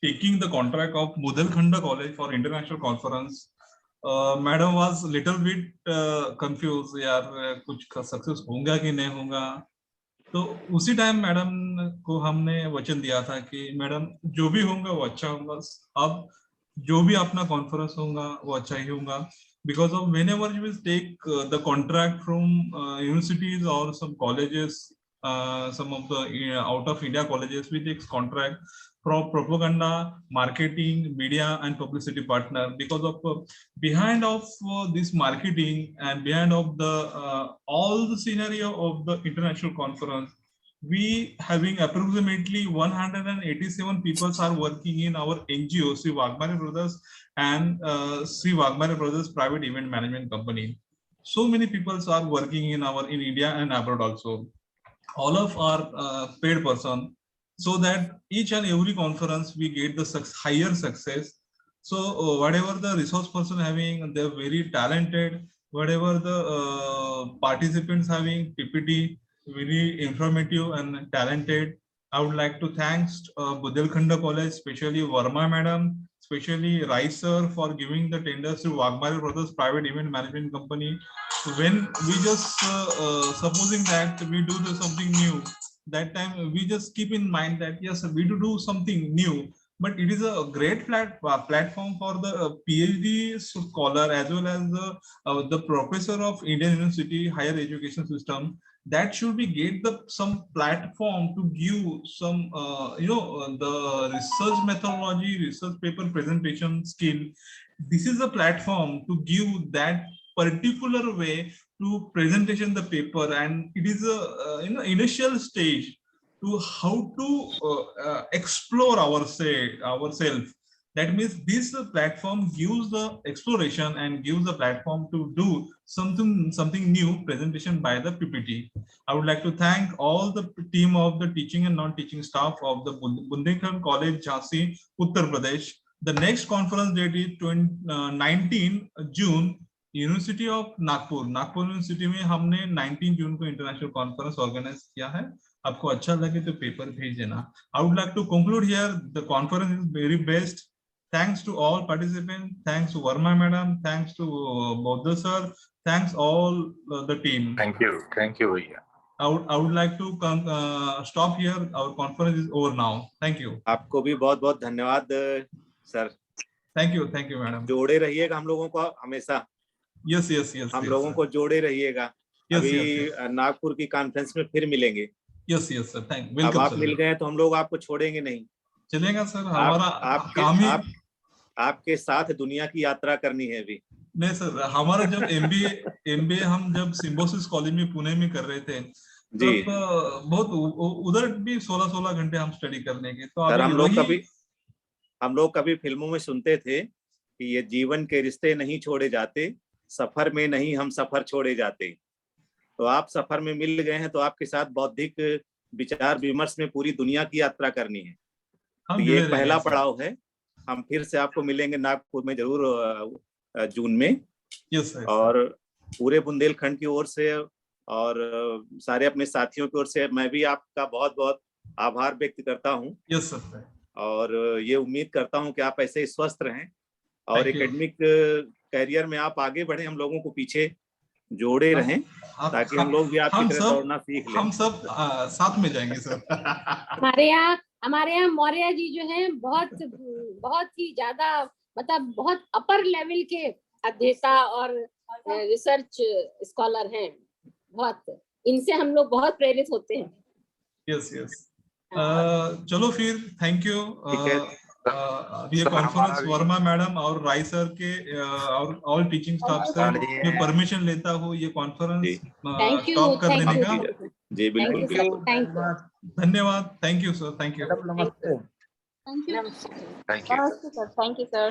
taking the contract of Bundelkhand College for international conference, madam was little bit confused, यार कुछ सक्सेस होगा कि नहीं होगा। तो उसी टाइम मैडम को हमने वचन दिया था कि मैडम जो भी होगा वो अच्छा होगा, अब जो भी अपना कॉन्फ्रेंस होगा वो अच्छा ही होगा, because of whenever you will take the contract from universities or some colleges, some of the out of India colleges, we take contract from propaganda, marketing, media and publicity partner, because of behind of this marketing and behind of the all the scenario of the international conference, we having approximately 187 people are working in our NGO, SHRI Waghmare Brothers and SHRI Waghmare Brothers Private Event Management Company. So many people are working in India and abroad also. All of our paid person, so that each and every conference we get the higher success. So whatever the resource person having, they're very talented. Whatever the participants having PPT, very informative and talented. I would like to thanks Bundelkhand College, especially Verma Madam, especially Rai sir for giving the tenders to Waghmare Brothers Private Event Management Company. When we just supposing that we do something new, that time we just keep in mind that yes, we do something new, but it is a great platform for the PhD scholar as well as the professor of Indian University higher education system. That should be get some platform to give some the research methodology, research paper presentation skill. This is a platform to give that particular way to presentation the paper, and it is a initial stage to how to explore ourselves. That means this platform gives the exploration and gives the platform to do something new presentation by the PPT. I would like to thank all the team of the teaching and non-teaching staff of the Bundelkhand College, Jhansi, Uttar Pradesh. The next conference date is 19 June, university of Nagpur university में हमने 19 जून को international conference organise किया है. आपको अच्छा लगे तो paper भेज देना. I would like to conclude here the conference is very best. Thanks to all participants. Thanks to Verma madam. Thanks to Bodha sir. Thanks all the team. Thank you. Thank you, Bhaiya. I would like to stop here. Our conference is over now. Thank you. आपको भी बहुत बहुत धन्यवाद sir. Thank you madam. जोड़े रहिएगा हम लोगों को हमेशा. Yes. हम लोगों को जोड़े रहिएगा. अभी नागपुर की कॉन्फ्रेंस में फिर मिलेंगे. Yes sir. Thank you. अब आप मिल गए तो हम लोग आपको छोड़ेंगे नहीं. चलेगा सर. हमारा काम ही आपके साथ दुनिया की यात्रा करनी है अभी. नहीं सर, हमारा जब MBA हम जब सिम्बोसिस कॉलेज में पुणे में कर रहे थे जी, बहुत उधर भी 16 घंटे हम स्टडी करने के. तो सर हम लोग कभी फिल्मों में सुनते थे कि ये जीवन के रिश्ते नहीं छोड़े जाते, सफर में नहीं हम सफर छोड़े जाते. तो आप सफर में मिल गए हैं तो आपके साथ बौद्धिक विचार विमर्श में पूरी दुनिया की यात्रा करनी है. तो ये पहला पड़ाव है. हम फिर से आपको मिलेंगे नागपुर में जरूर जून में. Yes sir. और पूरे बुंदेलखंड की ओर से और सारे अपने साथियों की ओर से मैं भी आपका बहुत बहुत आभार व्यक्त करता हूँ. Yes sir. और ये उम्मीद करता हूँ कि आप ऐसे ही स्वस्थ रहें और एकेडमिक करियर में आप आगे बढ़े, हम लोगों को पीछे जोड़े रहें ताकि हम लोग भी आपकी तरह दौड़ना सीख लें. हम सब साथ में जाएंगे सर. हमारे यहाँ मौर्य जी जो हैं बहुत ही ज्यादा मतलब बहुत अपर लेवल के अध्येता और रिसर्च स्कॉलर हैं. बहुत इनसे हम लोग बहुत प्रेरित होते हैं. यस. चलो फिर थैंक यू. ये कॉन्फ्रेंस वर्मा मैडम और राय सर के और ऑल टीचिंग स्टाफ से मैं परमिशन लेता हूँ ये कॉन्फ्रेंस स्टॉप कर देने का. जी बिल्कुल. धन्यवाद. Thank you sir. Thank you. Thank you. Thank you, sir.